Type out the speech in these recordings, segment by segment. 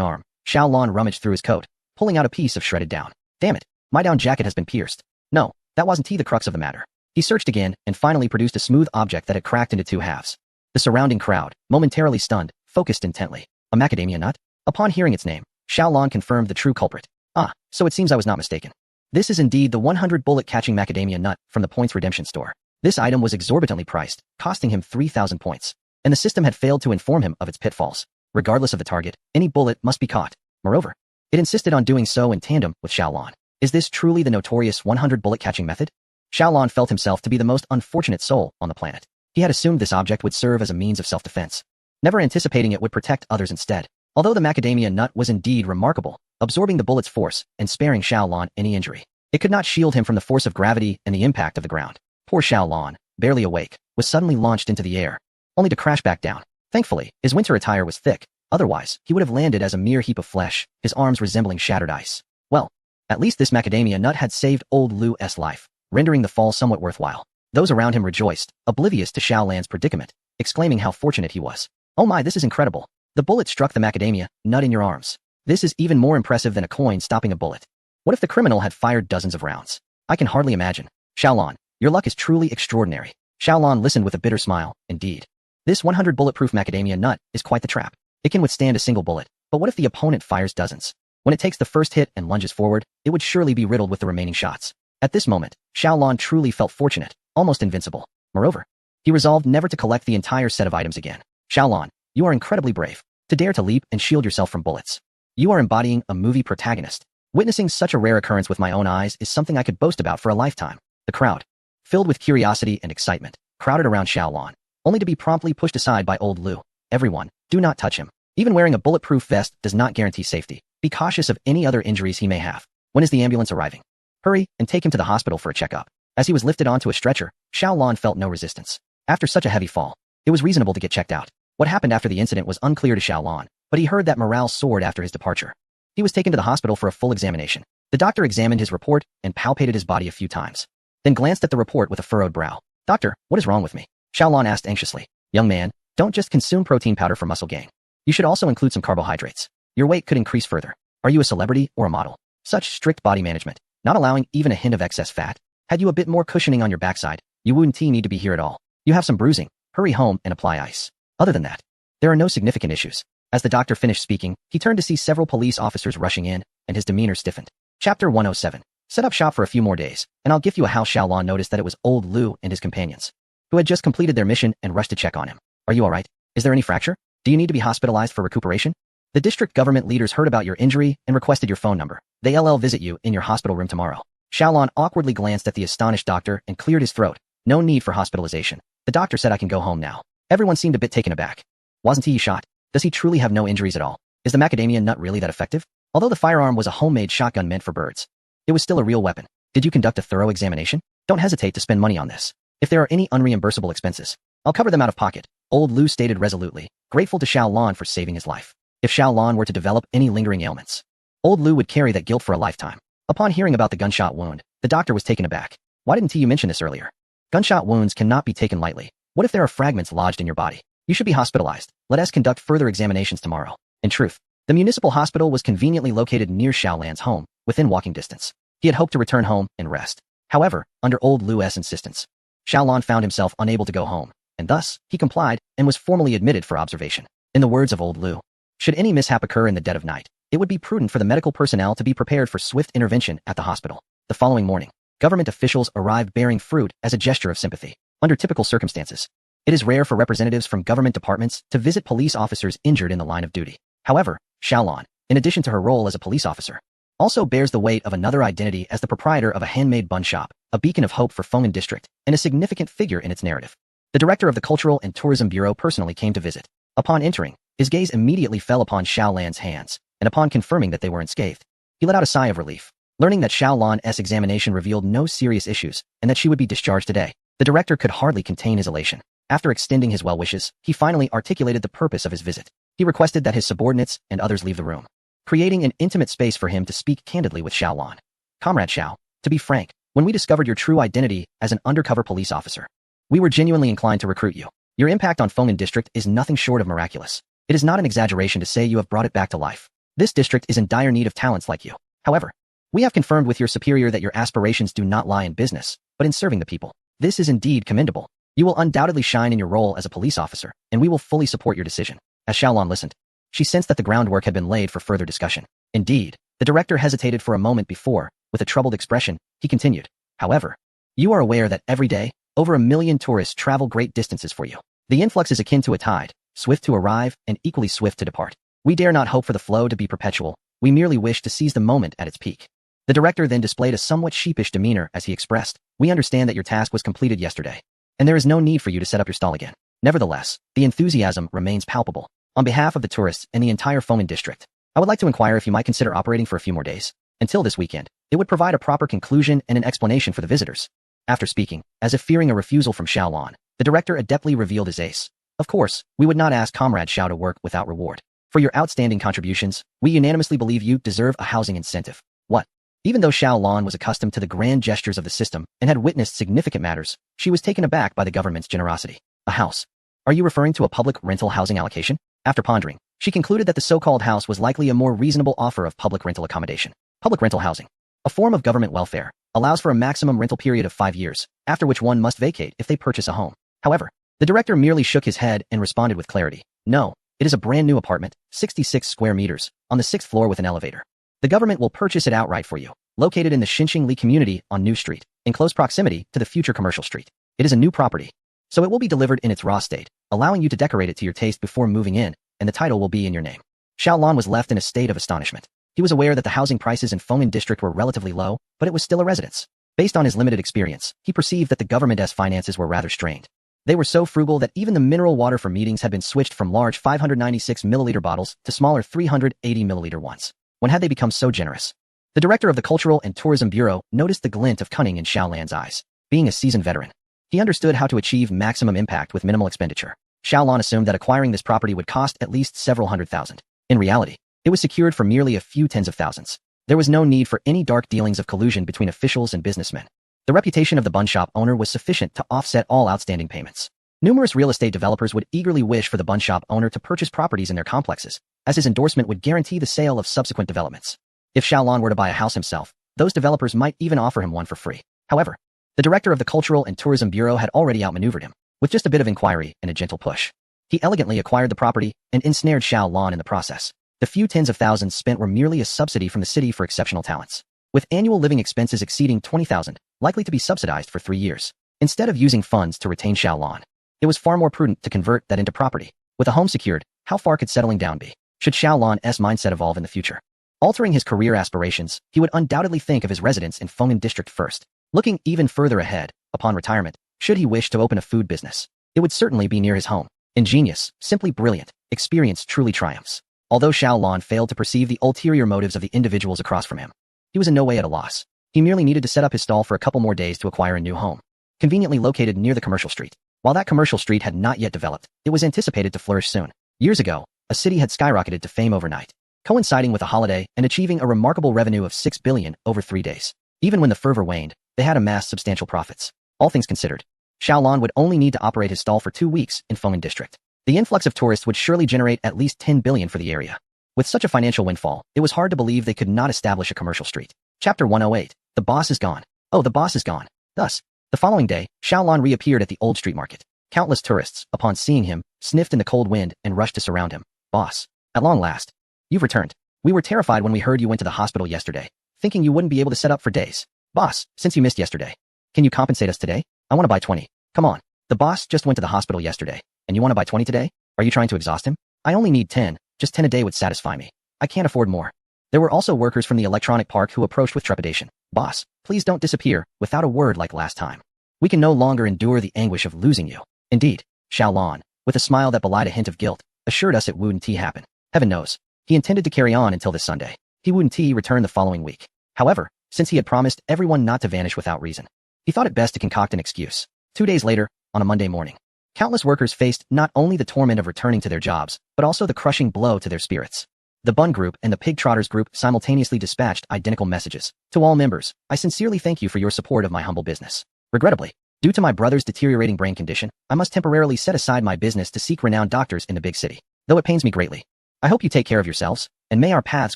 arm, Xiaolon rummaged through his coat, pulling out a piece of shredded down. Damn it, my down jacket has been pierced. No, that wasn't the crux of the matter. He searched again and finally produced a smooth object that had cracked into two halves. The surrounding crowd, momentarily stunned, focused intently. A macadamia nut? Upon hearing its name, Xiaolon confirmed the true culprit. Ah, so it seems I was not mistaken. This is indeed the 100 bullet-catching macadamia nut from the Points Redemption store. This item was exorbitantly priced, costing him 3,000 points, and the system had failed to inform him of its pitfalls. Regardless of the target, any bullet must be caught. Moreover, it insisted on doing so in tandem with Xiaolon. Is this truly the notorious 100 bullet-catching method? Xiaolon felt himself to be the most unfortunate soul on the planet. He had assumed this object would serve as a means of self-defense, never anticipating it would protect others instead. Although the macadamia nut was indeed remarkable, absorbing the bullet's force and sparing Xiaolon any injury, it could not shield him from the force of gravity and the impact of the ground. Poor Xiaolon, barely awake, was suddenly launched into the air, only to crash back down. Thankfully, his winter attire was thick, otherwise he would have landed as a mere heap of flesh, his arms resembling shattered ice. Well, at least this macadamia nut had saved old Lu's life, rendering the fall somewhat worthwhile. Those around him rejoiced, oblivious to Xiaolan's predicament, exclaiming how fortunate he was. Oh my, this is incredible. The bullet struck the macadamia nut in your arms. This is even more impressive than a coin stopping a bullet. What if the criminal had fired dozens of rounds? I can hardly imagine. Xiaolon, your luck is truly extraordinary. Xiaolon listened with a bitter smile. Indeed. This 100 bulletproof macadamia nut is quite the trap. It can withstand a single bullet, but what if the opponent fires dozens? When it takes the first hit and lunges forward, it would surely be riddled with the remaining shots. At this moment, Xiaolon truly felt fortunate, almost invincible. Moreover, he resolved never to collect the entire set of items again. Xiaolon, you are incredibly brave, to dare to leap and shield yourself from bullets. You are embodying a movie protagonist. Witnessing such a rare occurrence with my own eyes is something I could boast about for a lifetime. The crowd, filled with curiosity and excitement, crowded around Xiaolon, only to be promptly pushed aside by old Lu. Everyone, do not touch him. Even wearing a bulletproof vest does not guarantee safety. Be cautious of any other injuries he may have. When is the ambulance arriving? Hurry and take him to the hospital for a checkup. As he was lifted onto a stretcher, Xiaolon felt no resistance. After such a heavy fall, it was reasonable to get checked out. What happened after the incident was unclear to Xiaolon, but he heard that morale soared after his departure. He was taken to the hospital for a full examination. The doctor examined his report and palpated his body a few times, then glanced at the report with a furrowed brow. Doctor, what is wrong with me? Xiaolon asked anxiously. Young man, don't just consume protein powder for muscle gain. You should also include some carbohydrates. Your weight could increase further. Are you a celebrity or a model? Such strict body management, not allowing even a hint of excess fat. Had you a bit more cushioning on your backside, you wouldn't need to be here at all. You have some bruising. Hurry home and apply ice. Other than that, there are no significant issues. As the doctor finished speaking, he turned to see several police officers rushing in, and his demeanor stiffened. Chapter 107. Set up shop for a few more days, and I'll give you a house. Xiaolon noticed that it was old Lu and his companions, who had just completed their mission and rushed to check on him. Are you alright? Is there any fracture? Do you need to be hospitalized for recuperation? The district government leaders heard about your injury and requested your phone number. They'll visit you in your hospital room tomorrow. Xiaolon awkwardly glanced at the astonished doctor and cleared his throat. No need for hospitalization. The doctor said I can go home now. Everyone seemed a bit taken aback. Wasn't he shot? Does he truly have no injuries at all? Is the macadamia nut really that effective? Although the firearm was a homemade shotgun meant for birds, it was still a real weapon. Did you conduct a thorough examination? Don't hesitate to spend money on this. If there are any unreimbursable expenses, I'll cover them out of pocket. Old Lu stated resolutely, grateful to Xiaolon for saving his life. If Xiaolon were to develop any lingering ailments, old Lu would carry that guilt for a lifetime. Upon hearing about the gunshot wound, the doctor was taken aback. Why didn't you mention this earlier? Gunshot wounds cannot be taken lightly. What if there are fragments lodged in your body? You should be hospitalized. Let us conduct further examinations tomorrow. In truth, the municipal hospital was conveniently located near Xiaolan's home, within walking distance. He had hoped to return home and rest. However, under old Lu's insistence, Xiaolon found himself unable to go home, and thus, he complied and was formally admitted for observation. In the words of old Lu, should any mishap occur in the dead of night, it would be prudent for the medical personnel to be prepared for swift intervention at the hospital. The following morning, government officials arrived bearing fruit as a gesture of sympathy. Under typical circumstances, it is rare for representatives from government departments to visit police officers injured in the line of duty. However, Xiaolon, in addition to her role as a police officer, also bears the weight of another identity as the proprietor of a handmade bun shop, a beacon of hope for Fenghan District, and a significant figure in its narrative. The director of the Cultural and Tourism Bureau personally came to visit. Upon entering, his gaze immediately fell upon Xiaolan's hands, and upon confirming that they were unscathed, he let out a sigh of relief. Learning that Xiaolan's examination revealed no serious issues and that she would be discharged today, the director could hardly contain his elation. After extending his well wishes, he finally articulated the purpose of his visit. He requested that his subordinates and others leave the room, creating an intimate space for him to speak candidly with Xiaolon. Comrade Xiao, to be frank, when we discovered your true identity as an undercover police officer, we were genuinely inclined to recruit you. Your impact on Fenghan District is nothing short of miraculous. It is not an exaggeration to say you have brought it back to life. This district is in dire need of talents like you. However, we have confirmed with your superior that your aspirations do not lie in business, but in serving the people. This is indeed commendable. You will undoubtedly shine in your role as a police officer, and we will fully support your decision. As Xiaolon listened, she sensed that the groundwork had been laid for further discussion. Indeed, the director hesitated for a moment before, with a troubled expression, he continued. However, you are aware that every day, over 1 million tourists travel great distances for you. The influx is akin to a tide, swift to arrive and equally swift to depart. We dare not hope for the flow to be perpetual. We merely wish to seize the moment at its peak. The director then displayed a somewhat sheepish demeanor as he expressed, we understand that your task was completed yesterday, and there is no need for you to set up your stall again. Nevertheless, the enthusiasm remains palpable. On behalf of the tourists and the entire Fomin district, I would like to inquire if you might consider operating for a few more days. Until this weekend, it would provide a proper conclusion and an explanation for the visitors. After speaking, as if fearing a refusal from Xiaolon, the director adeptly revealed his ace. Of course, we would not ask Comrade Xiao to work without reward. For your outstanding contributions, we unanimously believe you deserve a housing incentive. What? Even though Xiaolon was accustomed to the grand gestures of the system and had witnessed significant matters, she was taken aback by the government's generosity. A house. Are you referring to a public rental housing allocation? After pondering, she concluded that the so-called house was likely a more reasonable offer of public rental accommodation. Public rental housing, a form of government welfare, allows for a maximum rental period of 5 years, after which one must vacate if they purchase a home. However, the director merely shook his head and responded with clarity. No, it is a brand new apartment, 66 square meters, on the 6th floor with an elevator. The government will purchase it outright for you, located in the Xinqingli community on New Street, in close proximity to the future commercial street. It is a new property, so it will be delivered in its raw state, allowing you to decorate it to your taste before moving in, and the title will be in your name. Xiaolon was left in a state of astonishment. He was aware that the housing prices in Fomin district were relatively low, but it was still a residence. Based on his limited experience, he perceived that the government's finances were rather strained. They were so frugal that even the mineral water for meetings had been switched from large 596 milliliter bottles to smaller 380 milliliter ones. When had they become so generous? The director of the Cultural and Tourism Bureau noticed the glint of cunning in Xiaolan's eyes. Being a seasoned veteran, he understood how to achieve maximum impact with minimal expenditure. Xiaolon assumed that acquiring this property would cost at least several $100,000. In reality, it was secured for merely a few tens of thousands. There was no need for any dark dealings of collusion between officials and businessmen. The reputation of the bun shop owner was sufficient to offset all outstanding payments. Numerous real estate developers would eagerly wish for the bun shop owner to purchase properties in their complexes, as his endorsement would guarantee the sale of subsequent developments. If Xiaolon were to buy a house himself, those developers might even offer him one for free. However, the director of the Cultural and Tourism Bureau had already outmaneuvered him, with just a bit of inquiry and a gentle push. He elegantly acquired the property and ensnared Xiaolon in the process. The few tens of thousands spent were merely a subsidy from the city for exceptional talents, with annual living expenses exceeding 20,000, likely to be subsidized for 3 years. Instead of using funds to retain Xiaolon, it was far more prudent to convert that into property. With a home secured, how far could settling down be? Should Xiaolon's mindset evolve in the future? Altering his career aspirations, he would undoubtedly think of his residence in Fomin district first. Looking even further ahead, upon retirement, should he wish to open a food business, it would certainly be near his home. Ingenious, simply brilliant, experience truly triumphs. Although Xiaolon failed to perceive the ulterior motives of the individuals across from him, he was in no way at a loss. He merely needed to set up his stall for a couple more days to acquire a new home, conveniently located near the commercial street. While that commercial street had not yet developed, it was anticipated to flourish soon. Years ago, a city had skyrocketed to fame overnight, coinciding with a holiday and achieving a remarkable revenue of 6 billion over 3 days. Even when the fervor waned, they had amassed substantial profits. All things considered, Xiaolon would only need to operate his stall for 2 weeks in Fomin district. The influx of tourists would surely generate at least 10 billion for the area. With such a financial windfall, it was hard to believe they could not establish a commercial street. Chapter 108. The boss is gone. Oh, the boss is gone. Thus, the following day, Xiaolon reappeared at the old street market. Countless tourists, upon seeing him, sniffed in the cold wind and rushed to surround him. Boss. At long last. You've returned. We were terrified when we heard you went to the hospital yesterday, thinking you wouldn't be able to set up for days. Boss, since you missed yesterday, can you compensate us today? I want to buy 20. Come on. The boss just went to the hospital yesterday, and you want to buy 20 today? Are you trying to exhaust him? I only need 10. Just 10 a day would satisfy me. I can't afford more. There were also workers from the electronic park who approached with trepidation. Boss, please don't disappear without a word like last time. We can no longer endure the anguish of losing you. Indeed, Xiaolon, with a smile that belied a hint of guilt, assured us it wouldn't happen. Heaven knows, he intended to carry on until this Sunday. He wouldn't return the following week. However, since he had promised everyone not to vanish without reason, he thought it best to concoct an excuse. 2 days later, on a Monday morning, countless workers faced not only the torment of returning to their jobs, but also the crushing blow to their spirits. The Bun Group and the Pig Trotters Group simultaneously dispatched identical messages. To all members, I sincerely thank you for your support of my humble business. Regrettably, due to my brother's deteriorating brain condition, I must temporarily set aside my business to seek renowned doctors in the big city. Though it pains me greatly, I hope you take care of yourselves, and may our paths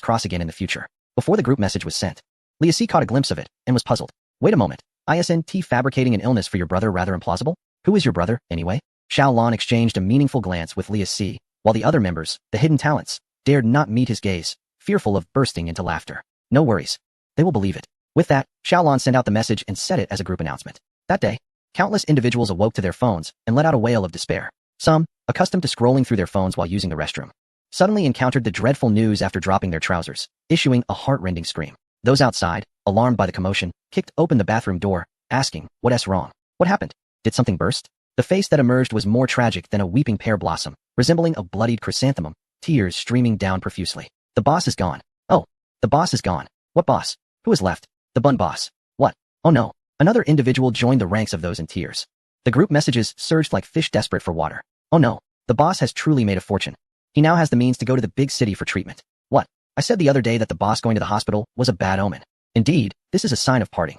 cross again in the future. Before the group message was sent, Leah C caught a glimpse of it and was puzzled. Wait a moment. ISNT fabricating an illness for your brother rather implausible? Who is your brother, anyway? Xiao Lan exchanged a meaningful glance with Leah C, while the other members, the hidden talents, dared not meet his gaze, fearful of bursting into laughter. No worries. They will believe it. With that, Xiao Lan sent out the message and set it as a group announcement. That day, countless individuals awoke to their phones and let out a wail of despair. Some, accustomed to scrolling through their phones while using the restroom, suddenly encountered the dreadful news after dropping their trousers, issuing a heart-rending scream. Those outside, alarmed by the commotion, kicked open the bathroom door, asking, "What's wrong? What happened? Did something burst?" The face that emerged was more tragic than a weeping pear blossom, resembling a bloodied chrysanthemum, tears streaming down profusely. The boss is gone. Oh, the boss is gone. What boss? Who is left? The bun boss. What? Oh no. Another individual joined the ranks of those in tears. The group messages surged like fish desperate for water. Oh no. The boss has truly made a fortune. He now has the means to go to the big city for treatment. What? I said the other day that the boss going to the hospital was a bad omen. Indeed, this is a sign of parting.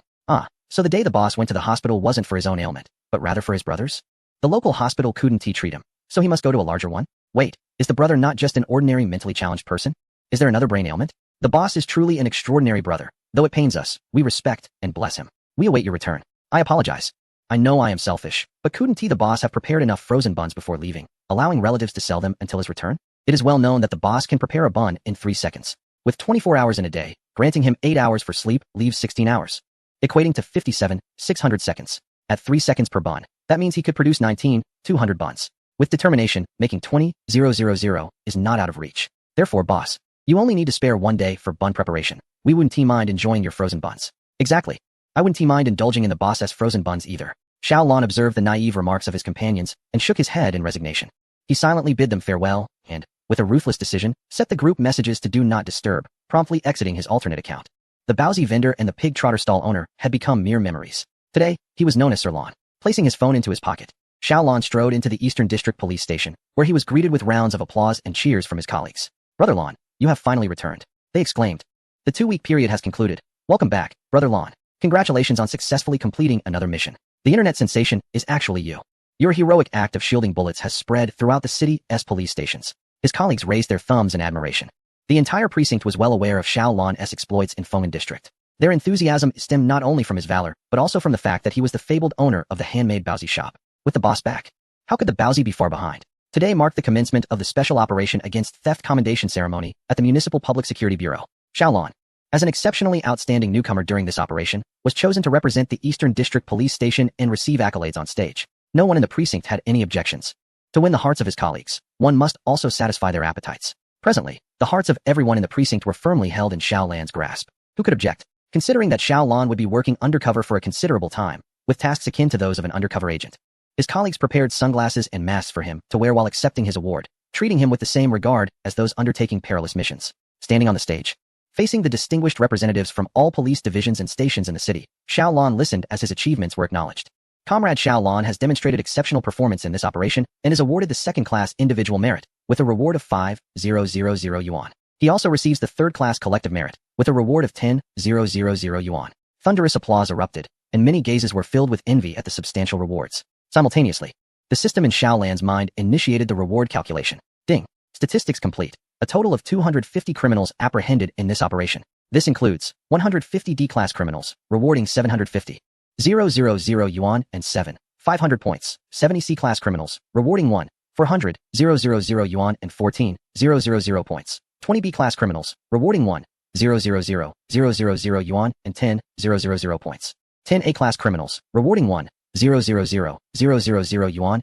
So the day the boss went to the hospital wasn't for his own ailment, but rather for his brother's? The local hospital couldn't treat him, so he must go to a larger one? Wait, is the brother not just an ordinary mentally challenged person? Is there another brain ailment? The boss is truly an extraordinary brother. Though it pains us, we respect and bless him. We await your return. I apologize. I know I am selfish, but couldn't the boss have prepared enough frozen buns before leaving, allowing relatives to sell them until his return? It is well known that the boss can prepare a bun in 3 seconds. With 24 hours in a day, granting him 8 hours for sleep leaves 16 hours, equating to 57,600 seconds. At 3 seconds per bun, that means he could produce 19,200 buns. With determination, making 20,000 is not out of reach. Therefore, boss, you only need to spare 1 day for bun preparation. We wouldn't mind enjoying your frozen buns. Exactly. I wouldn't mind indulging in the boss's frozen buns either. Xiao Lan observed the naive remarks of his companions and shook his head in resignation. He silently bid them farewell and, with a ruthless decision, set the group messages to do not disturb, promptly exiting his alternate account. The Bowsy vendor and the pig trotter stall owner had become mere memories. Today, he was known as Sir Lan. Placing his phone into his pocket, Xiao Lan strode into the Eastern District Police Station, where he was greeted with rounds of applause and cheers from his colleagues. Brother Lan, you have finally returned, they exclaimed. The 2-week period has concluded. Welcome back, Brother Lan. Congratulations on successfully completing another mission. The internet sensation is actually you. Your heroic act of shielding bullets has spread throughout the city's police stations. His colleagues raised their thumbs in admiration. The entire precinct was well aware of Xiao Lan's exploits in Feng'an District. Their enthusiasm stemmed not only from his valor, but also from the fact that he was the fabled owner of the handmade Bowsy shop. With the boss back, how could the Bowsy be far behind? Today marked the commencement of the Special Operation Against Theft Commendation Ceremony at the Municipal Public Security Bureau. Xiao Lan, as an exceptionally outstanding newcomer during this operation, was chosen to represent the Eastern District Police Station and receive accolades on stage. No one in the precinct had any objections. To win the hearts of his colleagues, one must also satisfy their appetites. Presently, the hearts of everyone in the precinct were firmly held in Xiao Lan's grasp. Who could object? Considering that Xiao Lan would be working undercover for a considerable time, with tasks akin to those of an undercover agent. His colleagues prepared sunglasses and masks for him to wear while accepting his award, treating him with the same regard as those undertaking perilous missions. Standing on the stage, facing the distinguished representatives from all police divisions and stations in the city, Xiao Lan listened as his achievements were acknowledged. Comrade Xiao Lan has demonstrated exceptional performance in this operation and is awarded the second-class individual merit, with a reward of 5,000 yuan. He also receives the third-class collective merit, with a reward of 10,000 yuan. Thunderous applause erupted, and many gazes were filled with envy at the substantial rewards. Simultaneously, the system in Xiao Lan's mind initiated the reward calculation. Ding. Statistics complete. A total of 250 criminals apprehended in this operation. This includes 150 D-class criminals, rewarding 750,000 yuan and 500 points. 70 C-class criminals, rewarding 400,000 yuan and 14,000 points. 20 B-class criminals, rewarding 1,000 yuan and 10,000 points. 10 A-class criminals, rewarding 1,000 yuan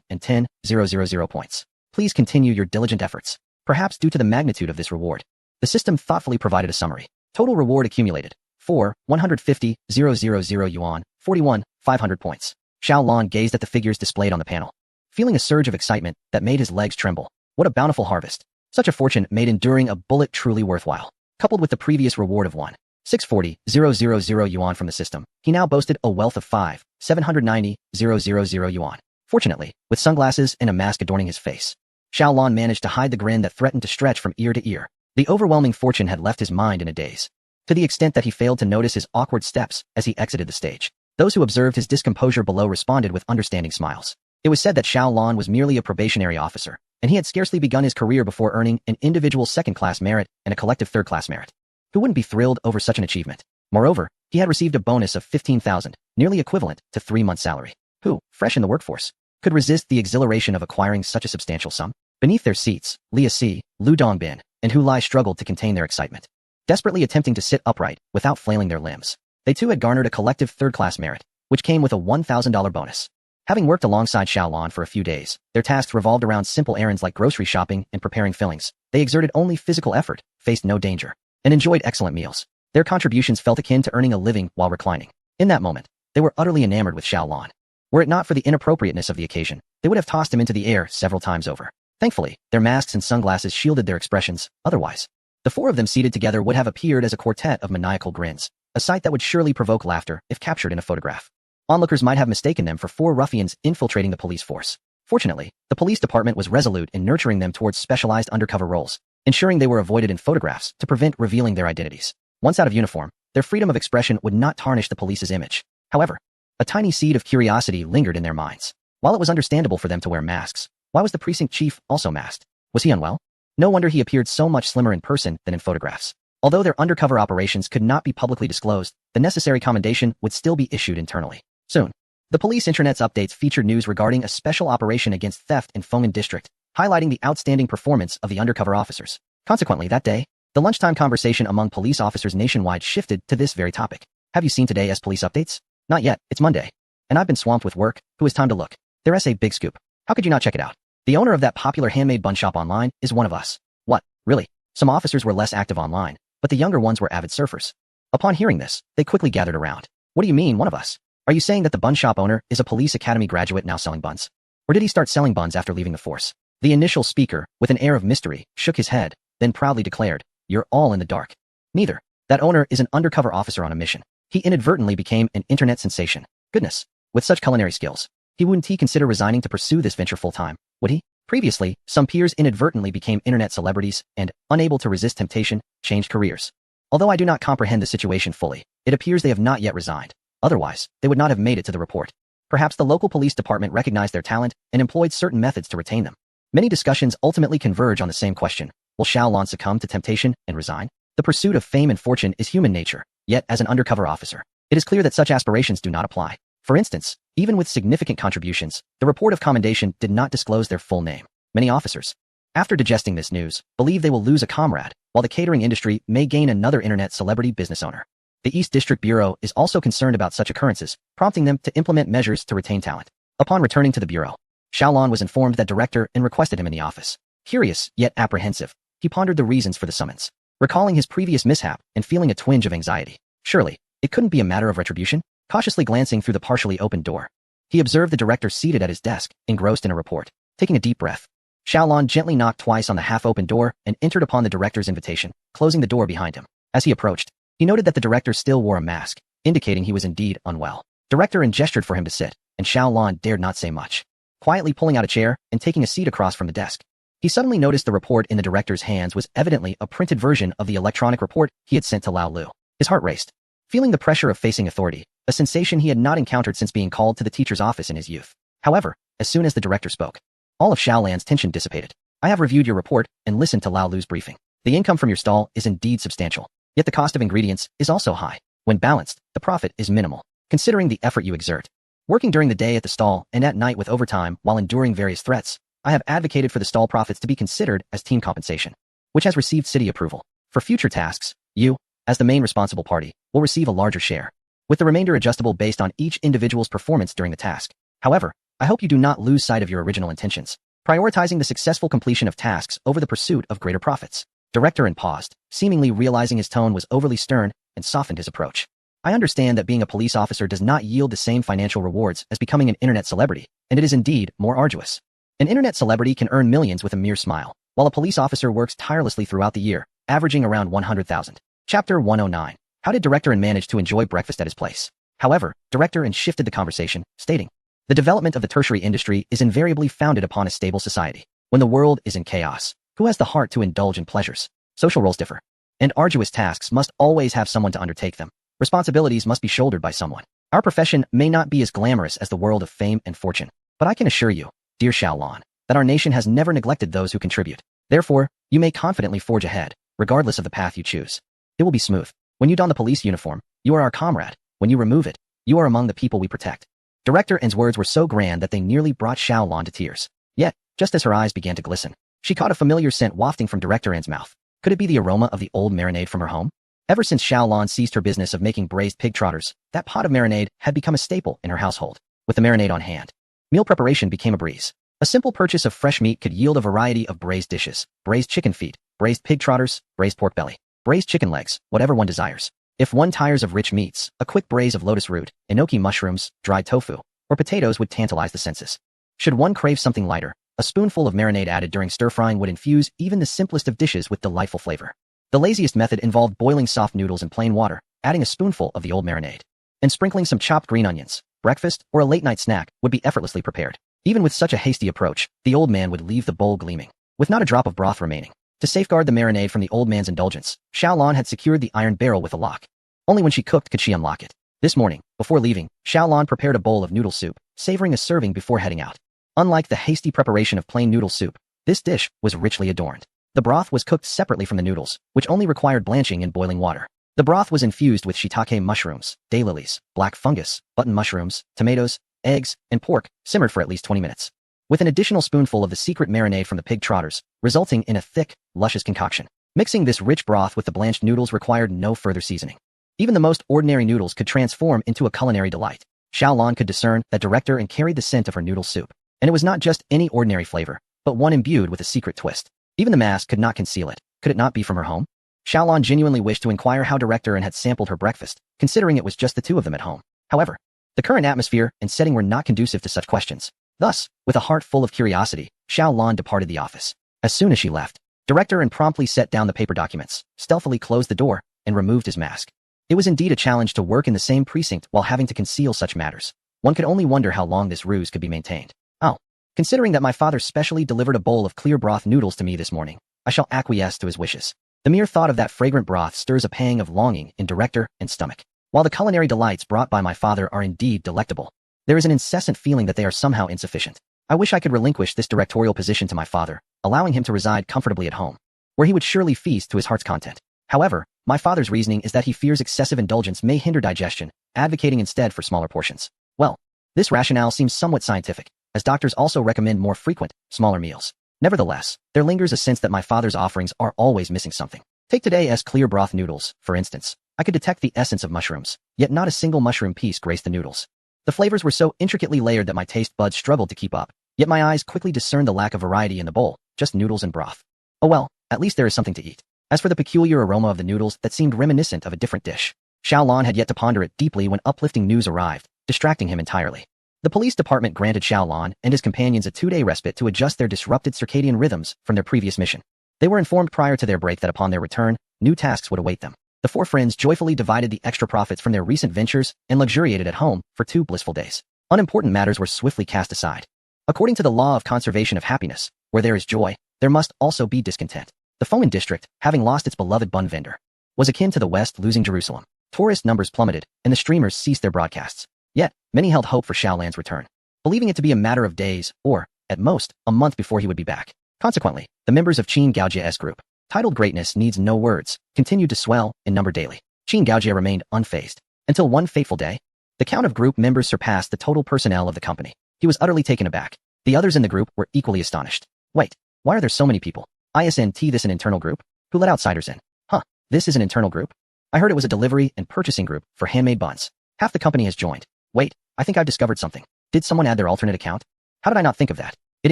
and 10,000 points. Please continue your diligent efforts. Perhaps due to the magnitude of this reward, the system thoughtfully provided a summary. Total reward accumulated: 150,000 yuan, 41,500 points. Xiao Lan gazed at the figures displayed on the panel, feeling a surge of excitement that made his legs tremble. What a bountiful harvest. Such a fortune made enduring a bullet truly worthwhile. Coupled with the previous reward of 1,640,000 yuan from the system, he now boasted a wealth of 5,790,000 yuan. Fortunately, with sunglasses and a mask adorning his face, Xiao Lan managed to hide the grin that threatened to stretch from ear to ear. The overwhelming fortune had left his mind in a daze, to the extent that he failed to notice his awkward steps as he exited the stage. Those who observed his discomposure below responded with understanding smiles. It was said that Xiao Lan was merely a probationary officer, and he had scarcely begun his career before earning an individual second-class merit and a collective third-class merit. Who wouldn't be thrilled over such an achievement? Moreover, he had received a bonus of 15,000, nearly equivalent to 3 months' salary. Who, fresh in the workforce, could resist the exhilaration of acquiring such a substantial sum? Beneath their seats, Leah Si, Lu Dongbin, and Hu Lai struggled to contain their excitement, desperately attempting to sit upright without flailing their limbs. They too had garnered a collective third-class merit, which came with a $1,000 bonus. Having worked alongside Xiaolan for a few days, their tasks revolved around simple errands like grocery shopping and preparing fillings. They exerted only physical effort, faced no danger, and enjoyed excellent meals. Their contributions felt akin to earning a living while reclining. In that moment, they were utterly enamored with Xiaolan. Were it not for the inappropriateness of the occasion, they would have tossed him into the air several times over. Thankfully, their masks and sunglasses shielded their expressions. Otherwise, the four of them seated together would have appeared as a quartet of maniacal grins, a sight that would surely provoke laughter if captured in a photograph. Onlookers might have mistaken them for 4 ruffians infiltrating the police force. Fortunately, the police department was resolute in nurturing them towards specialized undercover roles, ensuring they were avoided in photographs to prevent revealing their identities. Once out of uniform, their freedom of expression would not tarnish the police's image. However, a tiny seed of curiosity lingered in their minds. While it was understandable for them to wear masks, why was the precinct chief also masked? Was he unwell? No wonder he appeared so much slimmer in person than in photographs. Although their undercover operations could not be publicly disclosed, the necessary commendation would still be issued internally. Soon, the police internet's updates featured news regarding a special operation against theft in Feng'an district, highlighting the outstanding performance of the undercover officers. Consequently, that day, the lunchtime conversation among police officers nationwide shifted to this very topic. Have you seen today's police updates? Not yet, it's Monday. And I've been swamped with work. Who has time to look? Their essay big scoop. How could you not check it out? The owner of that popular handmade bun shop online is one of us. What, really? Some officers were less active online, but the younger ones were avid surfers. Upon hearing this, they quickly gathered around. What do you mean, one of us? Are you saying that the bun shop owner is a police academy graduate now selling buns? Or did he start selling buns after leaving the force? The initial speaker, with an air of mystery, shook his head, then proudly declared, "You're all in the dark." Neither. That owner is an undercover officer on a mission. He inadvertently became an internet sensation. Goodness, with such culinary skills, wouldn't he consider resigning to pursue this venture full-time, would he? Previously, some peers inadvertently became internet celebrities and, unable to resist temptation, changed careers. Although I do not comprehend the situation fully, it appears they have not yet resigned. Otherwise, they would not have made it to the report. Perhaps the local police department recognized their talent and employed certain methods to retain them. Many discussions ultimately converge on the same question. Will Xiaolan succumb to temptation and resign? The pursuit of fame and fortune is human nature, yet as an undercover officer, it is clear that such aspirations do not apply. For instance, even with significant contributions, the report of commendation did not disclose their full name. Many officers, after digesting this news, believe they will lose a comrade, while the catering industry may gain another internet celebrity business owner. The East District Bureau is also concerned about such occurrences, prompting them to implement measures to retain talent. Upon returning to the bureau, Xiaolan was informed that director and requested him in the office. Curious, yet apprehensive, he pondered the reasons for the summons. Recalling his previous mishap and feeling a twinge of anxiety, surely, it couldn't be a matter of retribution? Cautiously glancing through the partially opened door, he observed the director seated at his desk, engrossed in a report. Taking a deep breath, Xiaolan gently knocked twice on the half-open door and entered upon the director's invitation, closing the door behind him. As he approached, he noted that the director still wore a mask, indicating he was indeed unwell. Director gestured for him to sit, and Xiaolan dared not say much. Quietly pulling out a chair and taking a seat across from the desk, he suddenly noticed the report in the director's hands was evidently a printed version of the electronic report he had sent to Lao Lu. His heart raced. Feeling the pressure of facing authority, a sensation he had not encountered since being called to the teacher's office in his youth. However, as soon as the director spoke, all of Xiaolan's tension dissipated. I have reviewed your report and listened to Lao Lu's briefing. The income from your stall is indeed substantial, yet the cost of ingredients is also high. When balanced, the profit is minimal, considering the effort you exert. Working during the day at the stall and at night with overtime while enduring various threats, I have advocated for the stall profits to be considered as team compensation, which has received city approval. For future tasks, you, as the main responsible party, will receive a larger share, with the remainder adjustable based on each individual's performance during the task. However, I hope you do not lose sight of your original intentions, prioritizing the successful completion of tasks over the pursuit of greater profits. Director paused, seemingly realizing his tone was overly stern, and softened his approach. I understand that being a police officer does not yield the same financial rewards as becoming an internet celebrity, and it is indeed more arduous. An internet celebrity can earn millions with a mere smile, while a police officer works tirelessly throughout the year, averaging around 100,000. Chapter 109. How did Director manage to enjoy breakfast at his place? However, Director shifted the conversation, stating, the development of the tertiary industry is invariably founded upon a stable society. When the world is in chaos, who has the heart to indulge in pleasures? Social roles differ, and arduous tasks must always have someone to undertake them. Responsibilities must be shouldered by someone. Our profession may not be as glamorous as the world of fame and fortune, but I can assure you, dear Xiaolan, that our nation has never neglected those who contribute. Therefore, you may confidently forge ahead, regardless of the path you choose. It will be smooth. When you don the police uniform, you are our comrade. When you remove it, you are among the people we protect. Director N's words were so grand that they nearly brought Xiaolon to tears. Yet, just as her eyes began to glisten, she caught a familiar scent wafting from Director N's mouth. Could it be the aroma of the old marinade from her home? Ever since Xiaolon ceased her business of making braised pig trotters, that pot of marinade had become a staple in her household. With the marinade on hand, meal preparation became a breeze. A simple purchase of fresh meat could yield a variety of braised dishes: braised chicken feet, braised pig trotters, braised pork belly, braised chicken legs, whatever one desires. If one tires of rich meats, a quick braise of lotus root, enoki mushrooms, dried tofu, or potatoes would tantalize the senses. Should one crave something lighter, a spoonful of marinade added during stir-frying would infuse even the simplest of dishes with delightful flavor. The laziest method involved boiling soft noodles in plain water, adding a spoonful of the old marinade, and sprinkling some chopped green onions. Breakfast, or a late-night snack, would be effortlessly prepared. Even with such a hasty approach, the old man would leave the bowl gleaming, with not a drop of broth remaining. To safeguard the marinade from the old man's indulgence, Xiaolon had secured the iron barrel with a lock. Only when she cooked could she unlock it. This morning, before leaving, Xiaolon prepared a bowl of noodle soup, savoring a serving before heading out. Unlike the hasty preparation of plain noodle soup, this dish was richly adorned. The broth was cooked separately from the noodles, which only required blanching in boiling water. The broth was infused with shiitake mushrooms, daylilies, black fungus, button mushrooms, tomatoes, eggs, and pork, simmered for at least 20 minutes. With an additional spoonful of the secret marinade from the pig trotters, resulting in a thick, luscious concoction. Mixing this rich broth with the blanched noodles required no further seasoning. Even the most ordinary noodles could transform into a culinary delight. Xiaolon could discern that Director and carried the scent of her noodle soup. And it was not just any ordinary flavor, but one imbued with a secret twist. Even the mask could not conceal it. Could it not be from her home? Xiaolon genuinely wished to inquire how Director and had sampled her breakfast, considering it was just the two of them at home. However, the current atmosphere and setting were not conducive to such questions. Thus, with a heart full of curiosity, Xiaolon departed the office. As soon as she left, Director and promptly set down the paper documents, stealthily closed the door, and removed his mask. It was indeed a challenge to work in the same precinct while having to conceal such matters. One could only wonder how long this ruse could be maintained. Oh, considering that my father specially delivered a bowl of clear broth noodles to me this morning, I shall acquiesce to his wishes. The mere thought of that fragrant broth stirs a pang of longing in Director and stomach. While the culinary delights brought by my father are indeed delectable, there is an incessant feeling that they are somehow insufficient. I wish I could relinquish this directorial position to my father, allowing him to reside comfortably at home, where he would surely feast to his heart's content. However, my father's reasoning is that he fears excessive indulgence may hinder digestion, advocating instead for smaller portions. Well, this rationale seems somewhat scientific, as doctors also recommend more frequent, smaller meals. Nevertheless, there lingers a sense that my father's offerings are always missing something. Take today's clear broth noodles, for instance. I could detect the essence of mushrooms, yet not a single mushroom piece graced the noodles. The flavors were so intricately layered that my taste buds struggled to keep up, yet my eyes quickly discerned the lack of variety in the bowl, just noodles and broth. Oh well, at least there is something to eat. As for the peculiar aroma of the noodles that seemed reminiscent of a different dish, Xiaolon had yet to ponder it deeply when uplifting news arrived, distracting him entirely. The police department granted Xiaolon and his companions a 2-day respite to adjust their disrupted circadian rhythms from their previous mission. They were informed prior to their break that upon their return, new tasks would await them. The four friends joyfully divided the extra profits from their recent ventures and luxuriated at home for 2 blissful days. Unimportant matters were swiftly cast aside. According to the law of conservation of happiness, where there is joy, there must also be discontent. The Fenghan district, having lost its beloved bun vendor, was akin to the West losing Jerusalem. Tourist numbers plummeted, and the streamers ceased their broadcasts. Yet, many held hope for Xiaolan's return, believing it to be a matter of days, or, at most, a month before he would be back. Consequently, the members of Qin Gaojia's group, titled Greatness Needs No Words, continued to swell in number daily. Qin Gaojia remained unfazed, until one fateful day, the count of group members surpassed the total personnel of the company. He was utterly taken aback. The others in the group were equally astonished. Wait, why are there so many people? Isn't this an internal group? Who let outsiders in? Huh, this is an internal group? I heard it was a delivery and purchasing group for handmade buns. Half the company has joined. Wait, I think I've discovered something. Did someone add their alternate account? How did I not think of that? It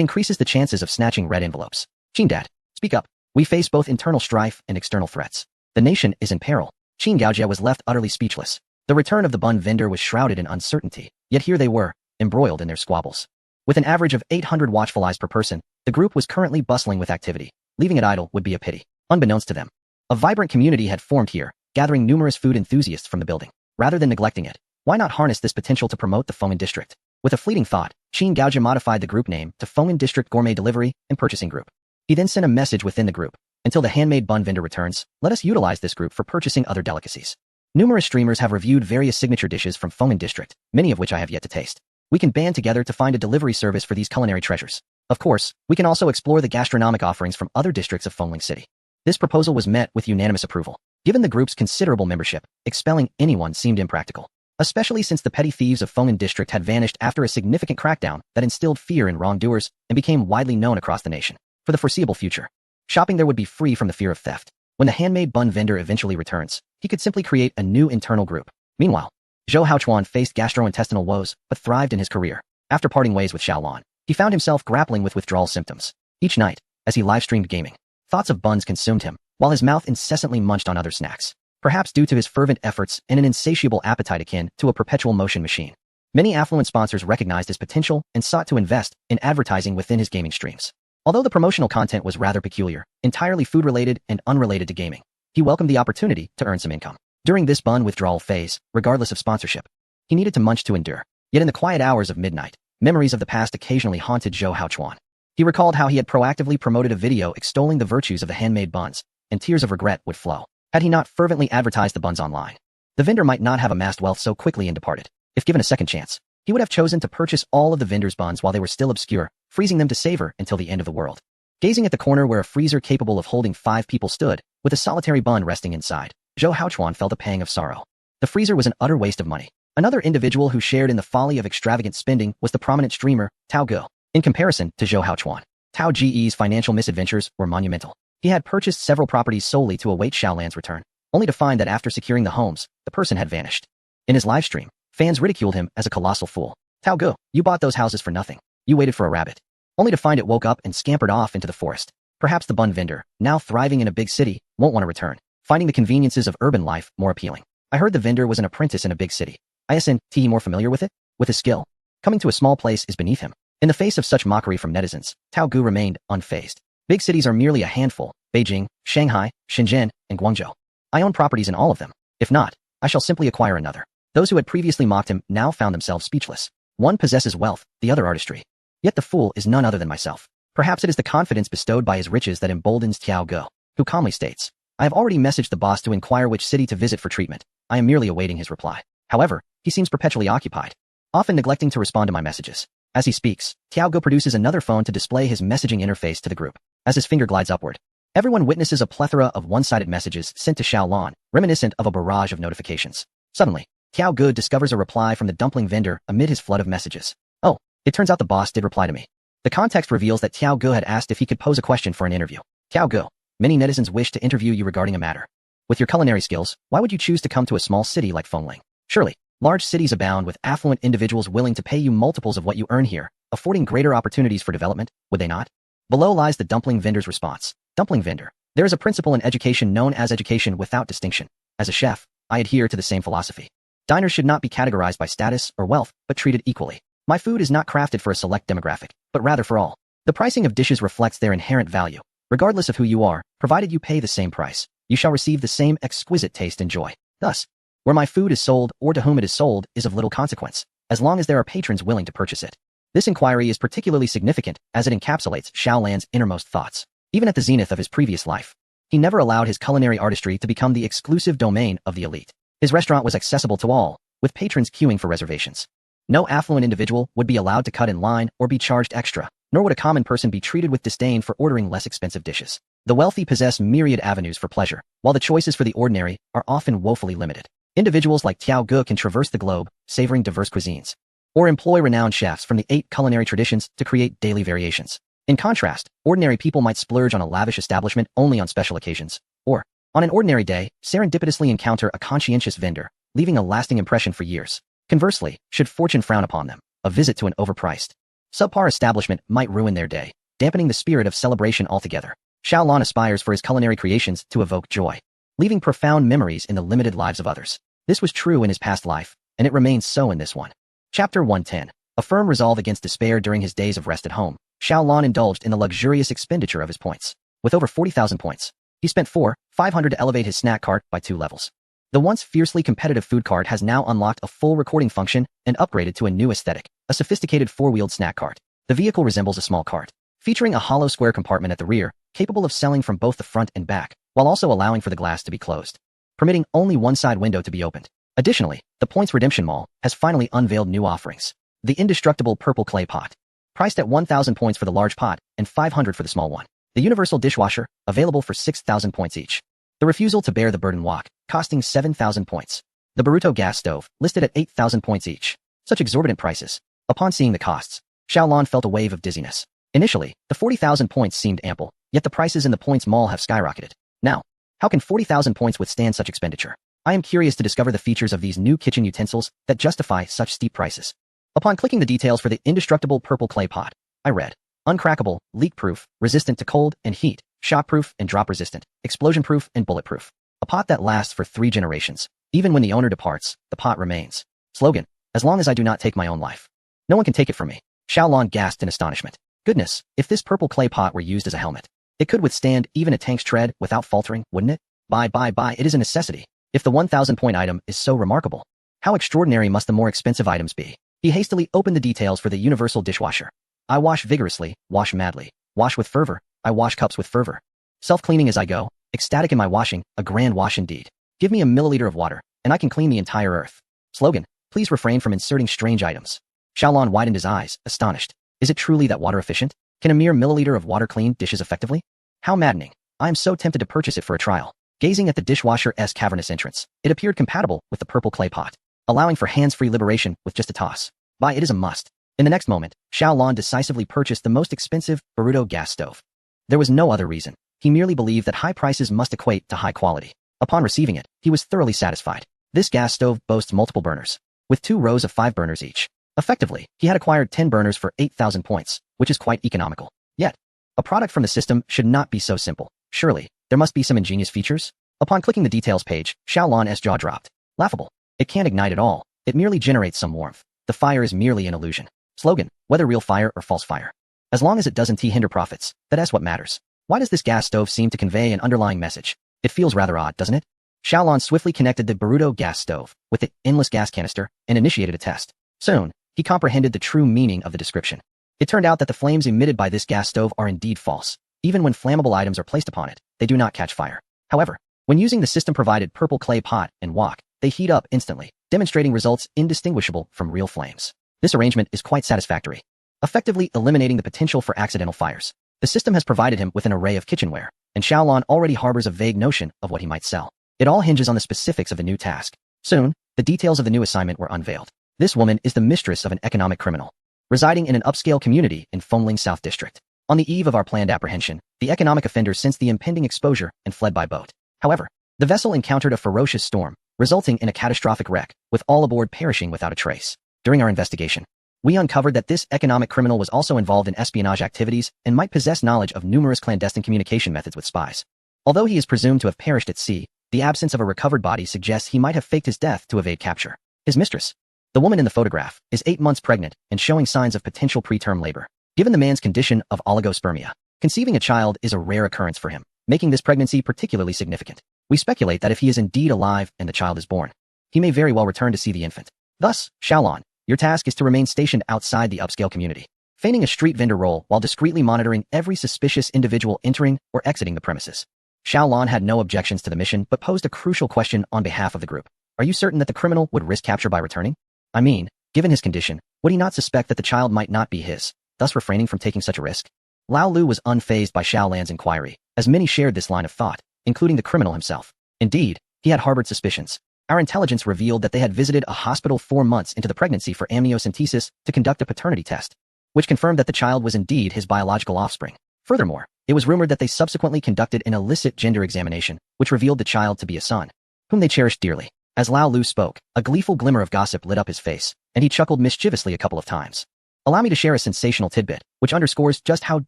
increases the chances of snatching red envelopes. Qin Dad, speak up. We face both internal strife and external threats. The nation is in peril. Qin Gaojia was left utterly speechless. The return of the bun vendor was shrouded in uncertainty, yet here they were, embroiled in their squabbles. With an average of 800 watchful eyes per person, the group was currently bustling with activity. Leaving it idle would be a pity. Unbeknownst to them, a vibrant community had formed here, gathering numerous food enthusiasts from the building. Rather than neglecting it, why not harness this potential to promote the Fenghan district? With a fleeting thought, Qin Gaojia modified the group name to Fenghan District Gourmet Delivery and Purchasing Group. He then sent a message within the group. Until the handmade bun vendor returns, let us utilize this group for purchasing other delicacies. Numerous streamers have reviewed various signature dishes from Fenghan District, many of which I have yet to taste. We can band together to find a delivery service for these culinary treasures. Of course, we can also explore the gastronomic offerings from other districts of Fengling City. This proposal was met with unanimous approval. Given the group's considerable membership, expelling anyone seemed impractical, especially since the petty thieves of Fengling District had vanished after a significant crackdown that instilled fear in wrongdoers and became widely known across the nation. For the foreseeable future, shopping there would be free from the fear of theft. When the handmade bun vendor eventually returns, he could simply create a new internal group. Meanwhile, Zhou Haochuan faced gastrointestinal woes but thrived in his career. After parting ways with Xiaolon, he found himself grappling with withdrawal symptoms. Each night, as he live-streamed gaming, thoughts of buns consumed him, while his mouth incessantly munched on other snacks, perhaps due to his fervent efforts and an insatiable appetite akin to a perpetual motion machine. Many affluent sponsors recognized his potential and sought to invest in advertising within his gaming streams. Although the promotional content was rather peculiar, entirely food-related and unrelated to gaming, he welcomed the opportunity to earn some income. During this bun withdrawal phase, regardless of sponsorship, he needed to munch to endure. Yet in the quiet hours of midnight, memories of the past occasionally haunted Zhou Haochuan. He recalled how he had proactively promoted a video extolling the virtues of the handmade buns, and tears of regret would flow had he not fervently advertised the buns online. The vendor might not have amassed wealth so quickly and departed. If given a second chance, he would have chosen to purchase all of the vendor's buns while they were still obscure, freezing them to savor until the end of the world. Gazing at the corner where a freezer capable of holding 5 people stood, with a solitary bun resting inside, Zhou Haochuan felt a pang of sorrow. The freezer was an utter waste of money. Another individual who shared in the folly of extravagant spending was the prominent streamer, Tao Ge. In comparison to Zhou Haochuan, Tao Ge's financial misadventures were monumental. He had purchased several properties solely to await Xiaolan's return, only to find that after securing the homes, the person had vanished. In his livestream, fans ridiculed him as a colossal fool. Tao Ge, you bought those houses for nothing. You waited for a rabbit. Only to find it woke up and scampered off into the forest. Perhaps the bun vendor, now thriving in a big city, won't want to return, finding the conveniences of urban life more appealing. I heard the vendor was an apprentice in a big city. Isn't he more familiar with it? With his skill, coming to a small place is beneath him. In the face of such mockery from netizens, Tao Ge remained unfazed. Big cities are merely a handful: Beijing, Shanghai, Shenzhen, and Guangzhou. I own properties in all of them. If not, I shall simply acquire another. Those who had previously mocked him now found themselves speechless. One possesses wealth, the other artistry. Yet the fool is none other than myself. Perhaps it is the confidence bestowed by his riches that emboldens Tao Ge, who calmly states, I have already messaged the boss to inquire which city to visit for treatment. I am merely awaiting his reply. However, he seems perpetually occupied, often neglecting to respond to my messages. As he speaks, Tao Ge produces another phone to display his messaging interface to the group. As his finger glides upward, everyone witnesses a plethora of one-sided messages sent to Xiaolan, reminiscent of a barrage of notifications. Suddenly, Tao Ge discovers a reply from the dumpling vendor amid his flood of messages. Oh, it turns out the boss did reply to me. The context reveals that Tao Ge had asked if he could pose a question for an interview. Tao Ge, many netizens wish to interview you regarding a matter. With your culinary skills, why would you choose to come to a small city like Fengling? Surely, large cities abound with affluent individuals willing to pay you multiples of what you earn here, affording greater opportunities for development, would they not? Below lies the dumpling vendor's response. Dumpling vendor. There is a principle in education known as education without distinction. As a chef, I adhere to the same philosophy. Diners should not be categorized by status or wealth, but treated equally. My food is not crafted for a select demographic, but rather for all. The pricing of dishes reflects their inherent value. Regardless of who you are, provided you pay the same price, you shall receive the same exquisite taste and joy. Thus, where my food is sold or to whom it is sold is of little consequence, as long as there are patrons willing to purchase it. This inquiry is particularly significant as it encapsulates Xiaolan's innermost thoughts. Even at the zenith of his previous life, he never allowed his culinary artistry to become the exclusive domain of the elite. His restaurant was accessible to all, with patrons queuing for reservations. No affluent individual would be allowed to cut in line or be charged extra, nor would a common person be treated with disdain for ordering less expensive dishes. The wealthy possess myriad avenues for pleasure, while the choices for the ordinary are often woefully limited. Individuals like Tao Ge can traverse the globe, savoring diverse cuisines, or employ renowned chefs from the 8 culinary traditions to create daily variations. In contrast, ordinary people might splurge on a lavish establishment only on special occasions, or, on an ordinary day, serendipitously encounter a conscientious vendor, leaving a lasting impression for years. Conversely, should fortune frown upon them, a visit to an overpriced, subpar establishment might ruin their day, dampening the spirit of celebration altogether. Xiaolan aspires for his culinary creations to evoke joy, leaving profound memories in the limited lives of others. This was true in his past life, and it remains so in this one. Chapter 110. A firm resolve against despair during his days of rest at home, Xiaolan indulged in the luxurious expenditure of his points. With over 40,000 points, he spent 500 to elevate his snack cart by 2 levels. The once fiercely competitive food cart has now unlocked a full recording function and upgraded to a new aesthetic, a sophisticated 4-wheeled snack cart. The vehicle resembles a small cart, featuring a hollow square compartment at the rear, capable of selling from both the front and back, while also allowing for the glass to be closed, permitting only one side window to be opened. Additionally, the Points Redemption Mall has finally unveiled new offerings. The indestructible purple clay pot, priced at 1,000 points for the large pot and 500 for the small one. The universal dishwasher, available for 6,000 points each. The refusal to bear the burden wok, costing 7,000 points. The Baruto gas stove, listed at 8,000 points each. Such exorbitant prices. Upon seeing the costs, Xiaolon felt a wave of dizziness. Initially, the 40,000 points seemed ample, yet the prices in the points mall have skyrocketed. Now, how can 40,000 points withstand such expenditure? I am curious to discover the features of these new kitchen utensils that justify such steep prices. Upon clicking the details for the indestructible purple clay pot, I read, uncrackable, leak-proof, resistant to cold and heat, shock-proof and drop-resistant, explosion-proof and bulletproof. A pot that lasts for 3 generations. Even when the owner departs, the pot remains. Slogan, as long as I do not take my own life. No one can take it from me. Xiaolon gasped in astonishment. Goodness, if this purple clay pot were used as a helmet, it could withstand even a tank's tread without faltering, wouldn't it? It is a necessity. If the 1,000-point item is so remarkable, how extraordinary must the more expensive items be? He hastily opened the details for the universal dishwasher. I wash vigorously, wash madly, wash with fervor, I wash cups with fervor. Self-cleaning as I go, ecstatic in my washing, a grand wash indeed. Give me a milliliter of water, and I can clean the entire earth. Slogan, please refrain from inserting strange items. Xiaolon widened his eyes, astonished. Is it truly that water efficient? Can a mere milliliter of water clean dishes effectively? How maddening. I am so tempted to purchase it for a trial. Gazing at the dishwasher's cavernous entrance, it appeared compatible with the purple clay pot, allowing for hands-free liberation with just a toss. It is a must. In the next moment, Xiaolon decisively purchased the most expensive Baruto gas stove. There was no other reason. He merely believed that high prices must equate to high quality. Upon receiving it, he was thoroughly satisfied. This gas stove boasts multiple burners, with 2 rows of 5 burners each. Effectively, he had acquired 10 burners for 8,000 points, which is quite economical. Yet, a product from the system should not be so simple. Surely, there must be some ingenious features? Upon clicking the details page, Xiaolon's jaw dropped. Laughable. It can't ignite at all. It merely generates some warmth. The fire is merely an illusion. Slogan, whether real fire or false fire. As long as it doesn't hinder profits, that's what matters. Why does this gas stove seem to convey an underlying message? It feels rather odd, doesn't it? Xiaolon swiftly connected the Baruto gas stove with the endless gas canister and initiated a test. Soon, he comprehended the true meaning of the description. It turned out that the flames emitted by this gas stove are indeed false. Even when flammable items are placed upon it, they do not catch fire. However, when using the system-provided purple clay pot and wok, they heat up instantly, demonstrating results indistinguishable from real flames. This arrangement is quite satisfactory, effectively eliminating the potential for accidental fires. The system has provided him with an array of kitchenware, and Xiaolon already harbors a vague notion of what he might sell. It all hinges on the specifics of the new task. Soon, the details of the new assignment were unveiled. This woman is the mistress of an economic criminal, residing in an upscale community in Fengling South District. On the eve of our planned apprehension, the economic offender sensed the impending exposure and fled by boat. However, the vessel encountered a ferocious storm, resulting in a catastrophic wreck, with all aboard perishing without a trace. During our investigation, we uncovered that this economic criminal was also involved in espionage activities and might possess knowledge of numerous clandestine communication methods with spies. Although he is presumed to have perished at sea, the absence of a recovered body suggests he might have faked his death to evade capture. His mistress, the woman in the photograph, is 8 months pregnant and showing signs of potential preterm labor. Given the man's condition of oligospermia, conceiving a child is a rare occurrence for him, making this pregnancy particularly significant. We speculate that if he is indeed alive and the child is born, he may very well return to see the infant. Thus, Xiaolon, your task is to remain stationed outside the upscale community, feigning a street vendor role while discreetly monitoring every suspicious individual entering or exiting the premises. Xiaolon had no objections to the mission but posed a crucial question on behalf of the group. Are you certain that the criminal would risk capture by returning? I mean, given his condition, would he not suspect that the child might not be his, thus refraining from taking such a risk? Lao Lu was unfazed by Xiaolon's inquiry, as many shared this line of thought, including the criminal himself. Indeed, he had harbored suspicions. Our intelligence revealed that they had visited a hospital 4 months into the pregnancy for amniocentesis to conduct a paternity test, which confirmed that the child was indeed his biological offspring. Furthermore, it was rumored that they subsequently conducted an illicit gender examination, which revealed the child to be a son, whom they cherished dearly. As Lao Lu spoke, a gleeful glimmer of gossip lit up his face, and he chuckled mischievously a couple of times. Allow me to share a sensational tidbit, which underscores just how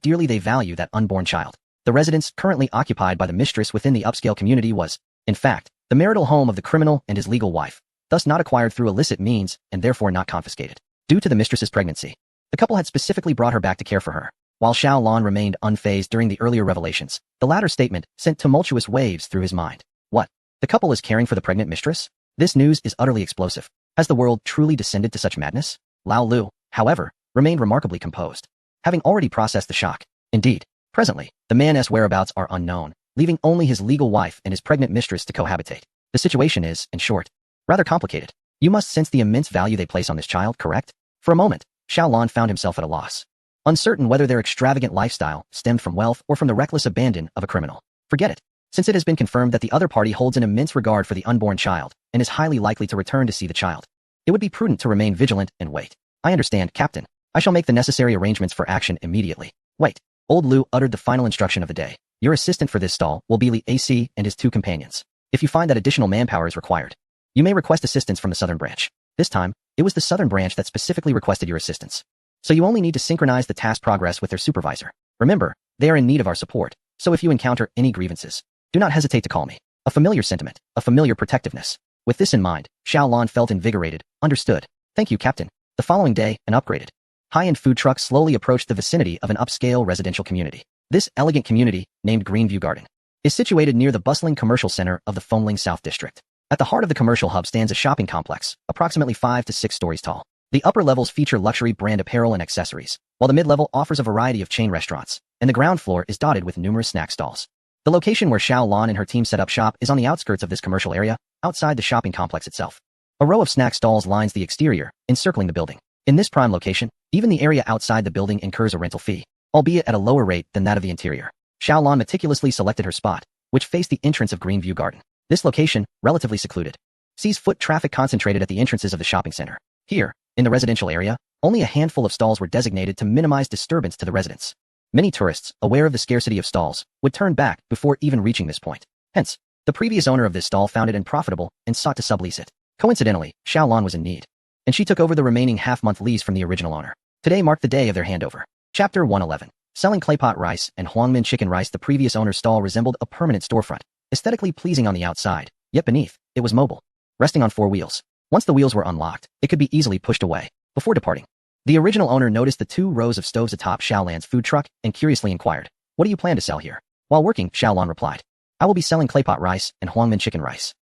dearly they value that unborn child. The residence currently occupied by the mistress within the upscale community was, in fact, the marital home of the criminal and his legal wife, thus not acquired through illicit means and therefore not confiscated. Due to the mistress's pregnancy, the couple had specifically brought her back to care for her. While Xiaolon remained unfazed during the earlier revelations, the latter statement sent tumultuous waves through his mind. What? The couple is caring for the pregnant mistress? This news is utterly explosive. Has the world truly descended to such madness? Lao Lu, however, remained remarkably composed, having already processed the shock. Indeed, presently, the man's whereabouts are unknown, leaving only his legal wife and his pregnant mistress to cohabitate. The situation is, in short, rather complicated. You must sense the immense value they place on this child, correct? For a moment, Xiaolon found himself at a loss. uncertain whether their extravagant lifestyle stemmed from wealth or from the reckless abandon of a criminal. Forget it. Since it has been confirmed that the other party holds an immense regard for the unborn child and is highly likely to return to see the child, it would be prudent to remain vigilant and wait. I understand, Captain. I shall make the necessary arrangements for action immediately. Wait. Old Lou uttered the final instruction of the day. Your assistant for this stall will be Lee AC and his 2 companions. If you find that additional manpower is required, you may request assistance from the Southern Branch. This time, it was the Southern Branch that specifically requested your assistance. So you only need to synchronize the task progress with their supervisor. Remember, they are in need of our support, so if you encounter any grievances, do not hesitate to call me. A familiar sentiment, a familiar protectiveness. With this in mind, Xiao Lan felt invigorated. Understood. Thank you, Captain. The following day, an upgraded high-end food truck slowly approached the vicinity of an upscale residential community. This elegant community, named Greenview Garden, is situated near the bustling commercial center of the Fengling South District. At the heart of the commercial hub stands a shopping complex, approximately 5 to 6 stories tall. The upper levels feature luxury brand apparel and accessories, while the mid-level offers a variety of chain restaurants, and the ground floor is dotted with numerous snack stalls. The location where Xiao Lan and her team set up shop is on the outskirts of this commercial area, outside the shopping complex itself. A row of snack stalls lines the exterior, encircling the building. In this prime location, even the area outside the building incurs a rental fee, albeit at a lower rate than that of the interior. Xiao Lan meticulously selected her spot, which faced the entrance of Greenview Garden. This location, relatively secluded, sees foot traffic concentrated at the entrances of the shopping center. Here, in the residential area, only a handful of stalls were designated to minimize disturbance to the residents. Many tourists, aware of the scarcity of stalls, would turn back before even reaching this point. Hence, the previous owner of this stall found it unprofitable and sought to sublease it. Coincidentally, Xiao Lan was in need, and she took over the remaining half-month lease from the original owner. Today marked the day of their handover. Chapter 111. Selling claypot rice and Huangmin chicken rice. The previous owner's stall resembled a permanent storefront, aesthetically pleasing on the outside, yet beneath, it was mobile, resting on 4 wheels. Once the wheels were unlocked, it could be easily pushed away. Before departing, the original owner noticed the 2 rows of stoves atop Xiao Lan's food truck and curiously inquired, "What do you plan to sell here?" While working, Xiao Lan replied, "I will be selling claypot rice and Huangmin chicken rice."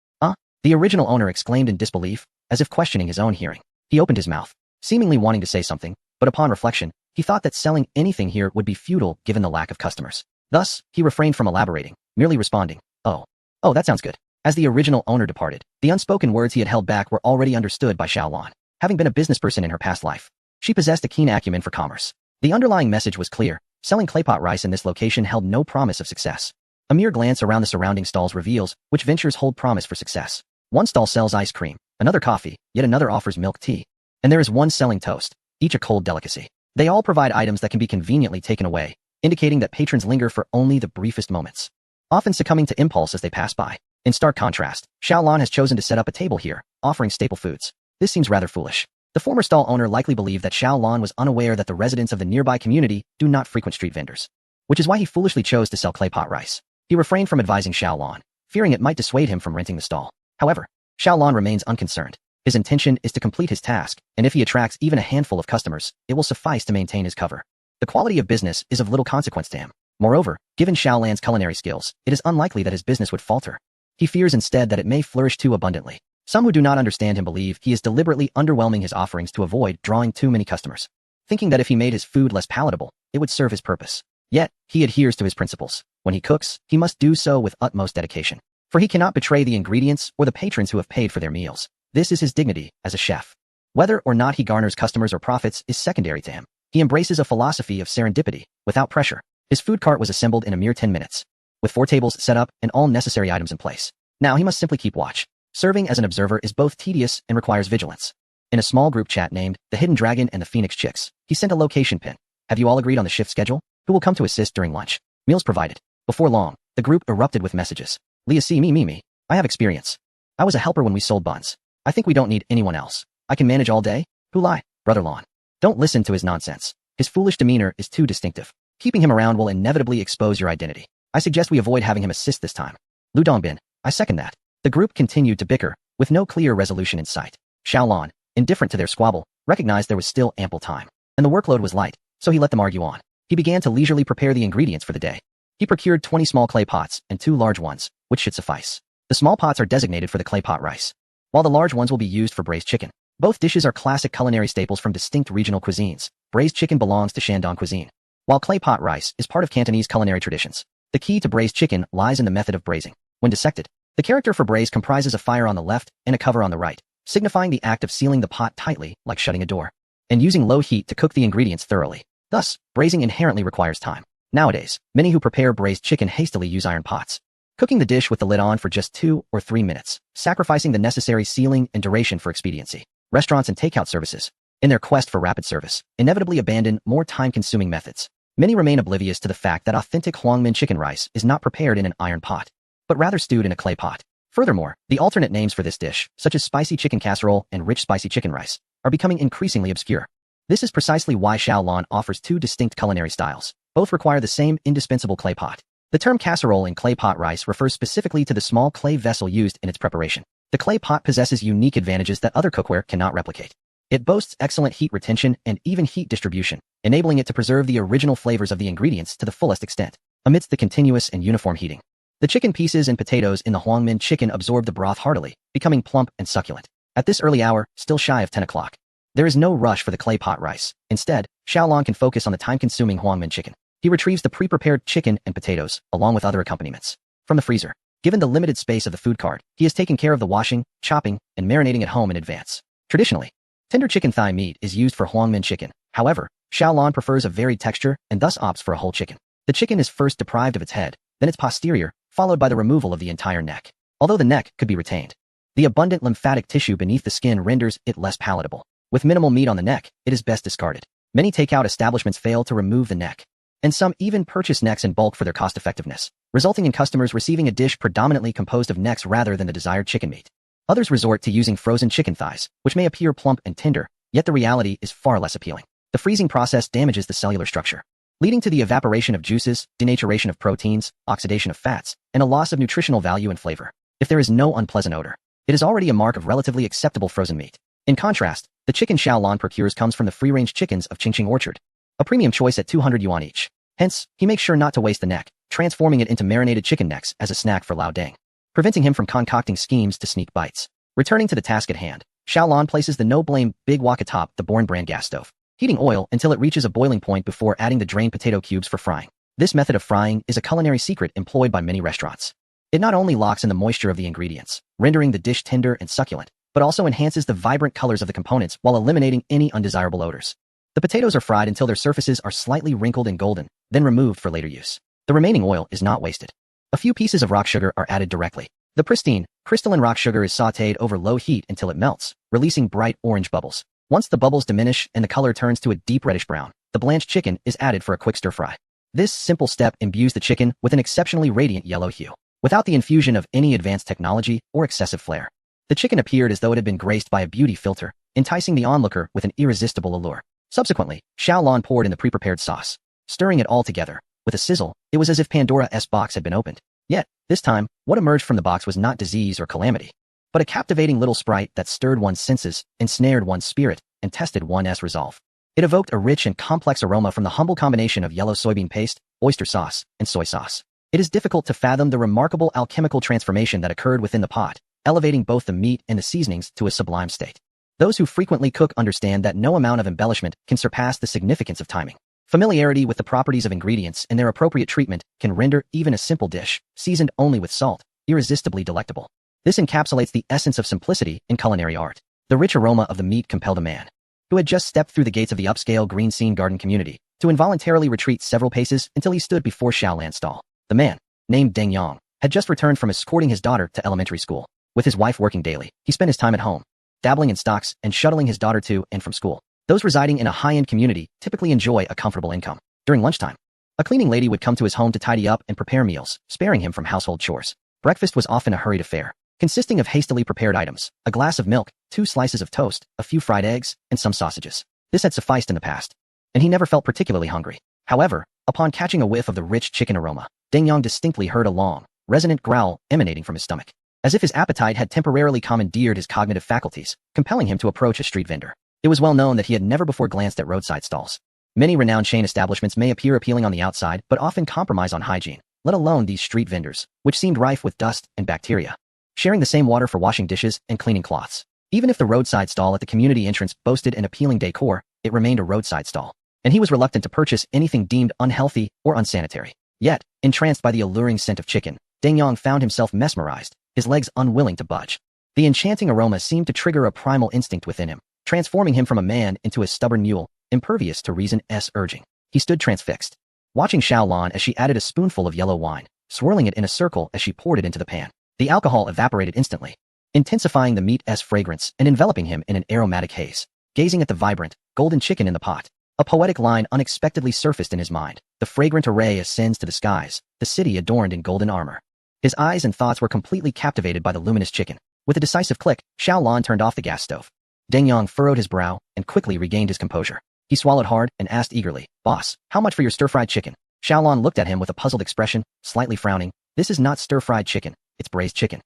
The original owner exclaimed in disbelief, as if questioning his own hearing. He opened his mouth, seemingly wanting to say something, but upon reflection, he thought that selling anything here would be futile given the lack of customers. Thus, he refrained from elaborating, merely responding, Oh, that sounds good." As the original owner departed, the unspoken words he had held back were already understood by Xiao Lan. Having been a businessperson in her past life, she possessed a keen acumen for commerce. The underlying message was clear: selling claypot rice in this location held no promise of success. A mere glance around the surrounding stalls reveals which ventures hold promise for success. One stall sells ice cream, another coffee, yet another offers milk tea. And there is one selling toast, each a cold delicacy. They all provide items that can be conveniently taken away, indicating that patrons linger for only the briefest moments, often succumbing to impulse as they pass by. In stark contrast, Xiao Lan has chosen to set up a table here, offering staple foods. This seems rather foolish. The former stall owner likely believed that Xiao Lan was unaware that the residents of the nearby community do not frequent street vendors, which is why he foolishly chose to sell claypot rice. He refrained from advising Xiao Lan, fearing it might dissuade him from renting the stall. However, Xiao Lan remains unconcerned. His intention is to complete his task, and if he attracts even a handful of customers, it will suffice to maintain his cover. The quality of business is of little consequence to him. Moreover, given Xiao Lan's culinary skills, it is unlikely that his business would falter. He fears instead that it may flourish too abundantly. Some who do not understand him believe he is deliberately underwhelming his offerings to avoid drawing too many customers, thinking that if he made his food less palatable, it would serve his purpose. Yet, he adheres to his principles. When he cooks, he must do so with utmost dedication, for he cannot betray the ingredients or the patrons who have paid for their meals. This is his dignity as a chef. Whether or not he garners customers or profits is secondary to him. He embraces a philosophy of serendipity, without pressure. His food cart was assembled in a mere 10 minutes, with 4 tables set up and all necessary items in place. Now he must simply keep watch. Serving as an observer is both tedious and requires vigilance. In a small group chat named The Hidden Dragon and the Phoenix Chicks, he sent a location pin. "Have you all agreed on the shift schedule? Who will come to assist during lunch? Meals provided." Before long, the group erupted with messages. "Leah C. Me. I have experience. I was a helper when we sold buns. I think we don't need anyone else. I can manage all day." "Who lie? Brother Lon. Don't listen to his nonsense. His foolish demeanor is too distinctive. Keeping him around will inevitably expose your identity. I suggest we avoid having him assist this time." "Lu Dongbin. I second that." The group continued to bicker, with no clear resolution in sight. Xiao Lan, indifferent to their squabble, recognized there was still ample time, and the workload was light, so he let them argue on. He began to leisurely prepare the ingredients for the day. He procured 20 small clay pots and 2 large ones, which should suffice. The small pots are designated for the clay pot rice, while the large ones will be used for braised chicken. Both dishes are classic culinary staples from distinct regional cuisines. Braised chicken belongs to Shandong cuisine, while clay pot rice is part of Cantonese culinary traditions. The key to braised chicken lies in the method of braising. When dissected, the character for braise comprises a fire on the left and a cover on the right, signifying the act of sealing the pot tightly, like shutting a door, and using low heat to cook the ingredients thoroughly. Thus, braising inherently requires time. Nowadays, many who prepare braised chicken hastily use iron pots, cooking the dish with the lid on for just 2 or 3 minutes, sacrificing the necessary sealing and duration for expediency. Restaurants and takeout services, in their quest for rapid service, inevitably abandon more time-consuming methods. Many remain oblivious to the fact that authentic Huangmin chicken rice is not prepared in an iron pot, but rather stewed in a clay pot. Furthermore, the alternate names for this dish, such as spicy chicken casserole and rich spicy chicken rice, are becoming increasingly obscure. This is precisely why Xiaolan offers 2 distinct culinary styles. Both require the same indispensable clay pot. The term casserole and clay pot rice refers specifically to the small clay vessel used in its preparation. The clay pot possesses unique advantages that other cookware cannot replicate. It boasts excellent heat retention and even heat distribution, enabling it to preserve the original flavors of the ingredients to the fullest extent, amidst the continuous and uniform heating. The chicken pieces and potatoes in the Huangmin chicken absorb the broth heartily, becoming plump and succulent. At this early hour, still shy of 10 o'clock, there is no rush for the clay pot rice. Instead, Xiaolan can focus on the time-consuming Huangmin chicken. He retrieves the pre-prepared chicken and potatoes, along with other accompaniments, from the freezer. Given the limited space of the food cart, he has taken care of the washing, chopping, and marinating at home in advance. Traditionally, tender chicken thigh meat is used for Huangmin chicken. However, Xiaolan prefers a varied texture and thus opts for a whole chicken. The chicken is first deprived of its head, then its posterior, followed by the removal of the entire neck. Although the neck could be retained, the abundant lymphatic tissue beneath the skin renders it less palatable. With minimal meat on the neck, it is best discarded. Many takeout establishments fail to remove the neck, and some even purchase necks in bulk for their cost-effectiveness, resulting in customers receiving a dish predominantly composed of necks rather than the desired chicken meat. Others resort to using frozen chicken thighs, which may appear plump and tender, yet the reality is far less appealing. The freezing process damages the cellular structure, leading to the evaporation of juices, denaturation of proteins, oxidation of fats, and a loss of nutritional value and flavor. If there is no unpleasant odor, it is already a mark of relatively acceptable frozen meat. In contrast, the chicken Xiaolan procures comes from the free-range chickens of Qingqing Orchard, a premium choice at 200 yuan each. Hence, he makes sure not to waste the neck, transforming it into marinated chicken necks as a snack for Lao Deng, preventing him from concocting schemes to sneak bites. Returning to the task at hand, Xiaolan places the no-blame big wok atop the Bourne brand gas stove, heating oil until it reaches a boiling point before adding the drained potato cubes for frying. This method of frying is a culinary secret employed by many restaurants. It not only locks in the moisture of the ingredients, rendering the dish tender and succulent, but also enhances the vibrant colors of the components while eliminating any undesirable odors. The potatoes are fried until their surfaces are slightly wrinkled and golden, then removed for later use. The remaining oil is not wasted. A few pieces of rock sugar are added directly. The pristine, crystalline rock sugar is sautéed over low heat until it melts, releasing bright orange bubbles. Once the bubbles diminish and the color turns to a deep reddish brown, the blanched chicken is added for a quick stir-fry. This simple step imbues the chicken with an exceptionally radiant yellow hue, without the infusion of any advanced technology or excessive flair. The chicken appeared as though it had been graced by a beauty filter, enticing the onlooker with an irresistible allure. Subsequently, Xiaolan poured in the pre-prepared sauce, stirring it all together. With a sizzle, it was as if Pandora's box had been opened. Yet, this time, what emerged from the box was not disease or calamity, but a captivating little sprite that stirred one's senses, ensnared one's spirit, and tested one's resolve. It evoked a rich and complex aroma from the humble combination of yellow soybean paste, oyster sauce, and soy sauce. It is difficult to fathom the remarkable alchemical transformation that occurred within the pot, elevating both the meat and the seasonings to a sublime state. Those who frequently cook understand that no amount of embellishment can surpass the significance of timing. Familiarity with the properties of ingredients and their appropriate treatment can render even a simple dish, seasoned only with salt, irresistibly delectable. This encapsulates the essence of simplicity in culinary art. The rich aroma of the meat compelled a man, who had just stepped through the gates of the upscale green scene garden community, to involuntarily retreat several paces until he stood before Xiaolan's stall. The man, named Deng Yang, had just returned from escorting his daughter to elementary school. With his wife working daily, he spent his time at home, dabbling in stocks and shuttling his daughter to and from school. Those residing in a high-end community typically enjoy a comfortable income. During lunchtime, a cleaning lady would come to his home to tidy up and prepare meals, sparing him from household chores. Breakfast was often a hurried affair, consisting of hastily prepared items, a glass of milk, 2 slices of toast, a few fried eggs, and some sausages. This had sufficed in the past, and he never felt particularly hungry. However, upon catching a whiff of the rich chicken aroma, Deng Yang distinctly heard a long, resonant growl emanating from his stomach, as if his appetite had temporarily commandeered his cognitive faculties, compelling him to approach a street vendor. It was well known that he had never before glanced at roadside stalls. Many renowned chain establishments may appear appealing on the outside, but often compromise on hygiene, let alone these street vendors, which seemed rife with dust and bacteria, sharing the same water for washing dishes and cleaning cloths. Even if the roadside stall at the community entrance boasted an appealing decor, it remained a roadside stall, and he was reluctant to purchase anything deemed unhealthy or unsanitary. Yet, entranced by the alluring scent of chicken, Deng Yang found himself mesmerized, his legs unwilling to budge. The enchanting aroma seemed to trigger a primal instinct within him, transforming him from a man into a stubborn mule, impervious to reason's urging. He stood transfixed, watching Xiaolan as she added a spoonful of yellow wine, swirling it in a circle as she poured it into the pan. The alcohol evaporated instantly, intensifying the meat's fragrance and enveloping him in an aromatic haze. Gazing at the vibrant, golden chicken in the pot, a poetic line unexpectedly surfaced in his mind. The fragrant array ascends to the skies, the city adorned in golden armor. His eyes and thoughts were completely captivated by the luminous chicken. With a decisive click, Xiaolan turned off the gas stove. Deng Yang furrowed his brow and quickly regained his composure. He swallowed hard and asked eagerly, "Boss, how much for your stir-fried chicken?" Xiaolan looked at him with a puzzled expression, slightly frowning. "This is not stir-fried chicken, it's braised chicken."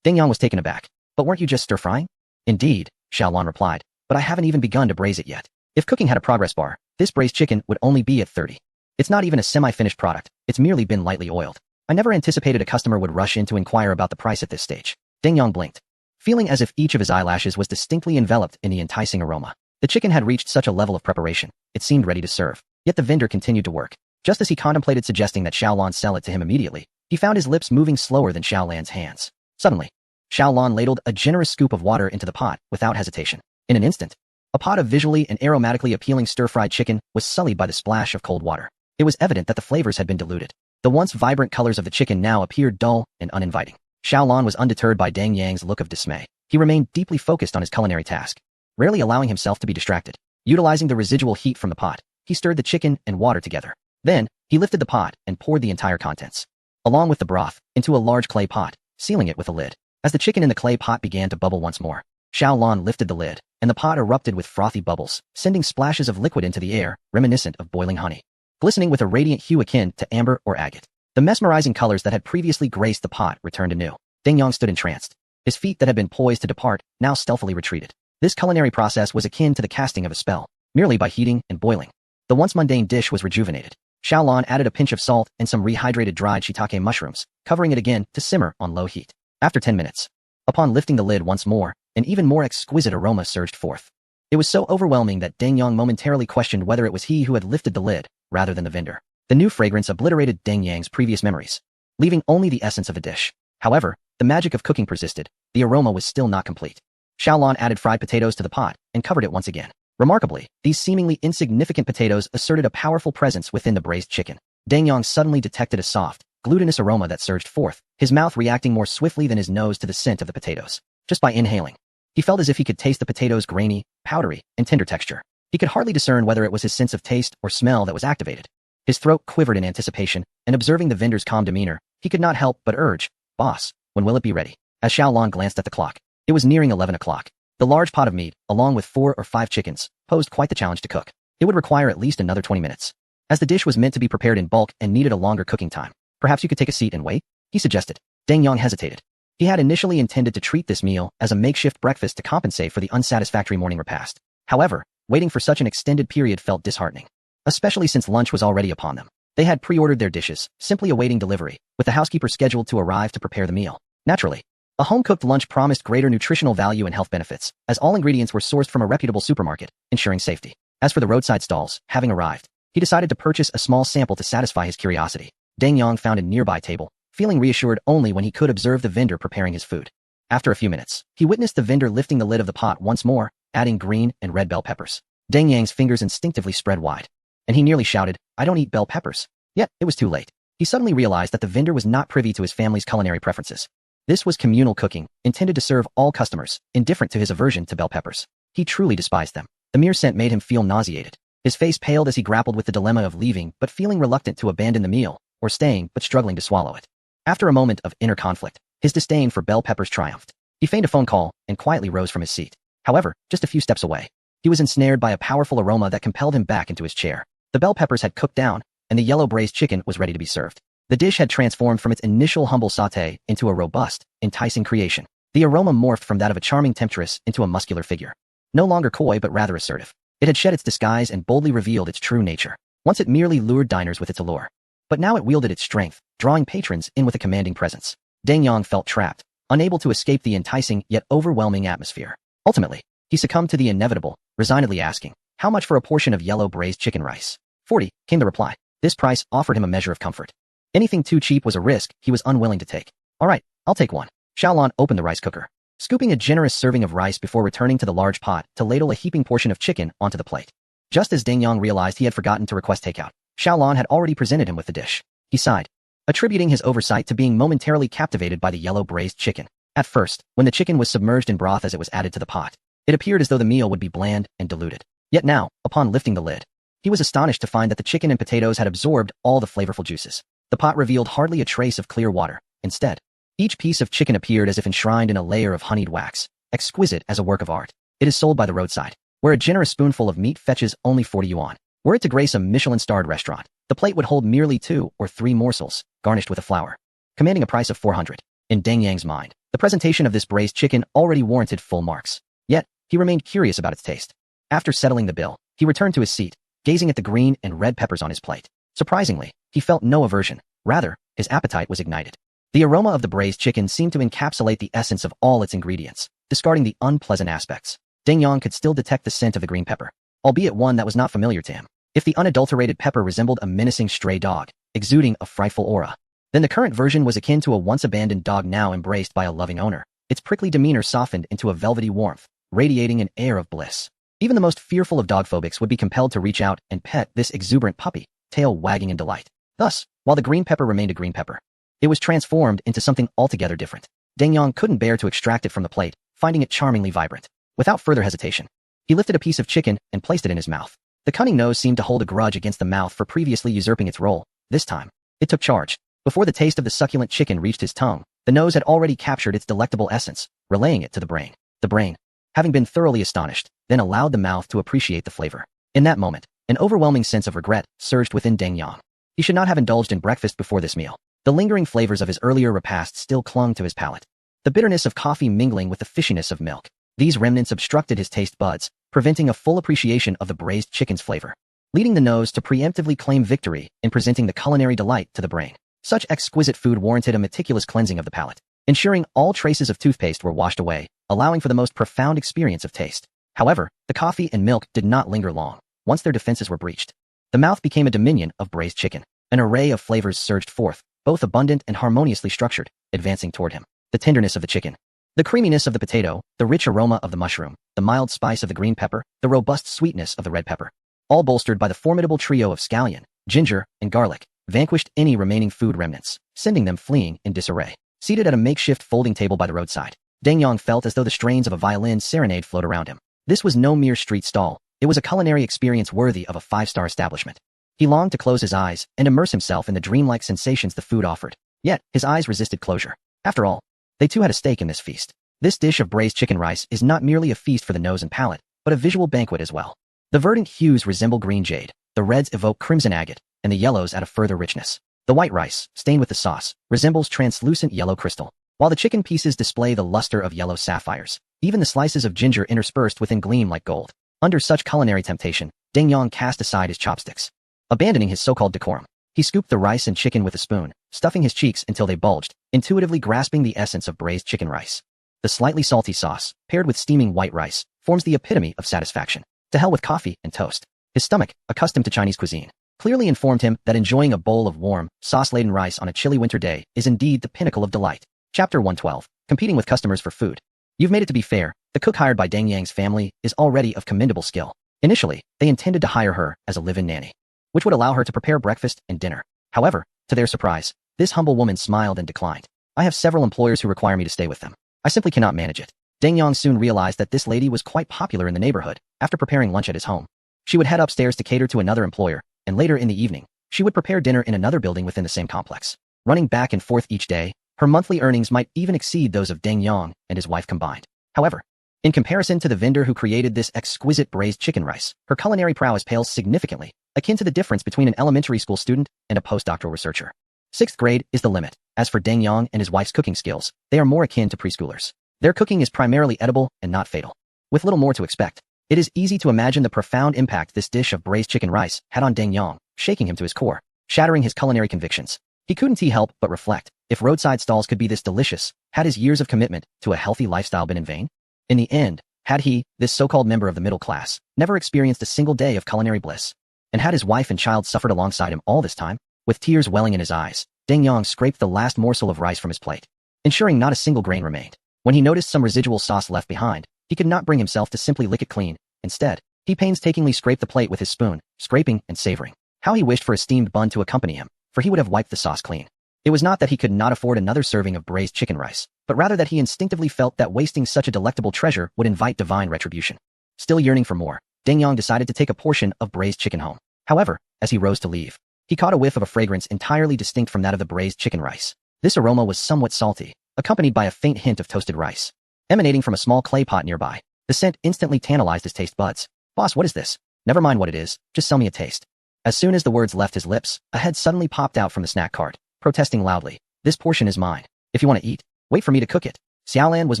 Deng Yang was taken aback. "But weren't you just stir-frying?" "Indeed," Xiaolan replied, "but I haven't even begun to braise it yet. If cooking had a progress bar, this braised chicken would only be at 30. It's not even a semi-finished product, it's merely been lightly oiled. I never anticipated a customer would rush in to inquire about the price at this stage." Deng Yang blinked, feeling as if each of his eyelashes was distinctly enveloped in the enticing aroma. The chicken had reached such a level of preparation, it seemed ready to serve. Yet the vendor continued to work. Just as he contemplated suggesting that Xiaolan sell it to him immediately, he found his lips moving slower than Xiaolan's hands. Suddenly, Xiaolan ladled a generous scoop of water into the pot without hesitation. In an instant, a pot of visually and aromatically appealing stir-fried chicken was sullied by the splash of cold water. It was evident that the flavors had been diluted. The once vibrant colors of the chicken now appeared dull and uninviting. Xiaolan was undeterred by Deng Yang's look of dismay. He remained deeply focused on his culinary task, rarely allowing himself to be distracted. Utilizing the residual heat from the pot, he stirred the chicken and water together. Then, he lifted the pot and poured the entire contents, along with the broth, into a large clay pot, sealing it with a lid. As the chicken in the clay pot began to bubble once more, Xiaolan lifted the lid, and the pot erupted with frothy bubbles, sending splashes of liquid into the air, reminiscent of boiling honey, glistening with a radiant hue akin to amber or agate. The mesmerizing colors that had previously graced the pot returned anew. Deng Yang stood entranced. His feet that had been poised to depart now stealthily retreated. This culinary process was akin to the casting of a spell, merely by heating and boiling. The once mundane dish was rejuvenated. Xiaolan added a pinch of salt and some rehydrated dried shiitake mushrooms, covering it again to simmer on low heat. After 10 minutes, upon lifting the lid once more, an even more exquisite aroma surged forth. It was so overwhelming that Deng Yang momentarily questioned whether it was he who had lifted the lid, rather than the vendor. The new fragrance obliterated Deng Yang's previous memories, leaving only the essence of a dish. However, the magic of cooking persisted. The aroma was still not complete. Xiaolan added fried potatoes to the pot and covered it once again. Remarkably, these seemingly insignificant potatoes asserted a powerful presence within the braised chicken. Deng Yang suddenly detected a soft, glutinous aroma that surged forth, his mouth reacting more swiftly than his nose to the scent of the potatoes. Just by inhaling, he felt as if he could taste the potatoes' grainy, powdery, and tender texture. He could hardly discern whether it was his sense of taste or smell that was activated. His throat quivered in anticipation, and observing the vendor's calm demeanor, he could not help but urge, "Boss, when will it be ready?" As Xiaolan glanced at the clock, it was nearing 11 o'clock. The large pot of meat, along with 4 or 5 chickens, posed quite the challenge to cook. It would require at least another 20 minutes. As the dish was meant to be prepared in bulk and needed a longer cooking time, "Perhaps you could take a seat and wait?" he suggested. Deng Yang hesitated. He had initially intended to treat this meal as a makeshift breakfast to compensate for the unsatisfactory morning repast. However, waiting for such an extended period felt disheartening, especially since lunch was already upon them. They had pre-ordered their dishes, simply awaiting delivery, with the housekeeper scheduled to arrive to prepare the meal. Naturally, a home-cooked lunch promised greater nutritional value and health benefits, as all ingredients were sourced from a reputable supermarket, ensuring safety. As for the roadside stalls, having arrived, he decided to purchase a small sample to satisfy his curiosity. Deng Yang found a nearby table, feeling reassured only when he could observe the vendor preparing his food. After a few minutes, he witnessed the vendor lifting the lid of the pot once more, adding green and red bell peppers. Deng Yang's fingers instinctively spread wide, and he nearly shouted, "I don't eat bell peppers." Yet, it was too late. He suddenly realized that the vendor was not privy to his family's culinary preferences. This was communal cooking, intended to serve all customers, indifferent to his aversion to bell peppers. He truly despised them. The mere scent made him feel nauseated. His face paled as he grappled with the dilemma of leaving but feeling reluctant to abandon the meal, or staying but struggling to swallow it. After a moment of inner conflict, his disdain for bell peppers triumphed. He feigned a phone call and quietly rose from his seat. However, just a few steps away, he was ensnared by a powerful aroma that compelled him back into his chair. The bell peppers had cooked down, and the yellow braised chicken was ready to be served. The dish had transformed from its initial humble sauté into a robust, enticing creation. The aroma morphed from that of a charming temptress into a muscular figure. No longer coy but rather assertive. It had shed its disguise and boldly revealed its true nature. Once it merely lured diners with its allure, but now it wielded its strength, drawing patrons in with a commanding presence. Deng Yang felt trapped, unable to escape the enticing yet overwhelming atmosphere. Ultimately, he succumbed to the inevitable, resignedly asking, "How much for a portion of yellow braised chicken rice?" 40, came the reply. This price offered him a measure of comfort. Anything too cheap was a risk he was unwilling to take. "All right, I'll take one." Xiaolan opened the rice cooker, scooping a generous serving of rice before returning to the large pot to ladle a heaping portion of chicken onto the plate. Just as Ding Yang realized he had forgotten to request takeout, Xiaolan had already presented him with the dish. He sighed, attributing his oversight to being momentarily captivated by the yellow braised chicken. At first, when the chicken was submerged in broth as it was added to the pot, it appeared as though the meal would be bland and diluted. Yet now, upon lifting the lid, he was astonished to find that the chicken and potatoes had absorbed all the flavorful juices. The pot revealed hardly a trace of clear water. Instead, each piece of chicken appeared as if enshrined in a layer of honeyed wax, exquisite as a work of art. It is sold by the roadside, where a generous spoonful of meat fetches only 40 yuan. Were it to grace a Michelin-starred restaurant, the plate would hold merely 2 or 3 morsels, garnished with a flower, commanding a price of 400. In Deng Yang's mind, the presentation of this braised chicken already warranted full marks. Yet, he remained curious about its taste. After settling the bill, he returned to his seat, gazing at the green and red peppers on his plate. Surprisingly, he felt no aversion. Rather, his appetite was ignited. The aroma of the braised chicken seemed to encapsulate the essence of all its ingredients, discarding the unpleasant aspects. Deng Yang could still detect the scent of the green pepper, albeit one that was not familiar to him. If the unadulterated pepper resembled a menacing stray dog, exuding a frightful aura, then the current version was akin to a once-abandoned dog now embraced by a loving owner. Its prickly demeanor softened into a velvety warmth, radiating an air of bliss. Even the most fearful of dogphobics would be compelled to reach out and pet this exuberant puppy, tail wagging in delight. Thus, while the green pepper remained a green pepper, it was transformed into something altogether different. Deng Yang couldn't bear to extract it from the plate, finding it charmingly vibrant. Without further hesitation, he lifted a piece of chicken and placed it in his mouth. The cunning nose seemed to hold a grudge against the mouth for previously usurping its role. This time, it took charge. Before the taste of the succulent chicken reached his tongue, the nose had already captured its delectable essence, relaying it to the brain. The brain, having been thoroughly astonished, then allowed the mouth to appreciate the flavor. In that moment, an overwhelming sense of regret surged within Deng Yang. He should not have indulged in breakfast before this meal. The lingering flavors of his earlier repast still clung to his palate. The bitterness of coffee mingling with the fishiness of milk. These remnants obstructed his taste buds, preventing a full appreciation of the braised chicken's flavor, leading the nose to preemptively claim victory in presenting the culinary delight to the brain. Such exquisite food warranted a meticulous cleansing of the palate, ensuring all traces of toothpaste were washed away, allowing for the most profound experience of taste. However, the coffee and milk did not linger long. Once their defenses were breached, the mouth became a dominion of braised chicken. An array of flavors surged forth, both abundant and harmoniously structured, advancing toward him. The tenderness of the chicken, the creaminess of the potato, the rich aroma of the mushroom, the mild spice of the green pepper, the robust sweetness of the red pepper, all bolstered by the formidable trio of scallion, ginger, and garlic, vanquished any remaining food remnants, sending them fleeing in disarray. Seated at a makeshift folding table by the roadside, Deng Yang felt as though the strains of a violin serenade flowed around him. This was no mere street stall. It was a culinary experience worthy of a 5-star establishment. He longed to close his eyes and immerse himself in the dreamlike sensations the food offered. Yet, his eyes resisted closure. After all, they too had a stake in this feast. This dish of braised chicken rice is not merely a feast for the nose and palate, but a visual banquet as well. The verdant hues resemble green jade, the reds evoke crimson agate, and the yellows add a further richness. The white rice, stained with the sauce, resembles translucent yellow crystal, while the chicken pieces display the luster of yellow sapphires. Even the slices of ginger interspersed within gleam like gold. Under such culinary temptation, Deng Yang cast aside his chopsticks. Abandoning his so-called decorum, he scooped the rice and chicken with a spoon, stuffing his cheeks until they bulged, intuitively grasping the essence of braised chicken rice. The slightly salty sauce, paired with steaming white rice, forms the epitome of satisfaction. To hell with coffee and toast. His stomach, accustomed to Chinese cuisine, clearly informed him that enjoying a bowl of warm, sauce-laden rice on a chilly winter day is indeed the pinnacle of delight. Chapter 112. Competing with customers for food. You've made it. To be fair, the cook hired by Deng Yang's family is already of commendable skill. Initially, they intended to hire her as a live-in nanny, which would allow her to prepare breakfast and dinner. However, to their surprise, this humble woman smiled and declined. I have several employers who require me to stay with them. I simply cannot manage it. Deng Yang soon realized that this lady was quite popular in the neighborhood. After preparing lunch at his home, she would head upstairs to cater to another employer, and later in the evening, she would prepare dinner in another building within the same complex. Running back and forth each day, her monthly earnings might even exceed those of Deng Yang and his wife combined. However, in comparison to the vendor who created this exquisite braised chicken rice, her culinary prowess pales significantly, akin to the difference between an elementary school student and a postdoctoral researcher. 6th grade is the limit. As for Deng Yang and his wife's cooking skills, they are more akin to preschoolers. Their cooking is primarily edible and not fatal. With little more to expect, it is easy to imagine the profound impact this dish of braised chicken rice had on Deng Yang, shaking him to his core, shattering his culinary convictions. He couldn't help but reflect, if roadside stalls could be this delicious, had his years of commitment to a healthy lifestyle been in vain? In the end, had he, this so-called member of the middle class, never experienced a single day of culinary bliss? And had his wife and child suffered alongside him all this time? With tears welling in his eyes, Deng Yang scraped the last morsel of rice from his plate, ensuring not a single grain remained. When he noticed some residual sauce left behind, he could not bring himself to simply lick it clean. Instead, He painstakingly scraped the plate with his spoon, scraping and savoring. How he wished for a steamed bun to accompany him, for he would have wiped the sauce clean. It was not that he could not afford another serving of braised chicken rice, but rather that he instinctively felt that wasting such a delectable treasure would invite divine retribution. Still yearning for more, Ding Yang decided to take a portion of braised chicken home. However, as he rose to leave, he caught a whiff of a fragrance entirely distinct from that of the braised chicken rice. This aroma was somewhat salty, accompanied by a faint hint of toasted rice. Emanating from a small clay pot nearby, the scent instantly tantalized his taste buds. "Boss, what is this?" "Never mind what it is, just sell me a taste." As soon as the words left his lips, a head suddenly popped out from the snack cart, protesting loudly. "This portion is mine. If you want to eat, wait for me to cook it." Xiaolan was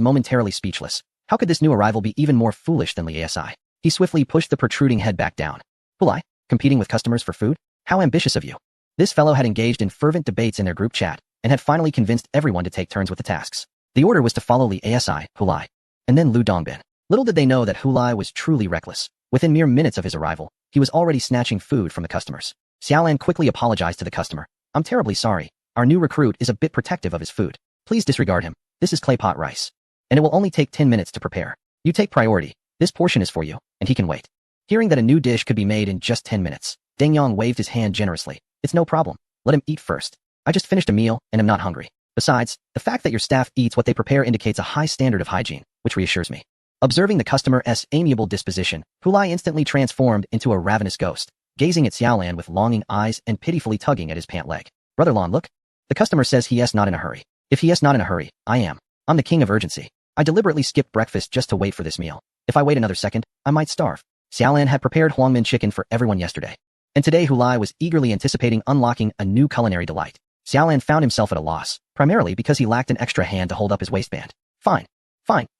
momentarily speechless. How could this new arrival be even more foolish than Li Si? He swiftly pushed the protruding head back down. "Hulai? Competing with customers for food? How ambitious of you." This fellow had engaged in fervent debates in their group chat, and had finally convinced everyone to take turns with the tasks. The order was to follow Li Si, Hulai, and then Lu Dongbin. Little did they know that Hulai was truly reckless. Within mere minutes of his arrival, he was already snatching food from the customers. Xiaolan quickly apologized to the customer. "I'm terribly sorry. Our new recruit is a bit protective of his food. Please disregard him. This is clay pot rice, and it will only take 10 minutes to prepare. You take priority. This portion is for you, and he can wait." Hearing that a new dish could be made in just 10 minutes, Ding Yang waved his hand generously. "It's no problem. Let him eat first. I just finished a meal, and am not hungry. Besides, the fact that your staff eats what they prepare indicates a high standard of hygiene, which reassures me." Observing the customer's amiable disposition, Hulai instantly transformed into a ravenous ghost, gazing at Xiaolan with longing eyes and pitifully tugging at his pant leg. "Brother Lan, look. The customer says he is not in a hurry. If he is not in a hurry, I am. I'm the king of urgency. I deliberately skipped breakfast just to wait for this meal. If I wait another second, I might starve." Xiaolan had prepared Huangmin chicken for everyone yesterday, and today Hulai was eagerly anticipating unlocking a new culinary delight. Xiaolan found himself at a loss, primarily because he lacked an extra hand to hold up his waistband. Fine,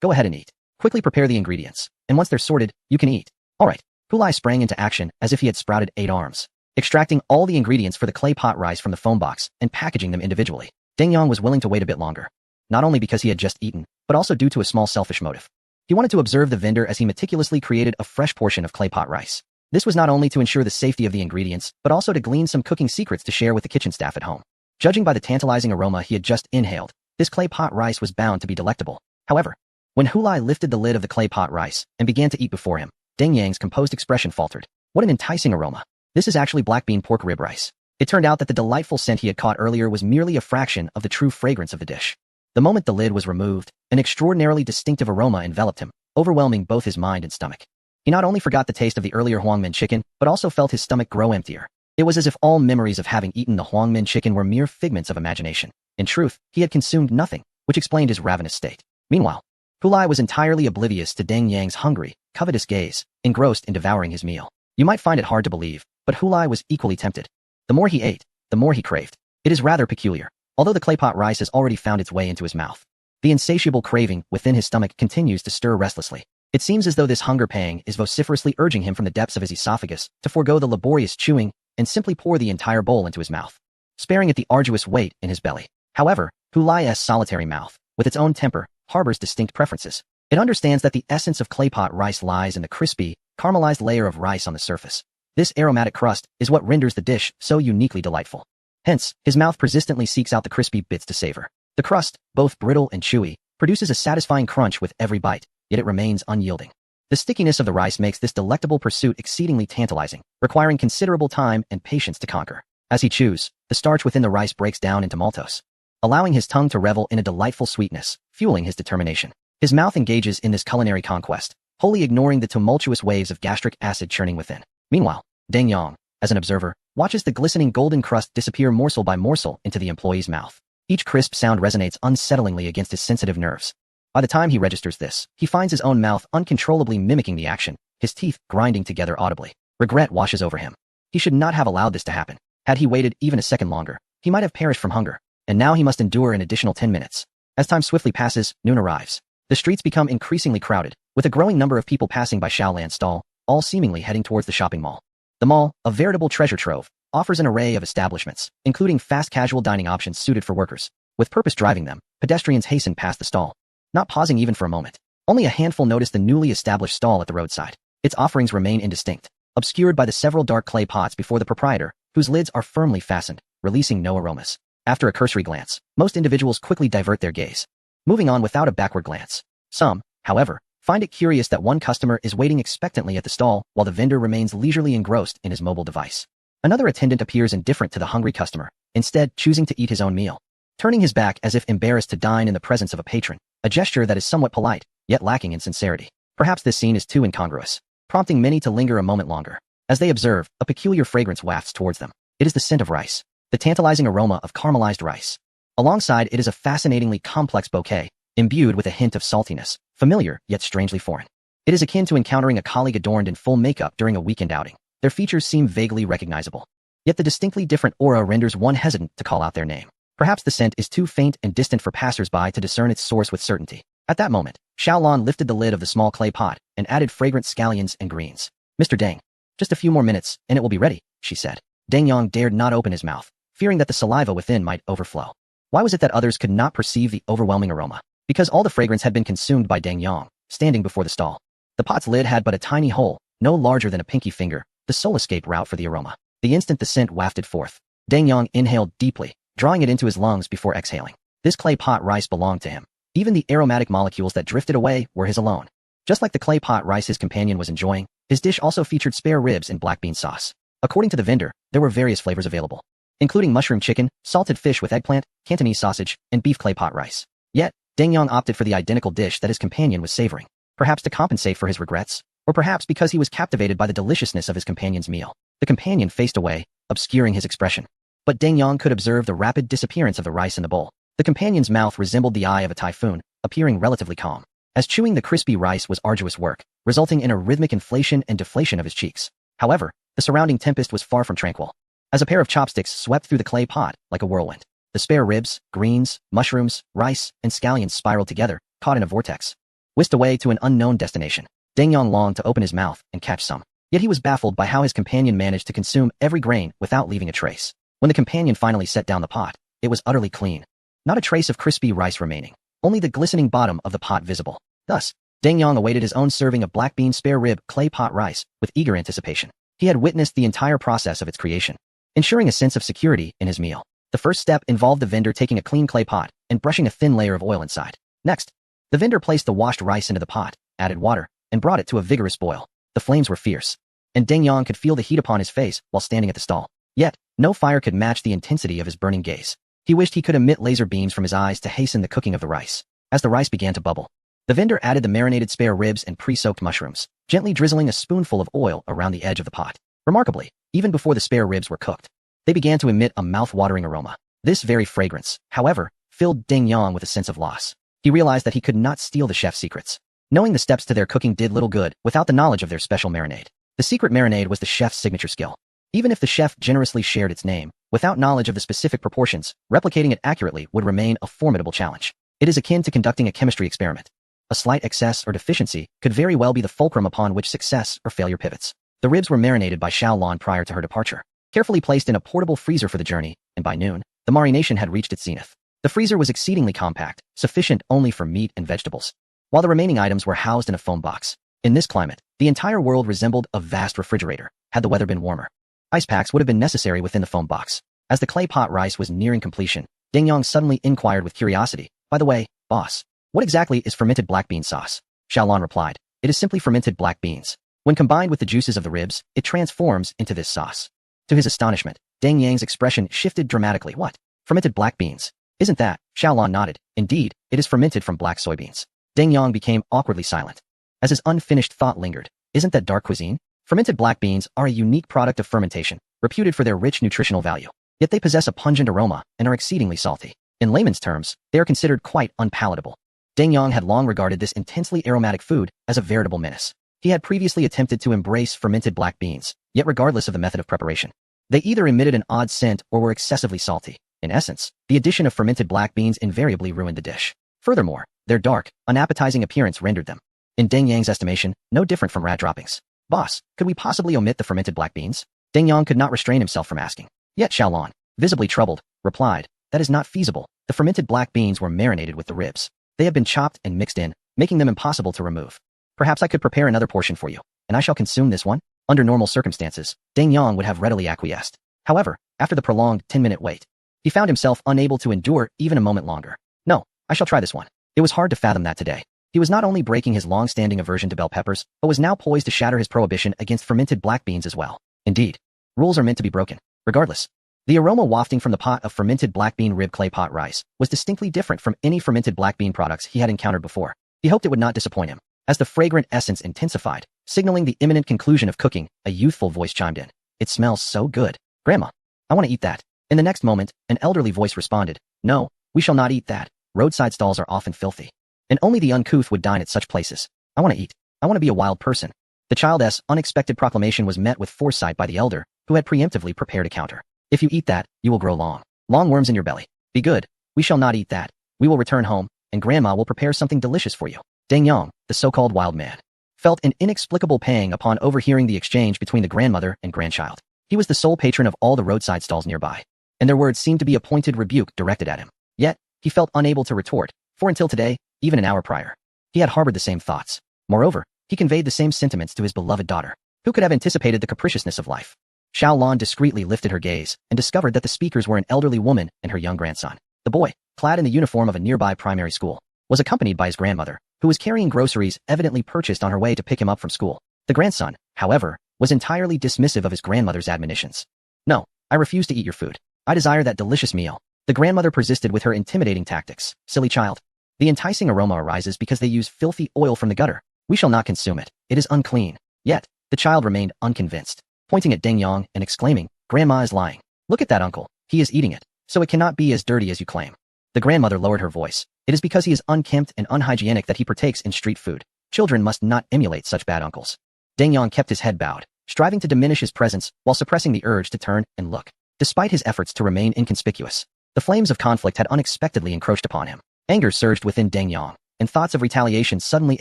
go ahead and eat. Quickly prepare the ingredients, and once they're sorted, you can eat." "Alright." Hulai sprang into action as if he had sprouted 8 arms, extracting all the ingredients for the clay pot rice from the foam box and packaging them individually. Ding Yang was willing to wait a bit longer, not only because he had just eaten, but also due to a small selfish motive. He wanted to observe the vendor as he meticulously created a fresh portion of clay pot rice. This was not only to ensure the safety of the ingredients, but also to glean some cooking secrets to share with the kitchen staff at home. Judging by the tantalizing aroma he had just inhaled, this clay pot rice was bound to be delectable. However, when Hulai lifted the lid of the clay pot rice and began to eat before him, Ding Yang's composed expression faltered. What an enticing aroma. This is actually black bean pork rib rice. It turned out that the delightful scent he had caught earlier was merely a fraction of the true fragrance of the dish. The moment the lid was removed, an extraordinarily distinctive aroma enveloped him, overwhelming both his mind and stomach. He not only forgot the taste of the earlier Huangmin chicken, but also felt his stomach grow emptier. It was as if all memories of having eaten the Huangmin chicken were mere figments of imagination. In truth, he had consumed nothing, which explained his ravenous state. Meanwhile, Hulai was entirely oblivious to Ding Yang's hungry, covetous gaze, engrossed in devouring his meal. You might find it hard to believe, but Hulai was equally tempted. The more he ate, the more he craved. It is rather peculiar. Although the clay pot rice has already found its way into his mouth, the insatiable craving within his stomach continues to stir restlessly. It seems as though this hunger pang is vociferously urging him from the depths of his esophagus to forego the laborious chewing and simply pour the entire bowl into his mouth, sparing it the arduous weight in his belly. However, Hulai's solitary mouth, with its own temper, harbors distinct preferences. It understands that the essence of clay pot rice lies in the crispy, caramelized layer of rice on the surface. This aromatic crust is what renders the dish so uniquely delightful. Hence, his mouth persistently seeks out the crispy bits to savor. The crust, both brittle and chewy, produces a satisfying crunch with every bite, yet it remains unyielding. The stickiness of the rice makes this delectable pursuit exceedingly tantalizing, requiring considerable time and patience to conquer. As he chews, the starch within the rice breaks down into maltose, allowing his tongue to revel in a delightful sweetness, fueling his determination. His mouth engages in this culinary conquest, wholly ignoring the tumultuous waves of gastric acid churning within. Meanwhile, Ding Yang, as an observer, watches the glistening golden crust disappear morsel by morsel into the employee's mouth. Each crisp sound resonates unsettlingly against his sensitive nerves. By the time he registers this, he finds his own mouth uncontrollably mimicking the action, his teeth grinding together audibly. Regret washes over him. He should not have allowed this to happen. Had he waited even a second longer, he might have perished from hunger, and now he must endure an additional 10 minutes. As time swiftly passes, noon arrives. The streets become increasingly crowded, with a growing number of people passing by Xiaolan's stall, all seemingly heading towards the shopping mall. The mall, a veritable treasure trove, offers an array of establishments, including fast casual dining options suited for workers. With purpose driving them, pedestrians hasten past the stall, not pausing even for a moment. Only a handful notice the newly established stall at the roadside. Its offerings remain indistinct, obscured by the several dark clay pots before the proprietor, whose lids are firmly fastened, releasing no aromas. After a cursory glance, most individuals quickly divert their gaze, moving on without a backward glance. Some, however, find it curious that one customer is waiting expectantly at the stall while the vendor remains leisurely engrossed in his mobile device. Another attendant appears indifferent to the hungry customer, instead choosing to eat his own meal, turning his back as if embarrassed to dine in the presence of a patron, a gesture that is somewhat polite, yet lacking in sincerity. Perhaps this scene is too incongruous, prompting many to linger a moment longer. As they observe, a peculiar fragrance wafts towards them. It is the scent of rice, the tantalizing aroma of caramelized rice. Alongside it is a fascinatingly complex bouquet, imbued with a hint of saltiness, familiar yet strangely foreign. It is akin to encountering a colleague adorned in full makeup during a weekend outing. Their features seem vaguely recognizable, yet the distinctly different aura renders one hesitant to call out their name. Perhaps the scent is too faint and distant for passers-by to discern its source with certainty. At that moment, Xiaolon lifted the lid of the small clay pot and added fragrant scallions and greens. Mr. Deng, just a few more minutes and it will be ready, she said. Deng Yang dared not open his mouth, fearing that the saliva within might overflow. Why was it that others could not perceive the overwhelming aroma? Because all the fragrance had been consumed by Deng Yang, standing before the stall. The pot's lid had but a tiny hole, no larger than a pinky finger, the sole escape route for the aroma. The instant the scent wafted forth, Deng Yang inhaled deeply, drawing it into his lungs before exhaling. This clay pot rice belonged to him. Even the aromatic molecules that drifted away were his alone. Just like the clay pot rice his companion was enjoying, his dish also featured spare ribs and black bean sauce. According to the vendor, there were various flavors available, including mushroom chicken, salted fish with eggplant, Cantonese sausage, and beef clay pot rice. Yet, Deng Yang opted for the identical dish that his companion was savoring, perhaps to compensate for his regrets, or perhaps because he was captivated by the deliciousness of his companion's meal. The companion faced away, obscuring his expression. But Deng Yang could observe the rapid disappearance of the rice in the bowl. The companion's mouth resembled the eye of a typhoon, appearing relatively calm, as chewing the crispy rice was arduous work, resulting in a rhythmic inflation and deflation of his cheeks. However, the surrounding tempest was far from tranquil, as a pair of chopsticks swept through the clay pot like a whirlwind. The spare ribs, greens, mushrooms, rice, and scallions spiraled together, caught in a vortex, whisked away to an unknown destination. Deng Yang longed to open his mouth and catch some, yet he was baffled by how his companion managed to consume every grain without leaving a trace. When the companion finally set down the pot, it was utterly clean. Not a trace of crispy rice remaining, only the glistening bottom of the pot visible. Thus, Deng Yang awaited his own serving of black bean spare rib clay pot rice with eager anticipation. He had witnessed the entire process of its creation, ensuring a sense of security in his meal. The first step involved the vendor taking a clean clay pot and brushing a thin layer of oil inside. Next, the vendor placed the washed rice into the pot, added water, and brought it to a vigorous boil. The flames were fierce, and Deng Yang could feel the heat upon his face while standing at the stall. Yet, no fire could match the intensity of his burning gaze. He wished he could emit laser beams from his eyes to hasten the cooking of the rice. As the rice began to bubble, the vendor added the marinated spare ribs and pre-soaked mushrooms, gently drizzling a spoonful of oil around the edge of the pot. Remarkably, even before the spare ribs were cooked, they began to emit a mouth-watering aroma. This very fragrance, however, filled Deng Yang with a sense of loss. He realized that he could not steal the chef's secrets. Knowing the steps to their cooking did little good without the knowledge of their special marinade. The secret marinade was the chef's signature skill. Even if the chef generously shared its name, without knowledge of the specific proportions, replicating it accurately would remain a formidable challenge. It is akin to conducting a chemistry experiment. A slight excess or deficiency could very well be the fulcrum upon which success or failure pivots. The ribs were marinated by Xiaolon prior to her departure, carefully placed in a portable freezer for the journey, and by noon, the marination had reached its zenith. The freezer was exceedingly compact, sufficient only for meat and vegetables, while the remaining items were housed in a foam box. In this climate, the entire world resembled a vast refrigerator. Had the weather been warmer, ice packs would have been necessary within the foam box. As the clay pot rice was nearing completion, Deng Yang suddenly inquired with curiosity, "By the way, boss, what exactly is fermented black bean sauce?" Xiaolon replied, "It is simply fermented black beans. When combined with the juices of the ribs, it transforms into this sauce." To his astonishment, Deng Yang's expression shifted dramatically. "What? Fermented black beans? Isn't that?" Xiaolon nodded. "Indeed, it is fermented from black soybeans." Deng Yang became awkwardly silent, as his unfinished thought lingered. Isn't that dark cuisine? Fermented black beans are a unique product of fermentation, reputed for their rich nutritional value. Yet they possess a pungent aroma and are exceedingly salty. In layman's terms, they are considered quite unpalatable. Deng Yang had long regarded this intensely aromatic food as a veritable menace. He had previously attempted to embrace fermented black beans, yet regardless of the method of preparation, they either emitted an odd scent or were excessively salty. In essence, the addition of fermented black beans invariably ruined the dish. Furthermore, their dark, unappetizing appearance rendered them, in Deng Yang's estimation, no different from rat droppings. "Boss, could we possibly omit the fermented black beans?" Deng Yang could not restrain himself from asking. Yet Xiaolon, visibly troubled, replied, "That is not feasible. The fermented black beans were marinated with the ribs. They have been chopped and mixed in, making them impossible to remove. Perhaps I could prepare another portion for you, and I shall consume this one." Under normal circumstances, Deng Yang would have readily acquiesced. However, after the prolonged 10-minute wait, he found himself unable to endure even a moment longer. "No, I shall try this one." It was hard to fathom that today, He was not only breaking his long-standing aversion to bell peppers, but was now poised to shatter his prohibition against fermented black beans as well. Indeed, rules are meant to be broken. Regardless, the aroma wafting from the pot of fermented black bean rib clay pot rice was distinctly different from any fermented black bean products he had encountered before. He hoped it would not disappoint him. As the fragrant essence intensified, signaling the imminent conclusion of cooking, a youthful voice chimed in. "It smells so good. Grandma, I want to eat that." In the next moment, an elderly voice responded, "No, we shall not eat that. Roadside stalls are often filthy. And only the uncouth would dine at such places. I want to eat. I want to be a wild person." The child's unexpected proclamation was met with foresight by the elder, who had preemptively prepared a counter. "If you eat that, you will grow long. Long worms in your belly. Be good. We shall not eat that. We will return home, and Grandma will prepare something delicious for you." Deng Yang, the so-called wild man, felt an inexplicable pang upon overhearing the exchange between the grandmother and grandchild. He was the sole patron of all the roadside stalls nearby, and their words seemed to be a pointed rebuke directed at him. Yet, he felt unable to retort, for until today, even an hour prior, he had harbored the same thoughts. Moreover, he conveyed the same sentiments to his beloved daughter. Who could have anticipated the capriciousness of life? Xiao Lan discreetly lifted her gaze and discovered that the speakers were an elderly woman and her young grandson. The boy, clad in the uniform of a nearby primary school, was accompanied by his grandmother, who was carrying groceries evidently purchased on her way to pick him up from school. The grandson, however, was entirely dismissive of his grandmother's admonitions. "No, I refuse to eat your food. I desire that delicious meal." The grandmother persisted with her intimidating tactics. "Silly child. The enticing aroma arises because they use filthy oil from the gutter. We shall not consume it. It is unclean." Yet, the child remained unconvinced, pointing at Deng Yang and exclaiming, "Grandma is lying. Look at that uncle. He is eating it, so it cannot be as dirty as you claim." The grandmother lowered her voice. "It is because he is unkempt and unhygienic that he partakes in street food. Children must not emulate such bad uncles." Deng Yang kept his head bowed, striving to diminish his presence while suppressing the urge to turn and look. Despite his efforts to remain inconspicuous, the flames of conflict had unexpectedly encroached upon him. Anger surged within Deng Yang, and thoughts of retaliation suddenly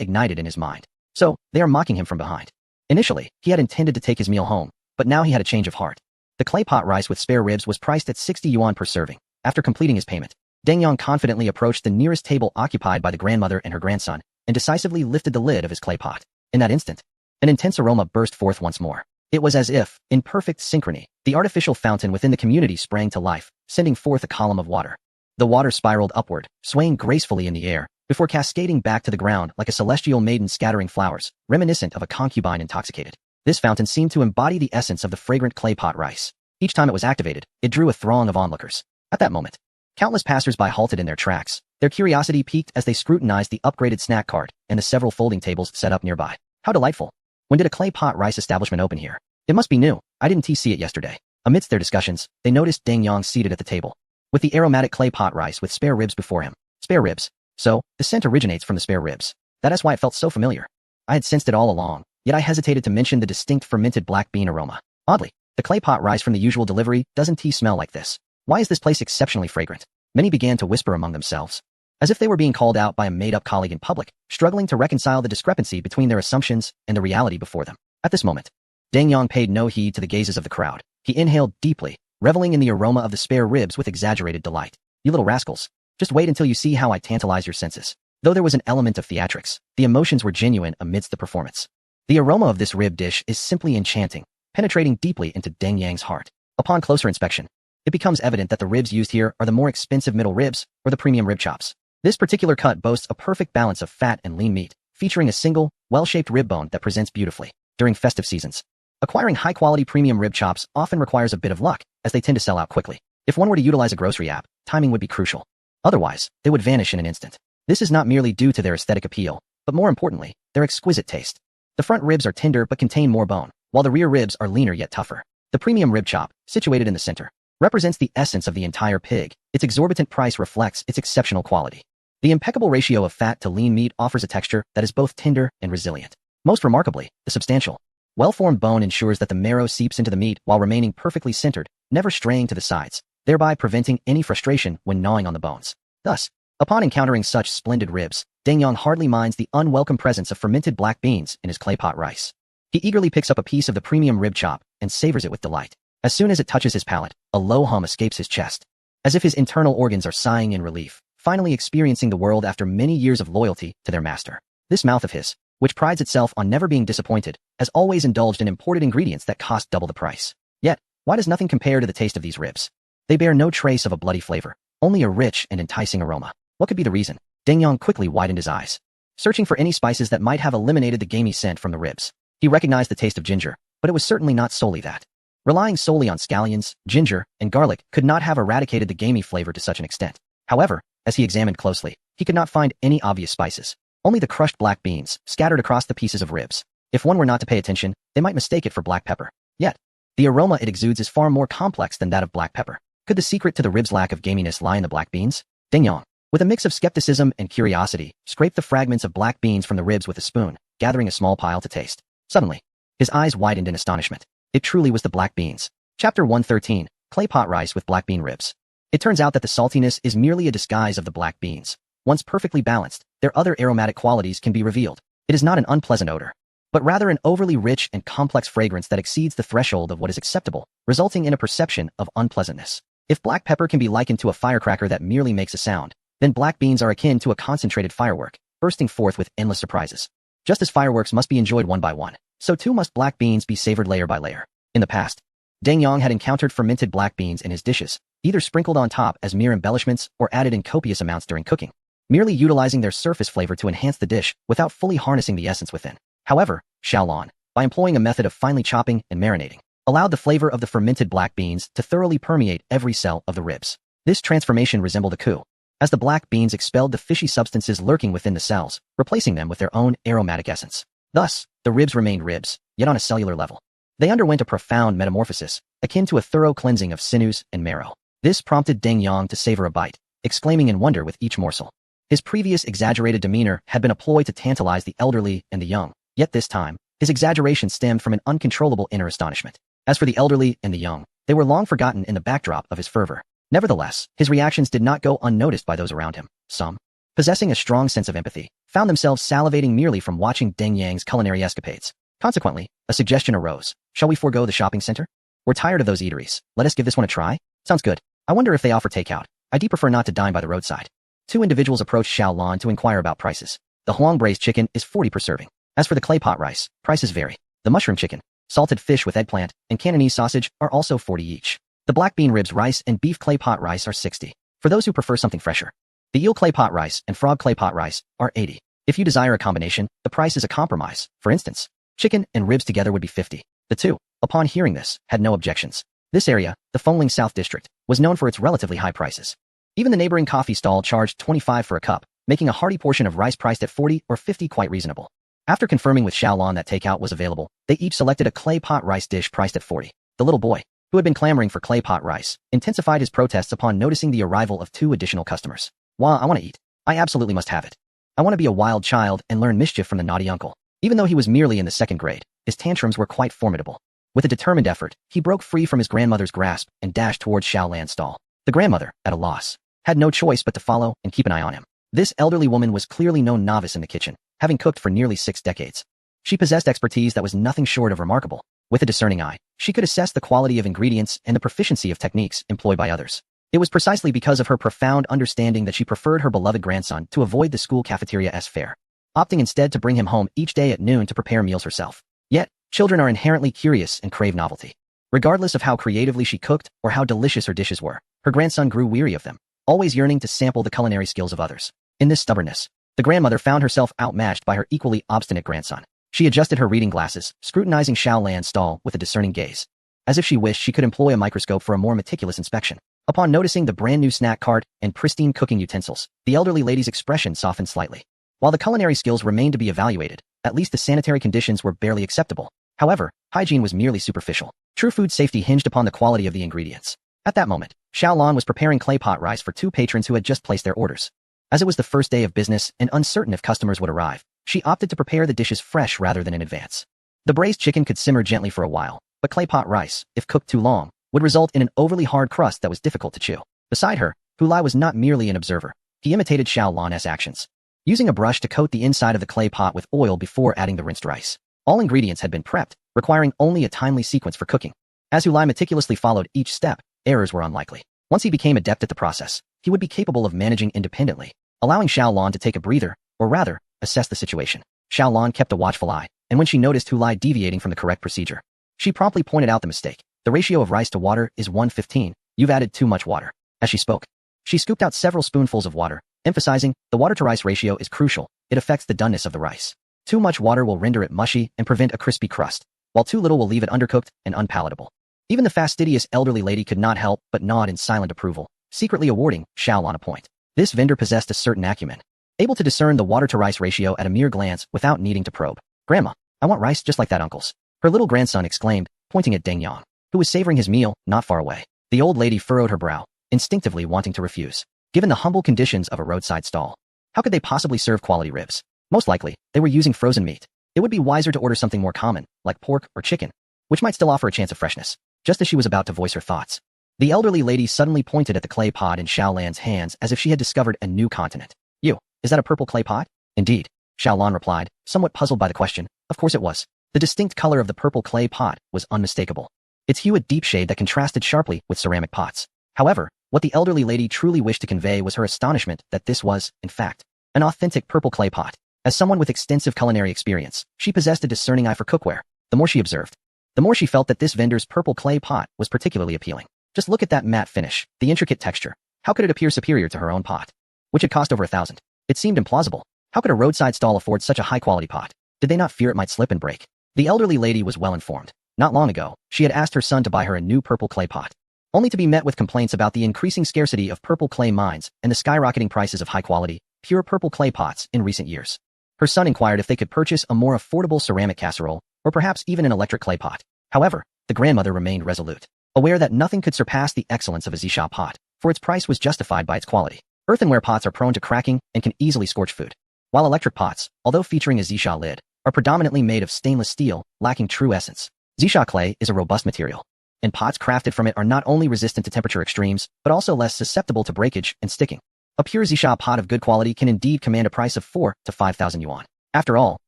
ignited in his mind. So, they are mocking him from behind. Initially, he had intended to take his meal home, but now he had a change of heart. The clay pot rice with spare ribs was priced at 60 yuan per serving. After completing his payment, Deng Yang confidently approached the nearest table occupied by the grandmother and her grandson, and decisively lifted the lid of his clay pot. In that instant, an intense aroma burst forth once more. It was as if, in perfect synchrony, the artificial fountain within the community sprang to life, sending forth a column of water. The water spiraled upward, swaying gracefully in the air, before cascading back to the ground like a celestial maiden scattering flowers, reminiscent of a concubine intoxicated. This fountain seemed to embody the essence of the fragrant clay pot rice. Each time it was activated, it drew a throng of onlookers. At that moment, countless passers-by halted in their tracks, their curiosity piqued as they scrutinized the upgraded snack cart and the several folding tables set up nearby. How delightful! When did a clay pot rice establishment open here? It must be new. I didn't see it yesterday. Amidst their discussions, they noticed Deng Yang seated at the table, with the aromatic clay pot rice with spare ribs before him. Spare ribs. So, the scent originates from the spare ribs. That is why it felt so familiar. I had sensed it all along, yet I hesitated to mention the distinct fermented black bean aroma. Oddly, the clay pot rice from the usual delivery doesn't smell like this. Why is this place exceptionally fragrant? Many began to whisper among themselves, as if they were being called out by a made-up colleague in public, struggling to reconcile the discrepancy between their assumptions and the reality before them. At this moment, Deng Yang paid no heed to the gazes of the crowd. He inhaled deeply, reveling in the aroma of the spare ribs with exaggerated delight. "You little rascals, just wait until you see how I tantalize your senses." Though there was an element of theatrics, the emotions were genuine amidst the performance. The aroma of this rib dish is simply enchanting, penetrating deeply into Deng Yang's heart. Upon closer inspection, it becomes evident that the ribs used here are the more expensive middle ribs or the premium rib chops. This particular cut boasts a perfect balance of fat and lean meat, featuring a single, well-shaped rib bone that presents beautifully. During festive seasons, acquiring high-quality premium rib chops often requires a bit of luck, as they tend to sell out quickly. If one were to utilize a grocery app, timing would be crucial. Otherwise, they would vanish in an instant. This is not merely due to their aesthetic appeal, but more importantly, their exquisite taste. The front ribs are tender but contain more bone, while the rear ribs are leaner yet tougher. The premium rib chop, situated in the center, represents the essence of the entire pig. Its exorbitant price reflects its exceptional quality. The impeccable ratio of fat to lean meat offers a texture that is both tender and resilient. Most remarkably, the substantial, well-formed bone ensures that the marrow seeps into the meat while remaining perfectly centered, never straying to the sides, thereby preventing any frustration when gnawing on the bones. Thus, upon encountering such splendid ribs, Deng Yang hardly minds the unwelcome presence of fermented black beans in his clay pot rice. He eagerly picks up a piece of the premium rib chop and savors it with delight. As soon as it touches his palate, a low hum escapes his chest, as if his internal organs are sighing in relief, finally experiencing the world after many years of loyalty to their master. This mouth of his, which prides itself on never being disappointed, has always indulged in imported ingredients that cost double the price. Yet, why does nothing compare to the taste of these ribs? They bear no trace of a bloody flavor, only a rich and enticing aroma. What could be the reason? Deng Yang quickly widened his eyes. searching for any spices that might have eliminated the gamey scent from the ribs. He recognized the taste of ginger, but it was certainly not solely that. Relying solely on scallions, ginger, and garlic could not have eradicated the gamey flavor to such an extent. However, as he examined closely, he could not find any obvious spices, only the crushed black beans scattered across the pieces of ribs. If one were not to pay attention, they might mistake it for black pepper. Yet, the aroma it exudes is far more complex than that of black pepper. Could the secret to the ribs' lack of gaminess lie in the black beans? Ding Yong, with a mix of skepticism and curiosity, scraped the fragments of black beans from the ribs with a spoon, gathering a small pile to taste. Suddenly, his eyes widened in astonishment. It truly was the black beans. Chapter 113, Clay Pot Rice with Black Bean Ribs. It turns out that the saltiness is merely a disguise of the black beans. Once perfectly balanced, their other aromatic qualities can be revealed. It is not an unpleasant odor, but rather an overly rich and complex fragrance that exceeds the threshold of what is acceptable, resulting in a perception of unpleasantness. If black pepper can be likened to a firecracker that merely makes a sound, then black beans are akin to a concentrated firework, bursting forth with endless surprises. Just as fireworks must be enjoyed one by one, so too must black beans be savored layer by layer. In the past, Deng Yong had encountered fermented black beans in his dishes, either sprinkled on top as mere embellishments or added in copious amounts during cooking, merely utilizing their surface flavor to enhance the dish without fully harnessing the essence within. However, Xiaolon, by employing a method of finely chopping and marinating, allowed the flavor of the fermented black beans to thoroughly permeate every cell of the ribs. This transformation resembled a coup, as the black beans expelled the fishy substances lurking within the cells, replacing them with their own aromatic essence. Thus, the ribs remained ribs, yet on a cellular level. They underwent a profound metamorphosis, akin to a thorough cleansing of sinews and marrow. This prompted Deng Yong to savor a bite, exclaiming in wonder with each morsel. His previous exaggerated demeanor had been a ploy to tantalize the elderly and the young, yet this time, his exaggeration stemmed from an uncontrollable inner astonishment. As for the elderly and the young, they were long forgotten in the backdrop of his fervor. Nevertheless, his reactions did not go unnoticed by those around him. Some, possessing a strong sense of empathy, found themselves salivating merely from watching Deng Yang's culinary escapades. Consequently, a suggestion arose. Shall we forego the shopping center? We're tired of those eateries. Let us give this one a try? Sounds good. I wonder if they offer takeout. I'd prefer not to dine by the roadside. Two individuals approached Xiaolon to inquire about prices. The Huang braised chicken is 40 per serving. As for the clay pot rice, prices vary. The mushroom chicken, salted fish with eggplant, and Cantonese sausage are also 40 each. The black bean ribs rice and beef clay pot rice are 60. For those who prefer something fresher, the eel clay pot rice and frog clay pot rice are 80. If you desire a combination, the price is a compromise. For instance, chicken and ribs together would be 50. The two, upon hearing this, had no objections. This area, the Fengling South District, was known for its relatively high prices. Even the neighboring coffee stall charged 25 for a cup, making a hearty portion of rice priced at 40 or 50 quite reasonable. After confirming with Xiaolon that takeout was available, they each selected a clay pot rice dish priced at 40. The little boy, who had been clamoring for clay pot rice, intensified his protests upon noticing the arrival of two additional customers. Wah, I want to eat. I absolutely must have it. I want to be a wild child and learn mischief from the naughty uncle. Even though he was merely in the second grade, his tantrums were quite formidable. With a determined effort, he broke free from his grandmother's grasp and dashed towards Xiaolan's stall. The grandmother, at a loss, had no choice but to follow and keep an eye on him. This elderly woman was clearly no novice in the kitchen, having cooked for nearly 6 decades. She possessed expertise that was nothing short of remarkable. With a discerning eye, she could assess the quality of ingredients and the proficiency of techniques employed by others. It was precisely because of her profound understanding that she preferred her beloved grandson to avoid the school cafeteria's fare, opting instead to bring him home each day at noon to prepare meals herself. Yet, children are inherently curious and crave novelty. Regardless of how creatively she cooked or how delicious her dishes were, her grandson grew weary of them, always yearning to sample the culinary skills of others. In this stubbornness, the grandmother found herself outmatched by her equally obstinate grandson. She adjusted her reading glasses, scrutinizing Xiaolan's stall with a discerning gaze, as if she wished she could employ a microscope for a more meticulous inspection. Upon noticing the brand new snack cart and pristine cooking utensils, the elderly lady's expression softened slightly. While the culinary skills remained to be evaluated, at least the sanitary conditions were barely acceptable. However, hygiene was merely superficial. True food safety hinged upon the quality of the ingredients. At that moment, Xiaolon was preparing clay pot rice for 2 patrons who had just placed their orders. As it was the first day of business and uncertain if customers would arrive, she opted to prepare the dishes fresh rather than in advance. The braised chicken could simmer gently for a while, but clay pot rice, if cooked too long, would result in an overly hard crust that was difficult to chew. Beside her, Hu Lai was not merely an observer. He imitated Xiaolon's actions, using a brush to coat the inside of the clay pot with oil before adding the rinsed rice. All ingredients had been prepped, requiring only a timely sequence for cooking. As Hu Lai meticulously followed each step, errors were unlikely. Once he became adept at the process, he would be capable of managing independently, allowing Xiaolon to take a breather, or rather, assess the situation. Xiaolon kept a watchful eye, and when she noticed Hu Lai deviating from the correct procedure, she promptly pointed out the mistake. The ratio of rice to water is 1:15. You've added too much water. As she spoke, she scooped out several spoonfuls of water, emphasizing, the water-to-rice ratio is crucial. It affects the doneness of the rice. Too much water will render it mushy and prevent a crispy crust, while too little will leave it undercooked and unpalatable. Even the fastidious elderly lady could not help but nod in silent approval, secretly awarding Xiaolon a point. This vendor possessed a certain acumen, able to discern the water-to-rice ratio at a mere glance without needing to probe. "Grandma, I want rice just like that, uncle's," her little grandson exclaimed, pointing at Deng Yang, who was savoring his meal not far away. The old lady furrowed her brow, instinctively wanting to refuse. Given the humble conditions of a roadside stall, how could they possibly serve quality ribs? Most likely, they were using frozen meat. It would be wiser to order something more common, like pork or chicken, which might still offer a chance of freshness. Just as she was about to voice her thoughts, the elderly lady suddenly pointed at the clay pot in Xiaolan's hands as if she had discovered a new continent. "You, is that a purple clay pot?" "Indeed," Xiaolan replied, somewhat puzzled by the question. Of course it was. The distinct color of the purple clay pot was unmistakable, its hue a deep shade that contrasted sharply with ceramic pots. However, what the elderly lady truly wished to convey was her astonishment that this was, in fact, an authentic purple clay pot. As someone with extensive culinary experience, she possessed a discerning eye for cookware. The more she observed, the more she felt that this vendor's purple clay pot was particularly appealing. Just look at that matte finish, the intricate texture. How could it appear superior to her own pot, which had cost over 1,000? It seemed implausible. How could a roadside stall afford such a high-quality pot? Did they not fear it might slip and break? The elderly lady was well informed. Not long ago, she had asked her son to buy her a new purple clay pot, only to be met with complaints about the increasing scarcity of purple clay mines and the skyrocketing prices of high-quality, pure purple clay pots in recent years. Her son inquired if they could purchase a more affordable ceramic casserole, or perhaps even an electric clay pot. However, the grandmother remained resolute, aware that nothing could surpass the excellence of a Zisha pot, for its price was justified by its quality. Earthenware pots are prone to cracking and can easily scorch food, while electric pots, although featuring a Zisha lid, are predominantly made of stainless steel, lacking true essence. Zisha clay is a robust material, and pots crafted from it are not only resistant to temperature extremes, but also less susceptible to breakage and sticking. A pure Zisha pot of good quality can indeed command a price of 4,000 to 5,000 yuan. After all,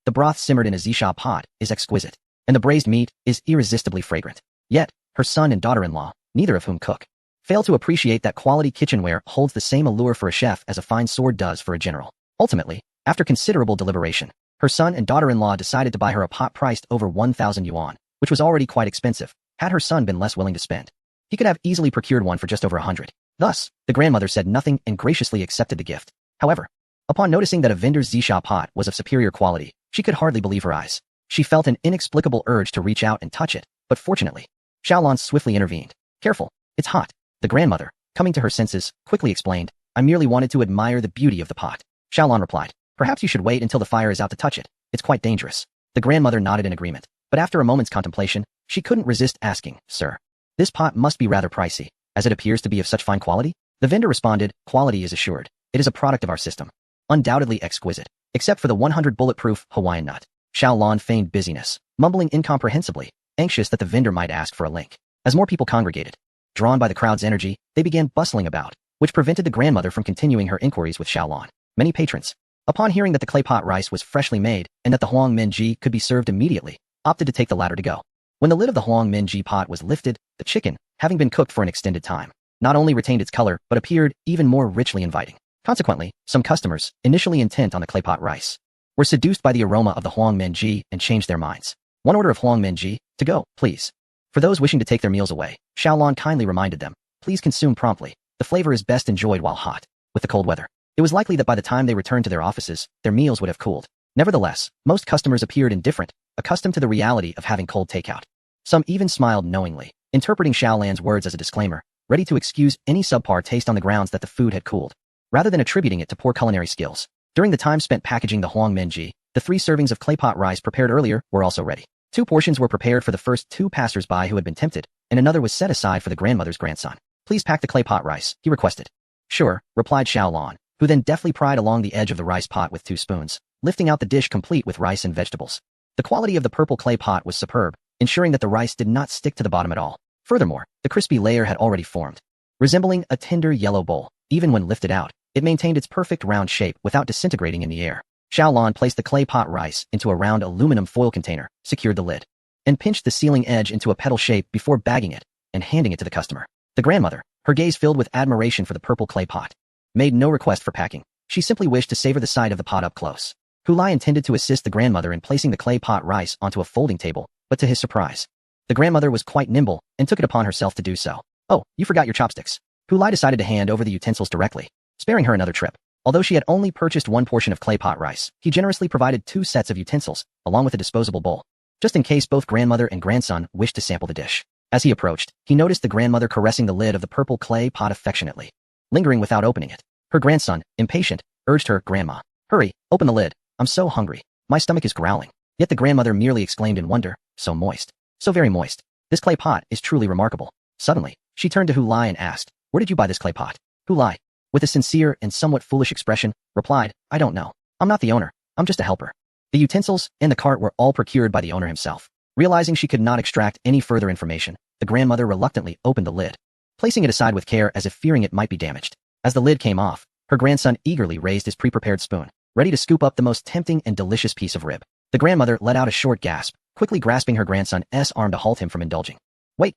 the broth simmered in a Zisha pot is exquisite, and the braised meat is irresistibly fragrant. Yet, her son and daughter-in-law, neither of whom cook, fail to appreciate that quality kitchenware holds the same allure for a chef as a fine sword does for a general. Ultimately, after considerable deliberation, her son and daughter-in-law decided to buy her a pot priced over 1,000 yuan, which was already quite expensive. Had her son been less willing to spend, he could have easily procured one for just over 100. Thus, the grandmother said nothing and graciously accepted the gift. However, upon noticing that a vendor's Zisha pot was of superior quality, she could hardly believe her eyes. She felt an inexplicable urge to reach out and touch it, but fortunately, Xiaolan swiftly intervened. "Careful, it's hot." The grandmother, coming to her senses, quickly explained, "I merely wanted to admire the beauty of the pot." Xiaolan replied, "Perhaps you should wait until the fire is out to touch it. It's quite dangerous." The grandmother nodded in agreement, but after a moment's contemplation, she couldn't resist asking, "Sir, this pot must be rather pricey, as it appears to be of such fine quality?" The vendor responded, "Quality is assured. It is a product of our system. Undoubtedly exquisite, except for the 100 bulletproof Hawaiian nut." Xiaolan feigned busyness, mumbling incomprehensibly, anxious that the vendor might ask for a link. As more people congregated, drawn by the crowd's energy, they began bustling about, which prevented the grandmother from continuing her inquiries with Xiaolan. Many patrons, upon hearing that the clay pot rice was freshly made and that the Huang Menji could be served immediately, opted to take the latter to go. When the lid of the Huang Menji pot was lifted, the chicken, having been cooked for an extended time, not only retained its color but appeared even more richly inviting. Consequently, some customers, initially intent on the clay pot rice, were seduced by the aroma of the Huang Menji and changed their minds. "One order of Huang Menji, to go, please." For those wishing to take their meals away, Xiaolan kindly reminded them, "Please consume promptly. The flavor is best enjoyed while hot." With the cold weather, it was likely that by the time they returned to their offices, their meals would have cooled. Nevertheless, most customers appeared indifferent, accustomed to the reality of having cold takeout. Some even smiled knowingly, interpreting Xiaolan's words as a disclaimer, ready to excuse any subpar taste on the grounds that the food had cooled, rather than attributing it to poor culinary skills. During the time spent packaging the Huang Menji, the 3 servings of clay pot rice prepared earlier were also ready. 2 portions were prepared for the first 2 passers-by who had been tempted, and another was set aside for the grandmother's grandson. "Please pack the clay pot rice," he requested. "Sure," replied Xiaolan, who then deftly pried along the edge of the rice pot with 2 spoons, lifting out the dish complete with rice and vegetables. The quality of the purple clay pot was superb, ensuring that the rice did not stick to the bottom at all. Furthermore, the crispy layer had already formed, resembling a tender yellow bowl. Even when lifted out, it maintained its perfect round shape without disintegrating in the air. Xiaolan placed the clay pot rice into a round aluminum foil container, secured the lid, and pinched the sealing edge into a petal shape before bagging it and handing it to the customer. The grandmother, her gaze filled with admiration for the purple clay pot, made no request for packing. She simply wished to savor the sight of the pot up close. Hulai intended to assist the grandmother in placing the clay pot rice onto a folding table, but to his surprise, the grandmother was quite nimble and took it upon herself to do so. "Oh, you forgot your chopsticks." Hulai decided to hand over the utensils directly, sparing her another trip. Although she had only purchased one portion of clay pot rice, he generously provided 2 sets of utensils, along with a disposable bowl, just in case both grandmother and grandson wished to sample the dish. As he approached, he noticed the grandmother caressing the lid of the purple clay pot affectionately, lingering without opening it. Her grandson, impatient, urged her, "Grandma, hurry, open the lid. I'm so hungry. My stomach is growling." Yet the grandmother merely exclaimed in wonder, "So moist. So very moist. This clay pot is truly remarkable." Suddenly, she turned to Hulai and asked, "Where did you buy this clay pot?" Hulai, with a sincere and somewhat foolish expression, replied, "I don't know. I'm not the owner. I'm just a helper." The utensils and the cart were all procured by the owner himself. Realizing she could not extract any further information, the grandmother reluctantly opened the lid, placing it aside with care as if fearing it might be damaged. As the lid came off, her grandson eagerly raised his pre-prepared spoon, ready to scoop up the most tempting and delicious piece of rib. The grandmother let out a short gasp, quickly grasping her grandson's arm to halt him from indulging. Wait.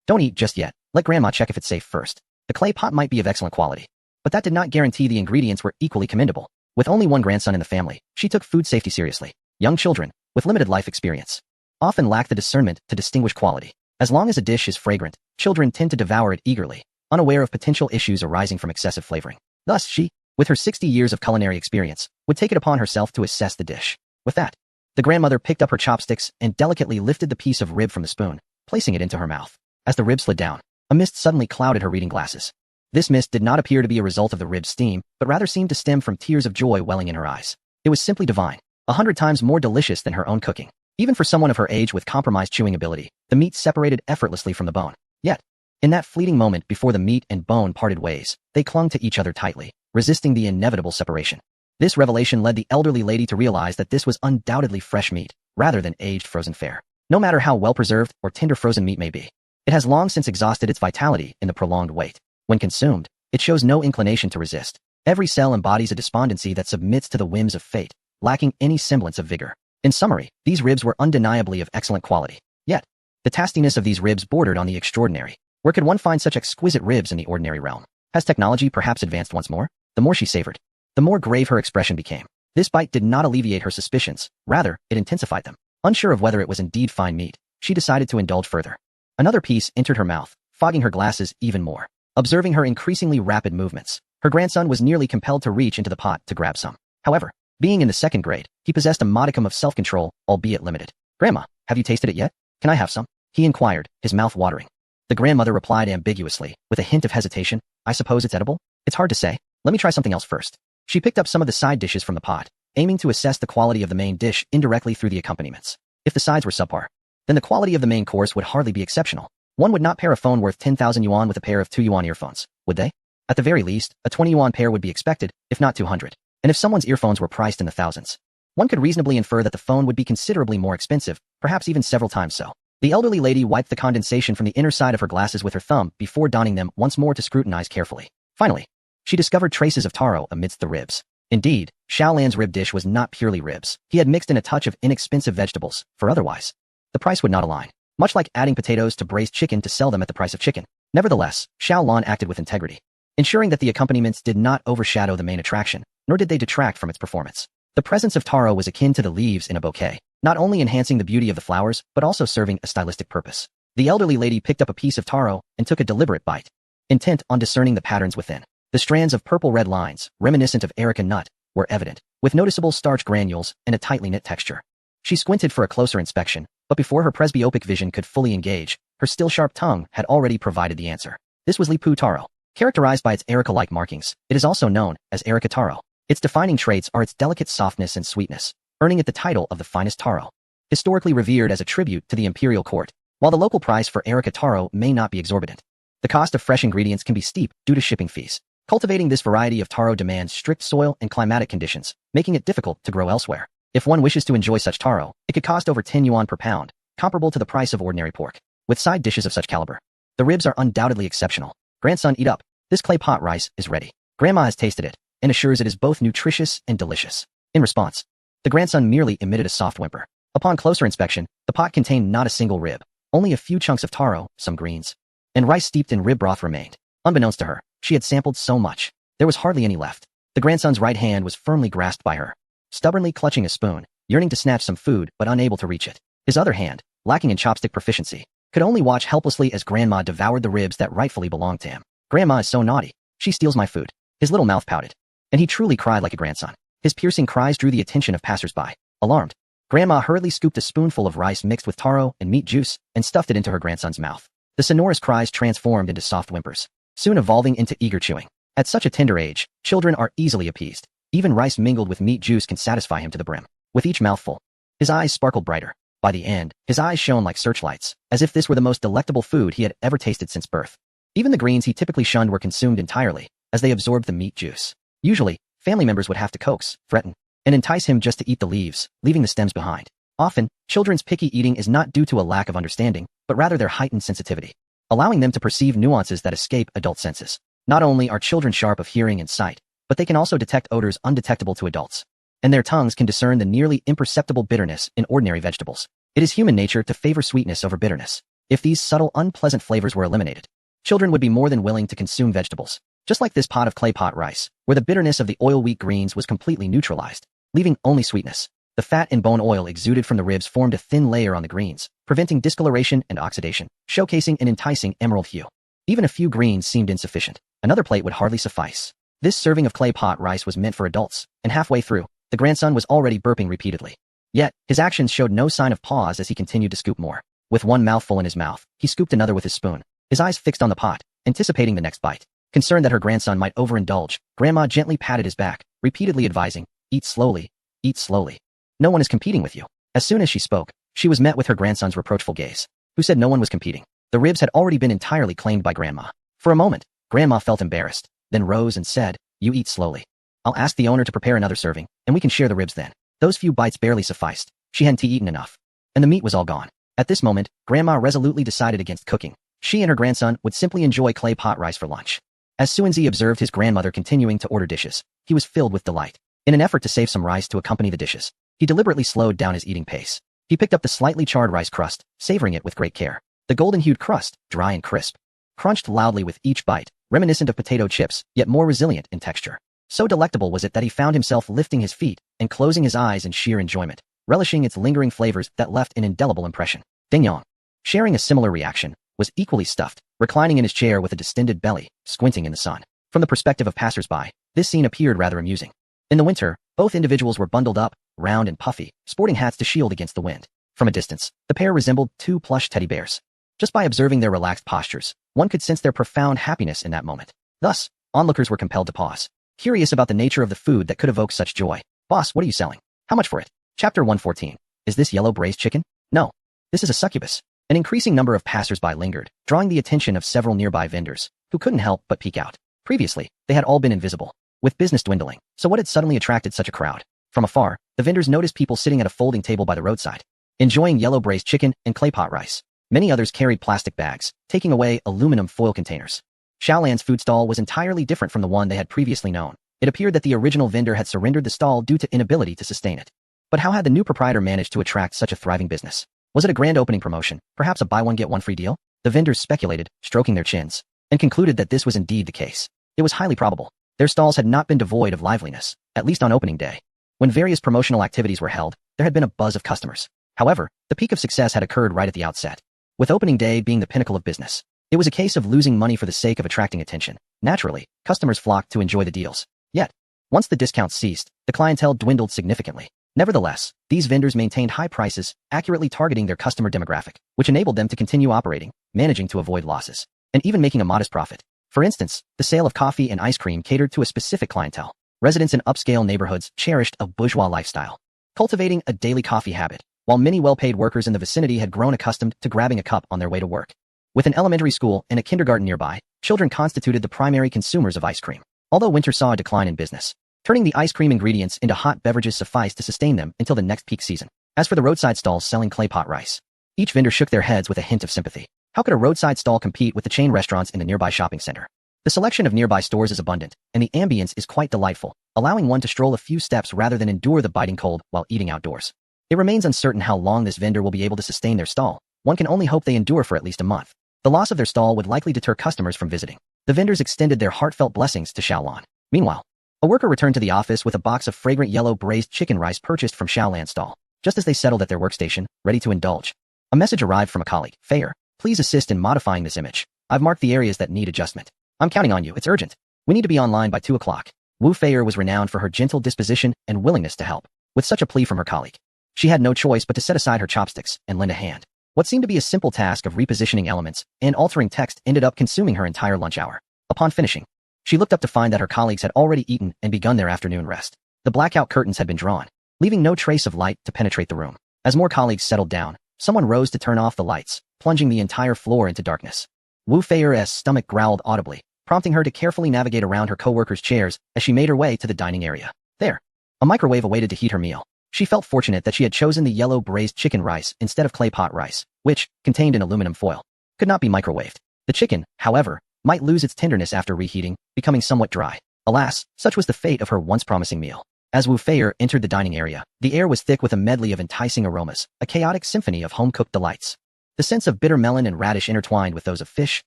Don't eat just yet. Let grandma check if it's safe first. The clay pot might be of excellent quality, but that did not guarantee the ingredients were equally commendable. With only one grandson in the family, she took food safety seriously. Young children, with limited life experience, often lack the discernment to distinguish quality. As long as a dish is fragrant, children tend to devour it eagerly, unaware of potential issues arising from excessive flavoring. Thus, she, with her 60 years of culinary experience, would take it upon herself to assess the dish. With that, the grandmother picked up her chopsticks and delicately lifted the piece of rib from the spoon, placing it into her mouth. As the rib slid down, a mist suddenly clouded her reading glasses. This mist did not appear to be a result of the rib's steam, but rather seemed to stem from tears of joy welling in her eyes. It was simply divine, 100 times more delicious than her own cooking. Even for someone of her age with compromised chewing ability, the meat separated effortlessly from the bone. Yet, in that fleeting moment before the meat and bone parted ways, they clung to each other tightly, resisting the inevitable separation. This revelation led the elderly lady to realize that this was undoubtedly fresh meat, rather than aged frozen fare. No matter how well-preserved or tender frozen meat may be, it has long since exhausted its vitality in the prolonged wait. When consumed, it shows no inclination to resist. Every cell embodies a despondency that submits to the whims of fate, lacking any semblance of vigor. In summary, these ribs were undeniably of excellent quality. Yet, the tastiness of these ribs bordered on the extraordinary. Where could one find such exquisite ribs in the ordinary realm? Has technology perhaps advanced once more? The more she savored, the more grave her expression became. This bite did not alleviate her suspicions, rather, it intensified them. Unsure of whether it was indeed fine meat, she decided to indulge further. Another piece entered her mouth, fogging her glasses even more. Observing her increasingly rapid movements, her grandson was nearly compelled to reach into the pot to grab some. However, being in the 2nd grade, he possessed a modicum of self-control, albeit limited. "Grandma, have you tasted it yet? Can I have some?" he inquired, his mouth watering. The grandmother replied ambiguously, with a hint of hesitation, "I suppose it's edible? It's hard to say. Let me try something else first." She picked up some of the side dishes from the pot, aiming to assess the quality of the main dish indirectly through the accompaniments. If the sides were subpar, then the quality of the main course would hardly be exceptional. One would not pair a phone worth 10,000 yuan with a pair of 2 yuan earphones, would they? At the very least, a 20 yuan pair would be expected, if not 200. And if someone's earphones were priced in the thousands, one could reasonably infer that the phone would be considerably more expensive, perhaps even several times so. The elderly lady wiped the condensation from the inner side of her glasses with her thumb before donning them once more to scrutinize carefully. Finally, she discovered traces of taro amidst the ribs. Indeed, Xiaolan's rib dish was not purely ribs. He had mixed in a touch of inexpensive vegetables, for otherwise, the price would not align. Much like adding potatoes to braised chicken to sell them at the price of chicken. Nevertheless, Xiaolan acted with integrity, ensuring that the accompaniments did not overshadow the main attraction, nor did they detract from its performance. The presence of taro was akin to the leaves in a bouquet, not only enhancing the beauty of the flowers, but also serving a stylistic purpose. The elderly lady picked up a piece of taro and took a deliberate bite, intent on discerning the patterns within. The strands of purple-red lines, reminiscent of areca nut, were evident, with noticeable starch granules and a tightly knit texture. She squinted for a closer inspection, but before her presbyopic vision could fully engage, her still-sharp tongue had already provided the answer. This was Lipu taro. Characterized by its areca-like markings, it is also known as areca taro. Its defining traits are its delicate softness and sweetness, earning it the title of the finest taro. Historically revered as a tribute to the imperial court, while the local price for areca taro may not be exorbitant, the cost of fresh ingredients can be steep due to shipping fees. Cultivating this variety of taro demands strict soil and climatic conditions, making it difficult to grow elsewhere. If one wishes to enjoy such taro, it could cost over 10 yuan per pound, comparable to the price of ordinary pork. With side dishes of such caliber, the ribs are undoubtedly exceptional. Grandson, eat up. This clay pot rice is ready. Grandma has tasted it, and assures it is both nutritious and delicious. In response, the grandson merely emitted a soft whimper. Upon closer inspection, the pot contained not a single rib. Only a few chunks of taro, some greens, and rice steeped in rib broth remained. Unbeknownst to her, she had sampled so much, there was hardly any left. The grandson's right hand was firmly grasped by her, stubbornly clutching a spoon, yearning to snatch some food but unable to reach it. His other hand, lacking in chopstick proficiency, could only watch helplessly as Grandma devoured the ribs that rightfully belonged to him. Grandma is so naughty. She steals my food. His little mouth pouted. and he truly cried like a grandson. His piercing cries drew the attention of passersby. Alarmed, Grandma hurriedly scooped a spoonful of rice mixed with taro and meat juice and stuffed it into her grandson's mouth. The sonorous cries transformed into soft whimpers, soon evolving into eager chewing. At such a tender age, children are easily appeased. Even rice mingled with meat juice can satisfy him to the brim. With each mouthful, his eyes sparkled brighter. By the end, his eyes shone like searchlights, as if this were the most delectable food he had ever tasted since birth. Even the greens he typically shunned were consumed entirely, as they absorbed the meat juice. Usually, family members would have to coax, threaten, and entice him just to eat the leaves, leaving the stems behind. Often, children's picky eating is not due to a lack of understanding, but rather their heightened sensitivity, allowing them to perceive nuances that escape adult senses. Not only are children sharp of hearing and sight, but they can also detect odors undetectable to adults, and their tongues can discern the nearly imperceptible bitterness in ordinary vegetables. It is human nature to favor sweetness over bitterness. If these subtle, unpleasant flavors were eliminated, children would be more than willing to consume vegetables. Just like this pot of clay pot rice, where the bitterness of the oil wheat greens was completely neutralized, leaving only sweetness. The fat and bone oil exuded from the ribs formed a thin layer on the greens, preventing discoloration and oxidation, showcasing an enticing emerald hue. Even a few greens seemed insufficient. Another plate would hardly suffice. This serving of clay pot rice was meant for adults, and halfway through, the grandson was already burping repeatedly. Yet, his actions showed no sign of pause as he continued to scoop more. With one mouthful in his mouth, he scooped another with his spoon, his eyes fixed on the pot, anticipating the next bite. Concerned that her grandson might overindulge, Grandma gently patted his back, repeatedly advising, "Eat slowly, eat slowly. No one is competing with you." As soon as she spoke, she was met with her grandson's reproachful gaze. Who said no one was competing? The ribs had already been entirely claimed by Grandma. For a moment, Grandma felt embarrassed, then rose and said, "You eat slowly. I'll ask the owner to prepare another serving, and we can share the ribs then." Those few bites barely sufficed. She hadn't eaten enough, and the meat was all gone. At this moment, Grandma resolutely decided against cooking. She and her grandson would simply enjoy clay pot rice for lunch. As Suanzi observed his grandmother continuing to order dishes, he was filled with delight. In an effort to save some rice to accompany the dishes, he deliberately slowed down his eating pace. He picked up the slightly charred rice crust, savoring it with great care. The golden-hued crust, dry and crisp, crunched loudly with each bite, reminiscent of potato chips, yet more resilient in texture. So delectable was it that he found himself lifting his feet and closing his eyes in sheer enjoyment, relishing its lingering flavors that left an indelible impression. Ding Yong, sharing a similar reaction, was equally stuffed, reclining in his chair with a distended belly, squinting in the sun. From the perspective of passersby, this scene appeared rather amusing. In the winter, both individuals were bundled up, round and puffy, sporting hats to shield against the wind. From a distance, the pair resembled two plush teddy bears. Just by observing their relaxed postures, one could sense their profound happiness in that moment. Thus, onlookers were compelled to pause, curious about the nature of the food that could evoke such joy. "Boss, what are you selling? How much for it?" Chapter 114. Is this yellow braised chicken? No. This is a succubus. An increasing number of passersby lingered, drawing the attention of several nearby vendors, who couldn't help but peek out. Previously, they had all been invisible, with business dwindling, so what had suddenly attracted such a crowd? From afar, the vendors noticed people sitting at a folding table by the roadside, enjoying yellow braised chicken and clay pot rice. Many others carried plastic bags, taking away aluminum foil containers. Xiaolan's food stall was entirely different from the one they had previously known. It appeared that the original vendor had surrendered the stall due to inability to sustain it. But how had the new proprietor managed to attract such a thriving business? Was it a grand opening promotion, perhaps a buy-one-get-one-free deal? The vendors speculated, stroking their chins, and concluded that this was indeed the case. It was highly probable. Their stalls had not been devoid of liveliness, at least on opening day. When various promotional activities were held, there had been a buzz of customers. However, the peak of success had occurred right at the outset. With opening day being the pinnacle of business, it was a case of losing money for the sake of attracting attention. Naturally, customers flocked to enjoy the deals. Yet, once the discounts ceased, the clientele dwindled significantly. Nevertheless, these vendors maintained high prices, accurately targeting their customer demographic, which enabled them to continue operating, managing to avoid losses, and even making a modest profit. For instance, the sale of coffee and ice cream catered to a specific clientele. Residents in upscale neighborhoods cherished a bourgeois lifestyle, cultivating a daily coffee habit, while many well-paid workers in the vicinity had grown accustomed to grabbing a cup on their way to work. With an elementary school and a kindergarten nearby, children constituted the primary consumers of ice cream. Although winter saw a decline in business, turning the ice cream ingredients into hot beverages sufficed to sustain them until the next peak season. As for the roadside stalls selling clay pot rice, each vendor shook their heads with a hint of sympathy. How could a roadside stall compete with the chain restaurants in the nearby shopping center? The selection of nearby stores is abundant, and the ambience is quite delightful, allowing one to stroll a few steps rather than endure the biting cold while eating outdoors. It remains uncertain how long this vendor will be able to sustain their stall. One can only hope they endure for at least a month. The loss of their stall would likely deter customers from visiting. The vendors extended their heartfelt blessings to Xiaolan. Meanwhile, a worker returned to the office with a box of fragrant yellow braised chicken rice purchased from Xiaolan's stall. Just as they settled at their workstation, ready to indulge, a message arrived from a colleague. "Fair, please assist in modifying this image. I've marked the areas that need adjustment. I'm counting on you, it's urgent. We need to be online by 2 o'clock. Wu Feier was renowned for her gentle disposition and willingness to help. With such a plea from her colleague, she had no choice but to set aside her chopsticks and lend a hand. What seemed to be a simple task of repositioning elements and altering text ended up consuming her entire lunch hour. Upon finishing, she looked up to find that her colleagues had already eaten and begun their afternoon rest. The blackout curtains had been drawn, leaving no trace of light to penetrate the room. As more colleagues settled down, someone rose to turn off the lights, plunging the entire floor into darkness. Wu Feier's stomach growled audibly, prompting her to carefully navigate around her co-workers' chairs as she made her way to the dining area. There, a microwave awaited to heat her meal. She felt fortunate that she had chosen the yellow braised chicken rice instead of clay pot rice, which, contained in aluminum foil, could not be microwaved. The chicken, however, might lose its tenderness after reheating, becoming somewhat dry. Alas, such was the fate of her once promising meal. As Wu Feier entered the dining area, the air was thick with a medley of enticing aromas, a chaotic symphony of home-cooked delights. The scents of bitter melon and radish intertwined with those of fish,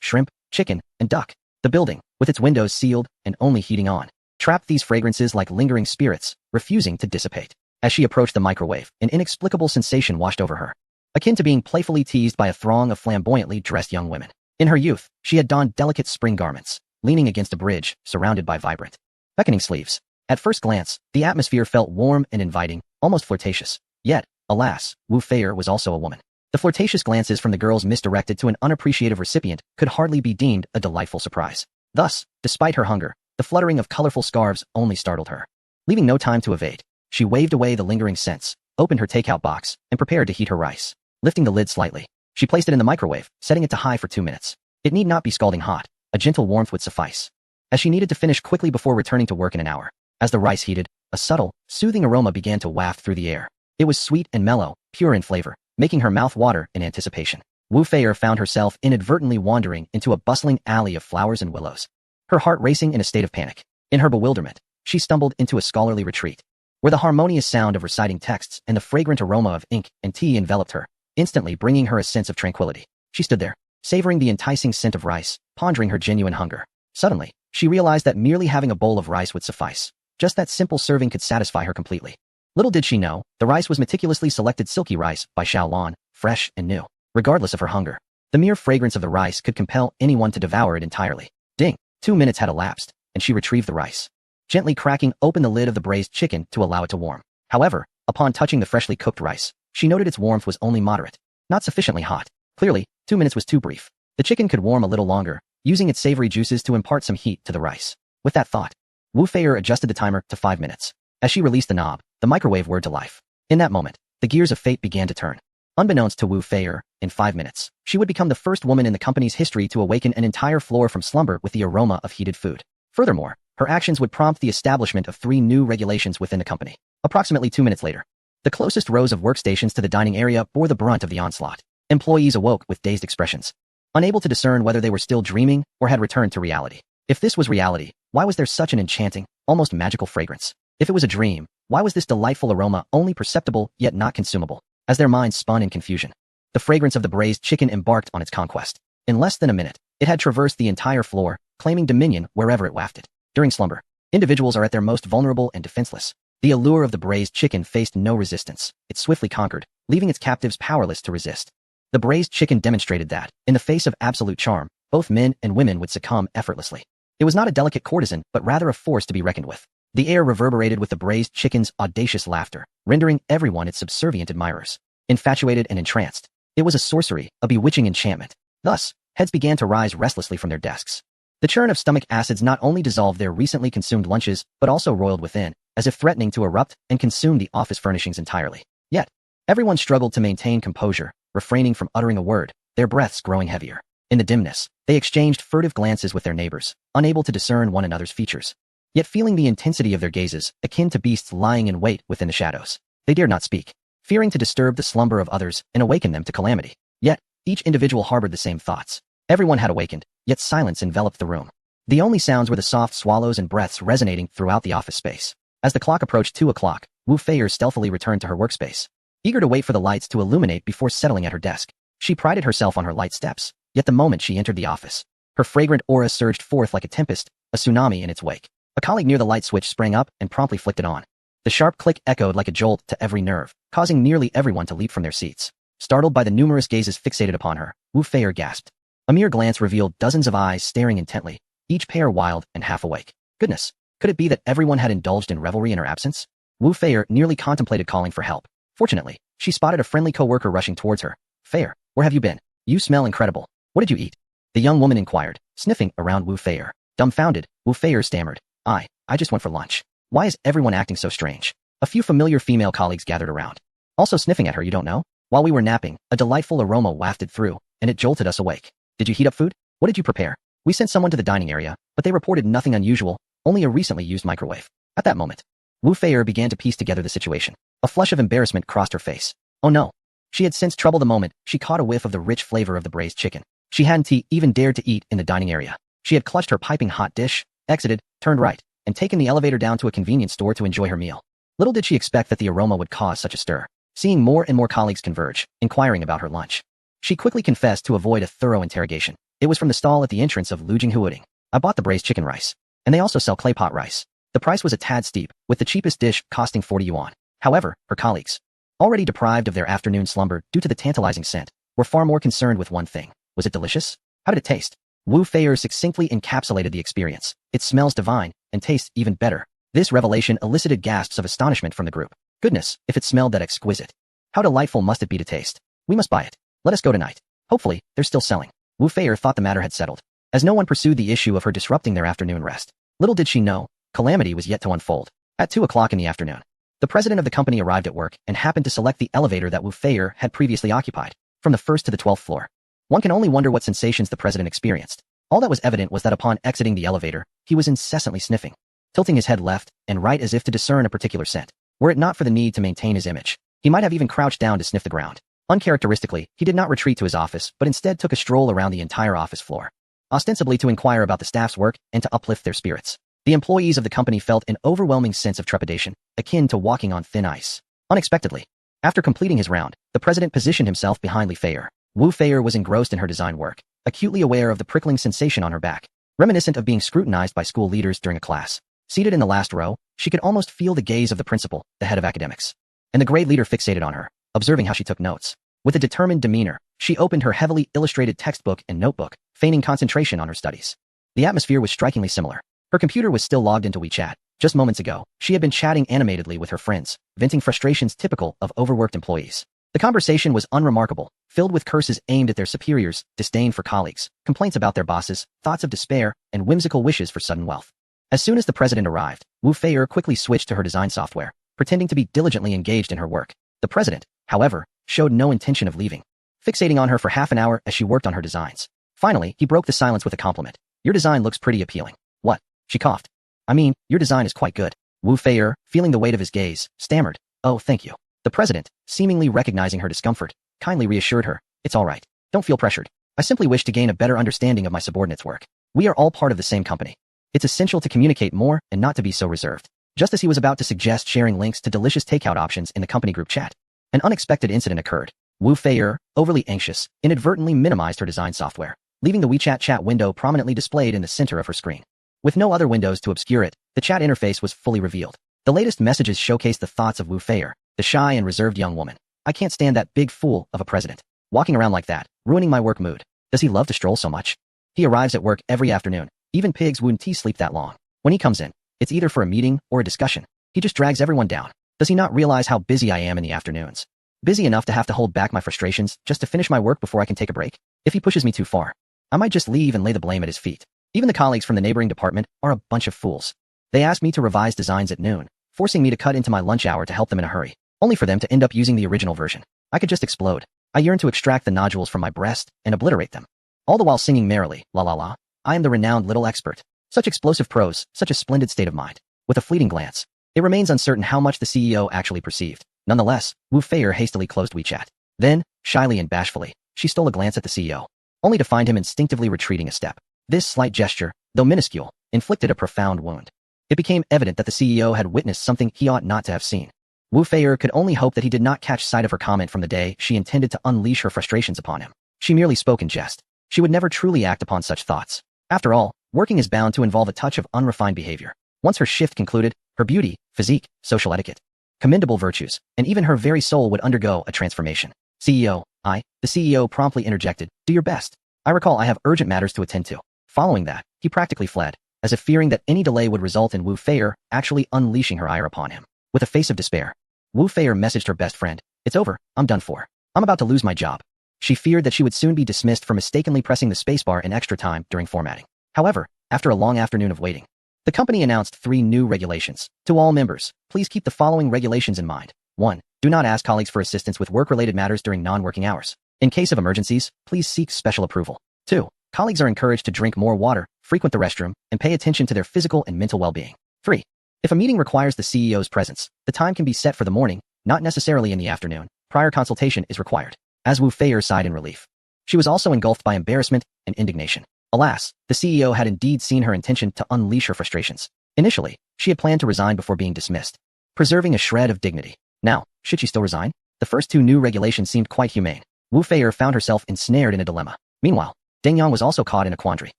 shrimp, chicken, and duck. The building, with its windows sealed and only heating on, trapped these fragrances like lingering spirits, refusing to dissipate. As she approached the microwave, an inexplicable sensation washed over her, akin to being playfully teased by a throng of flamboyantly dressed young women. In her youth, she had donned delicate spring garments, leaning against a bridge, surrounded by vibrant, beckoning sleeves. At first glance, the atmosphere felt warm and inviting, almost flirtatious. Yet, alas, Wu Feier was also a woman. The flirtatious glances from the girls misdirected to an unappreciative recipient could hardly be deemed a delightful surprise. Thus, despite her hunger, the fluttering of colorful scarves only startled her. Leaving no time to evade, she waved away the lingering scents, opened her takeout box, and prepared to heat her rice. Lifting the lid slightly, she placed it in the microwave, setting it to high for 2 minutes. It need not be scalding hot. A gentle warmth would suffice, as she needed to finish quickly before returning to work in an hour. As the rice heated, a subtle, soothing aroma began to waft through the air. It was sweet and mellow, pure in flavor, making her mouth water in anticipation. Wu Feier found herself inadvertently wandering into a bustling alley of flowers and willows, her heart racing in a state of panic. In her bewilderment, she stumbled into a scholarly retreat, where the harmonious sound of reciting texts and the fragrant aroma of ink and tea enveloped her, instantly bringing her a sense of tranquility. She stood there, savoring the enticing scent of rice, pondering her genuine hunger. Suddenly, she realized that merely having a bowl of rice would suffice. Just that simple serving could satisfy her completely. Little did she know, the rice was meticulously selected silky rice by Xiaolan, fresh and new. Regardless of her hunger, the mere fragrance of the rice could compel anyone to devour it entirely. Ding! 2 minutes had elapsed, and she retrieved the rice, gently cracking open the lid of the braised chicken to allow it to warm. However, upon touching the freshly cooked rice, she noted its warmth was only moderate, not sufficiently hot. Clearly, 2 minutes was too brief. The chicken could warm a little longer, using its savory juices to impart some heat to the rice. With that thought, Wu Feier adjusted the timer to 5 minutes. As she released the knob, the microwave whirred to life. In that moment, the gears of fate began to turn. Unbeknownst to Wu Feier, in 5 minutes, she would become the first woman in the company's history to awaken an entire floor from slumber with the aroma of heated food. Furthermore, her actions would prompt the establishment of 3 new regulations within the company. Approximately 2 minutes later, the closest rows of workstations to the dining area bore the brunt of the onslaught. Employees awoke with dazed expressions, unable to discern whether they were still dreaming or had returned to reality. If this was reality, why was there such an enchanting, almost magical fragrance? If it was a dream, why was this delightful aroma only perceptible yet not consumable? As their minds spun in confusion, the fragrance of the braised chicken embarked on its conquest. In less than a minute, it had traversed the entire floor, claiming dominion wherever it wafted. During slumber, individuals are at their most vulnerable and defenseless. The allure of the braised chicken faced no resistance. It swiftly conquered, leaving its captives powerless to resist. The braised chicken demonstrated that, in the face of absolute charm, both men and women would succumb effortlessly. It was not a delicate courtesan, but rather a force to be reckoned with. The air reverberated with the braised chicken's audacious laughter, rendering everyone its subservient admirers. Infatuated and entranced, it was a sorcery, a bewitching enchantment. Thus, heads began to rise restlessly from their desks. The churn of stomach acids not only dissolved their recently consumed lunches, but also roiled within, as if threatening to erupt and consume the office furnishings entirely. Yet, everyone struggled to maintain composure, refraining from uttering a word, their breaths growing heavier. In the dimness, they exchanged furtive glances with their neighbors, unable to discern one another's features, yet feeling the intensity of their gazes, akin to beasts lying in wait within the shadows. They dared not speak, fearing to disturb the slumber of others and awaken them to calamity. Yet, each individual harbored the same thoughts. Everyone had awakened, yet silence enveloped the room. The only sounds were the soft swallows and breaths resonating throughout the office space. As the clock approached 2 o'clock, Wu Feier stealthily returned to her workspace, eager to wait for the lights to illuminate before settling at her desk. She prided herself on her light steps, yet the moment she entered the office, her fragrant aura surged forth like a tempest, a tsunami in its wake. A colleague near the light switch sprang up and promptly flicked it on. The sharp click echoed like a jolt to every nerve, causing nearly everyone to leap from their seats. Startled by the numerous gazes fixated upon her, Wu Feier gasped. A mere glance revealed dozens of eyes staring intently, each pair wild and half awake. Goodness, Could it be that everyone had indulged in revelry in her absence? Wu Feier nearly contemplated calling for help. Fortunately, she spotted a friendly coworker rushing towards her. Feier, where have you been? You smell incredible. What did you eat? The young woman inquired, sniffing around Wu Feier. Dumbfounded, Wu Feier stammered. I just went for lunch. Why is everyone acting so strange? A few familiar female colleagues gathered around. Also sniffing at her, you don't know? While we were napping, a delightful aroma wafted through, and it jolted us awake. Did you heat up food? What did you prepare? We sent someone to the dining area, but they reported nothing unusual, only a recently used microwave. At that moment, Wu Feier began to piece together the situation. A flush of embarrassment crossed her face. Oh no. She had sensed trouble the moment she caught a whiff of the rich flavor of the braised chicken. She hadn't even dared to eat in the dining area. She had clutched her piping hot dish, exited, turned right, and taken the elevator down to a convenience store to enjoy her meal. Little did she expect that the aroma would cause such a stir. Seeing more and more colleagues converge, inquiring about her lunch, she quickly confessed to avoid a thorough interrogation. It was from the stall at the entrance of Lujing Huading. I bought the braised chicken rice. And they also sell clay pot rice. The price was a tad steep, with the cheapest dish costing 40 yuan. However, her colleagues, already deprived of their afternoon slumber due to the tantalizing scent, were far more concerned with one thing. Was it delicious? How did it taste? Wu Feier succinctly encapsulated the experience. It smells divine, and tastes even better. This revelation elicited gasps of astonishment from the group. Goodness, if it smelled that exquisite. How delightful must it be to taste? We must buy it. Let us go tonight. Hopefully, they're still selling. Wu Feier thought the matter had settled, as no one pursued the issue of her disrupting their afternoon rest. Little did she know, calamity was yet to unfold. At 2 o'clock in the afternoon, the president of the company arrived at work and happened to select the elevator that Wu Feier had previously occupied, from the 1st to the 12th floor. One can only wonder what sensations the president experienced. All that was evident was that upon exiting the elevator, he was incessantly sniffing, tilting his head left and right as if to discern a particular scent. Were it not for the need to maintain his image, he might have even crouched down to sniff the ground. Uncharacteristically, he did not retreat to his office, but instead took a stroll around the entire office floor, ostensibly to inquire about the staff's work and to uplift their spirits. The employees of the company felt an overwhelming sense of trepidation, akin to walking on thin ice. Unexpectedly, after completing his round, the president positioned himself behind Li Feier. Wu Feier was engrossed in her design work, acutely aware of the prickling sensation on her back, reminiscent of being scrutinized by school leaders during a class. Seated in the last row, she could almost feel the gaze of the principal, the head of academics. And the grade leader fixated on her, observing how she took notes. With a determined demeanor, she opened her heavily illustrated textbook and notebook, feigning concentration on her studies. The atmosphere was strikingly similar. Her computer was still logged into WeChat. Just moments ago, she had been chatting animatedly with her friends, venting frustrations typical of overworked employees. The conversation was unremarkable, filled with curses aimed at their superiors, disdain for colleagues, complaints about their bosses, thoughts of despair, and whimsical wishes for sudden wealth. As soon as the president arrived, Wu Feier quickly switched to her design software, pretending to be diligently engaged in her work. The president, however, showed no intention of leaving, fixating on her for half an hour as she worked on her designs. Finally, he broke the silence with a compliment. Your design looks pretty appealing. What? She coughed. I mean, your design is quite good. Wu Feier, feeling the weight of his gaze, stammered. Oh, thank you. The president, seemingly recognizing her discomfort, kindly reassured her. It's all right. Don't feel pressured. I simply wish to gain a better understanding of my subordinates' work. We are all part of the same company. It's essential to communicate more and not to be so reserved. Just as he was about to suggest sharing links to delicious takeout options in the company group chat, an unexpected incident occurred. Wu Feier, overly anxious, inadvertently minimized her design software, leaving the WeChat chat window prominently displayed in the center of her screen. With no other windows to obscure it, the chat interface was fully revealed. The latest messages showcased the thoughts of Wu Feier, the shy and reserved young woman. I can't stand that big fool of a president. Walking around like that, ruining my work mood. Does he love to stroll so much? He arrives at work every afternoon. Even pigs wouldn't sleep that long. When he comes in, it's either for a meeting or a discussion. He just drags everyone down. Does he not realize how busy I am in the afternoons? Busy enough to have to hold back my frustrations just to finish my work before I can take a break? If he pushes me too far, I might just leave and lay the blame at his feet. Even the colleagues from the neighboring department are a bunch of fools. They asked me to revise designs at noon, forcing me to cut into my lunch hour to help them in a hurry, only for them to end up using the original version. I could just explode. I yearn to extract the nodules from my breast and obliterate them. All the while singing merrily, la la la. I am the renowned little expert. Such explosive prose, such a splendid state of mind. With a fleeting glance, it remains uncertain how much the CEO actually perceived. Nonetheless, Wu Feier hastily closed WeChat. Then, shyly and bashfully, she stole a glance at the CEO, only to find him instinctively retreating a step. This slight gesture, though minuscule, inflicted a profound wound. It became evident that the CEO had witnessed something he ought not to have seen. Wu Feier could only hope that he did not catch sight of her comment from the day she intended to unleash her frustrations upon him. She merely spoke in jest. She would never truly act upon such thoughts. After all, working is bound to involve a touch of unrefined behavior. Once her shift concluded, her beauty, physique, social etiquette, commendable virtues, and even her very soul would undergo a transformation. CEO, the CEO promptly interjected, do your best. I recall I have urgent matters to attend to. Following that, he practically fled. as if fearing that any delay would result in Wu Feier actually unleashing her ire upon him. With a face of despair, Wu Feier messaged her best friend, "It's over, I'm done for. I'm about to lose my job." She feared that she would soon be dismissed for mistakenly pressing the spacebar in extra time during formatting. However, after a long afternoon of waiting, the company announced 3 new regulations. To all members, please keep the following regulations in mind. 1. Do not ask colleagues for assistance with work-related matters during non-working hours. In case of emergencies, please seek special approval. 2. Colleagues are encouraged to drink more water, frequent the restroom, and pay attention to their physical and mental well-being. 3. If a meeting requires the CEO's presence, the time can be set for the morning, not necessarily in the afternoon. Prior consultation is required. As Wu Feier sighed in relief, she was also engulfed by embarrassment and indignation. Alas, the CEO had indeed seen her intention to unleash her frustrations. Initially, she had planned to resign before being dismissed, preserving a shred of dignity. Now, should she still resign? The first 2 new regulations seemed quite humane. Wu Feier found herself ensnared in a dilemma. Meanwhile, Deng Yang was also caught in a quandary.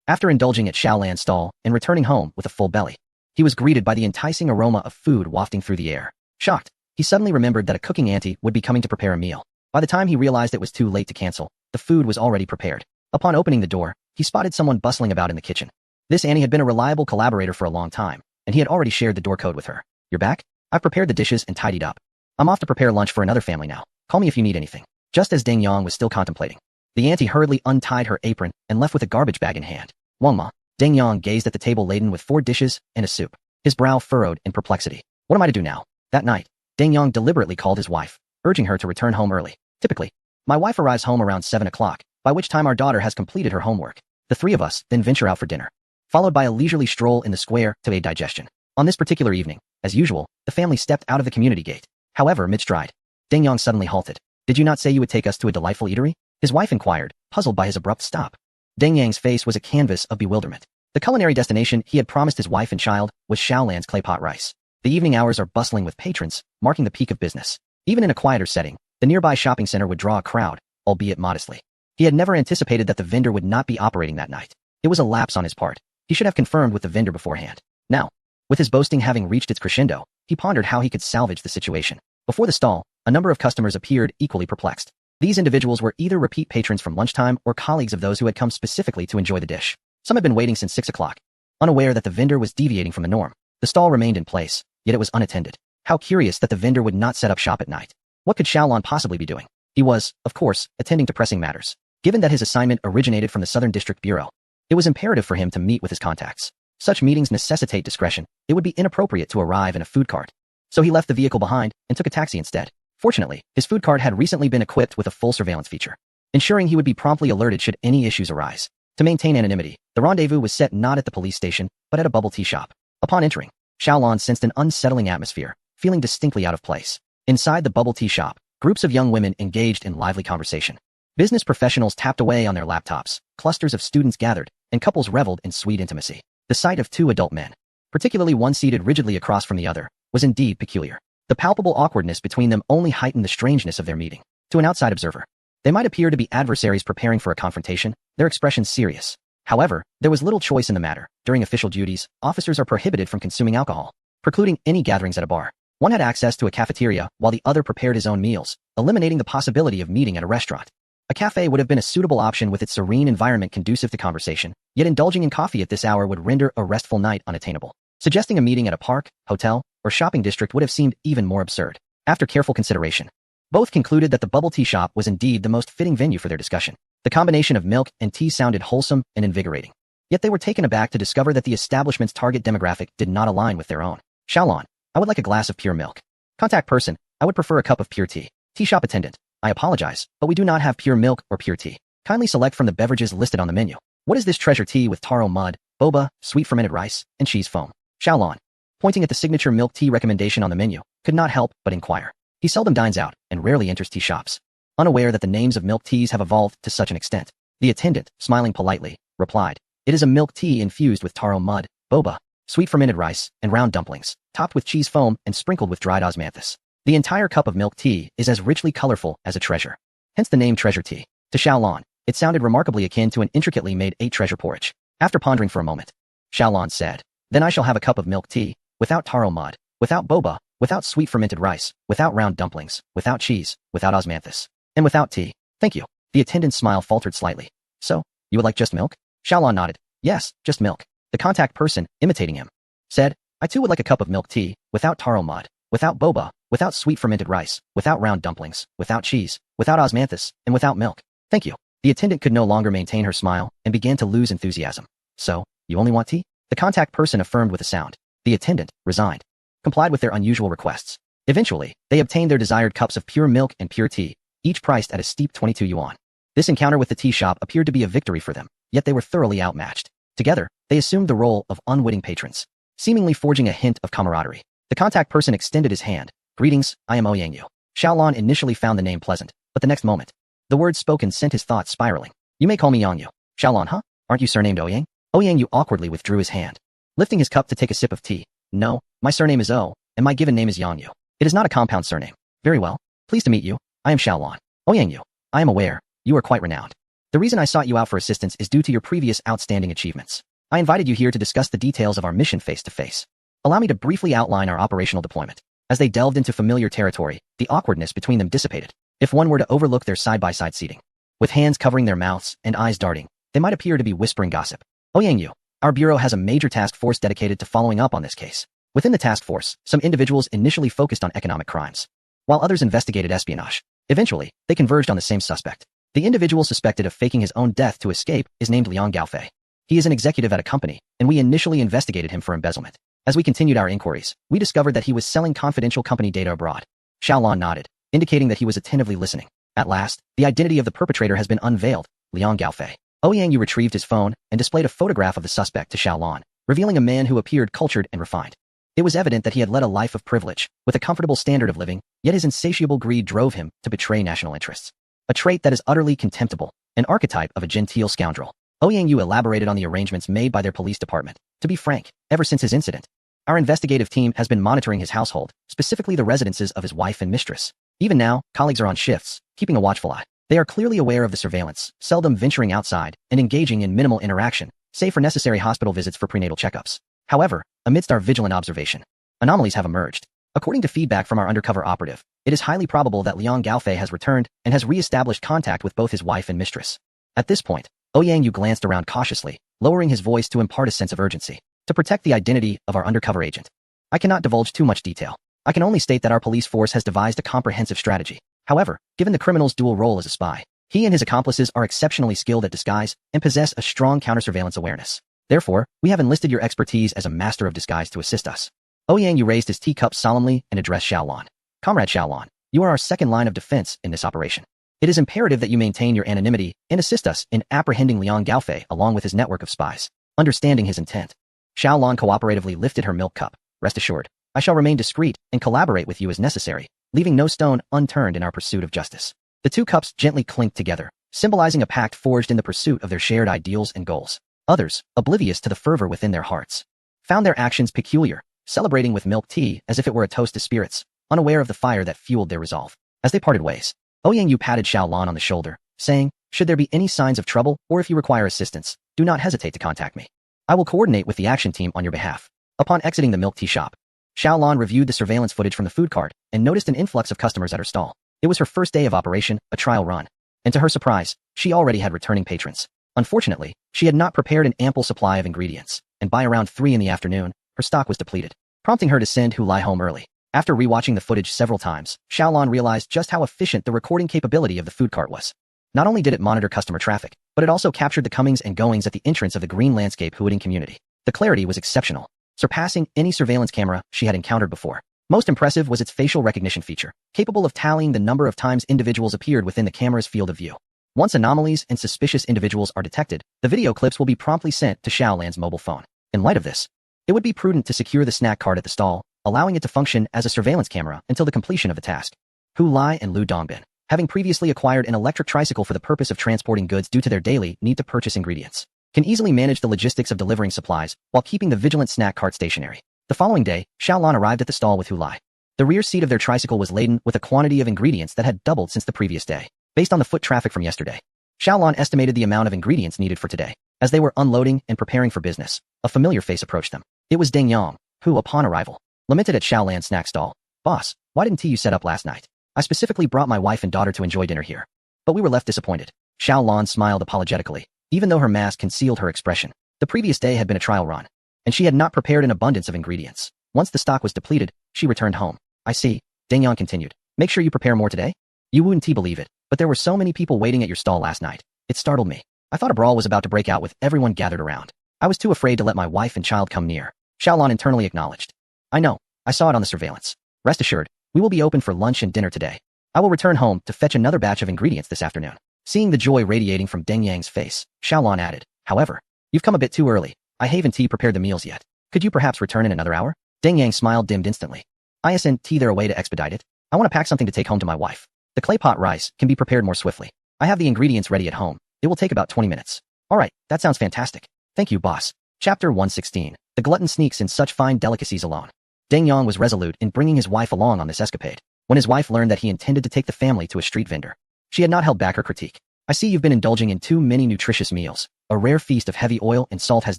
After indulging at Xiaolan's stall and returning home with a full belly, he was greeted by the enticing aroma of food wafting through the air. Shocked, he suddenly remembered that a cooking auntie would be coming to prepare a meal. By the time he realized it was too late to cancel, the food was already prepared. Upon opening the door, he spotted someone bustling about in the kitchen. This auntie had been a reliable collaborator for a long time, and he had already shared the door code with her. "You're back? I've prepared the dishes and tidied up. I'm off to prepare lunch for another family now. Call me if you need anything." Just as Deng Yang was still contemplating, the auntie hurriedly untied her apron and left with a garbage bag in hand. "Wangma." Deng Yang gazed at the table laden with 4 dishes and a soup. His brow furrowed in perplexity. What am I to do now? That night, Deng Yang deliberately called his wife, urging her to return home early. Typically, my wife arrives home around 7 o'clock, by which time our daughter has completed her homework. The 3 of us then venture out for dinner, followed by a leisurely stroll in the square to aid digestion. On this particular evening, as usual, the family stepped out of the community gate. However, mid-stride, Deng Yang suddenly halted. "Did you not say you would take us to a delightful eatery?" His wife inquired, puzzled by his abrupt stop. Deng Yang's face was a canvas of bewilderment. The culinary destination he had promised his wife and child was Xiaolan's claypot rice. The evening hours are bustling with patrons, marking the peak of business. Even in a quieter setting, the nearby shopping center would draw a crowd, albeit modestly. He had never anticipated that the vendor would not be operating that night. It was a lapse on his part. He should have confirmed with the vendor beforehand. Now, with his boasting having reached its crescendo, he pondered how he could salvage the situation. Before the stall, a number of customers appeared equally perplexed. These individuals were either repeat patrons from lunchtime or colleagues of those who had come specifically to enjoy the dish. Some had been waiting since 6 o'clock. Unaware that the vendor was deviating from the norm, the stall remained in place, yet it was unattended. How curious that the vendor would not set up shop at night. What could Xiaolan possibly be doing? He was, of course, attending to pressing matters. Given that his assignment originated from the Southern District Bureau, it was imperative for him to meet with his contacts. Such meetings necessitate discretion. It would be inappropriate to arrive in a food cart. So he left the vehicle behind and took a taxi instead. Fortunately, his food cart had recently been equipped with a full surveillance feature, ensuring he would be promptly alerted should any issues arise. To maintain anonymity, the rendezvous was set not at the police station, but at a bubble tea shop. Upon entering, Xiaolan sensed an unsettling atmosphere, feeling distinctly out of place. Inside the bubble tea shop, groups of young women engaged in lively conversation. Business professionals tapped away on their laptops, clusters of students gathered, and couples reveled in sweet intimacy. The sight of 2 adult men, particularly one seated rigidly across from the other, was indeed peculiar. The palpable awkwardness between them only heightened the strangeness of their meeting. To an outside observer, they might appear to be adversaries preparing for a confrontation, their expressions serious. However, there was little choice in the matter. During official duties, officers are prohibited from consuming alcohol, precluding any gatherings at a bar. One had access to a cafeteria, while the other prepared his own meals, eliminating the possibility of meeting at a restaurant. A cafe would have been a suitable option with its serene environment conducive to conversation, yet indulging in coffee at this hour would render a restful night unattainable. Suggesting a meeting at a park, hotel, or shopping district would have seemed even more absurd. After careful consideration, both concluded that the bubble tea shop was indeed the most fitting venue for their discussion. The combination of milk and tea sounded wholesome and invigorating. Yet they were taken aback to discover that the establishment's target demographic did not align with their own. "Xiaolan, I would like a glass of pure milk." Contact person, "I would prefer a cup of pure tea." Tea shop attendant, "I apologize, but we do not have pure milk or pure tea. Kindly select from the beverages listed on the menu." "What is this treasure tea with taro mud, boba, sweet fermented rice, and cheese foam?" Xiaolan, pointing at the signature milk tea recommendation on the menu, could not help but inquire. He seldom dines out and rarely enters tea shops, unaware that the names of milk teas have evolved to such an extent. The attendant, smiling politely, replied, "It is a milk tea infused with taro mud, boba, sweet fermented rice, and round dumplings, topped with cheese foam and sprinkled with dried osmanthus. The entire cup of milk tea is as richly colorful as a treasure. Hence the name treasure tea." To Xiaolan, it sounded remarkably akin to an intricately made 8-treasure porridge. After pondering for a moment, Xiaolan said, "Then I shall have a cup of milk tea, without taro mud, without boba, without sweet fermented rice, without round dumplings, without cheese, without osmanthus, and without tea. Thank you." The attendant's smile faltered slightly. "So, you would like just milk?" Xiaolan nodded. "Yes, just milk." The contact person, imitating him, said, I too would like a cup of milk tea, without taro mud, without boba, without sweet fermented rice, without round dumplings, without cheese, without osmanthus, and without milk. Thank you. The attendant could no longer maintain her smile and began to lose enthusiasm. So, you only want tea? The contact person affirmed with a sound. The attendant, resigned, complied with their unusual requests. Eventually, they obtained their desired cups of pure milk and pure tea, each priced at a steep 22 yuan. This encounter with the tea shop appeared to be a victory for them, yet they were thoroughly outmatched. Together, they assumed the role of unwitting patrons, seemingly forging a hint of camaraderie. The contact person extended his hand. Greetings, I am Ouyang Yu. Xiaolon initially found the name pleasant, but the next moment, the words spoken sent his thoughts spiraling. You may call me Yang Yu. Xiaolon, huh? Aren't you surnamed Ouyang? Ouyang Yu awkwardly withdrew his hand, lifting his cup to take a sip of tea. No, my surname is O, and my given name is Yang Yu. It is not a compound surname. Very well. Pleased to meet you. I am Xiaolon. Ouyang Yu. I am aware, you are quite renowned. The reason I sought you out for assistance is due to your previous outstanding achievements. I invited you here to discuss the details of our mission face to face. Allow me to briefly outline our operational deployment. As they delved into familiar territory, the awkwardness between them dissipated. If one were to overlook their side-by-side seating, with hands covering their mouths and eyes darting, they might appear to be whispering gossip. Ouyang Yu, our bureau has a major task force dedicated to following up on this case. Within the task force, some individuals initially focused on economic crimes, while others investigated espionage. Eventually, they converged on the same suspect. The individual suspected of faking his own death to escape is named Liang Gaofei. He is an executive at a company, and we initially investigated him for embezzlement. As we continued our inquiries, we discovered that he was selling confidential company data abroad. Xiaolon nodded, indicating that he was attentively listening. At last, the identity of the perpetrator has been unveiled, Liang Gaofei. Ouyang Yu retrieved his phone and displayed a photograph of the suspect to Xiaolon, revealing a man who appeared cultured and refined. It was evident that he had led a life of privilege, with a comfortable standard of living, yet his insatiable greed drove him to betray national interests. A trait that is utterly contemptible, an archetype of a genteel scoundrel. Ouyang Yu elaborated on the arrangements made by their police department. To be frank, ever since his incident, our investigative team has been monitoring his household, specifically the residences of his wife and mistress. Even now, colleagues are on shifts, keeping a watchful eye. They are clearly aware of the surveillance, seldom venturing outside, and engaging in minimal interaction, save for necessary hospital visits for prenatal checkups. However, amidst our vigilant observation, anomalies have emerged. According to feedback from our undercover operative, it is highly probable that Liang Gaofei has returned and has re-established contact with both his wife and mistress. At this point, Ouyang Yu glanced around cautiously, lowering his voice to impart a sense of urgency. To protect the identity of our undercover agent, I cannot divulge too much detail. I can only state that our police force has devised a comprehensive strategy. However, given the criminal's dual role as a spy, he and his accomplices are exceptionally skilled at disguise and possess a strong counter-surveillance awareness. Therefore, we have enlisted your expertise as a master of disguise to assist us. Ouyang Yu raised his teacup solemnly and addressed Xiaolon. Comrade Xiaolon, you are our second line of defense in this operation. It is imperative that you maintain your anonymity and assist us in apprehending Liang Gaofei along with his network of spies. Understanding his intent, Xiaolon cooperatively lifted her milk cup. Rest assured, I shall remain discreet and collaborate with you as necessary, leaving no stone unturned in our pursuit of justice. The two cups gently clinked together, symbolizing a pact forged in the pursuit of their shared ideals and goals. Others, oblivious to the fervor within their hearts, found their actions peculiar, celebrating with milk tea as if it were a toast to spirits, unaware of the fire that fueled their resolve. As they parted ways, Ouyang Yu patted Xiaolon on the shoulder, saying, should there be any signs of trouble or if you require assistance, do not hesitate to contact me. I will coordinate with the action team on your behalf. Upon exiting the milk tea shop, Xiaolon reviewed the surveillance footage from the food cart and noticed an influx of customers at her stall. It was her first day of operation, a trial run, and to her surprise, she already had returning patrons. Unfortunately, she had not prepared an ample supply of ingredients, and by around 3 in the afternoon, her stock was depleted, prompting her to send Hulai home early. After rewatching the footage several times, Xiaolon realized just how efficient the recording capability of the food cart was. Not only did it monitor customer traffic, but it also captured the comings and goings at the entrance of the green landscape Huading community. The clarity was exceptional, surpassing any surveillance camera she had encountered before. Most impressive was its facial recognition feature, capable of tallying the number of times individuals appeared within the camera's field of view. Once anomalies and suspicious individuals are detected, the video clips will be promptly sent to Xiaolan's mobile phone. In light of this, it would be prudent to secure the snack cart at the stall, allowing it to function as a surveillance camera until the completion of the task. Hu Lai and Lu Dongbin, having previously acquired an electric tricycle for the purpose of transporting goods due to their daily need to purchase ingredients, can easily manage the logistics of delivering supplies while keeping the vigilant snack cart stationary. The following day, Xiaolan arrived at the stall with Hu Lai. The rear seat of their tricycle was laden with a quantity of ingredients that had doubled since the previous day. Based on the foot traffic from yesterday, Xiaolon estimated the amount of ingredients needed for today. As they were unloading and preparing for business, a familiar face approached them. It was Deng Yang, who, upon arrival, lamented at Xiaolan's snack stall. Boss, why didn't you set up last night? I specifically brought my wife and daughter to enjoy dinner here. But we were left disappointed. Xiaolan smiled apologetically, even though her mask concealed her expression. The previous day had been a trial run, and she had not prepared an abundance of ingredients. Once the stock was depleted, she returned home. I see, Deng Yang continued. Make sure you prepare more today? You wouldn't believe it, but there were so many people waiting at your stall last night. It startled me. I thought a brawl was about to break out with everyone gathered around. I was too afraid to let my wife and child come near. Xiaolan internally acknowledged. I know. I saw it on the surveillance. Rest assured, we will be open for lunch and dinner today. I will return home to fetch another batch of ingredients this afternoon. Seeing the joy radiating from Deng Yang's face, Xiaolan added, however, you've come a bit too early. I haven't prepared the meals yet. Could you perhaps return in another hour? Deng Yang's smile dimmed instantly. Isn't there a way to expedite it? I want to pack something to take home to my wife. The clay pot rice can be prepared more swiftly. I have the ingredients ready at home. It will take about 20 minutes. All right, that sounds fantastic. Thank you, boss. Chapter 116. The glutton sneaks in such fine delicacies alone. Deng Yang was resolute in bringing his wife along on this escapade. When his wife learned that he intended to take the family to a street vendor, she had not held back her critique. I see you've been indulging in too many nutritious meals. A rare feast of heavy oil and salt has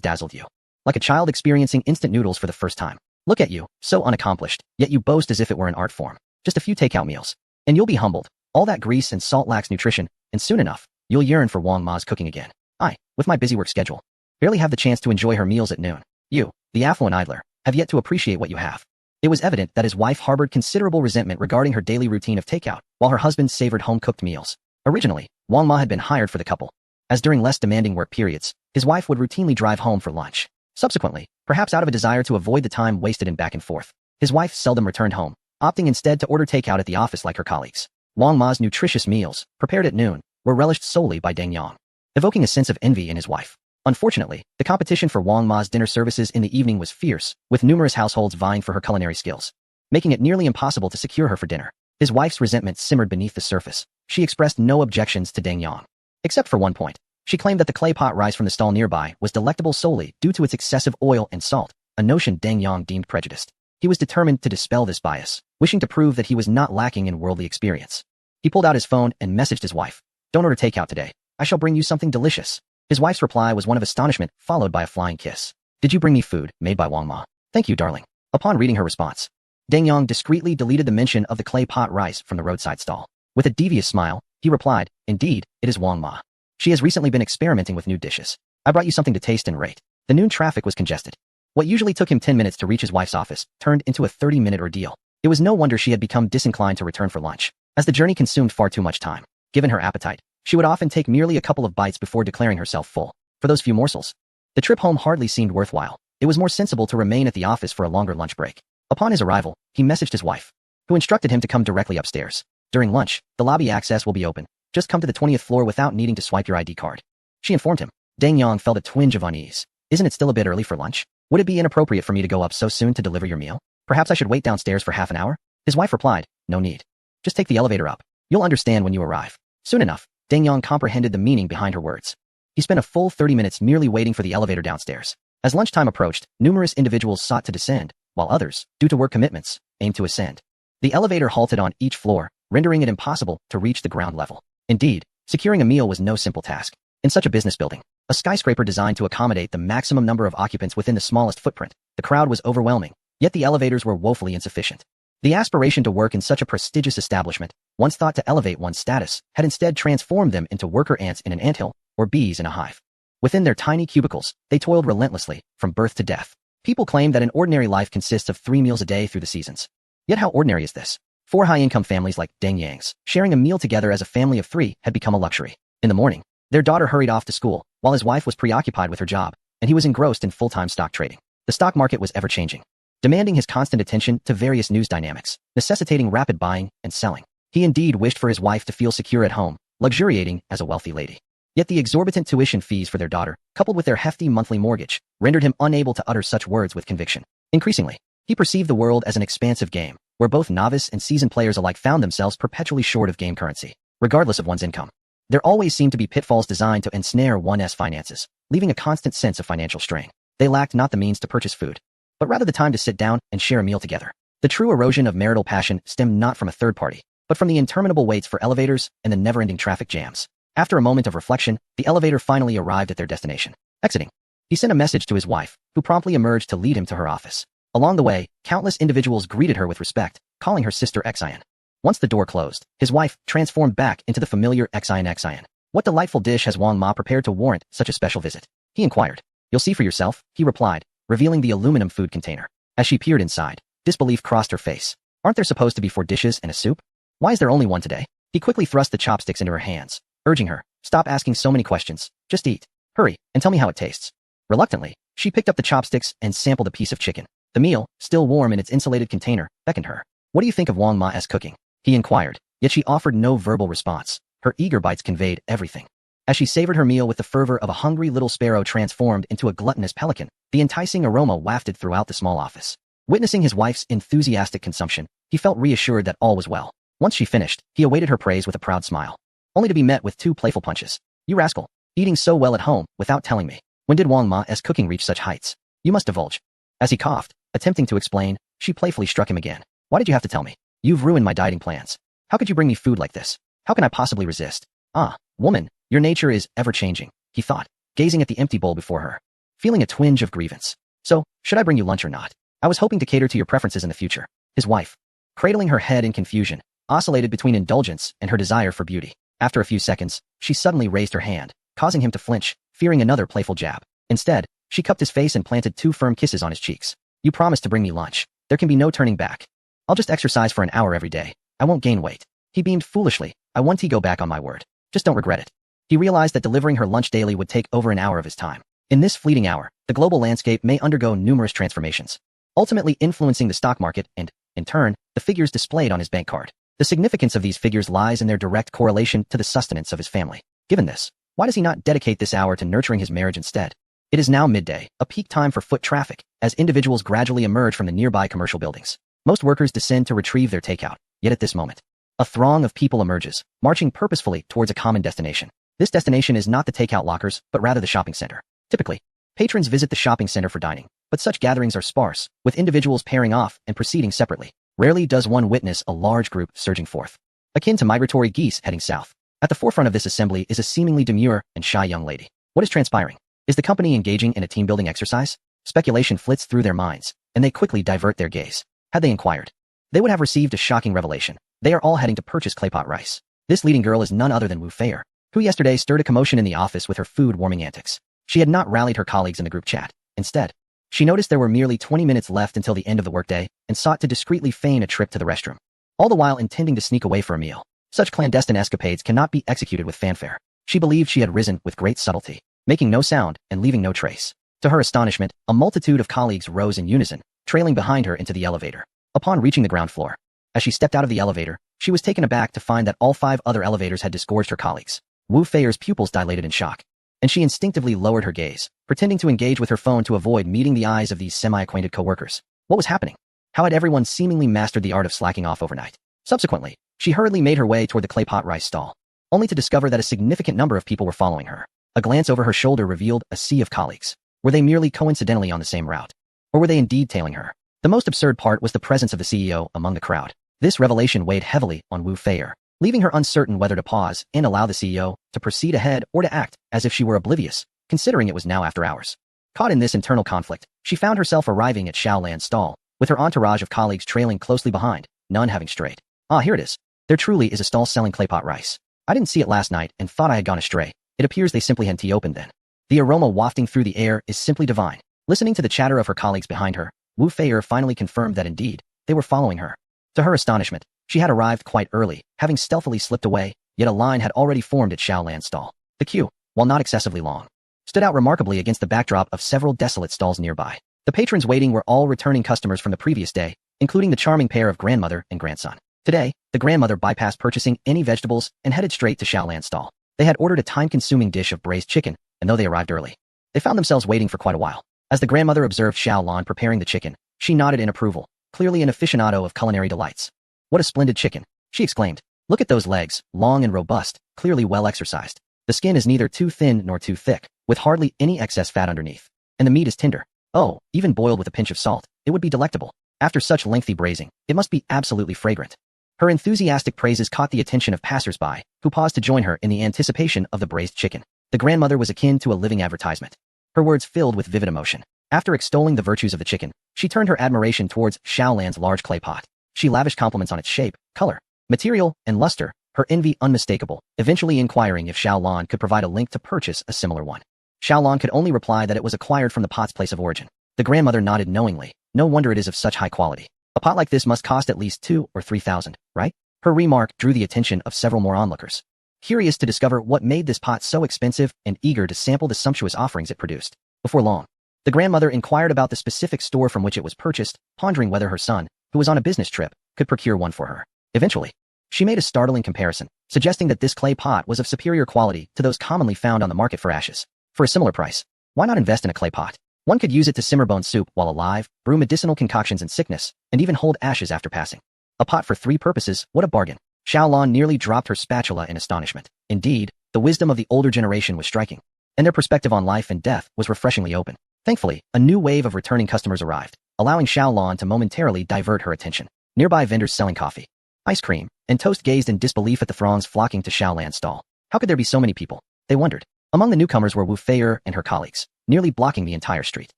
dazzled you. Like a child experiencing instant noodles for the first time. Look at you, so unaccomplished, yet you boast as if it were an art form. Just a few takeout meals, and you'll be humbled. All that grease and salt lacks nutrition, and soon enough, you'll yearn for Wang Ma's cooking again. I, with my busy work schedule, barely have the chance to enjoy her meals at noon. You, the affluent idler, have yet to appreciate what you have. It was evident that his wife harbored considerable resentment regarding her daily routine of takeout, while her husband savored home-cooked meals. Originally, Wang Ma had been hired for the couple, as during less demanding work periods, his wife would routinely drive home for lunch. Subsequently, perhaps out of a desire to avoid the time wasted in back and forth, his wife seldom returned home, opting instead to order takeout at the office like her colleagues. Wang Ma's nutritious meals, prepared at noon, were relished solely by Deng Yang, evoking a sense of envy in his wife. Unfortunately, the competition for Wang Ma's dinner services in the evening was fierce, with numerous households vying for her culinary skills, making it nearly impossible to secure her for dinner. His wife's resentment simmered beneath the surface. She expressed no objections to Deng Yang, except for one point. She claimed that the clay pot rice from the stall nearby was delectable solely due to its excessive oil and salt, a notion Deng Yang deemed prejudiced. He was determined to dispel this bias, wishing to prove that he was not lacking in worldly experience. He pulled out his phone and messaged his wife. Don't order takeout today. I shall bring you something delicious. His wife's reply was one of astonishment, followed by a flying kiss. Did you bring me food, made by Wang Ma? Thank you, darling. Upon reading her response, Deng Yang discreetly deleted the mention of the clay pot rice from the roadside stall. With a devious smile, he replied, indeed, it is Wang Ma. She has recently been experimenting with new dishes. I brought you something to taste and rate. The noon traffic was congested. What usually took him 10 minutes to reach his wife's office turned into a 30-minute ordeal. It was no wonder she had become disinclined to return for lunch, as the journey consumed far too much time. Given her appetite, she would often take merely a couple of bites before declaring herself full. For those few morsels, the trip home hardly seemed worthwhile. It was more sensible to remain at the office for a longer lunch break. Upon his arrival, he messaged his wife, who instructed him to come directly upstairs. During lunch, the lobby access will be open. Just come to the 20th floor without needing to swipe your ID card. She informed him. Deng Yang felt a twinge of unease. Isn't it still a bit early for lunch? Would it be inappropriate for me to go up so soon to deliver your meal? Perhaps I should wait downstairs for half an hour? His wife replied, no need. Just take the elevator up. You'll understand when you arrive. Soon enough, Deng Yang comprehended the meaning behind her words. He spent a full 30 minutes merely waiting for the elevator downstairs. As lunchtime approached, numerous individuals sought to descend, while others, due to work commitments, aimed to ascend. The elevator halted on each floor, rendering it impossible to reach the ground level. Indeed, securing a meal was no simple task. In such a business building, a skyscraper designed to accommodate the maximum number of occupants within the smallest footprint, the crowd was overwhelming, yet the elevators were woefully insufficient. The aspiration to work in such a prestigious establishment, once thought to elevate one's status, had instead transformed them into worker ants in an anthill, or bees in a hive. Within their tiny cubicles, they toiled relentlessly, from birth to death. People claim that an ordinary life consists of 3 meals a day through the seasons. Yet how ordinary is this? 4 high-income families like Deng Yang's, sharing a meal together as a family of 3, had become a luxury. In the morning, their daughter hurried off to school, while his wife was preoccupied with her job, and he was engrossed in full-time stock trading. The stock market was ever-changing, demanding his constant attention to various news dynamics, necessitating rapid buying and selling. He indeed wished for his wife to feel secure at home, luxuriating as a wealthy lady. Yet the exorbitant tuition fees for their daughter, coupled with their hefty monthly mortgage, rendered him unable to utter such words with conviction. Increasingly, he perceived the world as an expansive game, where both novice and seasoned players alike found themselves perpetually short of game currency, regardless of one's income. There always seemed to be pitfalls designed to ensnare one's finances, leaving a constant sense of financial strain. They lacked not the means to purchase food, but rather the time to sit down and share a meal together. The true erosion of marital passion stemmed not from a third party, but from the interminable waits for elevators and the never-ending traffic jams. After a moment of reflection, the elevator finally arrived at their destination. Exiting, he sent a message to his wife, who promptly emerged to lead him to her office. Along the way, countless individuals greeted her with respect, calling her Sister Xian. Once the door closed, his wife transformed back into the familiar Xian. What delightful dish has Wang Ma prepared to warrant such a special visit? He inquired. You'll see for yourself, he replied, revealing the aluminum food container. As she peered inside, disbelief crossed her face. Aren't there supposed to be 4 dishes and a soup? Why is there only one today? He quickly thrust the chopsticks into her hands, urging her, stop asking so many questions, just eat. Hurry, and tell me how it tastes. Reluctantly, she picked up the chopsticks and sampled a piece of chicken. The meal, still warm in its insulated container, beckoned her. What do you think of Wang Ma's cooking? He inquired, yet she offered no verbal response. Her eager bites conveyed everything. As she savored her meal with the fervor of a hungry little sparrow transformed into a gluttonous pelican, the enticing aroma wafted throughout the small office. Witnessing his wife's enthusiastic consumption, he felt reassured that all was well. Once she finished, he awaited her praise with a proud smile, only to be met with 2 playful punches. You rascal, eating so well at home without telling me. When did Wang Ma's cooking reach such heights? You must divulge. As he coughed, attempting to explain, she playfully struck him again. Why did you have to tell me? You've ruined my dieting plans. How could you bring me food like this? How can I possibly resist? Ah, woman, your nature is ever-changing, he thought, gazing at the empty bowl before her, feeling a twinge of grievance. So, should I bring you lunch or not? I was hoping to cater to your preferences in the future. His wife, cradling her head in confusion, oscillated between indulgence and her desire for beauty. After a few seconds, she suddenly raised her hand, causing him to flinch, fearing another playful jab. Instead, she cupped his face and planted 2 firm kisses on his cheeks. You promised to bring me lunch. There can be no turning back. I'll just exercise for an hour every day. I won't gain weight. He beamed foolishly. I want to go back on my word. Just don't regret it. He realized that delivering her lunch daily would take over an hour of his time. In this fleeting hour, the global landscape may undergo numerous transformations, ultimately influencing the stock market and, in turn, the figures displayed on his bank card. The significance of these figures lies in their direct correlation to the sustenance of his family. Given this, why does he not dedicate this hour to nurturing his marriage instead? It is now midday, a peak time for foot traffic, as individuals gradually emerge from the nearby commercial buildings. Most workers descend to retrieve their takeout, yet at this moment, a throng of people emerges, marching purposefully towards a common destination. This destination is not the takeout lockers, but rather the shopping center. Typically, patrons visit the shopping center for dining, but such gatherings are sparse, with individuals pairing off and proceeding separately. Rarely does one witness a large group surging forth, akin to migratory geese heading south. At the forefront of this assembly is a seemingly demure and shy young lady. What is transpiring? Is the company engaging in a team-building exercise? Speculation flits through their minds, and they quickly divert their gaze. Had they inquired, they would have received a shocking revelation. They are all heading to purchase claypot rice. This leading girl is none other than Wu Feier, who yesterday stirred a commotion in the office with her food-warming antics. She had not rallied her colleagues in the group chat. Instead, she noticed there were merely 20 minutes left until the end of the workday and sought to discreetly feign a trip to the restroom, all the while intending to sneak away for a meal. Such clandestine escapades cannot be executed with fanfare. She believed she had risen with great subtlety, making no sound and leaving no trace. To her astonishment, a multitude of colleagues rose in unison, trailing behind her into the elevator. Upon reaching the ground floor, as she stepped out of the elevator, she was taken aback to find that all 5 other elevators had disgorged her colleagues. Wu Feier's pupils dilated in shock, and she instinctively lowered her gaze, pretending to engage with her phone to avoid meeting the eyes of these semi-acquainted coworkers. What was happening? How had everyone seemingly mastered the art of slacking off overnight? Subsequently, she hurriedly made her way toward the claypot rice stall, only to discover that a significant number of people were following her. A glance over her shoulder revealed a sea of colleagues. Were they merely coincidentally on the same route? Or were they indeed tailing her? The most absurd part was the presence of the CEO among the crowd. This revelation weighed heavily on Wu Feier, leaving her uncertain whether to pause and allow the CEO to proceed ahead or to act as if she were oblivious, considering it was now after hours. Caught in this internal conflict, she found herself arriving at Xiaolan's stall, with her entourage of colleagues trailing closely behind, none having strayed. Ah, here it is. There truly is a stall selling claypot rice. I didn't see it last night and thought I had gone astray. It appears they simply hadn't opened then. The aroma wafting through the air is simply divine. Listening to the chatter of her colleagues behind her, Wu Feier finally confirmed that indeed, they were following her. To her astonishment, she had arrived quite early, having stealthily slipped away, yet a line had already formed at Xiaolan's stall. The queue, while not excessively long, stood out remarkably against the backdrop of several desolate stalls nearby. The patrons waiting were all returning customers from the previous day, including the charming pair of grandmother and grandson. Today, the grandmother bypassed purchasing any vegetables and headed straight to Xiaolan's stall. They had ordered a time-consuming dish of braised chicken, and though they arrived early, they found themselves waiting for quite a while. As the grandmother observed Xiaolan preparing the chicken, she nodded in approval, clearly an aficionado of culinary delights. What a splendid chicken, she exclaimed. Look at those legs, long and robust, clearly well exercised. The skin is neither too thin nor too thick, with hardly any excess fat underneath. And the meat is tender. Oh, even boiled with a pinch of salt, it would be delectable. After such lengthy braising, it must be absolutely fragrant. Her enthusiastic praises caught the attention of passers-by, who paused to join her in the anticipation of the braised chicken. The grandmother was akin to a living advertisement. Her words filled with vivid emotion. After extolling the virtues of the chicken, she turned her admiration towards Xiaolan's large clay pot. She lavished compliments on its shape, color, material, and luster, her envy unmistakable, eventually inquiring if Xiaolan could provide a link to purchase a similar one. Xiaolan could only reply that it was acquired from the pot's place of origin. The grandmother nodded knowingly. No wonder it is of such high quality. A pot like this must cost at least 2,000 or 3,000, right? Her remark drew the attention of several more onlookers, curious to discover what made this pot so expensive and eager to sample the sumptuous offerings it produced. Before long, the grandmother inquired about the specific store from which it was purchased, pondering whether her son, who was on a business trip, could procure one for her. Eventually, she made a startling comparison, suggesting that this clay pot was of superior quality to those commonly found on the market for ashes. For a similar price, why not invest in a clay pot? One could use it to simmer bone soup while alive, brew medicinal concoctions in sickness, and even hold ashes after passing. A pot for 3 purposes, what a bargain. Xiaolan nearly dropped her spatula in astonishment. Indeed, the wisdom of the older generation was striking, and their perspective on life and death was refreshingly open. Thankfully, a new wave of returning customers arrived, allowing Xiaolan to momentarily divert her attention. Nearby vendors selling coffee, ice cream, and toast gazed in disbelief at the throngs flocking to Xiaolan's stall. How could there be so many people? They wondered. Among the newcomers were Wu Feier and her colleagues, nearly blocking the entire street.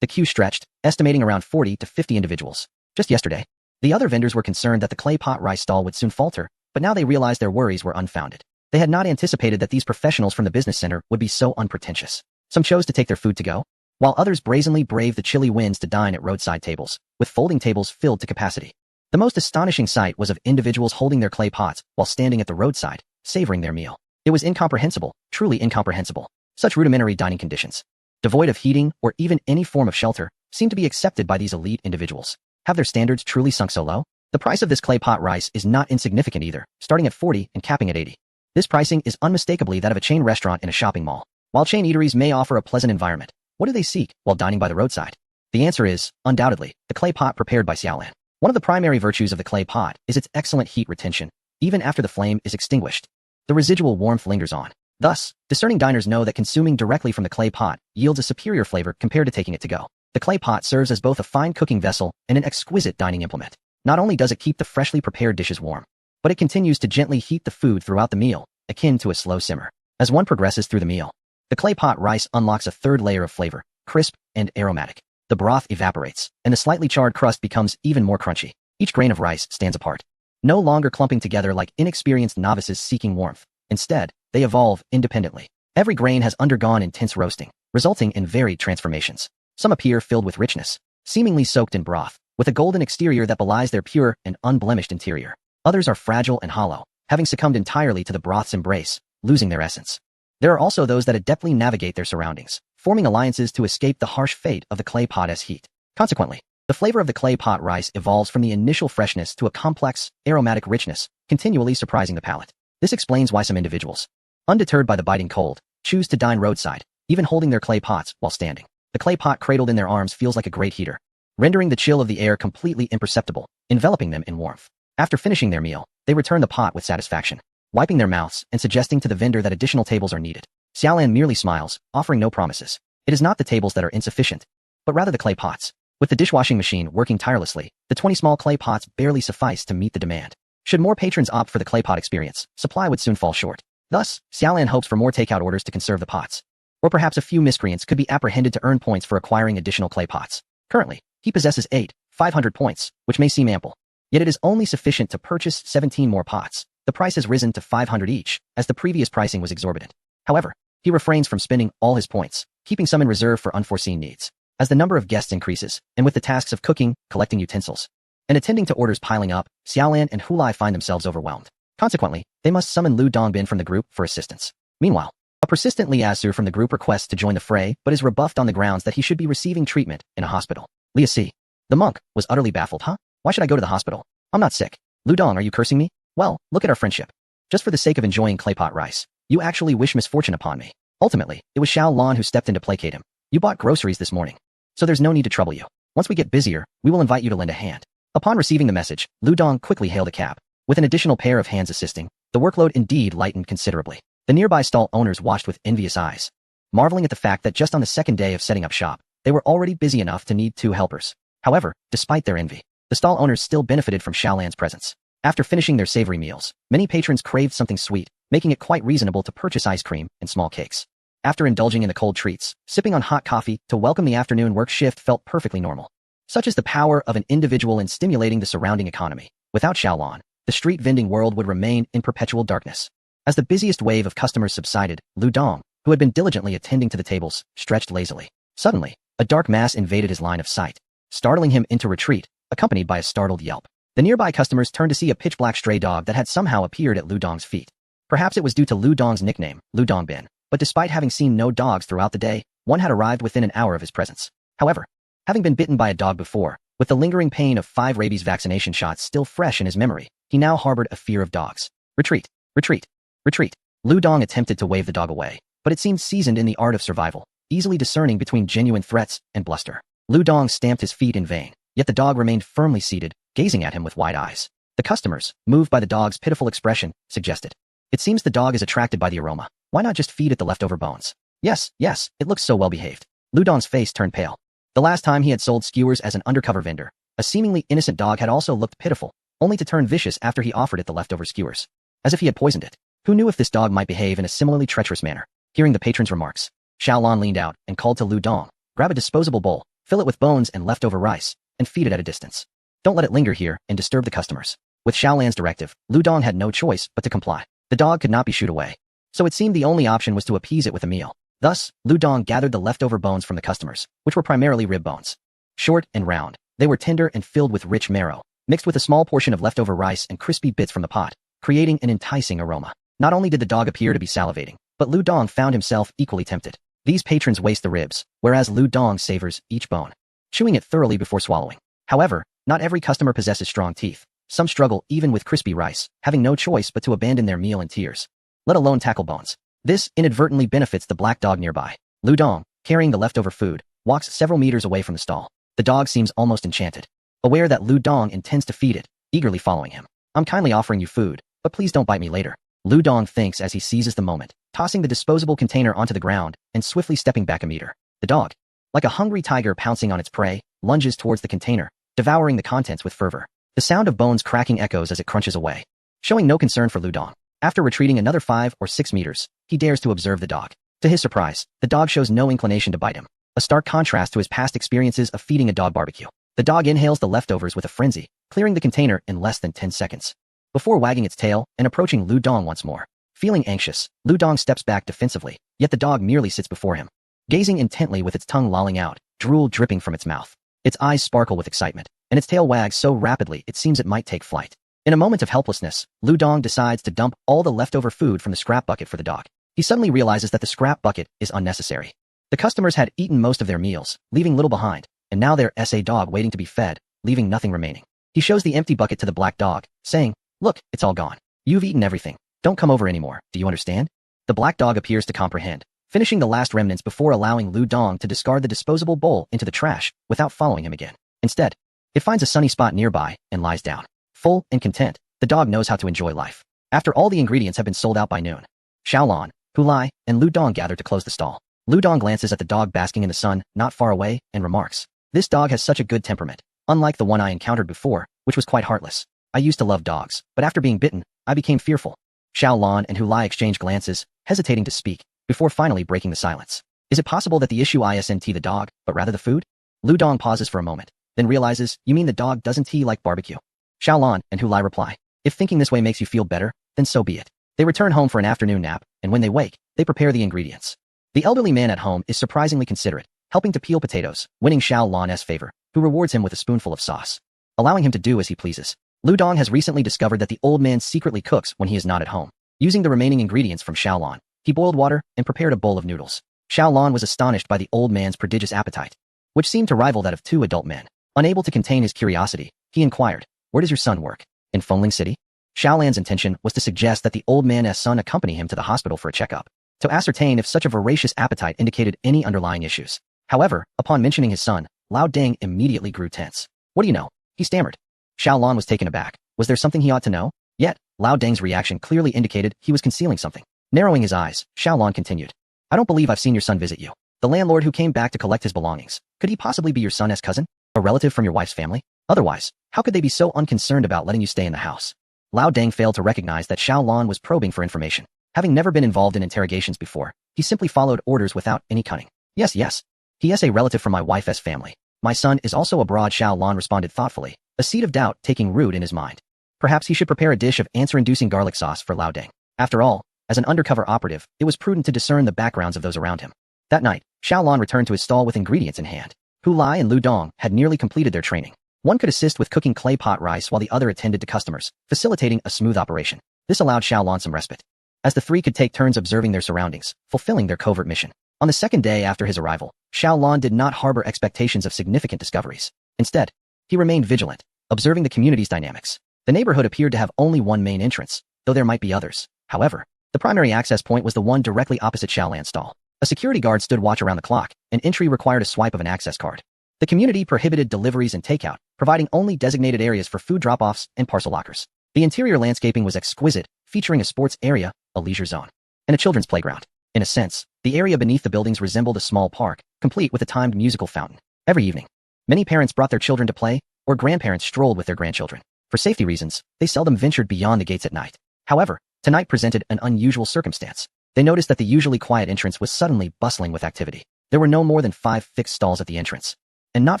The queue stretched, estimating around 40 to 50 individuals. Just yesterday, the other vendors were concerned that the clay pot rice stall would soon falter, but now they realized their worries were unfounded. They had not anticipated that these professionals from the business center would be so unpretentious. Some chose to take their food to go, while others brazenly braved the chilly winds to dine at roadside tables, with folding tables filled to capacity. The most astonishing sight was of individuals holding their clay pots while standing at the roadside, savoring their meal. It was incomprehensible, truly incomprehensible. Such rudimentary dining conditions, devoid of heating or even any form of shelter, seemed to be accepted by these elite individuals. Have their standards truly sunk so low? The price of this clay pot rice is not insignificant either, starting at 40 and capping at 80. This pricing is unmistakably that of a chain restaurant in a shopping mall. While chain eateries may offer a pleasant environment, what do they seek while dining by the roadside? The answer is, undoubtedly, the clay pot prepared by Xiaolan. One of the primary virtues of the clay pot is its excellent heat retention, even after the flame is extinguished. The residual warmth lingers on. Thus, discerning diners know that consuming directly from the clay pot yields a superior flavor compared to taking it to go. The clay pot serves as both a fine cooking vessel and an exquisite dining implement. Not only does it keep the freshly prepared dishes warm, but it continues to gently heat the food throughout the meal, akin to a slow simmer. As one progresses through the meal, the clay pot rice unlocks a third layer of flavor, crisp and aromatic. The broth evaporates, and the slightly charred crust becomes even more crunchy. Each grain of rice stands apart, no longer clumping together like inexperienced novices seeking warmth. Instead, they evolve independently. Every grain has undergone intense roasting, resulting in varied transformations. Some appear filled with richness, seemingly soaked in broth, with a golden exterior that belies their pure and unblemished interior. Others are fragile and hollow, having succumbed entirely to the broth's embrace, losing their essence. There are also those that adeptly navigate their surroundings, forming alliances to escape the harsh fate of the clay pot as heat. Consequently, the flavor of the clay pot rice evolves from the initial freshness to a complex, aromatic richness, continually surprising the palate. This explains why some individuals, undeterred by the biting cold, choose to dine roadside, even holding their clay pots while standing. The clay pot cradled in their arms feels like a great heater, rendering the chill of the air completely imperceptible, enveloping them in warmth. After finishing their meal, they return the pot with satisfaction, wiping their mouths and suggesting to the vendor that additional tables are needed. Xiaolan merely smiles, offering no promises. It is not the tables that are insufficient, but rather the clay pots. With the dishwashing machine working tirelessly, the 20 small clay pots barely suffice to meet the demand. Should more patrons opt for the clay pot experience, supply would soon fall short. Thus, Xiaolan hopes for more takeout orders to conserve the pots. Or perhaps a few miscreants could be apprehended to earn points for acquiring additional clay pots. Currently, he possesses 500 points, which may seem ample. Yet it is only sufficient to purchase 17 more pots. The price has risen to 500 each, as the previous pricing was exorbitant. However, he refrains from spending all his points, keeping some in reserve for unforeseen needs. As the number of guests increases, and with the tasks of cooking, collecting utensils, and attending to orders piling up, Xiaolan and Hulai find themselves overwhelmed. Consequently, they must summon Lu Dongbin from the group for assistance. Meanwhile, a persistent Liasu from the group requests to join the fray but is rebuffed on the grounds that he should be receiving treatment in a hospital. Liasi, the monk, was utterly baffled. Why should I go to the hospital? I'm not sick. Lu Dong, are you cursing me? Well, look at our friendship. Just for the sake of enjoying clay pot rice, you actually wish misfortune upon me. Ultimately, it was Xiao Lan who stepped in to placate him. You bought groceries this morning, so there's no need to trouble you. Once we get busier, we will invite you to lend a hand. Upon receiving the message, Lu Dong quickly hailed a cab. With an additional pair of hands assisting, the workload indeed lightened considerably. The nearby stall owners watched with envious eyes, marveling at the fact that just on the second day of setting up shop, they were already busy enough to need 2 helpers. However, despite their envy, the stall owners still benefited from Xiaolan's presence. After finishing their savory meals, many patrons craved something sweet, making it quite reasonable to purchase ice cream and small cakes. After indulging in the cold treats, sipping on hot coffee to welcome the afternoon work shift felt perfectly normal. Such is the power of an individual in stimulating the surrounding economy. Without Xiaolan, the street vending world would remain in perpetual darkness. As the busiest wave of customers subsided, Lu Dong, who had been diligently attending to the tables, stretched lazily. Suddenly, a dark mass invaded his line of sight, startling him into retreat, accompanied by a startled yelp. The nearby customers turned to see a pitch-black stray dog that had somehow appeared at Lu Dong's feet. Perhaps it was due to Lu Dong's nickname, Lu Dongbin, but despite having seen no dogs throughout the day, one had arrived within an hour of his presence. However, having been bitten by a dog before, with the lingering pain of 5 rabies vaccination shots still fresh in his memory, he now harbored a fear of dogs. Retreat, retreat, retreat. Lu Dong attempted to wave the dog away, but it seemed seasoned in the art of survival, easily discerning between genuine threats and bluster. Lu Dong stamped his feet in vain, yet the dog remained firmly seated, gazing at him with wide eyes. The customers, moved by the dog's pitiful expression, suggested, "It seems the dog is attracted by the aroma. Why not just feed it the leftover bones?" Yes, it looks so well behaved. Lu Dong's face turned pale. The last time he had sold skewers as an undercover vendor, a seemingly innocent dog had also looked pitiful, only to turn vicious after he offered it the leftover skewers. As if he had poisoned it. Who knew if this dog might behave in a similarly treacherous manner? Hearing the patron's remarks, Xiaolan leaned out and called to Lu Dong, "Grab a disposable bowl, fill it with bones and leftover rice, and feed it at a distance. Don't let it linger here and disturb the customers." With Xiaolan's directive, Lu Dong had no choice but to comply. The dog could not be shooed away, so it seemed the only option was to appease it with a meal. Thus, Lu Dong gathered the leftover bones from the customers, which were primarily rib bones. Short and round, they were tender and filled with rich marrow, mixed with a small portion of leftover rice and crispy bits from the pot, creating an enticing aroma. Not only did the dog appear to be salivating, but Lu Dong found himself equally tempted. These patrons waste the ribs, whereas Lu Dong savors each bone, chewing it thoroughly before swallowing. However, not every customer possesses strong teeth. Some struggle even with crispy rice, having no choice but to abandon their meal in tears, let alone tackle bones. This inadvertently benefits the black dog nearby. Lu Dong, carrying the leftover food, walks several meters away from the stall. The dog seems almost enchanted, aware that Lu Dong intends to feed it, eagerly following him. "I'm kindly offering you food, but please don't bite me later," Lu Dong thinks as he seizes the moment, tossing the disposable container onto the ground and swiftly stepping back a meter. The dog, like a hungry tiger pouncing on its prey, lunges towards the container, devouring the contents with fervor. The sound of bones cracking echoes as it crunches away, showing no concern for Lu Dong. After retreating another 5 or 6 meters, he dares to observe the dog. To his surprise, the dog shows no inclination to bite him, a stark contrast to his past experiences of feeding a dog barbecue. The dog inhales the leftovers with a frenzy, clearing the container in less than 10 seconds. Before wagging its tail and approaching Lu Dong once more. Feeling anxious, Lu Dong steps back defensively, yet the dog merely sits before him, gazing intently with its tongue lolling out, drool dripping from its mouth. Its eyes sparkle with excitement, and its tail wags so rapidly it seems it might take flight. In a moment of helplessness, Lu Dong decides to dump all the leftover food from the scrap bucket for the dog. He suddenly realizes that the scrap bucket is unnecessary. The customers had eaten most of their meals, leaving little behind, and now there's a dog waiting to be fed, leaving nothing remaining. He shows the empty bucket to the black dog, saying, "Look, it's all gone. You've eaten everything. Don't come over anymore, do you understand?" The black dog appears to comprehend, finishing the last remnants before allowing Lu Dong to discard the disposable bowl into the trash without following him again. Instead, it finds a sunny spot nearby and lies down. Full and content, the dog knows how to enjoy life. After all the ingredients have been sold out by noon, Xiaolan, Hulai, and Lu Dong gather to close the stall. Lu Dong glances at the dog basking in the sun not far away and remarks, "This dog has such a good temperament, unlike the one I encountered before, which was quite heartless. I used to love dogs, but after being bitten, I became fearful." Xiaolan and Hulai exchange glances, hesitating to speak, before finally breaking the silence. "Is it possible that the issue isn't the dog, but rather the food?" Lu Dong pauses for a moment, then realizes, "You mean the dog doesn't like barbecue?" Xiaolan and Hulai reply, "If thinking this way makes you feel better, then so be it." They return home for an afternoon nap, and when they wake, they prepare the ingredients. The elderly man at home is surprisingly considerate, helping to peel potatoes, winning Xiaolan's favor, who rewards him with a spoonful of sauce, allowing him to do as he pleases. Lu Dong has recently discovered that the old man secretly cooks when he is not at home. Using the remaining ingredients from Xiaolan, he boiled water and prepared a bowl of noodles. Xiaolan was astonished by the old man's prodigious appetite, which seemed to rival that of 2 adult men. Unable to contain his curiosity, he inquired, "Where does your son work? In Fengling City?" Xiaolan's intention was to suggest that the old man's son accompany him to the hospital for a checkup, to ascertain if such a voracious appetite indicated any underlying issues. However, upon mentioning his son, Lao Deng immediately grew tense. "What do you know?" he stammered. Xiaolan was taken aback. Was there something he ought to know? Yet, Lao Deng's reaction clearly indicated he was concealing something. Narrowing his eyes, Xiaolan continued, "I don't believe I've seen your son visit you. The landlord who came back to collect his belongings. Could he possibly be your son's cousin? A relative from your wife's family? Otherwise, how could they be so unconcerned about letting you stay in the house?" Lao Deng failed to recognize that Xiaolan was probing for information. Having never been involved in interrogations before, he simply followed orders without any cunning. Yes. He is a relative from my wife's family. My son is also abroad, Xiaolan responded thoughtfully, a seed of doubt taking root in his mind. Perhaps he should prepare a dish of answer-inducing garlic sauce for Lao Deng. After all, As an undercover operative, it was prudent to discern the backgrounds of those around him. That night, Xiaolon returned to his stall with ingredients in hand. Hu Lai and Lu Dong had nearly completed their training. One could assist with cooking clay pot rice while the other attended to customers, facilitating a smooth operation. This allowed Xiaolon some respite, as the three could take turns observing their surroundings, fulfilling their covert mission. On the second day after his arrival, Xiaolon did not harbor expectations of significant discoveries. Instead, he remained vigilant, observing the community's dynamics. The neighborhood appeared to have only one main entrance, though there might be others. However, the primary access point was the one directly opposite Xiaolan's stall. A security guard stood watch around the clock, and entry required a swipe of an access card. The community prohibited deliveries and takeout, providing only designated areas for food drop-offs and parcel lockers. The interior landscaping was exquisite, featuring a sports area, a leisure zone, and a children's playground. In a sense, the area beneath the buildings resembled a small park, complete with a timed musical fountain. Every evening, many parents brought their children to play, or grandparents strolled with their grandchildren. For safety reasons, they seldom ventured beyond the gates at night. However, tonight presented an unusual circumstance. They noticed that the usually quiet entrance was suddenly bustling with activity. There were no more than 5 fixed stalls at the entrance. And not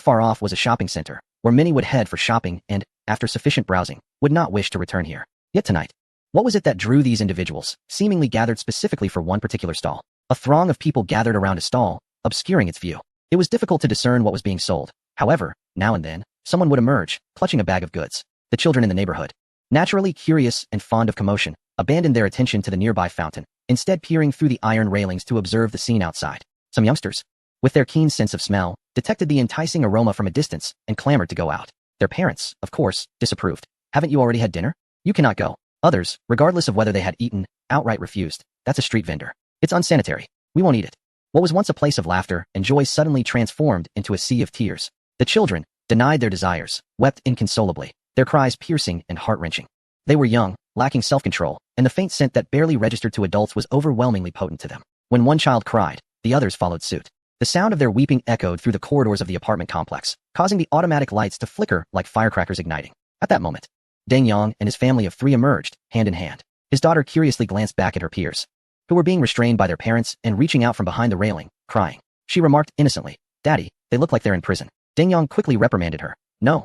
far off was a shopping center, where many would head for shopping and, after sufficient browsing, would not wish to return here. Yet tonight, what was it that drew these individuals, seemingly gathered specifically for one particular stall? A throng of people gathered around a stall, obscuring its view. It was difficult to discern what was being sold. However, now and then, someone would emerge, clutching a bag of goods. The children in the neighborhood, naturally curious and fond of commotion, abandoned their attention to the nearby fountain, instead peering through the iron railings to observe the scene outside. Some youngsters, with their keen sense of smell, detected the enticing aroma from a distance and clamored to go out. Their parents, of course, disapproved. Haven't you already had dinner? You cannot go. Others, regardless of whether they had eaten, outright refused. That's a street vendor. It's unsanitary. We won't eat it. What was once a place of laughter and joy suddenly transformed into a sea of tears. The children, denied their desires, wept inconsolably, their cries piercing and heart-wrenching. They were young, lacking self-control, and the faint scent that barely registered to adults was overwhelmingly potent to them. When one child cried, the others followed suit. The sound of their weeping echoed through the corridors of the apartment complex, causing the automatic lights to flicker like firecrackers igniting. At that moment, Deng Yang and his family of 3 emerged, hand in hand. His daughter curiously glanced back at her peers, who were being restrained by their parents and reaching out from behind the railing, crying. She remarked innocently, "Daddy, they look like they're in prison." Deng Yang quickly reprimanded her. No,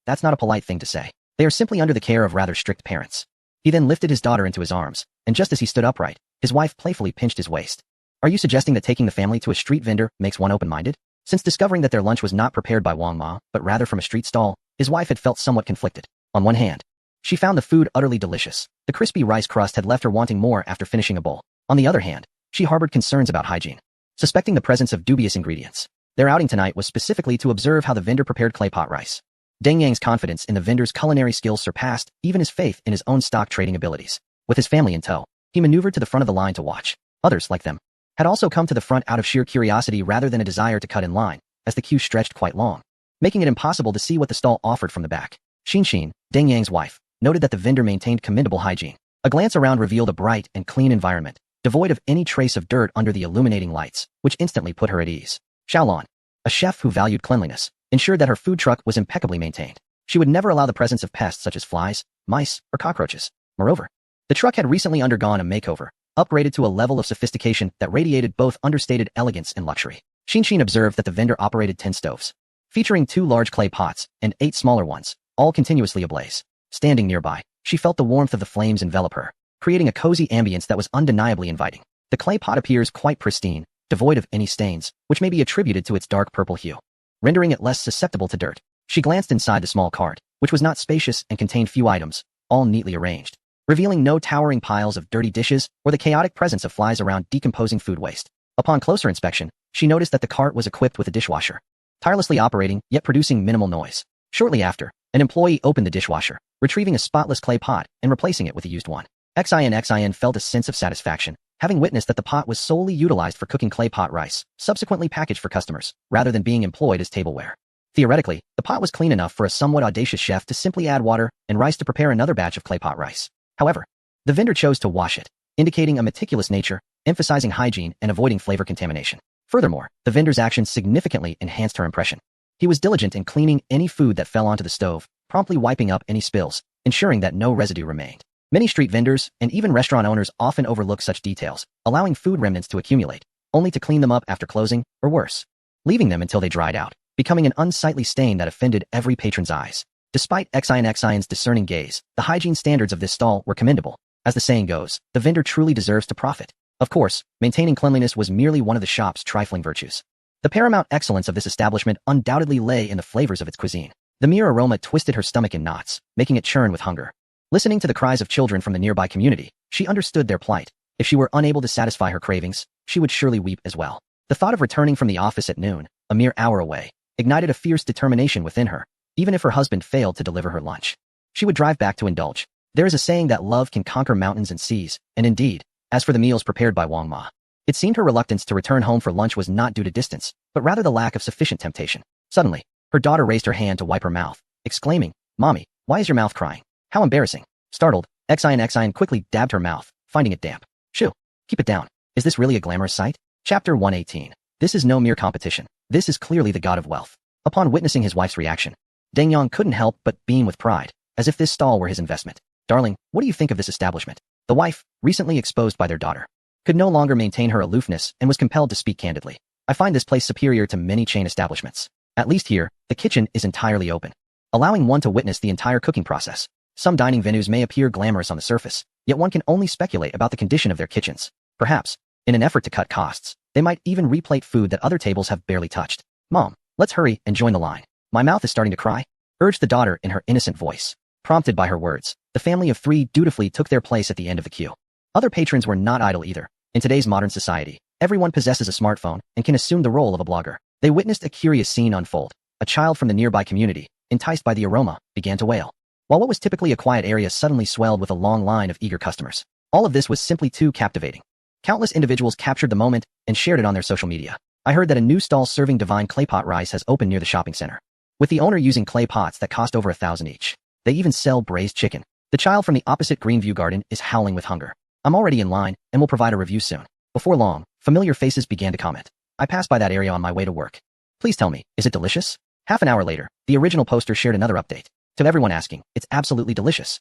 that's not a polite thing to say. They are simply under the care of rather strict parents." He then lifted his daughter into his arms, and just as he stood upright, his wife playfully pinched his waist. "Are you suggesting that taking the family to a street vendor makes one open-minded?" Since discovering that their lunch was not prepared by Wang Ma, but rather from a street stall, his wife had felt somewhat conflicted. On one hand, she found the food utterly delicious. The crispy rice crust had left her wanting more after finishing a bowl. On the other hand, she harbored concerns about hygiene, suspecting the presence of dubious ingredients. Their outing tonight was specifically to observe how the vendor prepared clay pot rice. Deng Yang's confidence in the vendor's culinary skills surpassed even his faith in his own stock trading abilities. With his family in tow, he maneuvered to the front of the line to watch. Others, like them, had also come to the front out of sheer curiosity rather than a desire to cut in line, as the queue stretched quite long, making it impossible to see what the stall offered from the back. Xin, Deng Yang's wife, noted that the vendor maintained commendable hygiene. A glance around revealed a bright and clean environment, devoid of any trace of dirt under the illuminating lights, which instantly put her at ease. Xiaolon, a chef who valued cleanliness, ensured that her food truck was impeccably maintained. She would never allow the presence of pests such as flies, mice, or cockroaches. Moreover, the truck had recently undergone a makeover, upgraded to a level of sophistication that radiated both understated elegance and luxury. Xin observed that the vendor operated 10 stoves, featuring 2 large clay pots and 8 smaller ones, all continuously ablaze. Standing nearby, she felt the warmth of the flames envelop her, creating a cozy ambience that was undeniably inviting. The clay pot appears quite pristine, devoid of any stains, which may be attributed to its dark purple hue, rendering it less susceptible to dirt. She glanced inside the small cart, which was not spacious and contained few items, all neatly arranged, revealing no towering piles of dirty dishes or the chaotic presence of flies around decomposing food waste. Upon closer inspection, she noticed that the cart was equipped with a dishwasher, tirelessly operating yet producing minimal noise. Shortly after, an employee opened the dishwasher, retrieving a spotless clay pot and replacing it with a used one. Xin felt a sense of satisfaction, having witnessed that the pot was solely utilized for cooking clay pot rice, subsequently packaged for customers, rather than being employed as tableware. Theoretically, the pot was clean enough for a somewhat audacious chef to simply add water and rice to prepare another batch of clay pot rice. However, the vendor chose to wash it, indicating a meticulous nature, emphasizing hygiene and avoiding flavor contamination. Furthermore, the vendor's actions significantly enhanced her impression. He was diligent in cleaning any food that fell onto the stove, promptly wiping up any spills, ensuring that no residue remained. Many street vendors and even restaurant owners often overlook such details, allowing food remnants to accumulate, only to clean them up after closing, or worse, leaving them until they dried out, becoming an unsightly stain that offended every patron's eyes. Despite Xion's discerning gaze, the hygiene standards of this stall were commendable. As the saying goes, the vendor truly deserves to profit. Of course, maintaining cleanliness was merely one of the shop's trifling virtues. The paramount excellence of this establishment undoubtedly lay in the flavors of its cuisine. The mere aroma twisted her stomach in knots, making it churn with hunger. Listening to the cries of children from the nearby community, she understood their plight. If she were unable to satisfy her cravings, she would surely weep as well. The thought of returning from the office at noon, a mere hour away, ignited a fierce determination within her, even if her husband failed to deliver her lunch. She would drive back to indulge. There is a saying that love can conquer mountains and seas, and indeed, as for the meals prepared by Wang Ma, it seemed her reluctance to return home for lunch was not due to distance, but rather the lack of sufficient temptation. Suddenly, her daughter raised her hand to wipe her mouth, exclaiming, "Mommy, why is your mouth crying? How embarrassing." Startled, Xian quickly dabbed her mouth, finding it damp. "Shoo, keep it down. Is this really a glamorous sight?" Chapter 118. This is no mere competition. This is clearly the god of wealth. Upon witnessing his wife's reaction, Deng Yang couldn't help but beam with pride, as if this stall were his investment. "Darling, what do you think of this establishment?" The wife, recently exposed by their daughter, could no longer maintain her aloofness and was compelled to speak candidly. "I find this place superior to many chain establishments. At least here, the kitchen is entirely open, allowing one to witness the entire cooking process. Some dining venues may appear glamorous on the surface, yet one can only speculate about the condition of their kitchens. Perhaps, in an effort to cut costs, they might even replate food that other tables have barely touched." "Mom, let's hurry and join the line. My mouth is starting to cry," urged the daughter in her innocent voice. Prompted by her words, the family of three dutifully took their place at the end of the queue. Other patrons were not idle either. In today's modern society, everyone possesses a smartphone and can assume the role of a blogger. They witnessed a curious scene unfold. A child from the nearby community, enticed by the aroma, began to wail, while what was typically a quiet area suddenly swelled with a long line of eager customers. All of this was simply too captivating. Countless individuals captured the moment and shared it on their social media. "I heard that a new stall serving divine claypot rice has opened near the shopping center, with the owner using clay pots that cost over $1,000 each. They even sell braised chicken." The child from the opposite Greenview garden is howling with hunger. "I'm already in line and will provide a review soon." Before long, familiar faces began to comment. "I passed by that area on my way to work. Please tell me, is it delicious?" Half an hour later, the original poster shared another update, to everyone asking, "It's absolutely delicious.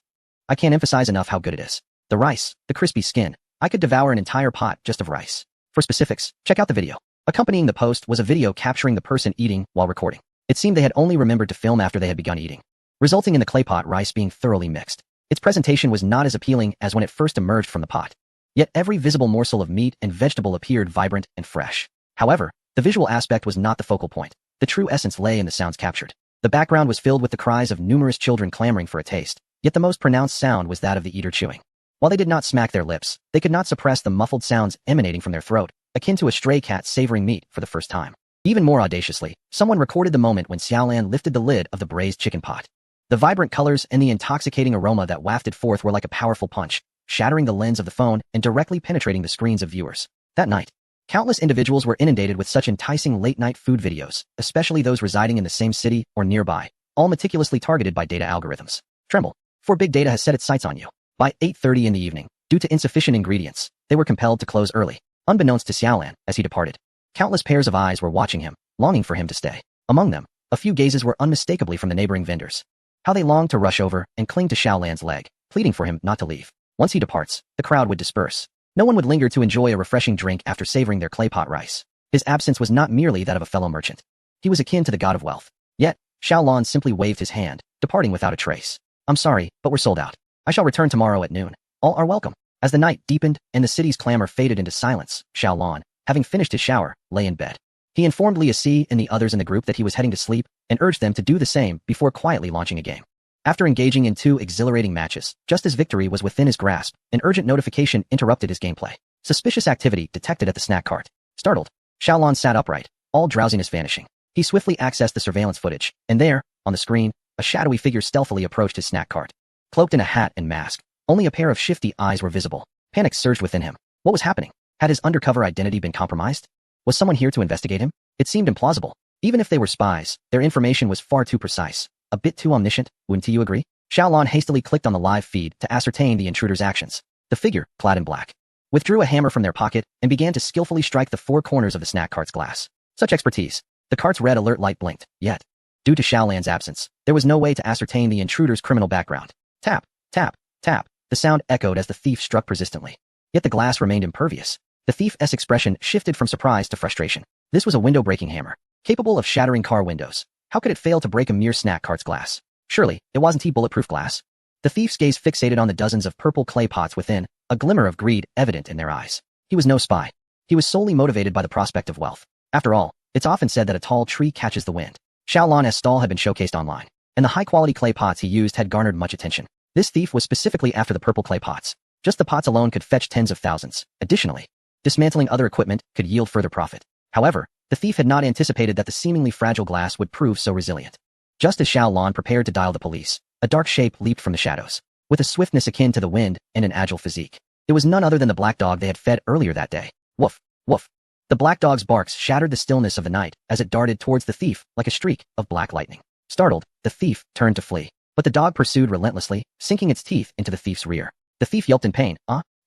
I can't emphasize enough how good it is. The rice, the crispy skin. I could devour an entire pot just of rice." For specifics, check out the video. Accompanying the post was a video capturing the person eating while recording. It seemed they had only remembered to film after they had begun eating, resulting in the claypot rice being thoroughly mixed. Its presentation was not as appealing as when it first emerged from the pot. Yet every visible morsel of meat and vegetable appeared vibrant and fresh. However, the visual aspect was not the focal point. The true essence lay in the sounds captured. The background was filled with the cries of numerous children clamoring for a taste, yet the most pronounced sound was that of the eater chewing. While they did not smack their lips, they could not suppress the muffled sounds emanating from their throat, akin to a stray cat savoring meat for the first time. Even more audaciously, someone recorded the moment when Xiaolan lifted the lid of the braised chicken pot. The vibrant colors and the intoxicating aroma that wafted forth were like a powerful punch, shattering the lens of the phone and directly penetrating the screens of viewers. That night, countless individuals were inundated with such enticing late-night food videos, especially those residing in the same city or nearby, all meticulously targeted by data algorithms. Tremble, for big data has set its sights on you. By 8:30 in the evening, due to insufficient ingredients, they were compelled to close early, unbeknownst to Xiaolan as he departed. Countless pairs of eyes were watching him, longing for him to stay. Among them, a few gazes were unmistakably from the neighboring vendors. How they longed to rush over and cling to Xiaolan's leg, pleading for him not to leave. Once he departs, the crowd would disperse. No one would linger to enjoy a refreshing drink after savoring their claypot rice. His absence was not merely that of a fellow merchant. He was akin to the god of wealth. Yet, Xiaolan simply waved his hand, departing without a trace. "I'm sorry, but we're sold out. I shall return tomorrow at noon. All are welcome." As the night deepened and the city's clamor faded into silence, Xiaolan, having finished his shower, lay in bed. He informed Li Si and the others in the group that he was heading to sleep and urged them to do the same before quietly launching a game. After engaging in 2 exhilarating matches, just as victory was within his grasp, an urgent notification interrupted his gameplay. Suspicious activity detected at the snack cart. Startled, Xiaolan sat upright, all drowsiness vanishing. He swiftly accessed the surveillance footage, and there, on the screen, a shadowy figure stealthily approached his snack cart. Cloaked in a hat and mask, only a pair of shifty eyes were visible. Panic surged within him. What was happening? Had his undercover identity been compromised? Was someone here to investigate him? It seemed implausible. Even if they were spies, their information was far too precise. A bit too omniscient, wouldn't you agree? Xiaolan hastily clicked on the live feed to ascertain the intruder's actions. The figure, clad in black, withdrew a hammer from their pocket and began to skillfully strike the 4 corners of the snack cart's glass. Such expertise. The cart's red alert light blinked, yet, due to Xiaolan's absence, there was no way to ascertain the intruder's criminal background. Tap, tap, tap. The sound echoed as the thief struck persistently. Yet the glass remained impervious. The thief's expression shifted from surprise to frustration. This was a window-breaking hammer, capable of shattering car windows. How could it fail to break a mere snack cart's glass? Surely, it wasn't bulletproof glass. The thief's gaze fixated on the dozens of purple clay pots within, a glimmer of greed evident in their eyes. He was no spy. He was solely motivated by the prospect of wealth. After all, it's often said that a tall tree catches the wind. Xiaolan's stall had been showcased online, and the high-quality clay pots he used had garnered much attention. This thief was specifically after the purple clay pots. Just the pots alone could fetch tens of thousands. Additionally, dismantling other equipment could yield further profit. However, the thief had not anticipated that the seemingly fragile glass would prove so resilient. Just as Xiaolan prepared to dial the police, a dark shape leaped from the shadows. With a swiftness akin to the wind and an agile physique, it was none other than the black dog they had fed earlier that day. Woof, woof. The black dog's barks shattered the stillness of the night as it darted towards the thief like a streak of black lightning. Startled, the thief turned to flee, but the dog pursued relentlessly, sinking its teeth into the thief's rear. The thief yelped in pain.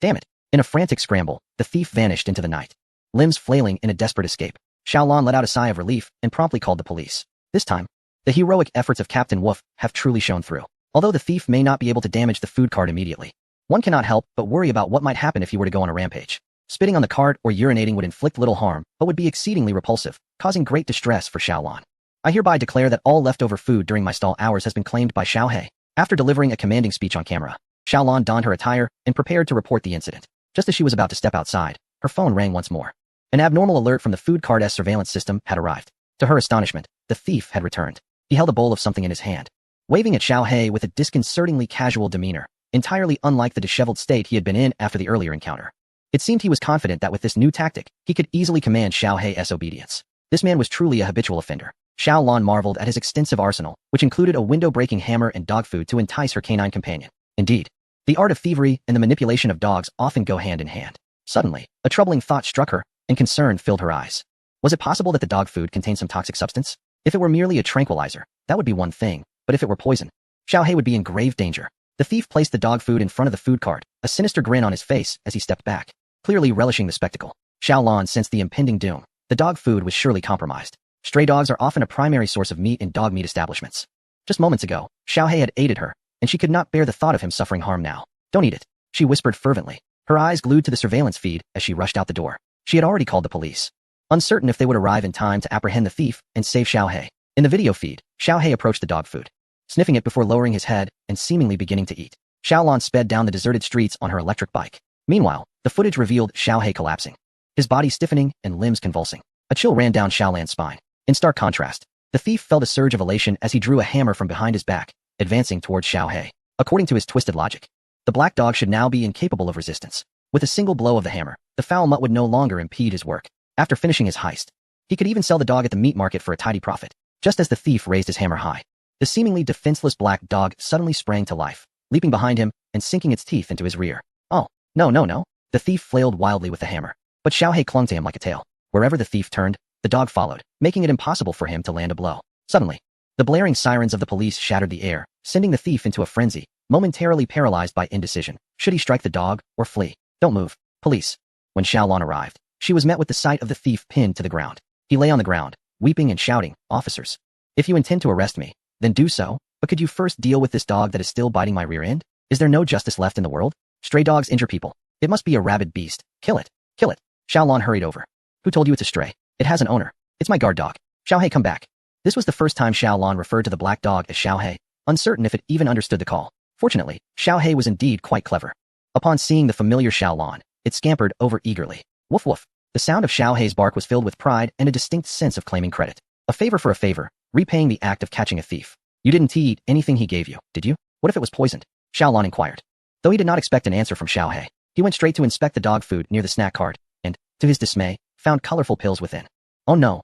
Damn it. In a frantic scramble, the thief vanished into the night, limbs flailing in a desperate escape. Xiaolan let out a sigh of relief and promptly called the police. This time, the heroic efforts of Captain Wolf have truly shown through. Although the thief may not be able to damage the food cart immediately, one cannot help but worry about what might happen if he were to go on a rampage. Spitting on the cart or urinating would inflict little harm, but would be exceedingly repulsive, causing great distress for Xiaolan. I hereby declare that all leftover food during my stall hours has been claimed by Xiaohe. After delivering a commanding speech on camera, Xiaolan donned her attire and prepared to report the incident. Just as she was about to step outside, her phone rang once more. An abnormal alert from the food cart's surveillance system had arrived. To her astonishment, the thief had returned. He held a bowl of something in his hand, waving at Xiaohe with a disconcertingly casual demeanor, entirely unlike the disheveled state he had been in after the earlier encounter. It seemed he was confident that with this new tactic, he could easily command Xiaohe's obedience. This man was truly a habitual offender. Xiaolan marveled at his extensive arsenal, which included a window-breaking hammer and dog food to entice her canine companion. Indeed, the art of thievery and the manipulation of dogs often go hand in hand. Suddenly, a troubling thought struck her, and concern filled her eyes. Was it possible that the dog food contained some toxic substance? If it were merely a tranquilizer, that would be one thing, but if it were poison, Xiaohe would be in grave danger. The thief placed the dog food in front of the food cart, a sinister grin on his face as he stepped back, clearly relishing the spectacle. Xiaolan sensed the impending doom. The dog food was surely compromised. Stray dogs are often a primary source of meat in dog meat establishments. Just moments ago, Xiaohe had aided her, and she could not bear the thought of him suffering harm now. Don't eat it, she whispered fervently, her eyes glued to the surveillance feed as she rushed out the door. She had already called the police, uncertain if they would arrive in time to apprehend the thief and save Xiaohe. In the video feed, Xiaohe approached the dog food, sniffing it before lowering his head and seemingly beginning to eat. Xiaolan sped down the deserted streets on her electric bike. Meanwhile, the footage revealed Xiaohe collapsing, his body stiffening and limbs convulsing. A chill ran down Xiaolan's spine. In stark contrast, the thief felt a surge of elation as he drew a hammer from behind his back, advancing towards Xiaohe. According to his twisted logic, the black dog should now be incapable of resistance. With a single blow of the hammer, the foul mutt would no longer impede his work. After finishing his heist, he could even sell the dog at the meat market for a tidy profit. Just as the thief raised his hammer high, the seemingly defenseless black dog suddenly sprang to life, leaping behind him and sinking its teeth into his rear. Oh, no. The thief flailed wildly with the hammer, but Xiaohe clung to him like a tail. Wherever the thief turned, the dog followed, making it impossible for him to land a blow. Suddenly, the blaring sirens of the police shattered the air, sending the thief into a frenzy, momentarily paralyzed by indecision. Should he strike the dog or flee? Don't move. Police. When Xiaolan arrived, she was met with the sight of the thief pinned to the ground. He lay on the ground, weeping and shouting, "Officers, if you intend to arrest me, then do so, but could you first deal with this dog that is still biting my rear end? Is there no justice left in the world? Stray dogs injure people. It must be a rabid beast. Kill it. Kill it." Xiaolan hurried over. Who told you it's a stray? It has an owner. It's my guard dog. Xiaohe, come back. This was the first time Xiaolan referred to the black dog as Xiaohe, uncertain if it even understood the call. Fortunately, Xiaohe was indeed quite clever. Upon seeing the familiar Xiaolan, it scampered over eagerly. Woof woof. The sound of Xiaohe's bark was filled with pride and a distinct sense of claiming credit. A favor for a favor, repaying the act of catching a thief. You didn't eat anything he gave you, did you? What if it was poisoned? Xiaolan inquired. Though he did not expect an answer from Xiaohe, he went straight to inspect the dog food near the snack cart, and, to his dismay, found colorful pills within. Oh no,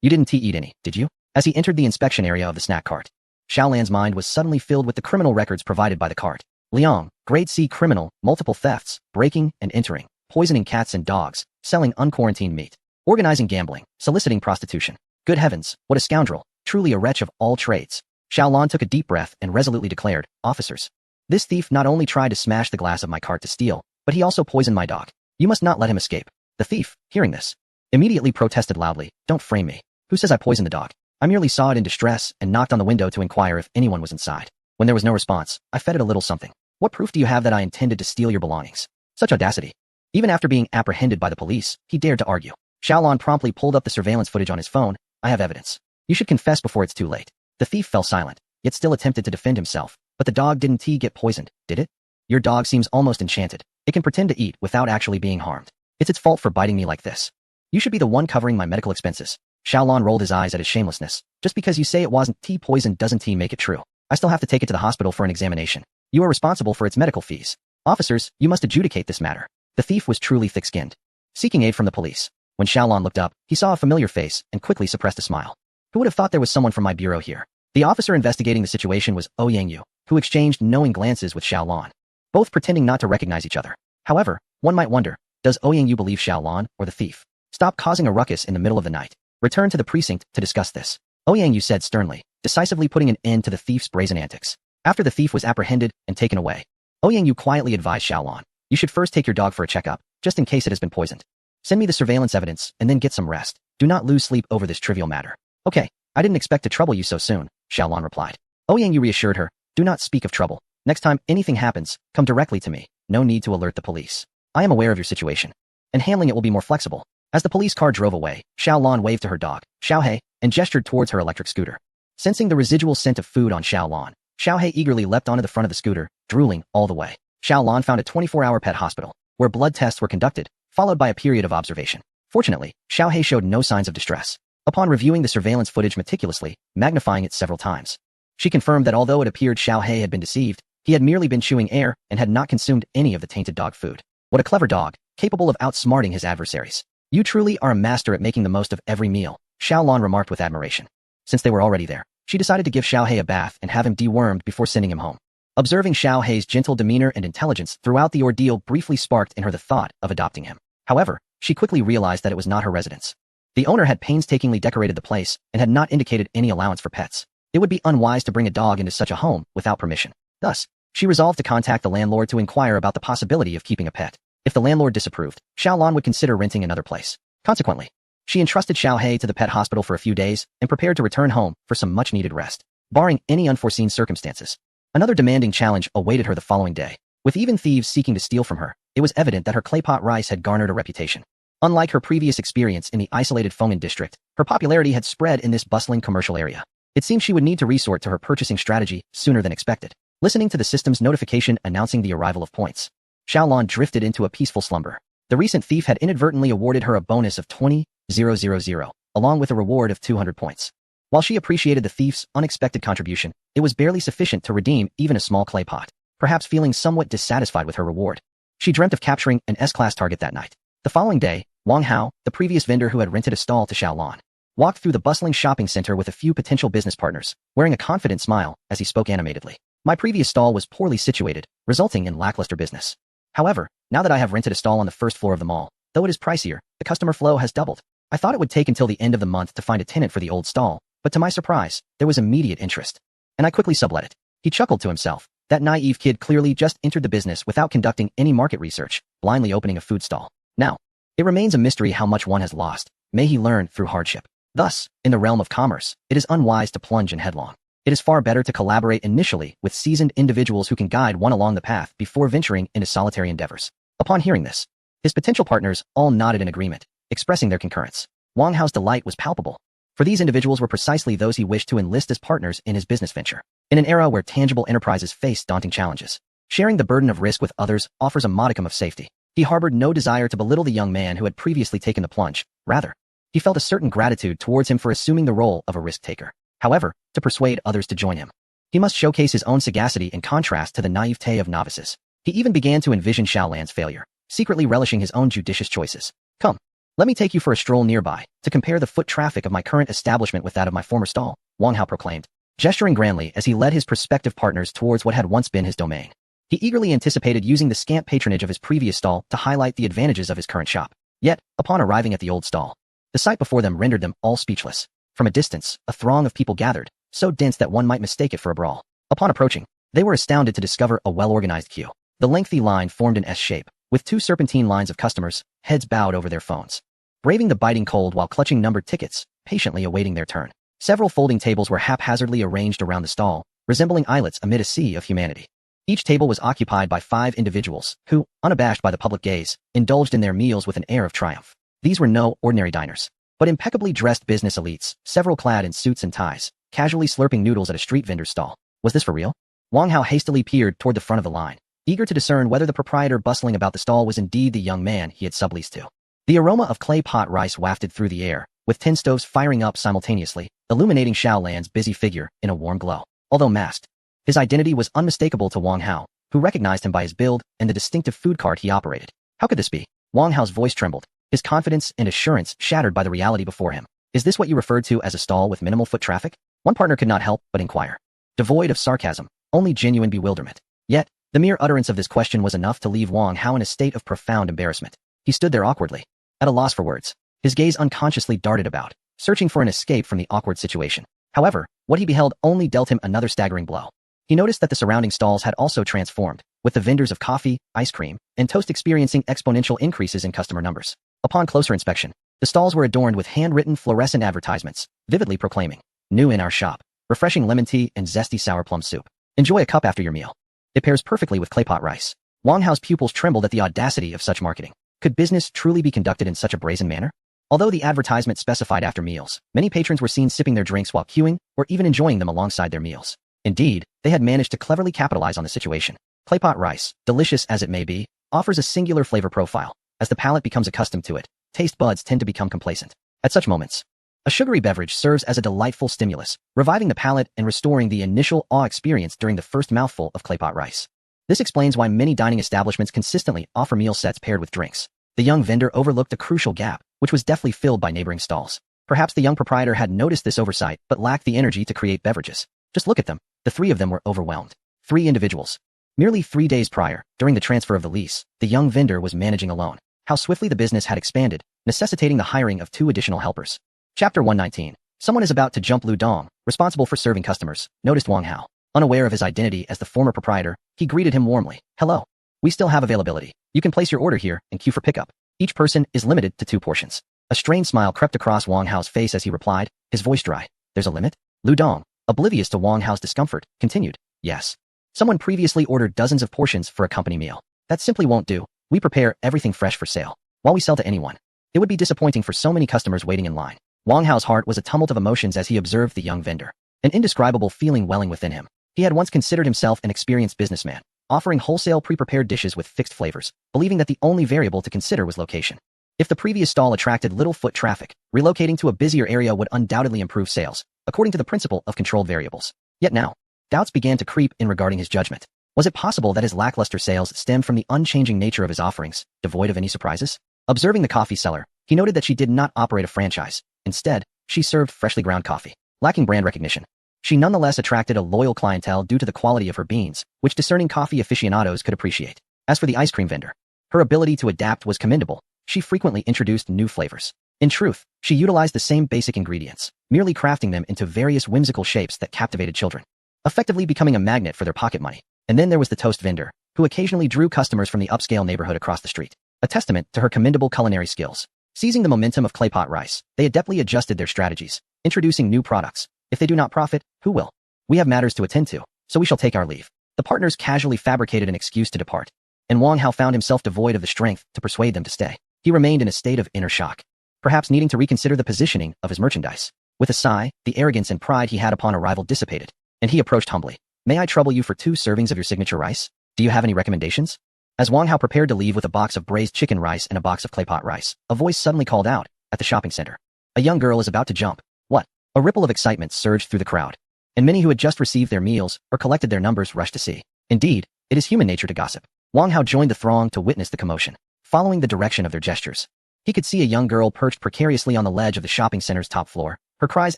you didn't eat any, did you? As he entered the inspection area of the snack cart, Xiaolan's mind was suddenly filled with the criminal records provided by the cart. Liang, grade C criminal, multiple thefts, breaking and entering, poisoning cats and dogs, selling unquarantined meat, organizing gambling, soliciting prostitution. Good heavens, what a scoundrel, truly a wretch of all trades. Xiaolan took a deep breath and resolutely declared, "Officers, this thief not only tried to smash the glass of my cart to steal, but he also poisoned my dog. You must not let him escape." The thief, hearing this, immediately protested loudly, "Don't frame me. Who says I poisoned the dog? I merely saw it in distress and knocked on the window to inquire if anyone was inside. When there was no response, I fed it a little something. What proof do you have that I intended to steal your belongings?" Such audacity. Even after being apprehended by the police, he dared to argue. Xiaolan promptly pulled up the surveillance footage on his phone. "I have evidence. You should confess before it's too late." The thief fell silent, yet still attempted to defend himself. But the dog didn't get poisoned, did it? Your dog seems almost enchanted. It can pretend to eat without actually being harmed. It's its fault for biting me like this. You should be the one covering my medical expenses. Xiaolon rolled his eyes at his shamelessness. Just because you say it wasn't poison doesn't make it true. I still have to take it to the hospital for an examination. You are responsible for its medical fees. Officers, you must adjudicate this matter. The thief was truly thick-skinned. Seeking aid from the police. When Xiaolon looked up, he saw a familiar face and quickly suppressed a smile. Who would have thought there was someone from my bureau here? The officer investigating the situation was Ouyangyu, who exchanged knowing glances with Xiaolon, both pretending not to recognize each other. However, one might wonder, does Ouyangyu believe Xiaolon or the thief? Stop causing a ruckus in the middle of the night. Return to the precinct to discuss this. Ouyangyu said sternly, decisively putting an end to the thief's brazen antics. After the thief was apprehended and taken away, Ouyangyu quietly advised Xiaolon, you should first take your dog for a checkup, just in case it has been poisoned. Send me the surveillance evidence and then get some rest. Do not lose sleep over this trivial matter. Okay, I didn't expect to trouble you so soon, Xiaolon replied. Ouyangyu reassured her, do not speak of trouble. Next time anything happens, come directly to me. No need to alert the police. I am aware of your situation, and handling it will be more flexible. As the police car drove away, Xiaolon waved to her dog, Xiaohei, and gestured towards her electric scooter. Sensing the residual scent of food on Xiaolon, Xiaohei eagerly leapt onto the front of the scooter, drooling all the way. Xiaolon found a 24-hour pet hospital, where blood tests were conducted, followed by a period of observation. Fortunately, Xiaohei showed no signs of distress. Upon reviewing the surveillance footage meticulously, magnifying it several times, she confirmed that although it appeared Xiaohei had been deceived, he had merely been chewing air and had not consumed any of the tainted dog food. What a clever dog, capable of outsmarting his adversaries. You truly are a master at making the most of every meal, Xiaolon remarked with admiration. Since they were already there, she decided to give Xiaohei a bath and have him dewormed before sending him home. Observing Xiaohei's gentle demeanor and intelligence throughout the ordeal briefly sparked in her the thought of adopting him. However, she quickly realized that it was not her residence. The owner had painstakingly decorated the place and had not indicated any allowance for pets. It would be unwise to bring a dog into such a home without permission. Thus, she resolved to contact the landlord to inquire about the possibility of keeping a pet. If the landlord disapproved, Xiaolon would consider renting another place. Consequently, she entrusted Xiaohei to the pet hospital for a few days and prepared to return home for some much-needed rest. Barring any unforeseen circumstances, another demanding challenge awaited her the following day. With even thieves seeking to steal from her, it was evident that her claypot rice had garnered a reputation. Unlike her previous experience in the isolated Feng'an district, her popularity had spread in this bustling commercial area. It seemed she would need to resort to her purchasing strategy sooner than expected. Listening to the system's notification announcing the arrival of points, Xiaolon drifted into a peaceful slumber. The recent thief had inadvertently awarded her a bonus of 20,000, along with a reward of 200 points. While she appreciated the thief's unexpected contribution, it was barely sufficient to redeem even a small clay pot. Perhaps feeling somewhat dissatisfied with her reward, she dreamt of capturing an S-class target that night. The following day, Wang Hao, the previous vendor who had rented a stall to Xiaolon, walked through the bustling shopping center with a few potential business partners, wearing a confident smile as he spoke animatedly. My previous stall was poorly situated, resulting in lackluster business. However, now that I have rented a stall on the first floor of the mall, though it is pricier, the customer flow has doubled. I thought it would take until the end of the month to find a tenant for the old stall, but to my surprise, there was immediate interest. And I quickly sublet it. He chuckled to himself. That naive kid clearly just entered the business without conducting any market research, blindly opening a food stall. Now, it remains a mystery how much one has lost. May he learn through hardship. Thus, in the realm of commerce, it is unwise to plunge in headlong. It is far better to collaborate initially with seasoned individuals who can guide one along the path before venturing into solitary endeavors. Upon hearing this, his potential partners all nodded in agreement, expressing their concurrence. Wang Hao's delight was palpable, for these individuals were precisely those he wished to enlist as partners in his business venture. In an era where tangible enterprises face daunting challenges, sharing the burden of risk with others offers a modicum of safety. He harbored no desire to belittle the young man who had previously taken the plunge. Rather, he felt a certain gratitude towards him for assuming the role of a risk-taker. However, to persuade others to join him, he must showcase his own sagacity in contrast to the naivete of novices. He even began to envision Xiaolan's failure, secretly relishing his own judicious choices. Come, let me take you for a stroll nearby, to compare the foot traffic of my current establishment with that of my former stall, Wang Hao proclaimed, gesturing grandly as he led his prospective partners towards what had once been his domain. He eagerly anticipated using the scant patronage of his previous stall to highlight the advantages of his current shop. Yet, upon arriving at the old stall, the sight before them rendered them all speechless. From a distance, a throng of people gathered, so dense that one might mistake it for a brawl. Upon approaching, they were astounded to discover a well-organized queue. The lengthy line formed an S-shape, with two serpentine lines of customers, heads bowed over their phones, braving the biting cold while clutching numbered tickets, patiently awaiting their turn. Several folding tables were haphazardly arranged around the stall, resembling islets amid a sea of humanity. Each table was occupied by 5 individuals, who, unabashed by the public gaze, indulged in their meals with an air of triumph. These were no ordinary diners, but impeccably dressed business elites, several clad in suits and ties, casually slurping noodles at a street vendor's stall. Was this for real? Wang Hao hastily peered toward the front of the line, eager to discern whether the proprietor bustling about the stall was indeed the young man he had subleased to. The aroma of clay pot rice wafted through the air, with tin stoves firing up simultaneously, illuminating Xiao Lan's busy figure in a warm glow. Although masked, his identity was unmistakable to Wang Hao, who recognized him by his build and the distinctive food cart he operated. How could this be? Wang Hao's voice trembled, his confidence and assurance shattered by the reality before him. Is this what you referred to as a stall with minimal foot traffic? One partner could not help but inquire. Devoid of sarcasm, only genuine bewilderment. Yet, the mere utterance of this question was enough to leave Wang Hao in a state of profound embarrassment. He stood there awkwardly, at a loss for words. His gaze unconsciously darted about, searching for an escape from the awkward situation. However, what he beheld only dealt him another staggering blow. He noticed that the surrounding stalls had also transformed, with the vendors of coffee, ice cream, and toast experiencing exponential increases in customer numbers. Upon closer inspection, the stalls were adorned with handwritten fluorescent advertisements, vividly proclaiming, "New in our shop, refreshing lemon tea and zesty sour plum soup. Enjoy a cup after your meal. It pairs perfectly with claypot rice." Wang Hao's pupils trembled at the audacity of such marketing. Could business truly be conducted in such a brazen manner? Although the advertisement specified after meals, many patrons were seen sipping their drinks while queuing, or even enjoying them alongside their meals. Indeed, they had managed to cleverly capitalize on the situation. Claypot rice, delicious as it may be, offers a singular flavor profile. As the palate becomes accustomed to it, taste buds tend to become complacent. At such moments, a sugary beverage serves as a delightful stimulus, reviving the palate and restoring the initial awe experience during the first mouthful of claypot rice. This explains why many dining establishments consistently offer meal sets paired with drinks. The young vendor overlooked a crucial gap, which was deftly filled by neighboring stalls. Perhaps the young proprietor had noticed this oversight, but lacked the energy to create beverages. Just look at them. The three of them were overwhelmed. 3 individuals. Merely 3 days prior, during the transfer of the lease, the young vendor was managing alone. How swiftly the business had expanded, necessitating the hiring of 2 additional helpers. Chapter 119. Someone is about to jump Lu Dong, responsible for serving customers, noticed Wang Hao. Unaware of his identity as the former proprietor, he greeted him warmly. "Hello. We still have availability. You can place your order here and queue for pickup. Each person is limited to 2 portions." A strained smile crept across Wang Hao's face as he replied, his voice dry. "There's a limit?" Lu Dong, oblivious to Wang Hao's discomfort, continued. "Yes. Someone previously ordered dozens of portions for a company meal. That simply won't do. We prepare everything fresh for sale, while we sell to anyone. It would be disappointing for so many customers waiting in line." Wang Hao's heart was a tumult of emotions as he observed the young vendor, an indescribable feeling welling within him. He had once considered himself an experienced businessman, offering wholesale pre-prepared dishes with fixed flavors, believing that the only variable to consider was location. If the previous stall attracted little foot traffic, relocating to a busier area would undoubtedly improve sales, according to the principle of controlled variables. Yet now, doubts began to creep in regarding his judgment. Was it possible that his lackluster sales stemmed from the unchanging nature of his offerings, devoid of any surprises? Observing the coffee seller, he noted that she did not operate a franchise. Instead, she served freshly ground coffee. Lacking brand recognition, she nonetheless attracted a loyal clientele due to the quality of her beans, which discerning coffee aficionados could appreciate. As for the ice cream vendor, her ability to adapt was commendable. She frequently introduced new flavors. In truth, she utilized the same basic ingredients, merely crafting them into various whimsical shapes that captivated children, effectively becoming a magnet for their pocket money. And then there was the toast vendor, who occasionally drew customers from the upscale neighborhood across the street, a testament to her commendable culinary skills. Seizing the momentum of claypot rice, they adeptly adjusted their strategies, introducing new products. If they do not profit, who will? We have matters to attend to, so we shall take our leave. The partners casually fabricated an excuse to depart, and Wang Hao found himself devoid of the strength to persuade them to stay. He remained in a state of inner shock, perhaps needing to reconsider the positioning of his merchandise. With a sigh, the arrogance and pride he had upon arrival dissipated, and he approached humbly. "May I trouble you for 2 servings of your signature rice? Do you have any recommendations?" As Wang Hao prepared to leave with a box of braised chicken rice and a box of claypot rice, a voice suddenly called out, at the shopping center. "A young girl is about to jump." What? A ripple of excitement surged through the crowd, and many who had just received their meals or collected their numbers rushed to see. Indeed, it is human nature to gossip. Wang Hao joined the throng to witness the commotion, following the direction of their gestures. He could see a young girl perched precariously on the ledge of the shopping center's top floor, her cries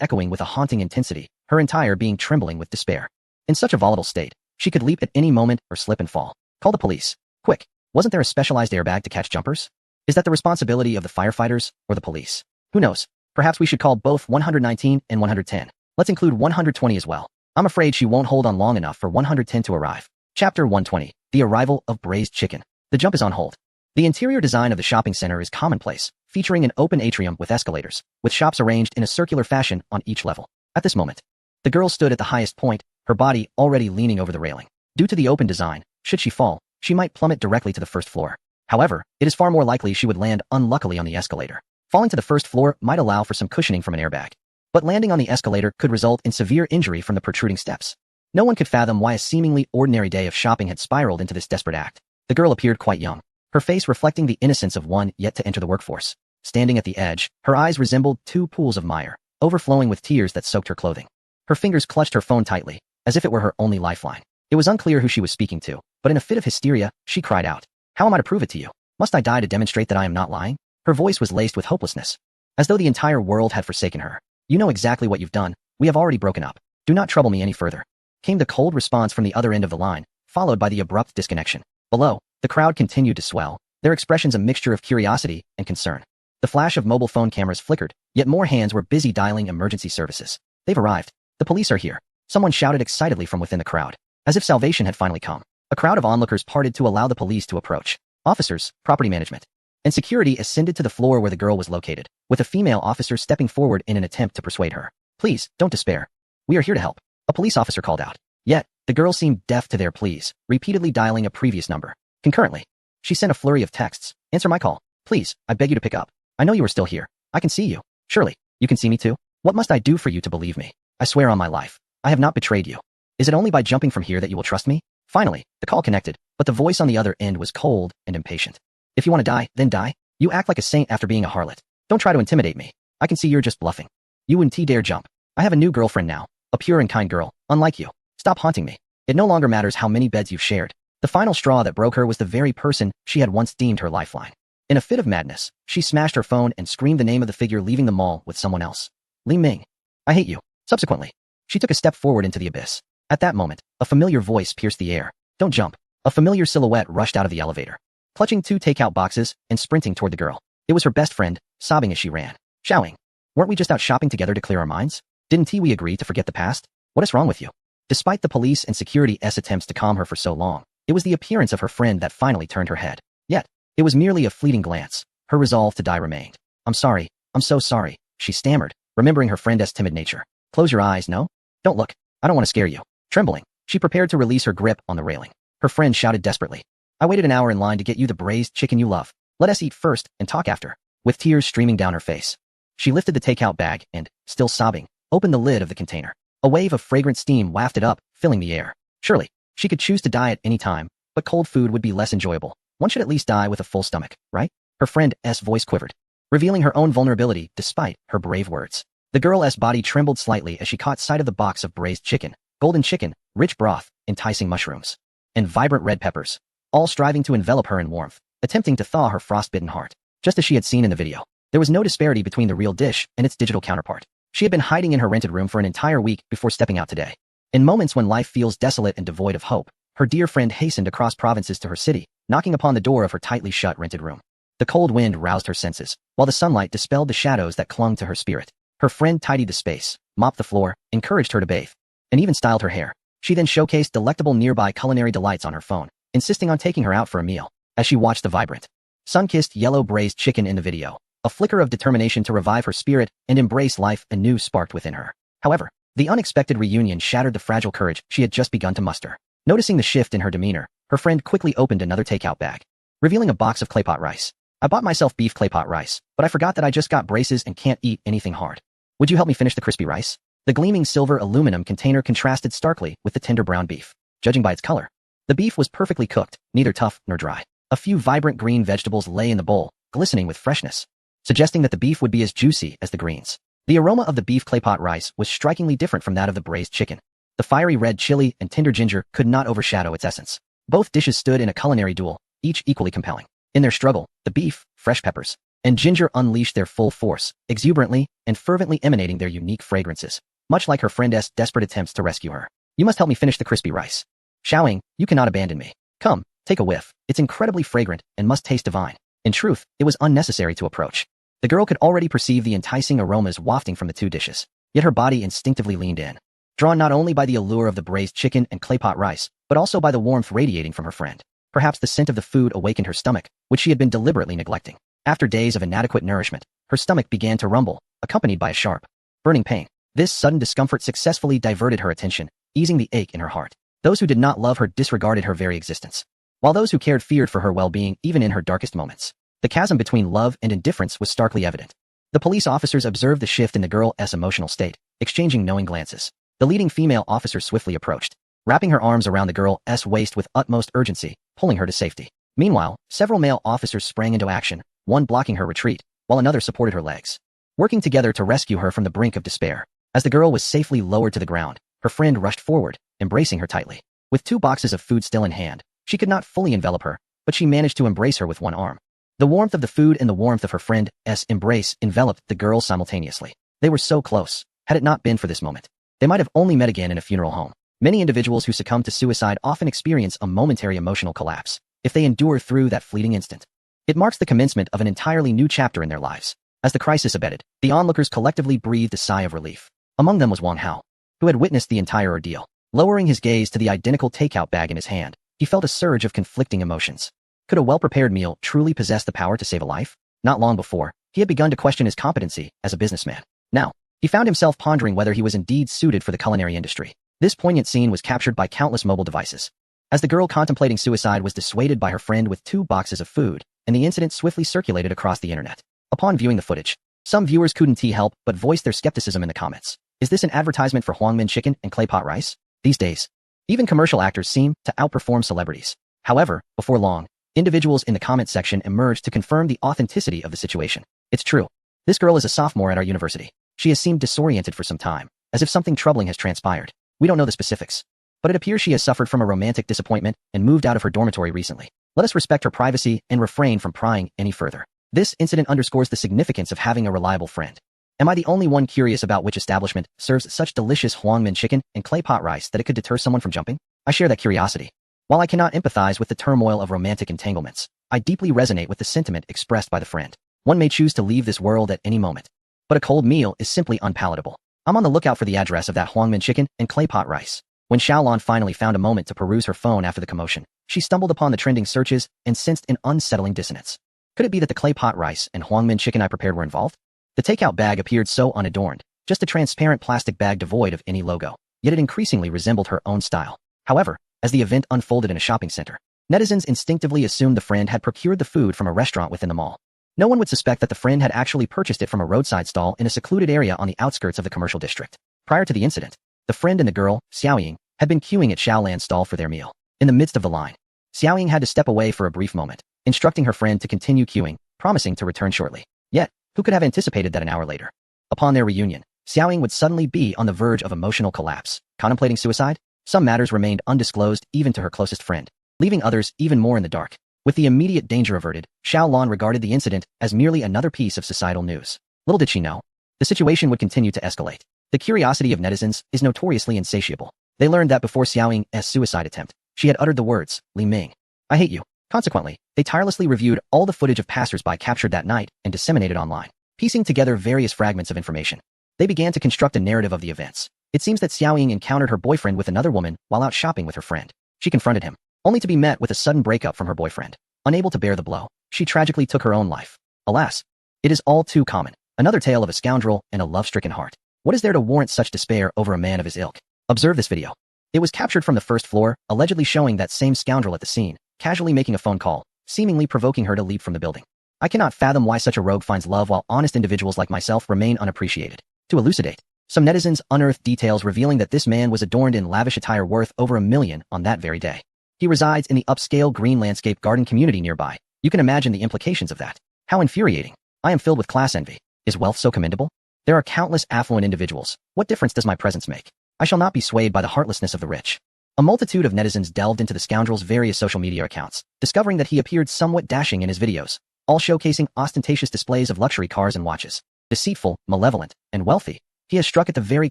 echoing with a haunting intensity, her entire being trembling with despair. In such a volatile state, she could leap at any moment or slip and fall. "Call the police. Quick. Wasn't there a specialized airbag to catch jumpers? Is that the responsibility of the firefighters or the police? Who knows? Perhaps we should call both 119 and 110. Let's include 120 as well. I'm afraid she won't hold on long enough for 110 to arrive." Chapter 120. The arrival of braised chicken. The jump is on hold. The interior design of the shopping center is commonplace, featuring an open atrium with escalators, with shops arranged in a circular fashion on each level. At this moment, the girl stood at the highest point, her body already leaning over the railing. Due to the open design, should she fall, she might plummet directly to the first floor. However, it is far more likely she would land unluckily on the escalator. Falling to the first floor might allow for some cushioning from an airbag, but landing on the escalator could result in severe injury from the protruding steps. No one could fathom why a seemingly ordinary day of shopping had spiraled into this desperate act. The girl appeared quite young, her face reflecting the innocence of one yet to enter the workforce. Standing at the edge, her eyes resembled two pools of mire, overflowing with tears that soaked her clothing. Her fingers clutched her phone tightly, as if it were her only lifeline. It was unclear who she was speaking to, but in a fit of hysteria, she cried out, "How am I to prove it to you? Must I die to demonstrate that I am not lying?" Her voice was laced with hopelessness, as though the entire world had forsaken her. "You know exactly what you've done. We have already broken up. Do not trouble me any further," came the cold response from the other end of the line, followed by the abrupt disconnection. Below, the crowd continued to swell, their expressions a mixture of curiosity and concern. The flash of mobile phone cameras flickered, yet more hands were busy dialing emergency services. "They've arrived. The police are here," someone shouted excitedly from within the crowd, as if salvation had finally come. A crowd of onlookers parted to allow the police to approach. Officers, property management, and security ascended to the floor where the girl was located, with a female officer stepping forward in an attempt to persuade her. "Please, don't despair. We are here to help," a police officer called out. Yet, the girl seemed deaf to their pleas, repeatedly dialing a previous number. Concurrently, she sent a flurry of texts. "Answer my call. Please, I beg you to pick up. I know you are still here. I can see you. Surely, you can see me too? What must I do for you to believe me? I swear on my life, I have not betrayed you. Is it only by jumping from here that you will trust me?" Finally, the call connected, but the voice on the other end was cold and impatient. "If you want to die, then die. You act like a saint after being a harlot. Don't try to intimidate me. I can see you're just bluffing. You wouldn't dare jump. I have a new girlfriend now, a pure and kind girl, unlike you. Stop haunting me. It no longer matters how many beds you've shared." The final straw that broke her was the very person she had once deemed her lifeline. In a fit of madness, she smashed her phone and screamed the name of the figure leaving the mall with someone else. "Li Ming. I hate you." Subsequently, she took a step forward into the abyss. At that moment, a familiar voice pierced the air. "Don't jump." A familiar silhouette rushed out of the elevator, clutching two takeout boxes and sprinting toward the girl. It was her best friend, sobbing as she ran. Xiaoying, weren't we just out shopping together to clear our minds? Didn't we agree to forget the past? What is wrong with you? Despite the police and security's attempts to calm her for so long, it was the appearance of her friend that finally turned her head. Yet, it was merely a fleeting glance. Her resolve to die remained. "I'm sorry. I'm so sorry," she stammered, remembering her friend's timid nature. "Close your eyes, no? Don't look. I don't want to scare you." Trembling, she prepared to release her grip on the railing. Her friend shouted desperately, "I waited an hour in line to get you the braised chicken you love. Let us eat first and talk after." With tears streaming down her face, she lifted the takeout bag and, still sobbing, opened the lid of the container. A wave of fragrant steam wafted up, filling the air. Surely, she could choose to die at any time, but cold food would be less enjoyable. One should at least die with a full stomach, right? Her friend's voice quivered, revealing her own vulnerability despite her brave words. The girl's body trembled slightly as she caught sight of the box of braised chicken, golden chicken, rich broth, enticing mushrooms, and vibrant red peppers, all striving to envelop her in warmth, attempting to thaw her frostbitten heart. Just as she had seen in the video, there was no disparity between the real dish and its digital counterpart. She had been hiding in her rented room for an entire week before stepping out today. In moments when life feels desolate and devoid of hope, her dear friend hastened across provinces to her city, knocking upon the door of her tightly shut rented room. The cold wind roused her senses, while the sunlight dispelled the shadows that clung to her spirit. Her friend tidied the space, mopped the floor, encouraged her to bathe, and even styled her hair. She then showcased delectable nearby culinary delights on her phone, insisting on taking her out for a meal. As she watched the vibrant, sun-kissed yellow braised chicken in the video, a flicker of determination to revive her spirit and embrace life anew sparked within her. However, the unexpected reunion shattered the fragile courage she had just begun to muster. Noticing the shift in her demeanor, her friend quickly opened another takeout bag, revealing a box of clay pot rice. "I bought myself beef clay pot rice, but I forgot that I just got braces and can't eat anything hard. Would you help me finish the crispy rice?" The gleaming silver aluminum container contrasted starkly with the tender brown beef. Judging by its color, the beef was perfectly cooked, neither tough nor dry. A few vibrant green vegetables lay in the bowl, glistening with freshness, suggesting that the beef would be as juicy as the greens. The aroma of the beef clay pot rice was strikingly different from that of the braised chicken. The fiery red chili and tender ginger could not overshadow its essence. Both dishes stood in a culinary duel, each equally compelling. In their struggle, the beef, fresh peppers, and ginger unleashed their full force, exuberantly and fervently emanating their unique fragrances, much like her friend's desperate attempts to rescue her. "You must help me finish the crispy rice. Xiaoying, you cannot abandon me. Come, take a whiff. It's incredibly fragrant and must taste divine." In truth, it was unnecessary to approach. The girl could already perceive the enticing aromas wafting from the two dishes, yet her body instinctively leaned in, drawn not only by the allure of the braised chicken and clay pot rice, but also by the warmth radiating from her friend. Perhaps the scent of the food awakened her stomach, which she had been deliberately neglecting. After days of inadequate nourishment, her stomach began to rumble, accompanied by a sharp, burning pain. This sudden discomfort successfully diverted her attention, easing the ache in her heart. Those who did not love her disregarded her very existence, while those who cared feared for her well-being even in her darkest moments. The chasm between love and indifference was starkly evident. The police officers observed the shift in the girl's emotional state, exchanging knowing glances. The leading female officer swiftly approached, wrapping her arms around the girl's waist with utmost urgency, pulling her to safety. Meanwhile, several male officers sprang into action, one blocking her retreat, while another supported her legs, working together to rescue her from the brink of despair. As the girl was safely lowered to the ground, her friend rushed forward, embracing her tightly. With 2 boxes of food still in hand, she could not fully envelop her, but she managed to embrace her with one arm. The warmth of the food and the warmth of her friend's embrace enveloped the girl simultaneously. They were so close. Had it not been for this moment, they might have only met again in a funeral home. Many individuals who succumb to suicide often experience a momentary emotional collapse, if they endure through that fleeting instant. It marks the commencement of an entirely new chapter in their lives. As the crisis abated, the onlookers collectively breathed a sigh of relief. Among them was Wang Hao, who had witnessed the entire ordeal. Lowering his gaze to the identical takeout bag in his hand, he felt a surge of conflicting emotions. Could a well-prepared meal truly possess the power to save a life? Not long before, he had begun to question his competency as a businessman. Now, he found himself pondering whether he was indeed suited for the culinary industry. This poignant scene was captured by countless mobile devices. As the girl contemplating suicide was dissuaded by her friend with 2 boxes of food, and the incident swiftly circulated across the internet. Upon viewing the footage, some viewers couldn't help but voice their skepticism in the comments. Is this an advertisement for Huangmin chicken and clay pot rice? These days, even commercial actors seem to outperform celebrities. However, before long, individuals in the comment section emerged to confirm the authenticity of the situation. It's true. This girl is a sophomore at our university. She has seemed disoriented for some time, as if something troubling has transpired. We don't know the specifics, but it appears she has suffered from a romantic disappointment and moved out of her dormitory recently. Let us respect her privacy and refrain from prying any further. This incident underscores the significance of having a reliable friend. Am I the only one curious about which establishment serves such delicious Huangmin chicken and clay pot rice that it could deter someone from jumping? I share that curiosity. While I cannot empathize with the turmoil of romantic entanglements, I deeply resonate with the sentiment expressed by the friend. One may choose to leave this world at any moment, but a cold meal is simply unpalatable. I'm on the lookout for the address of that Huangmin chicken and clay pot rice. When Xiaolan finally found a moment to peruse her phone after the commotion, she stumbled upon the trending searches and sensed an unsettling dissonance. Could it be that the clay pot rice and Huangmin chicken I prepared were involved? The takeout bag appeared so unadorned, just a transparent plastic bag devoid of any logo, yet it increasingly resembled her own style. However, as the event unfolded in a shopping center, netizens instinctively assumed the friend had procured the food from a restaurant within the mall. No one would suspect that the friend had actually purchased it from a roadside stall in a secluded area on the outskirts of the commercial district. Prior to the incident, the friend and the girl, Xiaoying, had been queuing at Xiaolan's stall for their meal. In the midst of the line, Xiaoying had to step away for a brief moment, instructing her friend to continue queuing, promising to return shortly. Yet, who could have anticipated that an hour later, upon their reunion, Xiaoying would suddenly be on the verge of emotional collapse, contemplating suicide? Some matters remained undisclosed even to her closest friend, leaving others even more in the dark. With the immediate danger averted, Xiaolan regarded the incident as merely another piece of societal news. Little did she know, the situation would continue to escalate. The curiosity of netizens is notoriously insatiable. They learned that before Xiaoying's suicide attempt, she had uttered the words, Li Ming, I hate you. Consequently, they tirelessly reviewed all the footage of passersby captured that night and disseminated online, piecing together various fragments of information. They began to construct a narrative of the events. It seems that Xiaoying encountered her boyfriend with another woman while out shopping with her friend. She confronted him, only to be met with a sudden breakup from her boyfriend. Unable to bear the blow, she tragically took her own life. Alas, it is all too common. Another tale of a scoundrel and a love-stricken heart. What is there to warrant such despair over a man of his ilk? Observe this video. It was captured from the first floor, allegedly showing that same scoundrel at the scene, casually making a phone call, seemingly provoking her to leap from the building. I cannot fathom why such a rogue finds love while honest individuals like myself remain unappreciated. To elucidate, some netizens unearthed details revealing that this man was adorned in lavish attire worth over $1 million on that very day. He resides in the upscale green landscape garden community nearby. You can imagine the implications of that. How infuriating. I am filled with class envy. Is wealth so commendable? There are countless affluent individuals. What difference does my presence make? I shall not be swayed by the heartlessness of the rich. A multitude of netizens delved into the scoundrel's various social media accounts, discovering that he appeared somewhat dashing in his videos, all showcasing ostentatious displays of luxury cars and watches. Deceitful, malevolent, and wealthy, he has struck at the very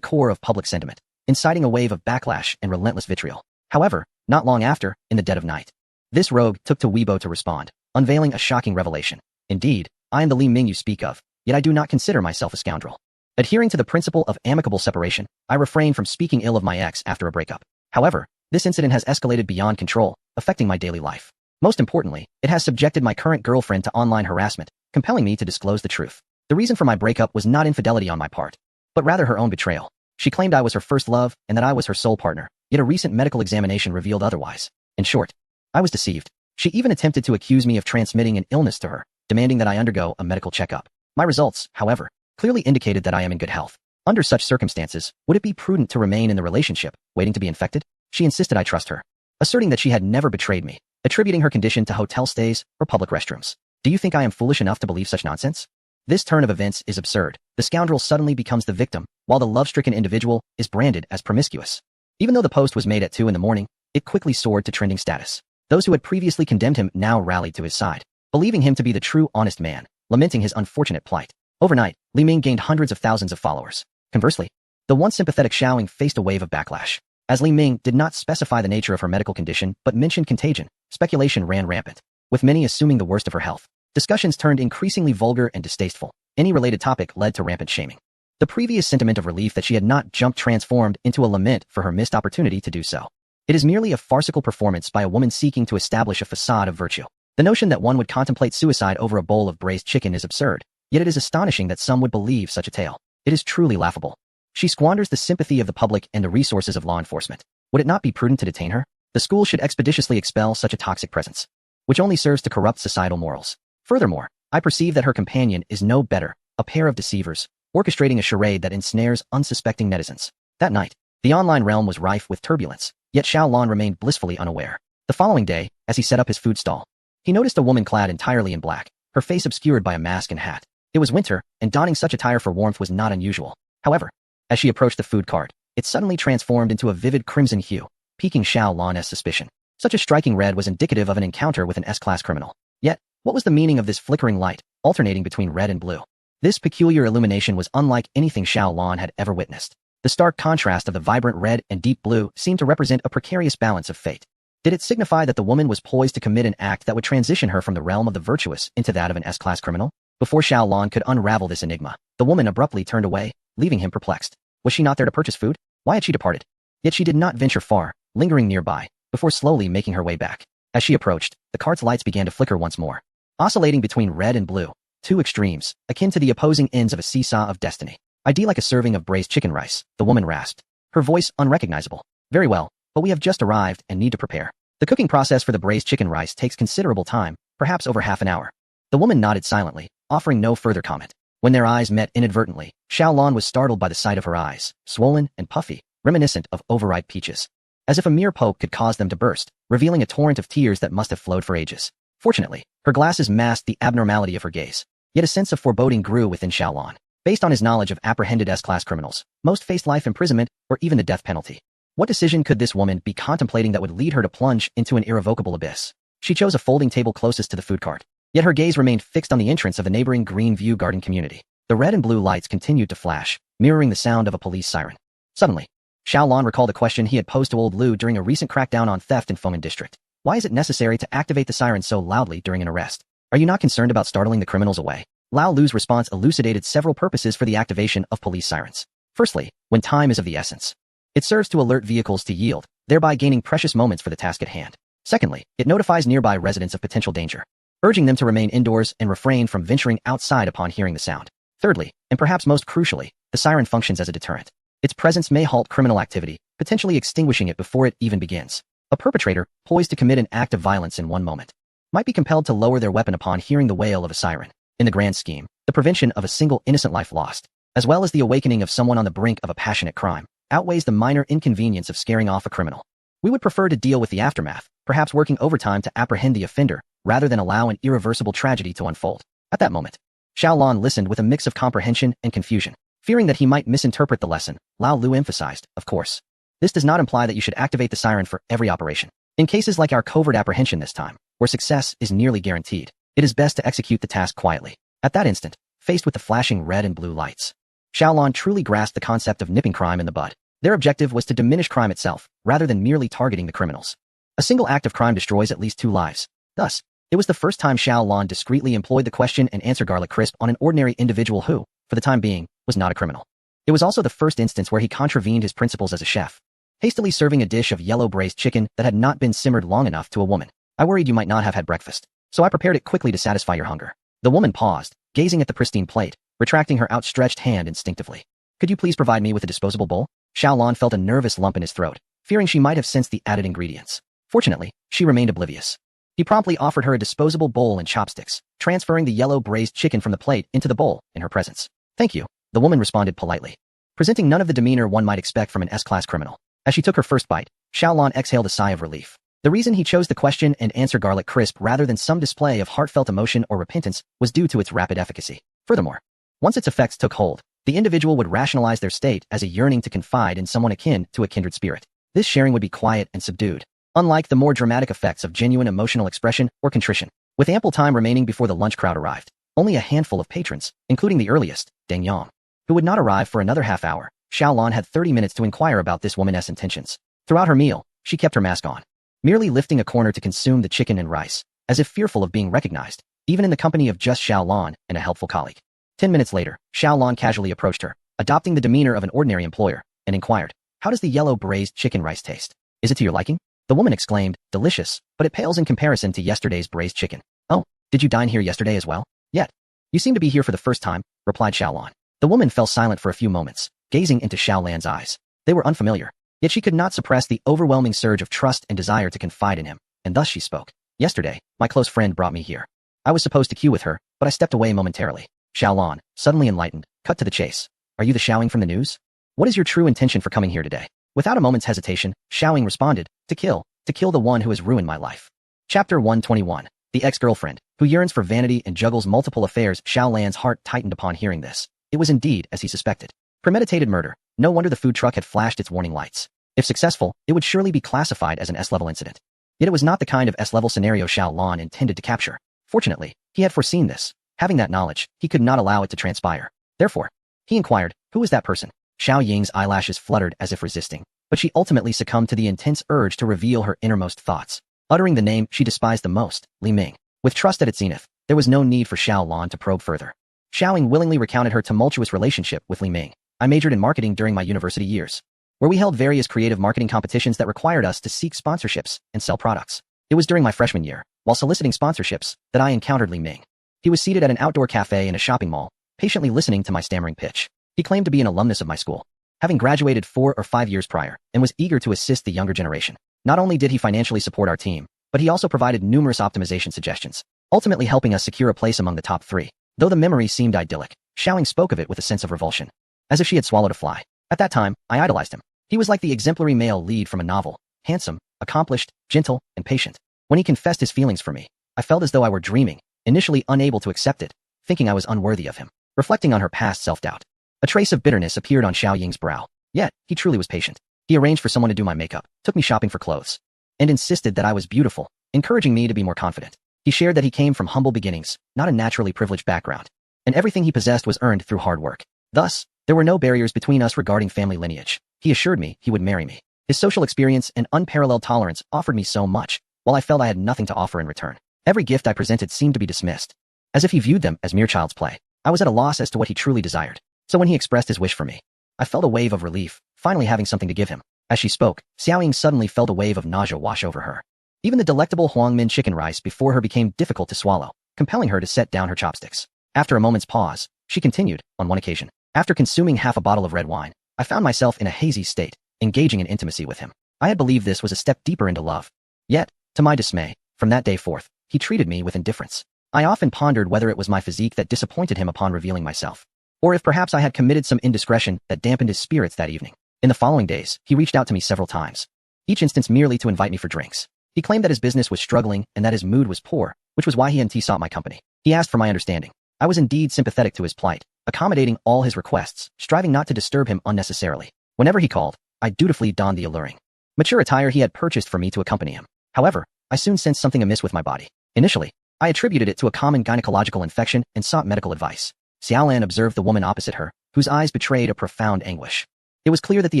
core of public sentiment, inciting a wave of backlash and relentless vitriol. However, not long after, in the dead of night, this rogue took to Weibo to respond, unveiling a shocking revelation. Indeed, I am the Li Ming you speak of, yet I do not consider myself a scoundrel. Adhering to the principle of amicable separation, I refrain from speaking ill of my ex after a breakup. However, this incident has escalated beyond control, affecting my daily life. Most importantly, it has subjected my current girlfriend to online harassment, compelling me to disclose the truth. The reason for my breakup was not infidelity on my part, but rather her own betrayal. She claimed I was her first love and that I was her sole partner, yet a recent medical examination revealed otherwise. In short, I was deceived. She even attempted to accuse me of transmitting an illness to her, demanding that I undergo a medical checkup. My results, however, clearly indicated that I am in good health. Under such circumstances, would it be prudent to remain in the relationship, waiting to be infected? She insisted I trust her, asserting that she had never betrayed me, attributing her condition to hotel stays or public restrooms. Do you think I am foolish enough to believe such nonsense? This turn of events is absurd. The scoundrel suddenly becomes the victim, while the love-stricken individual is branded as promiscuous. Even though the post was made at 2 a.m, it quickly soared to trending status. Those who had previously condemned him now rallied to his side, believing him to be the true honest man, lamenting his unfortunate plight. Overnight, Li Ming gained hundreds of thousands of followers. Conversely, the once sympathetic Xiaoling faced a wave of backlash. As Li Ming did not specify the nature of her medical condition but mentioned contagion, speculation ran rampant, with many assuming the worst of her health. Discussions turned increasingly vulgar and distasteful. Any related topic led to rampant shaming. The previous sentiment of relief that she had not jumped transformed into a lament for her missed opportunity to do so. It is merely a farcical performance by a woman seeking to establish a facade of virtue. The notion that one would contemplate suicide over a bowl of braised chicken is absurd, yet it is astonishing that some would believe such a tale. It is truly laughable. She squanders the sympathy of the public and the resources of law enforcement. Would it not be prudent to detain her? The school should expeditiously expel such a toxic presence, which only serves to corrupt societal morals. Furthermore, I perceive that her companion is no better, a pair of deceivers, orchestrating a charade that ensnares unsuspecting netizens. That night, the online realm was rife with turbulence, yet Xiaolan remained blissfully unaware. The following day, as he set up his food stall, he noticed a woman clad entirely in black, her face obscured by a mask and hat. It was winter, and donning such attire for warmth was not unusual. However, as she approached the food cart, it suddenly transformed into a vivid crimson hue, piquing Xiaolan's suspicion. Such a striking red was indicative of an encounter with an S-class criminal. Yet, what was the meaning of this flickering light, alternating between red and blue? This peculiar illumination was unlike anything Xiaolan had ever witnessed. The stark contrast of the vibrant red and deep blue seemed to represent a precarious balance of fate. Did it signify that the woman was poised to commit an act that would transition her from the realm of the virtuous into that of an S-class criminal? Before Xiaolan could unravel this enigma, the woman abruptly turned away, leaving him perplexed. Was she not there to purchase food? Why had she departed? Yet she did not venture far, lingering nearby, before slowly making her way back. As she approached, the cart's lights began to flicker once more, oscillating between red and blue, two extremes, akin to the opposing ends of a seesaw of destiny. I'd like a serving of braised chicken rice, the woman rasped, her voice unrecognizable. Very well, but we have just arrived and need to prepare. The cooking process for the braised chicken rice takes considerable time, perhaps over half an hour. The woman nodded silently, offering no further comment. When their eyes met inadvertently, Xiaolan was startled by the sight of her eyes, swollen and puffy, reminiscent of overripe peaches. As if a mere poke could cause them to burst, revealing a torrent of tears that must have flowed for ages. Fortunately, her glasses masked the abnormality of her gaze. Yet a sense of foreboding grew within Xiaolan. Based on his knowledge of apprehended S-class criminals, most faced life imprisonment or even the death penalty. What decision could this woman be contemplating that would lead her to plunge into an irrevocable abyss? She chose a folding table closest to the food cart. Yet her gaze remained fixed on the entrance of the neighboring Green View Garden community. The red and blue lights continued to flash, mirroring the sound of a police siren. Suddenly, Xiaolan recalled a question he had posed to old Lu during a recent crackdown on theft in Fomen district. Why is it necessary to activate the siren so loudly during an arrest? Are you not concerned about startling the criminals away? Lao Lu's response elucidated several purposes for the activation of police sirens. Firstly, when time is of the essence, it serves to alert vehicles to yield, thereby gaining precious moments for the task at hand. Secondly, it notifies nearby residents of potential danger, urging them to remain indoors and refrain from venturing outside upon hearing the sound. Thirdly, and perhaps most crucially, the siren functions as a deterrent. Its presence may halt criminal activity, potentially extinguishing it before it even begins. A perpetrator, poised to commit an act of violence in one moment, might be compelled to lower their weapon upon hearing the wail of a siren. In the grand scheme, the prevention of a single innocent life lost, as well as the awakening of someone on the brink of a passionate crime, outweighs the minor inconvenience of scaring off a criminal. We would prefer to deal with the aftermath, perhaps working overtime to apprehend the offender, rather than allow an irreversible tragedy to unfold. At that moment, Xiaolan listened with a mix of comprehension and confusion. Fearing that he might misinterpret the lesson, Lao Lu emphasized, of course, this does not imply that you should activate the siren for every operation. In cases like our covert apprehension this time, where success is nearly guaranteed, it is best to execute the task quietly. At that instant, faced with the flashing red and blue lights, Xiaolan truly grasped the concept of nipping crime in the bud. Their objective was to diminish crime itself, rather than merely targeting the criminals. A single act of crime destroys at least 2 lives. Thus, it was the first time Xiaolan discreetly employed the question and answer garlic crisp on an ordinary individual who, for the time being, was not a criminal. It was also the first instance where he contravened his principles as a chef, hastily serving a dish of yellow braised chicken that had not been simmered long enough to a woman. I worried you might not have had breakfast, so I prepared it quickly to satisfy your hunger. The woman paused, gazing at the pristine plate, retracting her outstretched hand instinctively. Could you please provide me with a disposable bowl? Xiaolan felt a nervous lump in his throat, fearing she might have sensed the added ingredients. Fortunately, she remained oblivious. He promptly offered her a disposable bowl and chopsticks, transferring the yellow braised chicken from the plate into the bowl in her presence. Thank you, the woman responded politely, presenting none of the demeanor one might expect from an S-class criminal. As she took her first bite, Xiaolan exhaled a sigh of relief. The reason he chose the question and answer garlic crisp rather than some display of heartfelt emotion or repentance was due to its rapid efficacy. Furthermore, once its effects took hold, the individual would rationalize their state as a yearning to confide in someone akin to a kindred spirit. This sharing would be quiet and subdued, unlike the more dramatic effects of genuine emotional expression or contrition. With ample time remaining before the lunch crowd arrived, only a handful of patrons, including the earliest, Deng Yang, who would not arrive for another half hour, Xiaolan had 30 minutes to inquire about this woman's intentions. Throughout her meal, she kept her mask on, merely lifting a corner to consume the chicken and rice, as if fearful of being recognized, even in the company of just Xiaolan and a helpful colleague. 10 minutes later, Xiaolan casually approached her, adopting the demeanor of an ordinary employer, and inquired, "How does the yellow braised chicken rice taste? Is it to your liking?" The woman exclaimed, "Delicious, but it pales in comparison to yesterday's braised chicken." "Oh, did you dine here yesterday as well?" "Yet. You seem to be here for the first time," replied Xiaolan. The woman fell silent for a few moments, gazing into Xiaolan's eyes. They were unfamiliar, yet she could not suppress the overwhelming surge of trust and desire to confide in him, and thus she spoke. "Yesterday, my close friend brought me here. I was supposed to queue with her, but I stepped away momentarily." Xiaolan, suddenly enlightened, cut to the chase. "Are you the Xiaoying from the news? What is your true intention for coming here today?" Without a moment's hesitation, Xiaoying responded, to kill the one who has ruined my life." Chapter 121. The ex-girlfriend, who yearns for vanity and juggles multiple affairs. Xiaolan's heart tightened upon hearing this. It was indeed as he suspected. Premeditated murder. No wonder the food truck had flashed its warning lights. If successful, it would surely be classified as an S-level incident. Yet it was not the kind of S-level scenario Xiaolan intended to capture. Fortunately, he had foreseen this. Having that knowledge, he could not allow it to transpire. Therefore, he inquired, "Who is that person?" Xiao Ying's eyelashes fluttered as if resisting, but she ultimately succumbed to the intense urge to reveal her innermost thoughts. Uttering the name she despised the most, Li Ming. With trust at its zenith, there was no need for Xiaolan to probe further. Xiaoying willingly recounted her tumultuous relationship with Li Ming. "I majored in marketing during my university years, where we held various creative marketing competitions that required us to seek sponsorships and sell products. It was during my freshman year, while soliciting sponsorships, that I encountered Li Ming. He was seated at an outdoor cafe in a shopping mall, patiently listening to my stammering pitch. He claimed to be an alumnus of my school, having graduated 4 or 5 years prior, and was eager to assist the younger generation. Not only did he financially support our team, but he also provided numerous optimization suggestions, ultimately helping us secure a place among the top 3. Though the memory seemed idyllic, Xiaoying spoke of it with a sense of revulsion, as if she had swallowed a fly. At that time, I idolized him. He was like the exemplary male lead from a novel, handsome, accomplished, gentle, and patient. When he confessed his feelings for me, I felt as though I were dreaming, initially unable to accept it, thinking I was unworthy of him. Reflecting on her past self-doubt, a trace of bitterness appeared on Xiao Ying's brow. Yet, he truly was patient. He arranged for someone to do my makeup, took me shopping for clothes, and insisted that I was beautiful, encouraging me to be more confident. He shared that he came from humble beginnings, not a naturally privileged background, and everything he possessed was earned through hard work. Thus, there were no barriers between us regarding family lineage. He assured me he would marry me. His social experience and unparalleled tolerance offered me so much, while I felt I had nothing to offer in return. Every gift I presented seemed to be dismissed, as if he viewed them as mere child's play. I was at a loss as to what he truly desired. So when he expressed his wish for me, I felt a wave of relief, finally having something to give him. As she spoke, Xiaoying suddenly felt a wave of nausea wash over her. Even the delectable Huangmin chicken rice before her became difficult to swallow, compelling her to set down her chopsticks. After a moment's pause, she continued, on one occasion, "After consuming half a bottle of red wine, I found myself in a hazy state, engaging in intimacy with him. I had believed this was a step deeper into love. Yet, to my dismay, from that day forth, he treated me with indifference. I often pondered whether it was my physique that disappointed him upon revealing myself, or if perhaps I had committed some indiscretion that dampened his spirits that evening. In the following days, he reached out to me several times, each instance merely to invite me for drinks. He claimed that his business was struggling and that his mood was poor, which was why he sought my company. He asked for my understanding. I was indeed sympathetic to his plight, accommodating all his requests, striving not to disturb him unnecessarily. Whenever he called, I dutifully donned the alluring, mature attire he had purchased for me to accompany him. However, I soon sensed something amiss with my body. Initially, I attributed it to a common gynecological infection and sought medical advice. Xiaolan observed the woman opposite her, whose eyes betrayed a profound anguish. It was clear that the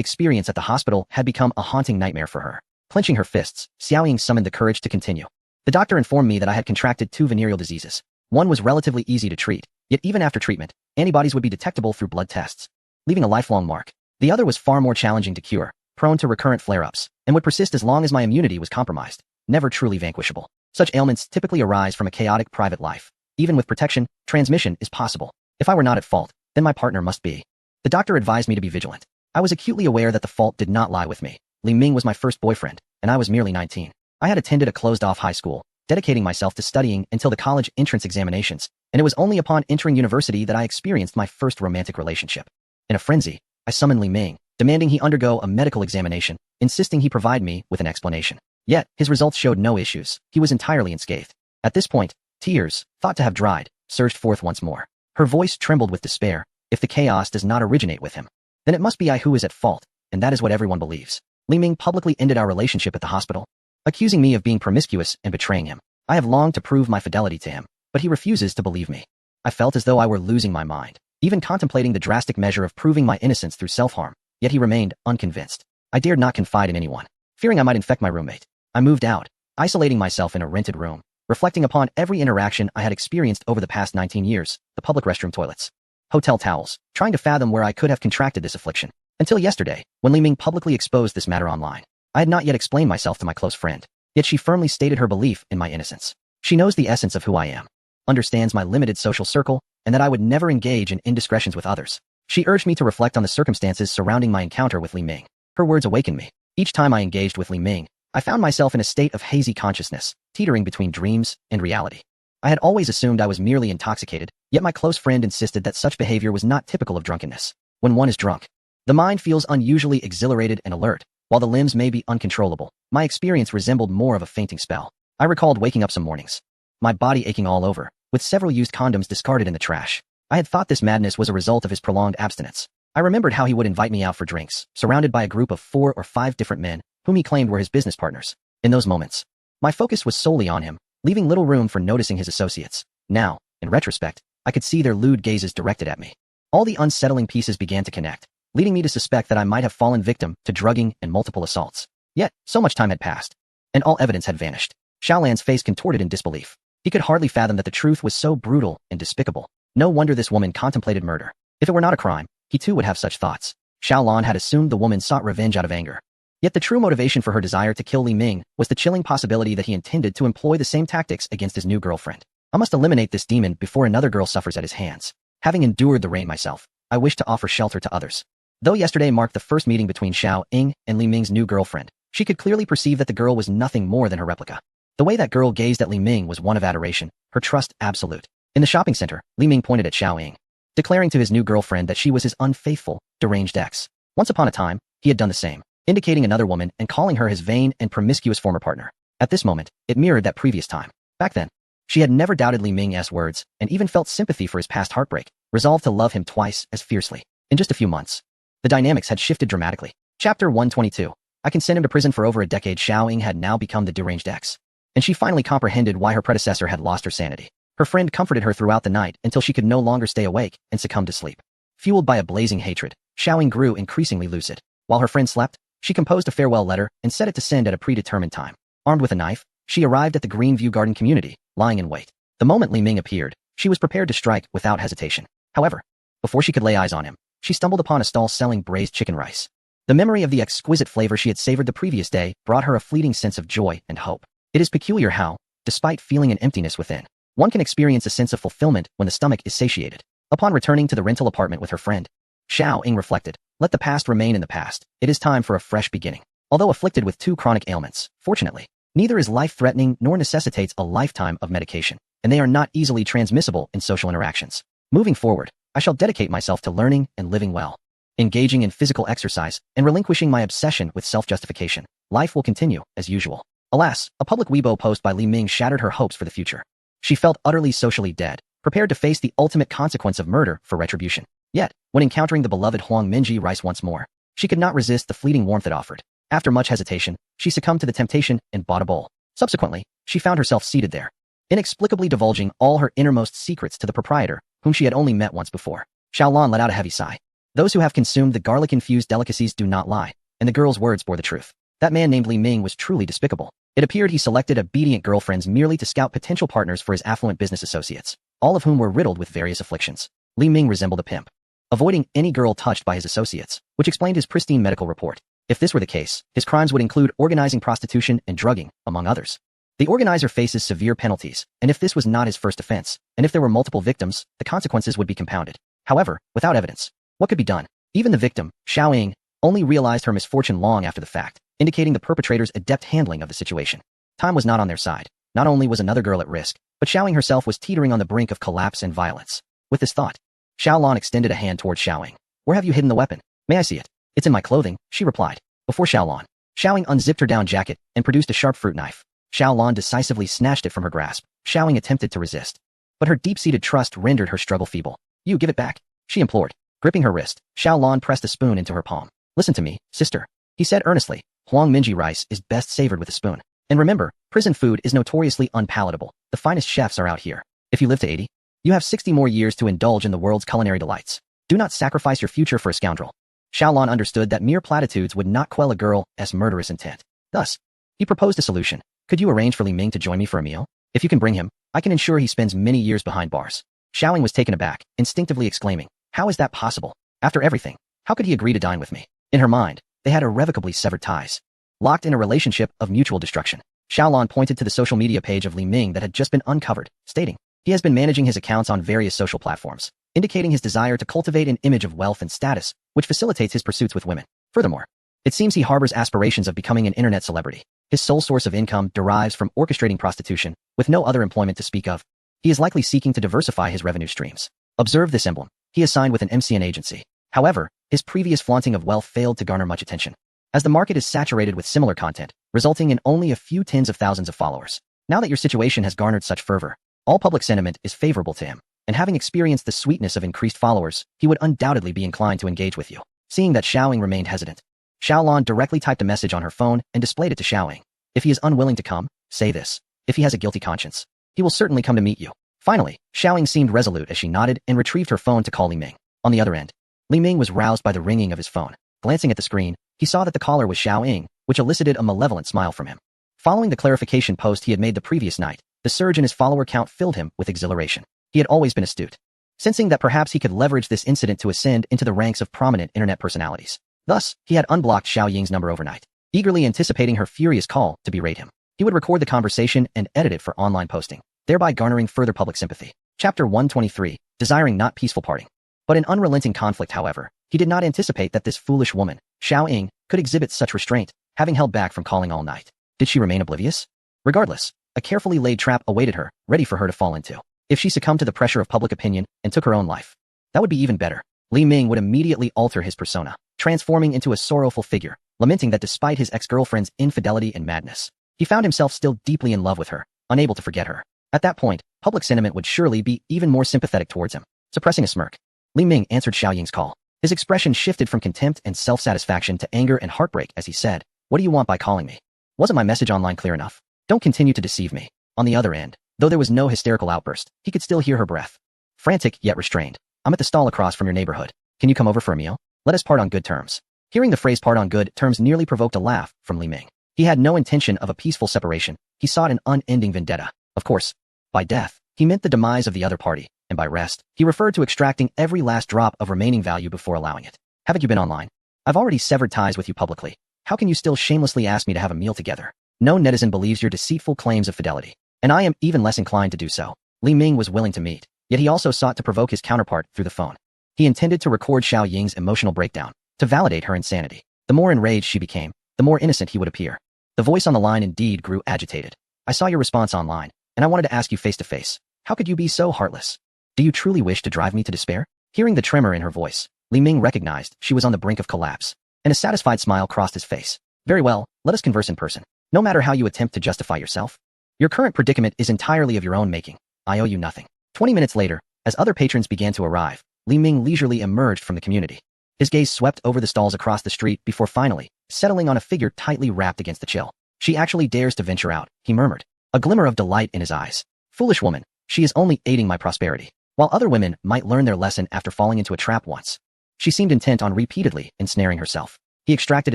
experience at the hospital had become a haunting nightmare for her. Clenching her fists, Xiaoying summoned the courage to continue. The doctor informed me that I had contracted 2 venereal diseases. One was relatively easy to treat, yet even after treatment, antibodies would be detectable through blood tests, leaving a lifelong mark. The other was far more challenging to cure, prone to recurrent flare-ups, and would persist as long as my immunity was compromised, never truly vanquishable. Such ailments typically arise from a chaotic private life. Even with protection, transmission is possible. If I were not at fault, then my partner must be. The doctor advised me to be vigilant. I was acutely aware that the fault did not lie with me. Li Ming was my first boyfriend, and I was merely 19. I had attended a closed-off high school, dedicating myself to studying until the college entrance examinations, and it was only upon entering university that I experienced my first romantic relationship. In a frenzy, I summoned Li Ming, demanding he undergo a medical examination, insisting he provide me with an explanation. Yet, his results showed no issues. He was entirely unscathed. At this point, tears, thought to have dried, surged forth once more. Her voice trembled with despair. If the chaos does not originate with him, then it must be I who is at fault, and that is what everyone believes. Li Ming publicly ended our relationship at the hospital, accusing me of being promiscuous and betraying him. I have longed to prove my fidelity to him, but he refuses to believe me. I felt as though I were losing my mind, even contemplating the drastic measure of proving my innocence through self-harm, yet he remained unconvinced. I dared not confide in anyone, fearing I might infect my roommate. I moved out, isolating myself in a rented room, reflecting upon every interaction I had experienced over the past 19 years, the public restroom toilets, hotel towels, trying to fathom where I could have contracted this affliction. Until yesterday, when Li Ming publicly exposed this matter online. I had not yet explained myself to my close friend, yet she firmly stated her belief in my innocence. She knows the essence of who I am, understands my limited social circle, and that I would never engage in indiscretions with others. She urged me to reflect on the circumstances surrounding my encounter with Li Ming. Her words awakened me. Each time I engaged with Li Ming, I found myself in a state of hazy consciousness, teetering between dreams and reality. I had always assumed I was merely intoxicated, yet my close friend insisted that such behavior was not typical of drunkenness. When one is drunk, the mind feels unusually exhilarated and alert, while the limbs may be uncontrollable. My experience resembled more of a fainting spell. I recalled waking up some mornings, my body aching all over, with several used condoms discarded in the trash. I had thought this madness was a result of his prolonged abstinence. I remembered how he would invite me out for drinks, surrounded by a group of 4 or 5 different men, whom he claimed were his business partners. In those moments, my focus was solely on him, leaving little room for noticing his associates. Now, in retrospect, I could see their lewd gazes directed at me. All the unsettling pieces began to connect, leading me to suspect that I might have fallen victim to drugging and multiple assaults. Yet, so much time had passed, and all evidence had vanished. Xiaolan's face contorted in disbelief. He could hardly fathom that the truth was so brutal and despicable. No wonder this woman contemplated murder. If it were not a crime, he too would have such thoughts. Xiaolan had assumed the woman sought revenge out of anger. Yet the true motivation for her desire to kill Li Ming was the chilling possibility that he intended to employ the same tactics against his new girlfriend. I must eliminate this demon before another girl suffers at his hands. Having endured the rain myself, I wish to offer shelter to others. Though yesterday marked the first meeting between Xiao Ying and Li Ming's new girlfriend, she could clearly perceive that the girl was nothing more than her replica. The way that girl gazed at Li Ming was one of adoration, her trust absolute. In the shopping center, Li Ming pointed at Xiao Ying, declaring to his new girlfriend that she was his unfaithful, deranged ex. Once upon a time, he had done the same, indicating another woman and calling her his vain and promiscuous former partner. At this moment, it mirrored that previous time. Back then, she had never doubted Li Ming's words and even felt sympathy for his past heartbreak, resolved to love him twice as fiercely. In just a few months, the dynamics had shifted dramatically. Chapter 122. I can send him to prison for over a decade. Xiao Ying had now become the deranged ex, and she finally comprehended why her predecessor had lost her sanity. Her friend comforted her throughout the night until she could no longer stay awake and succumbed to sleep. Fueled by a blazing hatred, Xiao Ying grew increasingly lucid. While her friend slept, she composed a farewell letter and set it to send at a predetermined time. Armed with a knife, she arrived at the Greenview Garden community, lying in wait. The moment Li Ming appeared, she was prepared to strike without hesitation. However, before she could lay eyes on him, she stumbled upon a stall selling braised chicken rice. The memory of the exquisite flavor she had savored the previous day brought her a fleeting sense of joy and hope. It is peculiar how, despite feeling an emptiness within, one can experience a sense of fulfillment when the stomach is satiated. Upon returning to the rental apartment with her friend, Xiao Ying reflected, let the past remain in the past. It is time for a fresh beginning. Although afflicted with 2 chronic ailments, fortunately, neither is life-threatening nor necessitates a lifetime of medication, and they are not easily transmissible in social interactions. Moving forward, I shall dedicate myself to learning and living well. Engaging in physical exercise and relinquishing my obsession with self-justification, life will continue as usual. Alas, a public Weibo post by Li Ming shattered her hopes for the future. She felt utterly socially dead, prepared to face the ultimate consequence of murder for retribution. Yet, when encountering the beloved Huang Minji rice once more, she could not resist the fleeting warmth it offered. After much hesitation, she succumbed to the temptation and bought a bowl. Subsequently, she found herself seated there, inexplicably divulging all her innermost secrets to the proprietor, whom she had only met once before. Xiaolan let out a heavy sigh. Those who have consumed the garlic-infused delicacies do not lie, and the girl's words bore the truth. That man named Li Ming was truly despicable. It appeared he selected obedient girlfriends merely to scout potential partners for his affluent business associates, all of whom were riddled with various afflictions. Li Ming resembled a pimp, avoiding any girl touched by his associates, which explained his pristine medical report. If this were the case, his crimes would include organizing prostitution and drugging, among others. The organizer faces severe penalties, and if this was not his first offense, and if there were multiple victims, the consequences would be compounded. However, without evidence, what could be done? Even the victim, Xiao Ying, only realized her misfortune long after the fact, indicating the perpetrator's adept handling of the situation. Time was not on their side. Not only was another girl at risk, but Xiao Ying herself was teetering on the brink of collapse and violence. With this thought, Xiaolan extended a hand toward Xiao Ying. Where have you hidden the weapon? May I see it? It's in my clothing, she replied. Before Xiaolon. Xiaoying unzipped her down jacket and produced a sharp fruit knife. Xiaolon decisively snatched it from her grasp. Xiaoying attempted to resist. But her deep-seated trust rendered her struggle feeble. You give it back, she implored. Gripping her wrist, Xiaolon pressed a spoon into her palm. Listen to me, sister, he said earnestly. Huang Minji rice is best savored with a spoon. And remember, prison food is notoriously unpalatable. The finest chefs are out here. If you live to 80, you have 60 more years to indulge in the world's culinary delights. Do not sacrifice your future for a scoundrel. Xiaolon understood that mere platitudes would not quell a girl's murderous intent. Thus, he proposed a solution. Could you arrange for Li Ming to join me for a meal? If you can bring him, I can ensure he spends many years behind bars. Xiaoying was taken aback, instinctively exclaiming, how is that possible? After everything, how could he agree to dine with me? In her mind, they had irrevocably severed ties. Locked in a relationship of mutual destruction. Xiaolon pointed to the social media page of Li Ming that had just been uncovered, stating, he has been managing his accounts on various social platforms, indicating his desire to cultivate an image of wealth and status, which facilitates his pursuits with women. Furthermore, it seems he harbors aspirations of becoming an internet celebrity. His sole source of income derives from orchestrating prostitution, with no other employment to speak of. He is likely seeking to diversify his revenue streams. Observe this emblem. He is signed with an MCN agency. However, his previous flaunting of wealth failed to garner much attention, as the market is saturated with similar content, resulting in only a few tens of thousands of followers. Now that your situation has garnered such fervor, all public sentiment is favorable to him, and having experienced the sweetness of increased followers, he would undoubtedly be inclined to engage with you. Seeing that Xiaoying remained hesitant, Xiaolon directly typed a message on her phone and displayed it to Xiaoying. If he is unwilling to come, say this. If he has a guilty conscience, he will certainly come to meet you. Finally, Xiaoying seemed resolute as she nodded and retrieved her phone to call Li Ming. On the other end, Li Ming was roused by the ringing of his phone. Glancing at the screen, he saw that the caller was Xiaoying, which elicited a malevolent smile from him. Following the clarification post he had made the previous night, the surge in his follower count filled him with exhilaration. He had always been astute, sensing that perhaps he could leverage this incident to ascend into the ranks of prominent internet personalities. Thus, he had unblocked Xiaoying's number overnight, eagerly anticipating her furious call to berate him. He would record the conversation and edit it for online posting, thereby garnering further public sympathy. Chapter 123, Desiring Not Peaceful Parting. But in unrelenting conflict, however, he did not anticipate that this foolish woman, Xiaoying, could exhibit such restraint, having held back from calling all night. Did she remain oblivious? Regardless, a carefully laid trap awaited her, ready for her to fall into. If she succumbed to the pressure of public opinion and took her own life, that would be even better. Li Ming would immediately alter his persona, transforming into a sorrowful figure, lamenting that despite his ex-girlfriend's infidelity and madness, he found himself still deeply in love with her, unable to forget her. At that point, public sentiment would surely be even more sympathetic towards him. Suppressing a smirk, Li Ming answered Xiaoying's call. His expression shifted from contempt and self-satisfaction to anger and heartbreak as he said, what do you want by calling me? Wasn't my message online clear enough? Don't continue to deceive me. On the other end, though there was no hysterical outburst, he could still hear her breath. Frantic yet restrained. I'm at the stall across from your neighborhood. Can you come over for a meal? Let us part on good terms. Hearing the phrase part on good terms nearly provoked a laugh from Li Ming. He had no intention of a peaceful separation. He sought an unending vendetta. Of course, by death, he meant the demise of the other party, and by rest, he referred to extracting every last drop of remaining value before allowing it. Haven't you been online? I've already severed ties with you publicly. How can you still shamelessly ask me to have a meal together? No netizen believes your deceitful claims of fidelity, and I am even less inclined to do so. Li Ming was willing to meet, yet he also sought to provoke his counterpart through the phone. He intended to record Xiaoying's emotional breakdown, to validate her insanity. The more enraged she became, the more innocent he would appear. The voice on the line indeed grew agitated. I saw your response online, and I wanted to ask you face to face. How could you be so heartless? Do you truly wish to drive me to despair? Hearing the tremor in her voice, Li Ming recognized she was on the brink of collapse, and a satisfied smile crossed his face. Very well, let us converse in person. No matter how you attempt to justify yourself, your current predicament is entirely of your own making. I owe you nothing. 20 minutes later, as other patrons began to arrive, Li Ming leisurely emerged from the community. His gaze swept over the stalls across the street before finally settling on a figure tightly wrapped against the chill. She actually dares to venture out, he murmured, a glimmer of delight in his eyes. Foolish woman, she is only aiding my prosperity. While other women might learn their lesson after falling into a trap once, she seemed intent on repeatedly ensnaring herself. He extracted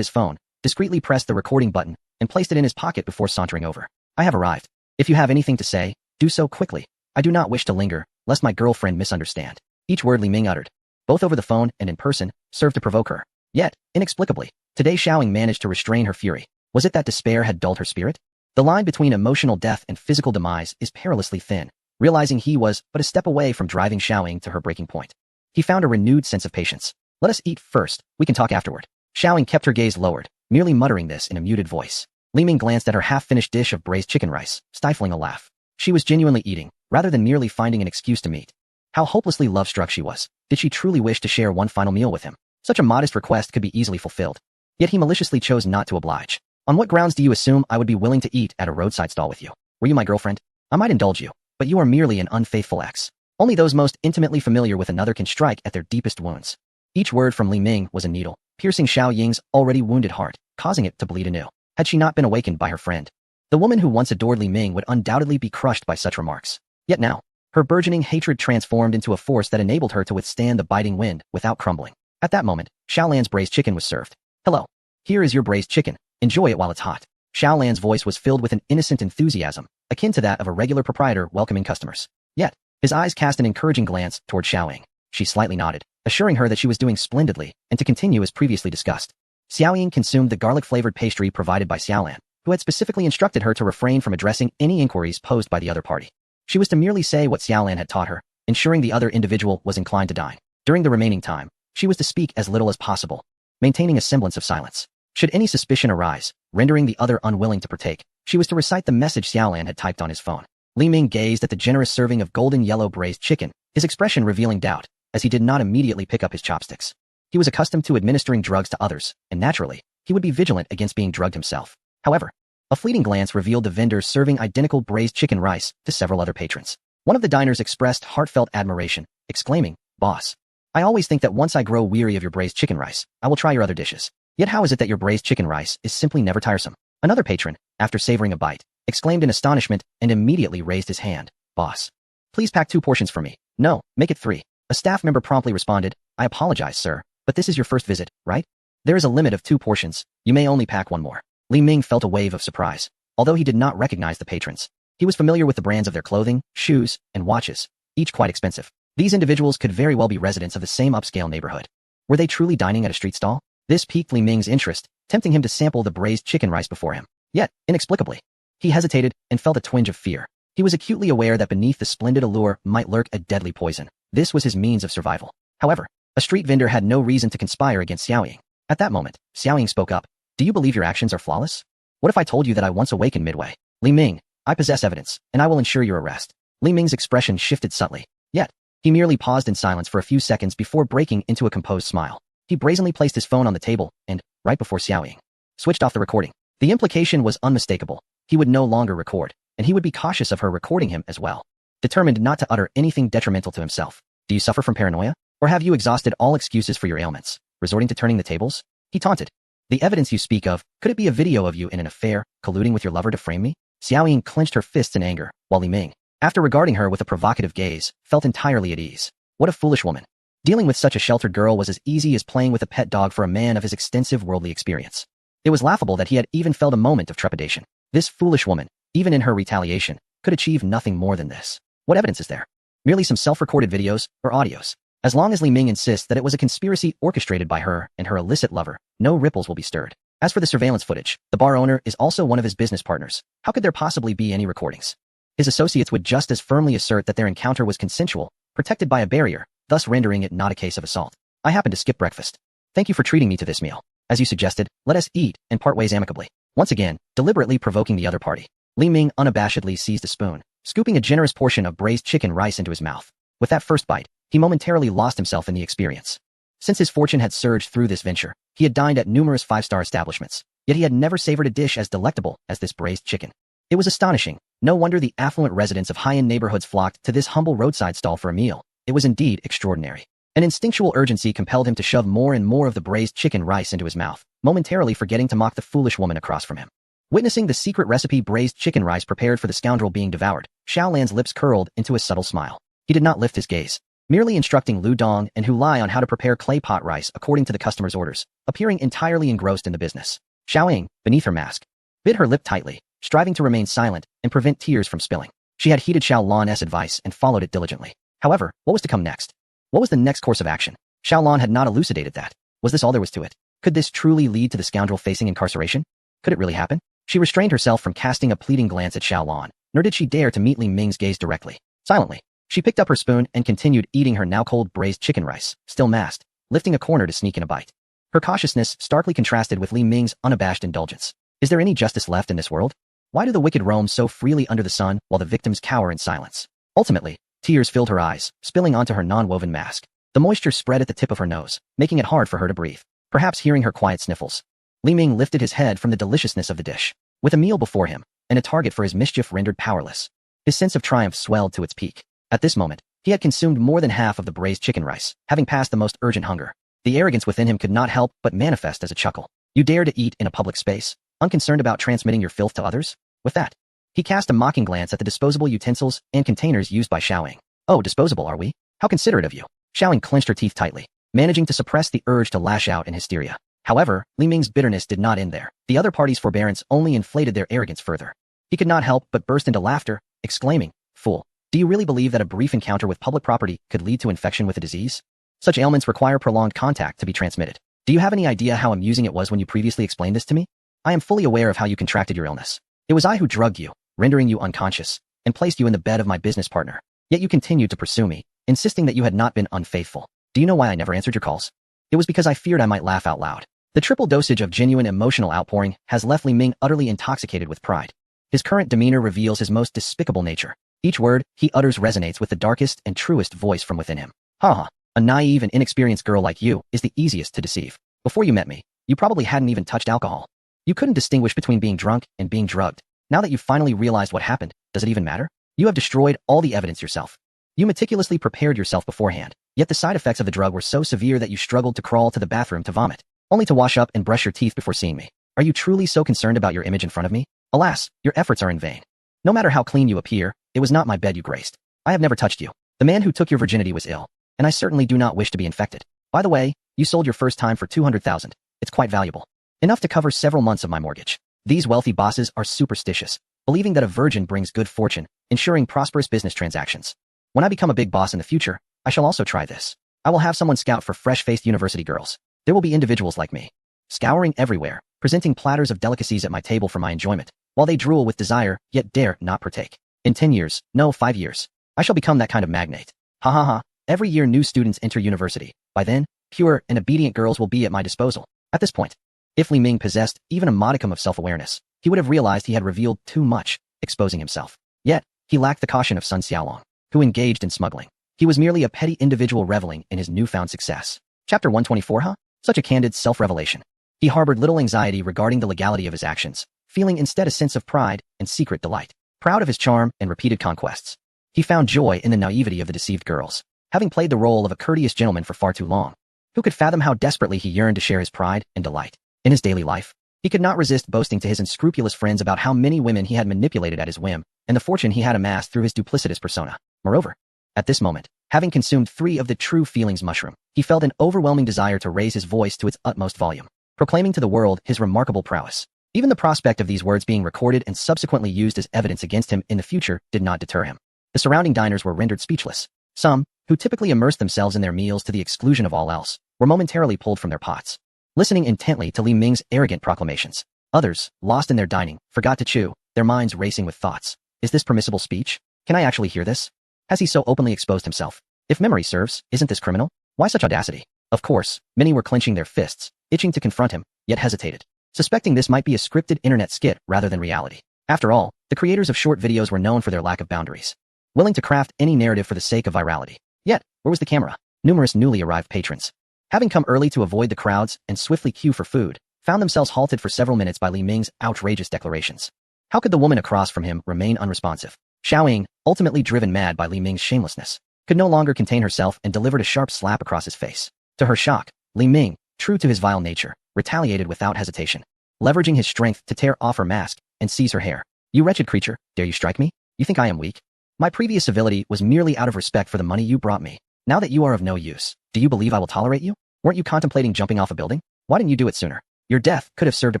his phone, discreetly pressed the recording button, and placed it in his pocket before sauntering over. I have arrived. If you have anything to say, do so quickly. I do not wish to linger, lest my girlfriend misunderstand. Each word Li Ming uttered, both over the phone and in person, served to provoke her. Yet, inexplicably, today Xiaoying managed to restrain her fury. Was it that despair had dulled her spirit? The line between emotional death and physical demise is perilously thin. Realizing he was but a step away from driving Xiaoying to her breaking point, he found a renewed sense of patience. Let us eat first, we can talk afterward. Xiaoying kept her gaze lowered, merely muttering this in a muted voice. Li Ming glanced at her half-finished dish of braised chicken rice, stifling a laugh. She was genuinely eating, rather than merely finding an excuse to meet. How hopelessly love-struck she was. Did she truly wish to share one final meal with him? Such a modest request could be easily fulfilled. Yet he maliciously chose not to oblige. On what grounds do you assume I would be willing to eat at a roadside stall with you? Were you my girlfriend? I might indulge you, but you are merely an unfaithful ex. Only those most intimately familiar with another can strike at their deepest wounds. Each word from Li Ming was a needle, piercing Xiao Ying's already wounded heart, causing it to bleed anew. Had she not been awakened by her friend, the woman who once adored Li Ming would undoubtedly be crushed by such remarks. Yet now, her burgeoning hatred transformed into a force that enabled her to withstand the biting wind without crumbling. At that moment, Xiaolan's braised chicken was served. Hello. Here is your braised chicken. Enjoy it while it's hot. Xiaolan's voice was filled with an innocent enthusiasm, akin to that of a regular proprietor welcoming customers. Yet, his eyes cast an encouraging glance toward Xiaoying. She slightly nodded, assuring her that she was doing splendidly, and to continue as previously discussed. Xiaoying consumed the garlic-flavored pastry provided by Xiaolan, who had specifically instructed her to refrain from addressing any inquiries posed by the other party. She was to merely say what Xiaolan had taught her, ensuring the other individual was inclined to dine. During the remaining time, she was to speak as little as possible, maintaining a semblance of silence. Should any suspicion arise, rendering the other unwilling to partake, she was to recite the message Xiaolan had typed on his phone. Li Ming gazed at the generous serving of golden yellow braised chicken, his expression revealing doubt, as he did not immediately pick up his chopsticks. He was accustomed to administering drugs to others, and naturally, he would be vigilant against being drugged himself. However, a fleeting glance revealed the vendor serving identical braised chicken rice to several other patrons. One of the diners expressed heartfelt admiration, exclaiming, "Boss, I always think that once I grow weary of your braised chicken rice, I will try your other dishes. Yet how is it that your braised chicken rice is simply never tiresome?" Another patron, after savoring a bite, exclaimed in astonishment and immediately raised his hand. "Boss, please pack 2 portions for me." "No, make it 3. A staff member promptly responded, "I apologize, sir, but this is your first visit, right? There is a limit of 2 portions. You may only pack 1 more." Li Ming felt a wave of surprise. Although he did not recognize the patrons, he was familiar with the brands of their clothing, shoes, and watches, each quite expensive. These individuals could very well be residents of the same upscale neighborhood. Were they truly dining at a street stall? This piqued Li Ming's interest, tempting him to sample the braised chicken rice before him. Yet, inexplicably, he hesitated and felt a twinge of fear. He was acutely aware that beneath the splendid allure might lurk a deadly poison. This was his means of survival. However, a street vendor had no reason to conspire against Xiaoying. At that moment, Xiaoying spoke up. "Do you believe your actions are flawless? What if I told you that I once awakened midway? Li Ming, I possess evidence, and I will ensure your arrest." Li Ming's expression shifted subtly. Yet, he merely paused in silence for a few seconds before breaking into a composed smile. He brazenly placed his phone on the table and, right before Xiaoying, switched off the recording. The implication was unmistakable. He would no longer record, and he would be cautious of her recording him as well. Determined not to utter anything detrimental to himself. "Do you suffer from paranoia? Or have you exhausted all excuses for your ailments, resorting to turning the tables?" He taunted. "The evidence you speak of, could it be a video of you in an affair, colluding with your lover to frame me?" Xiaoying clenched her fists in anger, while Li Ming, after regarding her with a provocative gaze, felt entirely at ease. What a foolish woman. Dealing with such a sheltered girl was as easy as playing with a pet dog for a man of his extensive worldly experience. It was laughable that he had even felt a moment of trepidation. This foolish woman, even in her retaliation, could achieve nothing more than this. What evidence is there? Merely some self-recorded videos or audios. As long as Li Ming insists that it was a conspiracy orchestrated by her and her illicit lover, no ripples will be stirred. As for the surveillance footage, the bar owner is also one of his business partners. How could there possibly be any recordings? His associates would just as firmly assert that their encounter was consensual, protected by a barrier, thus rendering it not a case of assault. "I happened to skip breakfast. Thank you for treating me to this meal. As you suggested, let us eat and part ways amicably." Once again, deliberately provoking the other party, Li Ming unabashedly seized a spoon, scooping a generous portion of braised chicken rice into his mouth. With that first bite, he momentarily lost himself in the experience. Since his fortune had surged through this venture, he had dined at numerous 5-star establishments, yet he had never savored a dish as delectable as this braised chicken. It was astonishing. No wonder the affluent residents of high-end neighborhoods flocked to this humble roadside stall for a meal. It was indeed extraordinary. An instinctual urgency compelled him to shove more and more of the braised chicken rice into his mouth, momentarily forgetting to mock the foolish woman across from him. Witnessing the secret recipe braised chicken rice prepared for the scoundrel being devoured, Xiaolan's lips curled into a subtle smile. He did not lift his gaze, merely instructing Lu Dong and Hu Lai on how to prepare clay pot rice according to the customer's orders, appearing entirely engrossed in the business. Xiaoying, beneath her mask, bit her lip tightly, striving to remain silent and prevent tears from spilling. She had heeded Xiao Lan's advice and followed it diligently. However, what was to come next? What was the next course of action? Xiao Lan had not elucidated that. Was this all there was to it? Could this truly lead to the scoundrel facing incarceration? Could it really happen? She restrained herself from casting a pleading glance at Xiao Lan, nor did she dare to meet Li Ming's gaze directly. Silently, she picked up her spoon and continued eating her now cold braised chicken rice, still masked, lifting a corner to sneak in a bite. Her cautiousness starkly contrasted with Li Ming's unabashed indulgence. Is there any justice left in this world? Why do the wicked roam so freely under the sun while the victims cower in silence? Ultimately, tears filled her eyes, spilling onto her non-woven mask. The moisture spread at the tip of her nose, making it hard for her to breathe. Perhaps hearing her quiet sniffles, Li Ming lifted his head from the deliciousness of the dish. With a meal before him, and a target for his mischief rendered powerless, his sense of triumph swelled to its peak. At this moment, he had consumed more than half of the braised chicken rice, having passed the most urgent hunger. The arrogance within him could not help but manifest as a chuckle. You dare to eat in a public space, unconcerned about transmitting your filth to others? With that, he cast a mocking glance at the disposable utensils and containers used by Xiaoying. Oh, disposable are we? How considerate of you. Xiaoying clenched her teeth tightly, managing to suppress the urge to lash out in hysteria. However, Li Ming's bitterness did not end there. The other party's forbearance only inflated their arrogance further. He could not help but burst into laughter, exclaiming, "Fool, do you really believe that a brief encounter with public property could lead to infection with a disease? Such ailments require prolonged contact to be transmitted. Do you have any idea how amusing it was when you previously explained this to me? I am fully aware of how you contracted your illness. It was I who drugged you, rendering you unconscious, and placed you in the bed of my business partner. Yet you continued to pursue me, insisting that you had not been unfaithful. Do you know why I never answered your calls? It was because I feared I might laugh out loud." The triple dosage of genuine emotional outpouring has left Li Ming utterly intoxicated with pride. His current demeanor reveals his most despicable nature. Each word he utters resonates with the darkest and truest voice from within him. Ha! A naive and inexperienced girl like you is the easiest to deceive. Before you met me, you probably hadn't even touched alcohol. You couldn't distinguish between being drunk and being drugged. Now that you've finally realized what happened, does it even matter? You have destroyed all the evidence yourself. You meticulously prepared yourself beforehand, yet the side effects of the drug were so severe that you struggled to crawl to the bathroom to vomit, only to wash up and brush your teeth before seeing me. Are you truly so concerned about your image in front of me? Alas, your efforts are in vain. No matter how clean you appear, it was not my bed you graced. I have never touched you. The man who took your virginity was ill, and I certainly do not wish to be infected. By the way, you sold your first time for 200,000. It's quite valuable. Enough to cover several months of my mortgage. These wealthy bosses are superstitious, believing that a virgin brings good fortune, ensuring prosperous business transactions. When I become a big boss in the future, I shall also try this. I will have someone scout for fresh-faced university girls. There will be individuals like me, scouring everywhere, presenting platters of delicacies at my table for my enjoyment, while they drool with desire, yet dare not partake. In 10 years, no, 5 years, I shall become that kind of magnate. Ha ha ha. Every year new students enter university. By then, pure and obedient girls will be at my disposal. At this point, if Li Ming possessed even a modicum of self-awareness, he would have realized he had revealed too much, exposing himself. Yet, he lacked the caution of Sun Xiaolong, who engaged in smuggling. He was merely a petty individual reveling in his newfound success. Chapter 124, huh? Such a candid self-revelation. He harbored little anxiety regarding the legality of his actions, feeling instead a sense of pride and secret delight. Proud of his charm and repeated conquests, he found joy in the naivety of the deceived girls. Having played the role of a courteous gentleman for far too long, who could fathom how desperately he yearned to share his pride and delight? In his daily life, he could not resist boasting to his unscrupulous friends about how many women he had manipulated at his whim, and the fortune he had amassed through his duplicitous persona. Moreover, at this moment, having consumed 3 of the true feelings mushroom, he felt an overwhelming desire to raise his voice to its utmost volume, proclaiming to the world his remarkable prowess. Even the prospect of these words being recorded and subsequently used as evidence against him in the future did not deter him. The surrounding diners were rendered speechless. Some, who typically immersed themselves in their meals to the exclusion of all else, were momentarily pulled from their pots, listening intently to Li Ming's arrogant proclamations. Others, lost in their dining, forgot to chew, their minds racing with thoughts. Is this permissible speech? Can I actually hear this? Has he so openly exposed himself? If memory serves, isn't this criminal? Why such audacity? Of course, many were clenching their fists, itching to confront him, yet hesitated, suspecting this might be a scripted internet skit rather than reality. After all, the creators of short videos were known for their lack of boundaries, willing to craft any narrative for the sake of virality. Yet, where was the camera? Numerous newly arrived patrons, having come early to avoid the crowds and swiftly queue for food, found themselves halted for several minutes by Li Ming's outrageous declarations. How could the woman across from him remain unresponsive? Xiaoying, ultimately driven mad by Li Ming's shamelessness, could no longer contain herself and delivered a sharp slap across his face. To her shock, Li Ming, true to his vile nature, retaliated without hesitation, leveraging his strength to tear off her mask and seize her hair. You wretched creature, dare you strike me? You think I am weak? My previous civility was merely out of respect for the money you brought me. Now that you are of no use, do you believe I will tolerate you? Weren't you contemplating jumping off a building? Why didn't you do it sooner? Your death could have served a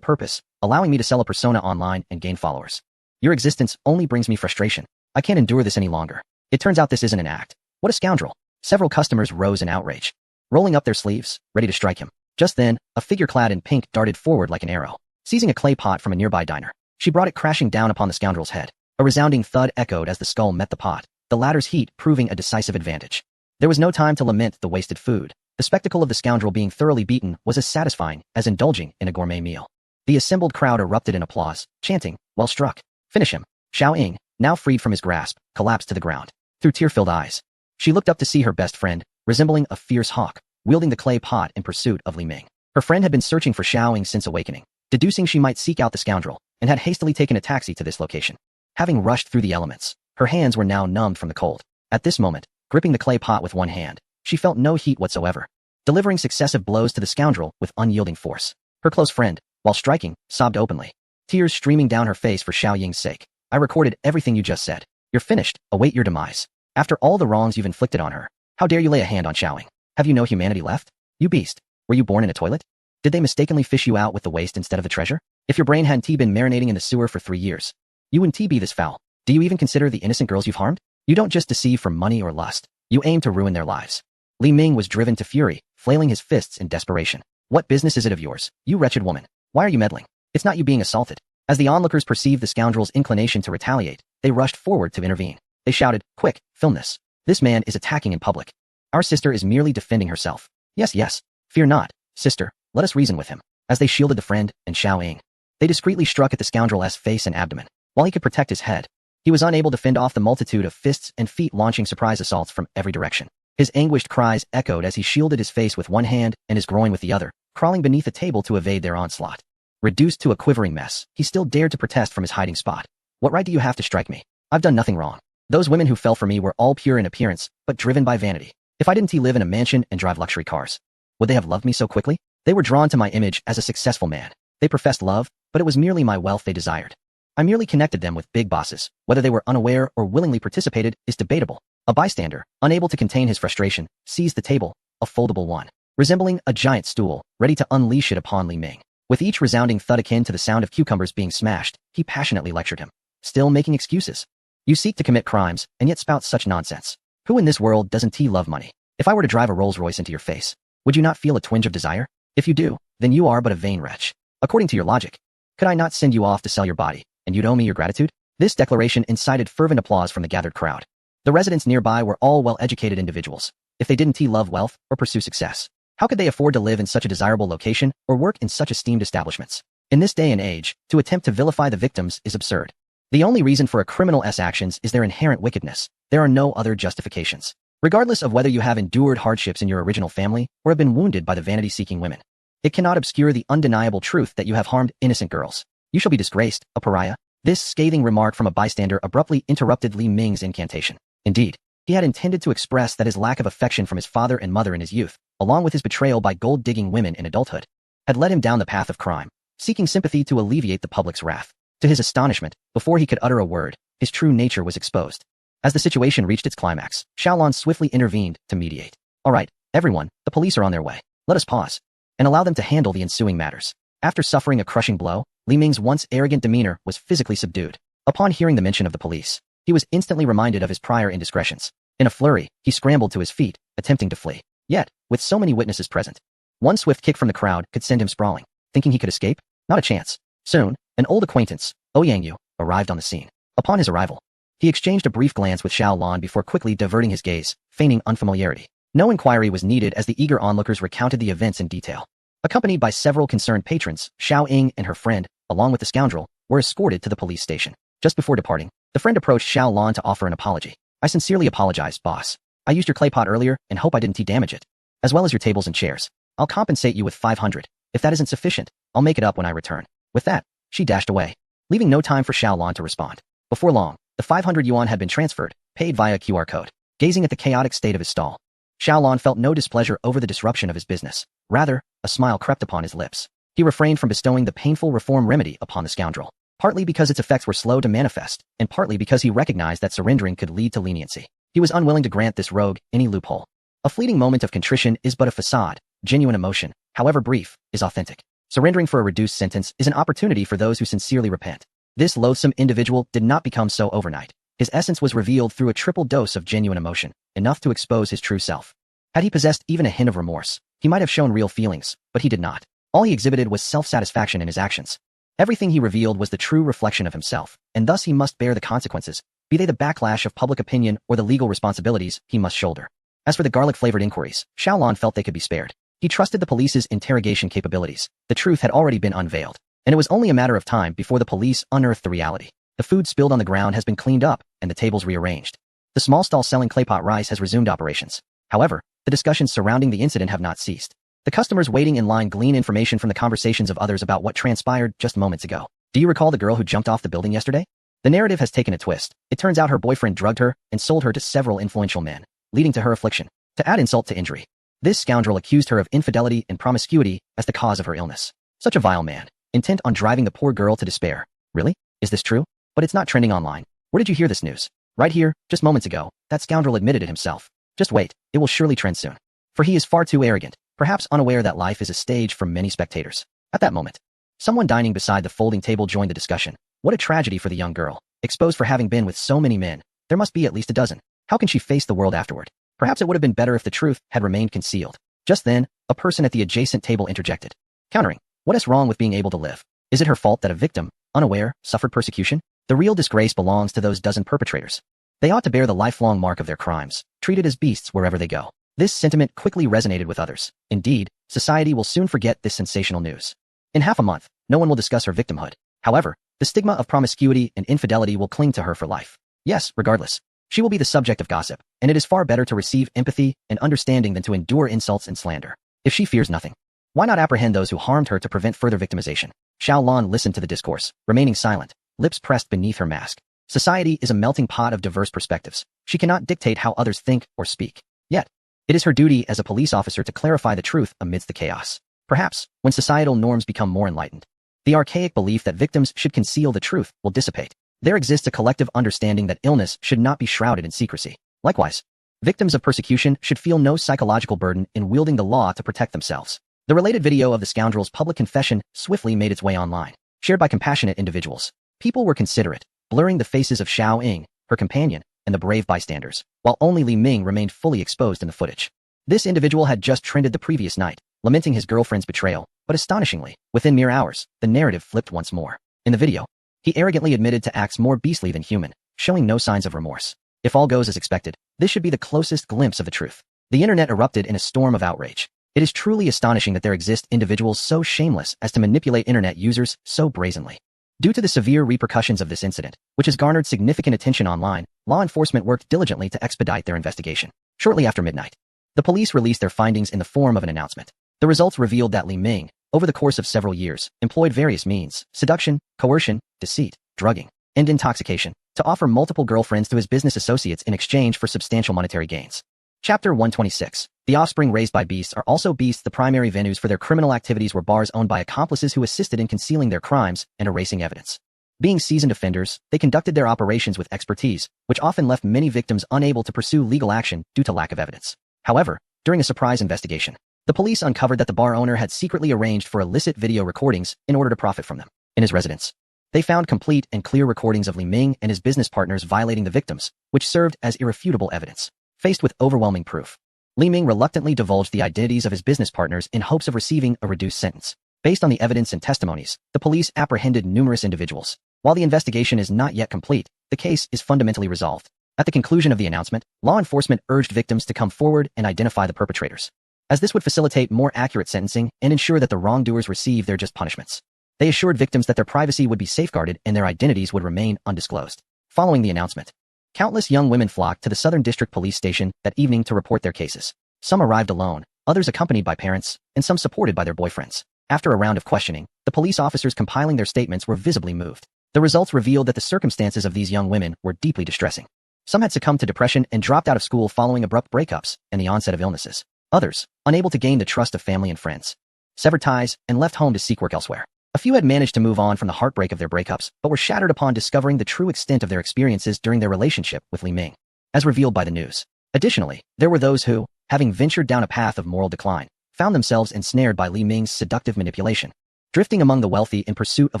purpose, allowing me to sell a persona online and gain followers. Your existence only brings me frustration. I can't endure this any longer. It turns out this isn't an act. What a scoundrel. Several customers rose in outrage, rolling up their sleeves, ready to strike him. Just then, a figure clad in pink darted forward like an arrow. Seizing a clay pot from a nearby diner, she brought it crashing down upon the scoundrel's head. A resounding thud echoed as the skull met the pot, the latter's heat proving a decisive advantage. There was no time to lament the wasted food. The spectacle of the scoundrel being thoroughly beaten was as satisfying as indulging in a gourmet meal. The assembled crowd erupted in applause, chanting, "Well struck. Finish him." Xiaoying, now freed from his grasp, collapsed to the ground. Through tear-filled eyes, she looked up to see her best friend, resembling a fierce hawk, wielding the clay pot in pursuit of Li Ming. Her friend had been searching for Xiaoying since awakening, deducing she might seek out the scoundrel, and had hastily taken a taxi to this location. Having rushed through the elements, her hands were now numbed from the cold. At this moment, gripping the clay pot with one hand, she felt no heat whatsoever, delivering successive blows to the scoundrel with unyielding force. Her close friend, while striking, sobbed openly, tears streaming down her face for Xiaoying's sake. I recorded everything you just said. You're finished. Await your demise. After all the wrongs you've inflicted on her, how dare you lay a hand on Xiaoying? Have you no humanity left? You beast. Were you born in a toilet? Did they mistakenly fish you out with the waste instead of the treasure? If your brain hadn't been marinating in the sewer for 3 years, you wouldn't be this foul. Do you even consider the innocent girls you've harmed? You don't just deceive for money or lust. You aim to ruin their lives. Li Ming was driven to fury, flailing his fists in desperation. What business is it of yours, you wretched woman? Why are you meddling? It's not you being assaulted. As the onlookers perceived the scoundrel's inclination to retaliate, they rushed forward to intervene. They shouted, "Quick, film this. This man is attacking in public. Our sister is merely defending herself." Yes, yes. Fear not, sister. Let us reason with him. As they shielded the friend and Xiaoying, they discreetly struck at the scoundrel's face and abdomen. While he could protect his head, he was unable to fend off the multitude of fists and feet launching surprise assaults from every direction. His anguished cries echoed as he shielded his face with one hand and his groin with the other, crawling beneath a table to evade their onslaught. Reduced to a quivering mess, he still dared to protest from his hiding spot. What right do you have to strike me? I've done nothing wrong. Those women who fell for me were all pure in appearance, but driven by vanity. If I didn't live in a mansion and drive luxury cars, would they have loved me so quickly? They were drawn to my image as a successful man. They professed love, but it was merely my wealth they desired. I merely connected them with big bosses. Whether they were unaware or willingly participated is debatable. A bystander, unable to contain his frustration, seized the table, a foldable one, resembling a giant stool, ready to unleash it upon Li Ming. With each resounding thud akin to the sound of cucumbers being smashed, he passionately lectured him. Still making excuses? You seek to commit crimes, and yet spout such nonsense. Who in this world doesn't love money? If I were to drive a Rolls-Royce into your face, would you not feel a twinge of desire? If you do, then you are but a vain wretch. According to your logic, could I not send you off to sell your body, and you'd owe me your gratitude? This declaration incited fervent applause from the gathered crowd. The residents nearby were all well-educated individuals. If they didn't love wealth or pursue success, how could they afford to live in such a desirable location or work in such esteemed establishments? In this day and age, to attempt to vilify the victims is absurd. The only reason for a criminal's actions is their inherent wickedness. There are no other justifications. Regardless of whether you have endured hardships in your original family or have been wounded by the vanity-seeking women, it cannot obscure the undeniable truth that you have harmed innocent girls. You shall be disgraced, a pariah. This scathing remark from a bystander abruptly interrupted Li Ming's incantation. Indeed, he had intended to express that his lack of affection from his father and mother in his youth, along with his betrayal by gold-digging women in adulthood, had led him down the path of crime, seeking sympathy to alleviate the public's wrath. To his astonishment, before he could utter a word, his true nature was exposed. As the situation reached its climax, Xiaolon swiftly intervened to mediate. All right, everyone, the police are on their way. Let us pause and allow them to handle the ensuing matters. After suffering a crushing blow, Li Ming's once arrogant demeanor was physically subdued. Upon hearing the mention of the police, he was instantly reminded of his prior indiscretions. In a flurry, he scrambled to his feet, attempting to flee. Yet, with so many witnesses present, one swift kick from the crowd could send him sprawling. Thinking he could escape? Not a chance. Soon, an old acquaintance, Ouyangyu, arrived on the scene. Upon his arrival, he exchanged a brief glance with Xiaolon before quickly diverting his gaze, feigning unfamiliarity. No inquiry was needed as the eager onlookers recounted the events in detail. Accompanied by several concerned patrons, Xiaoying and her friend, along with the scoundrel, were escorted to the police station. Just before departing, the friend approached Xiaolon to offer an apology. I sincerely apologize, boss. I used your clay pot earlier and hope I didn't damage it, as well as your tables and chairs. I'll compensate you with 500. If that isn't sufficient, I'll make it up when I return. With that, she dashed away, leaving no time for Xiaolon to respond. Before long, the 500 yuan had been transferred, paid via QR code. Gazing at the chaotic state of his stall, Xiaolon felt no displeasure over the disruption of his business. Rather, a smile crept upon his lips. He refrained from bestowing the painful reform remedy upon the scoundrel, partly because its effects were slow to manifest, and partly because he recognized that surrendering could lead to leniency. He was unwilling to grant this rogue any loophole. A fleeting moment of contrition is but a facade. Genuine emotion, however brief, is authentic. Surrendering for a reduced sentence is an opportunity for those who sincerely repent. This loathsome individual did not become so overnight. His essence was revealed through a triple dose of genuine emotion, enough to expose his true self. Had he possessed even a hint of remorse, he might have shown real feelings, but he did not. All he exhibited was self-satisfaction in his actions. Everything he revealed was the true reflection of himself, and thus he must bear the consequences, be they the backlash of public opinion or the legal responsibilities he must shoulder. As for the garlic-flavored inquiries, Xiaolon felt they could be spared. He trusted the police's interrogation capabilities. The truth had already been unveiled, and it was only a matter of time before the police unearthed the reality. The food spilled on the ground has been cleaned up, and the tables rearranged. The small stall selling claypot rice has resumed operations. However, the discussions surrounding the incident have not ceased. The customers waiting in line glean information from the conversations of others about what transpired just moments ago. Do you recall the girl who jumped off the building yesterday? The narrative has taken a twist. It turns out her boyfriend drugged her and sold her to several influential men, leading to her affliction. To add insult to injury, this scoundrel accused her of infidelity and promiscuity as the cause of her illness. Such a vile man, intent on driving the poor girl to despair. Really? Is this true? But it's not trending online. Where did you hear this news? Right here, just moments ago, that scoundrel admitted it himself. Just wait, it will surely trend soon. For he is far too arrogant, perhaps unaware that life is a stage for many spectators. At that moment, someone dining beside the folding table joined the discussion. What a tragedy for the young girl. Exposed for having been with so many men, there must be at least a dozen. How can she face the world afterward? Perhaps it would have been better if the truth had remained concealed. Just then, a person at the adjacent table interjected, countering, what is wrong with being able to live? Is it her fault that a victim, unaware, suffered persecution? The real disgrace belongs to those dozen perpetrators. They ought to bear the lifelong mark of their crimes, treated as beasts wherever they go. This sentiment quickly resonated with others. Indeed, society will soon forget this sensational news. In half a month, no one will discuss her victimhood. However, the stigma of promiscuity and infidelity will cling to her for life. Yes, regardless. She will be the subject of gossip, and it is far better to receive empathy and understanding than to endure insults and slander. If she fears nothing, why not apprehend those who harmed her to prevent further victimization? Xiao Lan listened to the discourse, remaining silent, lips pressed beneath her mask. Society is a melting pot of diverse perspectives. She cannot dictate how others think or speak. Yet, it is her duty as a police officer to clarify the truth amidst the chaos. Perhaps, when societal norms become more enlightened, the archaic belief that victims should conceal the truth will dissipate. There exists a collective understanding that illness should not be shrouded in secrecy. Likewise, victims of persecution should feel no psychological burden in wielding the law to protect themselves. The related video of the scoundrel's public confession swiftly made its way online, shared by compassionate individuals. People were considerate, blurring the faces of Xiao Ying, her companion, and the brave bystanders, while only Li Ming remained fully exposed in the footage. This individual had just trended the previous night, lamenting his girlfriend's betrayal, but astonishingly, within mere hours, the narrative flipped once more. In the video, he arrogantly admitted to acts more beastly than human, showing no signs of remorse. If all goes as expected, this should be the closest glimpse of the truth. The internet erupted in a storm of outrage. It is truly astonishing that there exist individuals so shameless as to manipulate internet users so brazenly. Due to the severe repercussions of this incident, which has garnered significant attention online, law enforcement worked diligently to expedite their investigation. Shortly after midnight, the police released their findings in the form of an announcement. The results revealed that Li Ming, over the course of several years, employed various means, seduction, coercion, deceit, drugging, and intoxication, to offer multiple girlfriends to his business associates in exchange for substantial monetary gains. Chapter 126. The offspring raised by beasts are also beasts. The primary venues for their criminal activities were bars owned by accomplices who assisted in concealing their crimes and erasing evidence. Being seasoned offenders, they conducted their operations with expertise, which often left many victims unable to pursue legal action due to lack of evidence. However, during a surprise investigation, the police uncovered that the bar owner had secretly arranged for illicit video recordings in order to profit from them. In his residence, they found complete and clear recordings of Li Ming and his business partners violating the victims, which served as irrefutable evidence. Faced with overwhelming proof, Li Ming reluctantly divulged the identities of his business partners in hopes of receiving a reduced sentence. Based on the evidence and testimonies, the police apprehended numerous individuals. While the investigation is not yet complete, the case is fundamentally resolved. At the conclusion of the announcement, law enforcement urged victims to come forward and identify the perpetrators, as this would facilitate more accurate sentencing and ensure that the wrongdoers receive their just punishments. They assured victims that their privacy would be safeguarded and their identities would remain undisclosed. Following the announcement, countless young women flocked to the Southern District Police Station that evening to report their cases. Some arrived alone, others accompanied by parents, and some supported by their boyfriends. After a round of questioning, the police officers compiling their statements were visibly moved. The results revealed that the circumstances of these young women were deeply distressing. Some had succumbed to depression and dropped out of school following abrupt breakups and the onset of illnesses. Others, unable to gain the trust of family and friends, severed ties and left home to seek work elsewhere. A few had managed to move on from the heartbreak of their breakups, but were shattered upon discovering the true extent of their experiences during their relationship with Li Ming, as revealed by the news. Additionally, there were those who, having ventured down a path of moral decline, found themselves ensnared by Li Ming's seductive manipulation, drifting among the wealthy in pursuit of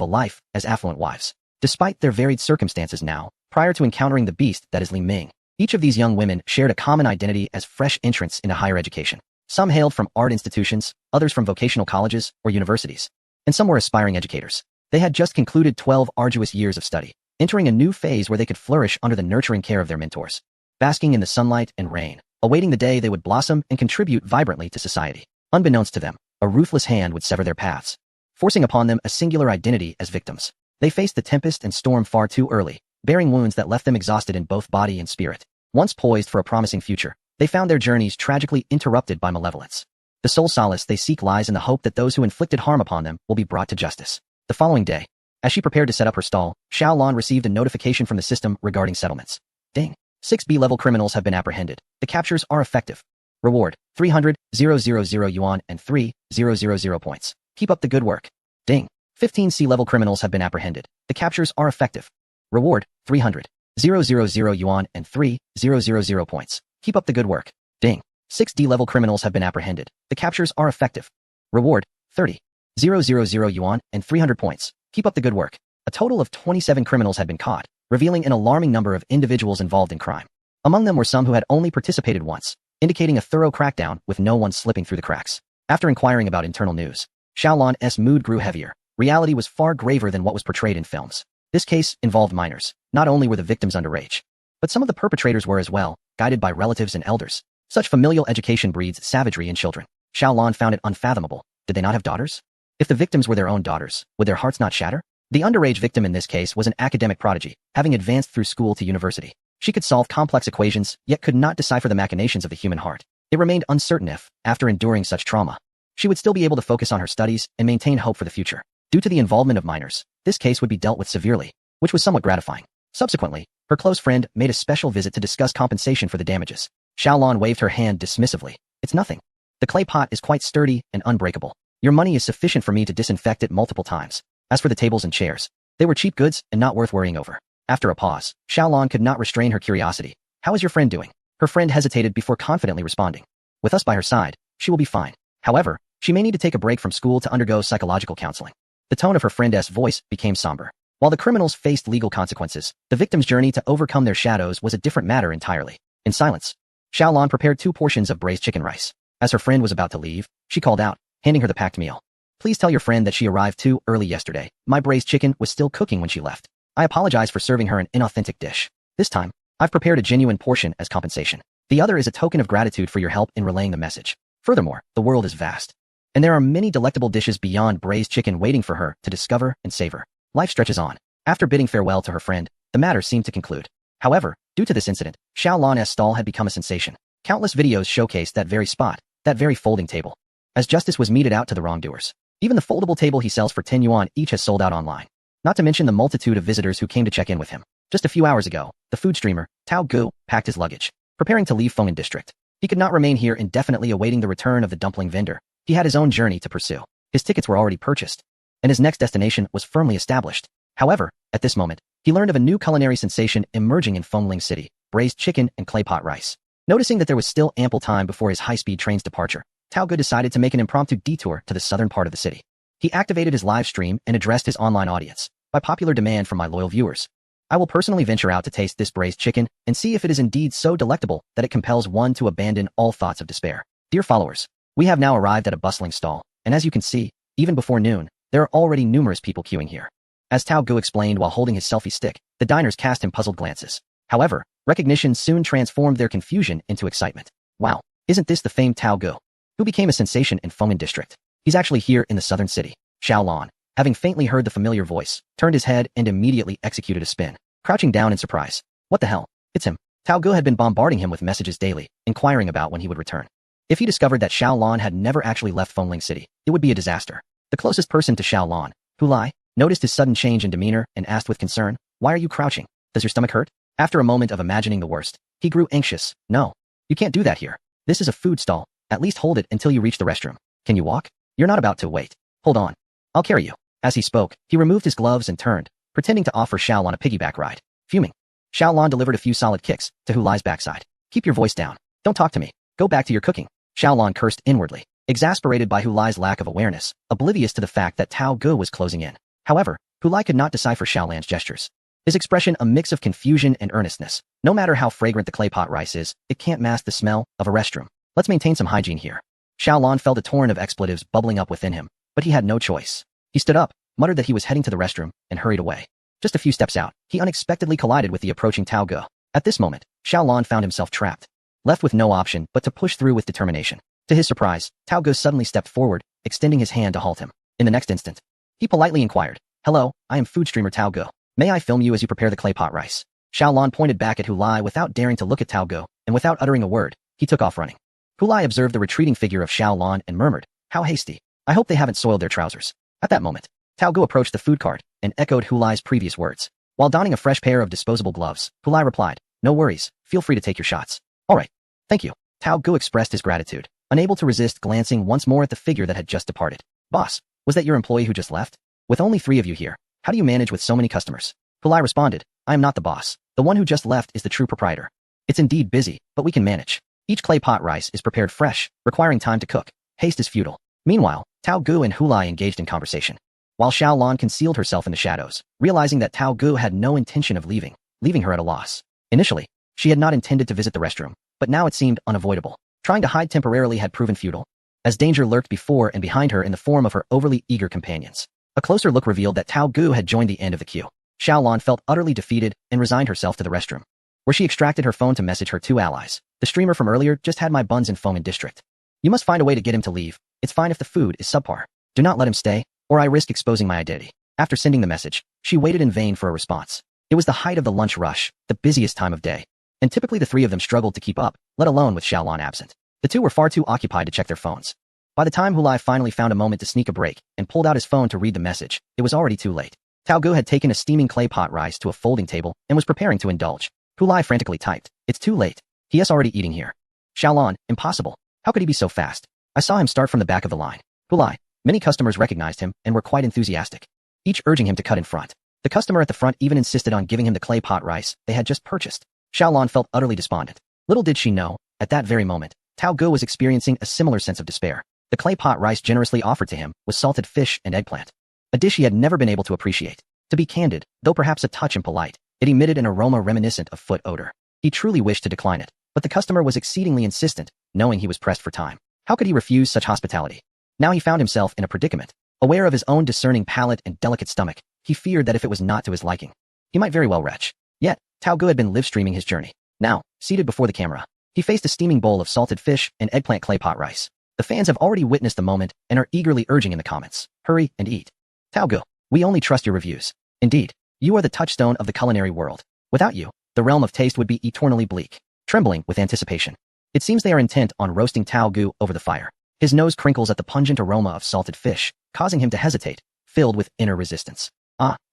a life as affluent wives. Despite their varied circumstances now, prior to encountering the beast that is Li Ming, each of these young women shared a common identity as fresh entrants into higher education. Some hailed from art institutions, others from vocational colleges or universities, and some were aspiring educators. They had just concluded 12 arduous years of study, entering a new phase where they could flourish under the nurturing care of their mentors, basking in the sunlight and rain, awaiting the day they would blossom and contribute vibrantly to society. Unbeknownst to them, a ruthless hand would sever their paths, forcing upon them a singular identity as victims. They faced the tempest and storm far too early, bearing wounds that left them exhausted in both body and spirit. Once poised for a promising future, They found their journeys tragically interrupted by malevolence. The sole solace they seek lies in the hope that those who inflicted harm upon them will be brought to justice. The following day, as she prepared to set up her stall, Xiaolan received a notification from the system regarding settlements. Ding. 6 B-level criminals have been apprehended. The captures are effective. Reward, 300,000 yuan and 3,000 points. Keep up the good work. Ding. 15 C-level criminals have been apprehended. The captures are effective. Reward, 300,000 yuan and 3,000 points. Keep up the good work. Ding. 6 D-level criminals have been apprehended. The captures are effective. Reward, 30,000 yuan and 300 points. Keep up the good work. A total of 27 criminals had been caught, revealing an alarming number of individuals involved in crime. Among them were some who had only participated once, indicating a thorough crackdown with no one slipping through the cracks. After inquiring about internal news, Xiaolan's mood grew heavier. Reality was far graver than what was portrayed in films. This case involved minors. Not only were the victims underage, but some of the perpetrators were as well, guided by relatives and elders. Such familial education breeds savagery in children. Xiaolan found it unfathomable. Did they not have daughters? If the victims were their own daughters, would their hearts not shatter? The underage victim in this case was an academic prodigy, having advanced through school to university. She could solve complex equations, yet could not decipher the machinations of the human heart. It remained uncertain if, after enduring such trauma, she would still be able to focus on her studies and maintain hope for the future. Due to the involvement of minors, this case would be dealt with severely, which was somewhat gratifying. Subsequently, her close friend made a special visit to discuss compensation for the damages. Xiaolan waved her hand dismissively. It's nothing. The clay pot is quite sturdy and unbreakable. Your money is sufficient for me to disinfect it multiple times. As for the tables and chairs, they were cheap goods and not worth worrying over. After a pause, Xiaolan could not restrain her curiosity. How is your friend doing? Her friend hesitated before confidently responding. With us by her side, she will be fine. However, she may need to take a break from school to undergo psychological counseling. The tone of her friend's voice became somber. While the criminals faced legal consequences, the victim's journey to overcome their shadows was a different matter entirely. In silence, Xiaolan prepared 2 portions of braised chicken rice. As her friend was about to leave, she called out, handing her the packed meal. Please tell your friend that she arrived too early yesterday. My braised chicken was still cooking when she left. I apologize for serving her an inauthentic dish. This time, I've prepared a genuine portion as compensation. The other is a token of gratitude for your help in relaying the message. Furthermore, the world is vast, and there are many delectable dishes beyond braised chicken waiting for her to discover and savor. Life stretches on. After bidding farewell to her friend, the matter seemed to conclude. However, due to this incident, Xiaolan's stall had become a sensation. Countless videos showcased that very spot, that very folding table, as justice was meted out to the wrongdoers. Even the foldable table he sells for 10 yuan each has sold out online. Not to mention the multitude of visitors who came to check in with him. Just a few hours ago, the food streamer, Tao Gu, packed his luggage, preparing to leave Fenghan district. He could not remain here indefinitely awaiting the return of the dumpling vendor. He had his own journey to pursue. His tickets were already purchased, and his next destination was firmly established. However, at this moment, he learned of a new culinary sensation emerging in Fengling City, braised chicken and clay pot rice. Noticing that there was still ample time before his high-speed train's departure, Tao Gu decided to make an impromptu detour to the southern part of the city. He activated his live stream and addressed his online audience. By popular demand from my loyal viewers, I will personally venture out to taste this braised chicken and see if it is indeed so delectable that it compels one to abandon all thoughts of despair. Dear followers, we have now arrived at a bustling stall, and as you can see, even before noon, there are already numerous people queuing here. As Tao Gu explained while holding his selfie stick, the diners cast him puzzled glances. However, recognition soon transformed their confusion into excitement. Wow, isn't this the famed Tao Gu, who became a sensation in Fenghan district? He's actually here in the southern city. Xiaolan, having faintly heard the familiar voice, turned his head and immediately executed a spin, crouching down in surprise. What the hell? It's him. Tao Gu had been bombarding him with messages daily, inquiring about when he would return. If he discovered that Xiaolan had never actually left Fengling City, it would be a disaster. The closest person to Xiaolan, Hulai, noticed his sudden change in demeanor and asked with concern, "Why are you crouching? Does your stomach hurt?" After a moment of imagining the worst, he grew anxious. "No, you can't do that here. This is a food stall. At least hold it until you reach the restroom. Can you walk? You're not about to wait. Hold on. I'll carry you." As he spoke, he removed his gloves and turned, pretending to offer Xiaolan a piggyback ride. Fuming, Xiaolan delivered a few solid kicks to Hulai's backside. "Keep your voice down. Don't talk to me. Go back to your cooking." Xiaolan cursed inwardly, exasperated by Hulai's lack of awareness, oblivious to the fact that Tao Gu was closing in. However, Hulai could not decipher Xiaolan's gestures. His expression a mix of confusion and earnestness. No matter how fragrant the clay pot rice is, it can't mask the smell of a restroom. Let's maintain some hygiene here. Xiaolan felt a torrent of expletives bubbling up within him, but he had no choice. He stood up, muttered that he was heading to the restroom, and hurried away. Just a few steps out, he unexpectedly collided with the approaching Tao Gu. At this moment, Xiaolan found himself trapped, left with no option but to push through with determination. To his surprise, Tao Gu suddenly stepped forward, extending his hand to halt him. In the next instant, he politely inquired, "Hello, I am food streamer Tao Gu. May I film you as you prepare the clay pot rice?" Xiaolan pointed back at Hulai without daring to look at Tao Gu, and without uttering a word, He took off running. Hulai observed the retreating figure of Xiao Lan and murmured, "How hasty. I hope they haven't soiled their trousers." At that moment, Tao Gu approached the food cart and echoed Hulai's previous words. While donning a fresh pair of disposable gloves, Hulai replied, "No worries, feel free to take your shots." "All right. Thank you." Tao Gu expressed his gratitude, unable to resist glancing once more at the figure that had just departed. "Boss, was that your employee who just left? With only 3 of you here, how do you manage with so many customers?" Hulai responded, "I am not the boss. The one who just left is the true proprietor. It's indeed busy, but we can manage. Each clay pot rice is prepared fresh, requiring time to cook. Haste is futile." Meanwhile, Tao Gu and Hulai engaged in conversation, while Xiao Lan concealed herself in the shadows, realizing that Tao Gu had no intention of leaving her at a loss. Initially, she had not intended to visit the restroom, but now it seemed unavoidable. Trying to hide temporarily had proven futile, as danger lurked before and behind her in the form of her overly eager companions. A closer look revealed that Tao Gu had joined the end of the queue. Xiao Lan felt utterly defeated and resigned herself to the restroom, where she extracted her phone to message her 2 allies. "The streamer from earlier just had my buns and foam in district. You must find a way to get him to leave. It's fine if the food is subpar. Do not let him stay, or I risk exposing my identity." After sending the message, she waited in vain for a response. It was the height of the lunch rush, the busiest time of day, and typically the 3 of them struggled to keep up, let alone with Xiao Lan absent. The 2 were far too occupied to check their phones. By the time Hulai finally found a moment to sneak a break and pulled out his phone to read the message, it was already too late. Tao Gu had taken a steaming clay pot rice to a folding table and was preparing to indulge. Hulai frantically typed, "It's too late. He is already eating here." Xiao Lan, impossible. How could he be so fast? I saw him start from the back of the line. Hulai, many customers recognized him and were quite enthusiastic, each urging him to cut in front. The customer at the front even insisted on giving him the clay pot rice they had just purchased. Xiao Lan felt utterly despondent. Little did she know, at that very moment, Tao Gu was experiencing a similar sense of despair. The clay pot rice generously offered to him was salted fish and eggplant, a dish he had never been able to appreciate. To be candid, though perhaps a touch impolite, it emitted an aroma reminiscent of foot odor. He truly wished to decline it, but the customer was exceedingly insistent, knowing he was pressed for time. How could he refuse such hospitality? Now he found himself in a predicament. Aware of his own discerning palate and delicate stomach, he feared that if it was not to his liking, he might very well retch. Yet, Tao Gu had been live-streaming his journey. Now, seated before the camera, he faced a steaming bowl of salted fish and eggplant clay pot rice. The fans have already witnessed the moment and are eagerly urging in the comments, "Hurry and eat. Tao Gu, we only trust your reviews. Indeed, you are the touchstone of the culinary world. Without you, the realm of taste would be eternally bleak." Trembling with anticipation, it seems they are intent on roasting Tao Gu over the fire. His nose crinkles at the pungent aroma of salted fish, causing him to hesitate, filled with inner resistance.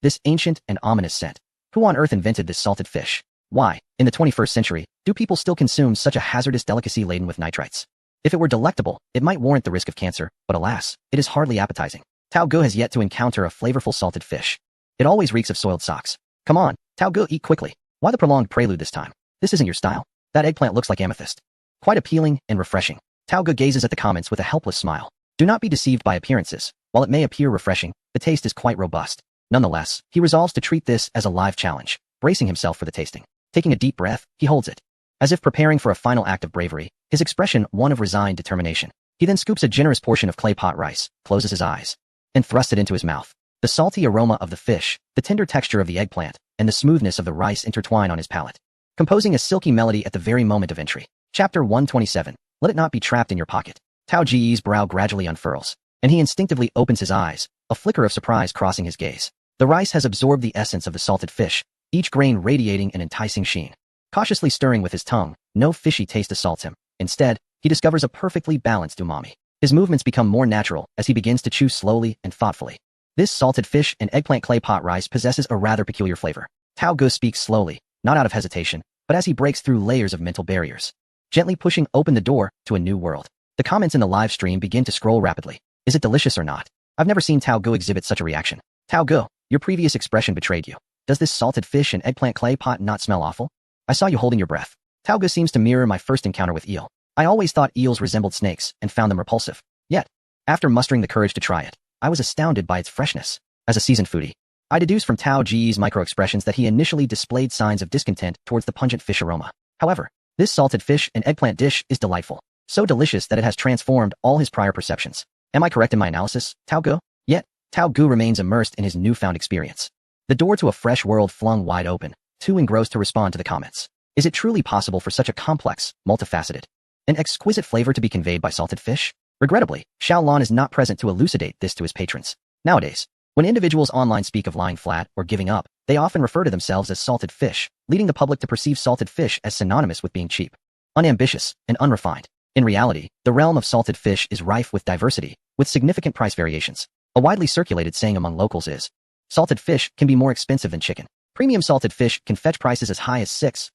This ancient and ominous scent. Who on earth invented this salted fish? Why, in the 21st century, do people still consume such a hazardous delicacy laden with nitrites? If it were delectable, it might warrant the risk of cancer, but alas, it is hardly appetizing. Tao Gu has yet to encounter a flavorful salted fish. It always reeks of soiled socks. Come on, Tao Gu, eat quickly. Why the prolonged prelude this time? This isn't your style. That eggplant looks like amethyst. Quite appealing and refreshing. Tao Gu gazes at the comments with a helpless smile. Do not be deceived by appearances. While it may appear refreshing, the taste is quite robust. Nonetheless, he resolves to treat this as a live challenge, bracing himself for the tasting. Taking a deep breath, he holds it, as if preparing for a final act of bravery, his expression one of resigned determination. He then scoops a generous portion of clay pot rice, closes his eyes, and thrusts it into his mouth. The salty aroma of the fish, the tender texture of the eggplant, and the smoothness of the rice intertwine on his palate, composing a silky melody at the very moment of entry. Chapter 127. Let it not be trapped in your pocket. Tao Ji's brow gradually unfurls, and he instinctively opens his eyes, a flicker of surprise crossing his gaze. The rice has absorbed the essence of the salted fish, each grain radiating an enticing sheen. Cautiously stirring with his tongue, no fishy taste assaults him. Instead, he discovers a perfectly balanced umami. His movements become more natural as he begins to chew slowly and thoughtfully. This salted fish and eggplant clay pot rice possesses a rather peculiar flavor. Tao Gu speaks slowly, not out of hesitation, but as he breaks through layers of mental barriers, gently pushing open the door to a new world. The comments in the live stream begin to scroll rapidly. Is it delicious or not? I've never seen Tao Gu exhibit such a reaction. Tao Gu, your previous expression betrayed you. Does this salted fish and eggplant clay pot not smell awful? I saw you holding your breath. Tao Gu seems to mirror my first encounter with eel. I always thought eels resembled snakes and found them repulsive. Yet, after mustering the courage to try it, I was astounded by its freshness. As a seasoned foodie, I deduce from Tao Ji's micro-expressions that he initially displayed signs of discontent towards the pungent fish aroma. However, this salted fish and eggplant dish is delightful. So delicious that it has transformed all his prior perceptions. Am I correct in my analysis, Tao Gu? Yet, Tao Gu remains immersed in his newfound experience. The door to a fresh world flung wide open, too engrossed to respond to the comments. Is it truly possible for such a complex, multifaceted, and exquisite flavor to be conveyed by salted fish? Regrettably, Xiao Lan is not present to elucidate this to his patrons. Nowadays, when individuals online speak of lying flat or giving up, they often refer to themselves as salted fish, leading the public to perceive salted fish as synonymous with being cheap. unambitious, and unrefined. In reality, the realm of salted fish is rife with diversity, with significant price variations. A widely circulated saying among locals is, salted fish can be more expensive than chicken. Premium salted fish can fetch prices as high as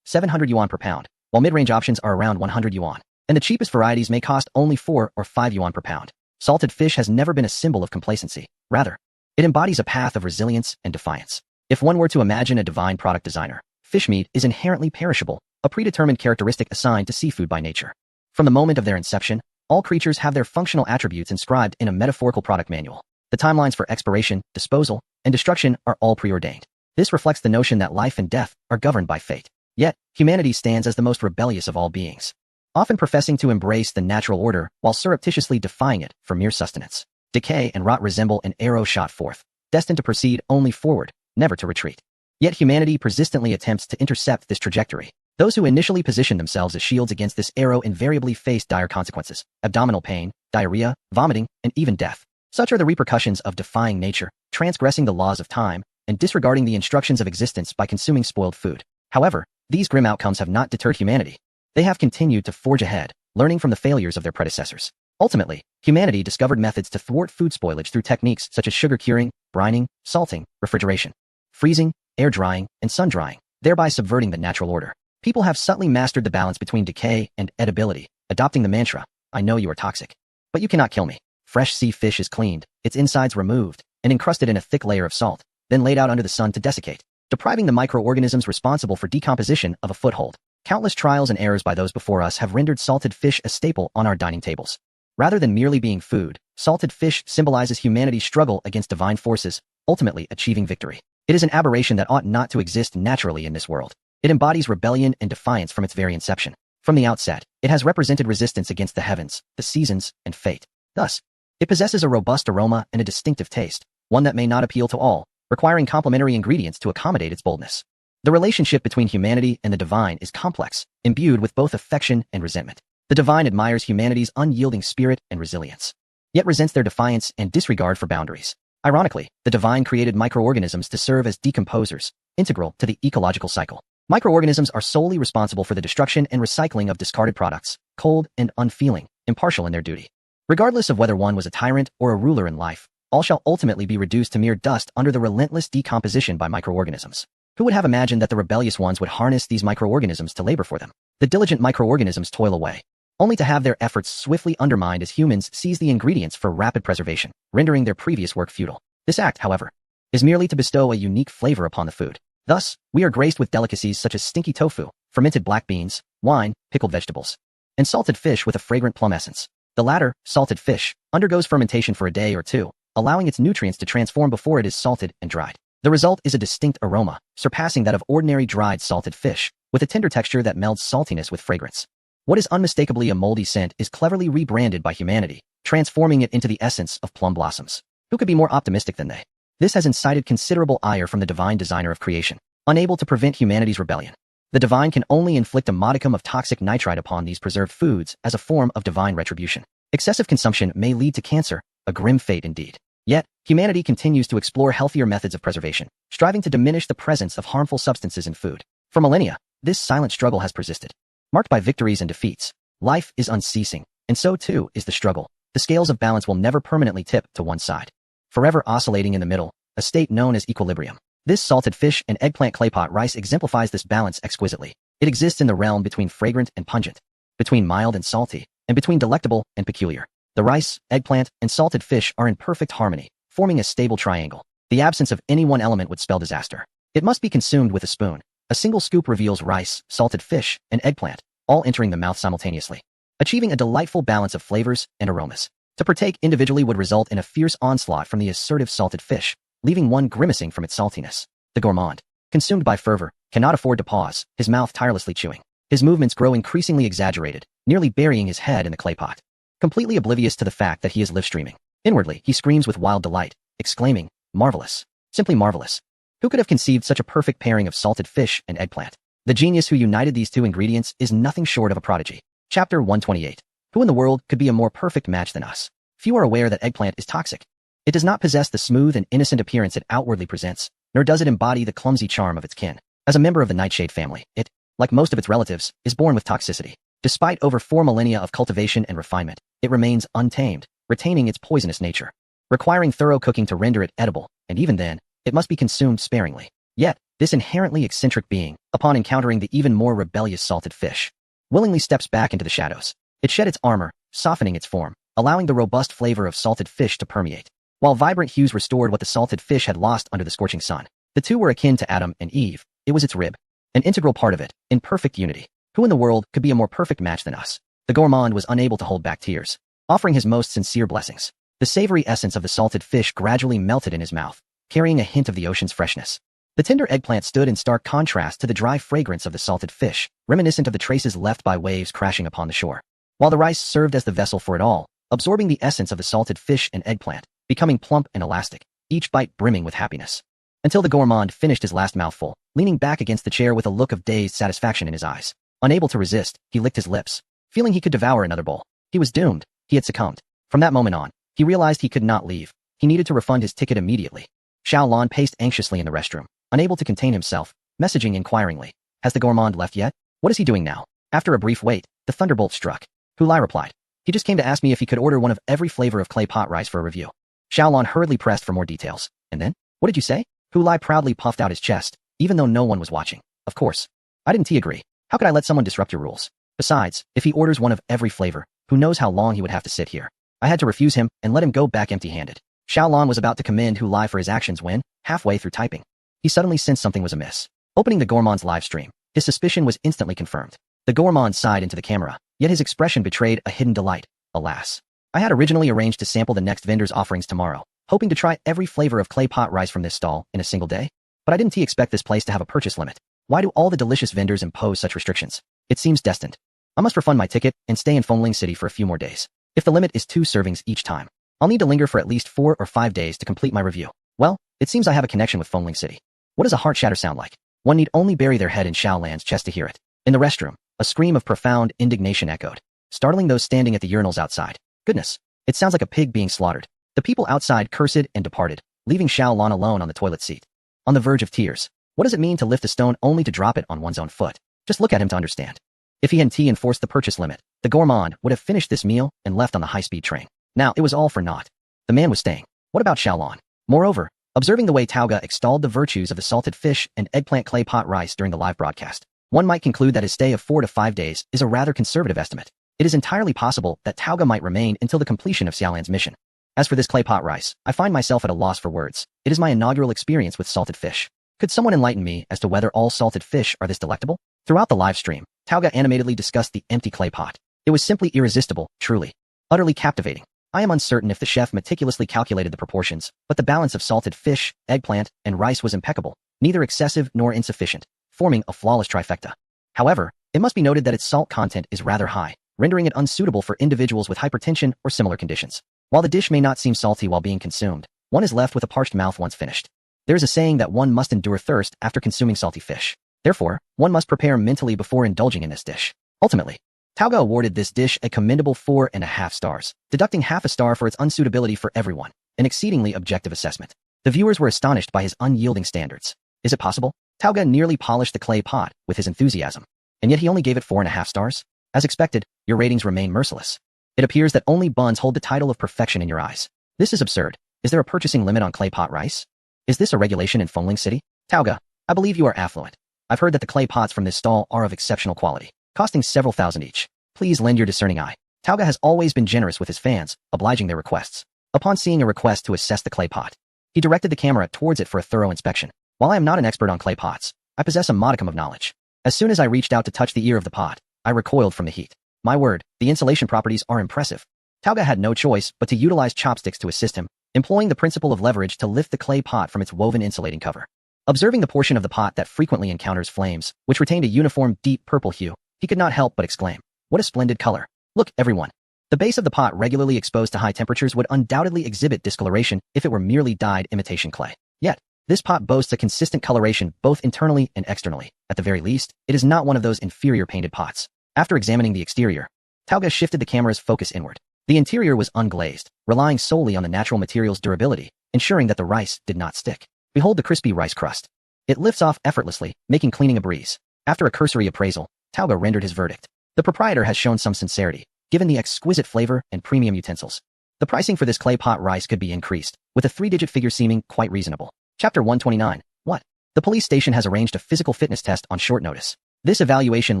700 yuan per pound, while mid-range options are around 100 yuan, and the cheapest varieties may cost only 4 or 5 yuan per pound. Salted fish has never been a symbol of complacency. Rather, it embodies a path of resilience and defiance. If one were to imagine a divine product designer, fish meat is inherently perishable, a predetermined characteristic assigned to seafood by nature. From the moment of their inception, all creatures have their functional attributes inscribed in a metaphorical product manual. The timelines for expiration, disposal, and destruction are all preordained. This reflects the notion that life and death are governed by fate. Yet, humanity stands as the most rebellious of all beings, often professing to embrace the natural order while surreptitiously defying it for mere sustenance. Decay and rot resemble an arrow shot forth, destined to proceed only forward, never to retreat. Yet humanity persistently attempts to intercept this trajectory. Those who initially positioned themselves as shields against this arrow invariably face dire consequences: abdominal pain, diarrhea, vomiting, and even death. Such are the repercussions of defying nature, transgressing the laws of time, and disregarding the instructions of existence by consuming spoiled food. However, these grim outcomes have not deterred humanity. They have continued to forge ahead, learning from the failures of their predecessors. Ultimately, humanity discovered methods to thwart food spoilage through techniques such as sugar curing, brining, salting, refrigeration, freezing, air drying, and sun drying, thereby subverting the natural order. People have subtly mastered the balance between decay and edibility, adopting the mantra, "I know you are toxic, but you cannot kill me." Fresh sea fish is cleaned, its insides removed, and encrusted in a thick layer of salt, then laid out under the sun to desiccate, depriving the microorganisms responsible for decomposition of a foothold. Countless trials and errors by those before us have rendered salted fish a staple on our dining tables. Rather than merely being food, salted fish symbolizes humanity's struggle against divine forces, ultimately achieving victory. It is an aberration that ought not to exist naturally in this world. It embodies rebellion and defiance from its very inception. From the outset, it has represented resistance against the heavens, the seasons, and fate. Thus, it possesses a robust aroma and a distinctive taste, one that may not appeal to all, requiring complementary ingredients to accommodate its boldness. The relationship between humanity and the divine is complex, imbued with both affection and resentment. The divine admires humanity's unyielding spirit and resilience, yet resents their defiance and disregard for boundaries. Ironically, the divine created microorganisms to serve as decomposers, integral to the ecological cycle. Microorganisms are solely responsible for the destruction and recycling of discarded products, cold and unfeeling, impartial in their duty. Regardless of whether one was a tyrant or a ruler in life, all shall ultimately be reduced to mere dust under the relentless decomposition by microorganisms. Who would have imagined that the rebellious ones would harness these microorganisms to labor for them? The diligent microorganisms toil away, only to have their efforts swiftly undermined as humans seize the ingredients for rapid preservation, rendering their previous work futile. This act, however, is merely to bestow a unique flavor upon the food. Thus, we are graced with delicacies such as stinky tofu, fermented black beans, wine, pickled vegetables, and salted fish with a fragrant plum essence. The latter, salted fish, undergoes fermentation for a day or two, allowing its nutrients to transform before it is salted and dried. The result is a distinct aroma, surpassing that of ordinary dried salted fish, with a tender texture that melds saltiness with fragrance. What is unmistakably a moldy scent is cleverly rebranded by humanity, transforming it into the essence of plum blossoms. Who could be more optimistic than they? This has incited considerable ire from the divine designer of creation, unable to prevent humanity's rebellion. The divine can only inflict a modicum of toxic nitrite upon these preserved foods as a form of divine retribution. Excessive consumption may lead to cancer, a grim fate indeed. Yet, humanity continues to explore healthier methods of preservation, striving to diminish the presence of harmful substances in food. For millennia, this silent struggle has persisted. Marked by victories and defeats, life is unceasing, and so too is the struggle. The scales of balance will never permanently tip to one side, forever oscillating in the middle, a state known as equilibrium. This salted fish and eggplant claypot rice exemplifies this balance exquisitely. It exists in the realm between fragrant and pungent, between mild and salty, and between delectable and peculiar. The rice, eggplant, and salted fish are in perfect harmony, forming a stable triangle. The absence of any one element would spell disaster. It must be consumed with a spoon. A single scoop reveals rice, salted fish, and eggplant, all entering the mouth simultaneously, achieving a delightful balance of flavors and aromas. To partake individually would result in a fierce onslaught from the assertive salted fish, leaving one grimacing from its saltiness. The gourmand, consumed by fervor, cannot afford to pause, his mouth tirelessly chewing. His movements grow increasingly exaggerated, nearly burying his head in the clay pot, completely oblivious to the fact that he is live-streaming. Inwardly, he screams with wild delight, exclaiming, "Marvelous! Simply marvelous! Who could have conceived such a perfect pairing of salted fish and eggplant?" The genius who united these two ingredients is nothing short of a prodigy. Chapter 128. Who in the world could be a more perfect match than us? Few are aware that eggplant is toxic. It does not possess the smooth and innocent appearance it outwardly presents, nor does it embody the clumsy charm of its kin. As a member of the nightshade family, it, like most of its relatives, is born with toxicity. Despite over 4 millennia of cultivation and refinement, it remains untamed, retaining its poisonous nature, requiring thorough cooking to render it edible, and even then, it must be consumed sparingly. Yet, this inherently eccentric being, upon encountering the even more rebellious salted fish, willingly steps back into the shadows. It shed its armor, softening its form, allowing the robust flavor of salted fish to permeate. While vibrant hues restored what the salted fish had lost under the scorching sun, the two were akin to Adam and Eve. It was its rib, an integral part of it, in perfect unity. Who in the world could be a more perfect match than us? The gourmand was unable to hold back tears, offering his most sincere blessings. The savory essence of the salted fish gradually melted in his mouth, carrying a hint of the ocean's freshness. The tender eggplant stood in stark contrast to the dry fragrance of the salted fish, reminiscent of the traces left by waves crashing upon the shore. While the rice served as the vessel for it all, absorbing the essence of the salted fish and eggplant, becoming plump and elastic, each bite brimming with happiness. Until the gourmand finished his last mouthful, leaning back against the chair with a look of dazed satisfaction in his eyes. Unable to resist, he licked his lips, feeling he could devour another bowl. He was doomed. He had succumbed. From that moment on, he realized he could not leave. He needed to refund his ticket immediately. Xiaolan paced anxiously in the restroom, unable to contain himself, messaging inquiringly. Has the gourmand left yet? What is he doing now? After a brief wait, the thunderbolt struck. Hulai replied. He just came to ask me if he could order one of every flavor of clay pot rice for a review. Xiaolan hurriedly pressed for more details. And then? What did you say? Hulai proudly puffed out his chest, even though no one was watching. Of course. I didn't agree. How could I let someone disrupt your rules? Besides, if he orders one of every flavor, who knows how long he would have to sit here. I had to refuse him and let him go back empty-handed. Xiaolan was about to commend Hulai for his actions when, halfway through typing, he suddenly sensed something was amiss. Opening the gourmand's live stream, his suspicion was instantly confirmed. The gourmand sighed into the camera, yet his expression betrayed a hidden delight. Alas. I had originally arranged to sample the next vendor's offerings tomorrow, hoping to try every flavor of clay pot rice from this stall in a single day. But I didn't expect this place to have a purchase limit. Why do all the delicious vendors impose such restrictions? It seems destined. I must refund my ticket and stay in Fengling City for a few more days. If the limit is 2 servings each time, I'll need to linger for at least 4 or 5 days to complete my review. Well, it seems I have a connection with Fengling City. What does a heart shatter sound like? One need only bury their head in Xiaolan's chest to hear it. In the restroom, a scream of profound indignation echoed, startling those standing at the urinals outside. Goodness, it sounds like a pig being slaughtered. The people outside cursed and departed, leaving Xiaolan alone on the toilet seat. On the verge of tears. What does it mean to lift a stone only to drop it on one's own foot? Just look at him to understand. If he hadn't enforced the purchase limit, the gourmand would have finished this meal and left on the high-speed train. Now, it was all for naught. The man was staying. What about Xiaolan? Moreover, observing the way Tauga extolled the virtues of the salted fish and eggplant clay pot rice during the live broadcast, one might conclude that his stay of 4 to 5 days is a rather conservative estimate. It is entirely possible that Tauga might remain until the completion of Xiaolan's mission. As for this clay pot rice, I find myself at a loss for words. It is my inaugural experience with salted fish. Could someone enlighten me as to whether all salted fish are this delectable? Throughout the live stream, Tauga animatedly discussed the empty clay pot. It was simply irresistible, truly. Utterly captivating. I am uncertain if the chef meticulously calculated the proportions, but the balance of salted fish, eggplant, and rice was impeccable, neither excessive nor insufficient, forming a flawless trifecta. However, it must be noted that its salt content is rather high, rendering it unsuitable for individuals with hypertension or similar conditions. While the dish may not seem salty while being consumed, one is left with a parched mouth once finished. There is a saying that one must endure thirst after consuming salty fish. Therefore, one must prepare mentally before indulging in this dish. Ultimately, Tauga awarded this dish a commendable 4.5 stars, deducting half a star for its unsuitability for everyone, an exceedingly objective assessment. The viewers were astonished by his unyielding standards. Is it possible? Tauga nearly polished the clay pot with his enthusiasm, and yet he only gave it 4.5 stars? As expected, your ratings remain merciless. It appears that only buns hold the title of perfection in your eyes. This is absurd. Is there a purchasing limit on clay pot rice? Is this a regulation in Fengling City? Tauga, I believe you are affluent. I've heard that the clay pots from this stall are of exceptional quality, costing several thousand each. Please lend your discerning eye. Tauga has always been generous with his fans, obliging their requests. Upon seeing a request to assess the clay pot, he directed the camera towards it for a thorough inspection. While I am not an expert on clay pots, I possess a modicum of knowledge. As soon as I reached out to touch the ear of the pot, I recoiled from the heat. My word, the insulation properties are impressive. Tauga had no choice but to utilize chopsticks to assist him, employing the principle of leverage to lift the clay pot from its woven insulating cover. Observing the portion of the pot that frequently encounters flames, which retained a uniform deep purple hue, he could not help but exclaim, "What a splendid color. Look, everyone." The base of the pot regularly exposed to high temperatures would undoubtedly exhibit discoloration if it were merely dyed imitation clay. Yet, this pot boasts a consistent coloration both internally and externally. At the very least, it is not one of those inferior painted pots. After examining the exterior, Tauga shifted the camera's focus inward. The interior was unglazed, relying solely on the natural material's durability, ensuring that the rice did not stick. Behold the crispy rice crust. It lifts off effortlessly, making cleaning a breeze. After a cursory appraisal, Tauga rendered his verdict. The proprietor has shown some sincerity, given the exquisite flavor and premium utensils. The pricing for this clay pot rice could be increased, with a 3-digit figure seeming quite reasonable. Chapter 129. What? The police station has arranged a physical fitness test on short notice. This evaluation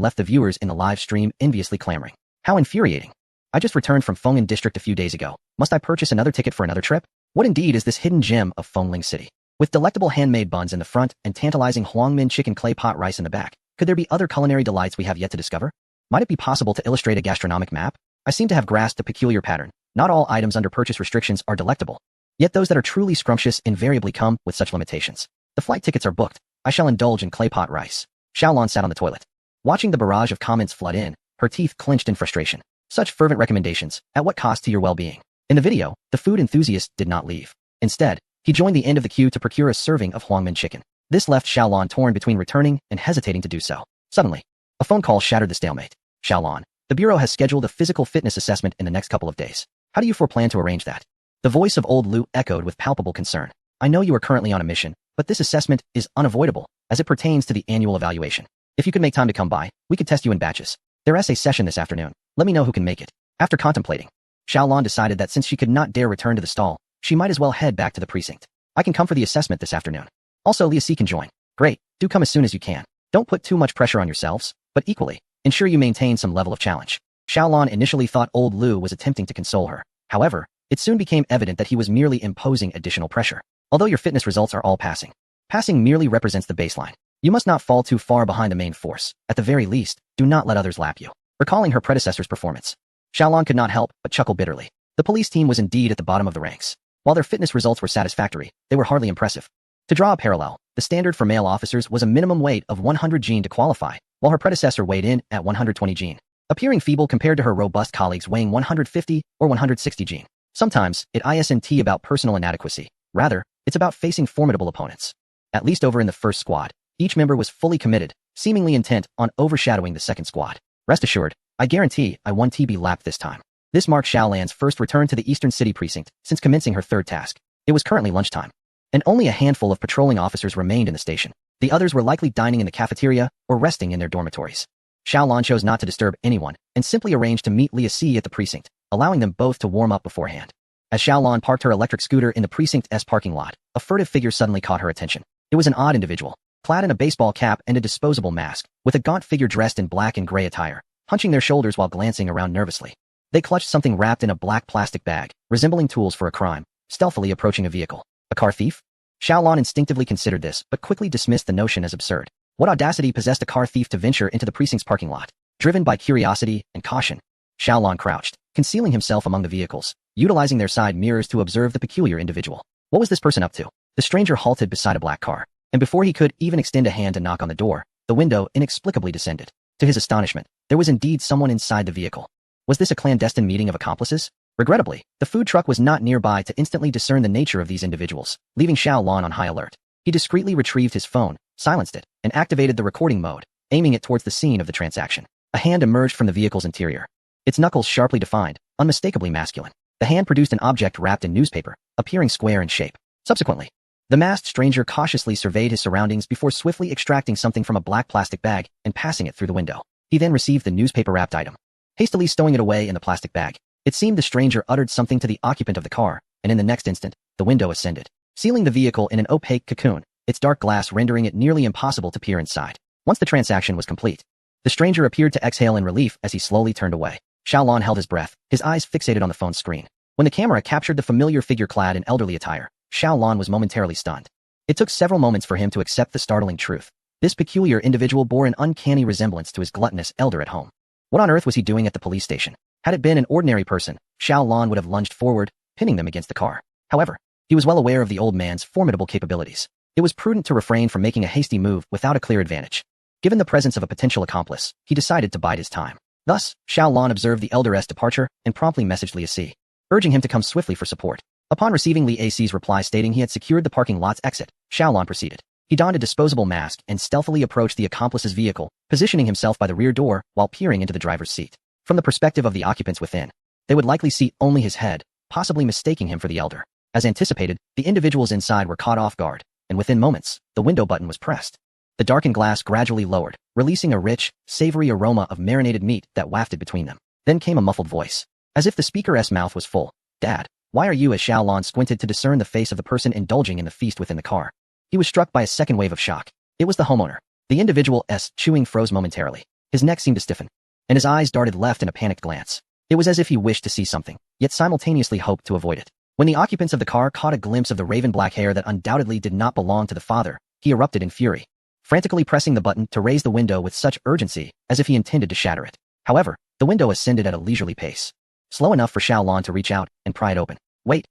left the viewers in the live stream enviously clamoring. How infuriating. I just returned from Fenghan District a few days ago. Must I purchase another ticket for another trip? What indeed is this hidden gem of Fengling City? With delectable handmade buns in the front and tantalizing Huangmin chicken clay pot rice in the back, could there be other culinary delights we have yet to discover? Might it be possible to illustrate a gastronomic map? I seem to have grasped a peculiar pattern. Not all items under purchase restrictions are delectable. Yet those that are truly scrumptious invariably come with such limitations. The flight tickets are booked. I shall indulge in clay pot rice. Xiaolon sat on the toilet. Watching the barrage of comments flood in, her teeth clenched in frustration. Such fervent recommendations, at what cost to your well-being? In the video, the food enthusiast did not leave. Instead, he joined the end of the queue to procure a serving of Huangmin chicken. This left Xiaolon torn between returning and hesitating to do so. Suddenly, a phone call shattered the stalemate. Xiaolon, the bureau has scheduled a physical fitness assessment in the next couple of days. How do you plan to arrange that? The voice of old Lu echoed with palpable concern. I know you are currently on a mission, but this assessment is unavoidable, as it pertains to the annual evaluation. If you could make time to come by, we could test you in batches. There is a session this afternoon. Let me know who can make it. After contemplating, Xiaolon decided that since she could not dare return to the stall, she might as well head back to the precinct. I can come for the assessment this afternoon. Also, Lia C can join. Great, do come as soon as you can. Don't put too much pressure on yourselves, but equally, ensure you maintain some level of challenge. Xiaolon initially thought old Lu was attempting to console her. However, it soon became evident that he was merely imposing additional pressure. Although your fitness results are all passing, passing merely represents the baseline. You must not fall too far behind the main force. At the very least, do not let others lap you. Recalling her predecessor's performance, Xiaolon could not help but chuckle bitterly. The police team was indeed at the bottom of the ranks. While their fitness results were satisfactory, they were hardly impressive. To draw a parallel, the standard for male officers was a minimum weight of 100 gene to qualify, while her predecessor weighed in at 120 gene, appearing feeble compared to her robust colleagues weighing 150 or 160 gene. Sometimes, it isn't about personal inadequacy. Rather, it's about facing formidable opponents. At least over in the first squad, each member was fully committed, seemingly intent on overshadowing the second squad. Rest assured, I guarantee I won TB lap this time. This marked Xiaolan's first return to the Eastern City Precinct since commencing her third task. It was currently lunchtime, and only a handful of patrolling officers remained in the station. The others were likely dining in the cafeteria or resting in their dormitories. Xiaolon chose not to disturb anyone and simply arranged to meet Lia C at the precinct, allowing them both to warm up beforehand. As Xiaolon parked her electric scooter in the precinct's parking lot, a furtive figure suddenly caught her attention. It was an odd individual, clad in a baseball cap and a disposable mask, with a gaunt figure dressed in black and gray attire, hunching their shoulders while glancing around nervously. They clutched something wrapped in a black plastic bag, resembling tools for a crime, stealthily approaching a vehicle. A car thief? Xiaolon instinctively considered this, but quickly dismissed the notion as absurd. What audacity possessed a car thief to venture into the precinct's parking lot? Driven by curiosity and caution, Xiaolon crouched, concealing himself among the vehicles, utilizing their side mirrors to observe the peculiar individual. What was this person up to? The stranger halted beside a black car, and before he could even extend a hand to knock on the door, the window inexplicably descended. To his astonishment, there was indeed someone inside the vehicle. Was this a clandestine meeting of accomplices? Regrettably, the food truck was not nearby to instantly discern the nature of these individuals, leaving Xiaolon on high alert. He discreetly retrieved his phone, silenced it, and activated the recording mode, aiming it towards the scene of the transaction. A hand emerged from the vehicle's interior. Its knuckles sharply defined, unmistakably masculine. The hand produced an object wrapped in newspaper, appearing square in shape. Subsequently, the masked stranger cautiously surveyed his surroundings before swiftly extracting something from a black plastic bag and passing it through the window. He then received the newspaper-wrapped item, hastily stowing it away in the plastic bag. It seemed the stranger uttered something to the occupant of the car, and in the next instant, the window ascended, sealing the vehicle in an opaque cocoon, its dark glass rendering it nearly impossible to peer inside. Once the transaction was complete, the stranger appeared to exhale in relief as he slowly turned away. Xiaolon held his breath, his eyes fixated on the phone's screen. When the camera captured the familiar figure clad in elderly attire, Xiaolon was momentarily stunned. It took several moments for him to accept the startling truth. This peculiar individual bore an uncanny resemblance to his gluttonous elder at home. What on earth was he doing at the police station? Had it been an ordinary person, Xiaolon would have lunged forward, pinning them against the car. However, he was well aware of the old man's formidable capabilities. It was prudent to refrain from making a hasty move without a clear advantage. Given the presence of a potential accomplice, he decided to bide his time. Thus, Xiaolon observed the elder's departure and promptly messaged Lia C, urging him to come swiftly for support. Upon receiving Lia C's reply stating he had secured the parking lot's exit, Xiaolon proceeded. He donned a disposable mask and stealthily approached the accomplice's vehicle, positioning himself by the rear door while peering into the driver's seat. From the perspective of the occupants within, they would likely see only his head, possibly mistaking him for the elder. As anticipated, the individuals inside were caught off guard, and within moments, the window button was pressed. The darkened glass gradually lowered, releasing a rich, savory aroma of marinated meat that wafted between them. Then came a muffled voice, as if the speaker's mouth was full. Dad, why are you? As Xiaolon squinted to discern the face of the person indulging in the feast within the car. He was struck by a second wave of shock. It was the homeowner. The individual's chewing froze momentarily. His neck seemed to stiffen, and his eyes darted left in a panicked glance. It was as if he wished to see something, yet simultaneously hoped to avoid it. When the occupants of the car caught a glimpse of the raven-black hair that undoubtedly did not belong to the father, he erupted in fury, frantically pressing the button to raise the window with such urgency as if he intended to shatter it. However, the window ascended at a leisurely pace, slow enough for Xiaolon to reach out and pry it open. Wait,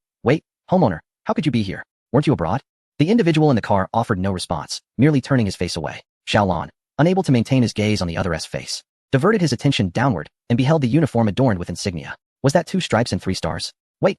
homeowner, how could you be here? Weren't you abroad? The individual in the car offered no response, merely turning his face away. Xiaolon, unable to maintain his gaze on the other's face, diverted his attention downward and beheld the uniform adorned with insignia. Was that 2 stripes and 3 stars? Wait.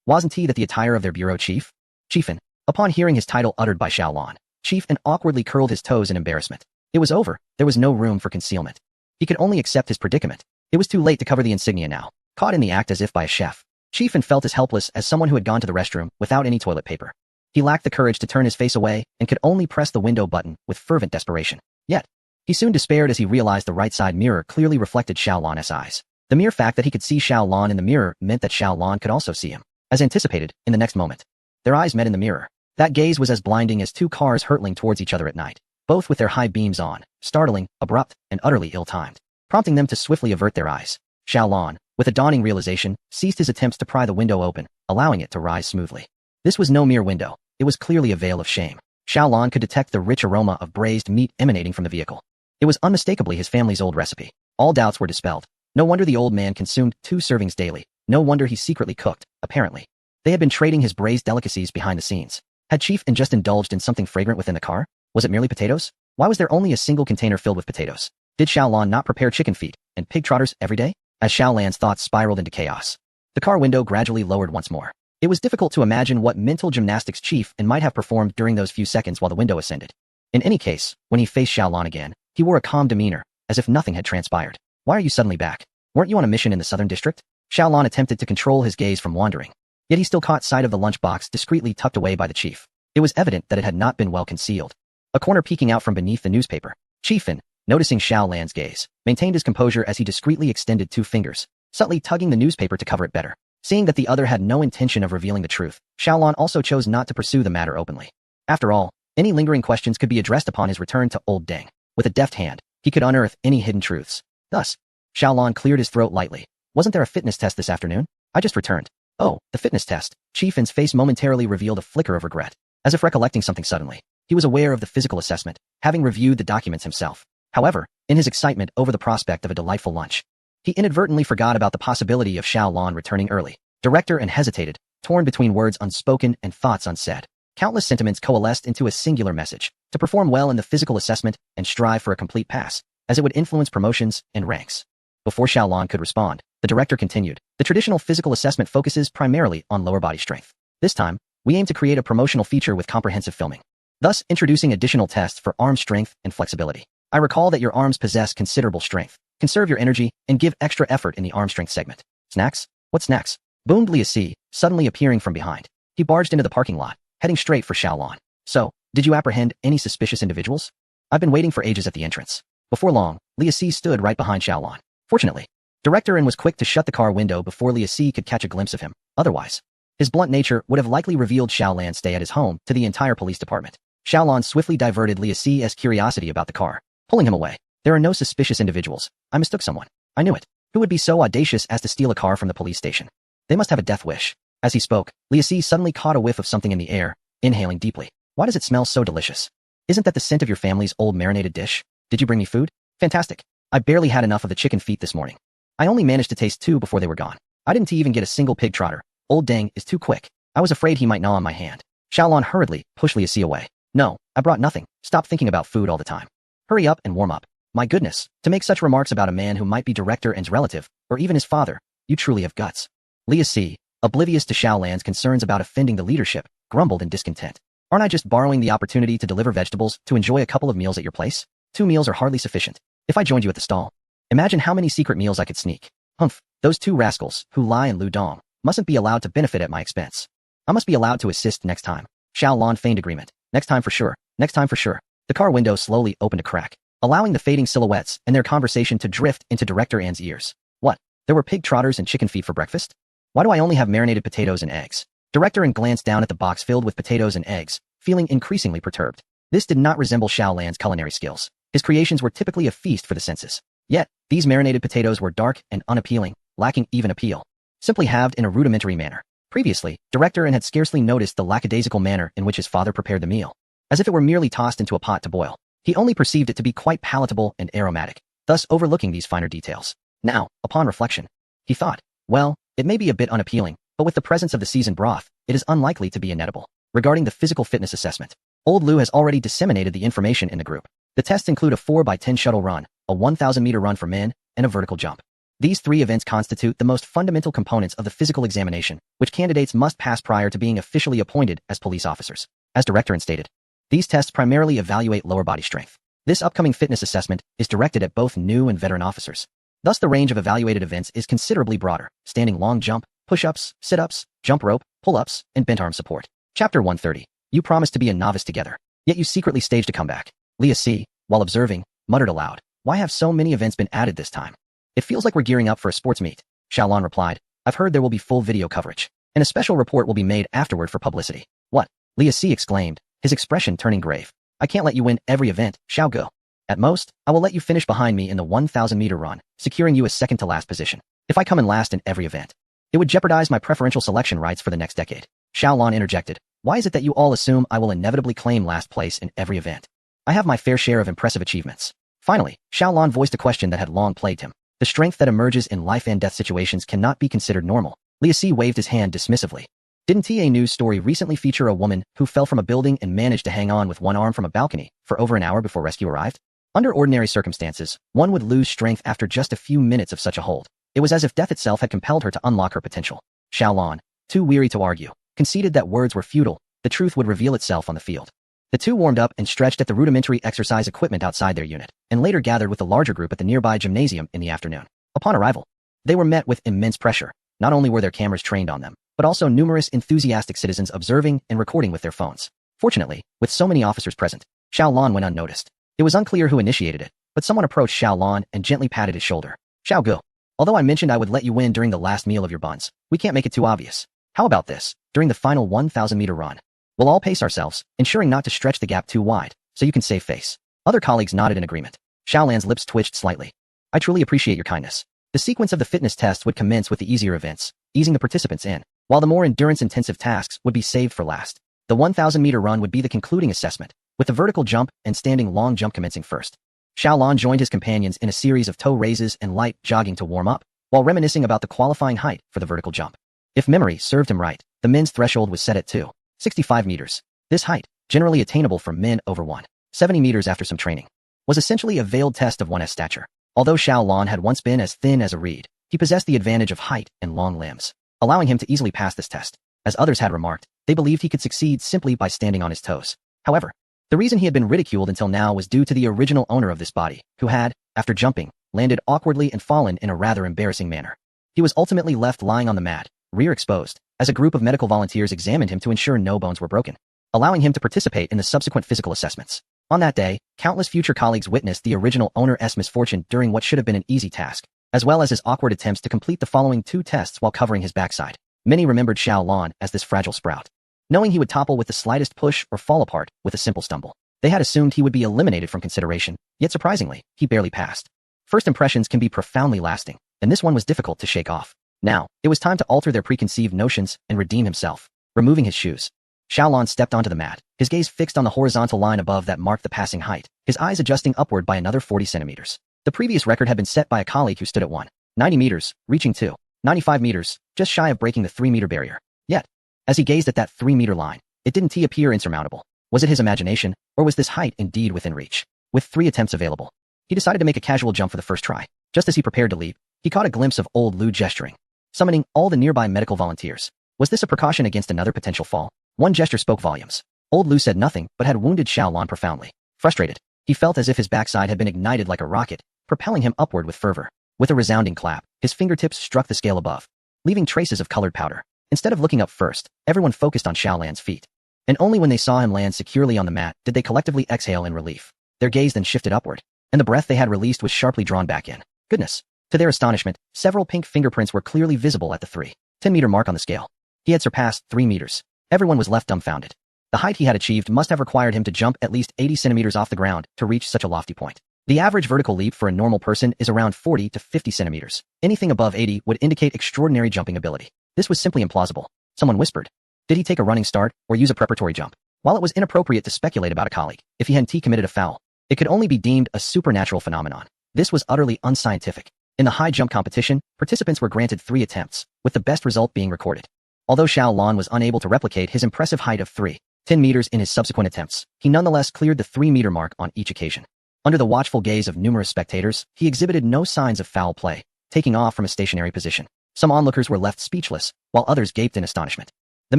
Wasn't he that the attire of their bureau chief? Chiefin. Upon hearing his title uttered by Xiaolon, Chiefin awkwardly curled his toes in embarrassment. It was over. There was no room for concealment. He could only accept his predicament. It was too late to cover the insignia now. Caught in the act as if by a chef, Chiefin felt as helpless as someone who had gone to the restroom without any toilet paper. He lacked the courage to turn his face away and could only press the window button with fervent desperation. Yet, he soon despaired as he realized the right side mirror clearly reflected Xiaolon's eyes. The mere fact that he could see Xiaolon in the mirror meant that Xiaolon could also see him. As anticipated, in the next moment, their eyes met in the mirror. That gaze was as blinding as 2 cars hurtling towards each other at night, both with their high beams on, startling, abrupt, and utterly ill-timed, prompting them to swiftly avert their eyes. Xiaolon, with a dawning realization, ceased his attempts to pry the window open, allowing it to rise smoothly. This was no mere window. It was clearly a veil of shame. Xiaolon could detect the rich aroma of braised meat emanating from the vehicle. It was unmistakably his family's old recipe. All doubts were dispelled. No wonder the old man consumed 2 servings daily. No wonder he secretly cooked, apparently. They had been trading his braised delicacies behind the scenes. Had Chief just indulged in something fragrant within the car? Was it merely potatoes? Why was there only a single container filled with potatoes? Did Xiaolon not prepare chicken feet and pig trotters every day? As Xiaolan's thoughts spiraled into chaos, the car window gradually lowered once more. It was difficult to imagine what mental gymnastics Chief might have performed during those few seconds while the window ascended. In any case, when he faced Xiaolon again, he wore a calm demeanor, as if nothing had transpired. Why are you suddenly back? Weren't you on a mission in the Southern District? Xiaolon attempted to control his gaze from wandering, yet he still caught sight of the lunchbox discreetly tucked away by the chief. It was evident that it had not been well concealed. A corner peeking out from beneath the newspaper. Chiefin, noticing Xiaolan's gaze, maintained his composure as he discreetly extended 2 fingers, subtly tugging the newspaper to cover it better. Seeing that the other had no intention of revealing the truth, Xiaolon also chose not to pursue the matter openly. After all, any lingering questions could be addressed upon his return to Old Deng. With a deft hand, he could unearth any hidden truths. Thus, Xiaolon cleared his throat lightly. Wasn't there a fitness test this afternoon? I just returned. Oh, the fitness test. Chiefin's face momentarily revealed a flicker of regret. As if recollecting something suddenly, he was aware of the physical assessment, having reviewed the documents himself. However, in his excitement over the prospect of a delightful lunch, he inadvertently forgot about the possibility of Xiaolon returning early. Director and hesitated, torn between words unspoken and thoughts unsaid. Countless sentiments coalesced into a singular message: to perform well in the physical assessment and strive for a complete pass, as it would influence promotions and ranks. Before Xiaolon could respond, the director continued. The traditional physical assessment focuses primarily on lower body strength. This time, we aim to create a promotional feature with comprehensive filming, thus introducing additional tests for arm strength and flexibility. I recall that your arms possess considerable strength. Conserve your energy and give extra effort in the arm strength segment. Snacks? What snacks? Boomed Liu Si, suddenly appearing from behind. He barged into the parking lot, heading straight for Xiaolon. So, did you apprehend any suspicious individuals? I've been waiting for ages at the entrance. Before long, Liu Si stood right behind Xiaolon. Fortunately, Director N was quick to shut the car window before Liu Si could catch a glimpse of him. Otherwise, his blunt nature would have likely revealed Xiaolan's stay at his home to the entire police department. Xiaolon swiftly diverted Liu Si's curiosity about the car, pulling him away. There are no suspicious individuals. I mistook someone. I knew it. Who would be so audacious as to steal a car from the police station? They must have a death wish. As he spoke, Liu Si suddenly caught a whiff of something in the air, inhaling deeply. Why does it smell so delicious? Isn't that the scent of your family's old marinated dish? Did you bring me food? Fantastic. I barely had enough of the chicken feet this morning. I only managed to taste 2 before they were gone. I didn't even get a single pig trotter. Old Deng is too quick. I was afraid he might gnaw on my hand. Xiaolon hurriedly pushed Liu Si away. No, I brought nothing. Stop thinking about food all the time. Hurry up and warm up. My goodness, to make such remarks about a man who might be Director N's relative, or even his father, you truly have guts. Liu Si, oblivious to Xiaolan's concerns about offending the leadership, grumbled in discontent. Aren't I just borrowing the opportunity to deliver vegetables to enjoy a couple of meals at your place? 2 meals are hardly sufficient. If I joined you at the stall, imagine how many secret meals I could sneak. Humph, those 2 rascals, Hu Lai and Lu Dong, mustn't be allowed to benefit at my expense. I must be allowed to assist next time. Xiaolon feigned agreement. Next time for sure. Next time for sure. The car window slowly opened a crack. allowing the fading silhouettes and their conversation to drift into Director Ann's ears. What? There were pig trotters and chicken feet for breakfast? Why do I only have marinated potatoes and eggs? Director Ann glanced down at the box filled with potatoes and eggs, feeling increasingly perturbed. This did not resemble Xiao Lan's culinary skills. His creations were typically a feast for the senses. Yet, these marinated potatoes were dark and unappealing, lacking even appeal. Simply halved in a rudimentary manner. Previously, Director Ann had scarcely noticed the lackadaisical manner in which his father prepared the meal. As if it were merely tossed into a pot to boil. He only perceived it to be quite palatable and aromatic, thus overlooking these finer details. Now, upon reflection, he thought, well, it may be a bit unappealing, but with the presence of the seasoned broth, it is unlikely to be inedible. Regarding the physical fitness assessment, Old Lou has already disseminated the information in the group. The tests include a 4x10 shuttle run, a 1,000-meter run for men, and a vertical jump. These three events constitute the most fundamental components of the physical examination, which candidates must pass prior to being officially appointed as police officers. As Director Ann stated, these tests primarily evaluate lower body strength. This upcoming fitness assessment is directed at both new and veteran officers. Thus, the range of evaluated events is considerably broader, standing long jump, push-ups, sit-ups, jump rope, pull-ups, and bent arm support. Chapter 130. You promised to be a novice together, yet you secretly staged a comeback. Leah C., while observing, muttered aloud, why have so many events been added this time? It feels like we're gearing up for a sports meet. Xiaolan replied, I've heard there will be full video coverage, and a special report will be made afterward for publicity. What? Leah C. exclaimed, his expression turning grave. I can't let you win every event, Xiao Go. At most, I will let you finish behind me in the 1,000-meter run, securing you a second-to-last position. If I come in last in every event, it would jeopardize my preferential selection rights for the next decade. Xiaolan interjected, why is it that you all assume I will inevitably claim last place in every event? I have my fair share of impressive achievements. Finally, Xiaolan voiced a question that had long plagued him. The strength that emerges in life and death situations cannot be considered normal. Leah C. waved his hand dismissively. Didn't a news story recently feature a woman who fell from a building and managed to hang on with one arm from a balcony for over an hour before rescue arrived? Under ordinary circumstances, one would lose strength after just a few minutes of such a hold. It was as if death itself had compelled her to unlock her potential. Xiaolan, too weary to argue, conceded that words were futile. The truth would reveal itself on the field. The two warmed up and stretched at the rudimentary exercise equipment outside their unit, and later gathered with the larger group at the nearby gymnasium in the afternoon. Upon arrival, they were met with immense pressure. Not only were their cameras trained on them, but also numerous enthusiastic citizens observing and recording with their phones. Fortunately, with so many officers present, Xiaolan went unnoticed. It was unclear who initiated it, but someone approached Xiaolan and gently patted his shoulder. Xiao Go. Although I mentioned I would let you win during the last meal of your buns, we can't make it too obvious. How about this? During the final 1,000-meter run, we'll all pace ourselves, ensuring not to stretch the gap too wide, so you can save face. Other colleagues nodded in agreement. Xiaolan's lips twitched slightly. I truly appreciate your kindness. The sequence of the fitness test would commence with the easier events, easing the participants in, while the more endurance-intensive tasks would be saved for last. The 1,000-meter run would be the concluding assessment, with the vertical jump and standing long jump commencing first. Xiaolan joined his companions in a series of toe raises and light jogging to warm up, while reminiscing about the qualifying height for the vertical jump. If memory served him right, the men's threshold was set at 265 meters. This height, generally attainable for men over 170 meters after some training, was essentially a veiled test of one's stature. Although Xiaolan had once been as thin as a reed, he possessed the advantage of height and long limbs, allowing him to easily pass this test. As others had remarked, they believed he could succeed simply by standing on his toes. However, the reason he had been ridiculed until now was due to the original owner of this body, who had, after jumping, landed awkwardly and fallen in a rather embarrassing manner. He was ultimately left lying on the mat, rear exposed, as a group of medical volunteers examined him to ensure no bones were broken, allowing him to participate in the subsequent physical assessments. On that day, countless future colleagues witnessed the original owner's misfortune during what should have been an easy task, as well as his awkward attempts to complete the following two tests while covering his backside. Many remembered Xiaolan as this fragile sprout, knowing he would topple with the slightest push or fall apart with a simple stumble. They had assumed he would be eliminated from consideration, yet surprisingly, he barely passed. First impressions can be profoundly lasting, and this one was difficult to shake off. Now, it was time to alter their preconceived notions and redeem himself. Removing his shoes, Xiaolan stepped onto the mat, his gaze fixed on the horizontal line above that marked the passing height, his eyes adjusting upward by another 40 centimeters. The previous record had been set by a colleague who stood at 190 meters, reaching 295 meters, just shy of breaking the 3-meter barrier. Yet, as he gazed at that 3-meter line, it didn't appear insurmountable. Was it his imagination, or was this height indeed within reach? With 3 attempts available, he decided to make a casual jump for the first try. Just as he prepared to leap, he caught a glimpse of old Lou gesturing, summoning all the nearby medical volunteers. Was this a precaution against another potential fall? One gesture spoke volumes. Old Lou said nothing, but had wounded Xiaolan profoundly. Frustrated, he felt as if his backside had been ignited like a rocket, propelling him upward with fervor. With a resounding clap, his fingertips struck the scale above, leaving traces of colored powder. Instead of looking up first, everyone focused on Xiaolan's feet. And only when they saw him land securely on the mat did they collectively exhale in relief. Their gaze then shifted upward. and the breath they had released was sharply drawn back in. Goodness. To their astonishment, several pink fingerprints were clearly visible at the 3.10-meter mark on the scale. He had surpassed 3 meters. Everyone was left dumbfounded. The height he had achieved must have required him to jump at least 80 centimeters off the ground to reach such a lofty point. The average vertical leap for a normal person is around 40 to 50 centimeters. Anything above 80 would indicate extraordinary jumping ability. This was simply implausible. Someone whispered. Did he take a running start or use a preparatory jump? While it was inappropriate to speculate about a colleague, if he hadn't committed a foul, it could only be deemed a supernatural phenomenon. This was utterly unscientific. In the high jump competition, participants were granted 3 attempts, with the best result being recorded. Although Xiao Lan was unable to replicate his impressive height of 3.10 meters in his subsequent attempts, he nonetheless cleared the 3-meter mark on each occasion. Under the watchful gaze of numerous spectators, he exhibited no signs of foul play, taking off from a stationary position. Some onlookers were left speechless, while others gaped in astonishment. The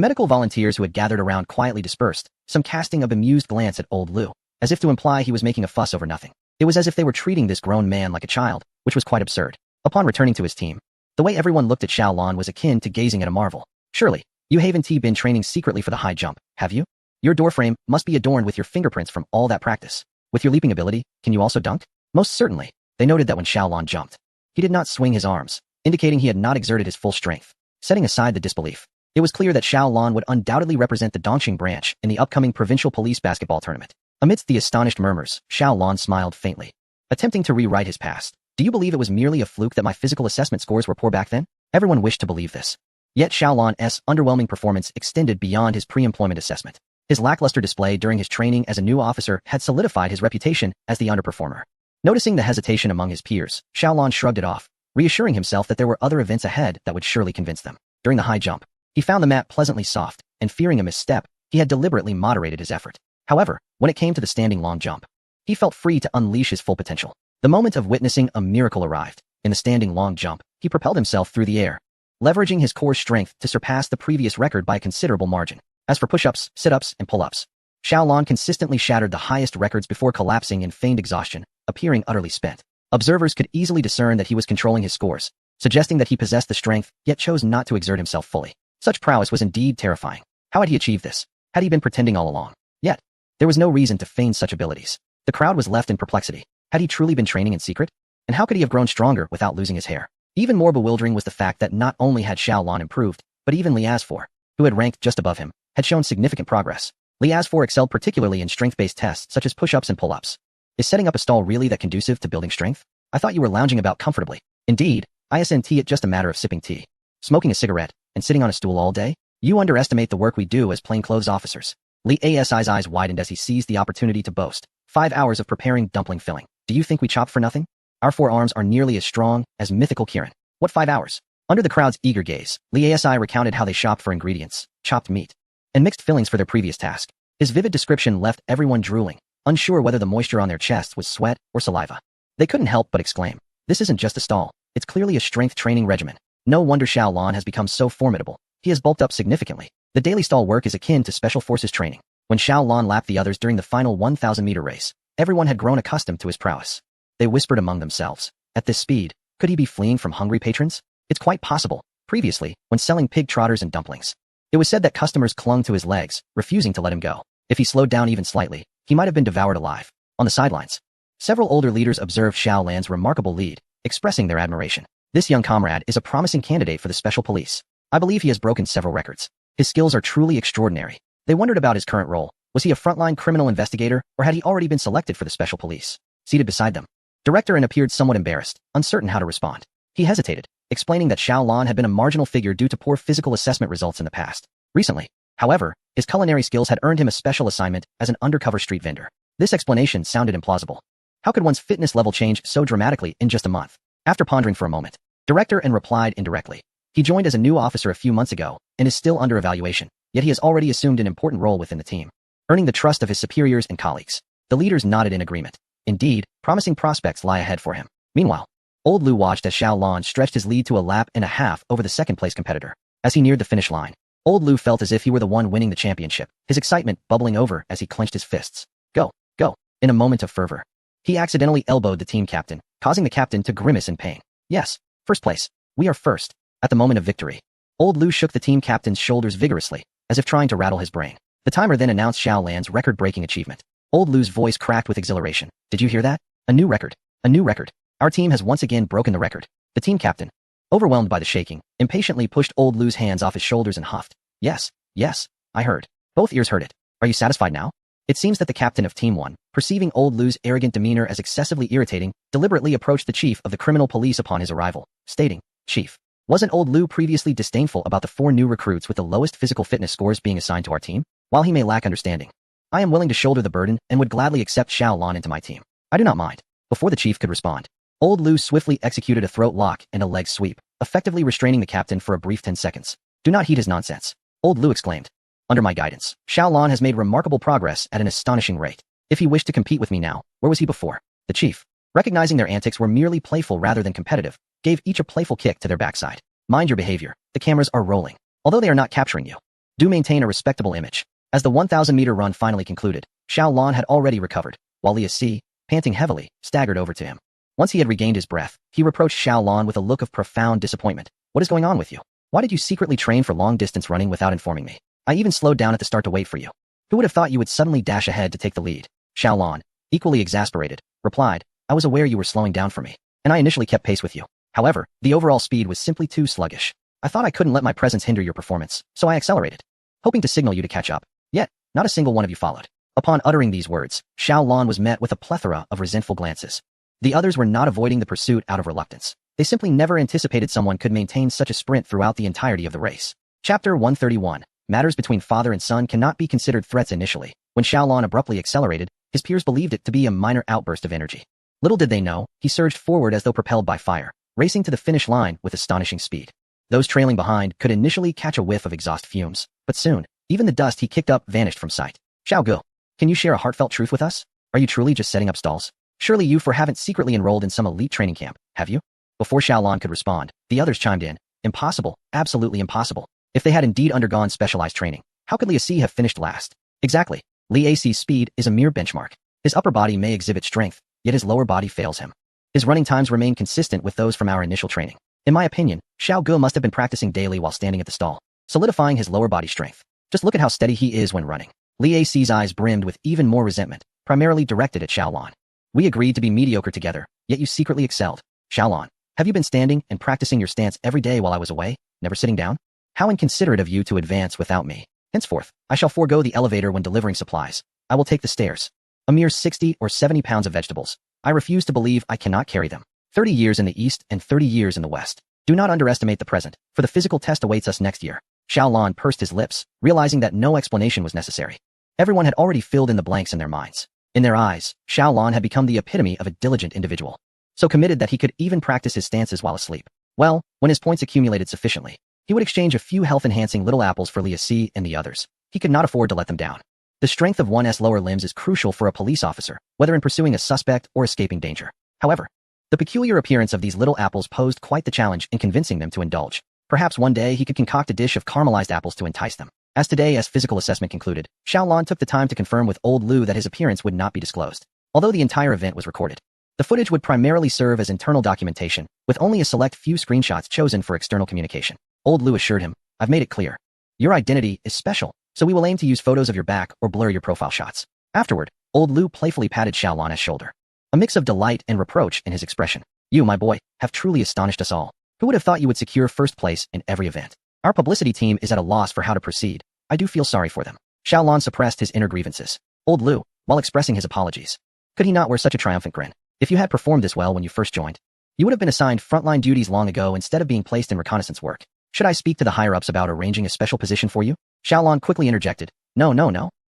medical volunteers who had gathered around quietly dispersed, some casting a bemused glance at old Lu, as if to imply he was making a fuss over nothing. It was as if they were treating this grown man like a child, which was quite absurd. Upon returning to his team, the way everyone looked at Xiao Lan was akin to gazing at a marvel. Surely, you haven't been training secretly for the high jump, have you? Your doorframe must be adorned with your fingerprints from all that practice. With your leaping ability, can you also dunk? Most certainly. They noted that when Xiao Lan jumped, he did not swing his arms, indicating he had not exerted his full strength. Setting aside the disbelief, it was clear that Xiao Lan would undoubtedly represent the Dongqing branch in the upcoming provincial police basketball tournament. Amidst the astonished murmurs, Xiao Lan smiled faintly, attempting to rewrite his past. Do you believe it was merely a fluke that my physical assessment scores were poor back then? Everyone wished to believe this. Yet Xiao Lan's underwhelming performance extended beyond his pre-employment assessment. His lackluster display during his training as a new officer had solidified his reputation as the underperformer. Noticing the hesitation among his peers, Xiao Lan shrugged it off, reassuring himself that there were other events ahead that would surely convince them. During the high jump, he found the mat pleasantly soft, and fearing a misstep, he had deliberately moderated his effort. However, when it came to the standing long jump, he felt free to unleash his full potential. The moment of witnessing a miracle arrived. In the standing long jump, he propelled himself through the air, leveraging his core strength to surpass the previous record by a considerable margin. As for push-ups, sit-ups, and pull-ups, Xiao Lan consistently shattered the highest records before collapsing in feigned exhaustion, appearing utterly spent. Observers could easily discern that he was controlling his scores, suggesting that he possessed the strength, yet chose not to exert himself fully. Such prowess was indeed terrifying. How had he achieved this? Had he been pretending all along? Yet, there was no reason to feign such abilities. The crowd was left in perplexity. Had he truly been training in secret? And how could he have grown stronger without losing his hair? Even more bewildering was the fact that not only had Xiao Lan improved, but even Li Asfor, who had ranked just above him, had shown significant progress. Li Asfor excelled particularly in strength-based tests such as push-ups and pull-ups. Is setting up a stall really that conducive to building strength? I thought you were lounging about comfortably. Indeed, isn't it just a matter of sipping tea, smoking a cigarette, and sitting on a stool all day? You underestimate the work we do as plainclothes officers. Li Asi's eyes widened as he seized the opportunity to boast. 5 hours of preparing dumpling filling. Do you think we chop for nothing? Our forearms are nearly as strong as mythical Kirin. What 5 hours? Under the crowd's eager gaze, Li Asi recounted how they shopped for ingredients, chopped meat, and mixed fillings for their previous task. His vivid description left everyone drooling, unsure whether the moisture on their chests was sweat or saliva. They couldn't help but exclaim, this isn't just a stall, it's clearly a strength training regimen. No wonder Xiao Lan has become so formidable. He has bulked up significantly. The daily stall work is akin to special forces training. When Xiao Lan lapped the others during the final 1,000-meter race, everyone had grown accustomed to his prowess. They whispered among themselves, at this speed, could he be fleeing from hungry patrons? It's quite possible. Previously, when selling pig trotters and dumplings, it was said that customers clung to his legs, refusing to let him go. If he slowed down even slightly, he might have been devoured alive. On the sidelines, several older leaders observed Xiao Lan's remarkable lead, expressing their admiration. This young comrade is a promising candidate for the special police. I believe he has broken several records. His skills are truly extraordinary. They wondered about his current role. Was he a frontline criminal investigator, or had he already been selected for the special police? Seated beside them, Director N appeared somewhat embarrassed, uncertain how to respond. He hesitated, explaining that Xiao Lan had been a marginal figure due to poor physical assessment results in the past. Recently, however, his culinary skills had earned him a special assignment as an undercover street vendor. This explanation sounded implausible. How could one's fitness level change so dramatically in just a month? After pondering for a moment, Director N replied indirectly. He joined as a new officer a few months ago and is still under evaluation, yet he has already assumed an important role within the team, earning the trust of his superiors and colleagues. The leaders nodded in agreement. Indeed, promising prospects lie ahead for him. Meanwhile, old Lu watched as Xiao Lan stretched his lead to a lap and a half over the second-place competitor. As he neared the finish line, old Lu felt as if he were the one winning the championship, his excitement bubbling over as he clenched his fists. Go, go. In a moment of fervor, he accidentally elbowed the team captain, causing the captain to grimace in pain. Yes, first place. We are first. At the moment of victory, old Lu shook the team captain's shoulders vigorously, as if trying to rattle his brain. The timer then announced Xiao Lan's record-breaking achievement. Old Lu's voice cracked with exhilaration. Did you hear that? A new record. A new record. Our team has once again broken the record. The team captain, overwhelmed by the shaking, impatiently pushed old Lou's hands off his shoulders and huffed. Yes, yes, I heard. Both ears heard it. Are you satisfied now? It seems that the captain of Team 1, perceiving old Lou's arrogant demeanor as excessively irritating, deliberately approached the chief of the criminal police upon his arrival, stating, Chief, wasn't old Lou previously disdainful about the 4 new recruits with the lowest physical fitness scores being assigned to our team? While he may lack understanding, I am willing to shoulder the burden and would gladly accept Xiao Lan into my team. I do not mind. Before the chief could respond, old Lou swiftly executed a throat lock and a leg sweep, effectively restraining the captain for a brief 10 seconds. Do not heed his nonsense. Old Lou exclaimed. Under my guidance, Xiao Lan has made remarkable progress at an astonishing rate. If he wished to compete with me now, where was he before? The chief, recognizing their antics were merely playful rather than competitive, gave each a playful kick to their backside. Mind your behavior. The cameras are rolling. Although they are not capturing you, do maintain a respectable image. As the 1,000-meter run finally concluded, Xiao Lan had already recovered, while Lia Si, panting heavily, staggered over to him. Once he had regained his breath, he reproached Xiao Lan with a look of profound disappointment. What is going on with you? Why did you secretly train for long-distance running without informing me? I even slowed down at the start to wait for you. Who would have thought you would suddenly dash ahead to take the lead? Xiao Lan, equally exasperated, replied, I was aware you were slowing down for me, and I initially kept pace with you. However, the overall speed was simply too sluggish. I thought I couldn't let my presence hinder your performance, so I accelerated, hoping to signal you to catch up. Yet, not a single one of you followed. Upon uttering these words, Xiao Lan was met with a plethora of resentful glances. The others were not avoiding the pursuit out of reluctance. They simply never anticipated someone could maintain such a sprint throughout the entirety of the race. Chapter 131. Matters between father and son cannot be considered threats initially. When Xiao Lan abruptly accelerated, his peers believed it to be a minor outburst of energy. Little did they know, he surged forward as though propelled by fire, racing to the finish line with astonishing speed. Those trailing behind could initially catch a whiff of exhaust fumes, but soon, even the dust he kicked up vanished from sight. Xiao Gu, can you share a heartfelt truth with us? Are you truly just setting up stalls? Surely you haven't secretly enrolled in some elite training camp, have you? Before Xiao Lan could respond, the others chimed in. Impossible, absolutely impossible. If they had indeed undergone specialized training, how could Lia Si have finished last? Exactly. Lia Si's speed is a mere benchmark. His upper body may exhibit strength, yet his lower body fails him. His running times remain consistent with those from our initial training. In my opinion, Xiao Gu must have been practicing daily while standing at the stall, solidifying his lower body strength. Just look at how steady he is when running. Lia Si's eyes brimmed with even more resentment, primarily directed at Xiao Lan. We agreed to be mediocre together, yet you secretly excelled. Xiao Lan, have you been standing and practicing your stance every day while I was away, never sitting down? How inconsiderate of you to advance without me. Henceforth, I shall forego the elevator when delivering supplies. I will take the stairs. A mere 60 or 70 pounds of vegetables. I refuse to believe I cannot carry them. 30 years in the East and 30 years in the West. Do not underestimate the present, for the physical test awaits us next year. Xiao Lan pursed his lips, realizing that no explanation was necessary. Everyone had already filled in the blanks in their minds. In their eyes, Xiao Lan had become the epitome of a diligent individual. So committed that he could even practice his stances while asleep. Well, when his points accumulated sufficiently, he would exchange a few health-enhancing little apples for Lia Si and the others. He could not afford to let them down. The strength of one's lower limbs is crucial for a police officer, whether in pursuing a suspect or escaping danger. However, the peculiar appearance of these little apples posed quite the challenge in convincing them to indulge. Perhaps one day he could concoct a dish of caramelized apples to entice them. As physical assessment concluded, Xiao Lan took the time to confirm with old Lu that his appearance would not be disclosed. Although the entire event was recorded, the footage would primarily serve as internal documentation, with only a select few screenshots chosen for external communication. Old Lu assured him, I've made it clear. Your identity is special, so we will aim to use photos of your back or blur your profile shots. Afterward, old Lu playfully patted Xiao Lan's shoulder. A mix of delight and reproach in his expression. You, my boy, have truly astonished us all. Who would have thought you would secure first place in every event? Our publicity team is at a loss for how to proceed. I do feel sorry for them. Xiao Lan suppressed his inner grievances. Old Lu, while expressing his apologies. Could he not wear such a triumphant grin? If you had performed this well when you first joined, you would have been assigned frontline duties long ago instead of being placed in reconnaissance work. Should I speak to the higher-ups about arranging a special position for you? Xiao Lan quickly interjected. No.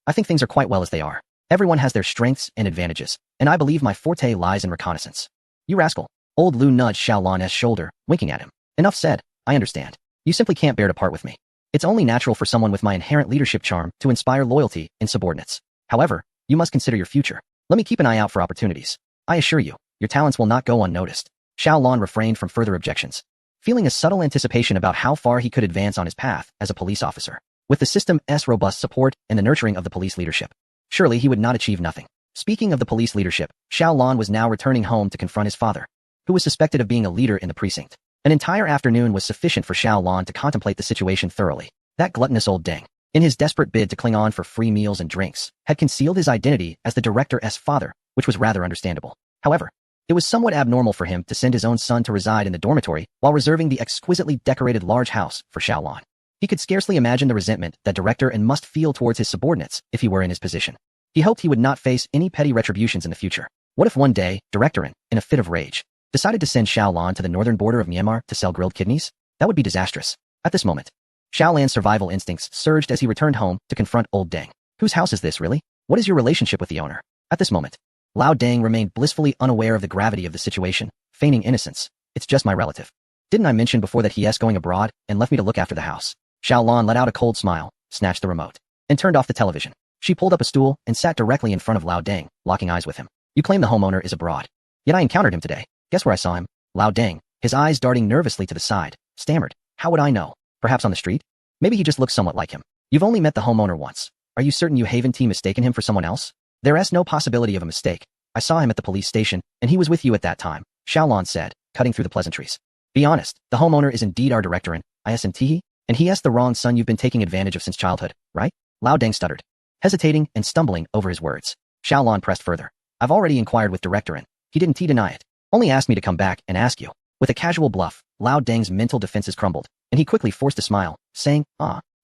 I think things are quite well as they are. Everyone has their strengths and advantages, and I believe my forte lies in reconnaissance. You rascal. Old Lu nudged Xiao Lan's shoulder, winking at him. Enough said. I understand. You simply can't bear to part with me. It's only natural for someone with my inherent leadership charm to inspire loyalty in subordinates. However, you must consider your future. Let me keep an eye out for opportunities. I assure you, your talents will not go unnoticed. Xiao Lan refrained from further objections, feeling a subtle anticipation about how far he could advance on his path as a police officer. With the system's robust support and the nurturing of the police leadership, surely he would not achieve nothing. Speaking of the police leadership, Xiao Lan was now returning home to confront his father, who was suspected of being a leader in the precinct. An entire afternoon was sufficient for Xiao Lan to contemplate the situation thoroughly. That gluttonous old dang, in his desperate bid to cling on for free meals and drinks, had concealed his identity as the director's father, which was rather understandable. However, it was somewhat abnormal for him to send his own son to reside in the dormitory while reserving the exquisitely decorated large house for Xiaolon. He could scarcely imagine the resentment that Director and must feel towards his subordinates if he were in his position. He hoped he would not face any petty retributions in the future. What if one day, Director, in a fit of rage, decided to send Xiaolon to the northern border of Myanmar to sell grilled kidneys? That would be disastrous. At this moment, Xiaolan's survival instincts surged as he returned home to confront old Deng. Whose house is this, really? What is your relationship with the owner? At this moment, Lao Deng remained blissfully unaware of the gravity of the situation, feigning innocence. It's just my relative. Didn't I mention before that he is going abroad and left me to look after the house? Xiaolon let out a cold smile, snatched the remote, and turned off the television. She pulled up a stool and sat directly in front of Lao Deng, locking eyes with him. You claim the homeowner is abroad. Yet I encountered him today. Guess where I saw him? Lao Deng, his eyes darting nervously to the side, stammered. How would I know? Perhaps on the street? Maybe he just looks somewhat like him. You've only met the homeowner once. Are you certain you haven't mistaken him for someone else? There is no possibility of a mistake. I saw him at the police station, and he was with you at that time, Xiaolon said, cutting through the pleasantries. Be honest, the homeowner is indeed our director and he is the wrong son you've been taking advantage of since childhood, right? Lao Deng stuttered, hesitating and stumbling over his words. Xiaolon pressed further. I've already inquired with director and he didn't deny it. Only asked me to come back and ask you. With a casual bluff, Lao Deng's mental defenses crumbled, and he quickly forced a smile, saying,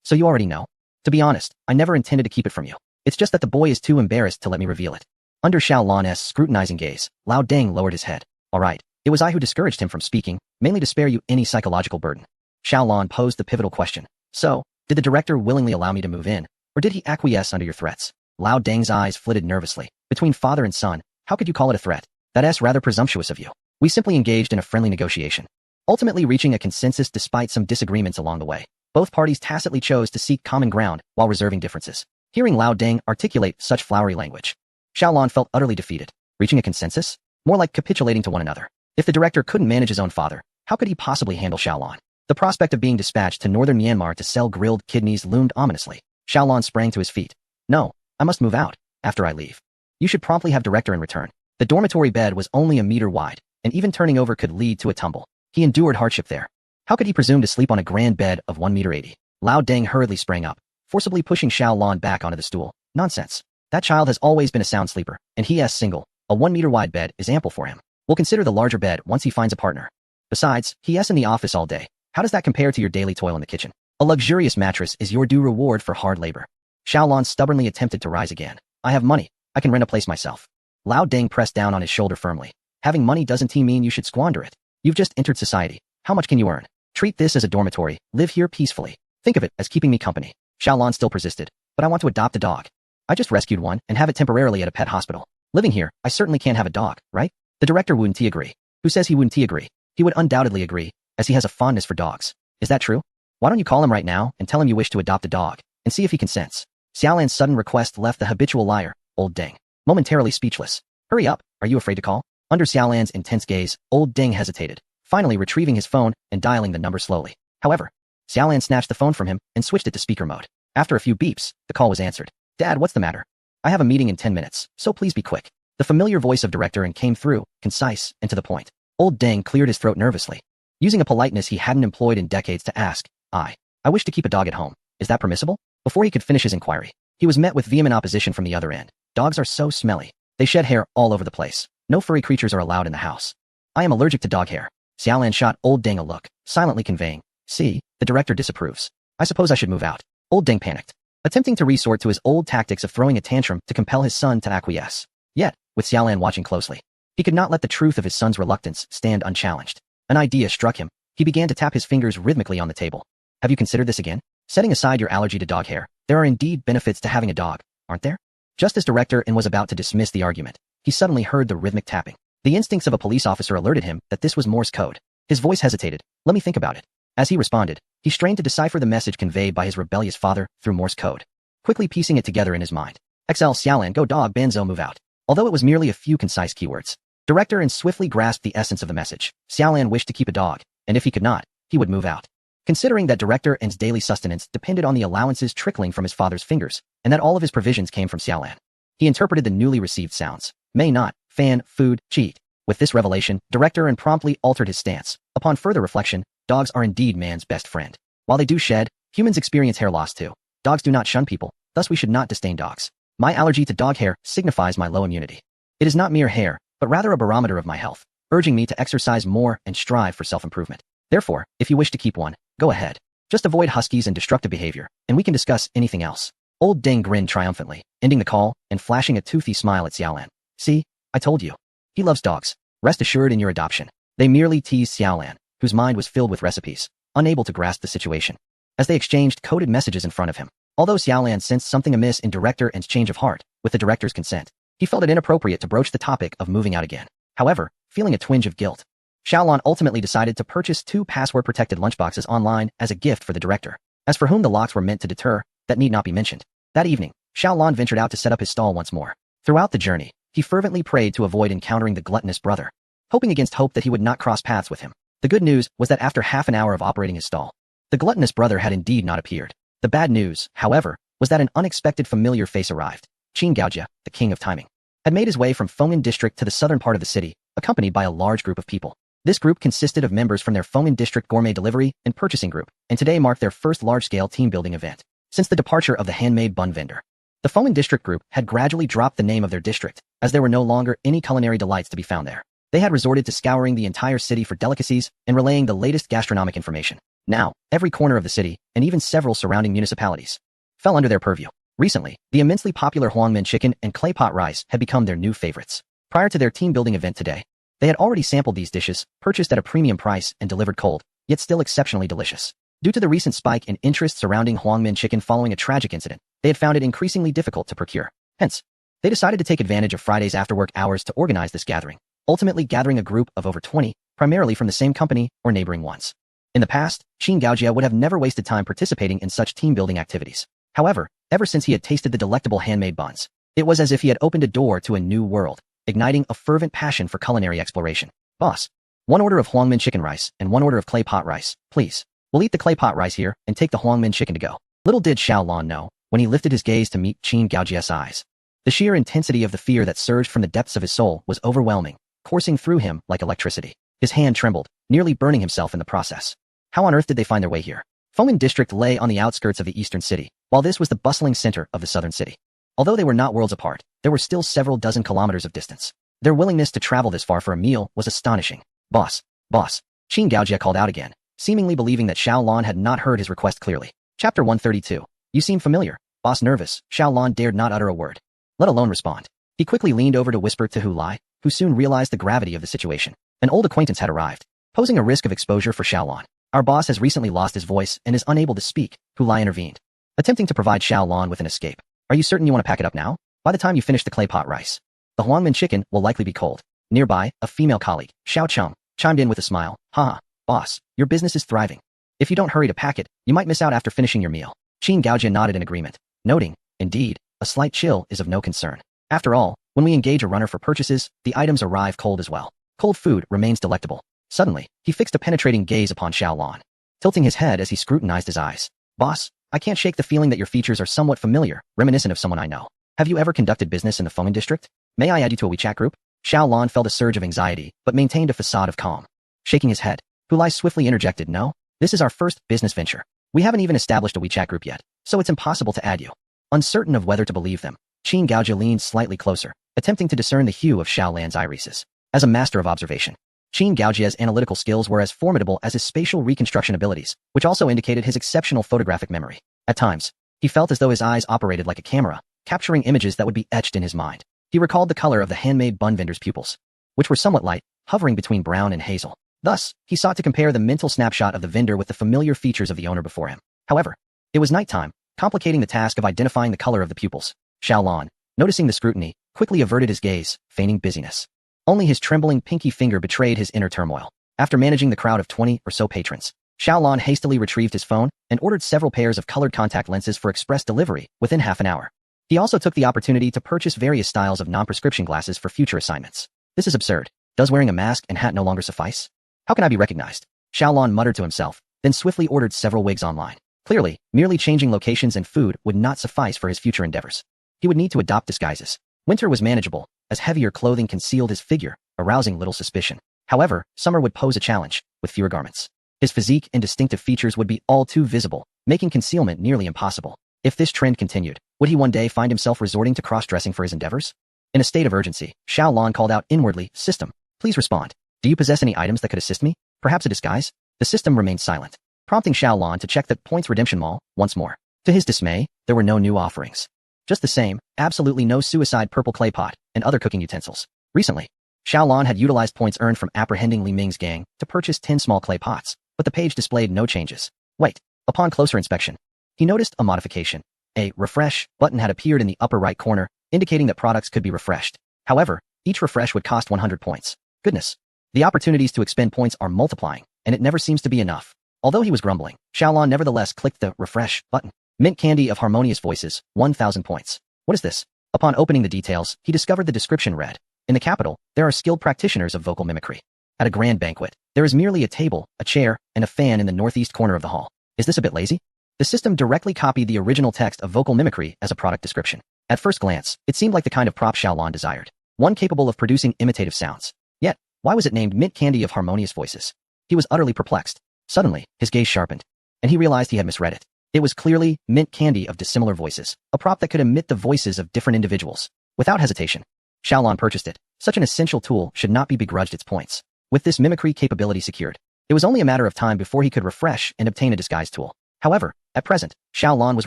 so you already know? To be honest, I never intended to keep it from you. It's just that the boy is too embarrassed to let me reveal it. Under Xiaolon's scrutinizing gaze, Lao Deng lowered his head. All right, it was I who discouraged him from speaking, mainly to spare you any psychological burden. Xiaolon posed the pivotal question. So, did the director willingly allow me to move in, or did he acquiesce under your threats? Lao Deng's eyes flitted nervously. Between father and son, how could you call it a threat? That's rather presumptuous of you. We simply engaged in a friendly negotiation, ultimately reaching a consensus despite some disagreements along the way. Both parties tacitly chose to seek common ground while reserving differences. Hearing Lao Deng articulate such flowery language, Xiaolon felt utterly defeated. Reaching a consensus? More like capitulating to one another. If the director couldn't manage his own father, how could he possibly handle Xiaolon? The prospect of being dispatched to northern Myanmar to sell grilled kidneys loomed ominously. Xiaolon sprang to his feet. No, I must move out, after I leave. You should promptly have director in return. The dormitory bed was only a meter wide, and even turning over could lead to a tumble. He endured hardship there. How could he presume to sleep on a grand bed of 1 meter 80? Lao Deng hurriedly sprang up, forcibly pushing Xiaolon back onto the stool. Nonsense. That child has always been a sound sleeper, and he is single. A 1 meter wide bed is ample for him. We'll consider the larger bed once he finds a partner. Besides, he is in the office all day. How does that compare to your daily toil in the kitchen? A luxurious mattress is your due reward for hard labor. Xiaolon stubbornly attempted to rise again. I have money. I can rent a place myself. Lao Deng pressed down on his shoulder firmly. Having money doesn't mean you should squander it. You've just entered society. How much can you earn? Treat this as a dormitory. Live here peacefully. Think of it as keeping me company. Xiaolon still persisted. But I want to adopt a dog. I just rescued one and have it temporarily at a pet hospital. Living here, I certainly can't have a dog, right? The director wouldn't agree. Who says he wouldn't agree? He would undoubtedly agree, as he has a fondness for dogs. Is that true? Why don't you call him right now and tell him you wish to adopt a dog, and see if he consents? Xiaolan's sudden request left the habitual liar, old Deng, momentarily speechless. Hurry up, are you afraid to call? Under Xiaolan's intense gaze, old Deng hesitated, finally retrieving his phone and dialing the number slowly. However, Xiaolan snatched the phone from him and switched it to speaker mode. After a few beeps, the call was answered. Dad, what's the matter? I have a meeting in 10 minutes, so please be quick. The familiar voice of director and came through, concise and to the point. Old Deng cleared his throat nervously, using a politeness he hadn't employed in decades to ask, I wish to keep a dog at home. Is that permissible? Before he could finish his inquiry, he was met with vehement opposition from the other end. Dogs are so smelly. They shed hair all over the place. No furry creatures are allowed in the house. I am allergic to dog hair. Xiaolan shot old Deng a look, silently conveying, see, the director disapproves. I suppose I should move out. Old Deng panicked, attempting to resort to his old tactics of throwing a tantrum to compel his son to acquiesce. Yet, with Xiaolan watching closely, he could not let the truth of his son's reluctance stand unchallenged. An idea struck him. He began to tap his fingers rhythmically on the table. Have you considered this again? Setting aside your allergy to dog hair, there are indeed benefits to having a dog, aren't there? Just as director and was about to dismiss the argument, he suddenly heard the rhythmic tapping. The instincts of a police officer alerted him that this was Morse code. His voice hesitated. Let me think about it. As he responded, he strained to decipher the message conveyed by his rebellious father through Morse code, quickly piecing it together in his mind. XL Xiaolan go dog Banzo move out. Although it was merely a few concise keywords, director and swiftly grasped the essence of the message. Xiaolan wished to keep a dog, and if he could not, he would move out. Considering that director and's daily sustenance depended on the allowances trickling from his father's fingers, and that all of his provisions came from Xiaolan, he interpreted the newly received sounds. May not, fan, food, cheat. With this revelation, director and promptly altered his stance. Upon further reflection, dogs are indeed man's best friend. While they do shed, humans experience hair loss too. Dogs do not shun people, thus we should not disdain dogs. My allergy to dog hair signifies my low immunity. It is not mere hair, but rather a barometer of my health, urging me to exercise more and strive for self-improvement. Therefore, if you wish to keep one, go ahead. Just avoid huskies and destructive behavior, and we can discuss anything else. Old Deng grinned triumphantly, ending the call and flashing a toothy smile at Xiaolan. See, I told you. He loves dogs. Rest assured in your adoption. They merely teased Xiaolan, whose mind was filled with recipes, unable to grasp the situation. As they exchanged coded messages in front of him, although Xiaolan sensed something amiss in director and change of heart, with the director's consent, he felt it inappropriate to broach the topic of moving out again. However, feeling a twinge of guilt, Xiaolan ultimately decided to purchase 2 password-protected lunchboxes online as a gift for the director. As for whom the locks were meant to deter, that need not be mentioned. That evening, Xiaolan ventured out to set up his stall once more. Throughout the journey, he fervently prayed to avoid encountering the gluttonous brother, hoping against hope that he would not cross paths with him. The good news was that after half an hour of operating his stall, the gluttonous brother had indeed not appeared. The bad news, however, was that an unexpected familiar face arrived. Qin Gaojia, the king of timing, had made his way from Feng'an district to the southern part of the city, accompanied by a large group of people. This group consisted of members from their Feng'an district gourmet delivery and purchasing group, and today marked their first large-scale team-building event since the departure of the handmade bun vendor. The Feng'an district group had gradually dropped the name of their district, as there were no longer any culinary delights to be found there. They had resorted to scouring the entire city for delicacies and relaying the latest gastronomic information. Now, every corner of the city, and even several surrounding municipalities, fell under their purview. Recently, the immensely popular Huangmen chicken and clay pot rice had become their new favorites. Prior to their team-building event today, they had already sampled these dishes, purchased at a premium price and delivered cold, yet still exceptionally delicious. Due to the recent spike in interest surrounding Huangmen chicken following a tragic incident, they had found it increasingly difficult to procure. Hence, they decided to take advantage of Friday's after-work hours to organize this gathering, ultimately gathering a group of over 20, primarily from the same company or neighboring ones. In the past, Qin Gaojia would have never wasted time participating in such team-building activities. However, ever since he had tasted the delectable handmade buns, it was as if he had opened a door to a new world, igniting a fervent passion for culinary exploration. Boss, 1 order of Huangmen chicken rice and 1 order of clay pot rice, please. We'll eat the clay pot rice here and take the Huangmen chicken to go. Little did Xiaolan know, when he lifted his gaze to meet Qin Gaojia's eyes. The sheer intensity of the fear that surged from the depths of his soul was overwhelming, coursing through him like electricity. His hand trembled, nearly burning himself in the process. How on earth did they find their way here? Feng'an district lay on the outskirts of the eastern city, while this was the bustling center of the southern city. Although they were not worlds apart, there were still several dozen kilometers of distance. Their willingness to travel this far for a meal was astonishing. Boss, Qin Gaojia called out again, seemingly believing that Xiaolan had not heard his request clearly. Chapter 132. You seem familiar. Boss nervous, Xiaolan dared not utter a word, let alone respond. He quickly leaned over to whisper to Hu Lai, who soon realized the gravity of the situation. An old acquaintance had arrived, posing a risk of exposure for Xiaolan. Our boss has recently lost his voice and is unable to speak, Hu Lai intervened, attempting to provide Xiaolan with an escape. Are you certain you want to pack it up now? By the time you finish the clay pot rice, the Huangmen chicken will likely be cold. Nearby, a female colleague, Xiao Cheng, chimed in with a smile. Haha, boss, your business is thriving. If you don't hurry to pack it, you might miss out after finishing your meal. Qin Gaojia nodded in agreement, noting, indeed, a slight chill is of no concern. After all, when we engage a runner for purchases, the items arrive cold as well. Cold food remains delectable. Suddenly, he fixed a penetrating gaze upon Xiaolan, tilting his head as he scrutinized his eyes. Boss, I can't shake the feeling that your features are somewhat familiar, reminiscent of someone I know. Have you ever conducted business in the Feng'an district? May I add you to a WeChat group? Xiaolan felt a surge of anxiety, but maintained a facade of calm. Shaking his head, Hu Lai swiftly interjected, no, this is our first business venture. We haven't even established a WeChat group yet, so it's impossible to add you. Uncertain of whether to believe them, Qin Gaojia leaned slightly closer, attempting to discern the hue of Xiaolan's irises. As a master of observation, Qin Gaojia's analytical skills were as formidable as his spatial reconstruction abilities, which also indicated his exceptional photographic memory. At times, he felt as though his eyes operated like a camera, capturing images that would be etched in his mind. He recalled the color of the handmade bun vendor's pupils, which were somewhat light, hovering between brown and hazel. Thus, he sought to compare the mental snapshot of the vendor with the familiar features of the owner before him. However, it was nighttime, complicating the task of identifying the color of the pupils. Xiaolan, noticing the scrutiny, quickly averted his gaze, feigning busyness. Only his trembling pinky finger betrayed his inner turmoil. After managing the crowd of 20 or so patrons, Xiaolan hastily retrieved his phone and ordered several pairs of colored contact lenses for express delivery within half an hour. He also took the opportunity to purchase various styles of non-prescription glasses for future assignments. This is absurd. Does wearing a mask and hat no longer suffice? How can I be recognized? Xiaolan muttered to himself, then swiftly ordered several wigs online. Clearly, merely changing locations and food would not suffice for his future endeavors. He would need to adopt disguises. Winter was manageable, as heavier clothing concealed his figure, arousing little suspicion. However, summer would pose a challenge, with fewer garments. His physique and distinctive features would be all too visible, making concealment nearly impossible. If this trend continued, would he one day find himself resorting to cross-dressing for his endeavors? In a state of urgency, Xiao Lan called out inwardly, "System, please respond. Do you possess any items that could assist me? Perhaps a disguise?" The system remained silent, prompting Xiao Lan to check the Points Redemption Mall once more. To his dismay, there were no new offerings. Just the same, absolutely no suicide purple clay pot and other cooking utensils. Recently, Xiao Lan had utilized points earned from apprehending Li Ming's gang to purchase 10 small clay pots, but the page displayed no changes. Wait, upon closer inspection, he noticed a modification. A refresh button had appeared in the upper right corner, indicating that products could be refreshed. However, each refresh would cost 100 points. Goodness. The opportunities to expend points are multiplying, and it never seems to be enough. Although he was grumbling, Xiao Lan nevertheless clicked the refresh button. Mint Candy of Harmonious Voices, 1,000 points. What is this? Upon opening the details, he discovered the description read. In the capital, there are skilled practitioners of vocal mimicry. At a grand banquet, there is merely a table, a chair, and a fan in the northeast corner of the hall. Is this a bit lazy? The system directly copied the original text of vocal mimicry as a product description. At first glance, it seemed like the kind of prop Xiao Lan desired. One capable of producing imitative sounds. Yet, why was it named Mint Candy of Harmonious Voices? He was utterly perplexed. Suddenly, his gaze sharpened, and he realized he had misread it. It was clearly Mint Candy of Dissimilar Voices, a prop that could emit the voices of different individuals. Without hesitation, Xiao Lan purchased it. Such an essential tool should not be begrudged its points. With this mimicry capability secured, it was only a matter of time before he could refresh and obtain a disguise tool. However, at present, Xiao Lan was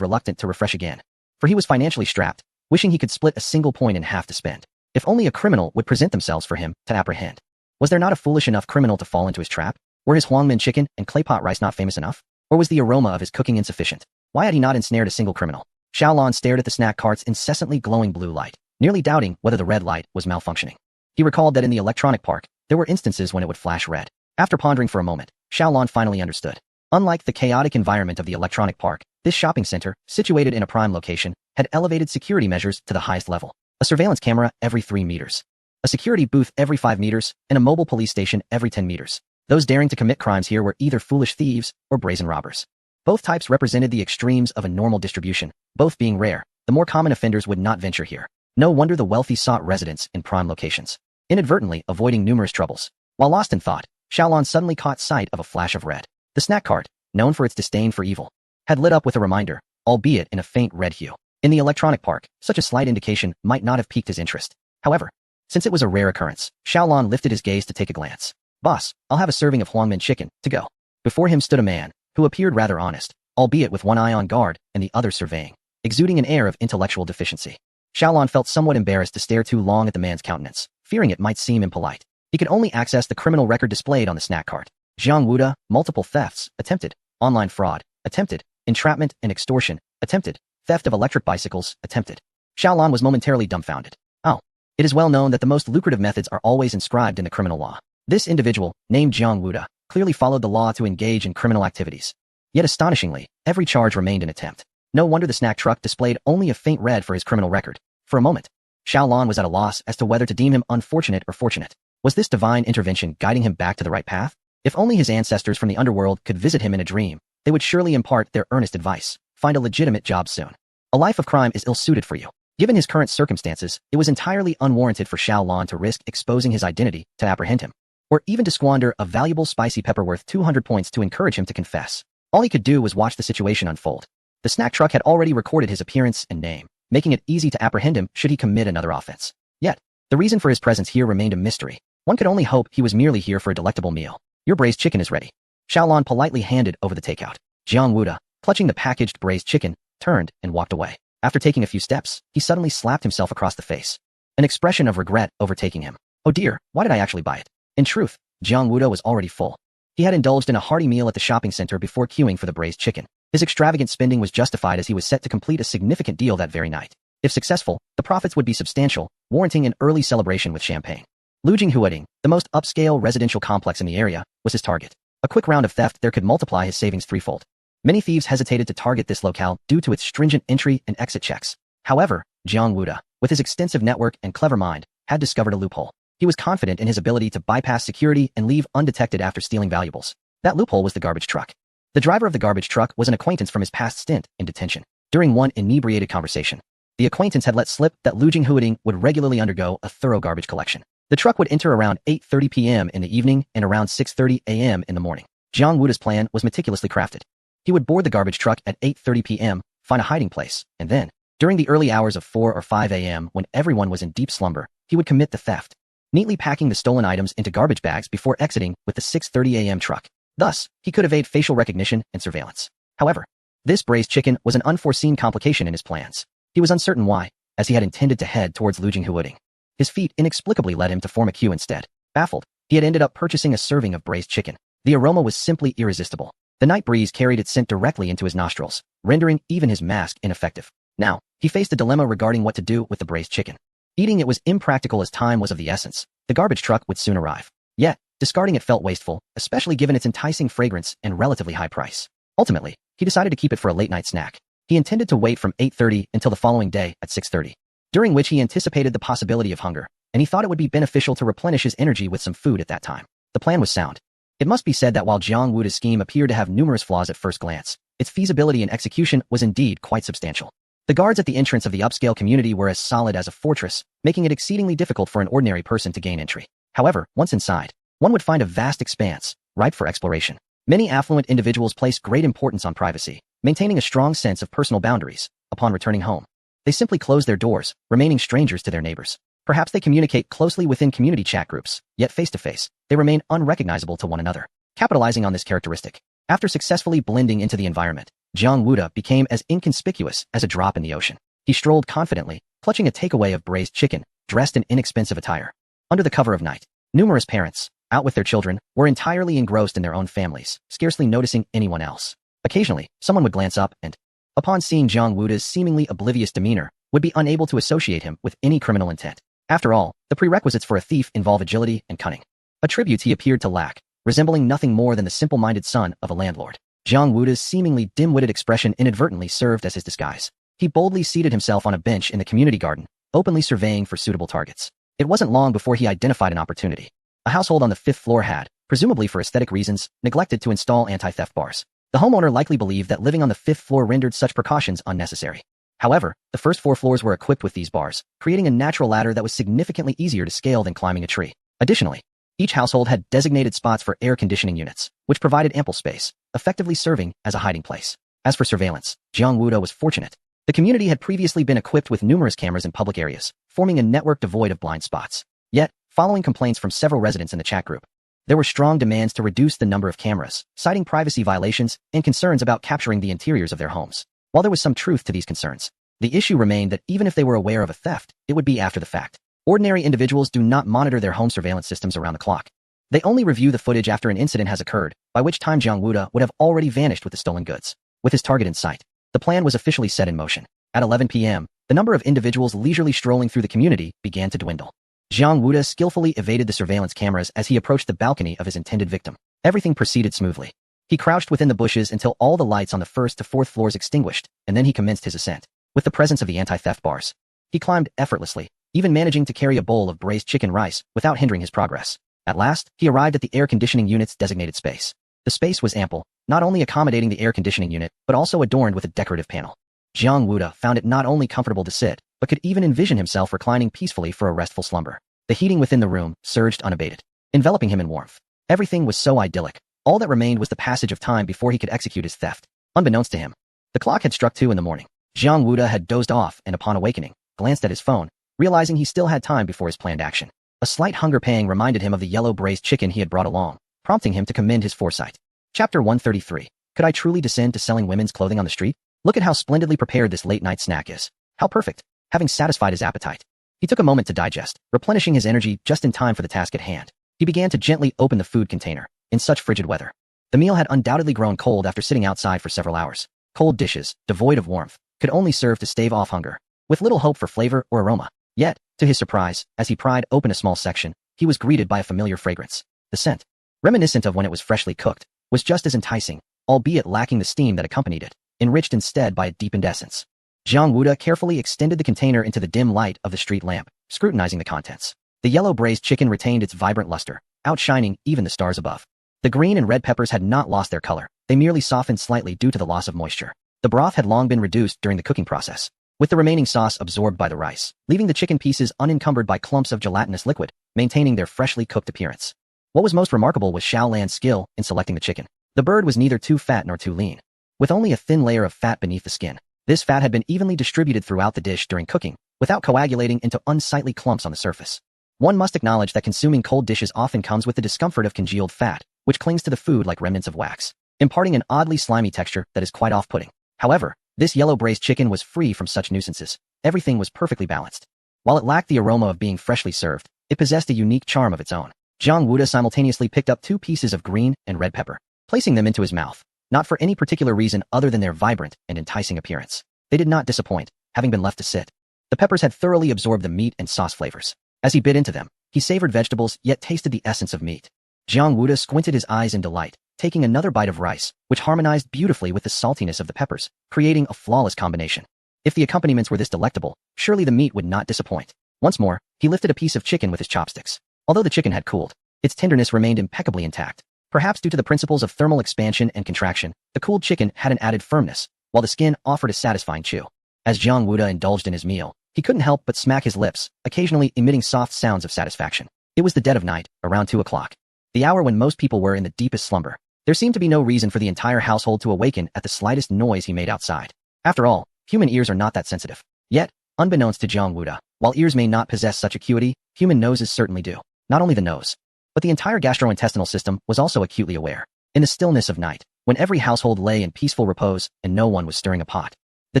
reluctant to refresh again, for he was financially strapped, wishing he could split a single point in half to spend. If only a criminal would present themselves for him to apprehend. Was there not a foolish enough criminal to fall into his trap? Were his Huangmin chicken and claypot rice not famous enough? Or was the aroma of his cooking insufficient? Why had he not ensnared a single criminal? Xiao Lan stared at the snack cart's incessantly glowing blue light, nearly doubting whether the red light was malfunctioning. He recalled that in the electronic park, there were instances when it would flash red. After pondering for a moment, Xiao Lan finally understood. Unlike the chaotic environment of the electronic park, this shopping center, situated in a prime location, had elevated security measures to the highest level. A surveillance camera every 3 meters. A security booth every 5 meters, and a mobile police station every 10 meters. Those daring to commit crimes here were either foolish thieves or brazen robbers. Both types represented the extremes of a normal distribution, both being rare. The more common offenders would not venture here. No wonder the wealthy sought residence in prime locations, inadvertently avoiding numerous troubles. While lost in thought, Xiao Lan suddenly caught sight of a flash of red. The snack cart, known for its disdain for evil, had lit up with a reminder, albeit in a faint red hue. In the electronic park, such a slight indication might not have piqued his interest. However, since it was a rare occurrence, Xiao Lan lifted his gaze to take a glance. "Boss, I'll have a serving of Huangmin chicken, to go." Before him stood a man, who appeared rather honest, albeit with one eye on guard and the other surveying, exuding an air of intellectual deficiency. Xiao Lan felt somewhat embarrassed to stare too long at the man's countenance, fearing it might seem impolite. He could only access the criminal record displayed on the snack cart. Jiang Wuda, multiple thefts, attempted, online fraud, attempted, entrapment and extortion, attempted, theft of electric bicycles, attempted. Xiao Lan was momentarily dumbfounded. Oh, it is well known that the most lucrative methods are always inscribed in the criminal law. This individual, named Jiang Wuda, clearly followed the law to engage in criminal activities. Yet astonishingly, every charge remained an attempt. No wonder the snack truck displayed only a faint red for his criminal record. For a moment, Xiao Lan was at a loss as to whether to deem him unfortunate or fortunate. Was this divine intervention guiding him back to the right path? If only his ancestors from the underworld could visit him in a dream, they would surely impart their earnest advice. Find a legitimate job soon. A life of crime is ill-suited for you. Given his current circumstances, it was entirely unwarranted for Xiao Lan to risk exposing his identity to apprehend him, or even to squander a valuable spicy pepper worth 200 points to encourage him to confess. All he could do was watch the situation unfold. The snack truck had already recorded his appearance and name, making it easy to apprehend him should he commit another offense. Yet, the reason for his presence here remained a mystery. One could only hope he was merely here for a delectable meal. Your braised chicken is ready. Xiao Lan politely handed over the takeout. Jiang Wuda, clutching the packaged braised chicken, turned and walked away. After taking a few steps, he suddenly slapped himself across the face. An expression of regret overtaking him. Oh dear, why did I actually buy it? In truth, Jiang Wuda was already full. He had indulged in a hearty meal at the shopping center before queuing for the braised chicken. His extravagant spending was justified as he was set to complete a significant deal that very night. If successful, the profits would be substantial, warranting an early celebration with champagne. Lujing Huading, the most upscale residential complex in the area, was his target. A quick round of theft there could multiply his savings threefold. Many thieves hesitated to target this locale due to its stringent entry and exit checks. However, Jiang Wuda, with his extensive network and clever mind, had discovered a loophole. He was confident in his ability to bypass security and leave undetected after stealing valuables. That loophole was the garbage truck. The driver of the garbage truck was an acquaintance from his past stint in detention. During one inebriated conversation, the acquaintance had let slip that Lujing Huading would regularly undergo a thorough garbage collection. The truck would enter around 8:30 p.m. in the evening and around 6:30 a.m. in the morning. Jiang Wuda's plan was meticulously crafted. He would board the garbage truck at 8:30 p.m., find a hiding place, and then, During the early hours of 4 or 5 a.m., when everyone was in deep slumber, he would commit the theft, neatly packing the stolen items into garbage bags before exiting with the 6:30 a.m. truck. Thus, he could evade facial recognition and surveillance. However, this braised chicken was an unforeseen complication in his plans. He was uncertain why, as he had intended to head towards Lujinghuoding. His feet inexplicably led him to form a queue instead. Baffled, he had ended up purchasing a serving of braised chicken. The aroma was simply irresistible. The night breeze carried its scent directly into his nostrils, rendering even his mask ineffective. Now, he faced a dilemma regarding what to do with the braised chicken. Eating it was impractical as time was of the essence. The garbage truck would soon arrive. Yet, discarding it felt wasteful, especially given its enticing fragrance and relatively high price. Ultimately, he decided to keep it for a late-night snack. He intended to wait from 8:30 until the following day at 6:30, during which he anticipated the possibility of hunger, and he thought it would be beneficial to replenish his energy with some food at that time. The plan was sound. It must be said that while Jiang Wuda's scheme appeared to have numerous flaws at first glance, its feasibility and execution was indeed quite substantial. The guards at the entrance of the upscale community were as solid as a fortress, making it exceedingly difficult for an ordinary person to gain entry. However, once inside, one would find a vast expanse, ripe for exploration. Many affluent individuals place great importance on privacy, maintaining a strong sense of personal boundaries. Upon returning home, they simply close their doors, remaining strangers to their neighbors. Perhaps they communicate closely within community chat groups, yet face-to-face, they remain unrecognizable to one another. Capitalizing on this characteristic, after successfully blending into the environment, Jiang Wuda became as inconspicuous as a drop in the ocean. He strolled confidently, clutching a takeaway of braised chicken, dressed in inexpensive attire. Under the cover of night, numerous parents, out with their children, were entirely engrossed in their own families, scarcely noticing anyone else. Occasionally, someone would glance up and, upon seeing Jiang Wuda's seemingly oblivious demeanor, would be unable to associate him with any criminal intent. After all, the prerequisites for a thief involve agility and cunning. Attributes he appeared to lack, resembling nothing more than the simple-minded son of a landlord. Jiang Wuda's seemingly dim-witted expression inadvertently served as his disguise. He boldly seated himself on a bench in the community garden, openly surveying for suitable targets. It wasn't long before he identified an opportunity. A household on the 5th floor had, presumably for aesthetic reasons, neglected to install anti-theft bars. The homeowner likely believed that living on the 5th floor rendered such precautions unnecessary. However, the first 4 floors were equipped with these bars, creating a natural ladder that was significantly easier to scale than climbing a tree. Additionally, each household had designated spots for air conditioning units, which provided ample space, effectively serving as a hiding place. As for surveillance, Jiang Wuda was fortunate. The community had previously been equipped with numerous cameras in public areas, forming a network devoid of blind spots. Yet, following complaints from several residents in the chat group, there were strong demands to reduce the number of cameras, citing privacy violations and concerns about capturing the interiors of their homes. While there was some truth to these concerns, the issue remained that even if they were aware of a theft, it would be after the fact. Ordinary individuals do not monitor their home surveillance systems around the clock. They only review the footage after an incident has occurred, by which time Jiang Wuda would have already vanished with the stolen goods. With his target in sight, the plan was officially set in motion. At 11 p.m., the number of individuals leisurely strolling through the community began to dwindle. Jiang Wuda skillfully evaded the surveillance cameras as he approached the balcony of his intended victim. Everything proceeded smoothly. He crouched within the bushes until all the lights on the 1st to 4th floors extinguished, and then he commenced his ascent. With the presence of the anti-theft bars, he climbed effortlessly, even managing to carry a bowl of braised chicken rice without hindering his progress. At last, he arrived at the air conditioning unit's designated space. The space was ample, not only accommodating the air conditioning unit, but also adorned with a decorative panel. Jiang Wuda found it not only comfortable to sit, but could even envision himself reclining peacefully for a restful slumber. The heating within the room surged unabated, enveloping him in warmth. Everything was so idyllic. All that remained was the passage of time before he could execute his theft. Unbeknownst to him, the clock had struck 2 in the morning. Jiang Wuda had dozed off and upon awakening, glanced at his phone, realizing he still had time before his planned action. A slight hunger pang reminded him of the yellow braised chicken he had brought along, prompting him to commend his foresight. Chapter 133. Could I truly descend to selling women's clothing on the street? Look at how splendidly prepared this late-night snack is. How perfect. Having satisfied his appetite, he took a moment to digest, replenishing his energy just in time for the task at hand. He began to gently open the food container. In such frigid weather, the meal had undoubtedly grown cold after sitting outside for several hours. Cold dishes, devoid of warmth, could only serve to stave off hunger, with little hope for flavor or aroma. Yet, to his surprise, as he pried open a small section, he was greeted by a familiar fragrance. The scent, reminiscent of when it was freshly cooked, was just as enticing, albeit lacking the steam that accompanied it, enriched instead by a deepened essence. Jiang Wuda carefully extended the container into the dim light of the street lamp, scrutinizing the contents. The yellow braised chicken retained its vibrant luster, outshining even the stars above. The green and red peppers had not lost their color, they merely softened slightly due to the loss of moisture. The broth had long been reduced during the cooking process, with the remaining sauce absorbed by the rice, leaving the chicken pieces unencumbered by clumps of gelatinous liquid, maintaining their freshly cooked appearance. What was most remarkable was Xiao Lan's skill in selecting the chicken. The bird was neither too fat nor too lean, with only a thin layer of fat beneath the skin. This fat had been evenly distributed throughout the dish during cooking, without coagulating into unsightly clumps on the surface. One must acknowledge that consuming cold dishes often comes with the discomfort of congealed fat, which clings to the food like remnants of wax, imparting an oddly slimy texture that is quite off-putting. However, this yellow braised chicken was free from such nuisances. Everything was perfectly balanced. While it lacked the aroma of being freshly served, it possessed a unique charm of its own. Jiang Wuda simultaneously picked up 2 pieces of green and red pepper, placing them into his mouth, not for any particular reason other than their vibrant and enticing appearance. They did not disappoint, having been left to sit. The peppers had thoroughly absorbed the meat and sauce flavors. As he bit into them, he savored vegetables yet tasted the essence of meat. Jiang Wuda squinted his eyes in delight, taking another bite of rice, which harmonized beautifully with the saltiness of the peppers, creating a flawless combination. If the accompaniments were this delectable, surely the meat would not disappoint. Once more, he lifted a piece of chicken with his chopsticks. Although the chicken had cooled, its tenderness remained impeccably intact. Perhaps due to the principles of thermal expansion and contraction, the cooled chicken had an added firmness, while the skin offered a satisfying chew. As Jiang Wuda indulged in his meal, he couldn't help but smack his lips, occasionally emitting soft sounds of satisfaction. It was the dead of night, around 2 o'clock. The hour when most people were in the deepest slumber. There seemed to be no reason for the entire household to awaken at the slightest noise he made outside. After all, human ears are not that sensitive. Yet, unbeknownst to Jiang Wuda, while ears may not possess such acuity, human noses certainly do. Not only the nose, but the entire gastrointestinal system was also acutely aware. In the stillness of night, when every household lay in peaceful repose and no one was stirring a pot, the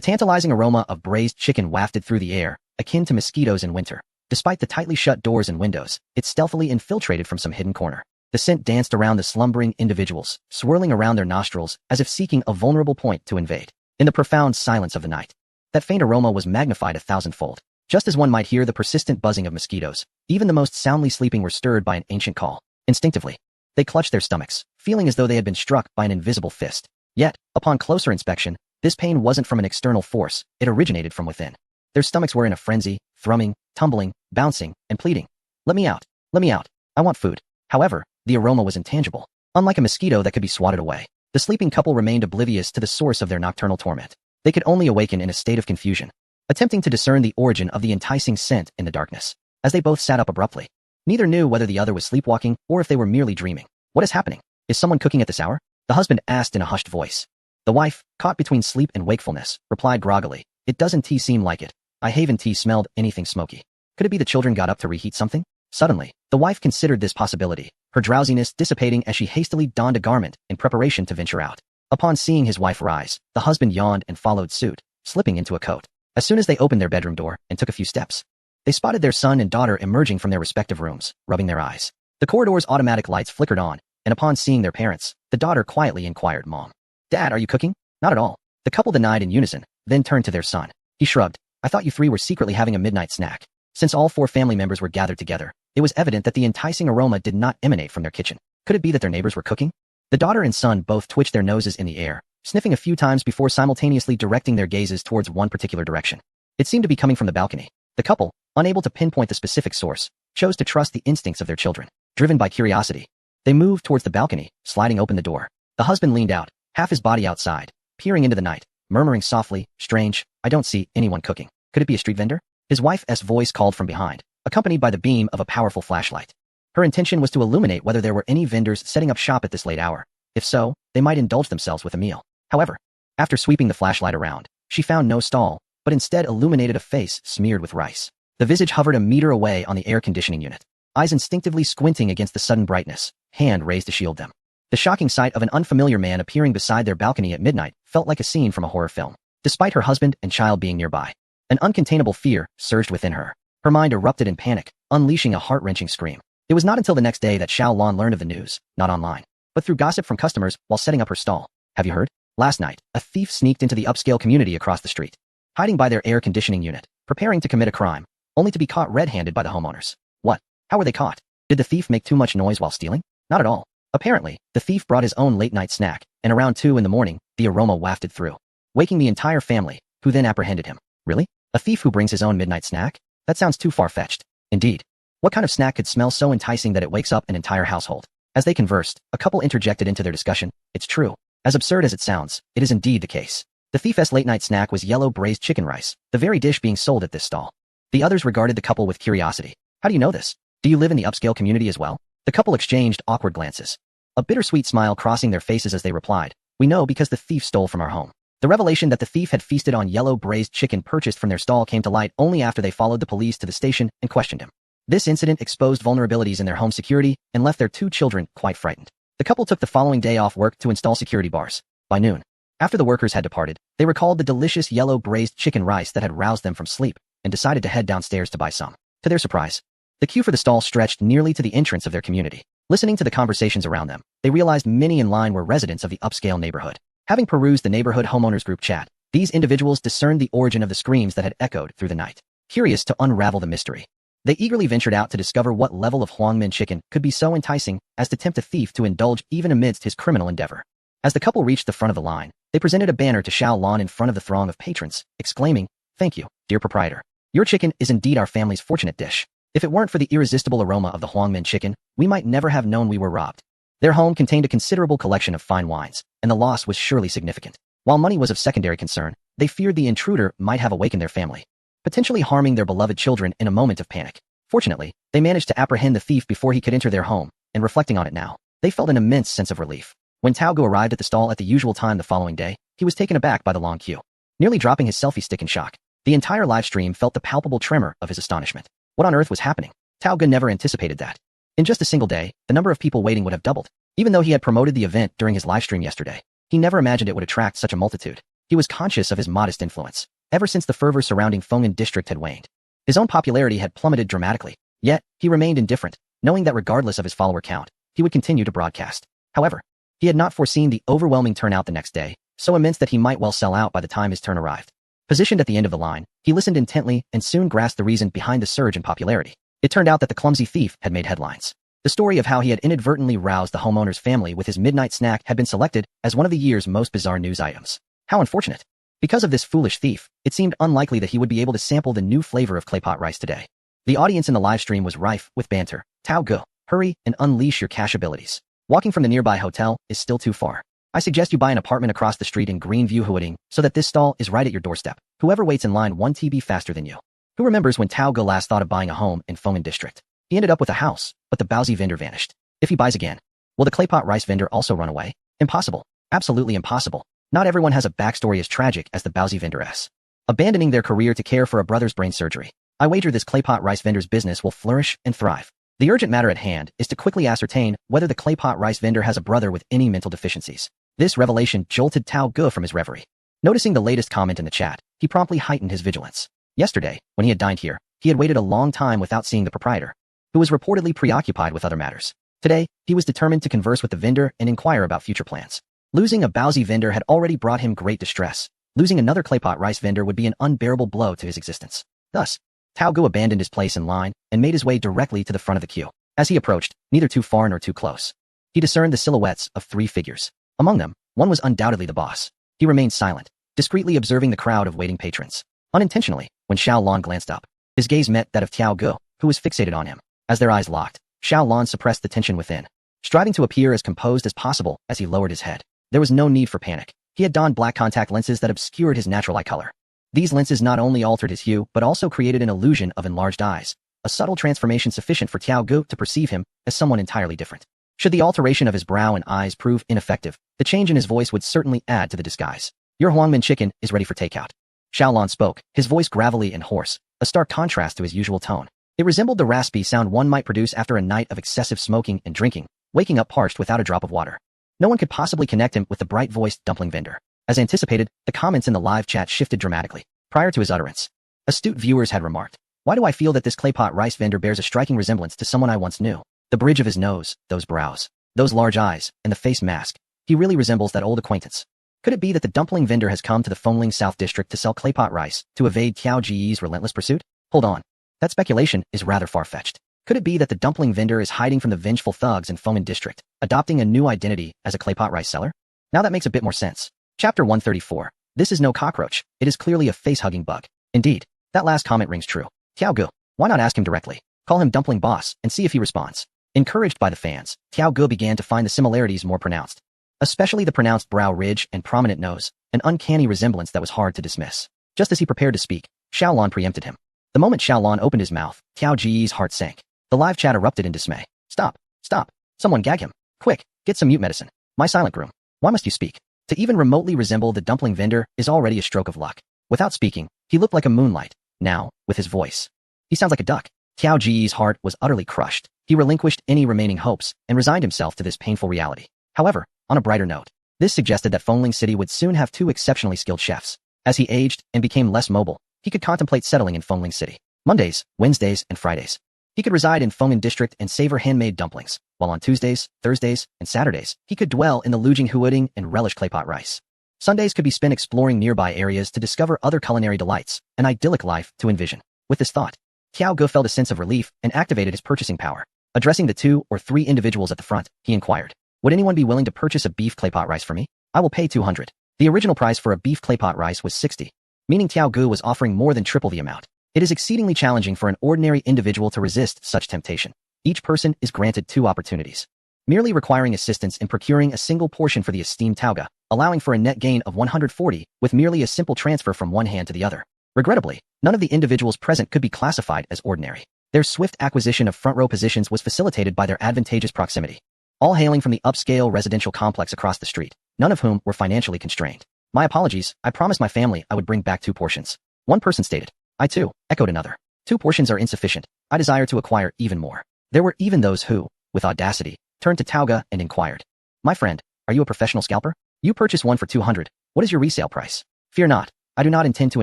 tantalizing aroma of braised chicken wafted through the air, akin to mosquitoes in winter. Despite the tightly shut doors and windows, it stealthily infiltrated from some hidden corner. The scent danced around the slumbering individuals, swirling around their nostrils as if seeking a vulnerable point to invade. In the profound silence of the night, that faint aroma was magnified 1,000-fold. Just as one might hear the persistent buzzing of mosquitoes, even the most soundly sleeping were stirred by an ancient call. Instinctively, they clutched their stomachs, feeling as though they had been struck by an invisible fist. Yet, upon closer inspection, this pain wasn't from an external force, it originated from within. Their stomachs were in a frenzy, thrumming, tumbling, bouncing, and pleading. Let me out. Let me out. I want food. However, the aroma was intangible. Unlike a mosquito that could be swatted away, the sleeping couple remained oblivious to the source of their nocturnal torment. They could only awaken in a state of confusion, attempting to discern the origin of the enticing scent in the darkness. As they both sat up abruptly, neither knew whether the other was sleepwalking or if they were merely dreaming. What is happening? Is someone cooking at this hour? The husband asked in a hushed voice. The wife, caught between sleep and wakefulness, replied groggily, It doesn't seem like it. I haven't smelled anything smoky. Could it be the children got up to reheat something? Suddenly, the wife considered this possibility, her drowsiness dissipating as she hastily donned a garment in preparation to venture out. Upon seeing his wife rise, the husband yawned and followed suit, slipping into a coat. As soon as they opened their bedroom door and took a few steps, they spotted their son and daughter emerging from their respective rooms, rubbing their eyes. The corridor's automatic lights flickered on, and upon seeing their parents, the daughter quietly inquired, Mom, Dad, are you cooking? Not at all. The couple denied in unison, then turned to their son. He shrugged. I thought you 3 were secretly having a midnight snack. Since all 4 family members were gathered together, it was evident that the enticing aroma did not emanate from their kitchen. Could it be that their neighbors were cooking? The daughter and son both twitched their noses in the air, sniffing a few times before simultaneously directing their gazes towards one particular direction. It seemed to be coming from the balcony. The couple, unable to pinpoint the specific source, chose to trust the instincts of their children. Driven by curiosity, they moved towards the balcony, sliding open the door. The husband leaned out, half his body outside, peering into the night, murmuring softly, Strange, I don't see anyone cooking. Could it be a street vendor? His wife's voice called from behind, accompanied by the beam of a powerful flashlight. Her intention was to illuminate whether there were any vendors setting up shop at this late hour. If so, they might indulge themselves with a meal. However, after sweeping the flashlight around, she found no stall, but instead illuminated a face smeared with rice. The visage hovered a meter away on the air conditioning unit, eyes instinctively squinting against the sudden brightness, hand raised to shield them. The shocking sight of an unfamiliar man appearing beside their balcony at midnight felt like a scene from a horror film. Despite her husband and child being nearby, an uncontainable fear surged within her. Her mind erupted in panic, unleashing a heart-wrenching scream. It was not until the next day that Xiao Lan learned of the news, not online, but through gossip from customers while setting up her stall. Have you heard? Last night, a thief sneaked into the upscale community across the street, hiding by their air conditioning unit, preparing to commit a crime, only to be caught red-handed by the homeowners. What? How were they caught? Did the thief make too much noise while stealing? Not at all. Apparently, the thief brought his own late-night snack, and around 2 in the morning, the aroma wafted through, waking the entire family, who then apprehended him. Really? A thief who brings his own midnight snack? That sounds too far-fetched. Indeed. What kind of snack could smell so enticing that it wakes up an entire household? As they conversed, a couple interjected into their discussion. It's true. As absurd as it sounds, it is indeed the case. The thief's late-night snack was yellow braised chicken rice, the very dish being sold at this stall. The others regarded the couple with curiosity. How do you know this? Do you live in the upscale community as well? The couple exchanged awkward glances, a bittersweet smile crossing their faces as they replied, We know because the thief stole from our home. The revelation that the thief had feasted on yellow braised chicken purchased from their stall came to light only after they followed the police to the station and questioned him. This incident exposed vulnerabilities in their home security and left their 2 children quite frightened. The couple took the following day off work to install security bars. By noon, after the workers had departed, they recalled the delicious yellow braised chicken rice that had roused them from sleep and decided to head downstairs to buy some. To their surprise, the queue for the stall stretched nearly to the entrance of their community. Listening to the conversations around them, they realized many in line were residents of the upscale neighborhood. Having perused the neighborhood homeowners group chat, these individuals discerned the origin of the screams that had echoed through the night. Curious to unravel the mystery, they eagerly ventured out to discover what level of Huangmin chicken could be so enticing as to tempt a thief to indulge even amidst his criminal endeavor. As the couple reached the front of the line, they presented a banner to Xiao Lan in front of the throng of patrons, exclaiming, "Thank you, dear proprietor. Your chicken is indeed our family's fortunate dish. If it weren't for the irresistible aroma of the Huangmin chicken, we might never have known we were robbed." Their home contained a considerable collection of fine wines, and the loss was surely significant. While money was of secondary concern, they feared the intruder might have awakened their family, potentially harming their beloved children in a moment of panic. Fortunately, they managed to apprehend the thief before he could enter their home, and reflecting on it now, they felt an immense sense of relief. When Tao Gu arrived at the stall at the usual time the following day, he was taken aback by the long queue, nearly dropping his selfie stick in shock. The entire live stream felt the palpable tremor of his astonishment. What on earth was happening? Tao Gu never anticipated that. In just a single day, the number of people waiting would have doubled. Even though he had promoted the event during his live stream yesterday, he never imagined it would attract such a multitude. He was conscious of his modest influence, ever since the fervor surrounding Feng'an district had waned. His own popularity had plummeted dramatically, yet he remained indifferent, knowing that regardless of his follower count, he would continue to broadcast. However, he had not foreseen the overwhelming turnout the next day, so immense that he might well sell out by the time his turn arrived. Positioned at the end of the line, he listened intently and soon grasped the reason behind the surge in popularity. It turned out that the clumsy thief had made headlines. The story of how he had inadvertently roused the homeowner's family with his midnight snack had been selected as one of the year's most bizarre news items. How unfortunate. Because of this foolish thief, it seemed unlikely that he would be able to sample the new flavor of claypot rice today. The audience in the live stream was rife with banter. Tao Gu, hurry and unleash your cash abilities. Walking from the nearby hotel is still too far. I suggest you buy an apartment across the street in Greenview Huading so that this stall is right at your doorstep. Whoever waits in line 1 TB faster than you. Who remembers when Tao Gu last thought of buying a home in Feng'an district? He ended up with a house, but the Baozi vendor vanished. If he buys again, will the claypot rice vendor also run away? Impossible. Absolutely impossible. Not everyone has a backstory as tragic as the Baozi vendoress, abandoning their career to care for a brother's brain surgery. I wager this claypot rice vendor's business will flourish and thrive. The urgent matter at hand is to quickly ascertain whether the claypot rice vendor has a brother with any mental deficiencies. This revelation jolted Tao Gu from his reverie. Noticing the latest comment in the chat, he promptly heightened his vigilance. Yesterday, when he had dined here, he had waited a long time without seeing the proprietor, who was reportedly preoccupied with other matters. Today, he was determined to converse with the vendor and inquire about future plans. Losing a Baozi vendor had already brought him great distress. Losing another claypot rice vendor would be an unbearable blow to his existence. Thus, Tao Gu abandoned his place in line and made his way directly to the front of the queue. As he approached, neither too far nor too close, he discerned the silhouettes of 3 figures. Among them, one was undoubtedly the boss. He remained silent, discreetly observing the crowd of waiting patrons. Unintentionally, when Xiao Lan glanced up, his gaze met that of Tao Gu, who was fixated on him. As their eyes locked, Xiao Lan suppressed the tension within, striving to appear as composed as possible as he lowered his head. There was no need for panic. He had donned black contact lenses that obscured his natural eye color. These lenses not only altered his hue, but also created an illusion of enlarged eyes, a subtle transformation sufficient for Tao Gu to perceive him as someone entirely different. Should the alteration of his brow and eyes prove ineffective, the change in his voice would certainly add to the disguise. Your Huangmin chicken is ready for takeout. Xiao Lan spoke, his voice gravelly and hoarse, a stark contrast to his usual tone. It resembled the raspy sound one might produce after a night of excessive smoking and drinking, waking up parched without a drop of water. No one could possibly connect him with the bright-voiced dumpling vendor. As anticipated, the comments in the live chat shifted dramatically. Prior to his utterance, astute viewers had remarked, "Why do I feel that this claypot rice vendor bears a striking resemblance to someone I once knew? The bridge of his nose, those brows, those large eyes, and the face mask. He really resembles that old acquaintance." Could it be that the dumpling vendor has come to the Fengling South District to sell claypot rice to evade Tiao Ji's relentless pursuit? Hold on. That speculation is rather far-fetched. Could it be that the dumpling vendor is hiding from the vengeful thugs in Feng'an District, adopting a new identity as a claypot rice seller? Now that makes a bit more sense. Chapter 134. This is no cockroach. It is clearly a face-hugging bug. Indeed, that last comment rings true. Tao Gu, why not ask him directly? Call him Dumpling Boss and see if he responds. Encouraged by the fans, Tao Gu began to find the similarities more pronounced, especially the pronounced brow ridge and prominent nose, an uncanny resemblance that was hard to dismiss. Just as he prepared to speak, Xiao Lan preempted him. The moment Xiao Lan opened his mouth, Tiao Ji's heart sank. The live chat erupted in dismay. Stop! Stop! Someone gag him! Quick, get some mute medicine. My silent groom. Why must you speak? To even remotely resemble the dumpling vendor is already a stroke of luck. Without speaking, he looked like a moonlight. Now, with his voice, he sounds like a duck. Tiao Ji's heart was utterly crushed. He relinquished any remaining hopes and resigned himself to this painful reality. However, on a brighter note, this suggested that Fengling City would soon have two exceptionally skilled chefs. As he aged and became less mobile, he could contemplate settling in Fengling City. Mondays, Wednesdays, and Fridays, he could reside in Fengling District and savor handmade dumplings, while on Tuesdays, Thursdays, and Saturdays, he could dwell in the Lujing Huading and relish claypot rice. Sundays could be spent exploring nearby areas to discover other culinary delights, an idyllic life to envision. With this thought, Tiao Ge felt a sense of relief and activated his purchasing power. Addressing the 2 or 3 individuals at the front, he inquired, "Would anyone be willing to purchase a beef claypot rice for me? I will pay 200. The original price for a beef claypot rice was 60, meaning Tiao Ge was offering more than triple the amount. It is exceedingly challenging for an ordinary individual to resist such temptation. Each person is granted 2 opportunities, merely requiring assistance in procuring a single portion for the esteemed Tiao Ge, allowing for a net gain of 140 with merely a simple transfer from one hand to the other. Regrettably, none of the individuals present could be classified as ordinary. Their swift acquisition of front row positions was facilitated by their advantageous proximity, all hailing from the upscale residential complex across the street, none of whom were financially constrained. "My apologies, I promised my family I would bring back 2 portions. One person stated. "I too," echoed another. "2 portions are insufficient. I desire to acquire even more." There were even those who, with audacity, turned to Tiao Ge and inquired, "My friend, are you a professional scalper? You purchased one for 200. What is your resale price?" "Fear not. I do not intend to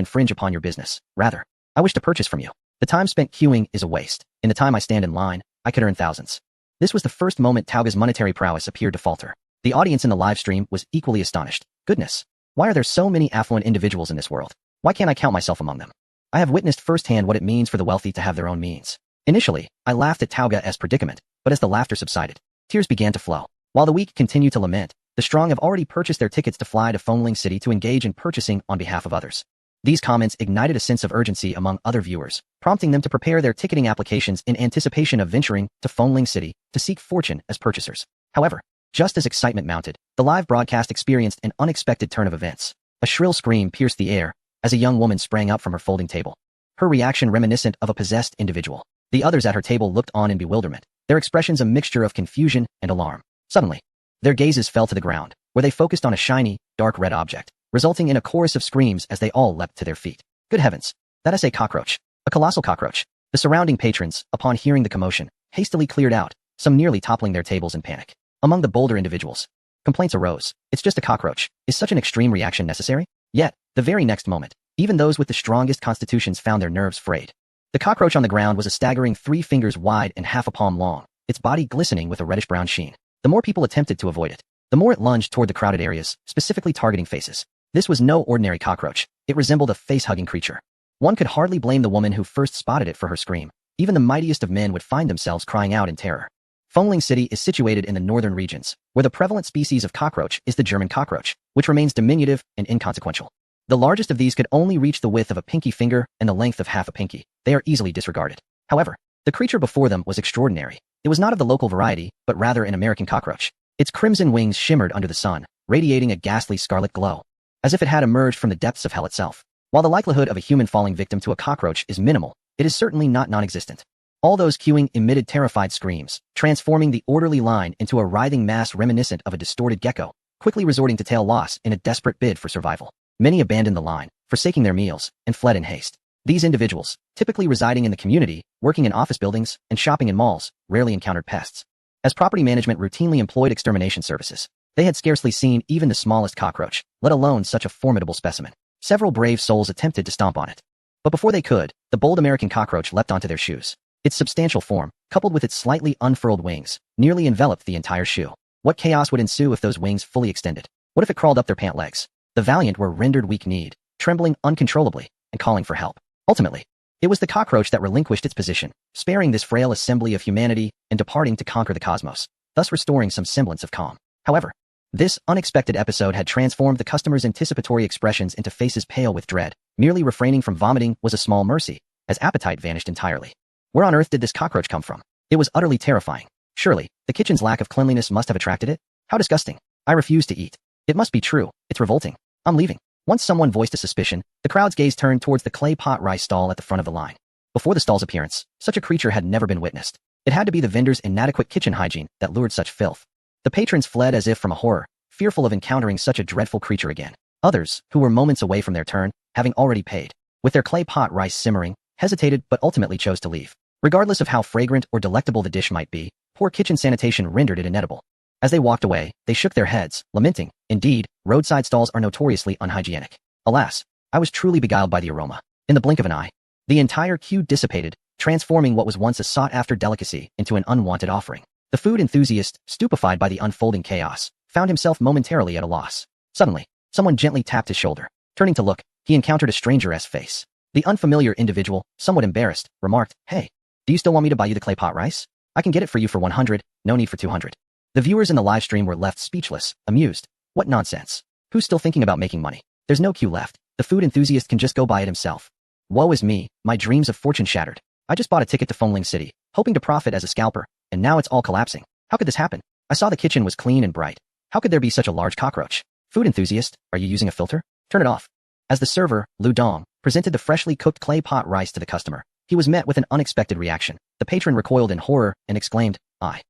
infringe upon your business. Rather, I wish to purchase from you. The time spent queuing is a waste. In the time I stand in line, I could earn thousands." This was the first moment Tiao Ge's monetary prowess appeared to falter. The audience in the live stream was equally astonished. Goodness, why are there so many affluent individuals in this world? Why can't I count myself among them? I have witnessed firsthand what it means for the wealthy to have their own means. Initially, I laughed at Tiao Ge's predicament, but as the laughter subsided, tears began to flow. While the weak continued to lament, the strong have already purchased their tickets to fly to Fengling City to engage in purchasing on behalf of others. These comments ignited a sense of urgency among other viewers, prompting them to prepare their ticketing applications in anticipation of venturing to Fengling City to seek fortune as purchasers. However, just as excitement mounted, the live broadcast experienced an unexpected turn of events. A shrill scream pierced the air as a young woman sprang up from her folding table, her reaction reminiscent of a possessed individual. The others at her table looked on in bewilderment, their expressions a mixture of confusion and alarm. Suddenly, their gazes fell to the ground, where they focused on a shiny, dark red object, resulting in a chorus of screams as they all leapt to their feet. "Good heavens! That is a cockroach! A colossal cockroach!" The surrounding patrons, upon hearing the commotion, hastily cleared out, some nearly toppling their tables in panic. Among the bolder individuals, complaints arose. "It's just a cockroach. Is such an extreme reaction necessary?" Yet, the very next moment, even those with the strongest constitutions found their nerves frayed. The cockroach on the ground was a staggering 3 fingers wide and half a palm long, its body glistening with a reddish-brown sheen. The more people attempted to avoid it, the more it lunged toward the crowded areas, specifically targeting faces. This was no ordinary cockroach. It resembled a face-hugging creature. One could hardly blame the woman who first spotted it for her scream. Even the mightiest of men would find themselves crying out in terror. Fengling City is situated in the northern regions, where the prevalent species of cockroach is the German cockroach, which remains diminutive and inconsequential. The largest of these could only reach the width of a pinky finger and the length of half a pinky. They are easily disregarded. However, the creature before them was extraordinary. It was not of the local variety, but rather an American cockroach. Its crimson wings shimmered under the sun, radiating a ghastly scarlet glow, as if it had emerged from the depths of hell itself. While the likelihood of a human falling victim to a cockroach is minimal, it is certainly not non-existent. All those queuing emitted terrified screams, transforming the orderly line into a writhing mass reminiscent of a distorted gecko, quickly resorting to tail loss in a desperate bid for survival. Many abandoned the line, forsaking their meals, and fled in haste. These individuals, typically residing in the community, working in office buildings, and shopping in malls, rarely encountered pests. As property management routinely employed extermination services, they had scarcely seen even the smallest cockroach, let alone such a formidable specimen. Several brave souls attempted to stomp on it. But before they could, the bold American cockroach leapt onto their shoes. Its substantial form, coupled with its slightly unfurled wings, nearly enveloped the entire shoe. What chaos would ensue if those wings fully extended? What if it crawled up their pant legs? The valiant were rendered weak-kneed, trembling uncontrollably, and calling for help. Ultimately, it was the cockroach that relinquished its position, sparing this frail assembly of humanity and departing to conquer the cosmos, thus restoring some semblance of calm. However, this unexpected episode had transformed the customer's anticipatory expressions into faces pale with dread. Merely refraining from vomiting was a small mercy, as appetite vanished entirely. Where on earth did this cockroach come from? It was utterly terrifying. Surely, the kitchen's lack of cleanliness must have attracted it? How disgusting. I refuse to eat. It must be true. It's revolting. I'm leaving. Once someone voiced a suspicion, the crowd's gaze turned towards the clay pot rice stall at the front of the line. Before the stall's appearance, such a creature had never been witnessed. It had to be the vendor's inadequate kitchen hygiene that lured such filth. The patrons fled as if from a horror, fearful of encountering such a dreadful creature again. Others, who were moments away from their turn, having already paid, with their clay pot rice simmering, hesitated but ultimately chose to leave. Regardless of how fragrant or delectable the dish might be, poor kitchen sanitation rendered it inedible. As they walked away, they shook their heads, lamenting. Indeed, roadside stalls are notoriously unhygienic. Alas, I was truly beguiled by the aroma. In the blink of an eye, the entire queue dissipated, transforming what was once a sought-after delicacy into an unwanted offering. The food enthusiast, stupefied by the unfolding chaos, found himself momentarily at a loss. Suddenly, someone gently tapped his shoulder. Turning to look, he encountered a stranger's face. The unfamiliar individual, somewhat embarrassed, remarked, "Hey, do you still want me to buy you the clay pot rice? I can get it for you for 100, no need for 200. The viewers in the live stream were left speechless, amused. What nonsense. Who's still thinking about making money? There's no queue left. The food enthusiast can just go buy it himself. Woe is me, my dreams of fortune shattered. I just bought a ticket to Fengling City, hoping to profit as a scalper, and now it's all collapsing. How could this happen? I saw the kitchen was clean and bright. How could there be such a large cockroach? Food enthusiast, are you using a filter? Turn it off." As the server, Lu Dong, presented the freshly cooked clay pot rice to the customer, he was met with an unexpected reaction. The patron recoiled in horror and exclaimed, I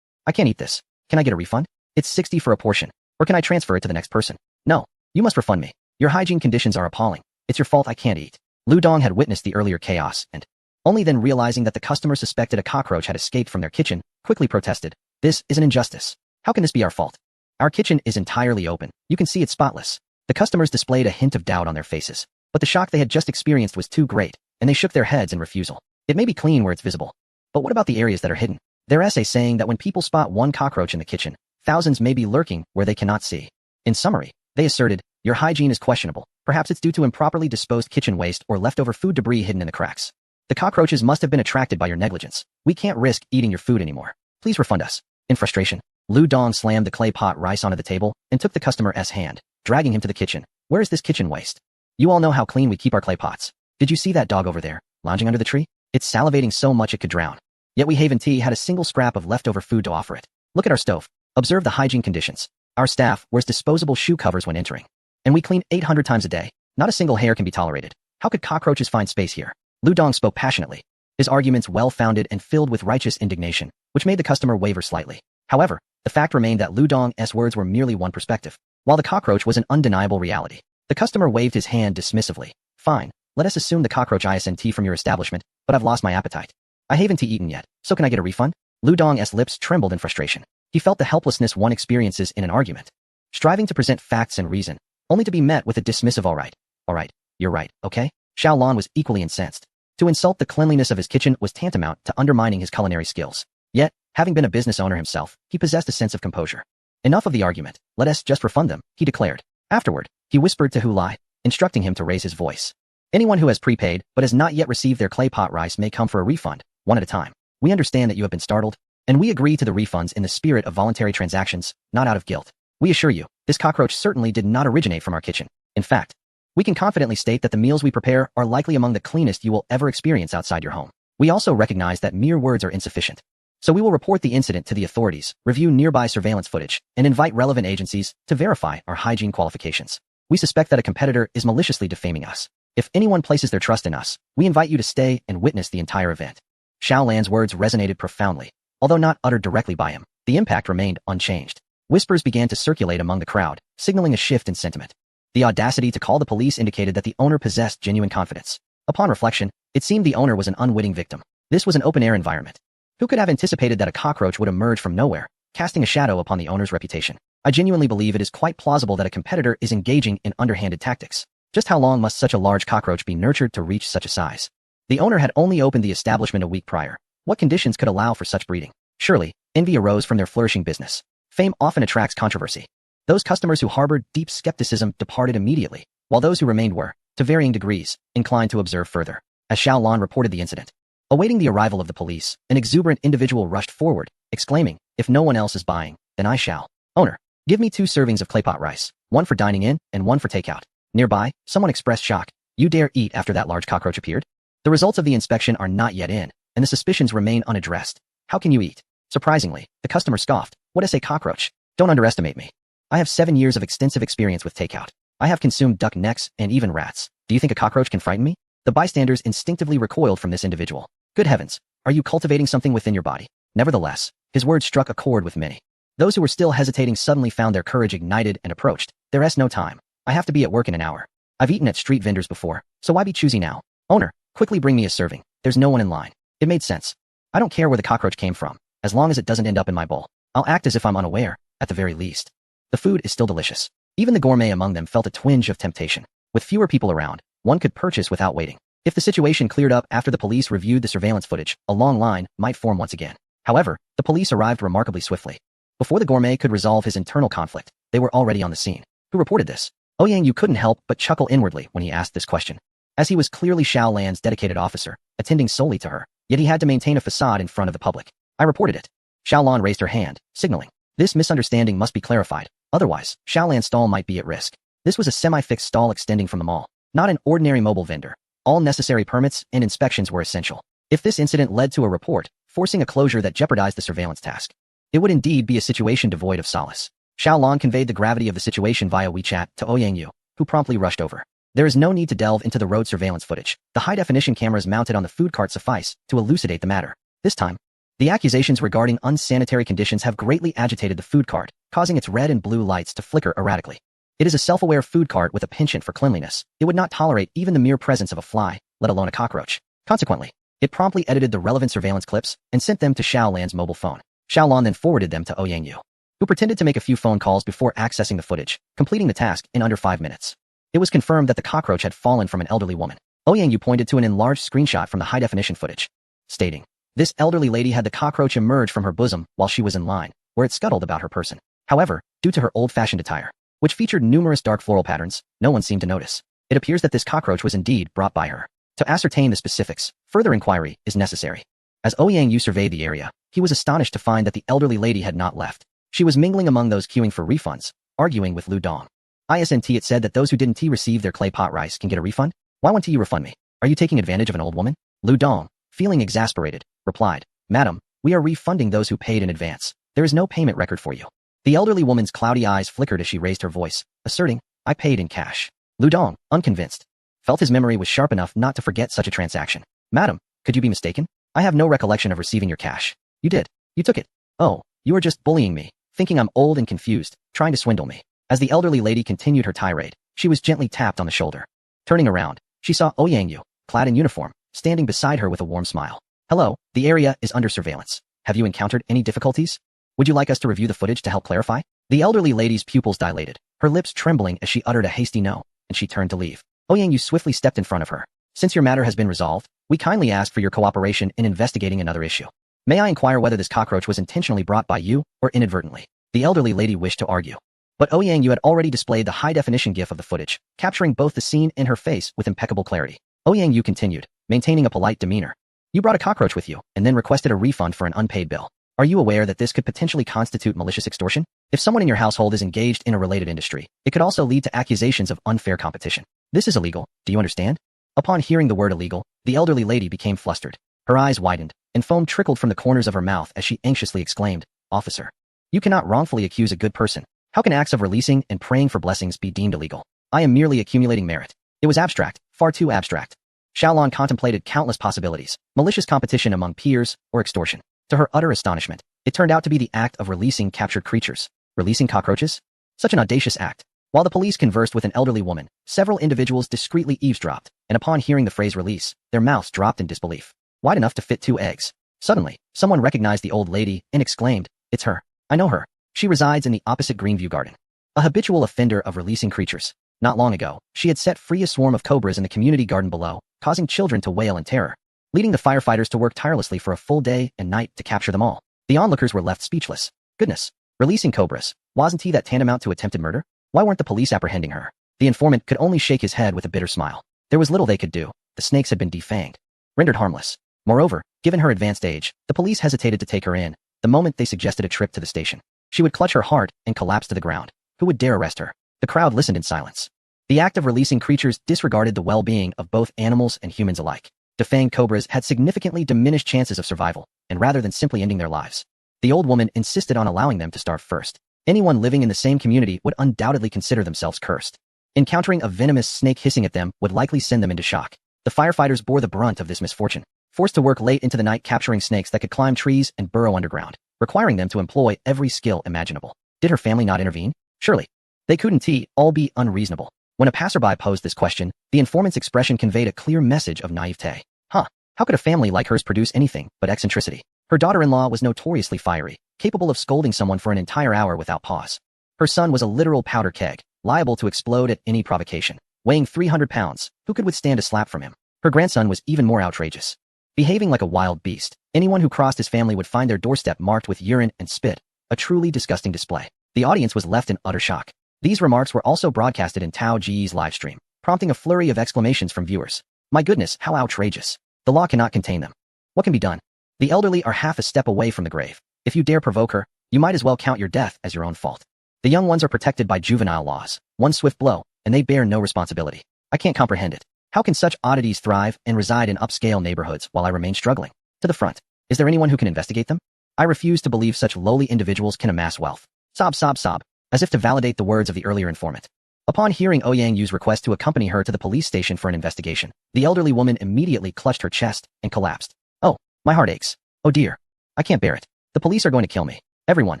can't eat this. Can I get a refund? It's 60 for a portion. Or can I transfer it to the next person? No, you must refund me. Your hygiene conditions are appalling. It's your fault I can't eat. Lu Dong had witnessed the earlier chaos and, only then realizing that the customer suspected a cockroach had escaped from their kitchen, quickly protested. This is an injustice. How can this be our fault? Our kitchen is entirely open. You can see it's spotless. The customers displayed a hint of doubt on their faces, but the shock they had just experienced was too great, and they shook their heads in refusal. It may be clean where it's visible, but what about the areas that are hidden? Their essay saying that when people spot one cockroach in the kitchen, thousands may be lurking where they cannot see. In summary, they asserted, your hygiene is questionable. Perhaps it's due to improperly disposed kitchen waste or leftover food debris hidden in the cracks. The cockroaches must have been attracted by your negligence. We can't risk eating your food anymore. Please refund us. In frustration, Lu Dong slammed the clay pot rice onto the table and took the customer's hand, dragging him to the kitchen. Where is this kitchen waste? You all know how clean we keep our clay pots. Did you see that dog over there, lounging under the tree? It's salivating so much it could drown. Yet we haven't had a single scrap of leftover food to offer it. Look at our stove. Observe the hygiene conditions. Our staff wears disposable shoe covers when entering. And we clean 800 times a day. Not a single hair can be tolerated. How could cockroaches find space here? Lu Dong spoke passionately, his arguments well-founded and filled with righteous indignation, which made the customer waver slightly. However, the fact remained that Lu Dong's words were merely one perspective, while the cockroach was an undeniable reality. The customer waved his hand dismissively. Fine, let us assume the cockroach isn't from your establishment, but I've lost my appetite. I haven't eaten yet, so can I get a refund? Lu Dong's lips trembled in frustration. He felt the helplessness one experiences in an argument, striving to present facts and reason, only to be met with a dismissive all right, you're right, okay? Xiao Lan was equally incensed. To insult the cleanliness of his kitchen was tantamount to undermining his culinary skills. Yet, having been a business owner himself, he possessed a sense of composure. Enough of the argument, let us just refund them, he declared. Afterward, he whispered to Hu Lai, instructing him to raise his voice. Anyone who has prepaid but has not yet received their clay pot rice may come for a refund, one at a time. We understand that you have been startled, and we agree to the refunds in the spirit of voluntary transactions, not out of guilt. We assure you, this cockroach certainly did not originate from our kitchen. In fact, we can confidently state that the meals we prepare are likely among the cleanest you will ever experience outside your home. We also recognize that mere words are insufficient. So we will report the incident to the authorities, review nearby surveillance footage, and invite relevant agencies to verify our hygiene qualifications. We suspect that a competitor is maliciously defaming us. If anyone places their trust in us, we invite you to stay and witness the entire event. Xiao Lan's words resonated profoundly. Although not uttered directly by him, the impact remained unchanged. Whispers began to circulate among the crowd, signaling a shift in sentiment. The audacity to call the police indicated that the owner possessed genuine confidence. Upon reflection, it seemed the owner was an unwitting victim. This was an open-air environment. Who could have anticipated that a cockroach would emerge from nowhere, casting a shadow upon the owner's reputation? I genuinely believe it is quite plausible that a competitor is engaging in underhanded tactics. Just how long must such a large cockroach be nurtured to reach such a size? The owner had only opened the establishment a week prior. What conditions could allow for such breeding? Surely, envy arose from their flourishing business. Fame often attracts controversy. Those customers who harbored deep skepticism departed immediately, while those who remained were, to varying degrees, inclined to observe further. As Xiao Lan reported the incident, awaiting the arrival of the police, an exuberant individual rushed forward, exclaiming, if no one else is buying, then I shall. Owner, give me 2 servings of clay pot rice, one for dining in and one for takeout. Nearby, someone expressed shock. You dare eat after that large cockroach appeared? The results of the inspection are not yet in, and the suspicions remain unaddressed. How can you eat? Surprisingly, the customer scoffed. What is a cockroach? Don't underestimate me. I have 7 years of extensive experience with takeout. I have consumed duck necks and even rats. Do you think a cockroach can frighten me? The bystanders instinctively recoiled from this individual. Good heavens, are you cultivating something within your body? Nevertheless, his words struck a chord with many. Those who were still hesitating suddenly found their courage ignited and approached. There's no time. I have to be at work in an hour. I've eaten at street vendors before, so why be choosy now? Owner, quickly bring me a serving. There's no one in line. It made sense. I don't care where the cockroach came from, as long as it doesn't end up in my bowl. I'll act as if I'm unaware, at the very least. The food is still delicious. Even the gourmet among them felt a twinge of temptation. With fewer people around, one could purchase without waiting. If the situation cleared up after the police reviewed the surveillance footage, a long line might form once again. However, the police arrived remarkably swiftly. Before the gourmet could resolve his internal conflict, they were already on the scene. Who reported this? Ouyang couldn't help but chuckle inwardly when he asked this question. As he was clearly Xiao Lan's dedicated officer, attending solely to her, yet he had to maintain a facade in front of the public. I reported it. Xiao Lan raised her hand, signaling. This misunderstanding must be clarified. Otherwise, Xiao Lan's stall might be at risk. This was a semi-fixed stall extending from the mall, not an ordinary mobile vendor. All necessary permits and inspections were essential. If this incident led to a report, forcing a closure that jeopardized the surveillance task, it would indeed be a situation devoid of solace. Xiao Lan conveyed the gravity of the situation via WeChat to Ouyang, who promptly rushed over. There is no need to delve into the road surveillance footage. The high-definition cameras mounted on the food cart suffice to elucidate the matter. This time, the accusations regarding unsanitary conditions have greatly agitated the food cart, causing its red and blue lights to flicker erratically. It is a self-aware food cart with a penchant for cleanliness. It would not tolerate even the mere presence of a fly, let alone a cockroach. Consequently, it promptly edited the relevant surveillance clips and sent them to Xiao Lan's mobile phone. Xiao Lan then forwarded them to Ouyang, who pretended to make a few phone calls before accessing the footage, completing the task in under 5 minutes. It was confirmed that the cockroach had fallen from an elderly woman. Ouyang pointed to an enlarged screenshot from the high-definition footage, stating, this elderly lady had the cockroach emerge from her bosom while she was in line, where it scuttled about her person. However, due to her old-fashioned attire, which featured numerous dark floral patterns, no one seemed to notice. It appears that this cockroach was indeed brought by her. To ascertain the specifics, further inquiry is necessary. As Ouyang surveyed the area, he was astonished to find that the elderly lady had not left. She was mingling among those queuing for refunds, arguing with Lu Dong. ISNT, it said that those who didn't receive their clay pot rice can get a refund? Why won't you refund me? Are you taking advantage of an old woman? Lu Dong, feeling exasperated, replied, Madam, we are refunding those who paid in advance. There is no payment record for you. The elderly woman's cloudy eyes flickered as she raised her voice, asserting, I paid in cash. Lu Dong, unconvinced, felt his memory was sharp enough not to forget such a transaction. Madam, could you be mistaken? I have no recollection of receiving your cash. You did. You took it. Oh, you are just bullying me, thinking I'm old and confused, trying to swindle me. As the elderly lady continued her tirade, she was gently tapped on the shoulder. Turning around, she saw Ouyang, clad in uniform, standing beside her with a warm smile. Hello, the area is under surveillance. Have you encountered any difficulties? Would you like us to review the footage to help clarify? The elderly lady's pupils dilated, her lips trembling as she uttered a hasty no, and she turned to leave. Ouyang swiftly stepped in front of her. Since your matter has been resolved, we kindly ask for your cooperation in investigating another issue. May I inquire whether this cockroach was intentionally brought by you or inadvertently? The elderly lady wished to argue. But Ouyang had already displayed the high-definition GIF of the footage, capturing both the scene and her face with impeccable clarity. Ouyang continued, maintaining a polite demeanor. You brought a cockroach with you, and then requested a refund for an unpaid bill. Are you aware that this could potentially constitute malicious extortion? If someone in your household is engaged in a related industry, it could also lead to accusations of unfair competition. This is illegal, do you understand? Upon hearing the word illegal, the elderly lady became flustered. Her eyes widened, and foam trickled from the corners of her mouth as she anxiously exclaimed, Officer, you cannot wrongfully accuse a good person. How can acts of releasing and praying for blessings be deemed illegal? I am merely accumulating merit. It was abstract, far too abstract. Xiao Lan contemplated countless possibilities, malicious competition among peers, or extortion. To her utter astonishment, it turned out to be the act of releasing captured creatures. Releasing cockroaches? Such an audacious act. While the police conversed with an elderly woman, several individuals discreetly eavesdropped, and upon hearing the phrase release, their mouths dropped in disbelief. Wide enough to fit 2 eggs. Suddenly, someone recognized the old lady and exclaimed, It's her. I know her. She resides in the opposite Greenview Garden. A habitual offender of releasing creatures. Not long ago, she had set free a swarm of cobras in the community garden below, causing children to wail in terror, leading the firefighters to work tirelessly for a full day and night to capture them all. The onlookers were left speechless. Goodness. Releasing cobras. Wasn't that tantamount to attempted murder? Why weren't the police apprehending her? The informant could only shake his head with a bitter smile. There was little they could do. The snakes had been defanged, rendered harmless. Moreover, given her advanced age, the police hesitated to take her in, the moment they suggested a trip to the station. She would clutch her heart and collapse to the ground. Who would dare arrest her? The crowd listened in silence. The act of releasing creatures disregarded the well-being of both animals and humans alike. Defanged cobras had significantly diminished chances of survival, and rather than simply ending their lives, the old woman insisted on allowing them to starve first. Anyone living in the same community would undoubtedly consider themselves cursed. Encountering a venomous snake hissing at them would likely send them into shock. The firefighters bore the brunt of this misfortune, forced to work late into the night capturing snakes that could climb trees and burrow underground. requiring them to employ every skill imaginable. Did her family not intervene? Surely. They couldn't all be unreasonable. When a passerby posed this question, the informant's expression conveyed a clear message of naivete. How could a family like hers produce anything but eccentricity? Her daughter-in-law was notoriously fiery, capable of scolding someone for an entire hour without pause. Her son was a literal powder keg, liable to explode at any provocation. Weighing 300 pounds, who could withstand a slap from him? Her grandson was even more outrageous. Behaving like a wild beast, anyone who crossed his family would find their doorstep marked with urine and spit, a truly disgusting display. The audience was left in utter shock. These remarks were also broadcasted in Tao Ji's livestream, prompting a flurry of exclamations from viewers. My goodness, how outrageous. The law cannot contain them. What can be done? The elderly are half a step away from the grave. If you dare provoke her, you might as well count your death as your own fault. The young ones are protected by juvenile laws. One swift blow, and they bear no responsibility. I can't comprehend it. How can such oddities thrive and reside in upscale neighborhoods while I remain struggling? To the front. Is there anyone who can investigate them? I refuse to believe such lowly individuals can amass wealth. Sob, sob, sob. As if to validate the words of the earlier informant. Upon hearing Ouyang Yu's request to accompany her to the police station for an investigation, the elderly woman immediately clutched her chest and collapsed. Oh, my heart aches. Oh dear. I can't bear it. The police are going to kill me. Everyone,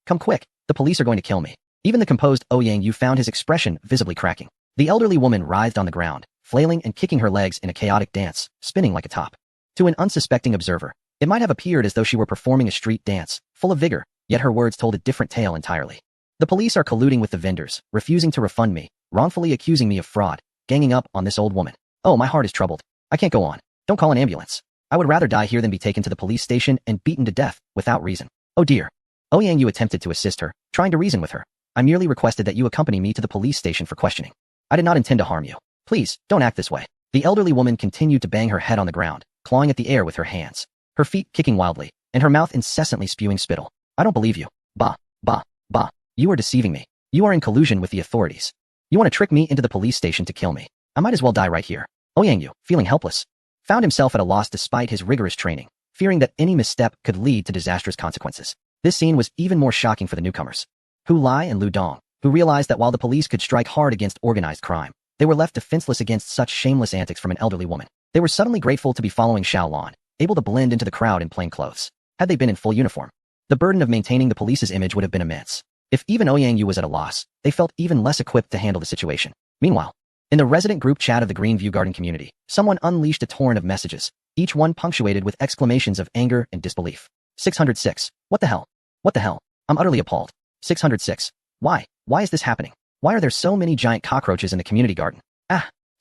come quick. The police are going to kill me. Even the composed Ouyang Yu found his expression visibly cracking. The elderly woman writhed on the ground, flailing and kicking her legs in a chaotic dance, spinning like a top. To an unsuspecting observer, it might have appeared as though she were performing a street dance, full of vigor, yet her words told a different tale entirely. The police are colluding with the vendors, refusing to refund me, wrongfully accusing me of fraud, ganging up on this old woman. Oh, my heart is troubled. I can't go on. Don't call an ambulance. I would rather die here than be taken to the police station and beaten to death, without reason. Oh dear. Ouyang Yu attempted to assist her, trying to reason with her. I merely requested that you accompany me to the police station for questioning. I did not intend to harm you. Please, don't act this way. The elderly woman continued to bang her head on the ground, clawing at the air with her hands, her feet kicking wildly, and her mouth incessantly spewing spittle. I don't believe you. Bah, bah, bah. You are deceiving me. You are in collusion with the authorities. You want to trick me into the police station to kill me. I might as well die right here. Ouyang Yu, feeling helpless, found himself at a loss despite his rigorous training, fearing that any misstep could lead to disastrous consequences. This scene was even more shocking for the newcomers. Hu Lai and Lu Dong, who realized that while the police could strike hard against organized crime, they were left defenseless against such shameless antics from an elderly woman. They were suddenly grateful to be following Xiao Lan, able to blend into the crowd in plain clothes. Had they been in full uniform, the burden of maintaining the police's image would have been immense. If even Ouyang Yu was at a loss, they felt even less equipped to handle the situation. Meanwhile, in the resident group chat of the Greenview Garden community, someone unleashed a torrent of messages, each one punctuated with exclamations of anger and disbelief. 606. What the hell? What the hell? I'm utterly appalled. 606. Why? Why is this happening? Why are there so many giant cockroaches in the community garden?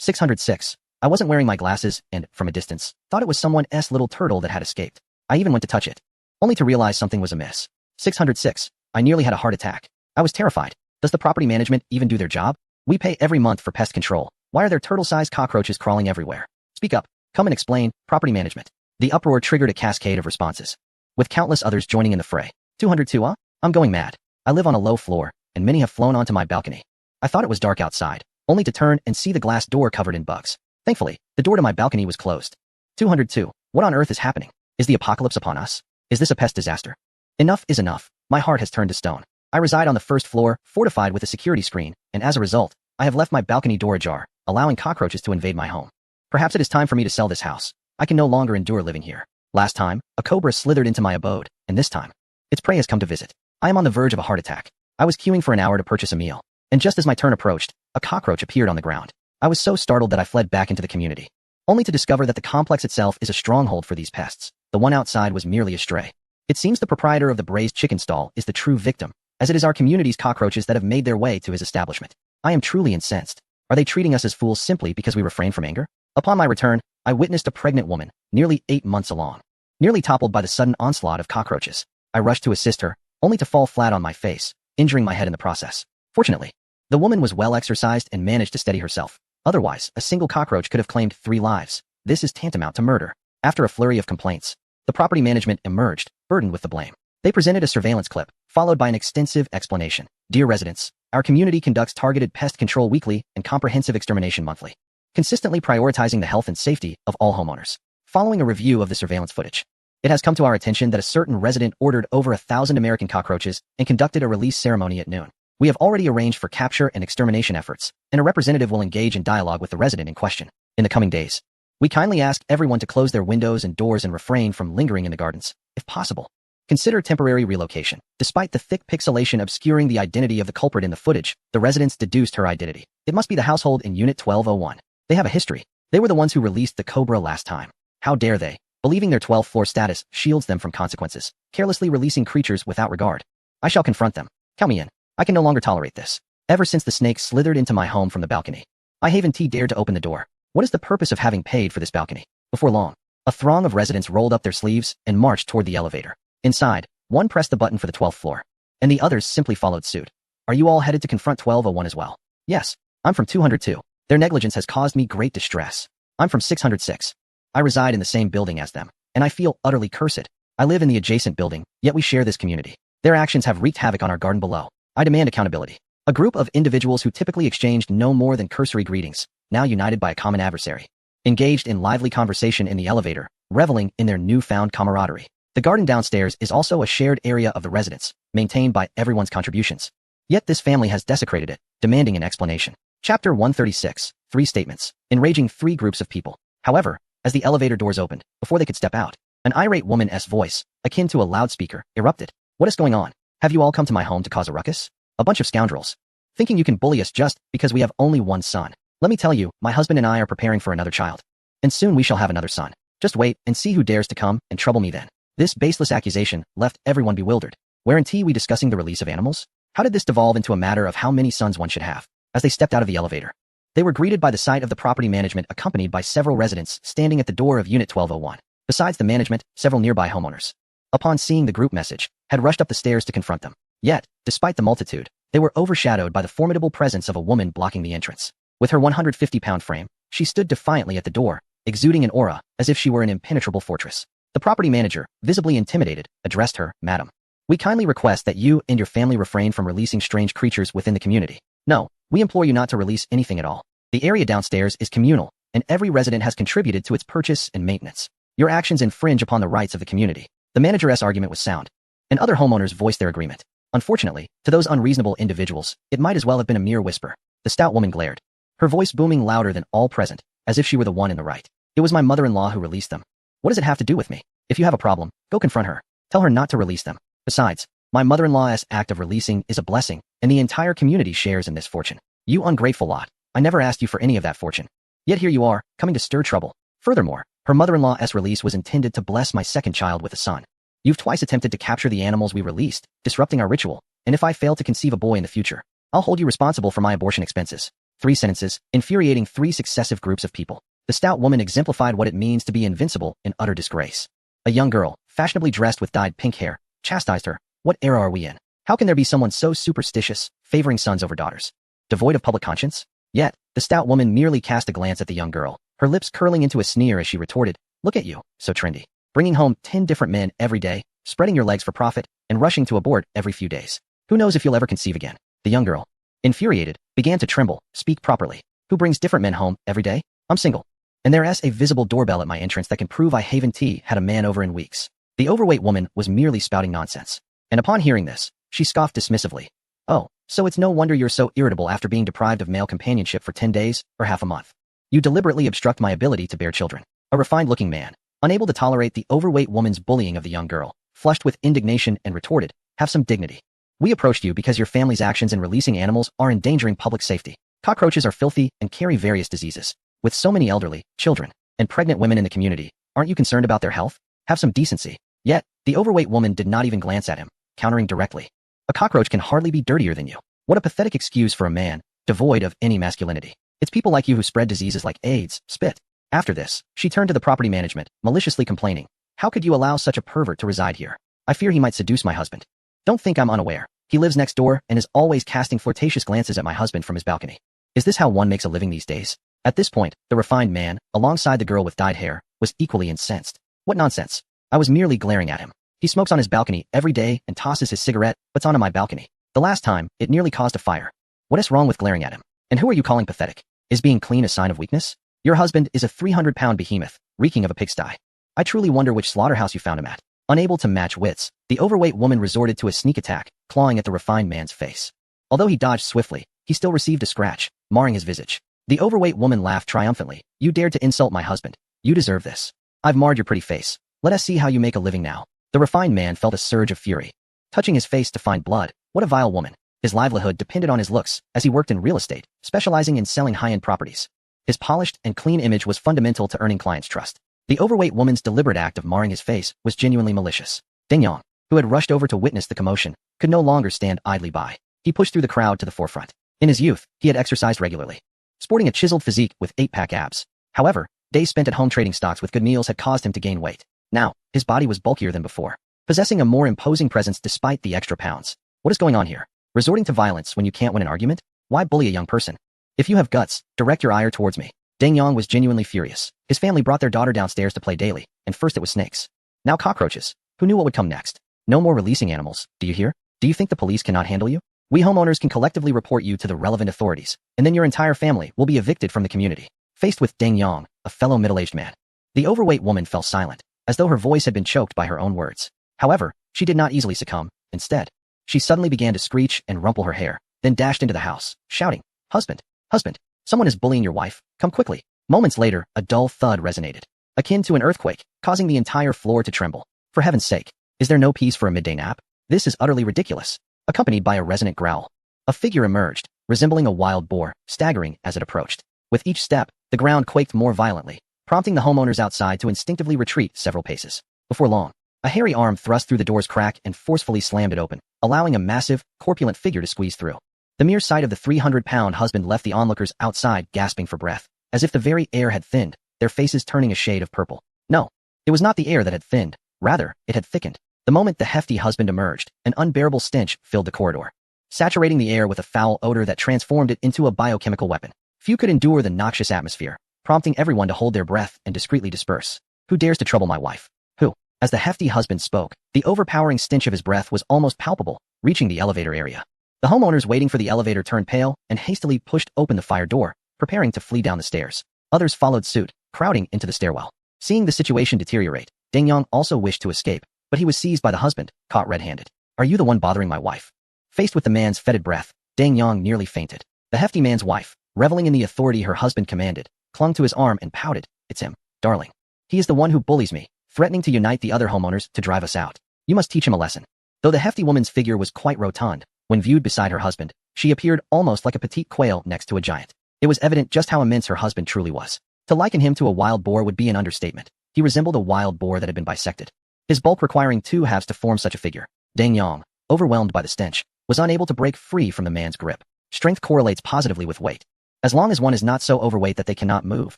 606. I wasn't wearing my glasses and, from a distance, thought it was someone's little turtle that had escaped. I even went to touch it, only to realize something was amiss. 606. I nearly had a heart attack. I was terrified. Does the property management even do their job? We pay every month for pest control. Why are there turtle-sized cockroaches crawling everywhere? Speak up. Come and explain. Property management. The uproar triggered a cascade of responses, with countless others joining in the fray. 202. I'm going mad. I live on a low floor, and many have flown onto my balcony. I thought it was dark outside, only to turn and see the glass door covered in bugs. Thankfully, the door to my balcony was closed. 202. What on earth is happening? Is the apocalypse upon us? Is this a pest disaster? Enough is enough. My heart has turned to stone. I reside on the first floor, fortified with a security screen, and as a result, I have left my balcony door ajar, allowing cockroaches to invade my home. Perhaps it is time for me to sell this house. I can no longer endure living here. Last time, a cobra slithered into my abode, and this time, its prey has come to visit. I am on the verge of a heart attack. I was queuing for an hour to purchase a meal, and just as my turn approached, a cockroach appeared on the ground. I was so startled that I fled back into the community, only to discover that the complex itself is a stronghold for these pests. The one outside was merely a stray. It seems the proprietor of the braised chicken stall is the true victim, as it is our community's cockroaches that have made their way to his establishment. I am truly incensed. Are they treating us as fools simply because we refrain from anger? Upon my return, I witnessed a pregnant woman, nearly 8 months along, nearly toppled by the sudden onslaught of cockroaches. I rushed to assist her, only to fall flat on my face, injuring my head in the process. Fortunately, the woman was well exercised and managed to steady herself. Otherwise, a single cockroach could have claimed 3 lives. This is tantamount to murder. After a flurry of complaints, the property management emerged, burdened with the blame. They presented a surveillance clip, followed by an extensive explanation. Dear residents, our community conducts targeted pest control weekly and comprehensive extermination monthly, consistently prioritizing the health and safety of all homeowners. Following a review of the surveillance footage, it has come to our attention that a certain resident ordered over 1,000 American cockroaches and conducted a release ceremony at noon. We have already arranged for capture and extermination efforts, and a representative will engage in dialogue with the resident in question. In the coming days, we kindly ask everyone to close their windows and doors and refrain from lingering in the gardens, if possible. Consider temporary relocation. Despite the thick pixelation obscuring the identity of the culprit in the footage, the residents deduced her identity. It must be the household in Unit 1201. They have a history. They were the ones who released the Cobra last time. How dare they, believing their 12th floor status shields them from consequences, carelessly releasing creatures without regard. I shall confront them. Count me in. I can no longer tolerate this. Ever since the snake slithered into my home from the balcony, I haven't dared to open the door. What is the purpose of having paid for this balcony? Before long, a throng of residents rolled up their sleeves and marched toward the elevator. Inside, one pressed the button for the 12th floor, and the others simply followed suit. Are you all headed to confront 1201 as well? Yes, I'm from 202. Their negligence has caused me great distress. I'm from 606. I reside in the same building as them, and I feel utterly cursed. I live in the adjacent building, yet we share this community. Their actions have wreaked havoc on our garden below. I demand accountability. A group of individuals who typically exchanged no more than cursory greetings, now united by a common adversary, engaged in lively conversation in the elevator, reveling in their newfound camaraderie. The garden downstairs is also a shared area of the residence, maintained by everyone's contributions. Yet this family has desecrated it, demanding an explanation. Chapter 136, 3 statements, enraging 3 groups of people. However, as the elevator doors opened, before they could step out, an irate woman's voice, akin to a loudspeaker, erupted. What is going on? Have you all come to my home to cause a ruckus? A bunch of scoundrels. Thinking you can bully us just because we have only one son. Let me tell you, my husband and I are preparing for another child. And soon we shall have another son. Just wait and see who dares to come and trouble me then. This baseless accusation left everyone bewildered. Weren't we discussing the release of animals? How did this devolve into a matter of how many sons one should have? As they stepped out of the elevator, they were greeted by the sight of the property management accompanied by several residents standing at the door of Unit 1201. Besides the management, several nearby homeowners, upon seeing the group message, had rushed up the stairs to confront them. Yet, despite the multitude, they were overshadowed by the formidable presence of a woman blocking the entrance. With her 150-pound frame, she stood defiantly at the door, exuding an aura as if she were an impenetrable fortress. The property manager, visibly intimidated, addressed her, "Madam, we kindly request that you and your family refrain from releasing strange creatures within the community. No, we implore you not to release anything at all. The area downstairs is communal, and every resident has contributed to its purchase and maintenance. Your actions infringe upon the rights of the community." The manager's argument was sound, and other homeowners voiced their agreement. Unfortunately, to those unreasonable individuals, it might as well have been a mere whisper. The stout woman glared, her voice booming louder than all present, as if she were the one in the right. "It was my mother-in-law who released them. What does it have to do with me? If you have a problem, go confront her. Tell her not to release them. Besides, my mother-in-law's act of releasing is a blessing, and the entire community shares in this fortune. You ungrateful lot. I never asked you for any of that fortune. Yet here you are, coming to stir trouble. Furthermore, her mother-in-law's release was intended to bless my second child with a son. You've twice attempted to capture the animals we released, disrupting our ritual, and if I fail to conceive a boy in the future, I'll hold you responsible for my abortion expenses." 3 sentences, infuriating 3 successive groups of people. The stout woman exemplified what it means to be invincible in utter disgrace. A young girl, fashionably dressed with dyed pink hair, chastised her. What era are we in? How can there be someone so superstitious, favoring sons over daughters? Devoid of public conscience? Yet, the stout woman merely cast a glance at the young girl, her lips curling into a sneer as she retorted, "Look at you, so trendy. Bringing home 10 different men every day, spreading your legs for profit, and rushing to abort every few days. Who knows if you'll ever conceive again?" The young girl, infuriated, began to tremble. "Speak properly. Who brings different men home every day? I'm single. And there's a visible doorbell at my entrance that can prove I haven't had a man over in weeks." The overweight woman was merely spouting nonsense. And upon hearing this, she scoffed dismissively. "Oh, so it's no wonder you're so irritable after being deprived of male companionship for 10 days, or half a month. You deliberately obstruct my ability to bear children." A refined-looking man, unable to tolerate the overweight woman's bullying of the young girl, flushed with indignation and retorted, "Have some dignity. We approached you because your family's actions in releasing animals are endangering public safety. Cockroaches are filthy and carry various diseases. With so many elderly, children, and pregnant women in the community, aren't you concerned about their health? Have some decency." Yet, the overweight woman did not even glance at him, countering directly, "A cockroach can hardly be dirtier than you. What a pathetic excuse for a man, devoid of any masculinity. It's people like you who spread diseases like AIDS, spit." After this, she turned to the property management, maliciously complaining, "How could you allow such a pervert to reside here? I fear he might seduce my husband. Don't think I'm unaware. He lives next door and is always casting flirtatious glances at my husband from his balcony. Is this how one makes a living these days?" At this point, the refined man, alongside the girl with dyed hair, was equally incensed. "What nonsense. I was merely glaring at him. He smokes on his balcony every day and tosses his cigarette butts onto my balcony. The last time, it nearly caused a fire. What is wrong with glaring at him? And who are you calling pathetic? Is being clean a sign of weakness? Your husband is a 300-pound behemoth, reeking of a pigsty. I truly wonder which slaughterhouse you found him at." Unable to match wits, the overweight woman resorted to a sneak attack, clawing at the refined man's face. Although he dodged swiftly, he still received a scratch, marring his visage. The overweight woman laughed triumphantly. "You dared to insult my husband. You deserve this. I've marred your pretty face. Let us see how you make a living now." The refined man felt a surge of fury. Touching his face to find blood, what a vile woman. His livelihood depended on his looks, as he worked in real estate, specializing in selling high-end properties. His polished and clean image was fundamental to earning clients' trust. The overweight woman's deliberate act of marring his face was genuinely malicious. Ding Yang, who had rushed over to witness the commotion, could no longer stand idly by. He pushed through the crowd to the forefront. In his youth, he had exercised regularly, sporting a chiseled physique with 8-pack abs. However, days spent at home trading stocks with good meals had caused him to gain weight. Now, his body was bulkier than before, possessing a more imposing presence despite the extra pounds. What is going on here? Resorting to violence when you can't win an argument? Why bully a young person? If you have guts, direct your ire towards me. Ding Yang was genuinely furious. His family brought their daughter downstairs to play daily, and first it was snakes. Now cockroaches. Who knew what would come next? No more releasing animals, do you hear? Do you think the police cannot handle you? We homeowners can collectively report you to the relevant authorities, and then your entire family will be evicted from the community. Faced with Ding Yang, a fellow middle-aged man, the overweight woman fell silent, as though her voice had been choked by her own words. However, she did not easily succumb. Instead, she suddenly began to screech and rumple her hair, then dashed into the house, shouting, "Husband! Husband! Someone is bullying your wife, come quickly." Moments later, a dull thud resonated, akin to an earthquake, causing the entire floor to tremble. For heaven's sake, is there no peace for a midday nap? This is utterly ridiculous. Accompanied by a resonant growl, a figure emerged, resembling a wild boar, staggering as it approached. With each step, the ground quaked more violently, prompting the homeowners outside to instinctively retreat several paces. Before long, a hairy arm thrust through the door's crack and forcefully slammed it open, allowing a massive, corpulent figure to squeeze through. The mere sight of the 300-pound husband left the onlookers outside gasping for breath, as if the very air had thinned, their faces turning a shade of purple. No, it was not the air that had thinned, rather, it had thickened. The moment the hefty husband emerged, an unbearable stench filled the corridor, saturating the air with a foul odor that transformed it into a biochemical weapon. Few could endure the noxious atmosphere, prompting everyone to hold their breath and discreetly disperse. Who dares to trouble my wife? Who? As the hefty husband spoke, the overpowering stench of his breath was almost palpable, reaching the elevator area. The homeowners waiting for the elevator turned pale and hastily pushed open the fire door, preparing to flee down the stairs. Others followed suit, crowding into the stairwell. Seeing the situation deteriorate, Ding Yang also wished to escape, but he was seized by the husband, caught red-handed. "Are you the one bothering my wife?" Faced with the man's fetid breath, Ding Yang nearly fainted. The hefty man's wife, reveling in the authority her husband commanded, clung to his arm and pouted, "It's him, darling. He is the one who bullies me," threatening to unite the other homeowners to drive us out. "You must teach him a lesson." Though the hefty woman's figure was quite rotund, when viewed beside her husband, she appeared almost like a petite quail next to a giant. It was evident just how immense her husband truly was. To liken him to a wild boar would be an understatement. He resembled a wild boar that had been bisected, his bulk requiring 2 halves to form such a figure. Ding Yang, overwhelmed by the stench, was unable to break free from the man's grip. Strength correlates positively with weight. As long as one is not so overweight that they cannot move,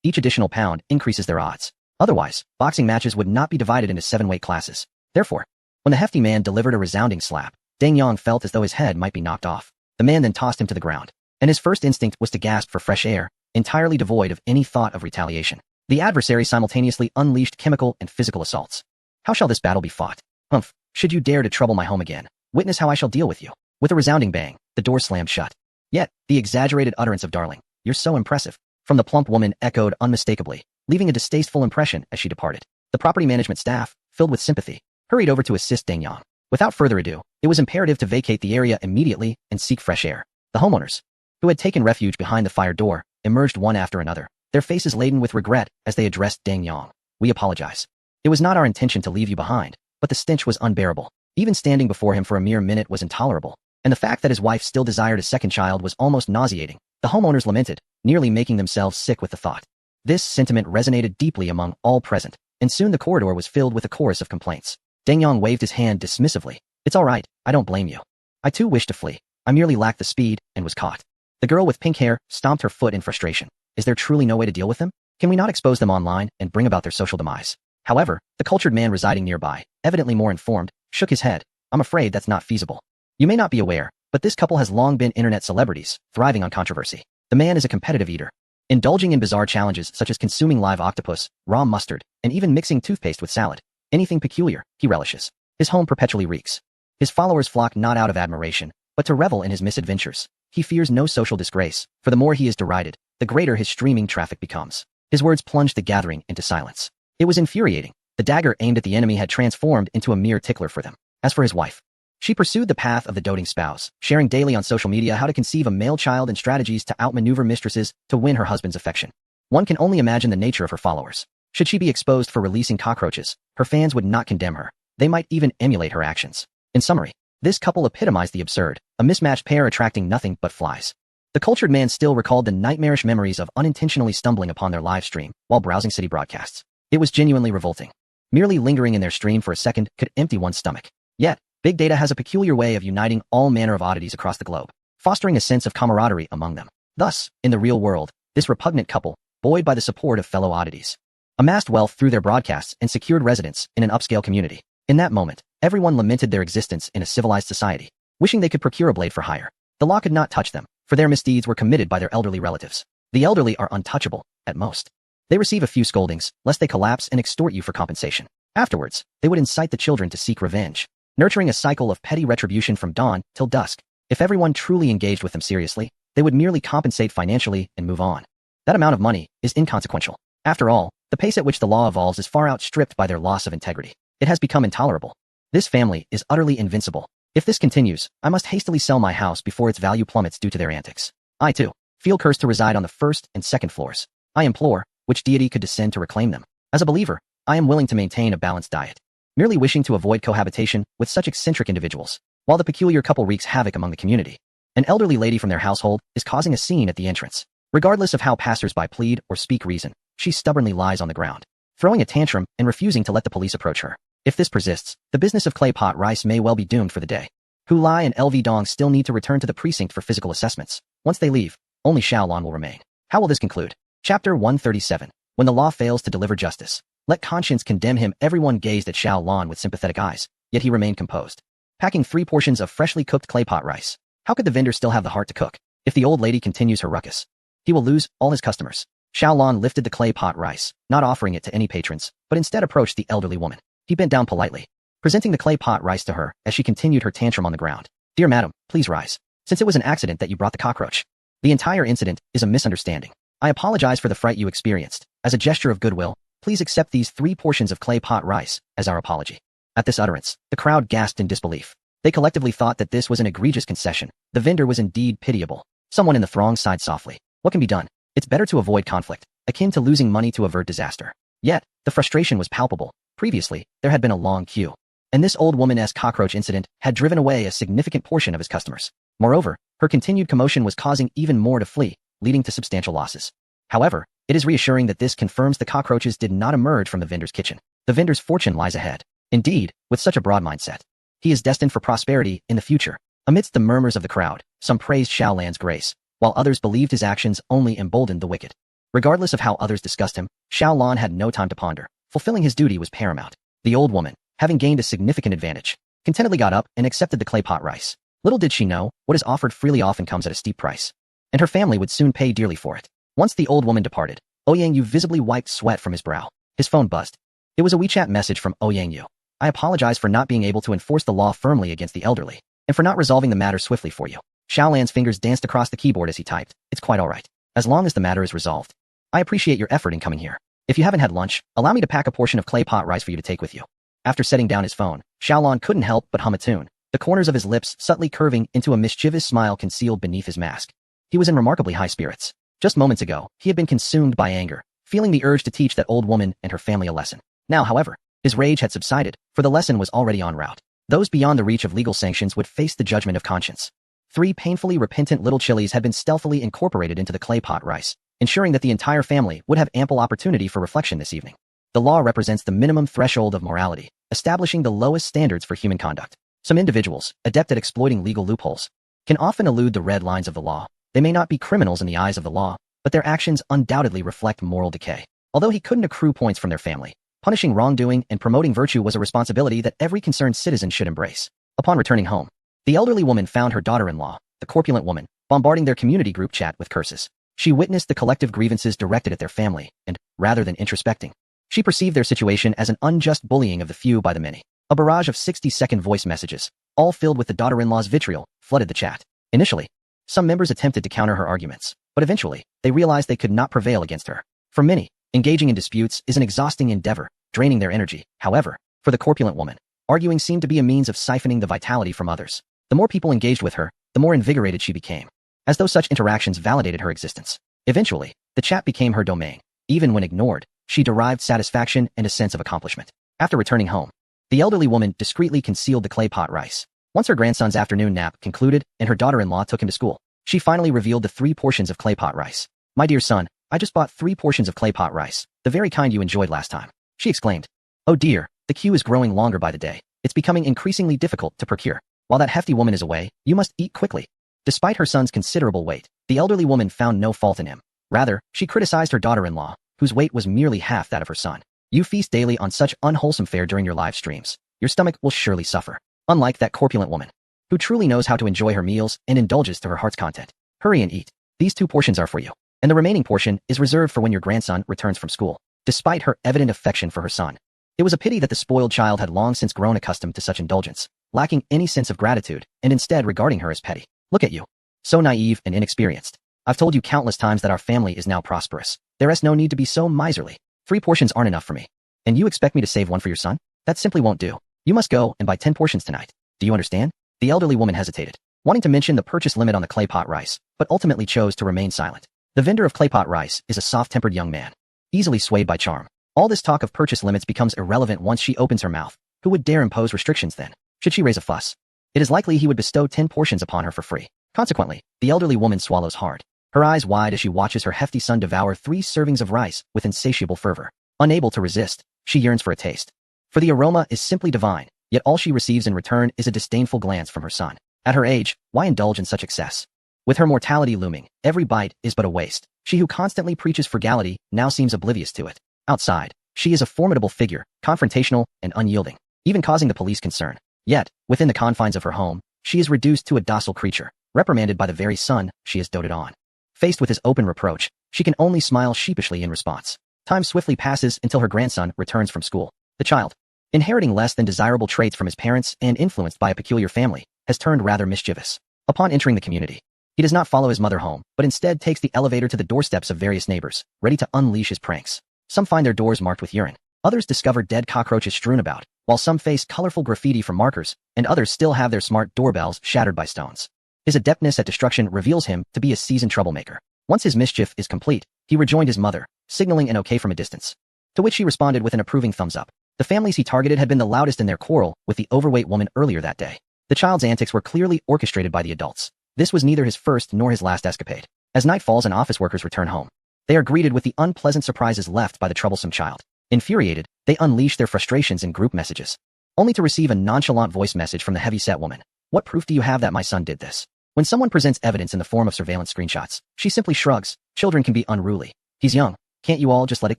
each additional pound increases their odds. Otherwise, boxing matches would not be divided into 7 weight classes. Therefore, when the hefty man delivered a resounding slap, Ding Yang felt as though his head might be knocked off. The man then tossed him to the ground, and his first instinct was to gasp for fresh air, entirely devoid of any thought of retaliation. The adversary simultaneously unleashed chemical and physical assaults. How shall this battle be fought? Humph, should you dare to trouble my home again, witness how I shall deal with you. With a resounding bang, the door slammed shut. Yet, the exaggerated utterance of "darling, you're so impressive," from the plump woman echoed unmistakably, leaving a distasteful impression as she departed. The property management staff, filled with sympathy, hurried over to assist Ding Yang. Without further ado, it was imperative to vacate the area immediately and seek fresh air. The homeowners, who had taken refuge behind the fire door, emerged one after another, their faces laden with regret as they addressed Ding Yang. "We apologize. It was not our intention to leave you behind, but the stench was unbearable." Even standing before him for a mere minute was intolerable, and the fact that his wife still desired a second child was almost nauseating. The homeowners lamented, nearly making themselves sick with the thought. This sentiment resonated deeply among all present, and soon the corridor was filled with a chorus of complaints. Ding Yang waved his hand dismissively. "It's all right, I don't blame you. I too wished to flee. I merely lacked the speed and was caught." The girl with pink hair stomped her foot in frustration. Is there truly no way to deal with them? Can we not expose them online and bring about their social demise? However, the cultured man residing nearby, evidently more informed, shook his head. "I'm afraid that's not feasible. You may not be aware, but this couple has long been internet celebrities, thriving on controversy. The man is a competitive eater, indulging in bizarre challenges such as consuming live octopus, raw mustard, and even mixing toothpaste with salad. Anything peculiar, he relishes. His home perpetually reeks. His followers flock not out of admiration, but to revel in his misadventures. He fears no social disgrace, for the more he is derided, the greater his streaming traffic becomes." His words plunged the gathering into silence. It was infuriating. The dagger aimed at the enemy had transformed into a mere tickler for them. As for his wife, she pursued the path of the doting spouse, sharing daily on social media how to conceive a male child and strategies to outmaneuver mistresses to win her husband's affection. One can only imagine the nature of her followers. Should she be exposed for releasing cockroaches, her fans would not condemn her. They might even emulate her actions. In summary, this couple epitomized the absurd, a mismatched pair attracting nothing but flies. The cultured man still recalled the nightmarish memories of unintentionally stumbling upon their live stream while browsing city broadcasts. It was genuinely revolting. Merely lingering in their stream for a second could empty one's stomach. Yet, big data has a peculiar way of uniting all manner of oddities across the globe, fostering a sense of camaraderie among them. Thus, in the real world, this repugnant couple, buoyed by the support of fellow oddities, amassed wealth through their broadcasts and secured residence in an upscale community. In that moment, everyone lamented their existence in a civilized society, wishing they could procure a blade for hire. The law could not touch them, for their misdeeds were committed by their elderly relatives. The elderly are untouchable, at most. They receive a few scoldings, lest they collapse and extort you for compensation. Afterwards, they would incite the children to seek revenge, nurturing a cycle of petty retribution from dawn till dusk. If everyone truly engaged with them seriously, they would merely compensate financially and move on. That amount of money is inconsequential. After all, the pace at which the law evolves is far outstripped by their loss of integrity. It has become intolerable. This family is utterly invincible. If this continues, I must hastily sell my house before its value plummets due to their antics. I, too, feel cursed to reside on the first and second floors. I implore, which deity could descend to reclaim them? As a believer, I am willing to maintain a balanced diet, merely wishing to avoid cohabitation with such eccentric individuals, while the peculiar couple wreaks havoc among the community. An elderly lady from their household is causing a scene at the entrance. Regardless of how passers-by plead or speak reason, she stubbornly lies on the ground, throwing a tantrum and refusing to let the police approach her. If this persists, the business of clay pot rice may well be doomed for the day. Hu Lai and LV Dong still need to return to the precinct for physical assessments. Once they leave, only Xiaolan will remain. How will this conclude? Chapter 137. When the law fails to deliver justice, let conscience condemn him. Everyone gazed at Xiaolan with sympathetic eyes, yet he remained composed, packing 3 portions of freshly cooked clay pot rice. How could the vendor still have the heart to cook? If the old lady continues her ruckus, he will lose all his customers. Xiaolan lifted the clay pot rice, not offering it to any patrons, but instead approached the elderly woman. He bent down politely, presenting the clay pot rice to her as she continued her tantrum on the ground. Dear madam, please rise. Since it was an accident that you brought the cockroach, the entire incident is a misunderstanding. I apologize for the fright you experienced. As a gesture of goodwill, please accept these 3 portions of clay pot rice as our apology. At this utterance, the crowd gasped in disbelief. They collectively thought that this was an egregious concession. The vendor was indeed pitiable. Someone in the throng sighed softly. What can be done? It's better to avoid conflict, akin to losing money to avert disaster. Yet, the frustration was palpable. Previously, there had been a long queue, and this old woman-esque cockroach incident had driven away a significant portion of his customers. Moreover, her continued commotion was causing even more to flee, leading to substantial losses. However, it is reassuring that this confirms the cockroaches did not emerge from the vendor's kitchen. The vendor's fortune lies ahead. Indeed, with such a broad mindset, he is destined for prosperity in the future. Amidst the murmurs of the crowd, some praised Xiaolan's grace, while others believed his actions only emboldened the wicked. Regardless of how others discussed him, Xiaolan had no time to ponder. Fulfilling his duty was paramount. The old woman, having gained a significant advantage, contentedly got up and accepted the clay pot rice. Little did she know, what is offered freely often comes at a steep price, and her family would soon pay dearly for it. Once the old woman departed, Ouyang Yu visibly wiped sweat from his brow. His phone buzzed. It was a WeChat message from Ouyang Yu. I apologize for not being able to enforce the law firmly against the elderly, and for not resolving the matter swiftly for you. Xiaolan's fingers danced across the keyboard as he typed. It's quite all right, as long as the matter is resolved. I appreciate your effort in coming here. If you haven't had lunch, allow me to pack a portion of clay pot rice for you to take with you. After setting down his phone, Xiaolan couldn't help but hum a tune, the corners of his lips subtly curving into a mischievous smile concealed beneath his mask. He was in remarkably high spirits. Just moments ago, he had been consumed by anger, feeling the urge to teach that old woman and her family a lesson. Now, however, his rage had subsided, for the lesson was already en route. Those beyond the reach of legal sanctions would face the judgment of conscience. 3 painfully repentant little chilies had been stealthily incorporated into the clay pot rice, ensuring that the entire family would have ample opportunity for reflection this evening. The law represents the minimum threshold of morality, establishing the lowest standards for human conduct. Some individuals, adept at exploiting legal loopholes, can often elude the red lines of the law. They may not be criminals in the eyes of the law, but their actions undoubtedly reflect moral decay. Although he couldn't accrue points from their family, punishing wrongdoing and promoting virtue was a responsibility that every concerned citizen should embrace. Upon returning home, the elderly woman found her daughter-in-law, the corpulent woman, bombarding their community group chat with curses. She witnessed the collective grievances directed at their family, and, rather than introspecting, she perceived their situation as an unjust bullying of the few by the many. A barrage of 60-second voice messages, all filled with the daughter-in-law's vitriol, flooded the chat. Initially, some members attempted to counter her arguments, but eventually, they realized they could not prevail against her. For many, engaging in disputes is an exhausting endeavor, draining their energy. However, for the corpulent woman, arguing seemed to be a means of siphoning the vitality from others. The more people engaged with her, the more invigorated she became, as though such interactions validated her existence. Eventually, the chat became her domain. Even when ignored, she derived satisfaction and a sense of accomplishment. After returning home, The elderly woman discreetly concealed the clay pot rice. Once her grandson's afternoon nap concluded and her daughter-in-law took him to school, she finally revealed the 3 portions of clay pot rice. "My dear son, I just bought 3 portions of clay pot rice, the very kind you enjoyed last time," she exclaimed. "Oh dear, the queue is growing longer by the day. It's becoming increasingly difficult to procure. While that hefty woman is away, you must eat quickly." Despite her son's considerable weight, the elderly woman found no fault in him. Rather, she criticized her daughter-in-law, whose weight was merely half that of her son. "You feast daily on such unwholesome fare during your live streams. Your stomach will surely suffer. Unlike that corpulent woman, who truly knows how to enjoy her meals and indulges to her heart's content. Hurry and eat. These 2 portions are for you, and the remaining portion is reserved for when your grandson returns from school." Despite her evident affection for her son, it was a pity that the spoiled child had long since grown accustomed to such indulgence, lacking any sense of gratitude, and instead regarding her as petty. "Look at you. So naive and inexperienced. I've told you countless times that our family is now prosperous. There is no need to be so miserly. 3 portions aren't enough for me. And you expect me to save 1 for your son? That simply won't do. You must go and buy 10 portions tonight. Do you understand?" The elderly woman hesitated, wanting to mention the purchase limit on the clay pot rice, but ultimately chose to remain silent. The vendor of clay pot rice is a soft-tempered young man, easily swayed by charm. All this talk of purchase limits becomes irrelevant once she opens her mouth. Who would dare impose restrictions then? Should she raise a fuss? It is likely he would bestow 10 portions upon her for free. Consequently, the elderly woman swallows hard, her eyes wide as she watches her hefty son devour 3 servings of rice with insatiable fervor. Unable to resist, she yearns for a taste. For the aroma is simply divine, yet all she receives in return is a disdainful glance from her son. At her age, why indulge in such excess? With her mortality looming, every bite is but a waste. She who constantly preaches frugality now seems oblivious to it. Outside, she is a formidable figure, confrontational and unyielding, even causing the police concern. Yet, within the confines of her home, she is reduced to a docile creature, reprimanded by the very son she has doted on. Faced with his open reproach, she can only smile sheepishly in response. Time swiftly passes until her grandson returns from school. The child, inheriting less than desirable traits from his parents and influenced by a peculiar family, has turned rather mischievous. Upon entering the community, he does not follow his mother home, but instead takes the elevator to the doorsteps of various neighbors, ready to unleash his pranks. Some find their doors marked with urine. Others discover dead cockroaches strewn about, while some face colorful graffiti from markers, and others still have their smart doorbells shattered by stones. His adeptness at destruction reveals him to be a seasoned troublemaker. Once his mischief is complete, he rejoined his mother, signaling an okay from a distance, to which she responded with an approving thumbs up. The families he targeted had been the loudest in their quarrel with the overweight woman earlier that day. The child's antics were clearly orchestrated by the adults. This was neither his first nor his last escapade. As night falls and office workers return home, they are greeted with the unpleasant surprises left by the troublesome child. Infuriated, they unleash their frustrations in group messages, only to receive a nonchalant voice message from the heavy-set woman. "What proof do you have that my son did this?" When someone presents evidence in the form of surveillance screenshots, she simply shrugs. "Children can be unruly. He's young. Can't you all just let it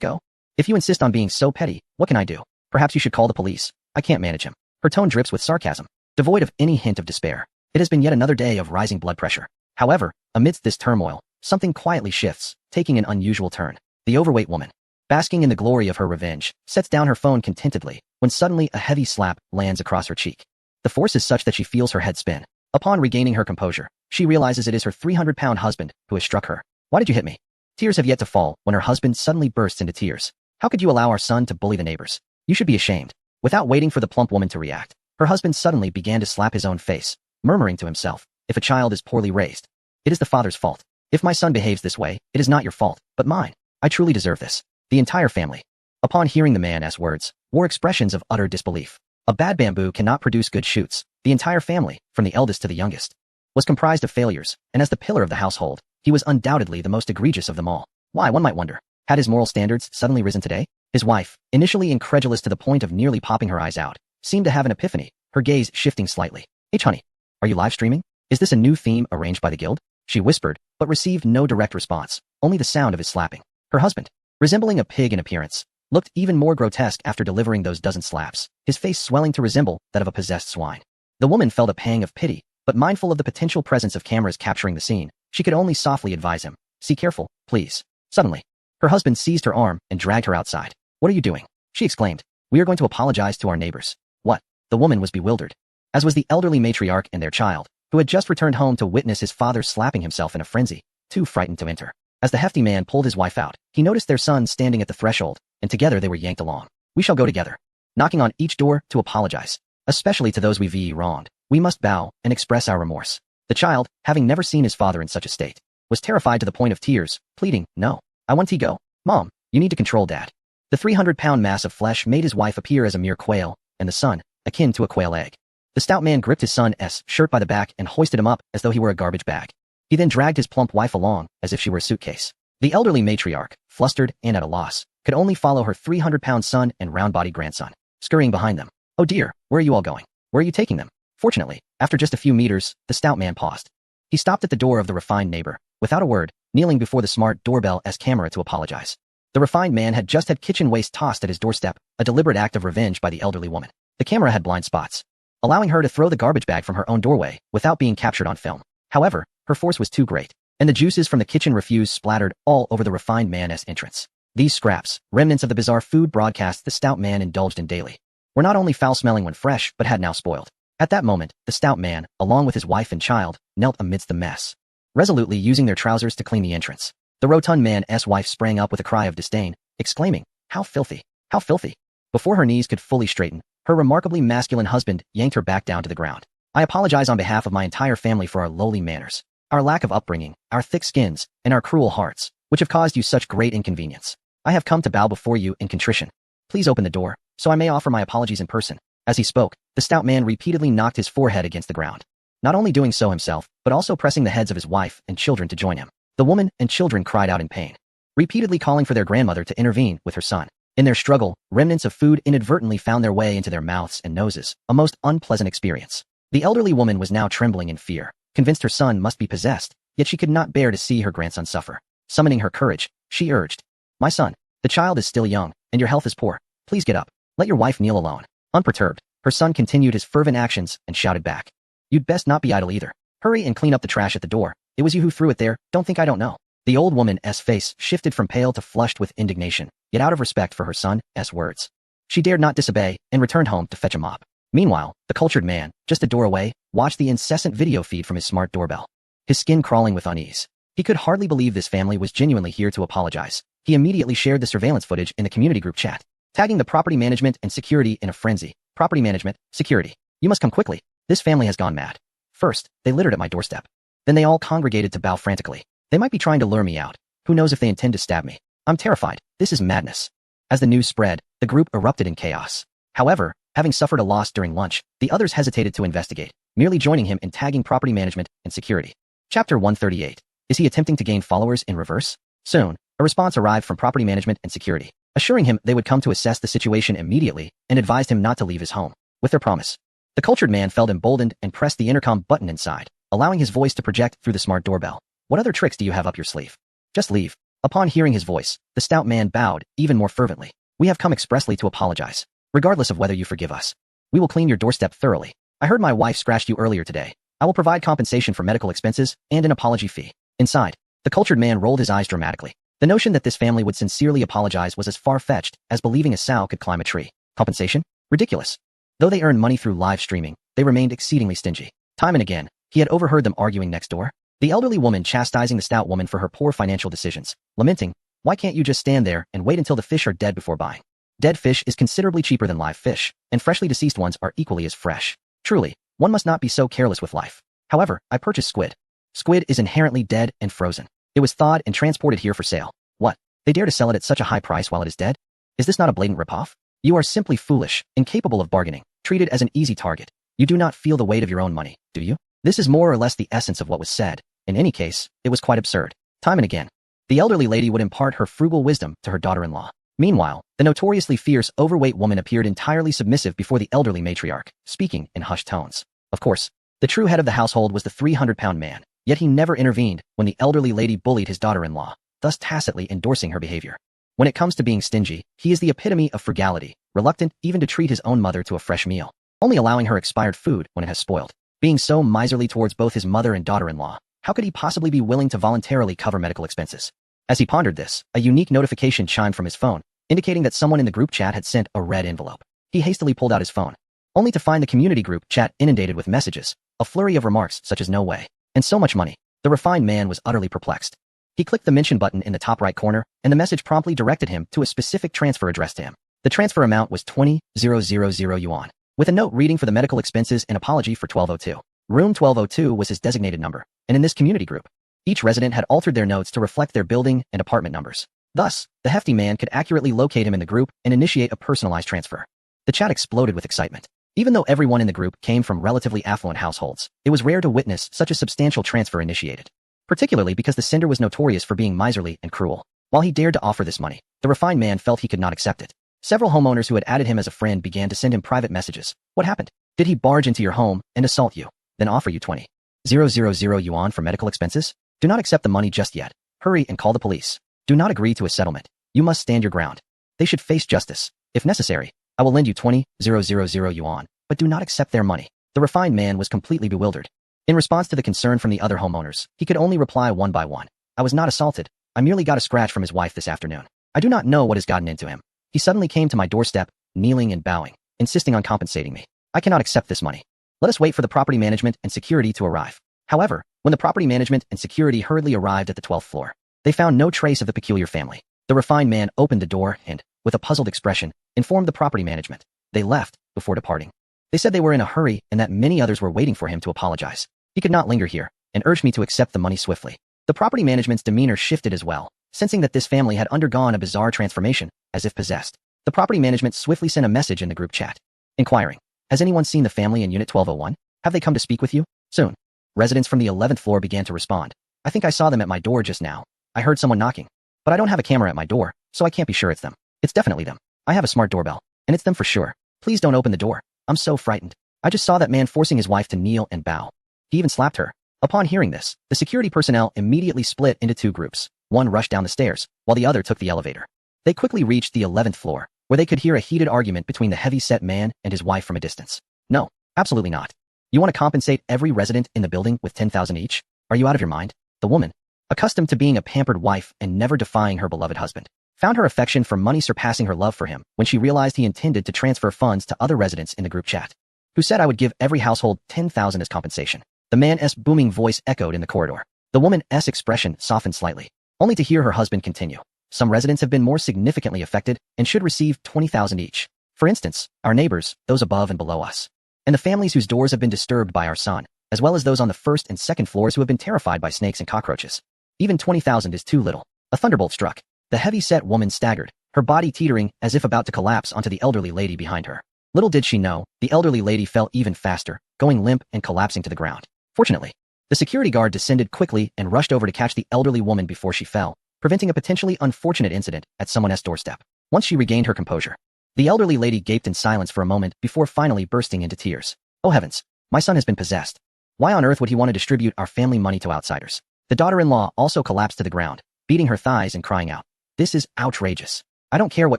go? If you insist on being so petty, what can I do? Perhaps you should call the police. I can't manage him." Her tone drips with sarcasm, devoid of any hint of despair. It has been yet another day of rising blood pressure. However, amidst this turmoil, something quietly shifts, taking an unusual turn. The overweight woman, basking in the glory of her revenge, sets down her phone contentedly, when suddenly a heavy slap lands across her cheek. The force is such that she feels her head spin. Upon regaining her composure, she realizes it is her 300-pound husband who has struck her. "Why did you hit me?" Tears have yet to fall when her husband suddenly bursts into tears. "How could you allow our son to bully the neighbors? You should be ashamed." Without waiting for the plump woman to react, her husband suddenly began to slap his own face, murmuring to himself, "If a child is poorly raised, it is the father's fault. If my son behaves this way, it is not your fault, but mine. I truly deserve this." The entire family, upon hearing the man's words, wore expressions of utter disbelief. A bad bamboo cannot produce good shoots. The entire family, from the eldest to the youngest, was comprised of failures, and as the pillar of the household, he was undoubtedly the most egregious of them all. Why, one might wonder, had his moral standards suddenly risen today? His wife, initially incredulous to the point of nearly popping her eyes out, seemed to have an epiphany, her gaze shifting slightly. "H honey, are you live streaming? Is this a new theme arranged by the guild?" She whispered, but received no direct response, only the sound of his slapping. Her husband, resembling a pig in appearance, looked even more grotesque after delivering those dozen slaps, his face swelling to resemble that of a possessed swine. The woman felt a pang of pity, but mindful of the potential presence of cameras capturing the scene, she could only softly advise him, "See careful, please." Suddenly, her husband seized her arm and dragged her outside. "What are you doing?" she exclaimed. "We are going to apologize to our neighbors." "What?" The woman was bewildered, as was the elderly matriarch and their child, who had just returned home to witness his father slapping himself in a frenzy, too frightened to enter. As the hefty man pulled his wife out, he noticed their son standing at the threshold, and together they were yanked along. "We shall go together, knocking on each door to apologize, especially to those we've wronged. We must bow and express our remorse." The child, having never seen his father in such a state, was terrified to the point of tears, pleading, "No, I want to go. Mom, you need to control Dad." The 300-pound mass of flesh made his wife appear as a mere quail, and the son, akin to a quail egg. The stout man gripped his son's shirt by the back and hoisted him up as though he were a garbage bag. He then dragged his plump wife along as if she were a suitcase. The elderly matriarch, flustered and at a loss, could only follow her 300-pound son and round-bodied grandson, scurrying behind them. Oh dear, where are you all going? Where are you taking them? Fortunately, after just a few meters, the stout man paused. He stopped at the door of the refined neighbor, without a word, kneeling before the smart doorbell's camera to apologize. The refined man had just had kitchen waste tossed at his doorstep, a deliberate act of revenge by the elderly woman. The camera had blind spots, allowing her to throw the garbage bag from her own doorway without being captured on film. However, her force was too great, and the juices from the kitchen refuse splattered all over the refined man's entrance. These scraps, remnants of the bizarre food broadcast the stout man indulged in daily, were not only foul-smelling when fresh, but had now spoiled. At that moment, the stout man, along with his wife and child, knelt amidst the mess, resolutely using their trousers to clean the entrance. The rotund man's wife sprang up with a cry of disdain, exclaiming, "How filthy! How filthy!" Before her knees could fully straighten, her remarkably masculine husband yanked her back down to the ground. "I apologize on behalf of my entire family for our lowly manners, our lack of upbringing, our thick skins, and our cruel hearts, which have caused you such great inconvenience. I have come to bow before you in contrition. Please open the door, so I may offer my apologies in person." As he spoke, the stout man repeatedly knocked his forehead against the ground, not only doing so himself, but also pressing the heads of his wife and children to join him. The woman and children cried out in pain, repeatedly calling for their grandmother to intervene with her son. In their struggle, remnants of food inadvertently found their way into their mouths and noses, a most unpleasant experience. The elderly woman was now trembling in fear, convinced her son must be possessed, yet she could not bear to see her grandson suffer. Summoning her courage, she urged, "My son, the child is still young, and your health is poor. Please get up. Let your wife kneel alone." Unperturbed, her son continued his fervent actions and shouted back, "You'd best not be idle either. Hurry and clean up the trash at the door. It was you who threw it there, don't think I don't know." The old woman's face shifted from pale to flushed with indignation, yet out of respect for her son's words, she dared not disobey and returned home to fetch a mop. Meanwhile, the cultured man, just a door away, watched the incessant video feed from his smart doorbell, his skin crawling with unease. He could hardly believe this family was genuinely here to apologize. He immediately shared the surveillance footage in the community group chat, tagging the property management and security in a frenzy. "Property management, security. You must come quickly. This family has gone mad. First, they littered at my doorstep. Then they all congregated to bow frantically. They might be trying to lure me out. Who knows if they intend to stab me? I'm terrified. This is madness." As the news spread, the group erupted in chaos. However, having suffered a loss during lunch, the others hesitated to investigate, merely joining him in tagging property management and security. Chapter 138. Is he attempting to gain followers in reverse? Soon, a response arrived from property management and security, assuring him they would come to assess the situation immediately and advised him not to leave his home. With their promise, the cultured man felt emboldened and pressed the intercom button inside, allowing his voice to project through the smart doorbell. "What other tricks do you have up your sleeve? Just leave." Upon hearing his voice, the stout man bowed even more fervently. "We have come expressly to apologize. Regardless of whether you forgive us, we will clean your doorstep thoroughly. I heard my wife scratched you earlier today. I will provide compensation for medical expenses and an apology fee." Inside, the cultured man rolled his eyes dramatically. The notion that this family would sincerely apologize was as far-fetched as believing a sow could climb a tree. Compensation? Ridiculous. Though they earned money through live streaming, they remained exceedingly stingy. Time and again, he had overheard them arguing next door, the elderly woman chastising the stout woman for her poor financial decisions, lamenting, "Why can't you just stand there and wait until the fish are dead before buying? Dead fish is considerably cheaper than live fish, and freshly deceased ones are equally as fresh. Truly, one must not be so careless with life. However, I purchased squid. Squid is inherently dead and frozen. It was thawed and transported here for sale. What? They dare to sell it at such a high price while it is dead? Is this not a blatant ripoff? You are simply foolish, incapable of bargaining, treated as an easy target. You do not feel the weight of your own money, do you?" This is more or less the essence of what was said. In any case, it was quite absurd. Time and again, the elderly lady would impart her frugal wisdom to her daughter-in-law. Meanwhile, the notoriously fierce, overweight woman appeared entirely submissive before the elderly matriarch, speaking in hushed tones. Of course, the true head of the household was the 300-pound man, yet he never intervened when the elderly lady bullied his daughter-in-law, thus tacitly endorsing her behavior. When it comes to being stingy, he is the epitome of frugality, reluctant even to treat his own mother to a fresh meal, only allowing her expired food when it has spoiled. Being so miserly towards both his mother and daughter-in-law, how could he possibly be willing to voluntarily cover medical expenses? As he pondered this, a unique notification chimed from his phone, indicating that someone in the group chat had sent a red envelope. He hastily pulled out his phone, only to find the community group chat inundated with messages, a flurry of remarks such as "no way," and "so much money." The refined man was utterly perplexed. He clicked the mention button in the top right corner, and the message promptly directed him to a specific transfer addressed to him. The transfer amount was 20,000 yuan, with a note reading for the medical expenses and apology for 1202. Room 1202 was his designated number, and in this community group, each resident had altered their notes to reflect their building and apartment numbers. Thus, the hefty man could accurately locate him in the group and initiate a personalized transfer. The chat exploded with excitement. Even though everyone in the group came from relatively affluent households, it was rare to witness such a substantial transfer initiated. Particularly because the sender was notorious for being miserly and cruel. While he dared to offer this money, the refined man felt he could not accept it. Several homeowners who had added him as a friend began to send him private messages. What happened? Did he barge into your home and assault you, then offer you 20,000 yuan for medical expenses? Do not accept the money just yet. Hurry and call the police. Do not agree to a settlement. You must stand your ground. They should face justice. If necessary, I will lend you 20,000 yuan, but do not accept their money. The refined man was completely bewildered. In response to the concern from the other homeowners, he could only reply one by one. I was not assaulted. I merely got a scratch from his wife this afternoon. I do not know what has gotten into him. He suddenly came to my doorstep, kneeling and bowing, insisting on compensating me. I cannot accept this money. Let us wait for the property management and security to arrive. However, when the property management and security hurriedly arrived at the 12th floor, they found no trace of the peculiar family. The refined man opened the door and, with a puzzled expression, informed the property management. They left before departing. They said they were in a hurry and that many others were waiting for him to apologize. He could not linger here and urged me to accept the money swiftly. The property management's demeanor shifted as well, sensing that this family had undergone a bizarre transformation, as if possessed. The property management swiftly sent a message in the group chat, inquiring, has anyone seen the family in Unit 1201? Have they come to speak with you? Soon. Residents from the 11th floor began to respond. I think I saw them at my door just now. I heard someone knocking. But I don't have a camera at my door, so I can't be sure it's them. It's definitely them. I have a smart doorbell, and it's them for sure. Please don't open the door. I'm so frightened. I just saw that man forcing his wife to kneel and bow. He even slapped her. Upon hearing this, the security personnel immediately split into two groups. One rushed down the stairs, while the other took the elevator. They quickly reached the 11th floor, where they could hear a heated argument between the heavy-set man and his wife from a distance. No, absolutely not. You want to compensate every resident in the building with 10,000 each? Are you out of your mind? The woman, accustomed to being a pampered wife and never defying her beloved husband, found her affection for money surpassing her love for him when she realized he intended to transfer funds to other residents in the group chat, who said I would give every household 10,000 as compensation. The man's booming voice echoed in the corridor. The woman's expression softened slightly, only to hear her husband continue. Some residents have been more significantly affected and should receive 20,000 each. For instance, our neighbors, those above and below us, and the families whose doors have been disturbed by our son, as well as those on the first and second floors who have been terrified by snakes and cockroaches. Even 20,000 is too little. A thunderbolt struck. The heavy-set woman staggered, her body teetering as if about to collapse onto the elderly lady behind her. Little did she know, the elderly lady fell even faster, going limp and collapsing to the ground. Fortunately, the security guard descended quickly and rushed over to catch the elderly woman before she fell, preventing a potentially unfortunate incident at someone's doorstep. Once she regained her composure, the elderly lady gaped in silence for a moment before finally bursting into tears. Oh heavens, my son has been possessed. Why on earth would he want to distribute our family money to outsiders? The daughter-in-law also collapsed to the ground, beating her thighs and crying out, this is outrageous. I don't care what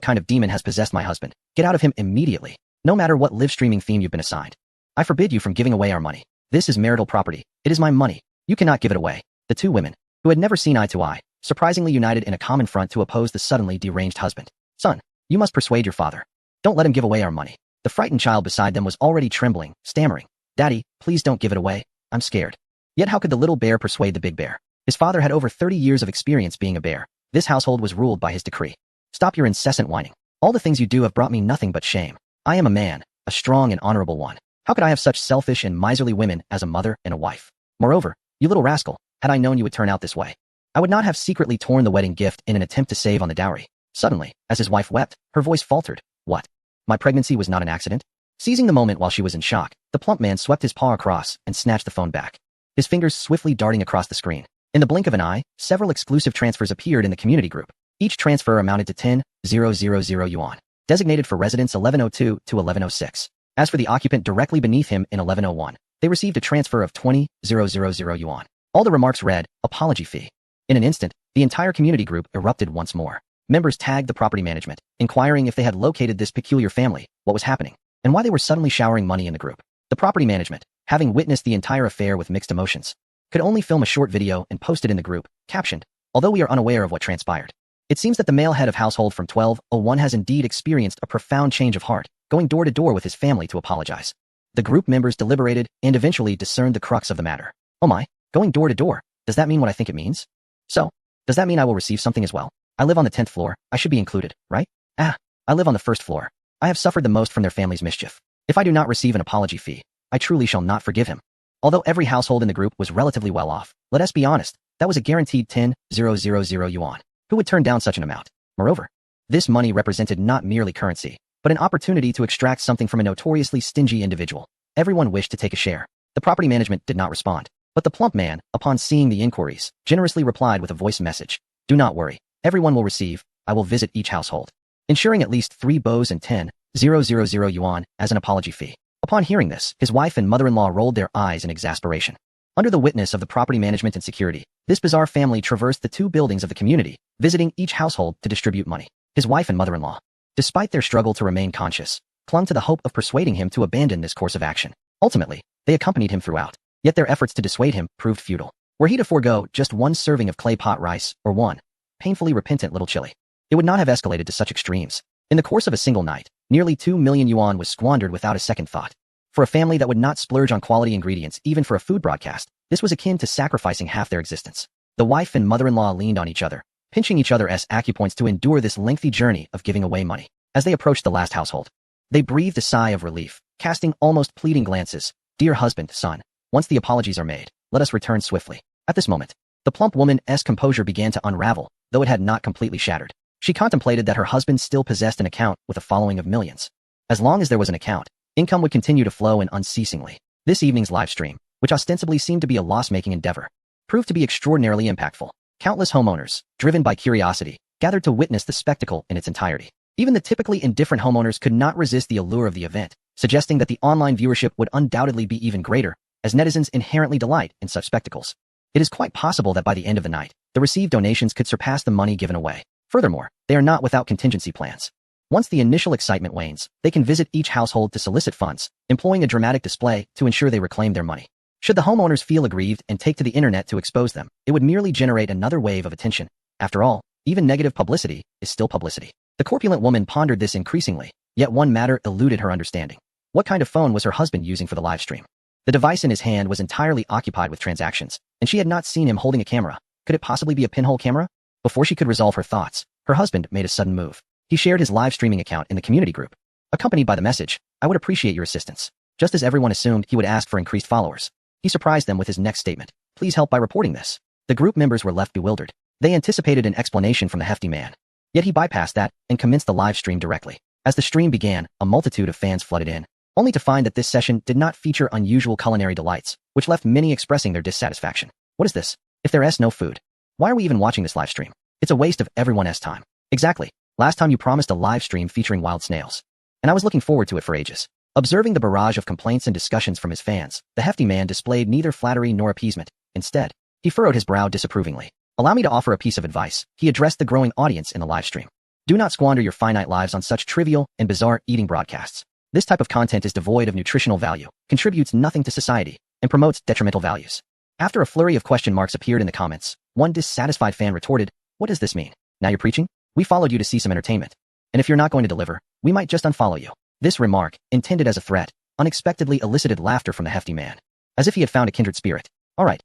kind of demon has possessed my husband. Get out of him immediately, no matter what live-streaming theme you've been assigned. I forbid you from giving away our money. This is marital property. It is my money. You cannot give it away. The two women, who had never seen eye to eye, surprisingly united in a common front to oppose the suddenly deranged husband. Son, you must persuade your father. Don't let him give away our money. The frightened child beside them was already trembling, stammering. Daddy, please don't give it away. I'm scared. Yet how could the little bear persuade the big bear? His father had over 30 years of experience being a bear. This household was ruled by his decree. Stop your incessant whining. All the things you do have brought me nothing but shame. I am a man, a strong and honorable one. How could I have such selfish and miserly women as a mother and a wife? Moreover, you little rascal, had I known you would turn out this way, I would not have secretly torn the wedding gift in an attempt to save on the dowry. Suddenly, as his wife wept, her voice faltered. What? My pregnancy was not an accident? Seizing the moment while she was in shock, the plump man swept his paw across and snatched the phone back, his fingers swiftly darting across the screen. In the blink of an eye, several exclusive transfers appeared in the community group. Each transfer amounted to 10,000 yuan, designated for residents 1102 to 1106. As for the occupant directly beneath him in 1101, they received a transfer of 20,000 yuan. All the remarks read, apology fee. In an instant, the entire community group erupted once more. Members tagged the property management, inquiring if they had located this peculiar family, what was happening, and why they were suddenly showering money in the group. The property management, having witnessed the entire affair with mixed emotions, could only film a short video and post it in the group, captioned, although we are unaware of what transpired. It seems that the male head of household from 1201 has indeed experienced a profound change of heart, going door to door with his family to apologize. The group members deliberated and eventually discerned the crux of the matter. Oh my, going door to door, does that mean what I think it means? So, does that mean I will receive something as well? I live on the 10th floor, I should be included, right? I live on the first floor. I have suffered the most from their family's mischief. If I do not receive an apology fee, I truly shall not forgive him. Although every household in the group was relatively well off, let us be honest, that was a guaranteed 10,000 yuan. Who would turn down such an amount? Moreover, this money represented not merely currency, but an opportunity to extract something from a notoriously stingy individual. Everyone wished to take a share. The property management did not respond, but the plump man, upon seeing the inquiries, generously replied with a voice message. Do not worry. Everyone will receive. I will visit each household, ensuring at least 3 bows and 10,000 yuan as an apology fee. Upon hearing this, his wife and mother-in-law rolled their eyes in exasperation. Under the witness of the property management and security, this bizarre family traversed the 2 buildings of the community, visiting each household to distribute money. His wife and mother-in-law, despite their struggle to remain conscious, clung to the hope of persuading him to abandon this course of action. Ultimately, they accompanied him throughout, yet their efforts to dissuade him proved futile. Were he to forego just 1 serving of clay pot rice, or 1 painfully repentant little chili, it would not have escalated to such extremes. In the course of a single night, nearly 2 million yuan was squandered without a second thought. For a family that would not splurge on quality ingredients even for a food broadcast, this was akin to sacrificing half their existence. The wife and mother-in-law leaned on each other, pinching each other as acupoints to endure this lengthy journey of giving away money. As they approached the last household, they breathed a sigh of relief, casting almost pleading glances. Dear husband, son, once the apologies are made, let us return swiftly. At this moment, the plump woman's composure began to unravel, though it had not completely shattered. She contemplated that her husband still possessed an account with a following of millions. As long as there was an account, income would continue to flow in unceasingly. This evening's live stream, which ostensibly seemed to be a loss-making endeavor, proved to be extraordinarily impactful. Countless homeowners, driven by curiosity, gathered to witness the spectacle in its entirety. Even the typically indifferent homeowners could not resist the allure of the event, suggesting that the online viewership would undoubtedly be even greater, as netizens inherently delight in such spectacles. It is quite possible that by the end of the night, the received donations could surpass the money given away. Furthermore, they are not without contingency plans. Once the initial excitement wanes, they can visit each household to solicit funds, employing a dramatic display to ensure they reclaim their money. Should the homeowners feel aggrieved and take to the internet to expose them, it would merely generate another wave of attention. After all, even negative publicity is still publicity. The corpulent woman pondered this increasingly, yet one matter eluded her understanding. What kind of phone was her husband using for the live stream? The device in his hand was entirely occupied with transactions, and she had not seen him holding a camera. Could it possibly be a pinhole camera? Before she could resolve her thoughts, her husband made a sudden move. He shared his live streaming account in the community group, accompanied by the message, I would appreciate your assistance. Just as everyone assumed he would ask for increased followers, he surprised them with his next statement. Please help by reporting this. The group members were left bewildered. They anticipated an explanation from the hefty man. Yet he bypassed that and commenced the live stream directly. As the stream began, a multitude of fans flooded in, only to find that this session did not feature unusual culinary delights, which left many expressing their dissatisfaction. What is this? If there's no food, why are we even watching this live stream? It's a waste of everyone's time. Exactly. Last time you promised a live stream featuring wild snails, and I was looking forward to it for ages. Observing the barrage of complaints and discussions from his fans, the hefty man displayed neither flattery nor appeasement. Instead, he furrowed his brow disapprovingly. Allow me to offer a piece of advice. He addressed the growing audience in the live stream. Do not squander your finite lives on such trivial and bizarre eating broadcasts. This type of content is devoid of nutritional value, contributes nothing to society, and promotes detrimental values. After a flurry of question marks appeared in the comments, one dissatisfied fan retorted, what does this mean? Now you're preaching? We followed you to see some entertainment. And if you're not going to deliver, we might just unfollow you. This remark, intended as a threat, unexpectedly elicited laughter from the hefty man, as if he had found a kindred spirit. All right,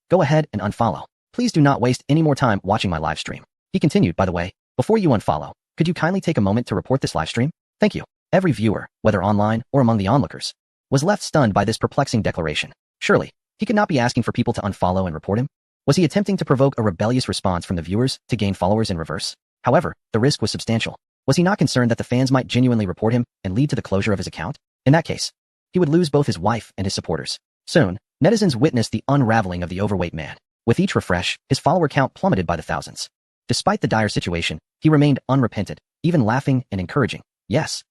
go ahead and unfollow. Please do not waste any more time watching my live stream. He continued, by the way, before you unfollow, could you kindly take a moment to report this live stream? Thank you. Every viewer, whether online or among the onlookers, was left stunned by this perplexing declaration. Surely, he could not be asking for people to unfollow and report him? Was he attempting to provoke a rebellious response from the viewers to gain followers in reverse? However, the risk was substantial. Was he not concerned that the fans might genuinely report him and lead to the closure of his account? In that case, he would lose both his wife and his supporters. Soon, netizens witnessed the unraveling of the overweight man. With each refresh, his follower count plummeted by the thousands. Despite the dire situation, he remained unrepentant, even laughing and encouraging. Yes,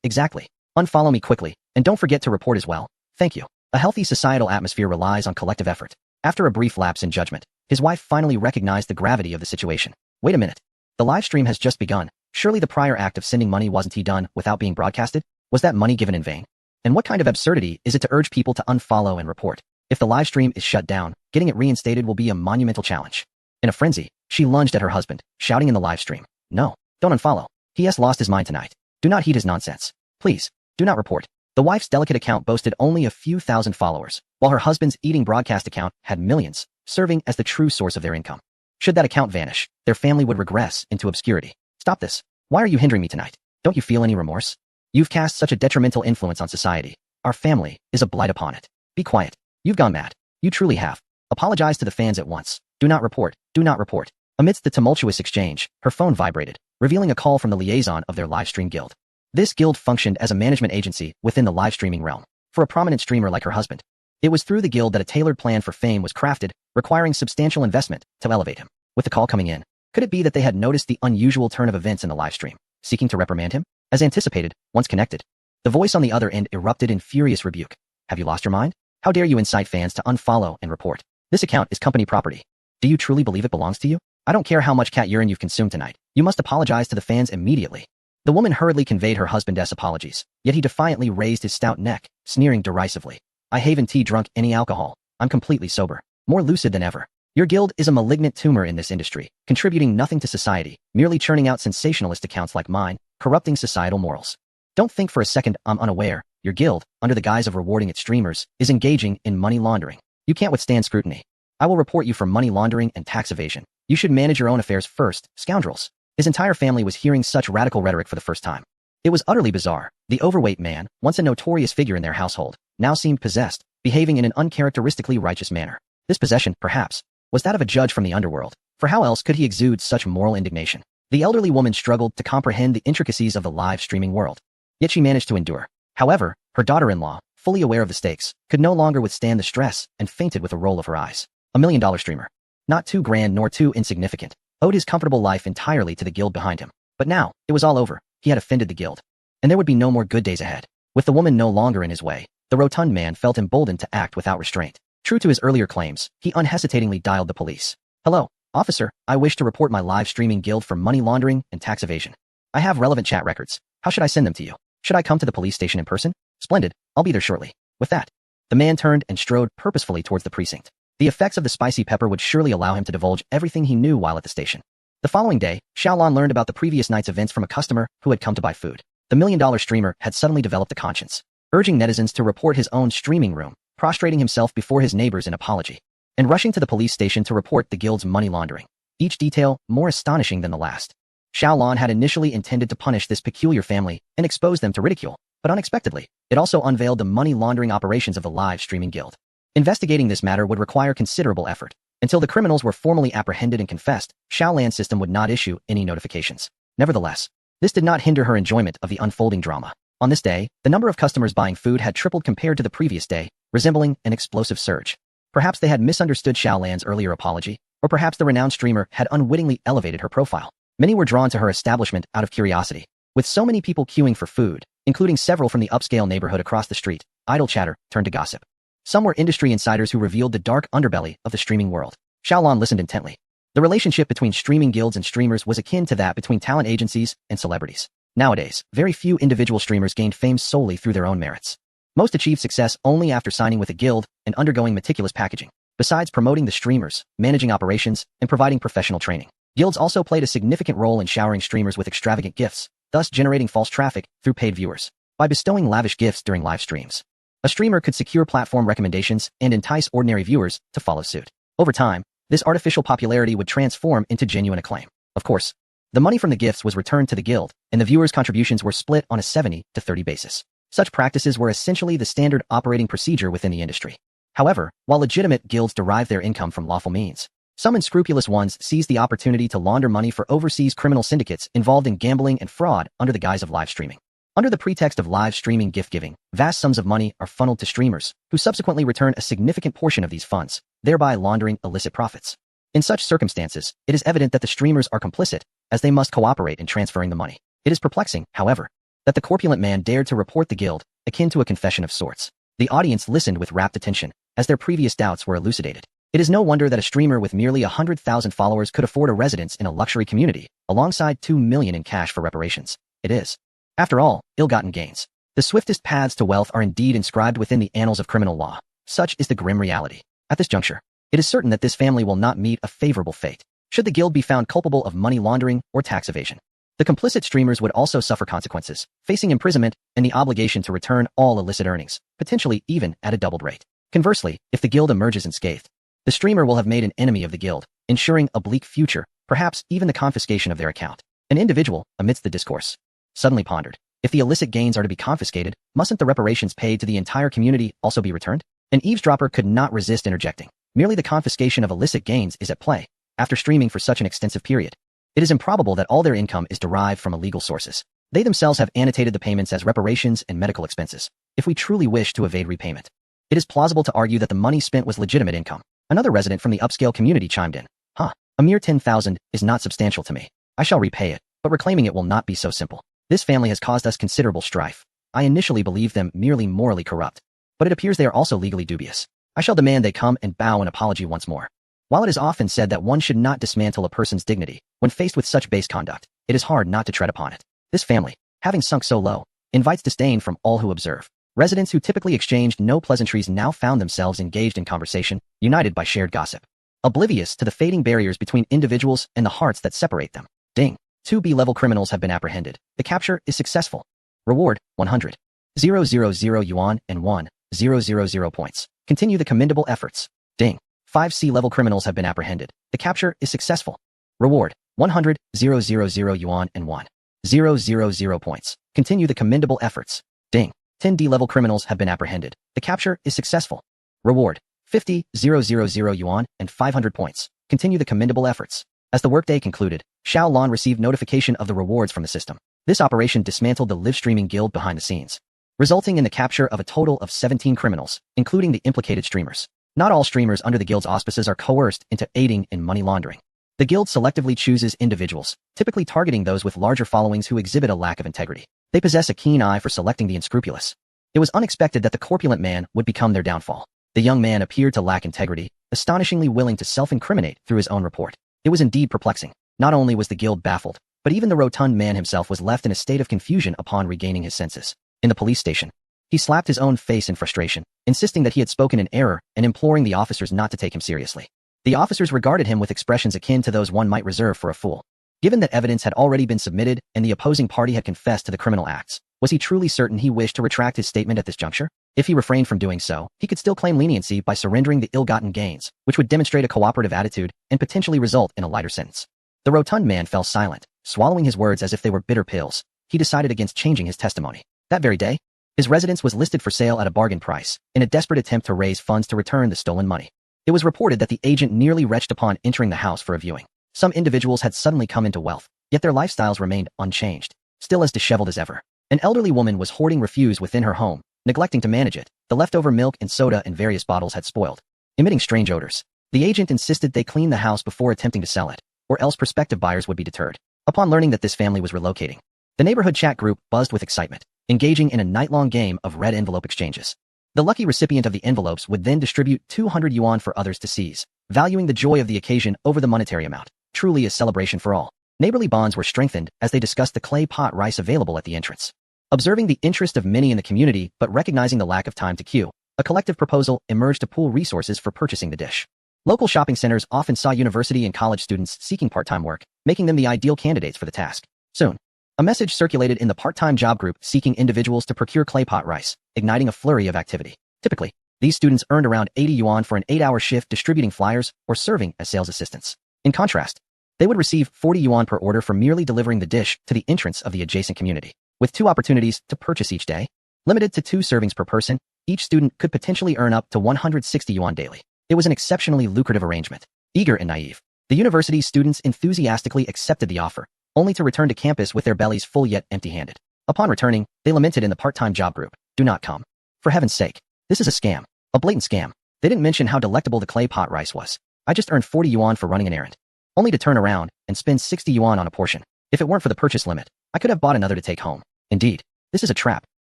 exactly. Unfollow me quickly, and don't forget to report as well. Thank you. A healthy societal atmosphere relies on collective effort. After a brief lapse in judgment, his wife finally recognized the gravity of the situation. Wait a minute. The live stream has just begun. Surely the prior act of sending money wasn't done without being broadcasted? Was that money given in vain? And what kind of absurdity is it to urge people to unfollow and report? If the live stream is shut down, getting it reinstated will be a monumental challenge. In a frenzy, she lunged at her husband, shouting in the live stream, no, don't unfollow. He has lost his mind tonight. Do not heed his nonsense. Please, do not report. The wife's delicate account boasted only a few thousand followers, while her husband's eating broadcast account had millions, serving as the true source of their income. Should that account vanish, their family would regress into obscurity. Stop this. Why are you hindering me tonight? Don't you feel any remorse? You've cast such a detrimental influence on society. Our family is a blight upon it. Be quiet. You've gone mad. You truly have. Apologize to the fans at once. Do not report. Do not report. Amidst the tumultuous exchange, her phone vibrated, revealing a call from the liaison of their live stream guild. This guild functioned as a management agency within the live streaming realm. For a prominent streamer like her husband, it was through the guild that a tailored plan for fame was crafted, requiring substantial investment to elevate him. With the call coming in, could it be that they had noticed the unusual turn of events in the live stream, seeking to reprimand him? As anticipated, once connected, the voice on the other end erupted in furious rebuke. Have you lost your mind? How dare you incite fans to unfollow and report? This account is company property. Do you truly believe it belongs to you? I don't care how much cat urine you've consumed tonight. You must apologize to the fans immediately. The woman hurriedly conveyed her husband's apologies, yet he defiantly raised his stout neck, sneering derisively. I haven't drunk any alcohol. I'm completely sober. More lucid than ever. Your guild is a malignant tumor in this industry, contributing nothing to society, merely churning out sensationalist accounts like mine, corrupting societal morals. Don't think for a second I'm unaware. Your guild, under the guise of rewarding its streamers, is engaging in money laundering. You can't withstand scrutiny. I will report you for money laundering and tax evasion. You should manage your own affairs first, scoundrels. His entire family was hearing such radical rhetoric for the first time. It was utterly bizarre. The overweight man, once a notorious figure in their household, now seemed possessed, behaving in an uncharacteristically righteous manner. This possession, perhaps, was that of a judge from the underworld, for how else could he exude such moral indignation? The elderly woman struggled to comprehend the intricacies of the live streaming world. Yet she managed to endure. However, her daughter-in-law, fully aware of the stakes, could no longer withstand the stress and fainted with a roll of her eyes. $1 million streamer. Not too grand nor too insignificant, owed his comfortable life entirely to the guild behind him. But now, it was all over. He had offended the guild. And there would be no more good days ahead. With the woman no longer in his way, the rotund man felt emboldened to act without restraint. True to his earlier claims, he unhesitatingly dialed the police. Hello, officer, I wish to report my live streaming guild for money laundering and tax evasion. I have relevant chat records. How should I send them to you? Should I come to the police station in person? Splendid, I'll be there shortly. With that, the man turned and strode purposefully towards the precinct. The effects of the spicy pepper would surely allow him to divulge everything he knew while at the station. The following day, Xiaolon learned about the previous night's events from a customer who had come to buy food. The $1 million streamer had suddenly developed a conscience, urging netizens to report his own streaming room, prostrating himself before his neighbors in apology, and rushing to the police station to report the guild's money laundering, each detail more astonishing than the last. Xiaolon had initially intended to punish this peculiar family and expose them to ridicule, but unexpectedly, it also unveiled the money laundering operations of the live streaming guild. Investigating this matter would require considerable effort. Until the criminals were formally apprehended and confessed, Xiaolan's system would not issue any notifications. Nevertheless, this did not hinder her enjoyment of the unfolding drama. On this day, the number of customers buying food had tripled compared to the previous day, resembling an explosive surge. Perhaps they had misunderstood Xiaolan's earlier apology, or perhaps the renowned streamer had unwittingly elevated her profile. Many were drawn to her establishment out of curiosity. With so many people queuing for food, including several from the upscale neighborhood across the street, idle chatter turned to gossip. Some were industry insiders who revealed the dark underbelly of the streaming world. Xiaolon listened intently. The relationship between streaming guilds and streamers was akin to that between talent agencies and celebrities. Nowadays, very few individual streamers gained fame solely through their own merits. Most achieved success only after signing with a guild and undergoing meticulous packaging. Besides promoting the streamers, managing operations, and providing professional training, guilds also played a significant role in showering streamers with extravagant gifts, thus generating false traffic through paid viewers. By bestowing lavish gifts during live streams, a streamer could secure platform recommendations and entice ordinary viewers to follow suit. Over time, this artificial popularity would transform into genuine acclaim. Of course, the money from the gifts was returned to the guild, and the viewers' contributions were split on a 70-30 basis. Such practices were essentially the standard operating procedure within the industry. However, while legitimate guilds derive their income from lawful means, some unscrupulous ones seized the opportunity to launder money for overseas criminal syndicates involved in gambling and fraud under the guise of live streaming. Under the pretext of live streaming gift-giving, vast sums of money are funneled to streamers, who subsequently return a significant portion of these funds, thereby laundering illicit profits. In such circumstances, it is evident that the streamers are complicit, as they must cooperate in transferring the money. It is perplexing, however, that the corpulent man dared to report the guild, akin to a confession of sorts. The audience listened with rapt attention, as their previous doubts were elucidated. It is no wonder that a streamer with merely 100,000 followers could afford a residence in a luxury community, alongside $2 million in cash for reparations. It is, after all, ill-gotten gains. The swiftest paths to wealth are indeed inscribed within the annals of criminal law. Such is the grim reality. At this juncture, it is certain that this family will not meet a favorable fate, should the guild be found culpable of money laundering or tax evasion. The complicit streamers would also suffer consequences, facing imprisonment and the obligation to return all illicit earnings, potentially even at a doubled rate. Conversely, if the guild emerges unscathed, the streamer will have made an enemy of the guild, ensuring a bleak future, perhaps even the confiscation of their account. An individual, amidst the discourse, suddenly pondered, if the illicit gains are to be confiscated, mustn't the reparations paid to the entire community also be returned? An eavesdropper could not resist interjecting. Merely the confiscation of illicit gains is at play, after streaming for such an extensive period. It is improbable that all their income is derived from illegal sources. They themselves have annotated the payments as reparations and medical expenses, if we truly wish to evade repayment. It is plausible to argue that the money spent was legitimate income. Another resident from the upscale community chimed in. A mere 10,000 is not substantial to me. I shall repay it, but reclaiming it will not be so simple. This family has caused us considerable strife. I initially believed them merely morally corrupt, but it appears they are also legally dubious. I shall demand they come and bow an apology once more. While it is often said that one should not dismantle a person's dignity, when faced with such base conduct, it is hard not to tread upon it. This family, having sunk so low, invites disdain from all who observe. Residents who typically exchanged no pleasantries now found themselves engaged in conversation, united by shared gossip. Oblivious to the fading barriers between individuals and the hearts that separate them. Ding. 2 B-level criminals have been apprehended. The capture is successful. Reward, 100,000 yuan and 1,000 points. Continue the commendable efforts. Ding. 5 C-level criminals have been apprehended. The capture is successful. Reward, 100,000 yuan and 1,000 points. Continue the commendable efforts. Ding. 10 D-level criminals have been apprehended. The capture is successful. Reward, 50,000 yuan and 500 points. Continue the commendable efforts. As the workday concluded, Xiao Lan received notification of the rewards from the system. This operation dismantled the live streaming guild behind the scenes, resulting in the capture of a total of 17 criminals, including the implicated streamers. Not all streamers under the guild's auspices are coerced into aiding in money laundering. The guild selectively chooses individuals, typically targeting those with larger followings who exhibit a lack of integrity. They possess a keen eye for selecting the unscrupulous. It was unexpected that the corpulent man would become their downfall. The young man appeared to lack integrity, astonishingly willing to self-incriminate through his own report. It was indeed perplexing. Not only was the guild baffled, but even the rotund man himself was left in a state of confusion upon regaining his senses. In the police station, he slapped his own face in frustration, insisting that he had spoken in error and imploring the officers not to take him seriously. The officers regarded him with expressions akin to those one might reserve for a fool. Given that evidence had already been submitted and the opposing party had confessed to the criminal acts, was he truly certain he wished to retract his statement at this juncture? If he refrained from doing so, he could still claim leniency by surrendering the ill-gotten gains, which would demonstrate a cooperative attitude and potentially result in a lighter sentence. The rotund man fell silent, swallowing his words as if they were bitter pills. He decided against changing his testimony. That very day, his residence was listed for sale at a bargain price, in a desperate attempt to raise funds to return the stolen money. It was reported that the agent nearly retched upon entering the house for a viewing. Some individuals had suddenly come into wealth, yet their lifestyles remained unchanged, still as disheveled as ever. An elderly woman was hoarding refuse within her home, neglecting to manage it. The leftover milk and soda in various bottles had spoiled, emitting strange odors. The agent insisted they clean the house before attempting to sell it, or else prospective buyers would be deterred. Upon learning that this family was relocating, the neighborhood chat group buzzed with excitement, engaging in a night-long game of red envelope exchanges. The lucky recipient of the envelopes would then distribute 200 yuan for others to seize, valuing the joy of the occasion over the monetary amount. Truly a celebration for all. Neighborly bonds were strengthened as they discussed the clay pot rice available at the entrance. Observing the interest of many in the community but recognizing the lack of time to queue, a collective proposal emerged to pool resources for purchasing the dish. Local shopping centers often saw university and college students seeking part-time work, making them the ideal candidates for the task. Soon, a message circulated in the part-time job group seeking individuals to procure clay pot rice, igniting a flurry of activity. Typically, these students earned around 80 yuan for an 8-hour shift distributing flyers or serving as sales assistants. In contrast, they would receive 40 yuan per order for merely delivering the dish to the entrance of the adjacent community. With 2 opportunities to purchase each day, limited to 2 servings per person, each student could potentially earn up to 160 yuan daily. It was an exceptionally lucrative arrangement. Eager and naive, the university's students enthusiastically accepted the offer, only to return to campus with their bellies full yet empty-handed. Upon returning, they lamented in the part-time job group, "Do not come. For heaven's sake. This is a scam. A blatant scam." They didn't mention how delectable the clay pot rice was. "I just earned 40 yuan for running an errand, only to turn around and spend 60 yuan on a portion. If it weren't for the purchase limit, I could have bought another to take home. Indeed, this is a trap.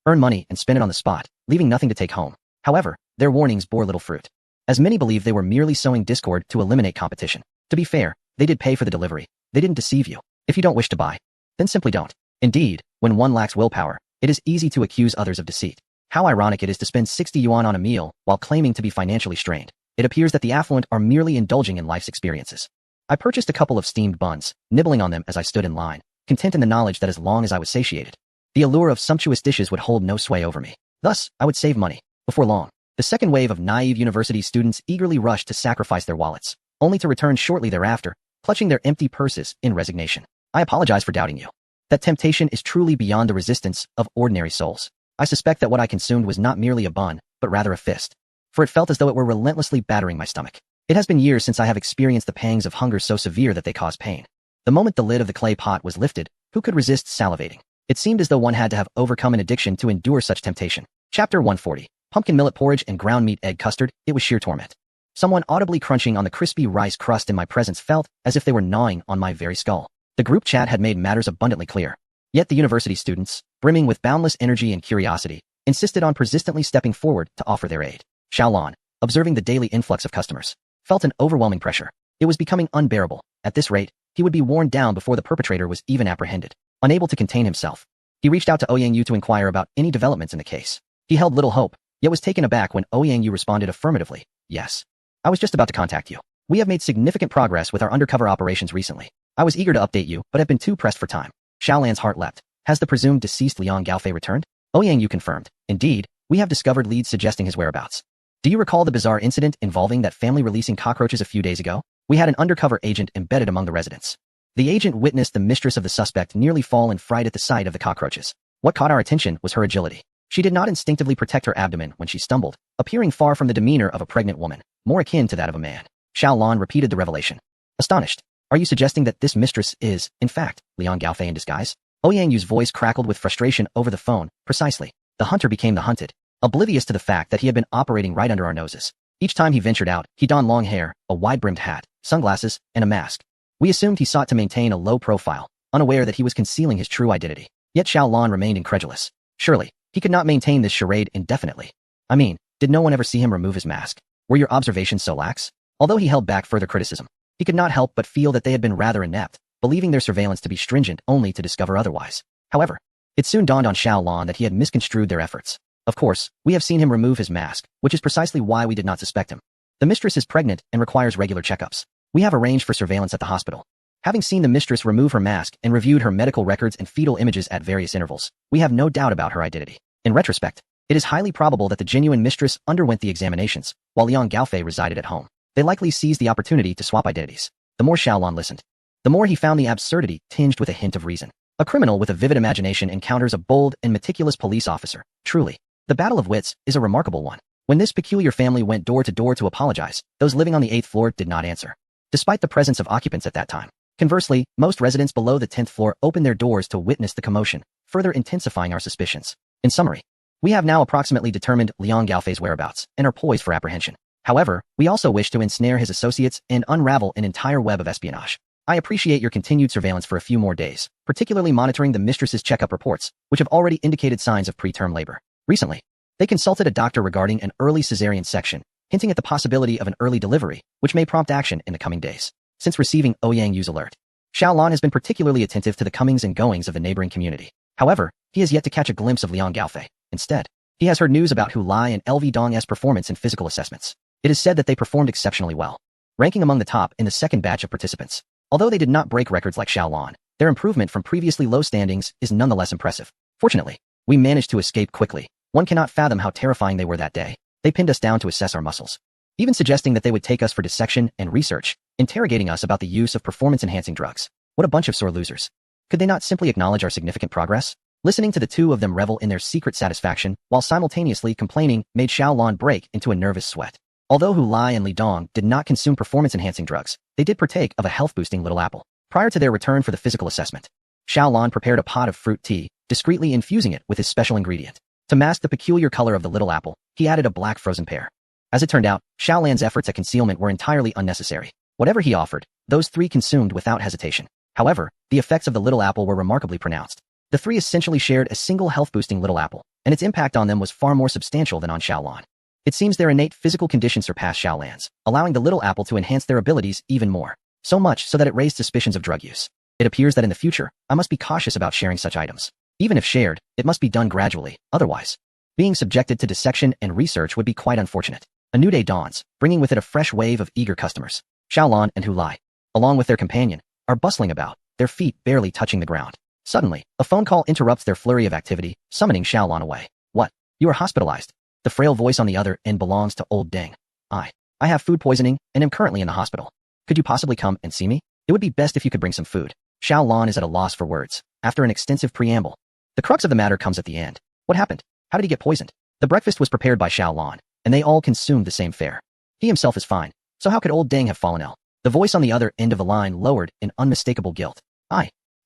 Earn money and spend it on the spot, leaving nothing to take home." However, their warnings bore little fruit, as many believed they were merely sowing discord to eliminate competition. To be fair, they did pay for the delivery. They didn't deceive you. If you don't wish to buy, then simply don't. Indeed, when one lacks willpower, it is easy to accuse others of deceit. How ironic it is to spend 60 yuan on a meal while claiming to be financially strained. It appears that the affluent are merely indulging in life's experiences. I purchased a couple of steamed buns, nibbling on them as I stood in line, content in the knowledge that as long as I was satiated, the allure of sumptuous dishes would hold no sway over me. Thus, I would save money. Before long, the second wave of naive university students eagerly rushed to sacrifice their wallets, only to return shortly thereafter, clutching their empty purses in resignation. I apologize for doubting you. That temptation is truly beyond the resistance of ordinary souls. I suspect that what I consumed was not merely a bun, but rather a fist, for it felt as though it were relentlessly battering my stomach. It has been years since I have experienced the pangs of hunger so severe that they cause pain. The moment the lid of the clay pot was lifted, who could resist salivating? It seemed as though one had to have overcome an addiction to endure such temptation. Chapter 140. Pumpkin millet porridge and ground meat egg custard. It was sheer torment. Someone audibly crunching on the crispy rice crust in my presence felt as if they were gnawing on my very skull. The group chat had made matters abundantly clear. Yet the university students, brimming with boundless energy and curiosity, insisted on persistently stepping forward to offer their aid. Xiaolan, observing the daily influx of customers, felt an overwhelming pressure. It was becoming unbearable. At this rate, he would be worn down before the perpetrator was even apprehended. Unable to contain himself, he reached out to Ouyang to inquire about any developments in the case. He held little hope, yet was taken aback when Ouyang responded affirmatively. Yes. I was just about to contact you. We have made significant progress with our undercover operations recently. I was eager to update you, but have been too pressed for time. Xiaolan's heart leapt. Has the presumed deceased Liang Gaofei returned? Ouyang confirmed. Indeed, we have discovered leads suggesting his whereabouts. Do you recall the bizarre incident involving that family releasing cockroaches a few days ago? We had an undercover agent embedded among the residents. The agent witnessed the mistress of the suspect nearly fall in fright at the sight of the cockroaches. What caught our attention was her agility. She did not instinctively protect her abdomen when she stumbled, appearing far from the demeanor of a pregnant woman, more akin to that of a man. Xiaolan repeated the revelation. Astonished. Are you suggesting that this mistress is, in fact, Liang Gaofei in disguise? Ouyang's voice crackled with frustration over the phone. Precisely. The hunter became the hunted, oblivious to the fact that he had been operating right under our noses. Each time he ventured out, he donned long hair, a wide-brimmed hat, sunglasses, and a mask. We assumed he sought to maintain a low profile, unaware that he was concealing his true identity. Yet Xiaolan remained incredulous. Surely, he could not maintain this charade indefinitely. I mean, did no one ever see him remove his mask? Were your observations so lax? Although he held back further criticism, he could not help but feel that they had been rather inept, believing their surveillance to be stringent only to discover otherwise. However, it soon dawned on Xiaolan that he had misconstrued their efforts. Of course, we have seen him remove his mask, which is precisely why we did not suspect him. The mistress is pregnant and requires regular checkups. We have arranged for surveillance at the hospital. Having seen the mistress remove her mask and reviewed her medical records and fetal images at various intervals, we have no doubt about her identity. In retrospect, it is highly probable that the genuine mistress underwent the examinations, while Liang Gaofei resided at home. They likely seized the opportunity to swap identities. The more Xiaolan listened, the more he found the absurdity tinged with a hint of reason. A criminal with a vivid imagination encounters a bold and meticulous police officer. Truly, the battle of wits is a remarkable one. When this peculiar family went door to door to apologize, those living on the 8th floor did not answer, despite the presence of occupants at that time. Conversely, most residents below the 10th floor opened their doors to witness the commotion, further intensifying our suspicions. In summary, we have now approximately determined Liang Gaofei's whereabouts and are poised for apprehension. However, we also wish to ensnare his associates and unravel an entire web of espionage. I appreciate your continued surveillance for a few more days, particularly monitoring the mistress's checkup reports, which have already indicated signs of preterm labor. Recently, they consulted a doctor regarding an early cesarean section, hinting at the possibility of an early delivery, which may prompt action in the coming days. Since receiving Ouyang's alert, Xiaolan has been particularly attentive to the comings and goings of the neighboring community. However, he has yet to catch a glimpse of Liang Gaofei. Instead, he has heard news about Hu Lai and LV Dong's performance in physical assessments. It is said that they performed exceptionally well, ranking among the top in the second batch of participants. Although they did not break records like Xiaolan, their improvement from previously low standings is nonetheless impressive. Fortunately, we managed to escape quickly. One cannot fathom how terrifying they were that day. They pinned us down to assess our muscles, even suggesting that they would take us for dissection and research, interrogating us about the use of performance-enhancing drugs. What a bunch of sore losers. Could they not simply acknowledge our significant progress? Listening to the two of them revel in their secret satisfaction while simultaneously complaining made Xiaolan break into a nervous sweat. Although Hu Lai and Li Dong did not consume performance-enhancing drugs, they did partake of a health-boosting little apple. Prior to their return for the physical assessment, Xiaolan prepared a pot of fruit tea, discreetly infusing it with his special ingredient. To mask the peculiar color of the little apple, he added a black frozen pear. As it turned out, Xiaolan's efforts at concealment were entirely unnecessary. Whatever he offered, those three consumed without hesitation. However, the effects of the little apple were remarkably pronounced. The three essentially shared a single health-boosting little apple, and its impact on them was far more substantial than on Xiaolan. It seems their innate physical condition surpassed Xiaolan's, allowing the little apple to enhance their abilities even more. So much so that it raised suspicions of drug use. It appears that in the future, I must be cautious about sharing such items. Even if shared, it must be done gradually, otherwise, being subjected to dissection and research would be quite unfortunate. A new day dawns, bringing with it a fresh wave of eager customers. Xiaolan and Hu Lai, along with their companion, are bustling about, their feet barely touching the ground. Suddenly, a phone call interrupts their flurry of activity, summoning Xiaolan away. What? You are hospitalized. The frail voice on the other end belongs to old Deng. I have food poisoning and am currently in the hospital. Could you possibly come and see me? It would be best if you could bring some food. Xiaolan is at a loss for words. After an extensive preamble, the crux of the matter comes at the end. What happened? How did he get poisoned? The breakfast was prepared by Xiaolan, and they all consumed the same fare. He himself is fine, so how could old Deng have fallen ill? The voice on the other end of the line lowered in unmistakable guilt.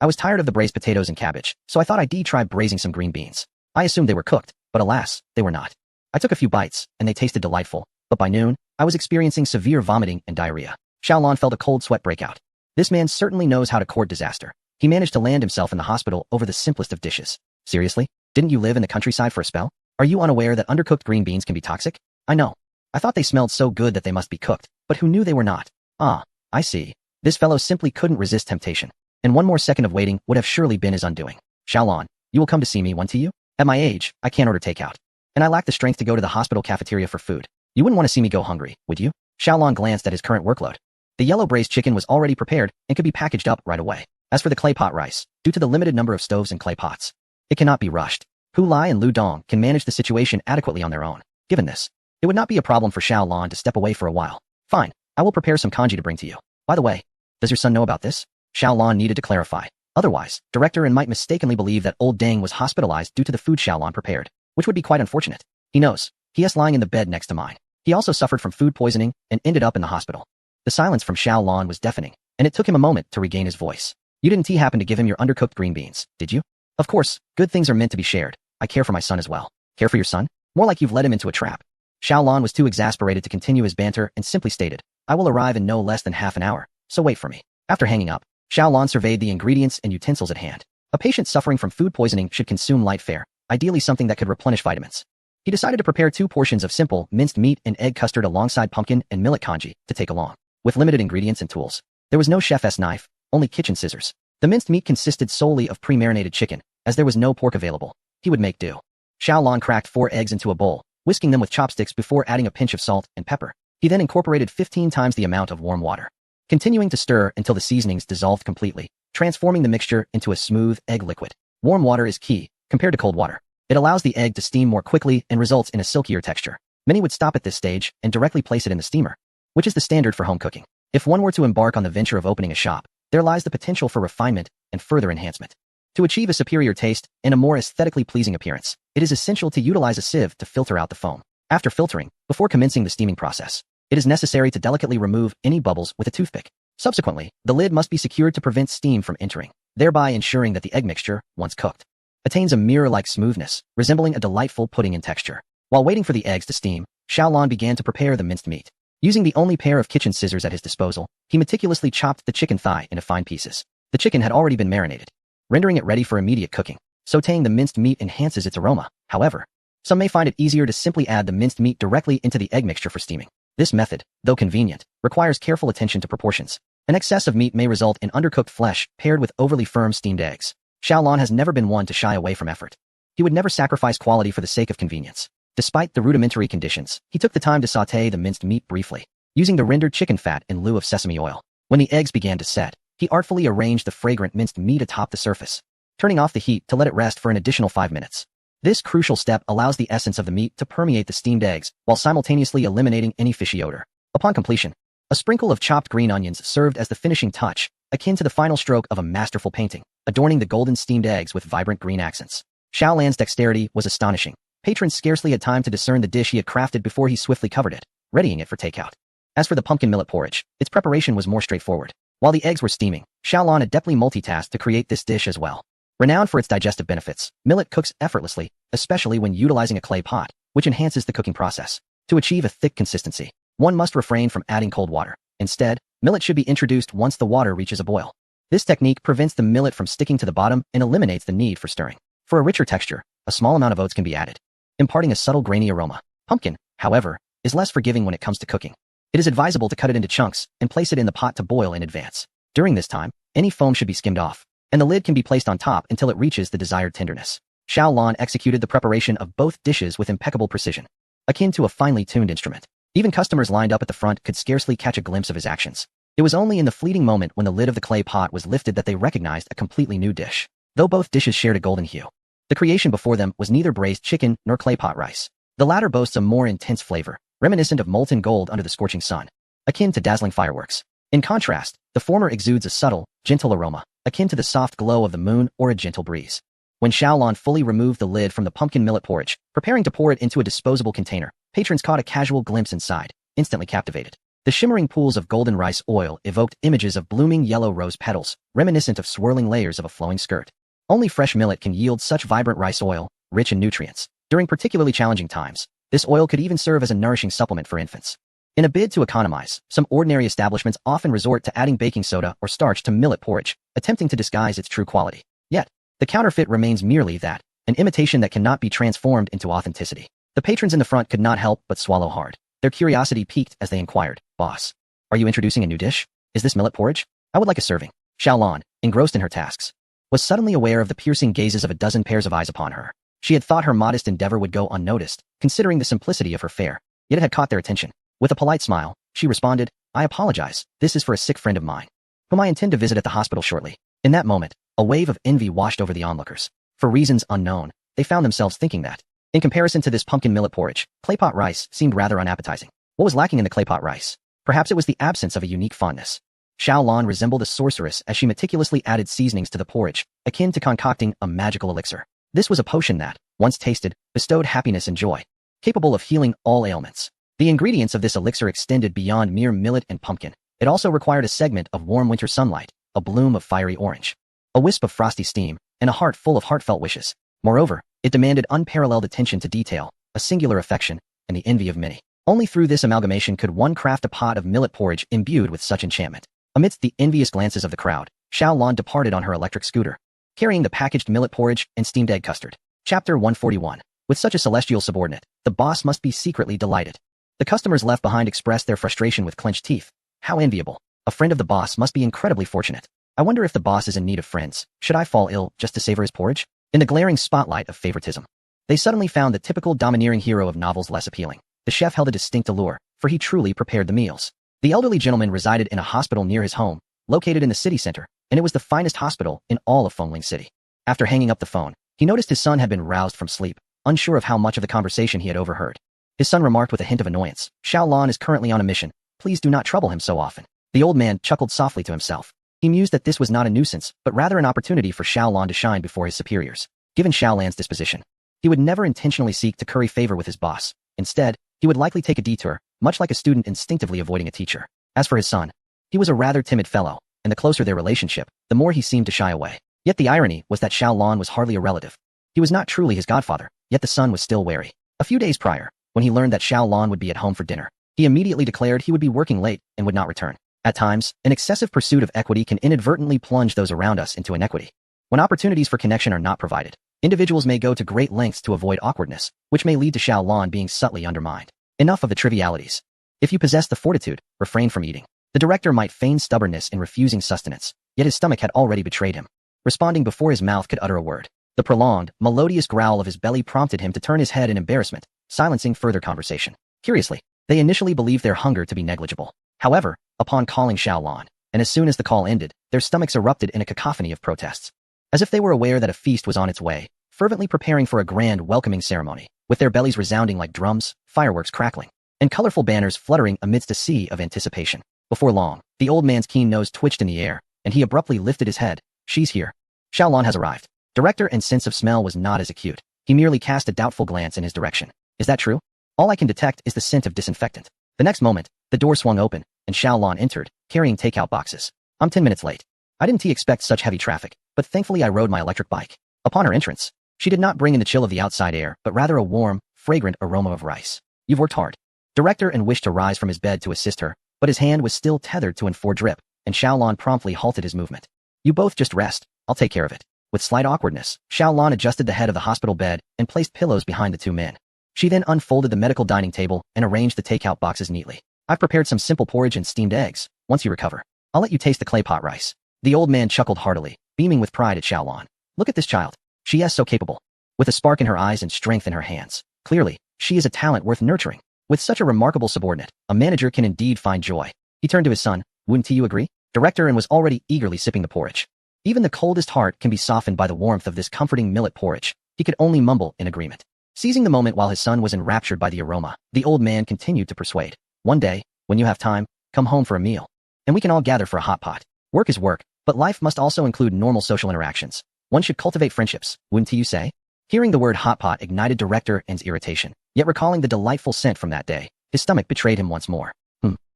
I was tired of the braised potatoes and cabbage, so I thought I'd try braising some green beans. I assumed they were cooked, but alas, they were not. I took a few bites, and they tasted delightful, but by noon, I was experiencing severe vomiting and diarrhea. Xiaolon felt a cold sweat break out. This man certainly knows how to court disaster. He managed to land himself in the hospital over the simplest of dishes. Seriously? Didn't you live in the countryside for a spell? Are you unaware that undercooked green beans can be toxic? I know. I thought they smelled so good that they must be cooked, but who knew they were not? Ah, I see. This fellow simply couldn't resist temptation, and one more second of waiting would have surely been his undoing. Xiaolon, you will come to see me, won't you? At my age, I can't order takeout. And I lack the strength to go to the hospital cafeteria for food. You wouldn't want to see me go hungry, would you? Xiaolon glanced at his current workload. The yellow braised chicken was already prepared and could be packaged up right away. As for the clay pot rice, due to the limited number of stoves and clay pots, it cannot be rushed. Hu Lai and Lu Dong can manage the situation adequately on their own. Given this, it would not be a problem for Xiaolon to step away for a while. Fine, I will prepare some congee to bring to you. By the way, does your son know about this? Xiaolon needed to clarify. Otherwise, Director and might mistakenly believe that old Deng was hospitalized due to the food Xiaolon prepared, which would be quite unfortunate. He knows. He is lying in the bed next to mine. He also suffered from food poisoning and ended up in the hospital. The silence from Xiaolon was deafening, and it took him a moment to regain his voice. You didn't happen to give him your undercooked green beans, did you? Of course, good things are meant to be shared. I care for my son as well. Care for your son? More like you've led him into a trap. Xiaolon was too exasperated to continue his banter and simply stated, I will arrive in no less than half an hour, so wait for me. After hanging up, Xiaolon surveyed the ingredients and utensils at hand. A patient suffering from food poisoning should consume light fare, ideally something that could replenish vitamins. He decided to prepare 2 portions of simple, minced meat and egg custard alongside pumpkin and millet congee to take along. With limited ingredients and tools, there was no chef's knife, only kitchen scissors. The minced meat consisted solely of pre-marinated chicken, as there was no pork available. He would make do. Xiaolon cracked 4 eggs into a bowl, whisking them with chopsticks before adding a pinch of salt and pepper. He then incorporated 15 times the amount of warm water, continuing to stir until the seasonings dissolved completely, transforming the mixture into a smooth egg liquid. Warm water is key, compared to cold water. It allows the egg to steam more quickly and results in a silkier texture. Many would stop at this stage and directly place it in the steamer, which is the standard for home cooking. If one were to embark on the venture of opening a shop, there lies the potential for refinement and further enhancement. To achieve a superior taste and a more aesthetically pleasing appearance, it is essential to utilize a sieve to filter out the foam. After filtering, before commencing the steaming process, it is necessary to delicately remove any bubbles with a toothpick. Subsequently, the lid must be secured to prevent steam from entering, thereby ensuring that the egg mixture, once cooked, attains a mirror-like smoothness, resembling a delightful pudding in texture. While waiting for the eggs to steam, Xiaolon began to prepare the minced meat. Using the only pair of kitchen scissors at his disposal, he meticulously chopped the chicken thigh into fine pieces. The chicken had already been marinated, rendering it ready for immediate cooking. Sautéing the minced meat enhances its aroma. However, some may find it easier to simply add the minced meat directly into the egg mixture for steaming. This method, though convenient, requires careful attention to proportions. An excess of meat may result in undercooked flesh paired with overly firm steamed eggs. Xiaolon has never been one to shy away from effort. He would never sacrifice quality for the sake of convenience. Despite the rudimentary conditions, he took the time to sauté the minced meat briefly, using the rendered chicken fat in lieu of sesame oil. When the eggs began to set, he artfully arranged the fragrant minced meat atop the surface, turning off the heat to let it rest for an additional 5 minutes. This crucial step allows the essence of the meat to permeate the steamed eggs while simultaneously eliminating any fishy odor. Upon completion, a sprinkle of chopped green onions served as the finishing touch, akin to the final stroke of a masterful painting, adorning the golden steamed eggs with vibrant green accents. Xiaolan's dexterity was astonishing. Patrons scarcely had time to discern the dish he had crafted before he swiftly covered it, readying it for takeout. As for the pumpkin millet porridge, its preparation was more straightforward. While the eggs were steaming, Xiaolon adeptly multitasked to create this dish as well. Renowned for its digestive benefits, millet cooks effortlessly, especially when utilizing a clay pot, which enhances the cooking process. To achieve a thick consistency, one must refrain from adding cold water. Instead, millet should be introduced once the water reaches a boil. This technique prevents the millet from sticking to the bottom and eliminates the need for stirring. For a richer texture, a small amount of oats can be added, imparting a subtle grainy aroma. Pumpkin, however, is less forgiving when it comes to cooking. It is advisable to cut it into chunks and place it in the pot to boil in advance. During this time, any foam should be skimmed off, and the lid can be placed on top until it reaches the desired tenderness. Xiaolon executed the preparation of both dishes with impeccable precision, akin to a finely tuned instrument. Even customers lined up at the front could scarcely catch a glimpse of his actions. It was only in the fleeting moment when the lid of the clay pot was lifted that they recognized a completely new dish. Though both dishes shared a golden hue, the creation before them was neither braised chicken nor clay pot rice. The latter boasts a more intense flavor, reminiscent of molten gold under the scorching sun, akin to dazzling fireworks. In contrast, the former exudes a subtle, gentle aroma, akin to the soft glow of the moon or a gentle breeze. When Xiaolon fully removed the lid from the pumpkin millet porridge, preparing to pour it into a disposable container, patrons caught a casual glimpse inside, instantly captivated. The shimmering pools of golden rice oil evoked images of blooming yellow rose petals, reminiscent of swirling layers of a flowing skirt. Only fresh millet can yield such vibrant rice oil, rich in nutrients. During particularly challenging times, this oil could even serve as a nourishing supplement for infants. In a bid to economize, some ordinary establishments often resort to adding baking soda or starch to millet porridge, attempting to disguise its true quality. Yet, the counterfeit remains merely that, an imitation that cannot be transformed into authenticity. The patrons in the front could not help but swallow hard. Their curiosity piqued as they inquired, "Boss, are you introducing a new dish? Is this millet porridge? I would like a serving." Xiaolan, engrossed in her tasks, was suddenly aware of the piercing gazes of a dozen pairs of eyes upon her. She had thought her modest endeavor would go unnoticed, considering the simplicity of her fare, yet it had caught their attention. With a polite smile, she responded, "I apologize, this is for a sick friend of mine, whom I intend to visit at the hospital shortly." In that moment, a wave of envy washed over the onlookers. For reasons unknown, they found themselves thinking that, in comparison to this pumpkin millet porridge, claypot rice seemed rather unappetizing. What was lacking in the claypot rice? Perhaps it was the absence of a unique fondness. Xiaolan resembled a sorceress as she meticulously added seasonings to the porridge, akin to concocting a magical elixir. This was a potion that, once tasted, bestowed happiness and joy, capable of healing all ailments. The ingredients of this elixir extended beyond mere millet and pumpkin. It also required a segment of warm winter sunlight, a bloom of fiery orange, a wisp of frosty steam, and a heart full of heartfelt wishes. Moreover, it demanded unparalleled attention to detail, a singular affection, and the envy of many. Only through this amalgamation could one craft a pot of millet porridge imbued with such enchantment. Amidst the envious glances of the crowd, Xiaolan departed on her electric scooter, carrying the packaged millet porridge and steamed egg custard. Chapter 141. With such a celestial subordinate, the boss must be secretly delighted. The customers left behind expressed their frustration with clenched teeth. How enviable. A friend of the boss must be incredibly fortunate. I wonder if the boss is in need of friends. Should I fall ill just to savor his porridge? In the glaring spotlight of favoritism, they suddenly found the typical domineering hero of novels less appealing. The chef held a distinct allure, for he truly prepared the meals. The elderly gentleman resided in a hospital near his home, located in the city center, and it was the finest hospital in all of Fengling City. After hanging up the phone, he noticed his son had been roused from sleep, unsure of how much of the conversation he had overheard. His son remarked with a hint of annoyance, "Xiaolan is currently on a mission. Please do not trouble him so often." The old man chuckled softly to himself. He mused that this was not a nuisance, but rather an opportunity for Xiaolan to shine before his superiors. Given Xiaolan's disposition, he would never intentionally seek to curry favor with his boss. Instead, he would likely take a detour, much like a student instinctively avoiding a teacher. As for his son, he was a rather timid fellow, and the closer their relationship, the more he seemed to shy away. Yet the irony was that Xiaolan was hardly a relative. He was not truly his godfather, yet the son was still wary. A few days prior, when he learned that Xiaolan would be at home for dinner, he immediately declared he would be working late and would not return. At times, an excessive pursuit of equity can inadvertently plunge those around us into inequity. When opportunities for connection are not provided, individuals may go to great lengths to avoid awkwardness, which may lead to Xiaolan being subtly undermined. Enough of the trivialities. If you possess the fortitude, refrain from eating. The director might feign stubbornness in refusing sustenance, yet his stomach had already betrayed him, responding before his mouth could utter a word. The prolonged, melodious growl of his belly prompted him to turn his head in embarrassment, silencing further conversation. Curiously, they initially believed their hunger to be negligible. However, upon calling Xiaolan, and as soon as the call ended, their stomachs erupted in a cacophony of protests. As if they were aware that a feast was on its way, fervently preparing for a grand welcoming ceremony, with their bellies resounding like drums, fireworks crackling, and colorful banners fluttering amidst a sea of anticipation. Before long, the old man's keen nose twitched in the air, and he abruptly lifted his head. "She's here. Xiaolan has arrived." Director and sense of smell was not as acute. He merely cast a doubtful glance in his direction. "Is that true? All I can detect is the scent of disinfectant." The next moment, the door swung open, and Xiaolan entered, carrying takeout boxes. "I'm 10 minutes late. I didn't expect such heavy traffic, but thankfully I rode my electric bike." Upon her entrance, she did not bring in the chill of the outside air, but rather a warm, fragrant aroma of rice. "You've worked hard." Director and wished to rise from his bed to assist her, but his hand was still tethered to an N4 drip, and Xiaolan promptly halted his movement. "You both just rest. I'll take care of it." With slight awkwardness, Xiaolan adjusted the head of the hospital bed and placed pillows behind the two men. She then unfolded the medical dining table and arranged the takeout boxes neatly. "I've prepared some simple porridge and steamed eggs. Once you recover, I'll let you taste the clay pot rice." The old man chuckled heartily, beaming with pride at Xiaolan. "Look at this child. She is so capable." With a spark in her eyes and strength in her hands, clearly, she is a talent worth nurturing. With such a remarkable subordinate, a manager can indeed find joy. He turned to his son. "Wouldn't you agree?" Director and was already eagerly sipping the porridge. Even the coldest heart can be softened by the warmth of this comforting millet porridge. He could only mumble in agreement. Seizing the moment while his son was enraptured by the aroma, the old man continued to persuade. "One day, when you have time, come home for a meal, and we can all gather for a hot pot. Work is work, but life must also include normal social interactions. One should cultivate friendships, wouldn't you say?" Hearing the word hot pot ignited Director N's irritation, yet recalling the delightful scent from that day, his stomach betrayed him once more.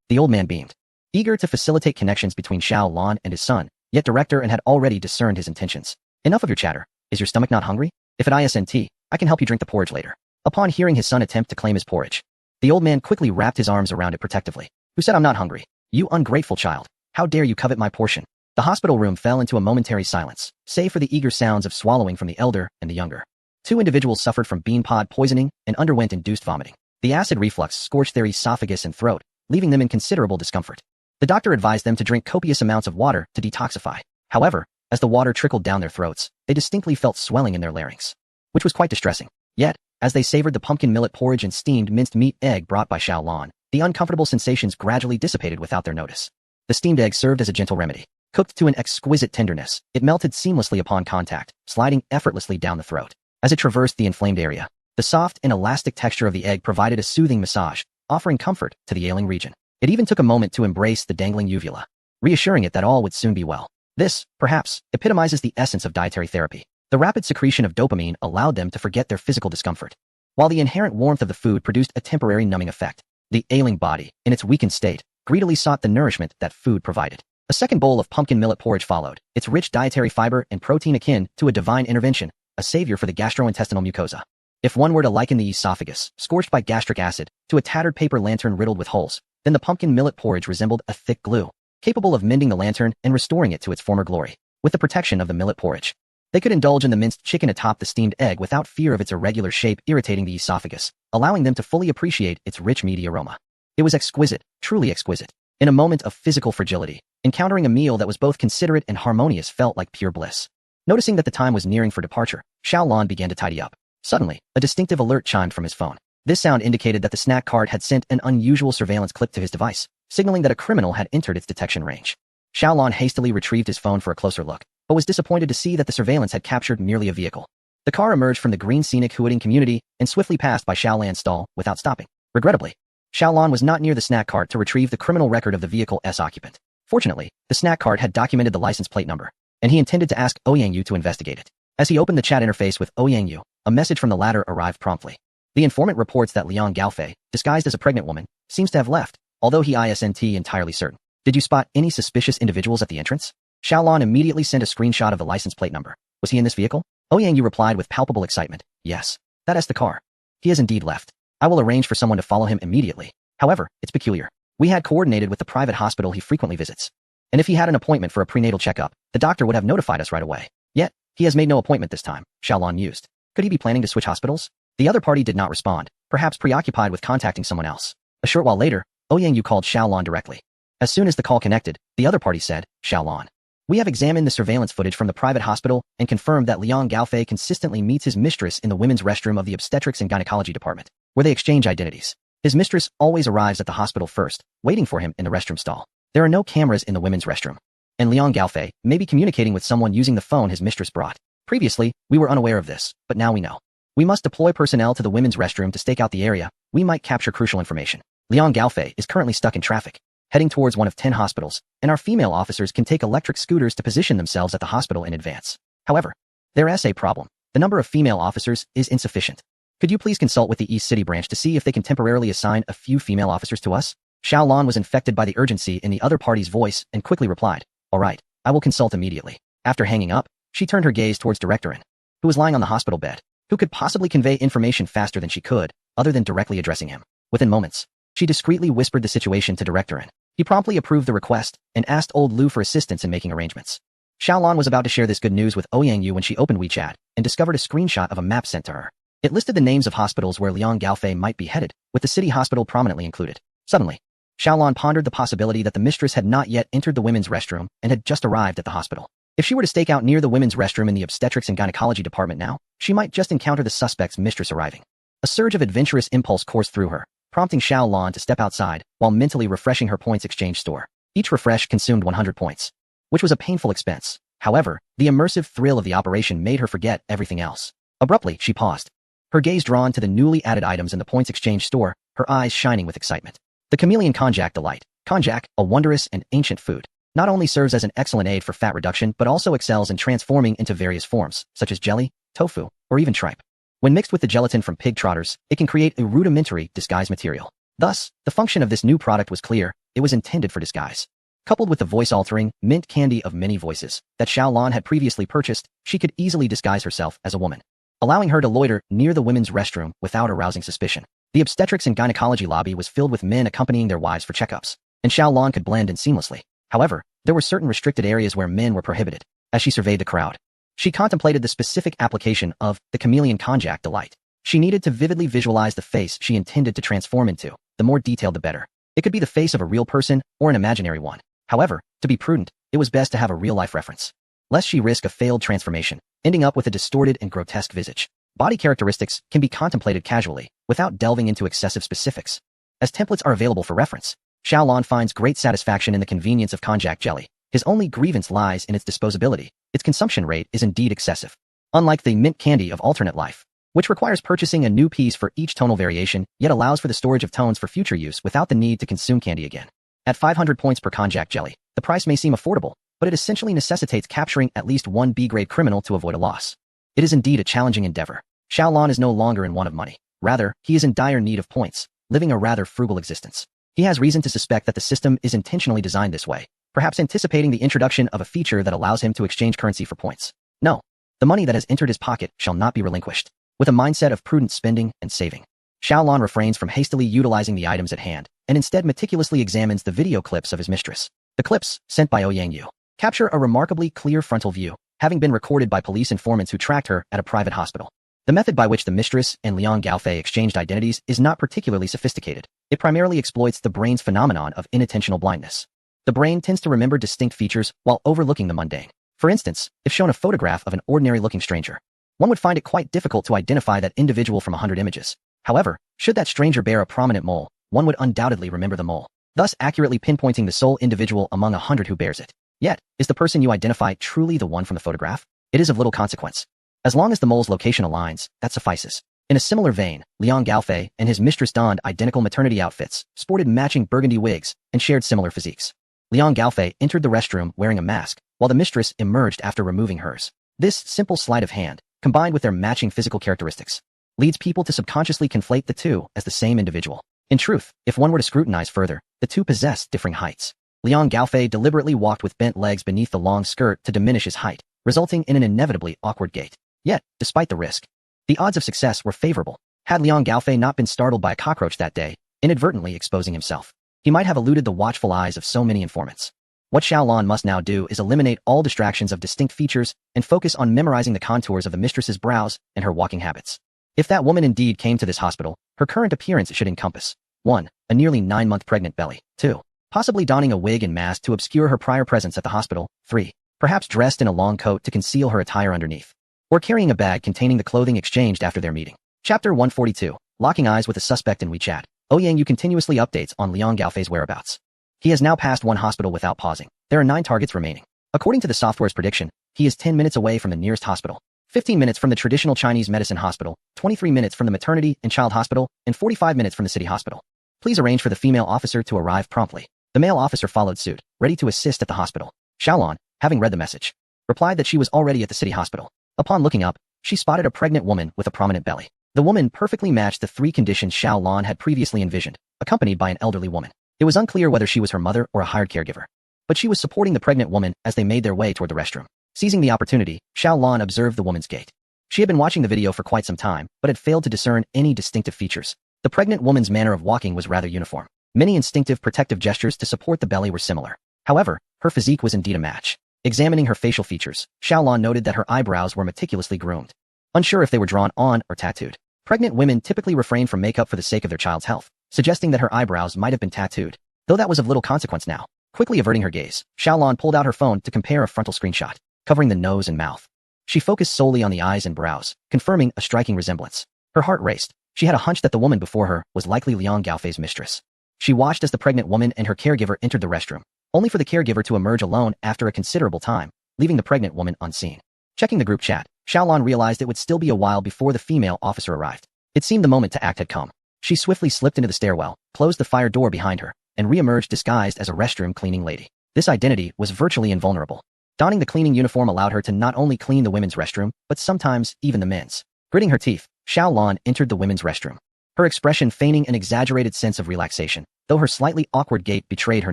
The old man beamed, eager to facilitate connections between Xiao Lan and his son, yet Director N had already discerned his intentions. Enough of your chatter. Is your stomach not hungry? If it isn't, I can help you drink the porridge later. Upon hearing his son attempt to claim his porridge, the old man quickly wrapped his arms around it protectively. Who said I'm not hungry? You ungrateful child. How dare you covet my portion? The hospital room fell into a momentary silence, save for the eager sounds of swallowing from the elder and the younger. Two individuals suffered from bean pod poisoning and underwent induced vomiting. The acid reflux scorched their esophagus and throat, leaving them in considerable discomfort. The doctor advised them to drink copious amounts of water to detoxify. However, as the water trickled down their throats, they distinctly felt swelling in their larynx, which was quite distressing. Yet, as they savored the pumpkin millet porridge and steamed minced meat egg brought by Xiao Lan, the uncomfortable sensations gradually dissipated without their notice. The steamed egg served as a gentle remedy. Cooked to an exquisite tenderness, it melted seamlessly upon contact, sliding effortlessly down the throat. As it traversed the inflamed area, the soft and elastic texture of the egg provided a soothing massage, offering comfort to the ailing region. It even took a moment to embrace the dangling uvula, reassuring it that all would soon be well. This, perhaps, epitomizes the essence of dietary therapy. The rapid secretion of dopamine allowed them to forget their physical discomfort. While the inherent warmth of the food produced a temporary numbing effect, the ailing body, in its weakened state, greedily sought the nourishment that food provided. A second bowl of pumpkin millet porridge followed, its rich dietary fiber and protein akin to a divine intervention, a savior for the gastrointestinal mucosa. If one were to liken the esophagus, scorched by gastric acid, to a tattered paper lantern riddled with holes, then the pumpkin millet porridge resembled a thick glue, capable of mending the lantern and restoring it to its former glory. With the protection of the millet porridge, they could indulge in the minced chicken atop the steamed egg without fear of its irregular shape irritating the esophagus, allowing them to fully appreciate its rich meaty aroma. It was exquisite, truly exquisite. In a moment of physical fragility, encountering a meal that was both considerate and harmonious felt like pure bliss. Noticing that the time was nearing for departure, Xiao Lan began to tidy up. Suddenly, a distinctive alert chimed from his phone. This sound indicated that the snack cart had sent an unusual surveillance clip to his device, signaling that a criminal had entered its detection range. Xiao Lan hastily retrieved his phone for a closer look, but was disappointed to see that the surveillance had captured merely a vehicle. The car emerged from the green scenic Huading community and swiftly passed by Xiao Lan's stall without stopping. Regrettably, Xiao Lan was not near the snack cart to retrieve the criminal record of the vehicle's occupant. Fortunately, the snack cart had documented the license plate number, and he intended to ask Ouyang Yu to investigate it. As he opened the chat interface with Ouyang Yu, a message from the latter arrived promptly. The informant reports that Liang Gaofei, disguised as a pregnant woman, seems to have left, although he isn't entirely certain. Did you spot any suspicious individuals at the entrance? Xiao Lan immediately sent a screenshot of the license plate number. Was he in this vehicle? Ouyang Yu replied with palpable excitement. Yes. That is the car. He has indeed left. I will arrange for someone to follow him immediately. However, it's peculiar. We had coordinated with the private hospital he frequently visits. And if he had an appointment for a prenatal checkup, the doctor would have notified us right away. Yet, he has made no appointment this time, Xiao Lan mused. Could he be planning to switch hospitals? The other party did not respond, perhaps preoccupied with contacting someone else. A short while later, Ouyang Yu called Xiao Lan directly. As soon as the call connected, the other party said, Xiao Lan. We have examined the surveillance footage from the private hospital and confirmed that Liang Gaofei consistently meets his mistress in the women's restroom of the obstetrics and gynecology department, where they exchange identities. His mistress always arrives at the hospital first, waiting for him in the restroom stall. There are no cameras in the women's restroom, and Liang Gaofei may be communicating with someone using the phone his mistress brought. Previously, we were unaware of this, but now we know. We must deploy personnel to the women's restroom to stake out the area. We might capture crucial information. Liang Gaofei is currently stuck in traffic, heading towards one of 10 hospitals, and our female officers can take electric scooters to position themselves at the hospital in advance. However, there is a problem. The number of female officers is insufficient. Could you please consult with the East City branch to see if they can temporarily assign a few female officers to us? Xiao Lan was infected by the urgency in the other party's voice and quickly replied, All right, I will consult immediately. After hanging up, she turned her gaze towards Director N, who was lying on the hospital bed. Who could possibly convey information faster than she could, other than directly addressing him? Within moments, she discreetly whispered the situation to Director N. He promptly approved the request and asked old Lu for assistance in making arrangements. Xiao Lan was about to share this good news with Ouyang Yu when she opened WeChat and discovered a screenshot of a map sent to her. It listed the names of hospitals where Liang Gaofei might be headed, with the city hospital prominently included. Suddenly, Xiao Lan pondered the possibility that the mistress had not yet entered the women's restroom and had just arrived at the hospital. If she were to stake out near the women's restroom in the obstetrics and gynecology department now, she might just encounter the suspect's mistress arriving. A surge of adventurous impulse coursed through her, prompting Xiao Lan to step outside while mentally refreshing her points exchange store. Each refresh consumed 100 points, which was a painful expense. However, the immersive thrill of the operation made her forget everything else. Abruptly, she paused, her gaze drawn to the newly added items in the points exchange store, her eyes shining with excitement. The chameleon konjac delight. Konjac, a wondrous and ancient food, not only serves as an excellent aid for fat reduction but also excels in transforming into various forms, such as jelly, tofu, or even tripe. When mixed with the gelatin from pig trotters, it can create a rudimentary disguise material. Thus, the function of this new product was clear. it was intended for disguise. Coupled with the voice-altering, mint candy of many voices that Xiaolan had previously purchased, she could easily disguise herself as a woman, allowing her to loiter near the women's restroom without arousing suspicion. The obstetrics and gynecology lobby was filled with men accompanying their wives for checkups, and Xiaolan could blend in seamlessly. However, there were certain restricted areas where men were prohibited. As she surveyed the crowd, she contemplated the specific application of the chameleon konjac delight. She needed to vividly visualize the face she intended to transform into. The more detailed the better. It could be the face of a real person or an imaginary one. However, to be prudent, it was best to have a real-life reference, lest she risk a failed transformation, ending up with a distorted and grotesque visage. Body characteristics can be contemplated casually, without delving into excessive specifics. As templates are available for reference, Xiaolan finds great satisfaction in the convenience of konjac jelly. His only grievance lies in its disposability. Its consumption rate is indeed excessive. Unlike the mint candy of alternate life, which requires purchasing a new piece for each tonal variation, yet allows for the storage of tones for future use without the need to consume candy again. At 500 points per konjac jelly, the price may seem affordable, but it essentially necessitates capturing at least one B-grade criminal to avoid a loss. It is indeed a challenging endeavor. Xiaolan is no longer in want of money. Rather, he is in dire need of points, living a rather frugal existence. He has reason to suspect that the system is intentionally designed this way, perhaps anticipating the introduction of a feature that allows him to exchange currency for points. No, the money that has entered his pocket shall not be relinquished. With a mindset of prudent spending and saving, Xiaolan refrains from hastily utilizing the items at hand, and instead meticulously examines the video clips of his mistress. The clips, sent by Ouyang capture a remarkably clear frontal view, having been recorded by police informants who tracked her at a private hospital. The method by which the mistress and Liang Gaofei exchanged identities is not particularly sophisticated. It primarily exploits the brain's phenomenon of inattentional blindness. The brain tends to remember distinct features while overlooking the mundane. For instance, if shown a photograph of an ordinary-looking stranger, one would find it quite difficult to identify that individual from 100 images. However, should that stranger bear a prominent mole, one would undoubtedly remember the mole, thus accurately pinpointing the sole individual among 100 who bears it. Yet, is the person you identify truly the one from the photograph? It is of little consequence. As long as the mole's location aligns, that suffices. In a similar vein, Liang Gaofei and his mistress donned identical maternity outfits, sported matching burgundy wigs, and shared similar physiques. Liang Gaofei entered the restroom wearing a mask, while the mistress emerged after removing hers. This simple sleight of hand, combined with their matching physical characteristics, leads people to subconsciously conflate the two as the same individual. In truth, if one were to scrutinize further, the two possess differing heights. Liang Gaofei deliberately walked with bent legs beneath the long skirt to diminish his height, resulting in an inevitably awkward gait. Yet, despite the risk, the odds of success were favorable. Had Liang Gaofei not been startled by a cockroach that day, inadvertently exposing himself, he might have eluded the watchful eyes of so many informants. What Xiaolan must now do is eliminate all distractions of distinct features and focus on memorizing the contours of the mistress's brows and her walking habits. If that woman indeed came to this hospital, her current appearance should encompass 1. A nearly 9-month pregnant belly. 2. Possibly donning a wig and mask to obscure her prior presence at the hospital. 3. Perhaps dressed in a long coat to conceal her attire underneath. Or carrying a bag containing the clothing exchanged after their meeting. Chapter 142. Locking eyes with a suspect in WeChat. Ouyang continuously updates on Liang Gaofei's whereabouts. He has now passed one hospital without pausing. There are 9 targets remaining. According to the software's prediction, he is 10 minutes away from the nearest hospital, 15 minutes from the traditional Chinese medicine hospital, 23 minutes from the maternity and child hospital, and 45 minutes from the city hospital. Please arrange for the female officer to arrive promptly. The male officer followed suit, ready to assist at the hospital. Xiaolan, having read the message, replied that she was already at the city hospital. Upon looking up, she spotted a pregnant woman with a prominent belly. The woman perfectly matched the 3 conditions Xiaolan had previously envisioned, accompanied by an elderly woman. It was unclear whether she was her mother or a hired caregiver, but she was supporting the pregnant woman as they made their way toward the restroom. Seizing the opportunity, Xiaolan observed the woman's gait. She had been watching the video for quite some time, but had failed to discern any distinctive features. The pregnant woman's manner of walking was rather uniform. Many instinctive protective gestures to support the belly were similar. However, her physique was indeed a match. Examining her facial features, Xiaolan noted that her eyebrows were meticulously groomed. Unsure if they were drawn on or tattooed. Pregnant women typically refrain from makeup for the sake of their child's health, suggesting that her eyebrows might have been tattooed, though that was of little consequence now. Quickly averting her gaze, Xiaolan pulled out her phone to compare a frontal screenshot, covering the nose and mouth. She focused solely on the eyes and brows, confirming a striking resemblance. Her heart raced. She had a hunch that the woman before her was likely Liang Gaofei's mistress. She watched as the pregnant woman and her caregiver entered the restroom, only for the caregiver to emerge alone after a considerable time, leaving the pregnant woman unseen. Checking the group chat, Xiaolan realized it would still be a while before the female officer arrived. It seemed the moment to act had come. She swiftly slipped into the stairwell, closed the fire door behind her, and re-emerged disguised as a restroom cleaning lady. This identity was virtually invulnerable. Donning the cleaning uniform allowed her to not only clean the women's restroom, but sometimes even the men's. Gritting her teeth, Xiaolan entered the women's restroom, her expression feigning an exaggerated sense of relaxation. though her slightly awkward gait betrayed her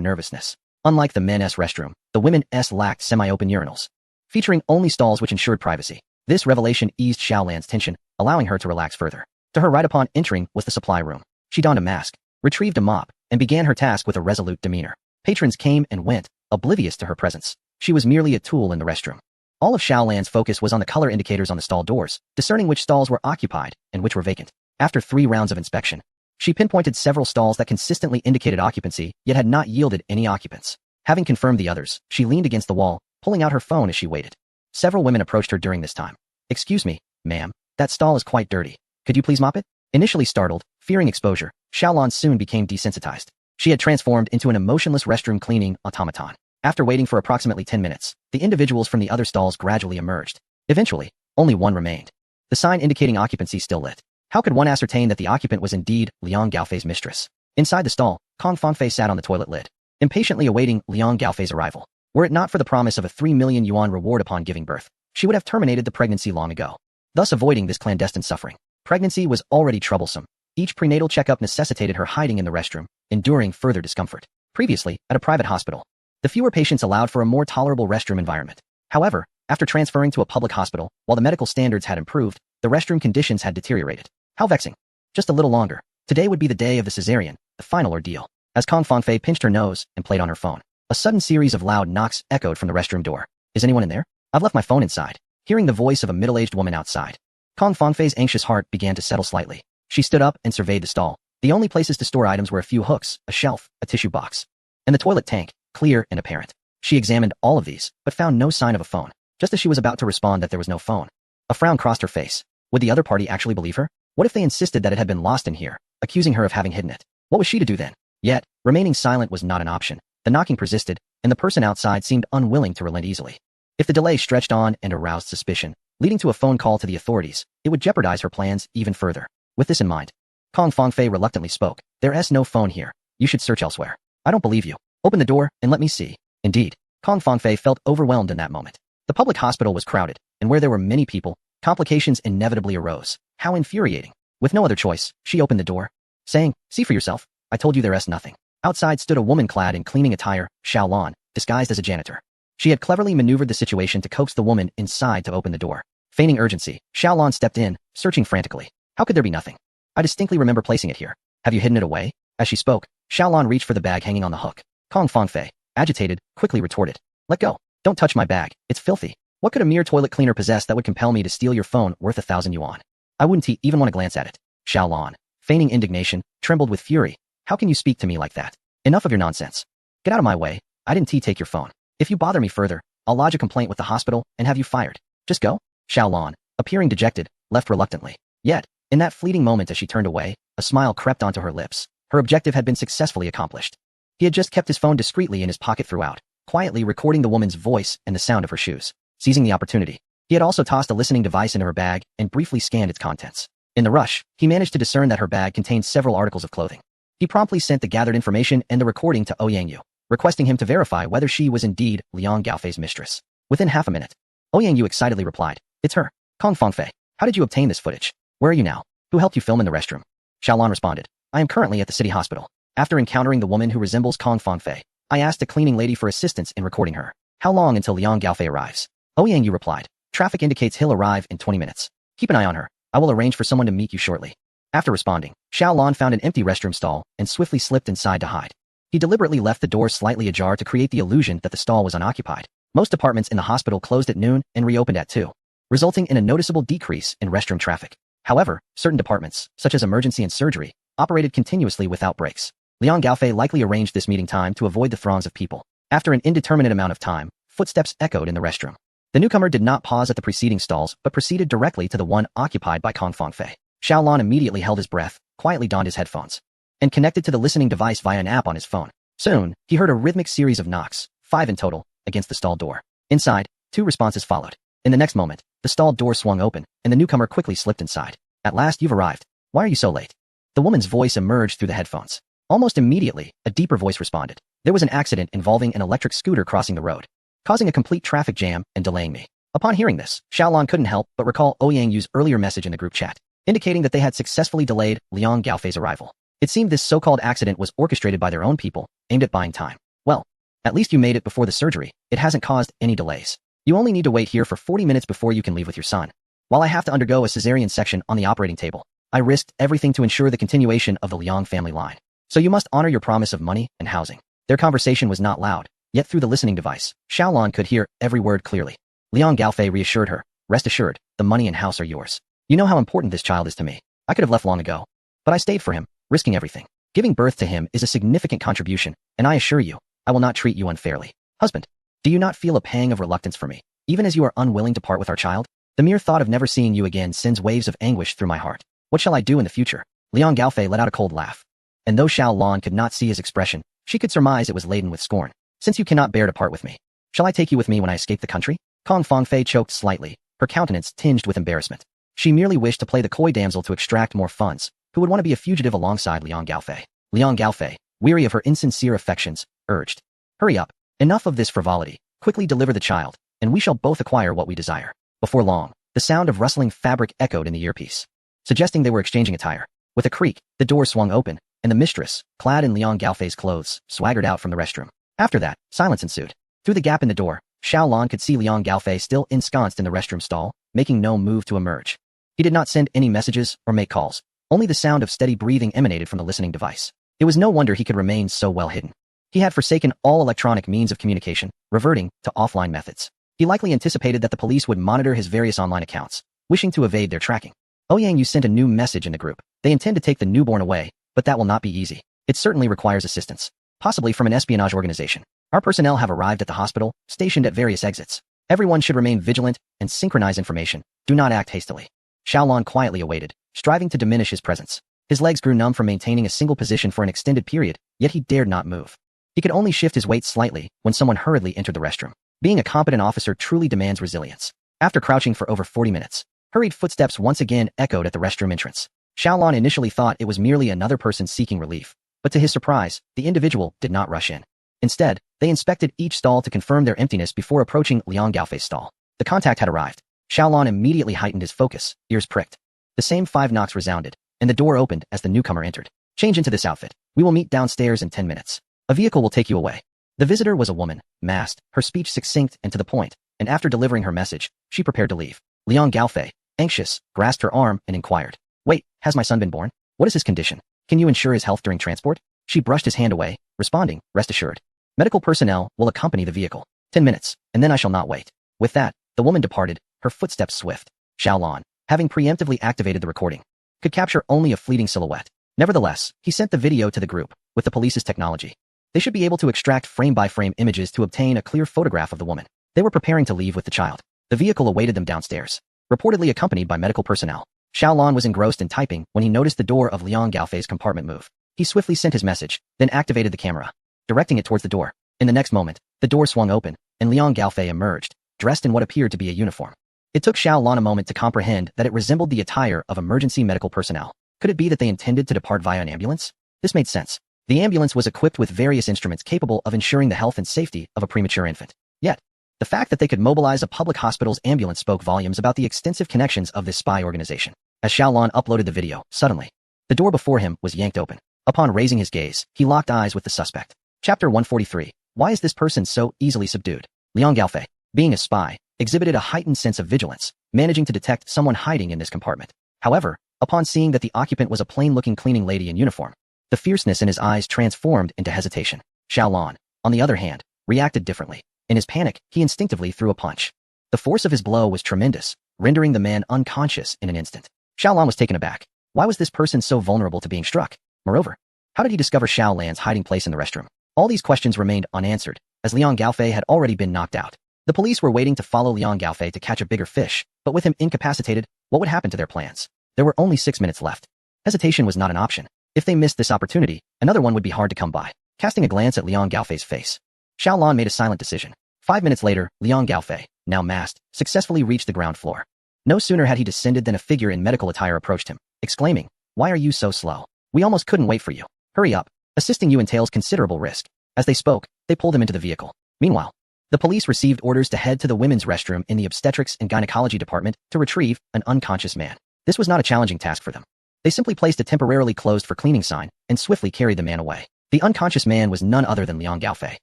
nervousness. Unlike the men's restroom, the women's lacked semi-open urinals, featuring only stalls which ensured privacy. This revelation eased Xiaolan's tension, allowing her to relax further. To her right upon entering was the supply room. She donned a mask, retrieved a mop, and began her task with a resolute demeanor. Patrons came and went, oblivious to her presence. She was merely a tool in the restroom. All of Xiaolan's focus was on the color indicators on the stall doors, discerning which stalls were occupied and which were vacant. After 3 rounds of inspection, she pinpointed several stalls that consistently indicated occupancy, yet had not yielded any occupants. Having confirmed the others, she leaned against the wall, pulling out her phone as she waited. Several women approached her during this time. "Excuse me, ma'am, that stall is quite dirty. Could you please mop it?" Initially startled, fearing exposure, Xiaolan soon became desensitized. She had transformed into an emotionless restroom cleaning automaton. After waiting for approximately 10 minutes, the individuals from the other stalls gradually emerged. Eventually, only one remained. The sign indicating occupancy still lit. How could one ascertain that the occupant was indeed Liang Gaofei's mistress? Inside the stall, Kong Fangfei sat on the toilet lid, impatiently awaiting Liang Gaofei's arrival. Were it not for the promise of a 3 million yuan reward upon giving birth, she would have terminated the pregnancy long ago, thus avoiding this clandestine suffering. Pregnancy was already troublesome. Each prenatal checkup necessitated her hiding in the restroom, enduring further discomfort. Previously, at a private hospital, the fewer patients allowed for a more tolerable restroom environment. However, after transferring to a public hospital, while the medical standards had improved, the restroom conditions had deteriorated. How vexing. Just a little longer. Today would be the day of the cesarean, the final ordeal. As Kong Fangfei pinched her nose and played on her phone, a sudden series of loud knocks echoed from the restroom door. "Is anyone in there? I've left my phone inside." Hearing the voice of a middle-aged woman outside, Kong Fangfei's anxious heart began to settle slightly. She stood up and surveyed the stall. The only places to store items were a few hooks, a shelf, a tissue box, and the toilet tank, clear and apparent. She examined all of these, but found no sign of a phone. Just as she was about to respond that there was no phone, a frown crossed her face. Would the other party actually believe her? What if they insisted that it had been lost in here, accusing her of having hidden it? What was she to do then? Yet, remaining silent was not an option. The knocking persisted, and the person outside seemed unwilling to relent easily. If the delay stretched on and aroused suspicion, leading to a phone call to the authorities, it would jeopardize her plans even further. With this in mind, Kong Fangfei reluctantly spoke. "There's no phone here. You should search elsewhere." "I don't believe you. Open the door and let me see." Indeed, Kong Fangfei felt overwhelmed in that moment. The public hospital was crowded, and where there were many people, complications inevitably arose. How infuriating. With no other choice, she opened the door, saying, "See for yourself. I told you there's nothing." Outside stood a woman clad in cleaning attire, Xiaolan, disguised as a janitor. She had cleverly maneuvered the situation to coax the woman inside to open the door. Feigning urgency, Xiaolan stepped in, searching frantically. "How could there be nothing? I distinctly remember placing it here. Have you hidden it away?" As she spoke, Xiaolan reached for the bag hanging on the hook. Kong Fangfei, agitated, quickly retorted, "Let go. Don't touch my bag. It's filthy. What could a mere toilet cleaner possess that would compel me to steal your phone worth 1,000 yuan? I wouldn't even want to glance at it." Xiaolan, feigning indignation, trembled with fury. "How can you speak to me like that? Enough of your nonsense. Get out of my way. I didn't take your phone. If you bother me further, I'll lodge a complaint with the hospital and have you fired. Just go." Xiaolan, appearing dejected, left reluctantly. Yet, in that fleeting moment as she turned away, a smile crept onto her lips. Her objective had been successfully accomplished. He had just kept his phone discreetly in his pocket throughout, quietly recording the woman's voice and the sound of her shoes. Seizing the opportunity, he had also tossed a listening device into her bag and briefly scanned its contents. In the rush, he managed to discern that her bag contained several articles of clothing. He promptly sent the gathered information and the recording to Ouyangyu, requesting him to verify whether she was indeed Liang Gaofei's mistress. Within half a minute, Ouyangyu excitedly replied, "It's her. Kong Fangfei, how did you obtain this footage? Where are you now? Who helped you film in the restroom?" Xiaolan responded, "I am currently at the city hospital. After encountering the woman who resembles Kong Fangfei, I asked a cleaning lady for assistance in recording her. How long until Liang Gaofei arrives?" Ouyangyu replied, "Traffic indicates he'll arrive in 20 minutes. Keep an eye on her. I will arrange for someone to meet you shortly." After responding, Xiaolan found an empty restroom stall and swiftly slipped inside to hide. He deliberately left the door slightly ajar to create the illusion that the stall was unoccupied. Most apartments in the hospital closed at noon and reopened at 2, resulting in a noticeable decrease in restroom traffic. However, certain departments, such as emergency and surgery, operated continuously without breaks. Liang Gaofei likely arranged this meeting time to avoid the throngs of people. After an indeterminate amount of time, footsteps echoed in the restroom. The newcomer did not pause at the preceding stalls but proceeded directly to the one occupied by Kong Fangfei. Xiaolan immediately held his breath, quietly donned his headphones, and connected to the listening device via an app on his phone. Soon, he heard a rhythmic series of knocks, 5 in total, against the stall door. Inside, 2 responses followed. In the next moment, the stall door swung open, and the newcomer quickly slipped inside. "At last you've arrived. Why are you so late?" The woman's voice emerged through the headphones. Almost immediately, a deeper voice responded. "There was an accident involving an electric scooter crossing the road, causing a complete traffic jam and delaying me." Upon hearing this, Xiaolan couldn't help but recall Ouyang Yu's earlier message in the group chat, indicating that they had successfully delayed Liang Gaofei's arrival. It seemed this so-called accident was orchestrated by their own people, aimed at buying time. Well, at least you made it before the surgery. It hasn't caused any delays. You only need to wait here for 40 minutes before you can leave with your son. While I have to undergo a cesarean section on the operating table, I risked everything to ensure the continuation of the Liang family line. So you must honor your promise of money and housing. Their conversation was not loud, yet through the listening device, Xiaolan could hear every word clearly. Liang Gaofei reassured her, rest assured, the money and house are yours. You know how important this child is to me. I could have left long ago, but I stayed for him, risking everything. Giving birth to him is a significant contribution, and I assure you, I will not treat you unfairly. Husband, do you not feel a pang of reluctance for me, even as you are unwilling to part with our child? The mere thought of never seeing you again sends waves of anguish through my heart. What shall I do in the future? Liang Gaofei let out a cold laugh. And though Xiaolan could not see his expression, she could surmise it was laden with scorn. Since you cannot bear to part with me, shall I take you with me when I escape the country? Kong Fangfei choked slightly, her countenance tinged with embarrassment. She merely wished to play the coy damsel to extract more funds, who would want to be a fugitive alongside Liang Gaofei. Liang Gaofei, weary of her insincere affections, urged, hurry up, enough of this frivolity, quickly deliver the child, and we shall both acquire what we desire. Before long, the sound of rustling fabric echoed in the earpiece, suggesting they were exchanging attire. With a creak, the door swung open, and the mistress, clad in Liang Gaofei's clothes, swaggered out from the restroom. After that, silence ensued. Through the gap in the door, Xiaolan could see Liang Gaofei still ensconced in the restroom stall, making no move to emerge. He did not send any messages or make calls. Only the sound of steady breathing emanated from the listening device. It was no wonder he could remain so well hidden. He had forsaken all electronic means of communication, reverting to offline methods. He likely anticipated that the police would monitor his various online accounts, wishing to evade their tracking. Ouyang Yu sent a new message in the group. They intend to take the newborn away, but that will not be easy. It certainly requires assistance, possibly from an espionage organization. Our personnel have arrived at the hospital, stationed at various exits. Everyone should remain vigilant and synchronize information. Do not act hastily. Xiaolan quietly awaited, striving to diminish his presence. His legs grew numb from maintaining a single position for an extended period, yet he dared not move. He could only shift his weight slightly when someone hurriedly entered the restroom. Being a competent officer truly demands resilience. After crouching for over 40 minutes, hurried footsteps once again echoed at the restroom entrance. Xiaolan initially thought it was merely another person seeking relief, but to his surprise, the individual did not rush in. Instead, they inspected each stall to confirm their emptiness before approaching Liang Gaofei's stall. The contact had arrived. Xiaolan immediately heightened his focus, ears pricked. The same 5 knocks resounded, and the door opened as the newcomer entered. Change into this outfit. We will meet downstairs in 10 minutes. A vehicle will take you away. The visitor was a woman, masked, her speech succinct and to the point, and after delivering her message, she prepared to leave. Liang Gaofei, anxious, grasped her arm and inquired, wait, has my son been born? What is his condition? Can you ensure his health during transport? She brushed his hand away, responding, rest assured. Medical personnel will accompany the vehicle. 10 minutes, and then I shall not wait. With that, the woman departed, her footsteps swift. Xiaolan, having preemptively activated the recording, could capture only a fleeting silhouette. Nevertheless, he sent the video to the group. With the police's technology, they should be able to extract frame-by-frame images to obtain a clear photograph of the woman. They were preparing to leave with the child. The vehicle awaited them downstairs, reportedly accompanied by medical personnel. Xiaolan was engrossed in typing when he noticed the door of Liang Gaofei's compartment move. He swiftly sent his message, then activated the camera, directing it towards the door. In the next moment, the door swung open, and Liang Gaofei emerged, dressed in what appeared to be a uniform. It took Xiaolan a moment to comprehend that it resembled the attire of emergency medical personnel. Could it be that they intended to depart via an ambulance? This made sense. The ambulance was equipped with various instruments capable of ensuring the health and safety of a premature infant. Yet, the fact that they could mobilize a public hospital's ambulance spoke volumes about the extensive connections of this spy organization. As Xiaolan uploaded the video, suddenly, the door before him was yanked open. Upon raising his gaze, he locked eyes with the suspect. Chapter 143. Why is this person so easily subdued? Liang Gaofei, being a spy, exhibited a heightened sense of vigilance, managing to detect someone hiding in this compartment. However, upon seeing that the occupant was a plain-looking cleaning lady in uniform, the fierceness in his eyes transformed into hesitation. Xiaolan, on the other hand, reacted differently. In his panic, he instinctively threw a punch. The force of his blow was tremendous, rendering the man unconscious in an instant. Xiaolan was taken aback. Why was this person so vulnerable to being struck? Moreover, how did he discover Xiaolan's hiding place in the restroom? All these questions remained unanswered, as Liang Gaofei had already been knocked out. The police were waiting to follow Liang Gaofei to catch a bigger fish, but with him incapacitated, what would happen to their plans? There were only 6 minutes left. Hesitation was not an option. If they missed this opportunity, another one would be hard to come by. Casting a glance at Liang Gaofei's face, Xiaolan made a silent decision. 5 minutes later, Liang Gaofei, now masked, successfully reached the ground floor. No sooner had he descended than a figure in medical attire approached him, exclaiming, "Why are you so slow? We almost couldn't wait for you. Hurry up. Assisting you entails considerable risk." As they spoke, they pulled him into the vehicle. Meanwhile, the police received orders to head to the women's restroom in the obstetrics and gynecology department to retrieve an unconscious man. This was not a challenging task for them. They simply placed a temporarily closed for cleaning sign and swiftly carried the man away. The unconscious man was none other than Liang Gaofei,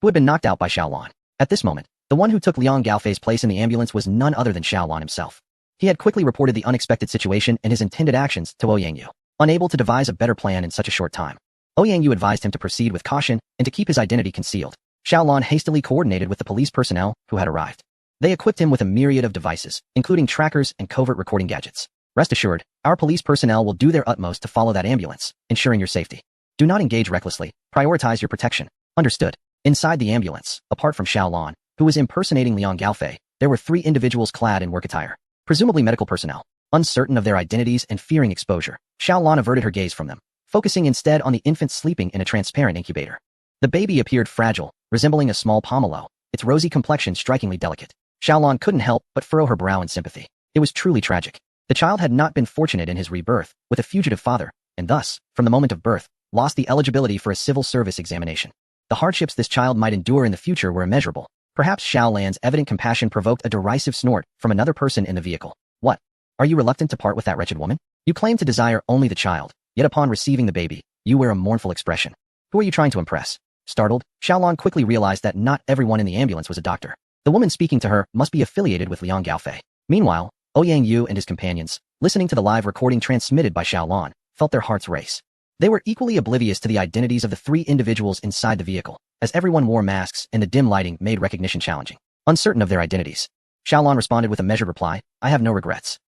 who had been knocked out by Xiaolon. At this moment, the one who took Liang Gaofei's place in the ambulance was none other than Xiaolon himself. He had quickly reported the unexpected situation and his intended actions to Ouyang, unable to devise a better plan in such a short time. Ouyang advised him to proceed with caution and to keep his identity concealed. Xiaolon hastily coordinated with the police personnel who had arrived. They equipped him with a myriad of devices, including trackers and covert recording gadgets. Rest assured, our police personnel will do their utmost to follow that ambulance, ensuring your safety. Do not engage recklessly. Prioritize your protection. Understood. Inside the ambulance, apart from Xiaolon, who was impersonating Liang Gaofei, there were 3 individuals clad in work attire, presumably medical personnel. Uncertain of their identities and fearing exposure, Xiaolon averted her gaze from them, focusing instead on the infant sleeping in a transparent incubator. The baby appeared fragile, resembling a small pomelo, its rosy complexion strikingly delicate. Xiaolon couldn't help but furrow her brow in sympathy. It was truly tragic. The child had not been fortunate in his rebirth, with a fugitive father, and thus, from the moment of birth, lost the eligibility for a civil service examination. The hardships this child might endure in the future were immeasurable. Perhaps Xiaolan's evident compassion provoked a derisive snort from another person in the vehicle. What? Are you reluctant to part with that wretched woman? You claim to desire only the child, yet upon receiving the baby, you wear a mournful expression. Who are you trying to impress? Startled, Xiaolon quickly realized that not everyone in the ambulance was a doctor. The woman speaking to her must be affiliated with Liang Gaofei. Meanwhile, Ouyang and his companions, listening to the live recording transmitted by Xiaolon, felt their hearts race. They were equally oblivious to the identities of the 3 individuals inside the vehicle, as everyone wore masks and the dim lighting made recognition challenging. Uncertain of their identities, Xiaolon responded with a measured reply, I have no regrets.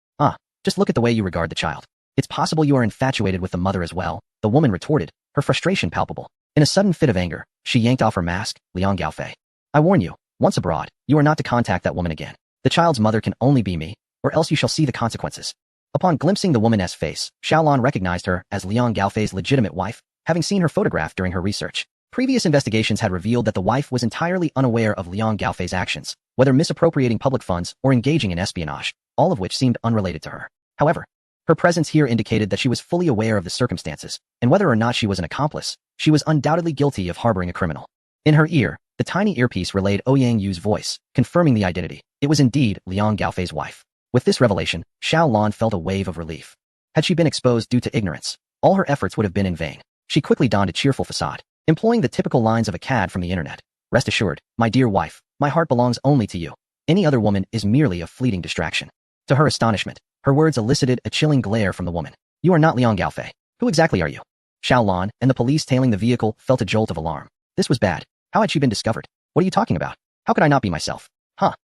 Just look at the way you regard the child. It's possible you are infatuated with the mother as well, the woman retorted, her frustration palpable. In a sudden fit of anger, she yanked off her mask, Liang Gaofei. I warn you, once abroad, you are not to contact that woman again. The child's mother can only be me, or else you shall see the consequences. Upon glimpsing the woman's face, Xiaolon recognized her as Liang Gaofei's legitimate wife, having seen her photograph during her research. Previous investigations had revealed that the wife was entirely unaware of Liang Gaofei's actions, whether misappropriating public funds or engaging in espionage, all of which seemed unrelated to her. However, her presence here indicated that she was fully aware of the circumstances, and whether or not she was an accomplice, she was undoubtedly guilty of harboring a criminal. In her ear, the tiny earpiece relayed Ouyang voice, confirming the identity. It was indeed Liang Gaofei's wife. With this revelation, Xiaolon felt a wave of relief. Had she been exposed due to ignorance, all her efforts would have been in vain. She quickly donned a cheerful facade, employing the typical lines of a cad from the internet. Rest assured, my dear wife, my heart belongs only to you. Any other woman is merely a fleeting distraction. To her astonishment, her words elicited a chilling glare from the woman. You are not Liang Gaofei. Who exactly are you? Xiaolon and the police tailing the vehicle felt a jolt of alarm. This was bad. How had she been discovered? What are you talking about? How could I not be myself?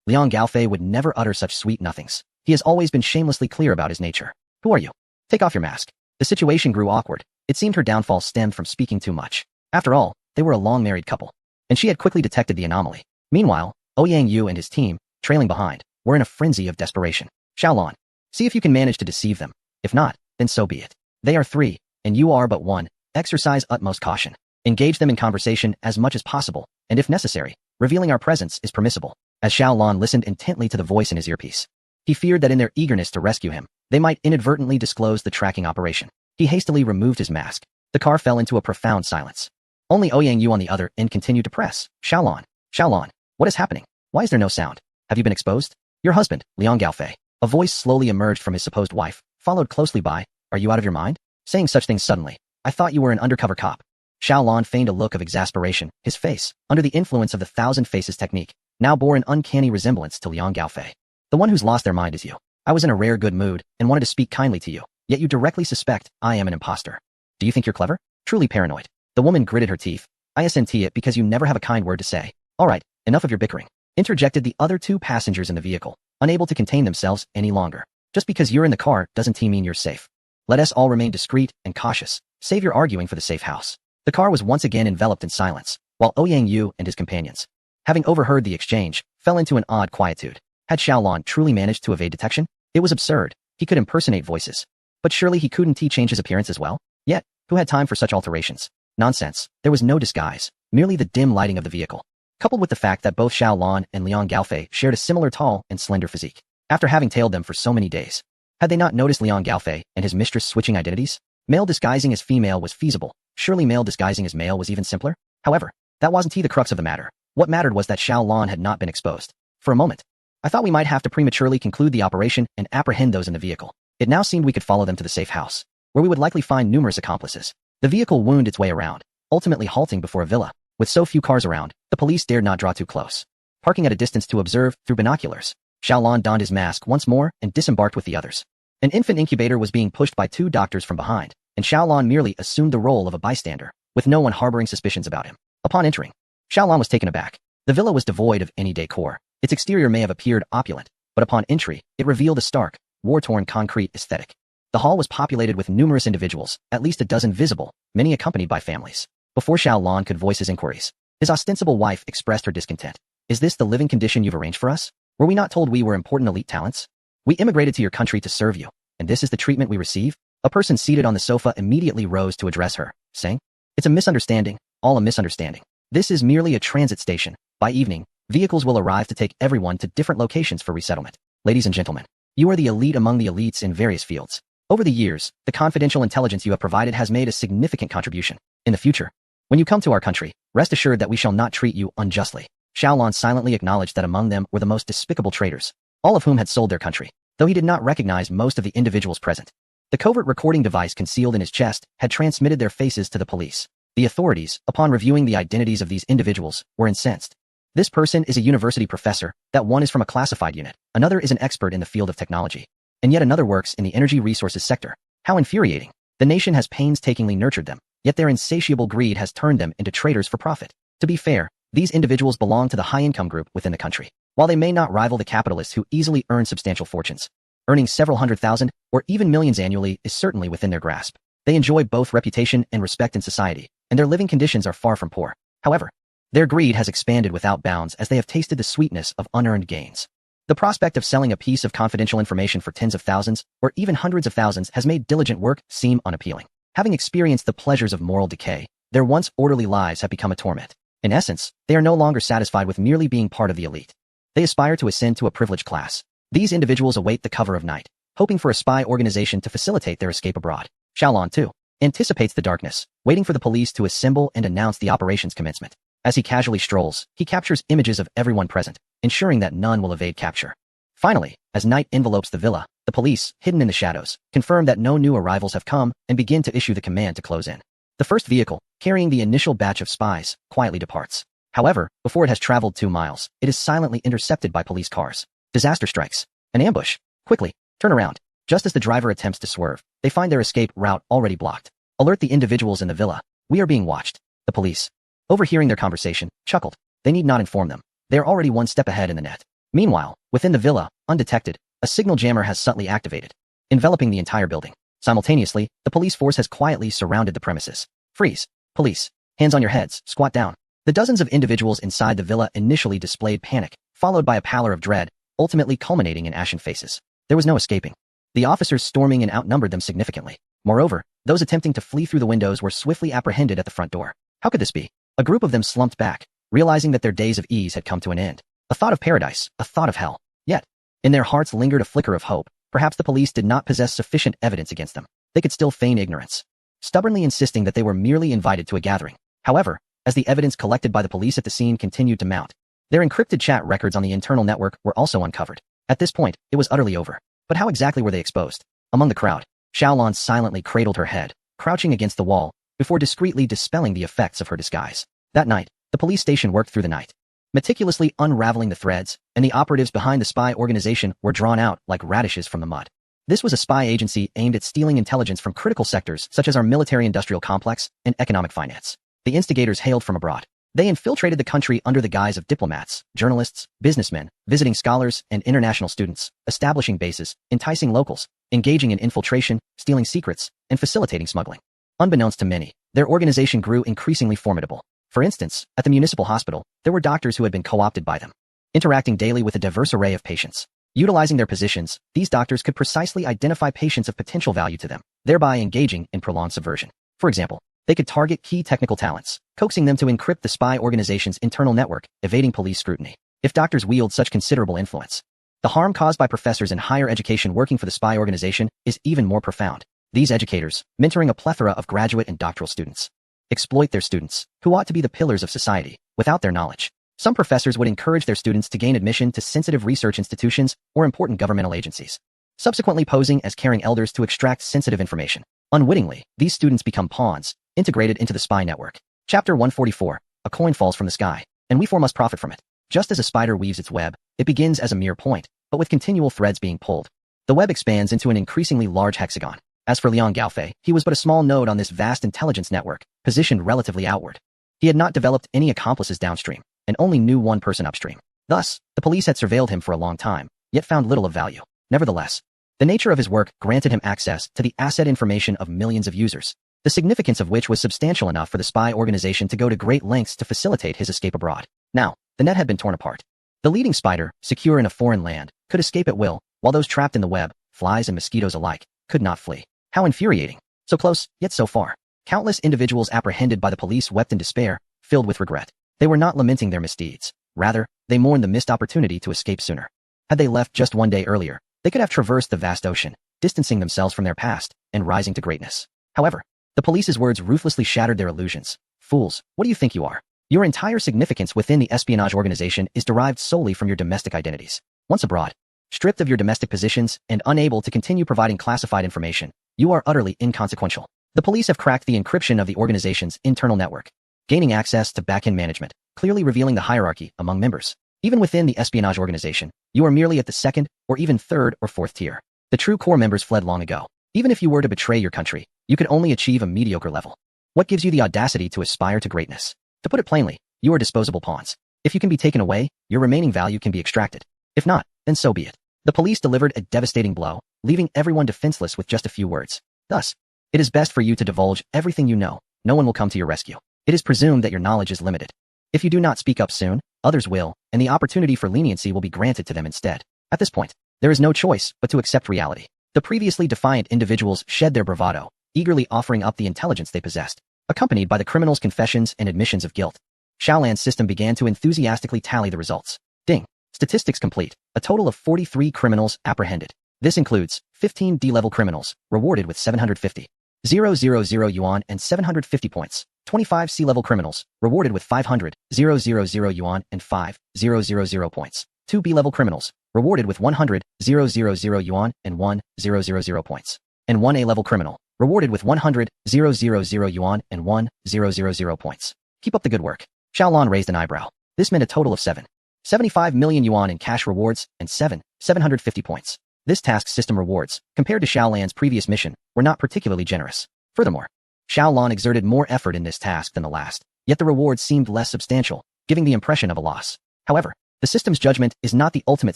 Liang Gaofei would never utter such sweet nothings. He has always been shamelessly clear about his nature. Who are you? Take off your mask. The situation grew awkward. It seemed her downfall stemmed from speaking too much. After all, they were a long-married couple, and she had quickly detected the anomaly. Meanwhile, Ouyang and his team, trailing behind, were in a frenzy of desperation. Xiaolon, see if you can manage to deceive them. If not, then so be it. They are 3, and you are but 1. Exercise utmost caution. Engage them in conversation as much as possible, and if necessary, revealing our presence is permissible. As Xiaolon listened intently to the voice in his earpiece, he feared that in their eagerness to rescue him, they might inadvertently disclose the tracking operation. He hastily removed his mask. The car fell into a profound silence. Only Ouyang on the other end continued to press. Xiaolon, what is happening? Why is there no sound? Have you been exposed? Your husband, Liang Gaofei. A voice slowly emerged from his supposed wife, followed closely by, are you out of your mind? Saying such things suddenly. I thought you were an undercover cop. Xiaolon feigned a look of exasperation. His face, under the influence of the thousand faces technique, now bore an uncanny resemblance to Liang Gaofei. The one who's lost their mind is you. I was in a rare good mood and wanted to speak kindly to you, yet you directly suspect I am an imposter. Do you think you're clever? Truly paranoid. The woman gritted her teeth. I assent it because you never have a kind word to say. All right, enough of your bickering. Interjected the other 2 passengers in the vehicle, unable to contain themselves any longer. Just because you're in the car doesn't mean you're safe. Let us all remain discreet and cautious. Save your arguing for the safe house. The car was once again enveloped in silence, while Ouyang and his companions, having overheard the exchange, fell into an odd quietude. Had Xiaolon truly managed to evade detection? It was absurd. He could impersonate voices. But surely he couldn't change his appearance as well? Yet, who had time for such alterations? Nonsense. There was no disguise, merely the dim lighting of the vehicle, coupled with the fact that both Xiaolon and Liang Gaofei shared a similar tall and slender physique. After having tailed them for so many days, had they not noticed Liang Gaofei and his mistress switching identities? Male disguising as female was feasible. Surely male disguising as male was even simpler? However, that wasn't the crux of the matter. What mattered was that Xiaolon had not been exposed. For a moment, I thought we might have to prematurely conclude the operation and apprehend those in the vehicle. It now seemed we could follow them to the safe house. where we would likely find numerous accomplices. The vehicle wound its way around, ultimately halting before a villa. With so few cars around, the police dared not draw too close. Parking at a distance to observe through binoculars, Xiaolon donned his mask once more and disembarked with the others. An infant incubator was being pushed by 2 doctors from behind, and Xiaolon merely assumed the role of a bystander, with no one harboring suspicions about him. Upon entering, Xiaolon was taken aback. The villa was devoid of any decor. Its exterior may have appeared opulent, but upon entry, it revealed a stark, war-torn concrete aesthetic. The hall was populated with numerous individuals, at least a dozen visible, many accompanied by families. Before Xiaolon could voice his inquiries, his ostensible wife expressed her discontent. Is this the living condition you've arranged for us? Were we not told we were important elite talents? We immigrated to your country to serve you, and this is the treatment we receive? A person seated on the sofa immediately rose to address her, saying, "It's a misunderstanding, all a misunderstanding. This is merely a transit station. By evening, vehicles will arrive to take everyone to different locations for resettlement. Ladies and gentlemen, you are the elite among the elites in various fields. Over the years, the confidential intelligence you have provided has made a significant contribution. In the future, when you come to our country, rest assured that we shall not treat you unjustly." Xiaolon silently acknowledged that among them were the most despicable traitors, all of whom had sold their country, though he did not recognize most of the individuals present. The covert recording device concealed in his chest had transmitted their faces to the police. The authorities, upon reviewing the identities of these individuals, were incensed. This person is a university professor, that one is from a classified unit, another is an expert in the field of technology, and yet another works in the energy resources sector. How infuriating. The nation has painstakingly nurtured them, yet their insatiable greed has turned them into traitors for profit. To be fair, these individuals belong to the high-income group within the country. While they may not rival the capitalists who easily earn substantial fortunes, earning several hundred thousand or even millions annually is certainly within their grasp. They enjoy both reputation and respect in society, and their living conditions are far from poor. However, their greed has expanded without bounds as they have tasted the sweetness of unearned gains. The prospect of selling a piece of confidential information for tens of thousands or even hundreds of thousands has made diligent work seem unappealing. Having experienced the pleasures of moral decay, their once orderly lives have become a torment. In essence, they are no longer satisfied with merely being part of the elite. They aspire to ascend to a privileged class. These individuals await the cover of night, hoping for a spy organization to facilitate their escape abroad. Xiaolon, too, anticipates the darkness, waiting for the police to assemble and announce the operation's commencement. As he casually strolls, he captures images of everyone present, ensuring that none will evade capture. Finally, as night envelopes the villa, the police, hidden in the shadows, confirm that no new arrivals have come and begin to issue the command to close in. The first vehicle, carrying the initial batch of spies, quietly departs. However, before it has traveled 2 miles, it is silently intercepted by police cars. Disaster strikes. An ambush. Quickly, turn around. Just as the driver attempts to swerve, they find their escape route already blocked. Alert the individuals in the villa. We are being watched. The police, overhearing their conversation, chuckled. They need not inform them. They are already one step ahead in the net. Meanwhile, within the villa, undetected, a signal jammer has subtly activated, enveloping the entire building. Simultaneously, the police force has quietly surrounded the premises. Freeze. Police. Hands on your heads, squat down. The dozens of individuals inside the villa initially displayed panic, followed by a pallor of dread, ultimately culminating in ashen faces. There was no escaping. The officers storming in outnumbered them significantly. Moreover, those attempting to flee through the windows were swiftly apprehended at the front door. How could this be? A group of them slumped back, realizing that their days of ease had come to an end. A thought of paradise, a thought of hell. Yet, in their hearts lingered a flicker of hope. Perhaps the police did not possess sufficient evidence against them. They could still feign ignorance, stubbornly insisting that they were merely invited to a gathering. However, as the evidence collected by the police at the scene continued to mount, their encrypted chat records on the internal network were also uncovered. At this point, it was utterly over. But how exactly were they exposed? Among the crowd, Xiaolon silently cradled her head, crouching against the wall, before discreetly dispelling the effects of her disguise. That night, the police station worked through the night, meticulously unraveling the threads, and the operatives behind the spy organization were drawn out like radishes from the mud. This was a spy agency aimed at stealing intelligence from critical sectors such as our military-industrial complex and economic finance. The instigators hailed from abroad. They infiltrated the country under the guise of diplomats, journalists, businessmen, visiting scholars, and international students, establishing bases, enticing locals, engaging in infiltration, stealing secrets, and facilitating smuggling. Unbeknownst to many, their organization grew increasingly formidable. For instance, at the municipal hospital, there were doctors who had been co-opted by them, interacting daily with a diverse array of patients. Utilizing their positions, these doctors could precisely identify patients of potential value to them, thereby engaging in prolonged subversion. For example, they could target key technical talents, coaxing them to encrypt the spy organization's internal network, evading police scrutiny. If doctors wield such considerable influence, the harm caused by professors in higher education working for the spy organization is even more profound. These educators, mentoring a plethora of graduate and doctoral students, exploit their students, who ought to be the pillars of society, without their knowledge. Some professors would encourage their students to gain admission to sensitive research institutions or important governmental agencies, subsequently posing as caring elders to extract sensitive information. Unwittingly, these students become pawns, integrated into the spy network. Chapter 144. A coin falls from the sky, and we four must profit from it. Just as a spider weaves its web, it begins as a mere point, but with continual threads being pulled, the web expands into an increasingly large hexagon. As for Liang Gaofei, he was but a small node on this vast intelligence network, positioned relatively outward. He had not developed any accomplices downstream, and only knew one person upstream. Thus, the police had surveilled him for a long time, yet found little of value. Nevertheless, the nature of his work granted him access to the asset information of millions of users, the significance of which was substantial enough for the spy organization to go to great lengths to facilitate his escape abroad. Now, the net had been torn apart. The leading spider, secure in a foreign land, could escape at will, while those trapped in the web, flies and mosquitoes alike, could not flee. How infuriating. So close, yet so far. Countless individuals apprehended by the police wept in despair, filled with regret. They were not lamenting their misdeeds. Rather, they mourned the missed opportunity to escape sooner. Had they left just one day earlier, they could have traversed the vast ocean, distancing themselves from their past, and rising to greatness. However, the police's words ruthlessly shattered their illusions. Fools, what do you think you are? Your entire significance within the espionage organization is derived solely from your domestic identities. Once abroad, stripped of your domestic positions and unable to continue providing classified information, you are utterly inconsequential. The police have cracked the encryption of the organization's internal network, gaining access to back-end management, clearly revealing the hierarchy among members. Even within the espionage organization, you are merely at the second, or even third or fourth tier. The true core members fled long ago. Even if you were to betray your country, you could only achieve a mediocre level. What gives you the audacity to aspire to greatness? To put it plainly, you are disposable pawns. If you can be taken away, your remaining value can be extracted. If not, then so be it. The police delivered a devastating blow, leaving everyone defenseless with just a few words. Thus, it is best for you to divulge everything you know. No one will come to your rescue. It is presumed that your knowledge is limited. If you do not speak up soon, others will, and the opportunity for leniency will be granted to them instead. At this point, there is no choice but to accept reality. The previously defiant individuals shed their bravado, eagerly offering up the intelligence they possessed, accompanied by the criminals' confessions and admissions of guilt. Shaolan's system began to enthusiastically tally the results. Ding. Statistics complete. A total of 43 criminals apprehended. This includes 15 D-level criminals, rewarded with 750,000 yuan and 750 points. 25 C-level criminals, rewarded with 500,000 yuan and 5,000 points. 2 B-level criminals, rewarded with 100,000 yuan and 1,000 points. And 1 A-level criminal, rewarded with 100,000 yuan and 1,000 points. Keep up the good work. Xiaolan raised an eyebrow. This meant a total of 75 million yuan in cash rewards and 750 points. This task system rewards, compared to Xiaolan's previous mission, were not particularly generous. Furthermore, Xiaolan exerted more effort in this task than the last, yet the rewards seemed less substantial, giving the impression of a loss. However, the system's judgment is not the ultimate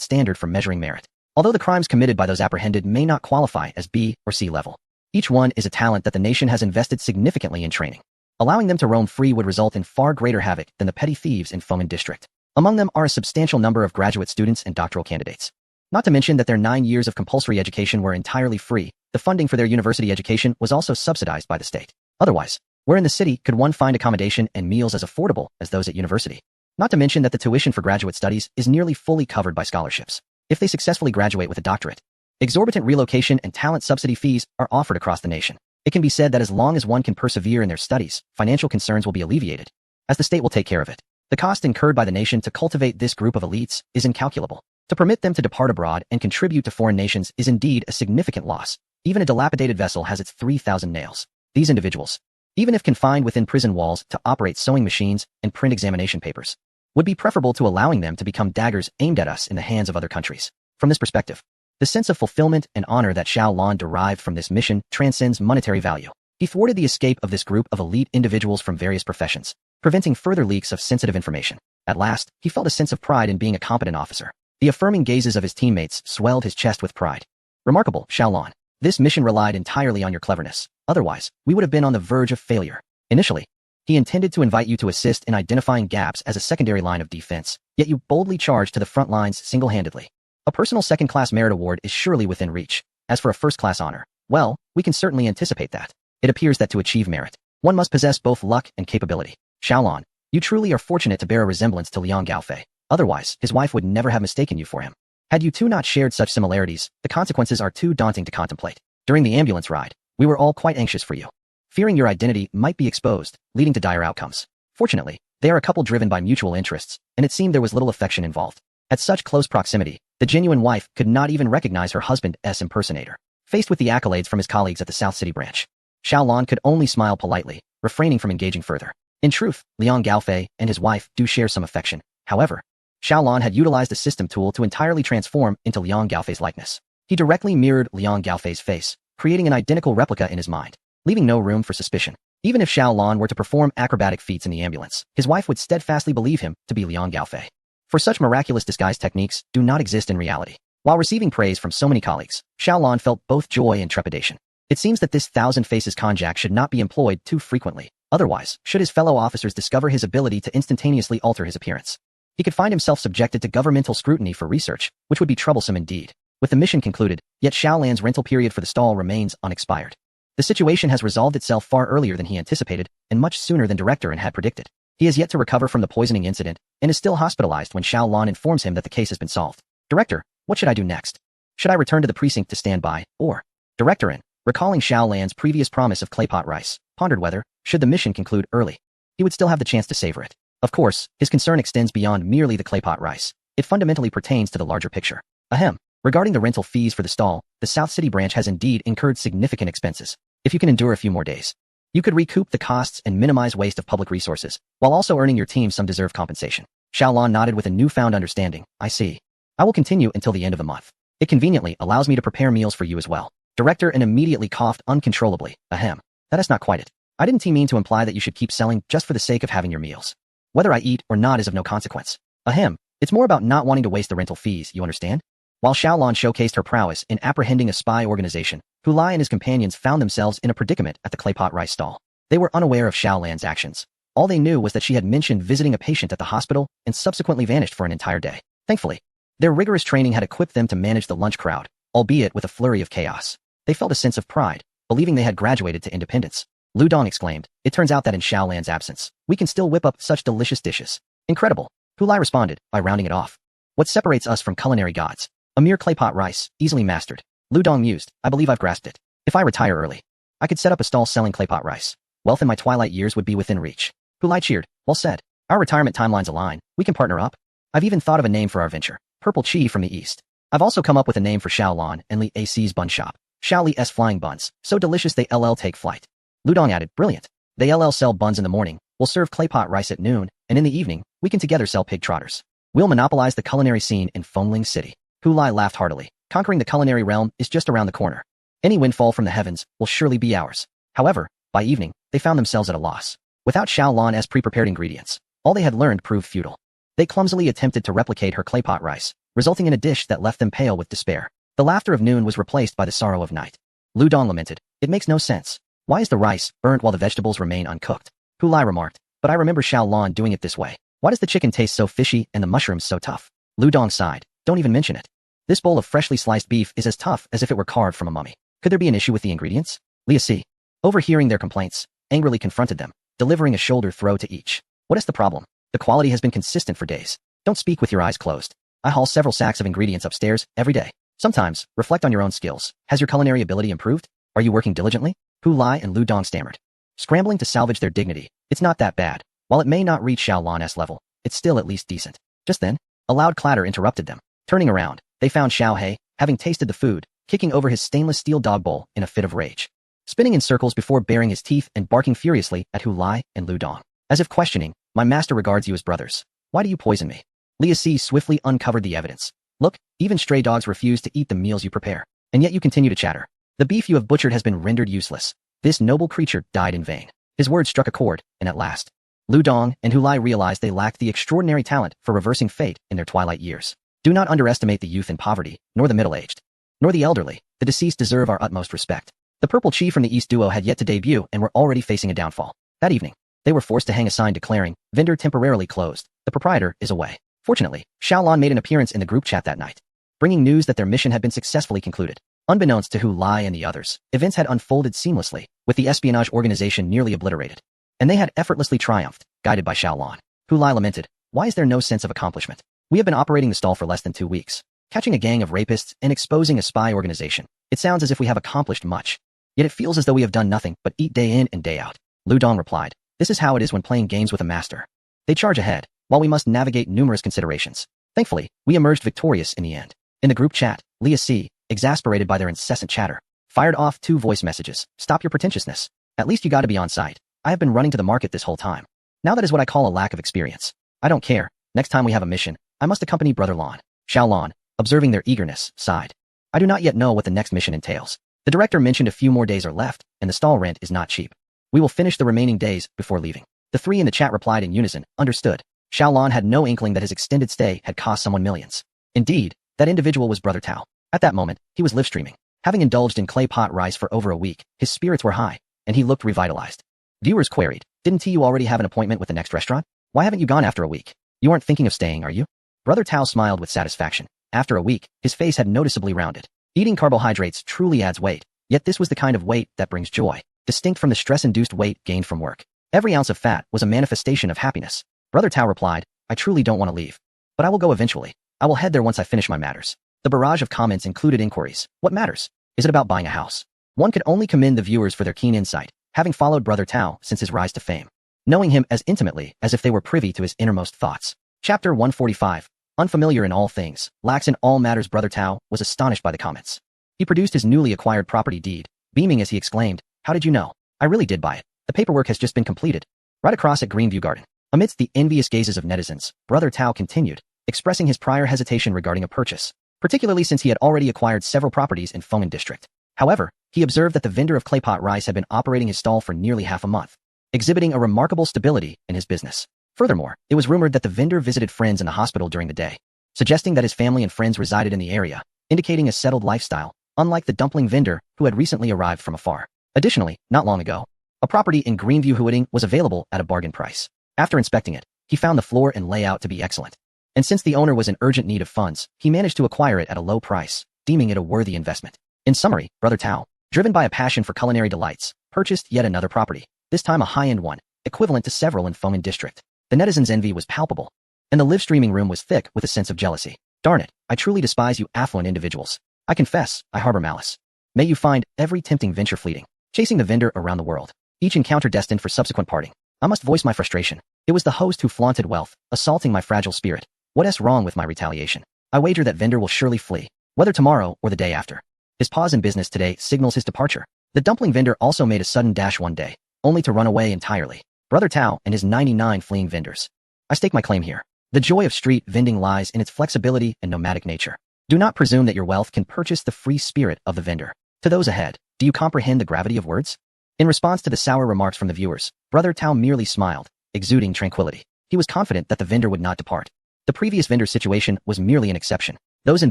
standard for measuring merit. Although the crimes committed by those apprehended may not qualify as B or C level, each one is a talent that the nation has invested significantly in training. Allowing them to roam free would result in far greater havoc than the petty thieves in Fomen district. Among them are a substantial number of graduate students and doctoral candidates. Not to mention that their 9 years of compulsory education were entirely free. The funding for their university education was also subsidized by the state. Otherwise, where in the city could one find accommodation and meals as affordable as those at university? Not to mention that the tuition for graduate studies is nearly fully covered by scholarships. If they successfully graduate with a doctorate, exorbitant relocation and talent subsidy fees are offered across the nation. It can be said that as long as one can persevere in their studies, financial concerns will be alleviated, as the state will take care of it. The cost incurred by the nation to cultivate this group of elites is incalculable. To permit them to depart abroad and contribute to foreign nations is indeed a significant loss. Even a dilapidated vessel has its 3,000 nails. These individuals, even if confined within prison walls to operate sewing machines and print examination papers, would be preferable to allowing them to become daggers aimed at us in the hands of other countries. From this perspective, the sense of fulfillment and honor that Xiaolan derived from this mission transcends monetary value. He thwarted the escape of this group of elite individuals from various professions, preventing further leaks of sensitive information. At last, he felt a sense of pride in being a competent officer. The affirming gazes of his teammates swelled his chest with pride. Remarkable, Xiaolan. This mission relied entirely on your cleverness. Otherwise, we would have been on the verge of failure. Initially, he intended to invite you to assist in identifying gaps as a secondary line of defense, yet you boldly charged to the front lines single-handedly. A personal second-class merit award is surely within reach. As for a first-class honor, well, we can certainly anticipate that. It appears that to achieve merit, one must possess both luck and capability. Xiaolan, you truly are fortunate to bear a resemblance to Liang Gaofei. Otherwise, his wife would never have mistaken you for him. Had you two not shared such similarities, the consequences are too daunting to contemplate. During the ambulance ride, we were all quite anxious for you, fearing your identity might be exposed, leading to dire outcomes. Fortunately, they are a couple driven by mutual interests, and it seemed there was little affection involved. At such close proximity, the genuine wife could not even recognize her husband's impersonator. Faced with the accolades from his colleagues at the South City branch, Xiaolan could only smile politely, refraining from engaging further. In truth, Liang Gaofei and his wife do share some affection. However, Xiaolan had utilized a system tool to entirely transform into Liang Gaofei's likeness. He directly mirrored Liang Gaofei's face, creating an identical replica in his mind, leaving no room for suspicion. Even if Xiaolan were to perform acrobatic feats in the ambulance, his wife would steadfastly believe him to be Liang Gaofei. For such miraculous disguise techniques do not exist in reality. While receiving praise from so many colleagues, Xiaolan felt both joy and trepidation. It seems that this thousand faces konjac should not be employed too frequently. Otherwise, should his fellow officers discover his ability to instantaneously alter his appearance, he could find himself subjected to governmental scrutiny for research, which would be troublesome indeed. With the mission concluded, yet Xiaolan's rental period for the stall remains unexpired. The situation has resolved itself far earlier than he anticipated, and much sooner than Director N had predicted. He has yet to recover from the poisoning incident, and is still hospitalized when Xiaolan informs him that the case has been solved. Director, what should I do next? Should I return to the precinct to stand by, or? Director N, recalling Xiaolan's previous promise of claypot rice, pondered whether, should the mission conclude early, he would still have the chance to savor it. Of course, his concern extends beyond merely the claypot rice. It fundamentally pertains to the larger picture. Ahem. Regarding the rental fees for the stall, the South City branch has indeed incurred significant expenses. If you can endure a few more days, you could recoup the costs and minimize waste of public resources, while also earning your team some deserved compensation. Xiaolan nodded with a newfound understanding. I see. I will continue until the end of the month. It conveniently allows me to prepare meals for you as well. Director N immediately coughed uncontrollably. Ahem. That is not quite it. I didn't mean to imply that you should keep selling just for the sake of having your meals. Whether I eat or not is of no consequence. Ahem. It's more about not wanting to waste the rental fees, you understand? While Xiaolan showcased her prowess in apprehending a spy organization, Hulai and his companions found themselves in a predicament at the claypot rice stall. They were unaware of Xiaolan's actions. All they knew was that she had mentioned visiting a patient at the hospital and subsequently vanished for an entire day. Thankfully, their rigorous training had equipped them to manage the lunch crowd, albeit with a flurry of chaos. They felt a sense of pride, believing they had graduated to independence. Lu Dong exclaimed, it turns out that in Xiaolan's absence, we can still whip up such delicious dishes. Incredible. Hulai responded by rounding it off. What separates us from culinary gods? A mere claypot rice, easily mastered. Lu Dong mused, I believe I've grasped it. If I retire early, I could set up a stall selling claypot rice. Wealth in my twilight years would be within reach. Hulai cheered. Well said. Our retirement timelines align. We can partner up. I've even thought of a name for our venture. Purple Chi from the East. I've also come up with a name for Xiaolan and Li AC's bun shop. Xiao Li S flying buns. So delicious they LL take flight. Lu Dong added, brilliant. They LL sell buns in the morning. We'll serve claypot rice at noon, and in the evening, we can together sell pig trotters. We'll monopolize the culinary scene in Fengling City. Hulai laughed heartily. Conquering the culinary realm is just around the corner. Any windfall from the heavens will surely be ours. However, by evening, they found themselves at a loss. Without Xiaolan's pre-prepared ingredients, all they had learned proved futile. They clumsily attempted to replicate her claypot rice, resulting in a dish that left them pale with despair. The laughter of noon was replaced by the sorrow of night. Lu Dong lamented, it makes no sense. Why is the rice burnt while the vegetables remain uncooked? Hulai remarked, but I remember Xiaolan doing it this way. Why does the chicken taste so fishy and the mushrooms so tough? Lu Dong sighed, don't even mention it. This bowl of freshly sliced beef is as tough as if it were carved from a mummy. Could there be an issue with the ingredients? Lia Si, overhearing their complaints, angrily confronted them, delivering a shoulder throw to each. What is the problem? The quality has been consistent for days. Don't speak with your eyes closed. I haul several sacks of ingredients upstairs every day. Sometimes, reflect on your own skills. Has your culinary ability improved? Are you working diligently? Hulai and Lu Dong stammered, scrambling to salvage their dignity. It's not that bad. While it may not reach Xiaolan's level, it's still at least decent. Just then, a loud clatter interrupted them. Turning around, they found Xiao He, having tasted the food, kicking over his stainless steel dog bowl in a fit of rage, spinning in circles before baring his teeth and barking furiously at Hulai and Lu Dong, as if questioning, my master regards you as brothers. Why do you poison me? Lia Si swiftly uncovered the evidence. Look, even stray dogs refuse to eat the meals you prepare, and yet you continue to chatter. The beef you have butchered has been rendered useless. This noble creature died in vain. His words struck a chord, and at last, Lu Dong and Hulai realized they lacked the extraordinary talent for reversing fate in their twilight years. Do not underestimate the youth in poverty, nor the middle-aged, nor the elderly. The deceased deserve our utmost respect. The Purple Chi from the East duo had yet to debut and were already facing a downfall. That evening, they were forced to hang a sign declaring, vendor temporarily closed. The proprietor is away. Fortunately, Xiaolan made an appearance in the group chat that night, bringing news that their mission had been successfully concluded. Unbeknownst to Hulai and the others, events had unfolded seamlessly, with the espionage organization nearly obliterated. And they had effortlessly triumphed, guided by Xiaolan. Hulai lamented, why is there no sense of accomplishment? We have been operating the stall for less than 2 weeks, catching a gang of rapists and exposing a spy organization. It sounds as if we have accomplished much. Yet it feels as though we have done nothing but eat day in and day out. Lu Dong replied, this is how it is when playing games with a master. They charge ahead, while we must navigate numerous considerations. Thankfully, we emerged victorious in the end. In the group chat, Lia Si, exasperated by their incessant chatter, Fired off 2 voice messages. Stop your pretentiousness. At least you gotta be on site. I have been running to the market this whole time. Now that is what I call a lack of experience. I don't care. Next time we have a mission, I must accompany Brother Lon. Xiao Lon, observing their eagerness, sighed. I do not yet know what the next mission entails. The director mentioned a few more days are left, and the stall rent is not cheap. We will finish the remaining days before leaving. The 3 in the chat replied in unison, understood. Xiao Lon had no inkling that his extended stay had cost someone millions. Indeed, that individual was Brother Tao. At that moment, he was live-streaming. Having indulged in clay pot rice for over a week, his spirits were high, and he looked revitalized. Viewers queried, didn't you already have an appointment with the next restaurant? Why haven't you gone after a week? You aren't thinking of staying, are you? Brother Tao smiled with satisfaction. After a week, his face had noticeably rounded. Eating carbohydrates truly adds weight, yet this was the kind of weight that brings joy, distinct from the stress-induced weight gained from work. Every ounce of fat was a manifestation of happiness. Brother Tao replied, I truly don't want to leave. But I will go eventually. I will head there once I finish my matters. The barrage of comments included inquiries. What matters? Is it about buying a house? One could only commend the viewers for their keen insight, having followed Brother Tao since his rise to fame, knowing him as intimately as if they were privy to his innermost thoughts. Chapter 145. Unfamiliar in all things, lax in all matters. Brother Tao was astonished by the comments. He produced his newly acquired property deed, beaming as he exclaimed, how did you know? I really did buy it. The paperwork has just been completed. Right across at Greenview Garden. Amidst the envious gazes of netizens, Brother Tao continued, expressing his prior hesitation regarding a purchase, particularly since he had already acquired several properties in Feng'an District. However, he observed that the vendor of claypot rice had been operating his stall for nearly half a month, exhibiting a remarkable stability in his business. Furthermore, it was rumored that the vendor visited friends in the hospital during the day, suggesting that his family and friends resided in the area, indicating a settled lifestyle, unlike the dumpling vendor who had recently arrived from afar. Additionally, not long ago, a property in Greenview Huading was available at a bargain price. After inspecting it, he found the floor and layout to be excellent. And since the owner was in urgent need of funds, he managed to acquire it at a low price, deeming it a worthy investment. In summary, Brother Tao, driven by a passion for culinary delights, purchased yet another property, this time a high-end one, equivalent to several in Feng'an District. The netizens' envy was palpable, and the live-streaming room was thick with a sense of jealousy. Darn it, I truly despise you affluent individuals. I confess, I harbor malice. May you find every tempting venture fleeting, chasing the vendor around the world, each encounter destined for subsequent parting. I must voice my frustration. It was the host who flaunted wealth, assaulting my fragile spirit. What's wrong with my retaliation? I wager that vendor will surely flee, whether tomorrow or the day after. His pause in business today signals his departure. The dumpling vendor also made a sudden dash one day, only to run away entirely. Brother Tao and his 99 fleeing vendors. I stake my claim here. The joy of street vending lies in its flexibility and nomadic nature. Do not presume that your wealth can purchase the free spirit of the vendor. To those ahead, do you comprehend the gravity of words? In response to the sour remarks from the viewers, Brother Tao merely smiled, exuding tranquility. He was confident that the vendor would not depart. The previous vendor's situation was merely an exception. Those in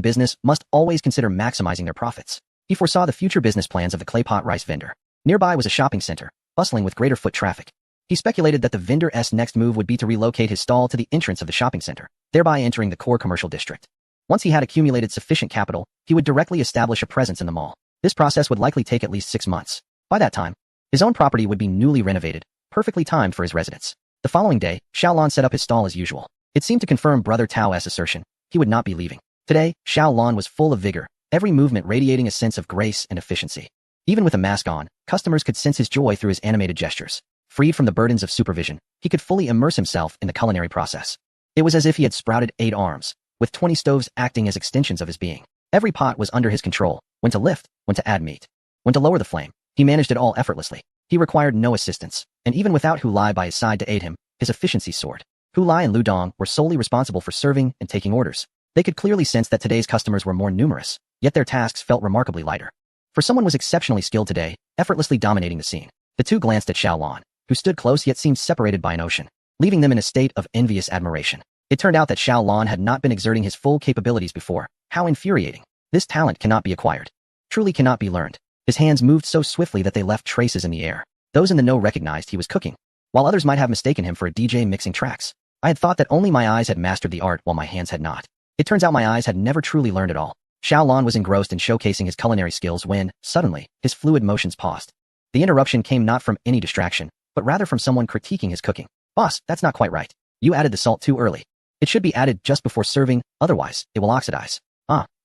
business must always consider maximizing their profits. He foresaw the future business plans of the claypot rice vendor. Nearby was a shopping center, bustling with greater foot traffic. He speculated that the vendor's next move would be to relocate his stall to the entrance of the shopping center, thereby entering the core commercial district. Once he had accumulated sufficient capital, he would directly establish a presence in the mall. This process would likely take at least 6 months. By that time, his own property would be newly renovated, perfectly timed for his residence. The following day, Xiao Lon set up his stall as usual. It seemed to confirm Brother Tao's assertion. He would not be leaving. Today, Xiao Lon was full of vigor, every movement radiating a sense of grace and efficiency. Even with a mask on, customers could sense his joy through his animated gestures. Freed from the burdens of supervision, he could fully immerse himself in the culinary process. It was as if he had sprouted 8 arms, with 20 stoves acting as extensions of his being. Every pot was under his control, when to lift, when to add meat, when to lower the flame. He managed it all effortlessly. He required no assistance, and even without Hu Lai by his side to aid him, his efficiency soared. Hu Lai and Lu Dong were solely responsible for serving and taking orders. They could clearly sense that today's customers were more numerous, yet their tasks felt remarkably lighter. For someone was exceptionally skilled today, effortlessly dominating the scene. The two glanced at Xiao Lon, who stood close yet seemed separated by an ocean, leaving them in a state of envious admiration. It turned out that Xiao Lon had not been exerting his full capabilities before. How infuriating. This talent cannot be acquired. Truly cannot be learned. His hands moved so swiftly that they left traces in the air. Those in the know recognized he was cooking, while others might have mistaken him for a DJ mixing tracks. I had thought that only my eyes had mastered the art while my hands had not. It turns out my eyes had never truly learned it all. Xiao Lon was engrossed in showcasing his culinary skills when, suddenly, his fluid motions paused. The interruption came not from any distraction, but rather from someone critiquing his cooking. Boss, that's not quite right. You added the salt too early. It should be added just before serving, otherwise, it will oxidize.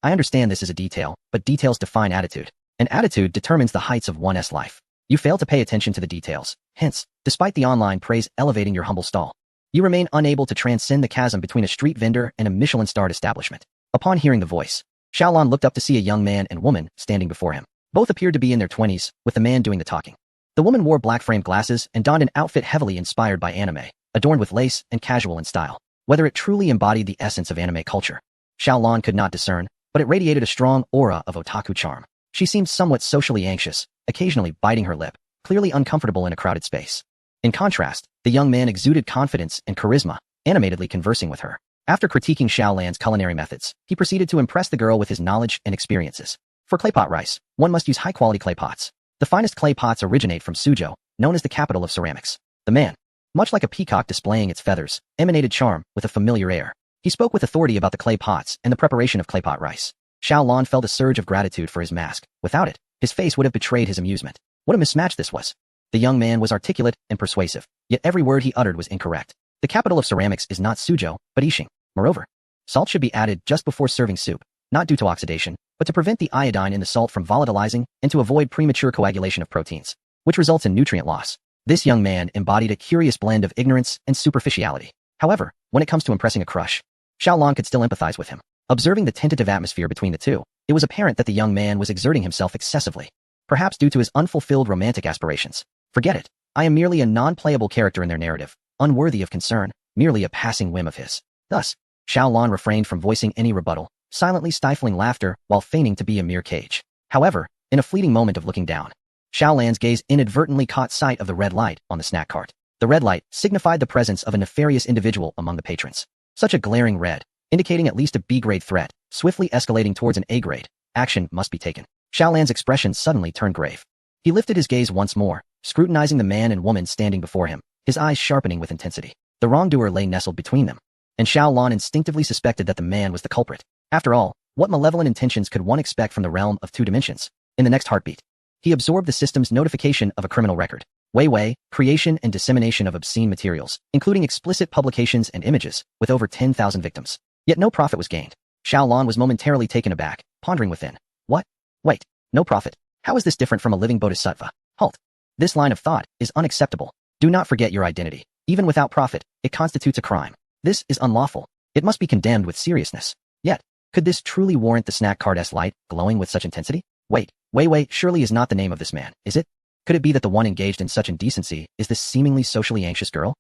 I understand this is a detail, but details define attitude. And attitude determines the heights of one's life. You fail to pay attention to the details. Hence, despite the online praise elevating your humble stall, you remain unable to transcend the chasm between a street vendor and a Michelin-starred establishment. Upon hearing the voice, Xiao Lon looked up to see a young man and woman standing before him. Both appeared to be in their 20s, with the man doing the talking. The woman wore black-framed glasses and donned an outfit heavily inspired by anime, adorned with lace and casual in style. Whether it truly embodied the essence of anime culture, Xiaolan could not discern, but it radiated a strong aura of otaku charm. She seemed somewhat socially anxious, occasionally biting her lip, clearly uncomfortable in a crowded space. In contrast, the young man exuded confidence and charisma, animatedly conversing with her. After critiquing Xiaolan's culinary methods, he proceeded to impress the girl with his knowledge and experiences. For clay pot rice, one must use high-quality clay pots. The finest clay pots originate from Suzhou, known as the capital of ceramics. The man, much like a peacock displaying its feathers, emanated charm with a familiar air. He spoke with authority about the clay pots and the preparation of clay pot rice. Xiaolan felt a surge of gratitude for his mask. Without it, his face would have betrayed his amusement. What a mismatch this was. The young man was articulate and persuasive, yet every word he uttered was incorrect. The capital of ceramics is not Suzhou, but Yixing. Moreover, salt should be added just before serving soup, not due to oxidation, but to prevent the iodine in the salt from volatilizing and to avoid premature coagulation of proteins, which results in nutrient loss. This young man embodied a curious blend of ignorance and superficiality. However, when it comes to impressing a crush, Xiaolan could still empathize with him. Observing the tentative atmosphere between the two, it was apparent that the young man was exerting himself excessively, perhaps due to his unfulfilled romantic aspirations. Forget it. I am merely a non-playable character in their narrative, unworthy of concern, merely a passing whim of his. Thus, Xiaolan refrained from voicing any rebuttal, silently stifling laughter while feigning to be a mere cage. However, in a fleeting moment of looking down, Xiaolan's gaze inadvertently caught sight of the red light on the snack cart. The red light signified the presence of a nefarious individual among the patrons. Such a glaring red, indicating at least a B-grade threat, swiftly escalating towards an A-grade. Action must be taken. Xiaolan's expression suddenly turned grave. He lifted his gaze once more, scrutinizing the man and woman standing before him, his eyes sharpening with intensity. The wrongdoer lay nestled between them, and Xiaolan instinctively suspected that the man was the culprit. After all, what malevolent intentions could one expect from the realm of two dimensions? In the next heartbeat, he absorbed the system's notification of a criminal record. Weiwei, creation and dissemination of obscene materials, including explicit publications and images, with over 10,000 victims. Yet no profit was gained. Xiaolan was momentarily taken aback, pondering within. What? Wait, no profit? How is this different from a living bodhisattva? Halt. This line of thought is unacceptable. Do not forget your identity. Even without profit, it constitutes a crime. This is unlawful. It must be condemned with seriousness. Yet, could this truly warrant the snack cart's light glowing with such intensity? Wait, Weiwei surely is not the name of this man, is it? Could it be that the one engaged in such indecency is this seemingly socially anxious girl?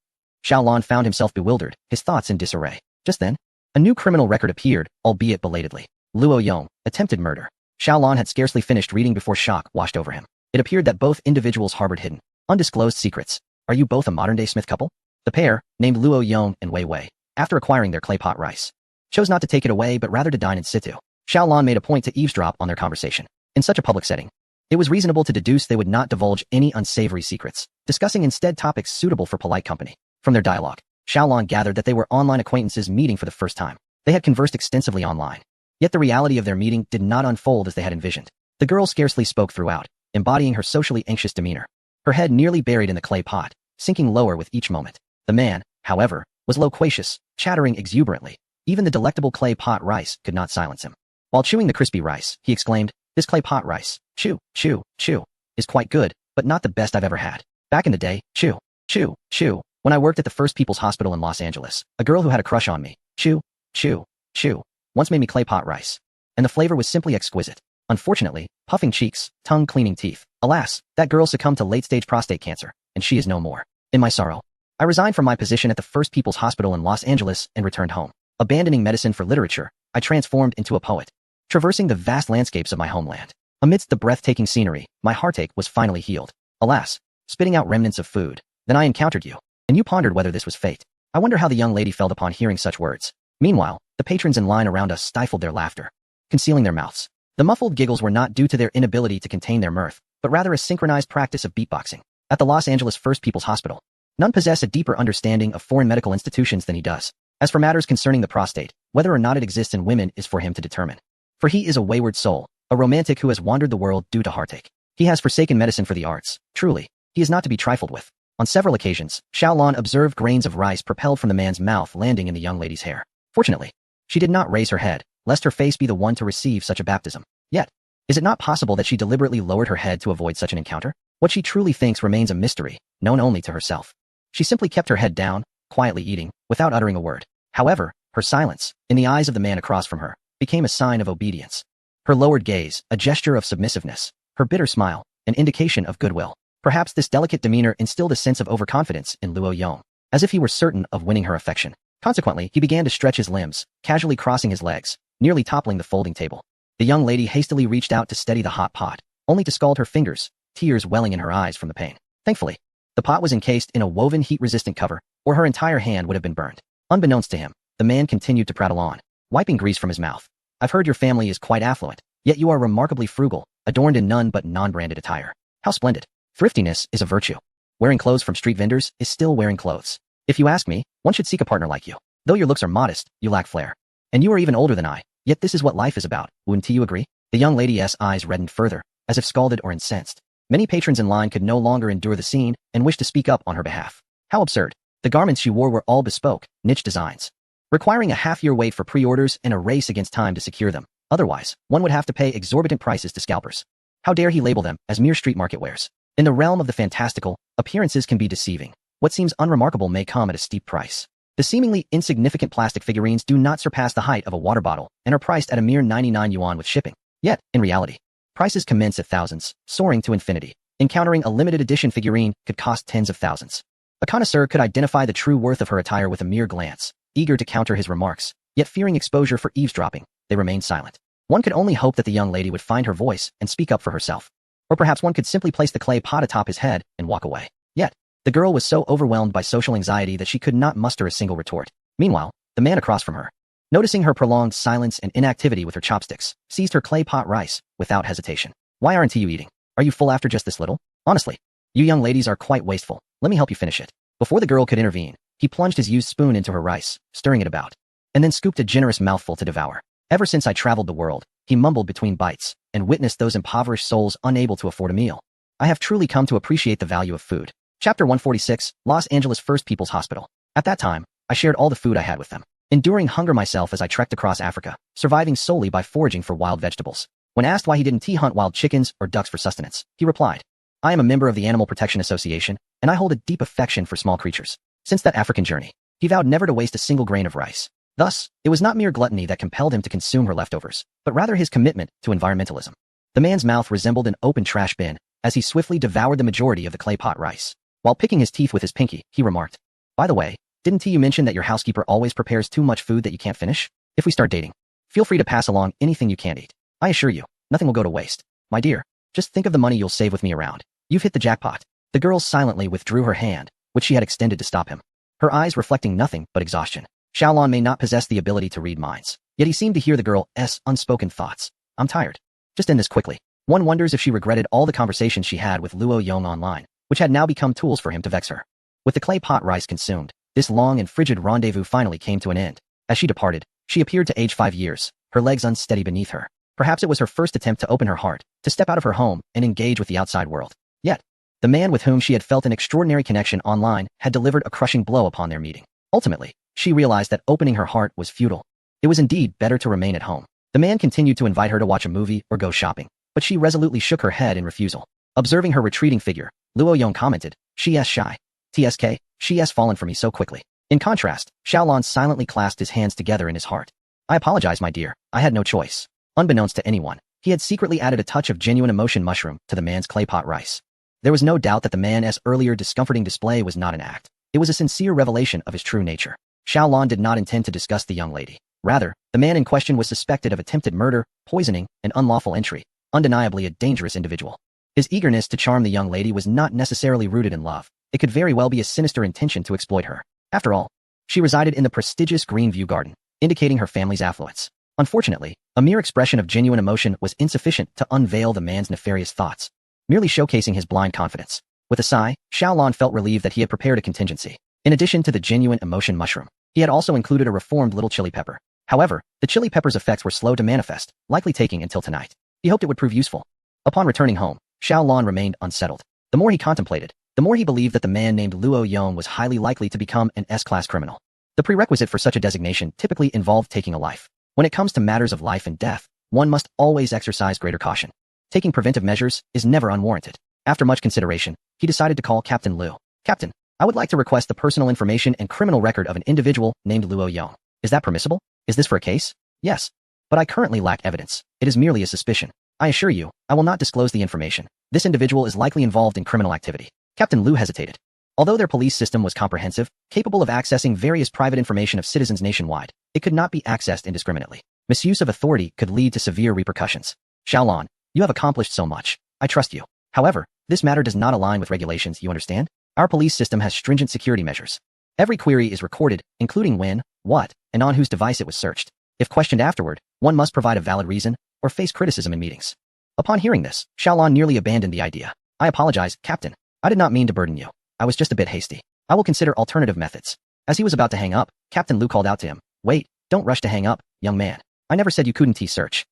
Xiaolan found himself bewildered, his thoughts in disarray. Just then, a new criminal record appeared, albeit belatedly. Luo Yong, attempted murder. Xiaolan had scarcely finished reading before shock washed over him. It appeared that both individuals harbored hidden, undisclosed secrets. Are you both a modern-day Smith couple? The pair, named Luo Yong and Weiwei, after acquiring their clay pot rice, chose not to take it away but rather to dine in situ. Xiaolan made a point to eavesdrop on their conversation. In such a public setting, it was reasonable to deduce they would not divulge any unsavory secrets, discussing instead topics suitable for polite company. From their dialogue, Xiaolan gathered that they were online acquaintances meeting for the first time. They had conversed extensively online. Yet the reality of their meeting did not unfold as they had envisioned. The girl scarcely spoke throughout, embodying her socially anxious demeanor. Her head nearly buried in the clay pot, sinking lower with each moment. The man, however, was loquacious, chattering exuberantly. Even the delectable clay pot rice could not silence him. While chewing the crispy rice, he exclaimed, "This clay pot rice, chew, chew, chew, is quite good, but not the best I've ever had. Back in the day, chew, chew, chew, when I worked at the First People's Hospital in Los Angeles, a girl who had a crush on me, chew, chew, chew, once made me clay pot rice. And the flavor was simply exquisite. Unfortunately, puffing cheeks, tongue-cleaning teeth. Alas, that girl succumbed to late-stage prostate cancer, and she is no more. In my sorrow, I resigned from my position at the First People's Hospital in Los Angeles and returned home. Abandoning medicine for literature, I transformed into a poet, traversing the vast landscapes of my homeland. Amidst the breathtaking scenery, my heartache was finally healed. Alas, spitting out remnants of food. Then I encountered you, and you pondered whether this was fate. I wonder how the young lady felt upon hearing such words. Meanwhile, the patrons in line around us stifled their laughter, concealing their mouths. The muffled giggles were not due to their inability to contain their mirth, but rather a synchronized practice of beatboxing. At the Los Angeles First People's Hospital, none possess a deeper understanding of foreign medical institutions than he does. As for matters concerning the prostate, whether or not it exists in women is for him to determine. For he is a wayward soul, a romantic who has wandered the world due to heartache. He has forsaken medicine for the arts. Truly, he is not to be trifled with. On several occasions, Xiaolan observed grains of rice propelled from the man's mouth landing in the young lady's hair. Fortunately, she did not raise her head, lest her face be the one to receive such a baptism. Yet, is it not possible that she deliberately lowered her head to avoid such an encounter? What she truly thinks remains a mystery, known only to herself. She simply kept her head down, quietly eating, without uttering a word. However, her silence, in the eyes of the man across from her, became a sign of obedience. Her lowered gaze, a gesture of submissiveness, her bitter smile, an indication of goodwill. Perhaps this delicate demeanor instilled a sense of overconfidence in Luo Yong, as if he were certain of winning her affection. Consequently, he began to stretch his limbs, casually crossing his legs, nearly toppling the folding table. The young lady hastily reached out to steady the hot pot, only to scald her fingers, tears welling in her eyes from the pain. Thankfully, the pot was encased in a woven heat-resistant cover, or her entire hand would have been burned. Unbeknownst to him, the man continued to prattle on, wiping grease from his mouth. I've heard your family is quite affluent, yet you are remarkably frugal, adorned in none but non-branded attire. How splendid. Thriftiness is a virtue. Wearing clothes from street vendors is still wearing clothes. If you ask me, one should seek a partner like you. Though your looks are modest, you lack flair. And you are even older than I, yet this is what life is about, wouldn't you agree? The young lady's eyes reddened further, as if scalded or incensed. Many patrons in line could no longer endure the scene and wished to speak up on her behalf. How absurd. The garments she wore were all bespoke, niche designs, requiring a half-year wait for pre-orders and a race against time to secure them. Otherwise, one would have to pay exorbitant prices to scalpers. How dare he label them as mere street market wares? In the realm of the fantastical, appearances can be deceiving. What seems unremarkable may come at a steep price. The seemingly insignificant plastic figurines do not surpass the height of a water bottle and are priced at a mere 99 yuan with shipping. Yet, in reality, prices commence at thousands, soaring to infinity. Encountering a limited edition figurine could cost tens of thousands. A connoisseur could identify the true worth of her attire with a mere glance. Eager to counter his remarks, yet fearing exposure for eavesdropping, they remained silent. One could only hope that the young lady would find her voice and speak up for herself. Or perhaps one could simply place the clay pot atop his head and walk away. Yet, the girl was so overwhelmed by social anxiety that she could not muster a single retort. Meanwhile, the man across from her, noticing her prolonged silence and inactivity with her chopsticks, seized her clay pot rice without hesitation. Why aren't you eating? Are you full after just this little? Honestly, you young ladies are quite wasteful. Let me help you finish it. Before the girl could intervene, he plunged his used spoon into her rice, stirring it about, and then scooped a generous mouthful to devour. Ever since I traveled the world, he mumbled between bites, and witnessed those impoverished souls unable to afford a meal. I have truly come to appreciate the value of food. Chapter 146, Los Angeles First People's Hospital. At that time, I shared all the food I had with them, enduring hunger myself as I trekked across Africa, surviving solely by foraging for wild vegetables. When asked why he didn't hunt wild chickens or ducks for sustenance, he replied, I am a member of the Animal Protection Association, and I hold a deep affection for small creatures. Since that African journey, he vowed never to waste a single grain of rice. Thus, it was not mere gluttony that compelled him to consume her leftovers, but rather his commitment to environmentalism. The man's mouth resembled an open trash bin, as he swiftly devoured the majority of the clay pot rice. While picking his teeth with his pinky, he remarked, By the way, didn't you mention that your housekeeper always prepares too much food that you can't finish? If we start dating, feel free to pass along anything you can't eat. I assure you, nothing will go to waste. My dear, just think of the money you'll save with me around. You've hit the jackpot. The girl silently withdrew her hand, which she had extended to stop him, her eyes reflecting nothing but exhaustion. Xiaolon may not possess the ability to read minds, yet he seemed to hear the girl's unspoken thoughts. I'm tired. Just end this quickly. One wonders if she regretted all the conversations she had with Luo Yong online, which had now become tools for him to vex her. With the clay pot rice consumed, this long and frigid rendezvous finally came to an end. As she departed, she appeared to age 5 years, her legs unsteady beneath her. Perhaps it was her first attempt to open her heart, to step out of her home and engage with the outside world. Yet, the man with whom she had felt an extraordinary connection online had delivered a crushing blow upon their meeting. Ultimately, she realized that opening her heart was futile. It was indeed better to remain at home. The man continued to invite her to watch a movie or go shopping, but she resolutely shook her head in refusal. Observing her retreating figure, Luo Yong commented, She's shy. TSK, she has fallen for me so quickly. In contrast, Xiaolon silently clasped his hands together in his heart. I apologize, my dear. I had no choice. Unbeknownst to anyone, he had secretly added a touch of genuine emotion mushroom to the man's clay pot rice. There was no doubt that the man's earlier discomforting display was not an act. It was a sincere revelation of his true nature. Xiaolon did not intend to discuss the young lady. Rather, the man in question was suspected of attempted murder, poisoning, and unlawful entry, undeniably a dangerous individual. His eagerness to charm the young lady was not necessarily rooted in love. It could very well be a sinister intention to exploit her. After all, she resided in the prestigious Greenview Garden, indicating her family's affluence. Unfortunately, a mere expression of genuine emotion was insufficient to unveil the man's nefarious thoughts, merely showcasing his blind confidence. With a sigh, Xiaolon felt relieved that he had prepared a contingency. In addition to the genuine emotion mushroom, he had also included a reformed little chili pepper. However, the chili pepper's effects were slow to manifest, likely taking until tonight. He hoped it would prove useful. Upon returning home, Xiaolon remained unsettled. The more he contemplated, the more he believed that the man named Luo Yong was highly likely to become an S-class criminal. The prerequisite for such a designation typically involved taking a life. When it comes to matters of life and death, one must always exercise greater caution. Taking preventive measures is never unwarranted. After much consideration, he decided to call Captain Liu. Captain, I would like to request the personal information and criminal record of an individual named Luo Yong. Is that permissible? Is this for a case? Yes. But I currently lack evidence. It is merely a suspicion. I assure you, I will not disclose the information. This individual is likely involved in criminal activity. Captain Liu hesitated. Although their police system was comprehensive, capable of accessing various private information of citizens nationwide, it could not be accessed indiscriminately. Misuse of authority could lead to severe repercussions. Xiaolon, you have accomplished so much. I trust you. However, this matter does not align with regulations, you understand? Our police system has stringent security measures. Every query is recorded, including when, what, and on whose device it was searched. If questioned afterward, one must provide a valid reason or face criticism in meetings. Upon hearing this, Xiaolon nearly abandoned the idea. I apologize, Captain. I did not mean to burden you. I was just a bit hasty. I will consider alternative methods. As he was about to hang up, Captain Liu called out to him. Wait, don't rush to hang up, young man. I never said you couldn't search.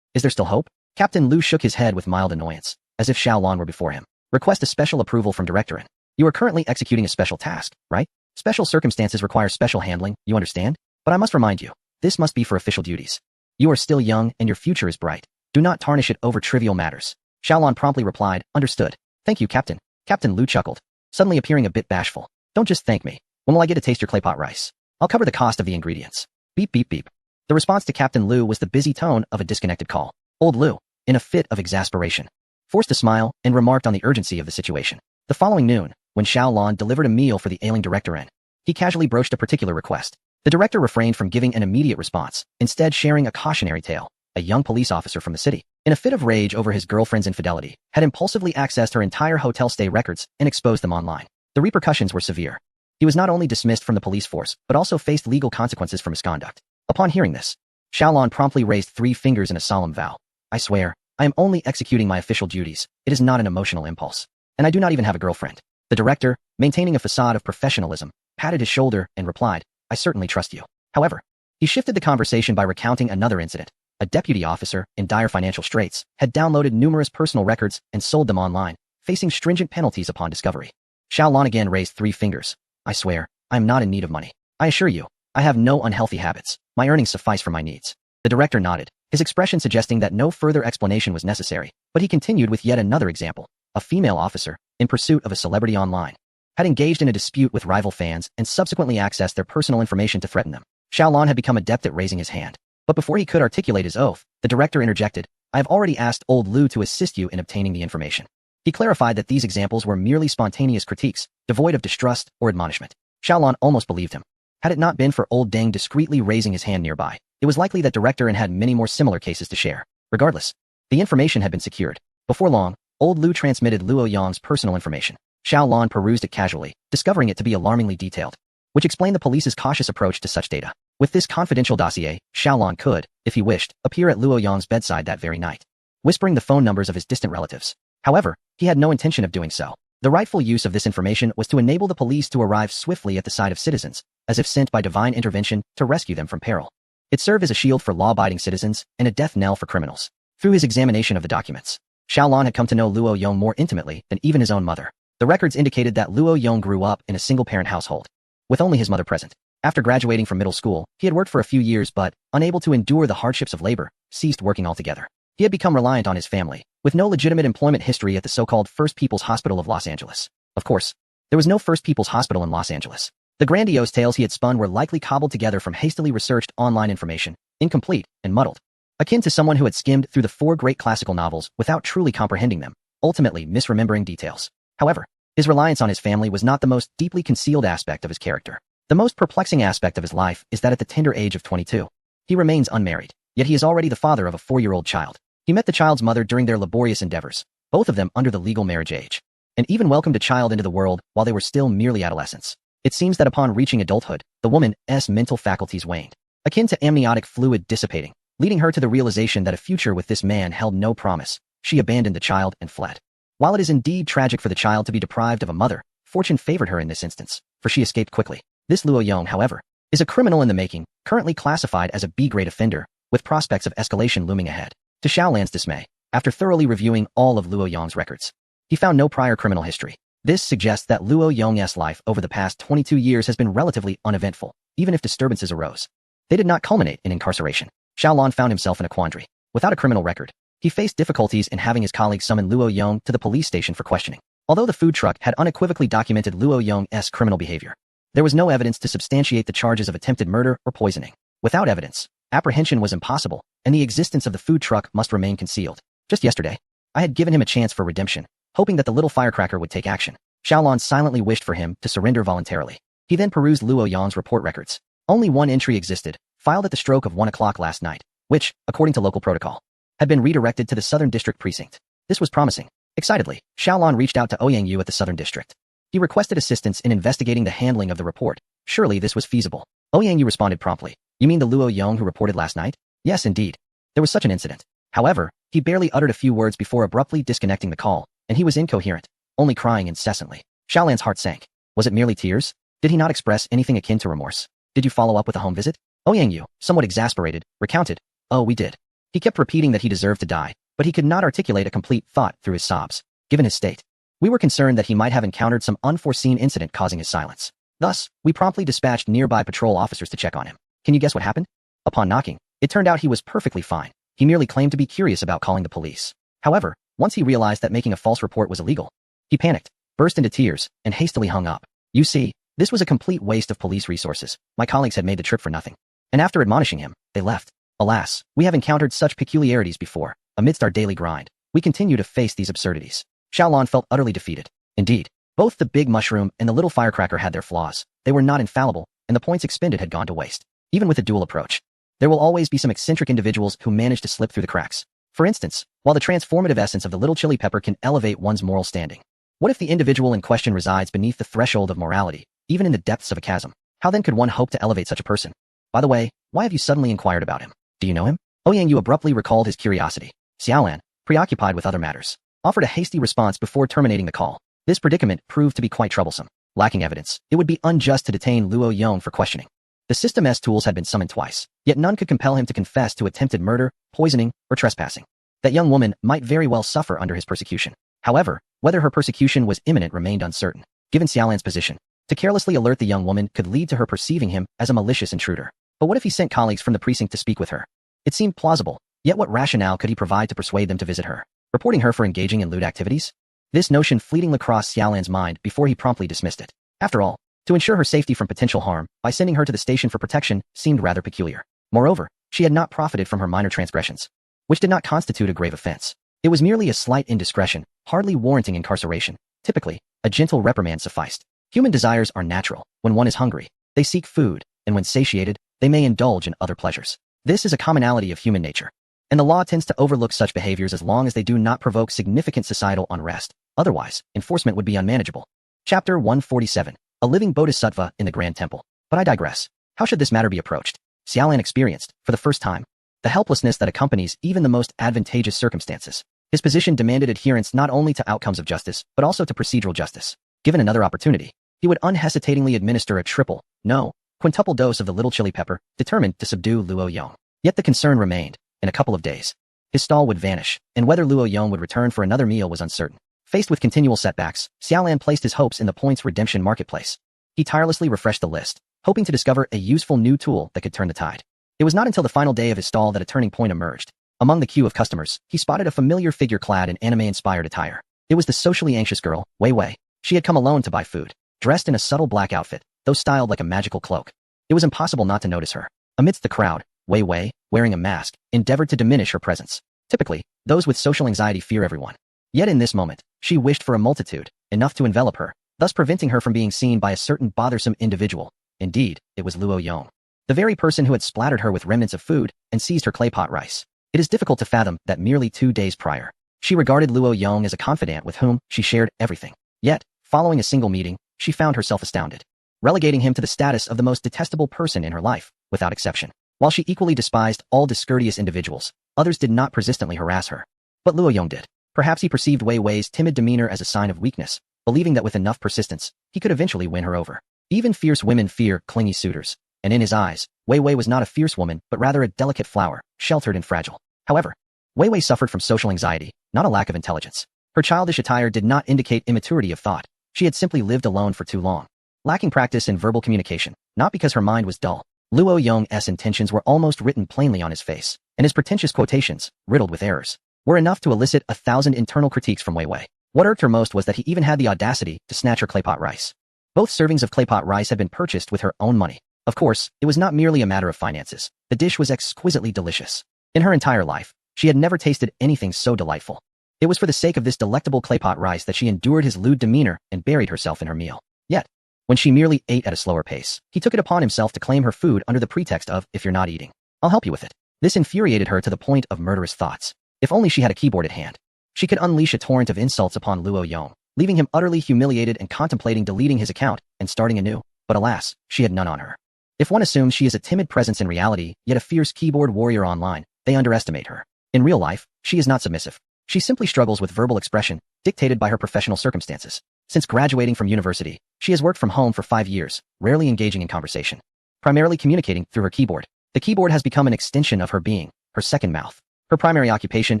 Is there still hope? Captain Liu shook his head with mild annoyance, as if Xiaolon were before him. Request a special approval from Director In. You are currently executing a special task, right? Special circumstances require special handling, you understand? But I must remind you, this must be for official duties. You are still young and your future is bright. Do not tarnish it over trivial matters. Xiaolon promptly replied, understood. Thank you, Captain. Captain Liu chuckled, suddenly appearing a bit bashful. Don't just thank me. When will I get to taste your clay pot rice? I'll cover the cost of the ingredients. Beep beep beep. The response to Captain Liu was the busy tone of a disconnected call. Old Liu, in a fit of exasperation, forced a smile and remarked on the urgency of the situation. The following noon, when Xiaolon delivered a meal for the ailing Director In, he casually broached a particular request. The director refrained from giving an immediate response, instead sharing a cautionary tale. A young police officer from the city, in a fit of rage over his girlfriend's infidelity, had impulsively accessed her entire hotel stay records and exposed them online. The repercussions were severe. He was not only dismissed from the police force, but also faced legal consequences for misconduct. Upon hearing this, Xiaolon promptly raised 3 fingers in a solemn vow. I swear, I am only executing my official duties. It is not an emotional impulse. And I do not even have a girlfriend. The director, maintaining a facade of professionalism, patted his shoulder and replied, I certainly trust you. However, he shifted the conversation by recounting another incident. A deputy officer, in dire financial straits, had downloaded numerous personal records and sold them online, facing stringent penalties upon discovery. Xiaolon again raised 3 fingers. I swear, I am not in need of money. I assure you, I have no unhealthy habits. My earnings suffice for my needs. The director nodded, his expression suggesting that no further explanation was necessary, but he continued with yet another example. A female officer, in pursuit of a celebrity online, had engaged in a dispute with rival fans and subsequently accessed their personal information to threaten them. Xiaolon had become adept at raising his hand. But before he could articulate his oath, the director interjected, I have already asked Old Liu to assist you in obtaining the information. He clarified that these examples were merely spontaneous critiques, devoid of distrust or admonishment. Xiaolon almost believed him. Had it not been for Old Deng discreetly raising his hand nearby, it was likely that Director In had many more similar cases to share. Regardless, the information had been secured. Before long, Old Liu transmitted Luo Yang's personal information. Xiaolon perused it casually, discovering it to be alarmingly detailed, which explained the police's cautious approach to such data. With this confidential dossier, Xiaolon could, if he wished, appear at Luo Yang's bedside that very night, whispering the phone numbers of his distant relatives. However, he had no intention of doing so. The rightful use of this information was to enable the police to arrive swiftly at the side of citizens, as if sent by divine intervention to rescue them from peril. It served as a shield for law-abiding citizens and a death knell for criminals. Through his examination of the documents, Xiaolon had come to know Luo Yong more intimately than even his own mother. The records indicated that Luo Yong grew up in a single-parent household, with only his mother present. After graduating from middle school, he had worked for a few years but, unable to endure the hardships of labor, ceased working altogether. He had become reliant on his family, with no legitimate employment history at the so-called First People's Hospital of Los Angeles. Of course, there was no First People's Hospital in Los Angeles. The grandiose tales he had spun were likely cobbled together from hastily researched online information, incomplete and muddled. Akin to someone who had skimmed through the 4 great classical novels without truly comprehending them, ultimately misremembering details. However, his reliance on his family was not the most deeply concealed aspect of his character. The most perplexing aspect of his life is that at the tender age of 22, he remains unmarried, yet he is already the father of a 4-year-old child. He met the child's mother during their laborious endeavors, both of them under the legal marriage age, and even welcomed a child into the world while they were still merely adolescents. It seems that upon reaching adulthood, the woman's mental faculties waned, akin to amniotic fluid dissipating, leading her to the realization that a future with this man held no promise. She abandoned the child and fled. While it is indeed tragic for the child to be deprived of a mother, fortune favored her in this instance, for she escaped quickly. This Luo Yong, however, is a criminal in the making, currently classified as a B-grade offender, with prospects of escalation looming ahead. To Xiaolan's dismay, after thoroughly reviewing all of Luo Yong's records, he found no prior criminal history. This suggests that Luo Yong's life over the past 22 years has been relatively uneventful, even if disturbances arose. They did not culminate in incarceration. Xiaolan found himself in a quandary. Without a criminal record, he faced difficulties in having his colleagues summon Luo Yong to the police station for questioning. Although the food truck had unequivocally documented Luo Yong's criminal behavior, there was no evidence to substantiate the charges of attempted murder or poisoning. Without evidence, apprehension was impossible, and the existence of the food truck must remain concealed. Just yesterday, I had given him a chance for redemption, hoping that the little firecracker would take action. Xiaolan silently wished for him to surrender voluntarily. He then perused Luo Yang's report records. Only one entry existed, filed at the stroke of 1 o'clock last night, which, according to local protocol, had been redirected to the Southern District Precinct. This was promising. Excitedly, Xiaolan reached out to Ouyang Yu at the Southern District. He requested assistance in investigating the handling of the report. Surely this was feasible. Ouyang Yu responded promptly. You mean the Luo Yang who reported last night? Yes, indeed. There was such an incident. However, he barely uttered a few words before abruptly disconnecting the call, and he was incoherent, only crying incessantly. Xiaolan's heart sank. Was it merely tears? Did he not express anything akin to remorse? Did you follow up with a home visit? Ouyang Yu, somewhat exasperated, recounted. Oh, we did. He kept repeating that he deserved to die, but he could not articulate a complete thought through his sobs. Given his state, we were concerned that he might have encountered some unforeseen incident causing his silence. Thus, we promptly dispatched nearby patrol officers to check on him. Can you guess what happened? Upon knocking, it turned out he was perfectly fine. He merely claimed to be curious about calling the police. However, once he realized that making a false report was illegal, he panicked, burst into tears, and hastily hung up. You see, this was a complete waste of police resources. My colleagues had made the trip for nothing. And after admonishing him, they left. Alas, we have encountered such peculiarities before. Amidst our daily grind, we continue to face these absurdities. Xiaolan felt utterly defeated. Indeed, both the big mushroom and the little firecracker had their flaws. They were not infallible, and the points expended had gone to waste. Even with a dual approach, there will always be some eccentric individuals who manage to slip through the cracks. For instance, while the transformative essence of the little chili pepper can elevate one's moral standing, what if the individual in question resides beneath the threshold of morality, even in the depths of a chasm? How then could one hope to elevate such a person? By the way, why have you suddenly inquired about him? Do you know him? Ouyang Yu abruptly recalled his curiosity. Xiaolan, preoccupied with other matters, offered a hasty response before terminating the call. This predicament proved to be quite troublesome. Lacking evidence, it would be unjust to detain Luo Yang for questioning. The System tools had been summoned twice, yet none could compel him to confess to attempted murder, poisoning, or trespassing. That young woman might very well suffer under his persecution. However, whether her persecution was imminent remained uncertain. Given Xiaolan's position, to carelessly alert the young woman could lead to her perceiving him as a malicious intruder. But what if he sent colleagues from the precinct to speak with her? It seemed plausible, yet what rationale could he provide to persuade them to visit her? Reporting her for engaging in lewd activities? This notion fleetingly crossed Xiaolan's mind before he promptly dismissed it. After all, to ensure her safety from potential harm by sending her to the station for protection seemed rather peculiar. Moreover, she had not profited from her minor transgressions, which did not constitute a grave offense. It was merely a slight indiscretion, hardly warranting incarceration. Typically, a gentle reprimand sufficed. Human desires are natural. When one is hungry, they seek food, and when satiated, they may indulge in other pleasures. This is a commonality of human nature, and the law tends to overlook such behaviors as long as they do not provoke significant societal unrest. Otherwise, enforcement would be unmanageable. Chapter 147. A living bodhisattva in the Grand Temple. But I digress. How should this matter be approached? Xiaolan experienced, for the first time, the helplessness that accompanies even the most advantageous circumstances. His position demanded adherence not only to outcomes of justice, but also to procedural justice. Given another opportunity, he would unhesitatingly administer a triple, no, quintuple dose of the little chili pepper, determined to subdue Luo Yang. Yet the concern remained. In a couple of days, his stall would vanish, and whether Luo Yang would return for another meal was uncertain. Faced with continual setbacks, Xiaolan placed his hopes in the points redemption marketplace. He tirelessly refreshed the list, hoping to discover a useful new tool that could turn the tide. It was not until the final day of his stall that a turning point emerged. Among the queue of customers, he spotted a familiar figure clad in anime-inspired attire. It was the socially anxious girl, Wei Wei. She had come alone to buy food, dressed in a subtle black outfit, though styled like a magical cloak. It was impossible not to notice her. Amidst the crowd, Wei Wei, wearing a mask, endeavored to diminish her presence. Typically, those with social anxiety fear everyone. Yet in this moment, she wished for a multitude, enough to envelop her, thus preventing her from being seen by a certain bothersome individual. Indeed, it was Luo Yang, the very person who had splattered her with remnants of food and seized her clay pot rice. It is difficult to fathom that merely 2 days prior, she regarded Luo Yang as a confidant with whom she shared everything. Yet, following a single meeting, she found herself astounded, relegating him to the status of the most detestable person in her life, without exception. While she equally despised all discourteous individuals, others did not persistently harass her. But Luo Yang did. Perhaps he perceived Wei Wei's timid demeanor as a sign of weakness, believing that with enough persistence, he could eventually win her over. Even fierce women fear clingy suitors, and in his eyes, Wei Wei was not a fierce woman, but rather a delicate flower, sheltered and fragile. However, Wei Wei suffered from social anxiety, not a lack of intelligence. Her childish attire did not indicate immaturity of thought. She had simply lived alone for too long, lacking practice in verbal communication, not because her mind was dull. Luo Yang's intentions were almost written plainly on his face, and his pretentious quotations, riddled with errors, were enough to elicit 1,000 internal critiques from Wei Wei. What irked her most was that he even had the audacity to snatch her claypot rice. Both servings of claypot rice had been purchased with her own money. Of course, it was not merely a matter of finances. The dish was exquisitely delicious. In her entire life, She had never tasted anything so delightful. It was for the sake of this delectable claypot rice that she endured his lewd demeanor and buried herself in her meal. Yet, when she merely ate at a slower pace, he took it upon himself to claim her food under the pretext of, if you're not eating, I'll help you with it. This infuriated her to the point of murderous thoughts. If only she had a keyboard at hand. She could unleash a torrent of insults upon Luo Yong, leaving him utterly humiliated and contemplating deleting his account and starting anew. But alas, she had none on her. If one assumes she is a timid presence in reality, yet a fierce keyboard warrior online, they underestimate her. In real life, she is not submissive. She simply struggles with verbal expression, dictated by her professional circumstances. Since graduating from university, she has worked from home for 5 years, rarely engaging in conversation. Primarily communicating through her keyboard. The keyboard has become an extension of her being, her second mouth. Her primary occupation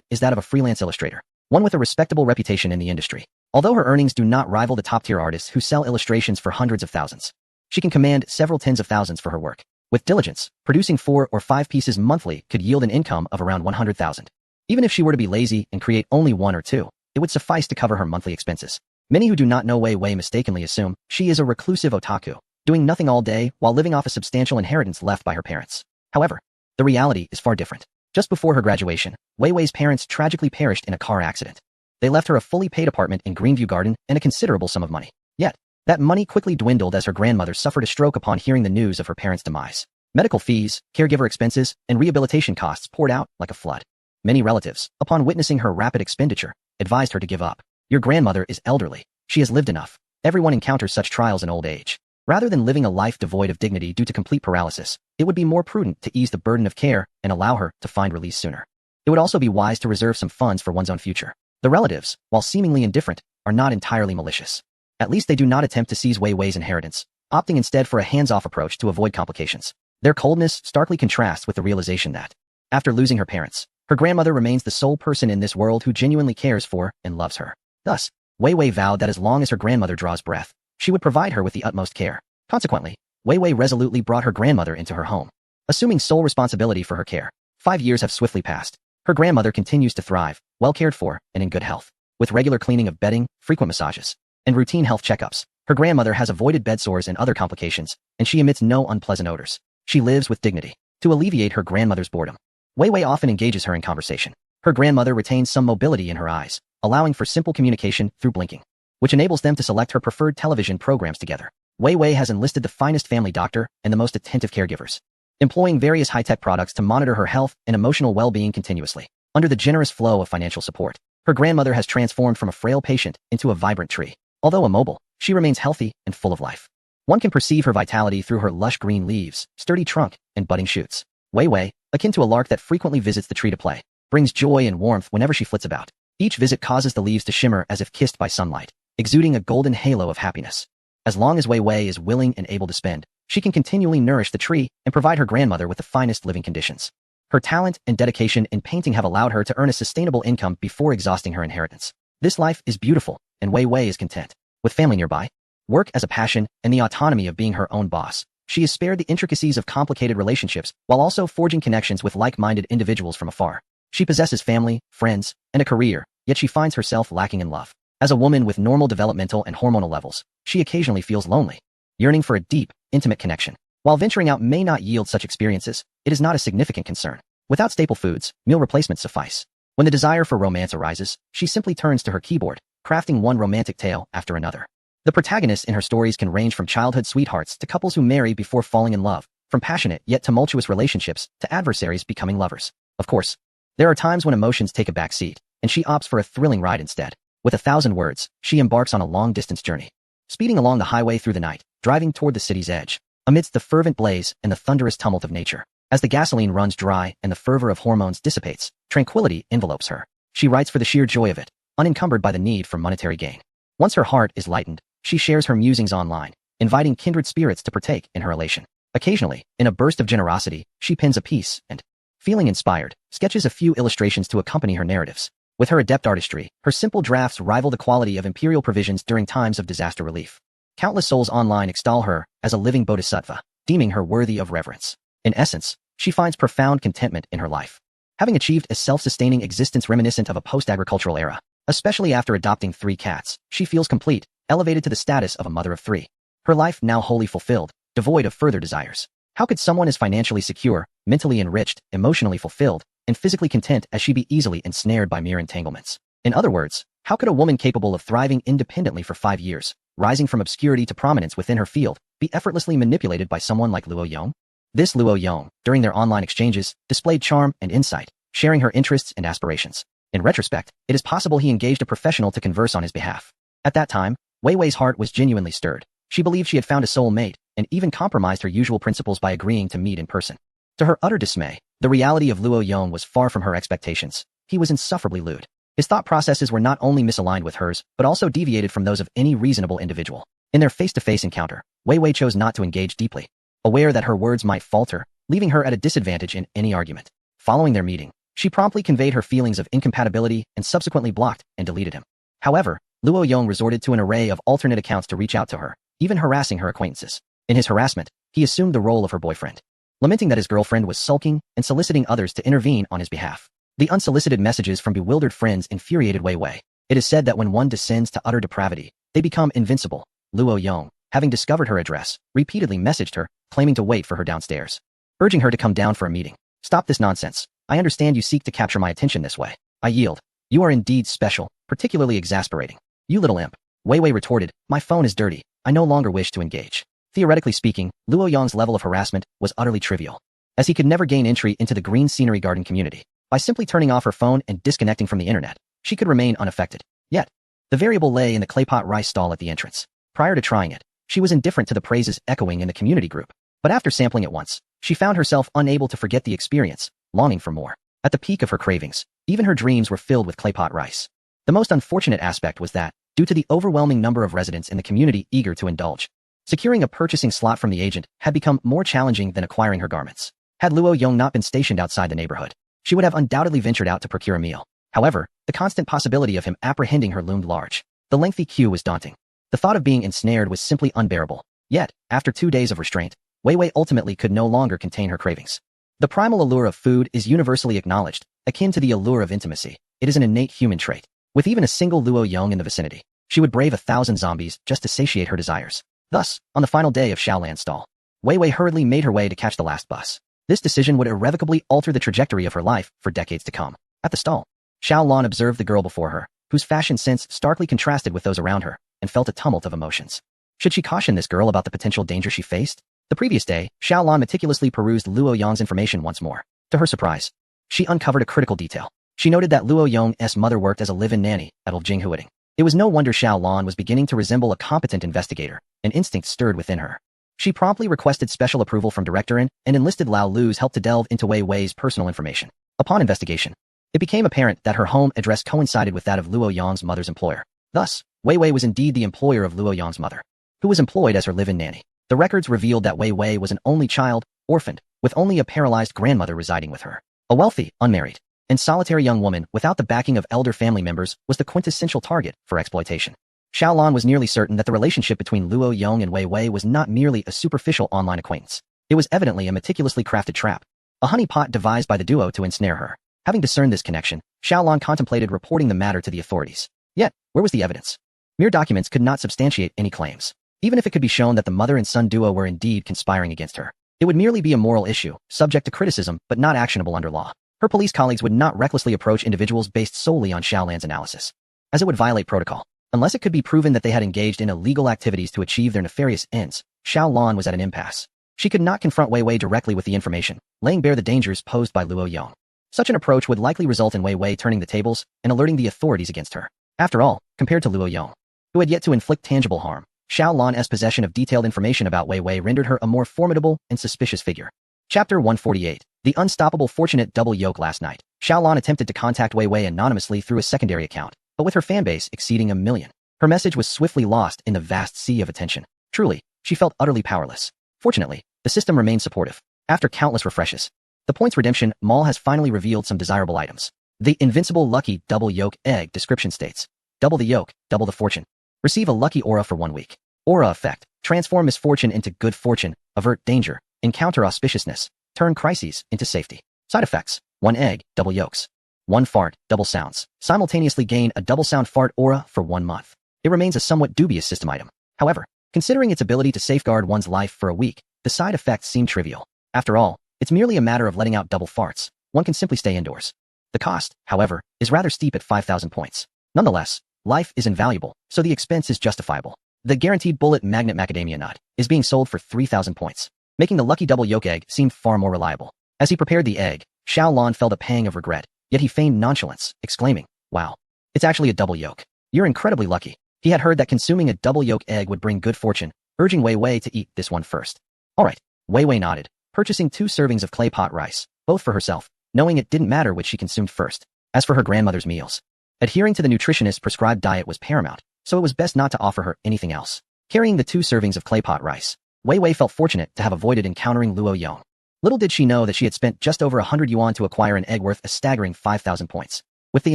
is that of a freelance illustrator, one with a respectable reputation in the industry. Although her earnings do not rival the top-tier artists who sell illustrations for hundreds of thousands, she can command several tens of thousands for her work. With diligence, producing 4 or 5 pieces monthly could yield an income of around 100,000. Even if she were to be lazy and create only 1 or 2, it would suffice to cover her monthly expenses. Many who do not know Wei Wei mistakenly assume she is a reclusive otaku, doing nothing all day while living off a substantial inheritance left by her parents. However, the reality is far different. Just before her graduation, Wei Wei's parents tragically perished in a car accident. They left her a fully paid apartment in Greenview Garden and a considerable sum of money. Yet, that money quickly dwindled as her grandmother suffered a stroke upon hearing the news of her parents' demise. Medical fees, caregiver expenses, and rehabilitation costs poured out like a flood. Many relatives, upon witnessing her rapid expenditure, advised her to give up. Your grandmother is elderly. She has lived enough. Everyone encounters such trials in old age. Rather than living a life devoid of dignity due to complete paralysis, it would be more prudent to ease the burden of care and allow her to find release sooner. It would also be wise to reserve some funds for one's own future. The relatives, while seemingly indifferent, are not entirely malicious. At least they do not attempt to seize Wei Wei's inheritance, opting instead for a hands-off approach to avoid complications. Their coldness starkly contrasts with the realization that, after losing her parents, her grandmother remains the sole person in this world who genuinely cares for and loves her. Thus, Wei Wei vowed that as long as her grandmother draws breath, she would provide her with the utmost care. Consequently, Wei Wei resolutely brought her grandmother into her home, assuming sole responsibility for her care. 5 years have swiftly passed. Her grandmother continues to thrive, well cared for, and in good health. With regular cleaning of bedding, frequent massages, and routine health checkups, her grandmother has avoided bed sores and other complications, and she emits no unpleasant odors. She lives with dignity. To alleviate her grandmother's boredom, Wei Wei often engages her in conversation. Her grandmother retains some mobility in her eyes, allowing for simple communication through blinking, which enables them to select her preferred television programs together. Wei Wei has enlisted the finest family doctor and the most attentive caregivers, employing various high-tech products to monitor her health and emotional well-being continuously. Under the generous flow of financial support, her grandmother has transformed from a frail patient into a vibrant tree. Although immobile, she remains healthy and full of life. One can perceive her vitality through her lush green leaves, sturdy trunk, and budding shoots. Wei Wei, akin to a lark that frequently visits the tree to play, brings joy and warmth whenever she flits about. Each visit causes the leaves to shimmer as if kissed by sunlight, exuding a golden halo of happiness. As long as Wei Wei is willing and able to spend, she can continually nourish the tree and provide her grandmother with the finest living conditions. Her talent and dedication in painting have allowed her to earn a sustainable income before exhausting her inheritance. This life is beautiful, and Wei Wei is content. With family nearby, work as a passion, and the autonomy of being her own boss, she is spared the intricacies of complicated relationships while also forging connections with like-minded individuals from afar. She possesses family, friends, and a career, yet she finds herself lacking in love. As a woman with normal developmental and hormonal levels, she occasionally feels lonely, yearning for a deep, intimate connection. While venturing out may not yield such experiences, it is not a significant concern. Without staple foods, meal replacements suffice. When the desire for romance arises, she simply turns to her keyboard, crafting one romantic tale after another. The protagonists in her stories can range from childhood sweethearts to couples who marry before falling in love, from passionate yet tumultuous relationships to adversaries becoming lovers. Of course, there are times when emotions take a back seat, and she opts for a thrilling ride instead. With 1,000 words, she embarks on a long-distance journey, speeding along the highway through the night, driving toward the city's edge, amidst the fervent blaze and the thunderous tumult of nature. As the gasoline runs dry and the fervor of hormones dissipates, tranquility envelopes her. She writes for the sheer joy of it, unencumbered by the need for monetary gain. Once her heart is lightened, she shares her musings online, inviting kindred spirits to partake in her elation. Occasionally, in a burst of generosity, she pens a piece and, feeling inspired, sketches a few illustrations to accompany her narratives. With her adept artistry, her simple drafts rival the quality of imperial provisions during times of disaster relief. Countless souls online extol her as a living bodhisattva, deeming her worthy of reverence. In essence, she finds profound contentment in her life, having achieved a self-sustaining existence reminiscent of a post-agricultural era. Especially after adopting 3 cats, she feels complete, elevated to the status of a mother of 3. Her life now wholly fulfilled, devoid of further desires. How could someone as financially secure, mentally enriched, emotionally fulfilled, and physically content as she be easily ensnared by mere entanglements. In other words, how could a woman capable of thriving independently for 5 years, rising from obscurity to prominence within her field, be effortlessly manipulated by someone like Luo Yong? This Luo Yong, during their online exchanges, displayed charm and insight, sharing her interests and aspirations. In retrospect, it is possible he engaged a professional to converse on his behalf. At that time, Wei Wei's heart was genuinely stirred. She believed she had found a soul mate, and even compromised her usual principles by agreeing to meet in person. To her utter dismay, the reality of Luo Yong was far from her expectations. He was insufferably lewd. His thought processes were not only misaligned with hers, but also deviated from those of any reasonable individual. In their face-to-face encounter, Wei Wei chose not to engage deeply, aware that her words might falter, leaving her at a disadvantage in any argument. Following their meeting, she promptly conveyed her feelings of incompatibility and subsequently blocked and deleted him. However, Luo Yong resorted to an array of alternate accounts to reach out to her, even harassing her acquaintances. In his harassment, he assumed the role of her boyfriend, lamenting that his girlfriend was sulking and soliciting others to intervene on his behalf. The unsolicited messages from bewildered friends infuriated Wei Wei. It is said that when one descends to utter depravity, they become invincible. Luo Yong, having discovered her address, repeatedly messaged her, claiming to wait for her downstairs, urging her to come down for a meeting. Stop this nonsense. I understand you seek to capture my attention this way. I yield. You are indeed special, particularly exasperating. You little imp. Wei Wei retorted, my phone is dirty. I no longer wish to engage. Theoretically speaking, Luo Yong's level of harassment was utterly trivial, as he could never gain entry into the Green Scenery Garden community. By simply turning off her phone and disconnecting from the internet, she could remain unaffected. Yet, the variable lay in the claypot rice stall at the entrance. Prior to trying it, she was indifferent to the praises echoing in the community group. But after sampling it once, she found herself unable to forget the experience, longing for more. At the peak of her cravings, even her dreams were filled with claypot rice. The most unfortunate aspect was that, due to the overwhelming number of residents in the community eager to indulge, securing a purchasing slot from the agent had become more challenging than acquiring her garments. Had Luo Yong not been stationed outside the neighborhood, she would have undoubtedly ventured out to procure a meal. However, the constant possibility of him apprehending her loomed large. The lengthy queue was daunting. The thought of being ensnared was simply unbearable. Yet, after 2 days of restraint, Wei Wei ultimately could no longer contain her cravings. The primal allure of food is universally acknowledged, akin to the allure of intimacy. It is an innate human trait. With even a single Luo Yong in the vicinity, she would brave 1,000 zombies just to satiate her desires. Thus, on the final day of Xiaolan's stall, Wei Wei hurriedly made her way to catch the last bus. This decision would irrevocably alter the trajectory of her life for decades to come. At the stall, Xiaolan observed the girl before her, whose fashion sense starkly contrasted with those around her, and felt a tumult of emotions. Should she caution this girl about the potential danger she faced? The previous day, Xiaolan meticulously perused Luo Yong's information once more. To her surprise, she uncovered a critical detail. She noted that Luo Yong's mother worked as a live-in nanny at Jinhuating. It was no wonder Xiaolan was beginning to resemble a competent investigator. An instinct stirred within her. She promptly requested special approval from Director In and enlisted Lao Lu's help to delve into Wei Wei's personal information. Upon investigation, it became apparent that her home address coincided with that of Luo Yong's mother's employer. Thus, Wei Wei was indeed the employer of Luo Yong's mother, who was employed as her live-in nanny. The records revealed that Wei Wei was an only child, orphaned, with only a paralyzed grandmother residing with her. A wealthy, unmarried, and solitary young woman without the backing of elder family members was the quintessential target for exploitation. Xiaolan was nearly certain that the relationship between Luo Yong and Wei Wei was not merely a superficial online acquaintance. It was evidently a meticulously crafted trap, a honeypot devised by the duo to ensnare her. Having discerned this connection, Xiaolan contemplated reporting the matter to the authorities. Yet, where was the evidence? Mere documents could not substantiate any claims. Even if it could be shown that the mother and son duo were indeed conspiring against her, it would merely be a moral issue, subject to criticism but not actionable under law. Her police colleagues would not recklessly approach individuals based solely on Xiaolan's analysis, as it would violate protocol. Unless it could be proven that they had engaged in illegal activities to achieve their nefarious ends, Xiaolan was at an impasse. She could not confront Wei Wei directly with the information, laying bare the dangers posed by Luo Yong. Such an approach would likely result in Wei Wei turning the tables and alerting the authorities against her. After all, compared to Luo Yong, who had yet to inflict tangible harm, Xiaolan's possession of detailed information about Wei Wei rendered her a more formidable and suspicious figure. Chapter 148. The Unstoppable Fortunate Double Yoke. Last night, Xiaolan attempted to contact Wei Wei anonymously through a secondary account, but with her fanbase exceeding 1 million, her message was swiftly lost in the vast sea of attention. Truly, she felt utterly powerless. Fortunately, the system remained supportive. After countless refreshes, the Points Redemption Mall has finally revealed some desirable items. The Invincible Lucky Double Yoke Egg description states, double the yoke, double the fortune. Receive a lucky aura for 1 week. Aura effect. Transform misfortune into good fortune, avert danger, encounter auspiciousness, turn crises into safety. Side effects. 1 egg, double yolks. 1 fart, double sounds. Simultaneously gain a double sound fart aura for 1 month. It remains a somewhat dubious system item. However, considering its ability to safeguard one's life for a week, the side effects seem trivial. After all, it's merely a matter of letting out double farts. one can simply stay indoors. The cost, however, is rather steep at 5,000 points. Nonetheless, life is invaluable, so the expense is justifiable. The guaranteed bullet magnet macadamia nut is being sold for 3,000 points, making the lucky double yolk egg seem far more reliable. As he prepared the egg, Xiao Lan felt a pang of regret, yet he feigned nonchalance, exclaiming, "Wow, it's actually a double yolk. You're incredibly lucky." He had heard that consuming a double yolk egg would bring good fortune, urging Wei Wei to eat this one first. All right, Wei Wei nodded, purchasing 2 servings of clay pot rice, both for herself, knowing it didn't matter which she consumed first. As for her grandmother's meals, adhering to the nutritionist's prescribed diet was paramount, so it was best not to offer her anything else. Carrying the 2 servings of clay pot rice, Wei Wei felt fortunate to have avoided encountering Luo Yong. Little did she know that she had spent just over 100 yuan to acquire an egg worth a staggering 5,000 points. With the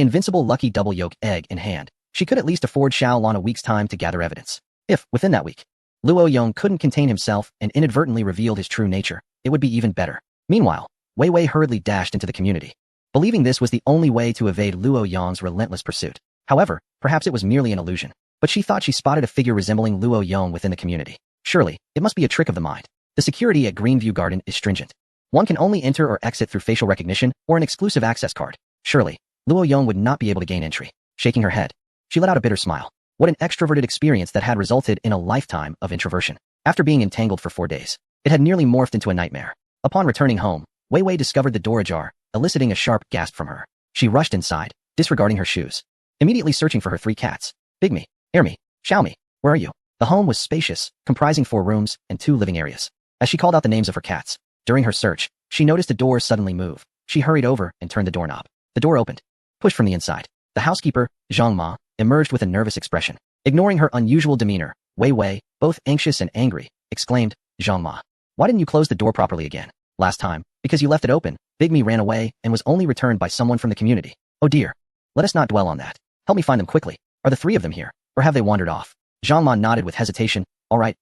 invincible lucky double yolk egg in hand, she could at least afford Xiao Lan a week's time to gather evidence. If, within that week, Luo Yong couldn't contain himself and inadvertently revealed his true nature, it would be even better. Meanwhile, Wei Wei hurriedly dashed into the community, believing this was the only way to evade Luo Yong's relentless pursuit. However, perhaps it was merely an illusion, but she thought she spotted a figure resembling Luo Yong within the community. Surely, it must be a trick of the mind. The security at Greenview Garden is stringent. One can only enter or exit through facial recognition or an exclusive access card. Surely, Luo Yong would not be able to gain entry. Shaking her head, she let out a bitter smile. What an extroverted experience that had resulted in a lifetime of introversion. After being entangled for 4 days, it had nearly morphed into a nightmare. Upon returning home, Wei Wei discovered the door ajar, eliciting a sharp gasp from her. She rushed inside, disregarding her shoes, immediately searching for her 3 cats. Big Me, Air Me, Xiao Me, where are you? The home was spacious, comprising 4 rooms and 2 living areas. As she called out the names of her cats, during her search, she noticed a door suddenly move. She hurried over and turned the doorknob. The door opened, pushed from the inside. The housekeeper, Zhang Ma, emerged with a nervous expression. Ignoring her unusual demeanor, Wei Wei, both anxious and angry, exclaimed, "Zhang Ma, why didn't you close the door properly again? Last time, because you left it open, Big Me ran away and was only returned by someone from the community. Oh dear. Let us not dwell on that. Help me find them quickly. Are the 3 of them here, or have they wandered off?" Zhang Ma nodded with hesitation. All right.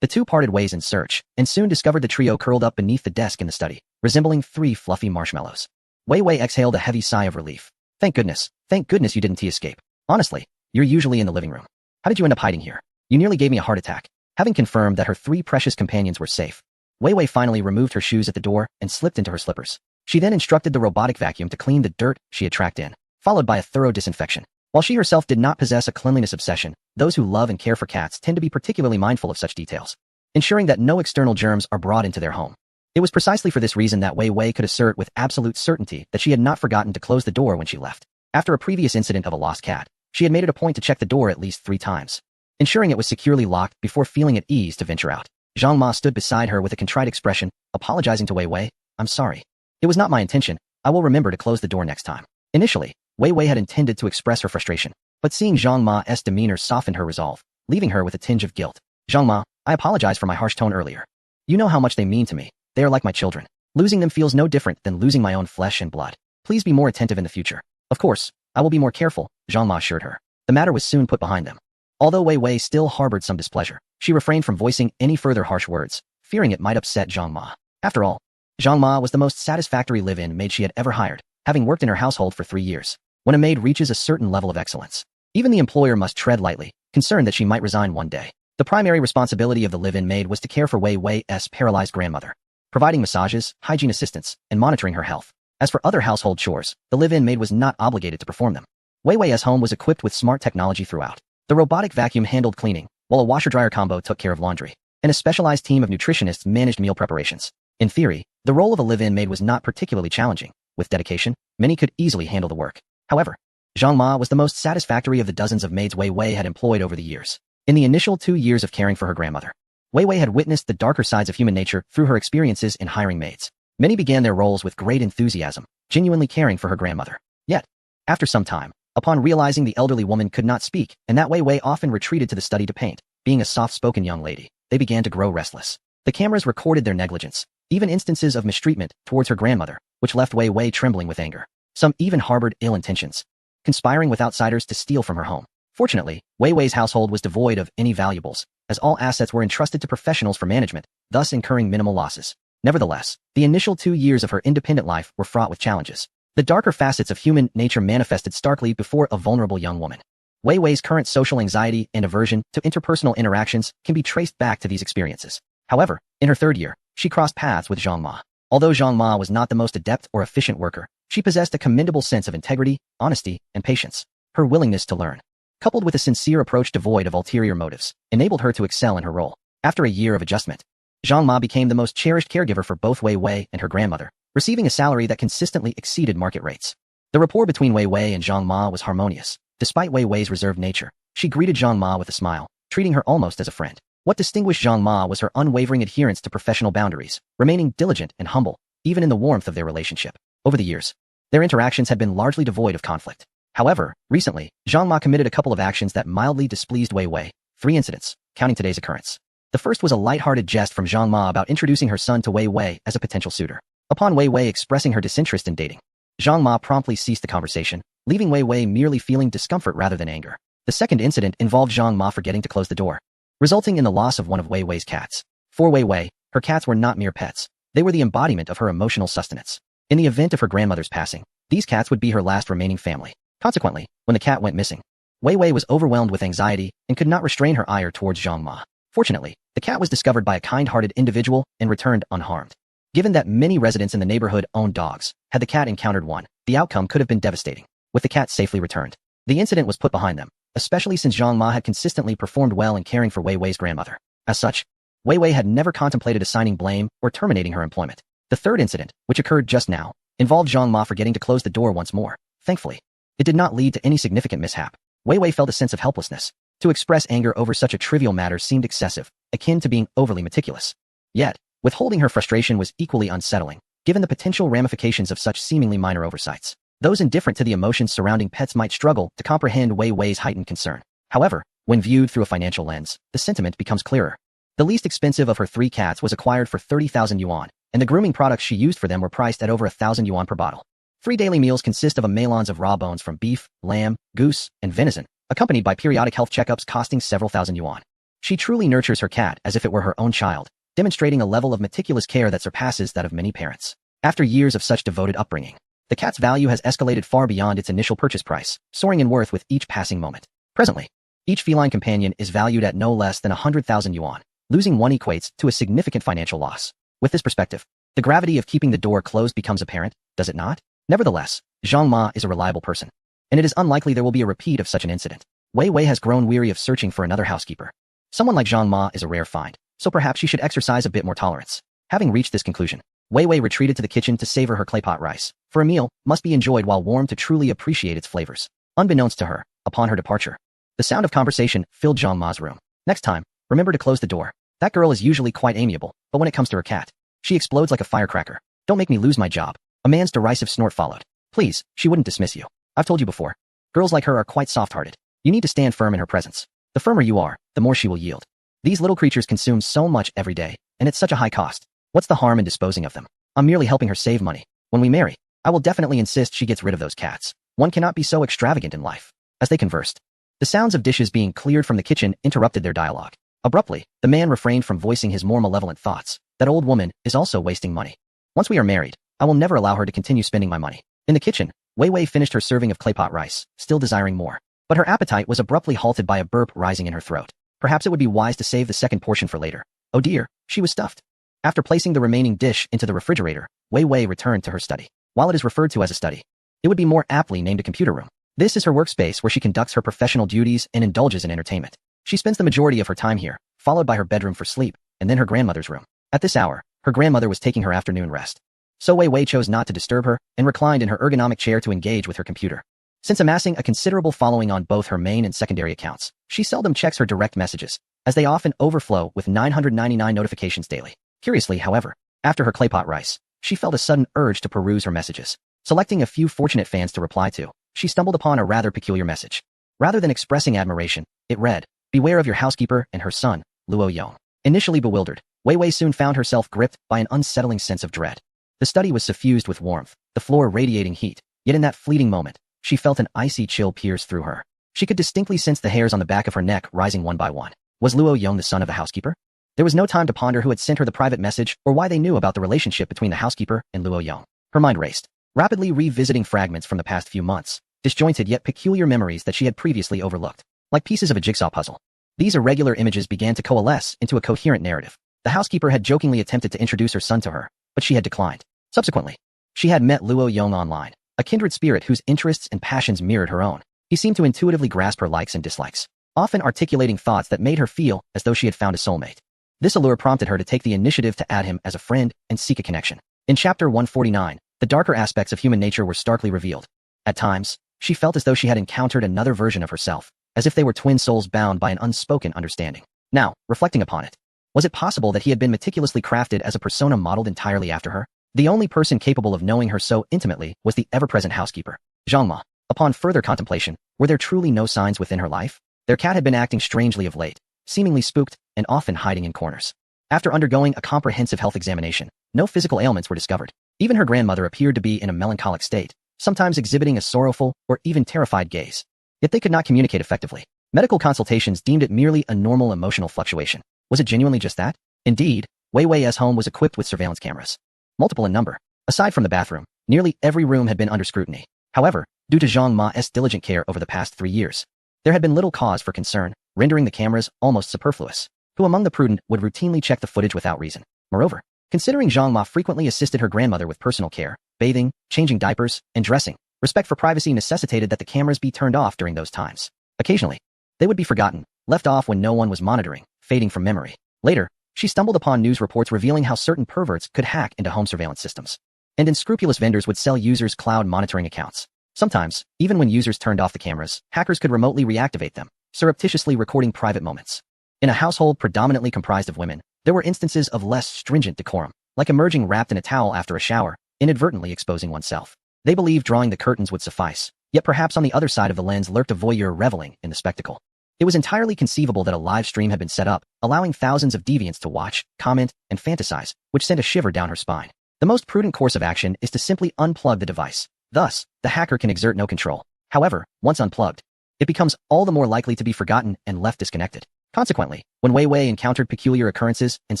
The 2 parted ways in search, and soon discovered the trio curled up beneath the desk in the study, resembling 3 fluffy marshmallows. Wei Wei exhaled a heavy sigh of relief. Thank goodness you didn't escape. Honestly, you're usually in the living room. How did you end up hiding here? You nearly gave me a heart attack. Having confirmed that her 3 precious companions were safe, Wei Wei finally removed her shoes at the door and slipped into her slippers. She then instructed the robotic vacuum to clean the dirt she had tracked in, followed by a thorough disinfection. While she herself did not possess a cleanliness obsession, those who love and care for cats tend to be particularly mindful of such details, ensuring that no external germs are brought into their home. It was precisely for this reason that Wei Wei could assert with absolute certainty that she had not forgotten to close the door when she left. After a previous incident of a lost cat, she had made it a point to check the door at least 3 times, ensuring it was securely locked before feeling at ease to venture out. Zhang Ma stood beside her with a contrite expression, apologizing to Wei Wei. "I'm sorry. It was not my intention. I will remember to close the door next time." Initially, Wei Wei had intended to express her frustration, but seeing Zhang Ma's demeanor softened her resolve, leaving her with a tinge of guilt. "Zhang Ma, I apologize for my harsh tone earlier. You know how much they mean to me. They are like my children. Losing them feels no different than losing my own flesh and blood. Please be more attentive in the future." "Of course, I will be more careful," Zhang Ma assured her. The matter was soon put behind them. Although Wei Wei still harbored some displeasure, she refrained from voicing any further harsh words, fearing it might upset Zhang Ma. After all, Zhang Ma was the most satisfactory live-in maid she had ever hired, having worked in her household for 3 years. When a maid reaches a certain level of excellence, even the employer must tread lightly, concerned that she might resign one day. The primary responsibility of the live-in maid was to care for Wei Wei's paralyzed grandmother, providing massages, hygiene assistance, and monitoring her health. As for other household chores, the live-in maid was not obligated to perform them. Wei Wei's home was equipped with smart technology throughout. The robotic vacuum handled cleaning, while a washer-dryer combo took care of laundry, and a specialized team of nutritionists managed meal preparations. In theory, the role of a live-in maid was not particularly challenging. With dedication, many could easily handle the work. However, Zhang Ma was the most satisfactory of the dozens of maids Wei Wei had employed over the years. In the initial 2 years of caring for her grandmother, Wei Wei had witnessed the darker sides of human nature through her experiences in hiring maids. Many began their roles with great enthusiasm, genuinely caring for her grandmother. Yet, after some time, upon realizing the elderly woman could not speak, and that Wei Wei often retreated to the study to paint, being a soft-spoken young lady, they began to grow restless. The cameras recorded their negligence, even instances of mistreatment towards her grandmother, which left Wei Wei trembling with anger. Some even harbored ill intentions, conspiring with outsiders to steal from her home. Fortunately, Wei Wei's household was devoid of any valuables, as all assets were entrusted to professionals for management, thus incurring minimal losses. Nevertheless, the initial 2 years of her independent life were fraught with challenges. The darker facets of human nature manifested starkly before a vulnerable young woman. Wei Wei's current social anxiety and aversion to interpersonal interactions can be traced back to these experiences. However, in her 3rd year, she crossed paths with Zhang Ma. Although Zhang Ma was not the most adept or efficient worker, she possessed a commendable sense of integrity, honesty, and patience. Her willingness to learn, coupled with a sincere approach devoid of ulterior motives, enabled her to excel in her role. After a year of adjustment, Zhang Ma became the most cherished caregiver for both Wei Wei and her grandmother, receiving a salary that consistently exceeded market rates. The rapport between Wei Wei and Zhang Ma was harmonious. Despite Wei Wei's reserved nature, she greeted Zhang Ma with a smile, treating her almost as a friend. What distinguished Zhang Ma was her unwavering adherence to professional boundaries, remaining diligent and humble, even in the warmth of their relationship. Over the years, their interactions had been largely devoid of conflict. However, recently, Zhang Ma committed a couple of actions that mildly displeased Wei Wei. 3 incidents, counting today's occurrence. The first was a light-hearted jest from Zhang Ma about introducing her son to Wei Wei as a potential suitor. Upon Wei Wei expressing her disinterest in dating, Zhang Ma promptly ceased the conversation, leaving Wei Wei merely feeling discomfort rather than anger. The second incident involved Zhang Ma forgetting to close the door, resulting in the loss of one of Wei Wei's cats. For Wei Wei, her cats were not mere pets. They were the embodiment of her emotional sustenance. In the event of her grandmother's passing, these cats would be her last remaining family. Consequently, when the cat went missing, Wei Wei was overwhelmed with anxiety and could not restrain her ire towards Zhang Ma. Fortunately, the cat was discovered by a kind-hearted individual and returned unharmed. Given that many residents in the neighborhood owned dogs, had the cat encountered one, the outcome could have been devastating. With the cat safely returned, the incident was put behind them, especially since Zhang Ma had consistently performed well in caring for Wei Wei's grandmother. As such, Wei Wei had never contemplated assigning blame or terminating her employment. The third incident, which occurred just now, involved Zhang Ma forgetting to close the door once more. Thankfully, it did not lead to any significant mishap. Wei Wei felt a sense of helplessness. To express anger over such a trivial matter seemed excessive, akin to being overly meticulous. Yet, withholding her frustration was equally unsettling, given the potential ramifications of such seemingly minor oversights. Those indifferent to the emotions surrounding pets might struggle to comprehend Wei Wei's heightened concern. However, when viewed through a financial lens, the sentiment becomes clearer. The least expensive of her 3 cats was acquired for 30,000 yuan, and the grooming products she used for them were priced at over 1,000 yuan per bottle. 3 daily meals consist of a melange of raw bones from beef, lamb, goose, and venison, accompanied by periodic health checkups costing several thousand yuan. She truly nurtures her cat as if it were her own child, demonstrating a level of meticulous care that surpasses that of many parents. After years of such devoted upbringing, the cat's value has escalated far beyond its initial purchase price, soaring in worth with each passing moment. Presently, each feline companion is valued at no less than 100,000 yuan. Losing one equates to a significant financial loss. With this perspective, the gravity of keeping the door closed becomes apparent, does it not? Nevertheless, Zhang Ma is a reliable person, and it is unlikely there will be a repeat of such an incident. Wei Wei has grown weary of searching for another housekeeper. Someone like Zhang Ma is a rare find, so perhaps she should exercise a bit more tolerance. Having reached this conclusion, Wei Wei retreated to the kitchen to savor her claypot rice, for a meal must be enjoyed while warm to truly appreciate its flavors. Unbeknownst to her, upon her departure, the sound of conversation filled Zhang Ma's room. Next time, remember to close the door. That girl is usually quite amiable, but when it comes to her cat, she explodes like a firecracker. Don't make me lose my job. A man's derisive snort followed. Please, she wouldn't dismiss you. I've told you before. Girls like her are quite soft-hearted. You need to stand firm in her presence. The firmer you are, the more she will yield. These little creatures consume so much every day, and it's such a high cost. What's the harm in disposing of them? I'm merely helping her save money. When we marry, I will definitely insist she gets rid of those cats. One cannot be so extravagant in life. As they conversed, the sounds of dishes being cleared from the kitchen interrupted their dialogue. Abruptly, the man refrained from voicing his more malevolent thoughts. That old woman is also wasting money. Once we are married, I will never allow her to continue spending my money. In the kitchen, Wei Wei finished her serving of claypot rice, still desiring more. But her appetite was abruptly halted by a burp rising in her throat. Perhaps it would be wise to save the second portion for later. Oh dear, she was stuffed. After placing the remaining dish into the refrigerator, Wei Wei returned to her study. While it is referred to as a study, it would be more aptly named a computer room. This is her workspace where she conducts her professional duties and indulges in entertainment. She spends the majority of her time here, followed by her bedroom for sleep, and then her grandmother's room. At this hour, her grandmother was taking her afternoon rest. So Wei Wei chose not to disturb her and reclined in her ergonomic chair to engage with her computer. Since amassing a considerable following on both her main and secondary accounts, she seldom checks her direct messages, as they often overflow with 999 notifications daily. Curiously, however, after her claypot rice, she felt a sudden urge to peruse her messages. Selecting a few fortunate fans to reply to, she stumbled upon a rather peculiar message. Rather than expressing admiration, it read, "Beware of your housekeeper and her son, Luo Yong." Initially bewildered, Wei Wei soon found herself gripped by an unsettling sense of dread. The study was suffused with warmth, the floor radiating heat, yet in that fleeting moment, she felt an icy chill pierce through her. She could distinctly sense the hairs on the back of her neck rising one by one. Was Luo Yong the son of the housekeeper? There was no time to ponder who had sent her the private message or why they knew about the relationship between the housekeeper and Luo Yong. Her mind raced, rapidly revisiting fragments from the past few months, disjointed yet peculiar memories that she had previously overlooked. Like pieces of a jigsaw puzzle, these irregular images began to coalesce into a coherent narrative. The housekeeper had jokingly attempted to introduce her son to her, but she had declined. Subsequently, she had met Luo Yong online, a kindred spirit whose interests and passions mirrored her own. He seemed to intuitively grasp her likes and dislikes, often articulating thoughts that made her feel as though she had found a soulmate. This allure prompted her to take the initiative to add him as a friend and seek a connection. In Chapter 149, the darker aspects of human nature were starkly revealed. At times, she felt as though she had encountered another version of herself, as if they were twin souls bound by an unspoken understanding. Now, reflecting upon it, was it possible that he had been meticulously crafted as a persona modeled entirely after her? The only person capable of knowing her so intimately was the ever-present housekeeper, Zhang Ma. Upon further contemplation, were there truly no signs within her life? Their cat had been acting strangely of late, seemingly spooked and often hiding in corners. After undergoing a comprehensive health examination, no physical ailments were discovered. Even her grandmother appeared to be in a melancholic state, sometimes exhibiting a sorrowful or even terrified gaze. Yet they could not communicate effectively. Medical consultations deemed it merely a normal emotional fluctuation. Was it genuinely just that? Indeed, Wei Wei's home was equipped with surveillance cameras, multiple in number. Aside from the bathroom, nearly every room had been under scrutiny. However, due to Zhang Ma's diligent care over the past 3 years, there had been little cause for concern, rendering the cameras almost superfluous. Who among the prudent would routinely check the footage without reason? Moreover, considering Zhang Ma frequently assisted her grandmother with personal care, bathing, changing diapers, and dressing, respect for privacy necessitated that the cameras be turned off during those times. Occasionally, they would be forgotten, left off when no one was monitoring, fading from memory. Later, she stumbled upon news reports revealing how certain perverts could hack into home surveillance systems, and unscrupulous vendors would sell users cloud monitoring accounts. Sometimes, even when users turned off the cameras, hackers could remotely reactivate them, surreptitiously recording private moments. In a household predominantly comprised of women, there were instances of less stringent decorum, like emerging wrapped in a towel after a shower, inadvertently exposing oneself. They believed drawing the curtains would suffice, yet perhaps on the other side of the lens lurked a voyeur reveling in the spectacle. It was entirely conceivable that a live stream had been set up, allowing thousands of deviants to watch, comment, and fantasize, which sent a shiver down her spine. The most prudent course of action is to simply unplug the device. Thus, the hacker can exert no control. However, once unplugged, it becomes all the more likely to be forgotten and left disconnected. Consequently, when Wei Wei encountered peculiar occurrences and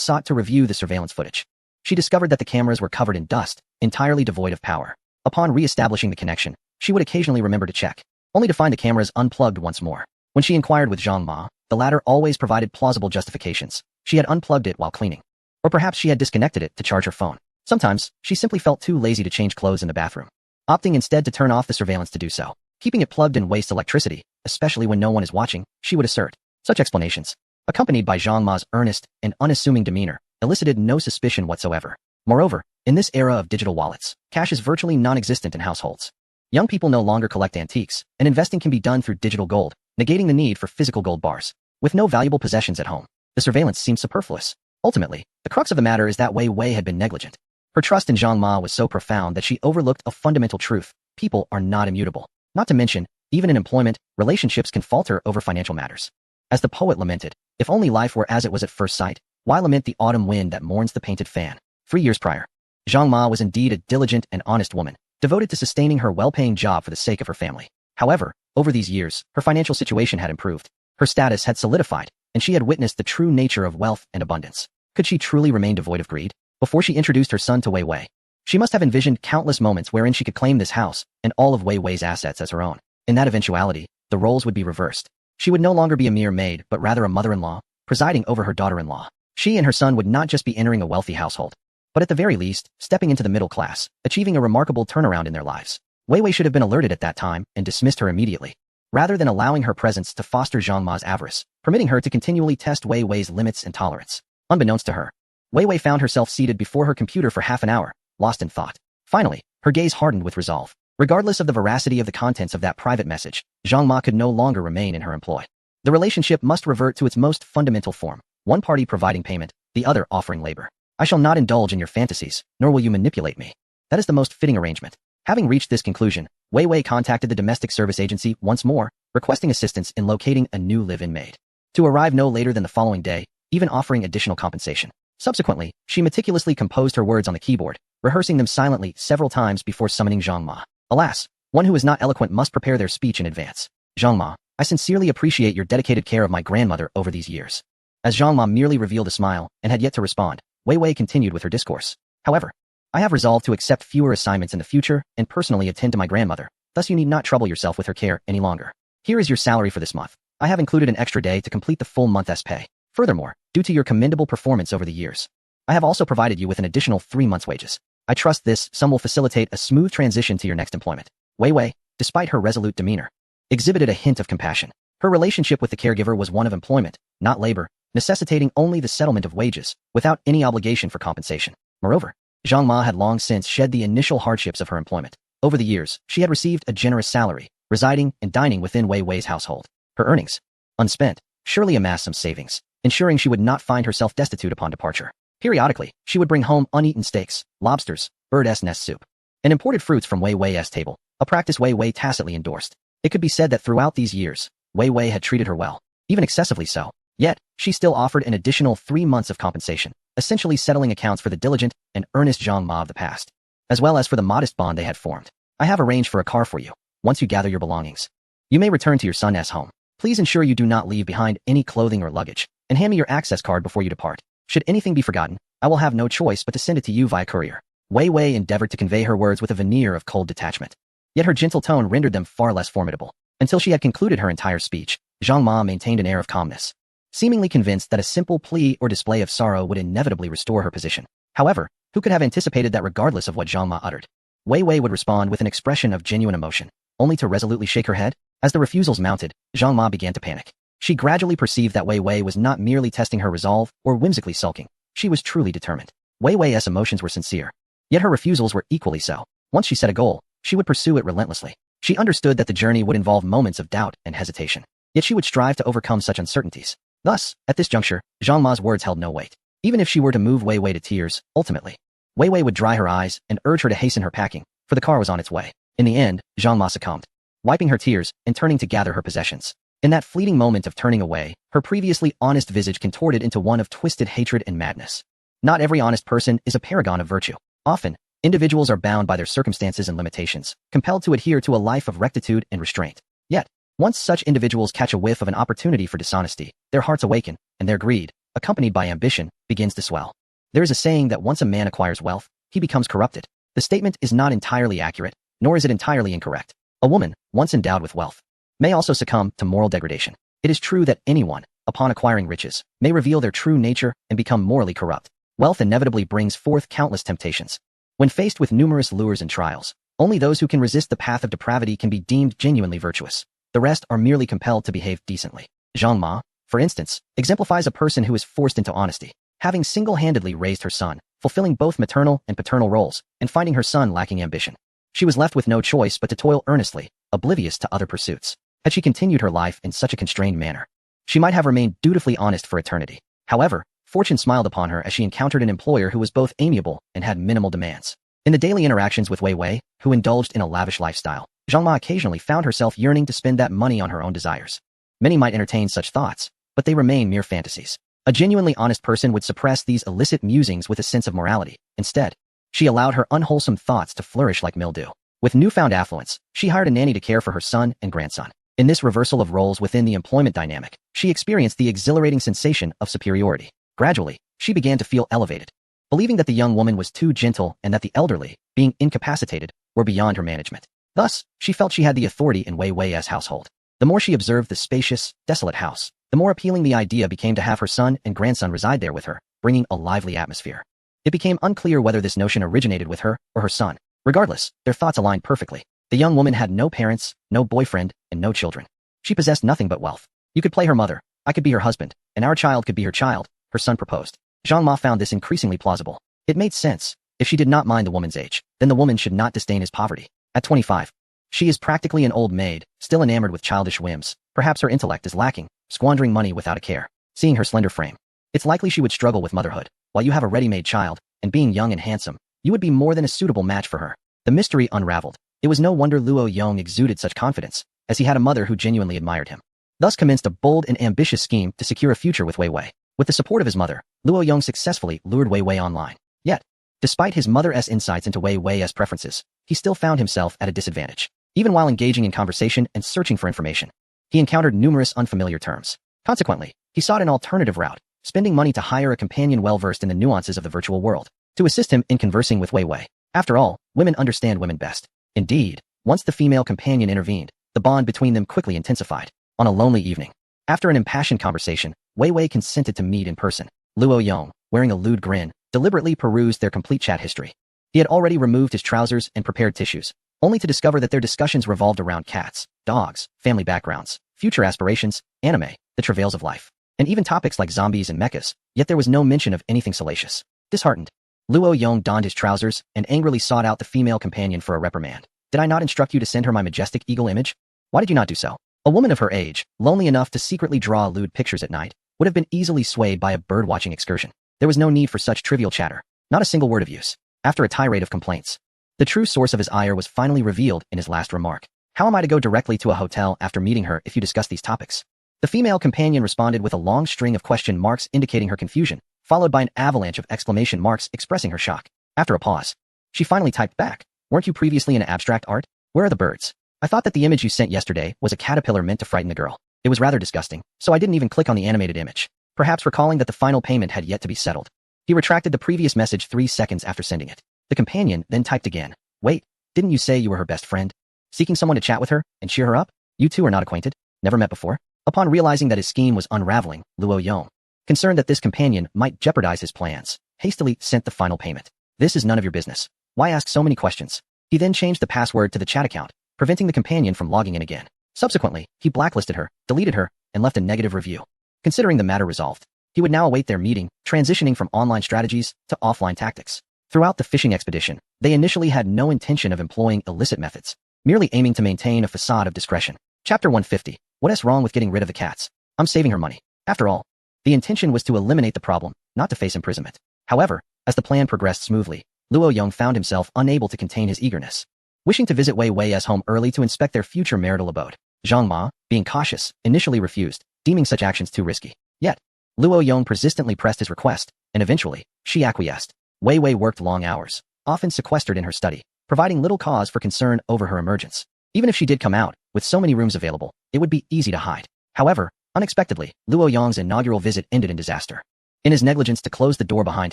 sought to review the surveillance footage, she discovered that the cameras were covered in dust, entirely devoid of power. Upon re-establishing the connection, she would occasionally remember to check, only to find the cameras unplugged once more. When she inquired with Zhang Ma, the latter always provided plausible justifications. She had unplugged it while cleaning. Or perhaps she had disconnected it to charge her phone. Sometimes, she simply felt too lazy to change clothes in the bathroom, opting instead to turn off the surveillance to do so. Keeping it plugged in wastes electricity, especially when no one is watching, she would assert. Such explanations, accompanied by Zhang Ma's earnest and unassuming demeanor, elicited no suspicion whatsoever. Moreover, in this era of digital wallets, cash is virtually non-existent in households. Young people no longer collect antiques, and investing can be done through digital gold, negating the need for physical gold bars. With no valuable possessions at home, the surveillance seemed superfluous. Ultimately, the crux of the matter is that Wei Wei had been negligent. Her trust in Zhang Ma was so profound that she overlooked a fundamental truth: people are not immutable. Not to mention, even in employment, relationships can falter over financial matters. As the poet lamented, if only life were as it was at first sight, why lament the autumn wind that mourns the painted fan? 3 years prior, Zhang Ma was indeed a diligent and honest woman, devoted to sustaining her well-paying job for the sake of her family. However, over these years, her financial situation had improved. Her status had solidified, and she had witnessed the true nature of wealth and abundance. Could she truly remain devoid of greed? Before she introduced her son to Wei Wei, she must have envisioned countless moments wherein she could claim this house and all of Wei Wei's assets as her own. In that eventuality, the roles would be reversed. She would no longer be a mere maid, but rather a mother-in-law, presiding over her daughter-in-law. She and her son would not just be entering a wealthy household, but at the very least, stepping into the middle class, achieving a remarkable turnaround in their lives. Wei Wei should have been alerted at that time and dismissed her immediately, rather than allowing her presence to foster Zhang Ma's avarice, permitting her to continually test Wei Wei's limits and tolerance. Unbeknownst to her, Wei Wei found herself seated before her computer for half an hour, lost in thought. Finally, her gaze hardened with resolve. Regardless of the veracity of the contents of that private message, Zhang Ma could no longer remain in her employ. The relationship must revert to its most fundamental form, one party providing payment, the other offering labor. I shall not indulge in your fantasies, nor will you manipulate me. That is the most fitting arrangement. Having reached this conclusion, Wei Wei contacted the domestic service agency once more, requesting assistance in locating a new live-in maid, to arrive no later than the following day, even offering additional compensation. Subsequently, she meticulously composed her words on the keyboard, rehearsing them silently several times before summoning Zhang Ma. Alas, one who is not eloquent must prepare their speech in advance. Zhang Ma, I sincerely appreciate your dedicated care of my grandmother over these years. As Zhang Ma merely revealed a smile and had yet to respond, Wei Wei continued with her discourse. However, I have resolved to accept fewer assignments in the future and personally attend to my grandmother, thus you need not trouble yourself with her care any longer. Here is your salary for this month. I have included an extra day to complete the full month's pay. Furthermore, due to your commendable performance over the years, I have also provided you with an additional 3 months' wages. I trust this sum will facilitate a smooth transition to your next employment. Wei Wei, despite her resolute demeanor, exhibited a hint of compassion. Her relationship with the caregiver was one of employment, not labor, necessitating only the settlement of wages, without any obligation for compensation. Moreover, Zhang Ma had long since shed the initial hardships of her employment. Over the years, she had received a generous salary, residing and dining within Wei Wei's household. Her earnings, unspent, surely amassed some savings, ensuring she would not find herself destitute upon departure. Periodically, she would bring home uneaten steaks, lobsters, bird's nest soup, and imported fruits from Wei Wei's table, a practice Wei Wei tacitly endorsed. It could be said that throughout these years, Wei Wei had treated her well, even excessively so. Yet, she still offered an additional 3 months of compensation, essentially settling accounts for the diligent and earnest Zhang Ma of the past, as well as for the modest bond they had formed. I have arranged for a car for you, once you gather your belongings. You may return to your son's home. Please ensure you do not leave behind any clothing or luggage, and hand me your access card before you depart. Should anything be forgotten, I will have no choice but to send it to you via courier. Wei Wei endeavored to convey her words with a veneer of cold detachment. Yet her gentle tone rendered them far less formidable. Until she had concluded her entire speech, Zhang Ma maintained an air of calmness, seemingly convinced that a simple plea or display of sorrow would inevitably restore her position. However, who could have anticipated that regardless of what Zhang Ma uttered, Wei Wei would respond with an expression of genuine emotion, only to resolutely shake her head? As the refusals mounted, Zhang Ma began to panic. She gradually perceived that Wei Wei was not merely testing her resolve or whimsically sulking. She was truly determined. Wei Wei's emotions were sincere, yet her refusals were equally so. Once she set a goal, she would pursue it relentlessly. She understood that the journey would involve moments of doubt and hesitation, yet she would strive to overcome such uncertainties. Thus, at this juncture, Zhang Ma's words held no weight. Even if she were to move Wei Wei to tears, ultimately, Wei Wei would dry her eyes and urge her to hasten her packing, for the car was on its way. In the end, Zhang Ma succumbed, wiping her tears and turning to gather her possessions. In that fleeting moment of turning away, her previously honest visage contorted into one of twisted hatred and madness. Not every honest person is a paragon of virtue. Often, individuals are bound by their circumstances and limitations, compelled to adhere to a life of rectitude and restraint. Yet, once such individuals catch a whiff of an opportunity for dishonesty, their hearts awaken, and their greed, accompanied by ambition, begins to swell. There is a saying that once a man acquires wealth, he becomes corrupted. The statement is not entirely accurate, nor is it entirely incorrect. A woman, once endowed with wealth, may also succumb to moral degradation. It is true that anyone, upon acquiring riches, may reveal their true nature and become morally corrupt. Wealth inevitably brings forth countless temptations. When faced with numerous lures and trials, only those who can resist the path of depravity can be deemed genuinely virtuous. The rest are merely compelled to behave decently. Zhang Ma, for instance, exemplifies a person who is forced into honesty, having single-handedly raised her son, fulfilling both maternal and paternal roles, and finding her son lacking ambition. She was left with no choice but to toil earnestly, oblivious to other pursuits. Had she continued her life in such a constrained manner, she might have remained dutifully honest for eternity. However, fortune smiled upon her as she encountered an employer who was both amiable and had minimal demands. In the daily interactions with Wei Wei, who indulged in a lavish lifestyle, Zhang Ma occasionally found herself yearning to spend that money on her own desires. Many might entertain such thoughts, but they remain mere fantasies. A genuinely honest person would suppress these illicit musings with a sense of morality. Instead, she allowed her unwholesome thoughts to flourish like mildew. With newfound affluence, she hired a nanny to care for her son and grandson. In this reversal of roles within the employment dynamic, she experienced the exhilarating sensation of superiority. Gradually, she began to feel elevated, believing that the young woman was too gentle and that the elderly, being incapacitated, were beyond her management. Thus, she felt she had the authority in Wei Wei's household. The more she observed the spacious, desolate house, the more appealing the idea became to have her son and grandson reside there with her, bringing a lively atmosphere. It became unclear whether this notion originated with her or her son. Regardless, their thoughts aligned perfectly. The young woman had no parents, no boyfriend, and no children. She possessed nothing but wealth. You could play her mother, I could be her husband, and our child could be her child, her son proposed. Zhang Ma found this increasingly plausible. It made sense. If she did not mind the woman's age, then the woman should not disdain his poverty. At 25, she is practically an old maid, still enamored with childish whims. Perhaps her intellect is lacking, squandering money without a care. Seeing her slender frame, it's likely she would struggle with motherhood. While you have a ready-made child, and being young and handsome, you would be more than a suitable match for her. The mystery unraveled. It was no wonder Luo Yong exuded such confidence, as he had a mother who genuinely admired him. Thus commenced a bold and ambitious scheme to secure a future with Wei Wei. With the support of his mother, Luo Yong successfully lured Wei Wei online. Yet, despite his mother's insights into Wei Wei's preferences, he still found himself at a disadvantage. Even while engaging in conversation and searching for information, he encountered numerous unfamiliar terms. Consequently, he sought an alternative route, spending money to hire a companion well-versed in the nuances of the virtual world, to assist him in conversing with Wei Wei. After all, women understand women best. Indeed, once the female companion intervened, the bond between them quickly intensified. On a lonely evening, after an impassioned conversation, Wei Wei consented to meet in person. Luo Yong, wearing a lewd grin, deliberately perused their complete chat history. He had already removed his trousers and prepared tissues, only to discover that their discussions revolved around cats, dogs, family backgrounds, future aspirations, anime, the travails of life, and even topics like zombies and mechas, yet there was no mention of anything salacious. Disheartened, Luo Yong donned his trousers and angrily sought out the female companion for a reprimand. Did I not instruct you to send her my majestic eagle image? Why did you not do so? A woman of her age, lonely enough to secretly draw lewd pictures at night, would have been easily swayed by a bird-watching excursion. There was no need for such trivial chatter, not a single word of use. After a tirade of complaints, the true source of his ire was finally revealed in his last remark. How am I to go directly to a hotel after meeting her if you discuss these topics? The female companion responded with a long string of question marks indicating her confusion, followed by an avalanche of exclamation marks expressing her shock. After a pause, she finally typed back, weren't you previously into abstract art? Where are the birds? I thought that the image you sent yesterday was a caterpillar meant to frighten the girl. It was rather disgusting, so I didn't even click on the animated image. Perhaps recalling that the final payment had yet to be settled, he retracted the previous message 3 seconds after sending it. The companion then typed again, wait, didn't you say you were her best friend? Seeking someone to chat with her and cheer her up? You two are not acquainted? Never met before? Upon realizing that his scheme was unraveling, Luo Yong, concerned that this companion might jeopardize his plans, hastily sent the final payment. This is none of your business. Why ask so many questions? He then changed the password to the chat account, preventing the companion from logging in again. Subsequently, he blacklisted her, deleted her, and left a negative review. Considering the matter resolved, he would now await their meeting, transitioning from online strategies to offline tactics. Throughout the fishing expedition, they initially had no intention of employing illicit methods, merely aiming to maintain a facade of discretion. Chapter 150. What is wrong with getting rid of the cats? I'm saving her money. After all, the intention was to eliminate the problem, not to face imprisonment. However, as the plan progressed smoothly, Luo Yong found himself unable to contain his eagerness. Wishing to visit Wei Wei's home early to inspect their future marital abode, Zhang Ma, being cautious, initially refused, deeming such actions too risky. Yet, Luo Yong persistently pressed his request, and eventually, she acquiesced. Wei Wei worked long hours, often sequestered in her study, providing little cause for concern over her emergence. Even if she did come out, with so many rooms available, it would be easy to hide. However, unexpectedly, Luo Yong's inaugural visit ended in disaster. In his negligence to close the door behind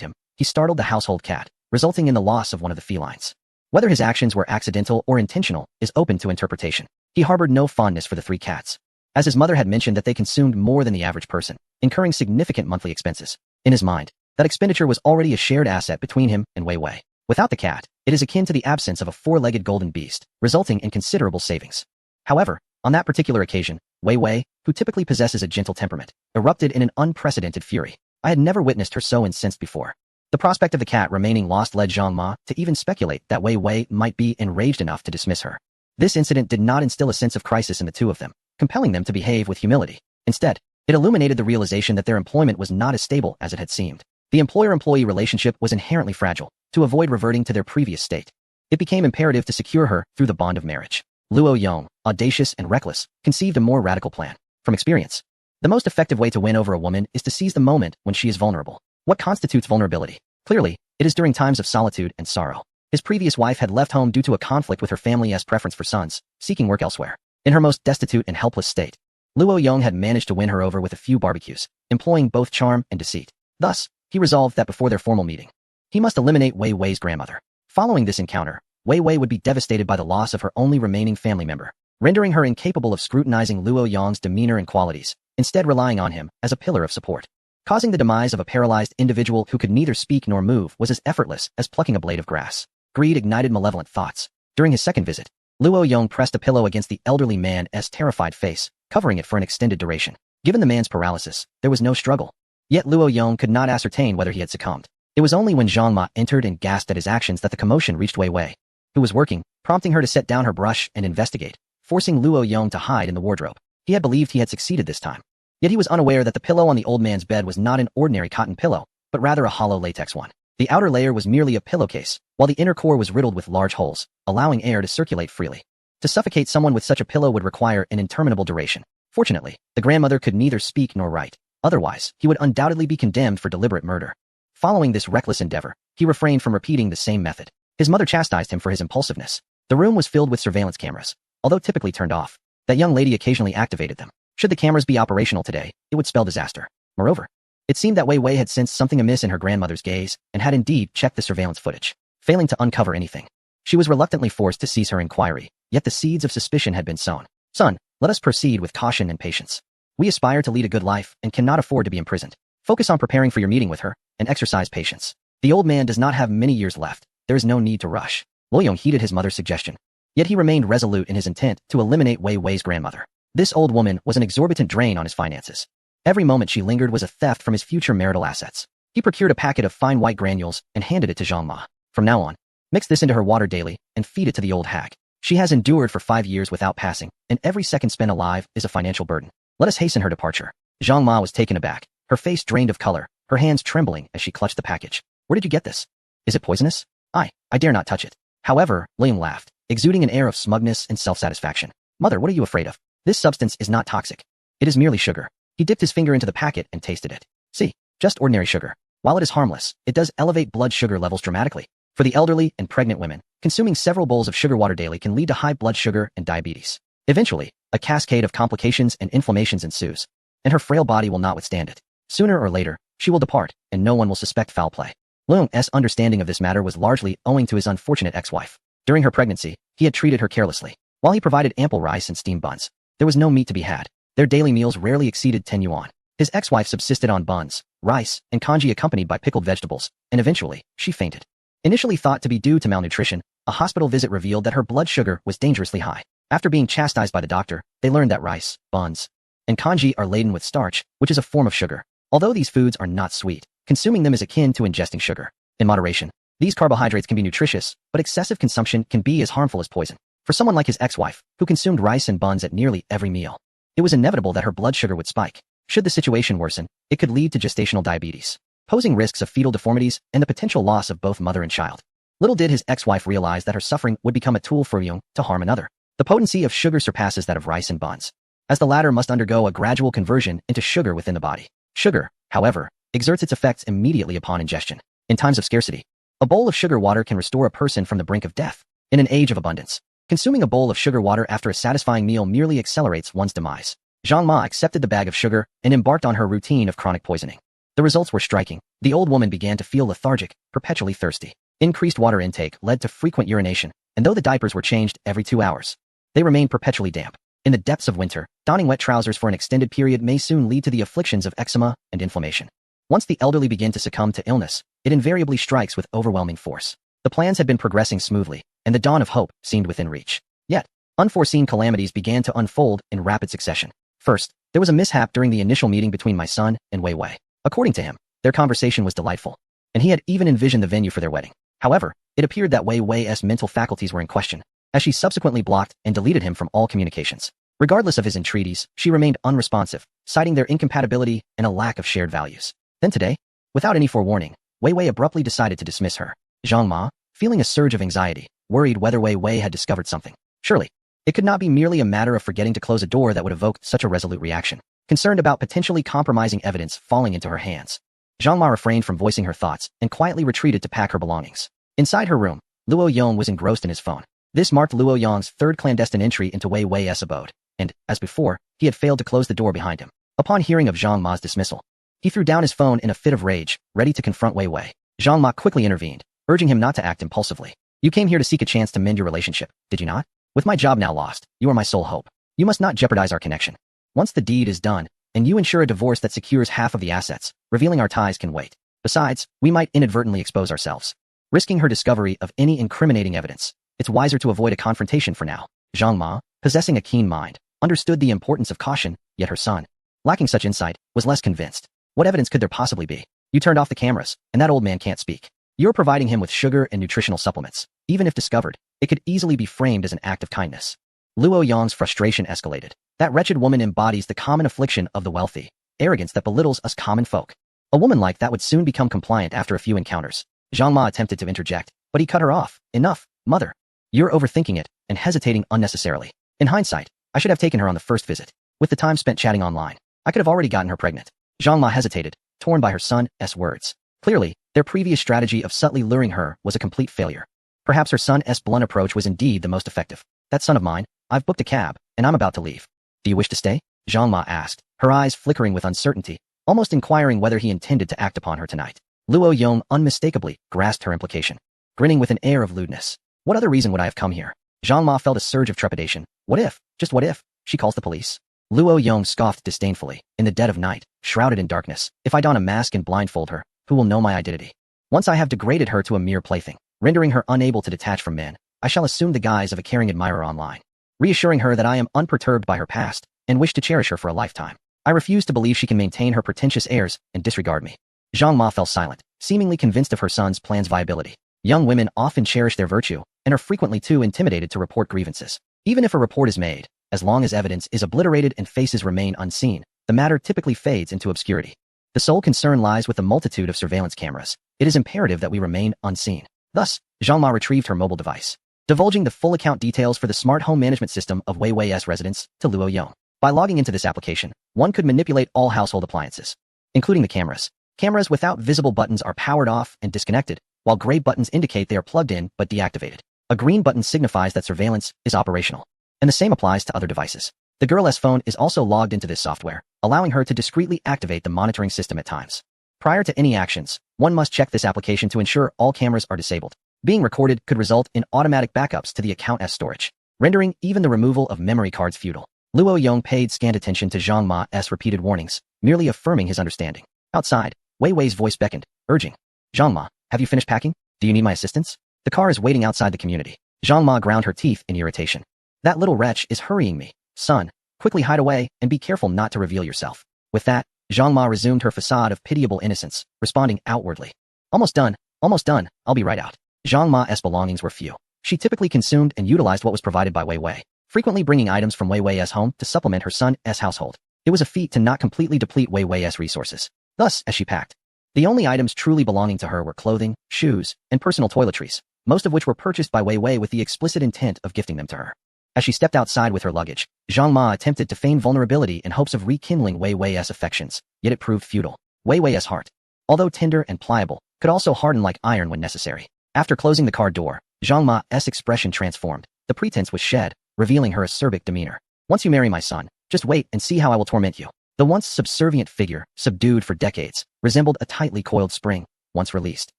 him, he startled the household cat, resulting in the loss of one of the felines. Whether his actions were accidental or intentional is open to interpretation. He harbored no fondness for the 3 cats, as his mother had mentioned that they consumed more than the average person, incurring significant monthly expenses. In his mind, that expenditure was already a shared asset between him and Wei Wei. Without the cat, it is akin to the absence of a 4-legged golden beast, resulting in considerable savings. However, on that particular occasion, Wei Wei, who typically possesses a gentle temperament, erupted in an unprecedented fury. I had never witnessed her so incensed before. The prospect of the cat remaining lost led Zhang Ma to even speculate that Wei Wei might be enraged enough to dismiss her. This incident did not instill a sense of crisis in the two of them, compelling them to behave with humility. Instead, it illuminated the realization that their employment was not as stable as it had seemed. The employer-employee relationship was inherently fragile. To avoid reverting to their previous state, it became imperative to secure her through the bond of marriage. Luo Yong, audacious and reckless, conceived a more radical plan. From experience, the most effective way to win over a woman is to seize the moment when she is vulnerable. What constitutes vulnerability? Clearly, it is during times of solitude and sorrow. His previous wife had left home due to a conflict with her family as preference for sons, seeking work elsewhere. In her most destitute and helpless state, Luo Yong had managed to win her over with a few barbecues, employing both charm and deceit. Thus, he resolved that before their formal meeting, he must eliminate Wei Wei's grandmother. Following this encounter, Wei Wei would be devastated by the loss of her only remaining family member, rendering her incapable of scrutinizing Luo Yong's demeanor and qualities, instead relying on him as a pillar of support. Causing the demise of a paralyzed individual who could neither speak nor move was as effortless as plucking a blade of grass. Greed ignited malevolent thoughts. During his second visit, Luo Yong pressed a pillow against the elderly man's terrified face, covering it for an extended duration. Given the man's paralysis, there was no struggle. Yet Luo Yong could not ascertain whether he had succumbed. It was only when Zhang Ma entered and gasped at his actions that the commotion reached Wei Wei, who was working, prompting her to set down her brush and investigate, forcing Luo Yong to hide in the wardrobe. He had believed he had succeeded this time. Yet he was unaware that the pillow on the old man's bed was not an ordinary cotton pillow, but rather a hollow latex one. The outer layer was merely a pillowcase, while the inner core was riddled with large holes, allowing air to circulate freely. To suffocate someone with such a pillow would require an interminable duration. Fortunately, the grandmother could neither speak nor write. Otherwise, he would undoubtedly be condemned for deliberate murder. Following this reckless endeavor, he refrained from repeating the same method. His mother chastised him for his impulsiveness. The room was filled with surveillance cameras, although typically turned off. That young lady occasionally activated them. Should the cameras be operational today, it would spell disaster. Moreover, it seemed that Wei Wei had sensed something amiss in her grandmother's gaze and had indeed checked the surveillance footage, failing to uncover anything. She was reluctantly forced to cease her inquiry, yet the seeds of suspicion had been sown. Son, let us proceed with caution and patience. We aspire to lead a good life and cannot afford to be imprisoned. Focus on preparing for your meeting with her and exercise patience. The old man does not have many years left. There is no need to rush. Luo Yong heeded his mother's suggestion. Yet he remained resolute in his intent to eliminate Wei Wei's grandmother. This old woman was an exorbitant drain on his finances. Every moment she lingered was a theft from his future marital assets. He procured a packet of fine white granules and handed it to Zhang Ma. From now on, mix this into her water daily and feed it to the old hag. She has endured for 5 years without passing, and every second spent alive is a financial burden. Let us hasten her departure. Zhang Ma was taken aback, her face drained of color, her hands trembling as she clutched the package. Where did you get this? Is it poisonous? I dare not touch it. However, William laughed, exuding an air of smugness and self-satisfaction. Mother, what are you afraid of? This substance is not toxic. It is merely sugar. He dipped his finger into the packet and tasted it. See, just ordinary sugar. While it is harmless, it does elevate blood sugar levels dramatically. For the elderly and pregnant women, consuming several bowls of sugar water daily can lead to high blood sugar and diabetes. Eventually, a cascade of complications and inflammations ensues, and her frail body will not withstand it. Sooner or later, she will depart, and no one will suspect foul play. Leung's understanding of this matter was largely owing to his unfortunate ex-wife. During her pregnancy, he had treated her carelessly. While he provided ample rice and steamed buns, there was no meat to be had. Their daily meals rarely exceeded 10 yuan. His ex-wife subsisted on buns, rice, and congee accompanied by pickled vegetables, and eventually, she fainted. Initially thought to be due to malnutrition, a hospital visit revealed that her blood sugar was dangerously high. After being chastised by the doctor, they learned that rice, buns, and congee are laden with starch, which is a form of sugar. Although these foods are not sweet, consuming them is akin to ingesting sugar. In moderation, these carbohydrates can be nutritious, but excessive consumption can be as harmful as poison. For someone like his ex-wife, who consumed rice and buns at nearly every meal, it was inevitable that her blood sugar would spike. Should the situation worsen, it could lead to gestational diabetes, posing risks of fetal deformities and the potential loss of both mother and child. Little did his ex-wife realize that her suffering would become a tool for Jung to harm another. The potency of sugar surpasses that of rice and buns, as the latter must undergo a gradual conversion into sugar within the body. Sugar, however, exerts its effects immediately upon ingestion. In times of scarcity, a bowl of sugar water can restore a person from the brink of death. In an age of abundance, consuming a bowl of sugar water after a satisfying meal merely accelerates one's demise. Zhang Ma accepted the bag of sugar and embarked on her routine of chronic poisoning. The results were striking. The old woman began to feel lethargic, perpetually thirsty. Increased water intake led to frequent urination, and though the diapers were changed every 2 hours, they remained perpetually damp. In the depths of winter, donning wet trousers for an extended period may soon lead to the afflictions of eczema and inflammation. Once the elderly begin to succumb to illness, it invariably strikes with overwhelming force. The plans had been progressing smoothly, and the dawn of hope seemed within reach. Yet, unforeseen calamities began to unfold in rapid succession. First, there was a mishap during the initial meeting between my son and Wei Wei. According to him, their conversation was delightful, and he had even envisioned the venue for their wedding. However, it appeared that Wei Wei's mental faculties were in question, as she subsequently blocked and deleted him from all communications. Regardless of his entreaties, she remained unresponsive, citing their incompatibility and a lack of shared values. Then today, without any forewarning, Wei Wei abruptly decided to dismiss her. Zhang Ma, feeling a surge of anxiety, worried whether Wei Wei had discovered something. Surely, it could not be merely a matter of forgetting to close a door that would evoke such a resolute reaction. Concerned about potentially compromising evidence falling into her hands, Zhang Ma refrained from voicing her thoughts and quietly retreated to pack her belongings. Inside her room, Luo Yong was engrossed in his phone. This marked Luo Yong's third clandestine entry into Wei Wei's abode, and, as before, he had failed to close the door behind him. Upon hearing of Zhang Ma's dismissal, he threw down his phone in a fit of rage, ready to confront Wei Wei. Zhang Ma quickly intervened, urging him not to act impulsively. You came here to seek a chance to mend your relationship, did you not? With my job now lost, you are my sole hope. You must not jeopardize our connection. Once the deed is done, and you ensure a divorce that secures half of the assets, revealing our ties can wait. Besides, we might inadvertently expose ourselves, risking her discovery of any incriminating evidence. It's wiser to avoid a confrontation for now. Zhang Ma, possessing a keen mind, understood the importance of caution, yet her son, lacking such insight, was less convinced. What evidence could there possibly be? You turned off the cameras, and that old man can't speak. You're providing him with sugar and nutritional supplements. Even if discovered, it could easily be framed as an act of kindness. Luo Yong's frustration escalated. That wretched woman embodies the common affliction of the wealthy, arrogance that belittles us common folk. A woman like that would soon become compliant after a few encounters. Zhang Ma attempted to interject, but he cut her off. Enough, mother. You're overthinking it and hesitating unnecessarily. In hindsight, I should have taken her on the first visit. With the time spent chatting online, I could have already gotten her pregnant. Zhang Ma hesitated, torn by her son's words. Clearly, their previous strategy of subtly luring her was a complete failure. Perhaps her son's blunt approach was indeed the most effective. That son of mine, I've booked a cab, and I'm about to leave. Do you wish to stay? Zhang Ma asked, her eyes flickering with uncertainty, almost inquiring whether he intended to act upon her tonight. Luo Yong unmistakably grasped her implication, grinning with an air of lewdness. What other reason would I have come here? Zhang Ma felt a surge of trepidation. What if, just what if, she calls the police? Luo Yong scoffed disdainfully. In the dead of night, shrouded in darkness, if I don a mask and blindfold her, who will know my identity? Once I have degraded her to a mere plaything, rendering her unable to detach from men, I shall assume the guise of a caring admirer online, reassuring her that I am unperturbed by her past and wish to cherish her for a lifetime. I refuse to believe she can maintain her pretentious airs and disregard me. Zhang Ma fell silent, seemingly convinced of her son's plan's viability. Young women often cherish their virtue and are frequently too intimidated to report grievances. Even if a report is made, as long as evidence is obliterated and faces remain unseen, the matter typically fades into obscurity. The sole concern lies with the multitude of surveillance cameras. It is imperative that we remain unseen. Thus, Zhang Ma retrieved her mobile device, divulging the full account details for the smart home management system of Wei Wei's residence to Luo Yong. By logging into this application, one could manipulate all household appliances, including the cameras. Cameras without visible buttons are powered off and disconnected, while gray buttons indicate they are plugged in but deactivated. A green button signifies that surveillance is operational. And the same applies to other devices. The girl's phone is also logged into this software, allowing her to discreetly activate the monitoring system at times. Prior to any actions, one must check this application to ensure all cameras are disabled. Being recorded could result in automatic backups to the account's storage, rendering even the removal of memory cards futile. Luo Yong paid scant attention to Zhang Ma's repeated warnings, merely affirming his understanding. Outside, Wei Wei's voice beckoned, urging, "Zhang Ma, have you finished packing? Do you need my assistance? The car is waiting outside the community." Zhang Ma ground her teeth in irritation. "That little wretch is hurrying me. Son, quickly hide away and be careful not to reveal yourself." With that, Zhang Ma resumed her facade of pitiable innocence, responding outwardly. Almost done, I'll be right out." Zhang Ma's belongings were few. She typically consumed and utilized what was provided by Wei Wei, frequently bringing items from Wei Wei's home to supplement her son's household. It was a feat to not completely deplete Wei Wei's resources. Thus, as she packed, the only items truly belonging to her were clothing, shoes, and personal toiletries, most of which were purchased by Wei Wei with the explicit intent of gifting them to her. As she stepped outside with her luggage, Zhang Ma attempted to feign vulnerability in hopes of rekindling Wei Wei's affections, yet it proved futile. Wei Wei's heart, although tender and pliable, could also harden like iron when necessary. After closing the car door, Zhang Ma's expression transformed. The pretense was shed, revealing her acerbic demeanor. "Once you marry my son, just wait and see how I will torment you." The once subservient figure, subdued for decades, resembled a tightly coiled spring, once released.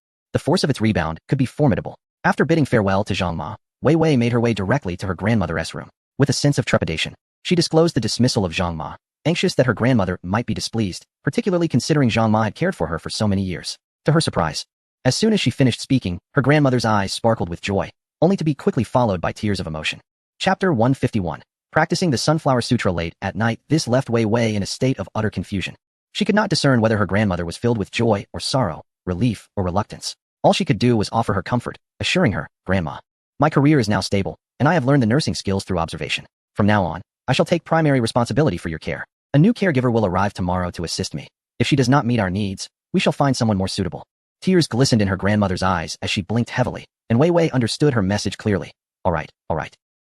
The force of its rebound could be formidable. After bidding farewell to Zhang Ma, Wei Wei made her way directly to her grandmother's room. With a sense of trepidation, she disclosed the dismissal of Zhang Ma, anxious that her grandmother might be displeased, particularly considering Zhang Ma had cared for her for so many years. To her surprise, as soon as she finished speaking, her grandmother's eyes sparkled with joy, only to be quickly followed by tears of emotion. Chapter 151. Practicing the Sunflower Sutra late at night, this left Wei Wei in a state of utter confusion. She could not discern whether her grandmother was filled with joy or sorrow, relief or reluctance. All she could do was offer her comfort, assuring her, "Grandma, my career is now stable, and I have learned the nursing skills through observation. From now on, I shall take primary responsibility for your care. A new caregiver will arrive tomorrow to assist me. If she does not meet our needs, we shall find someone more suitable." Tears glistened in her grandmother's eyes as she blinked heavily, and Wei Wei understood her message clearly. All right.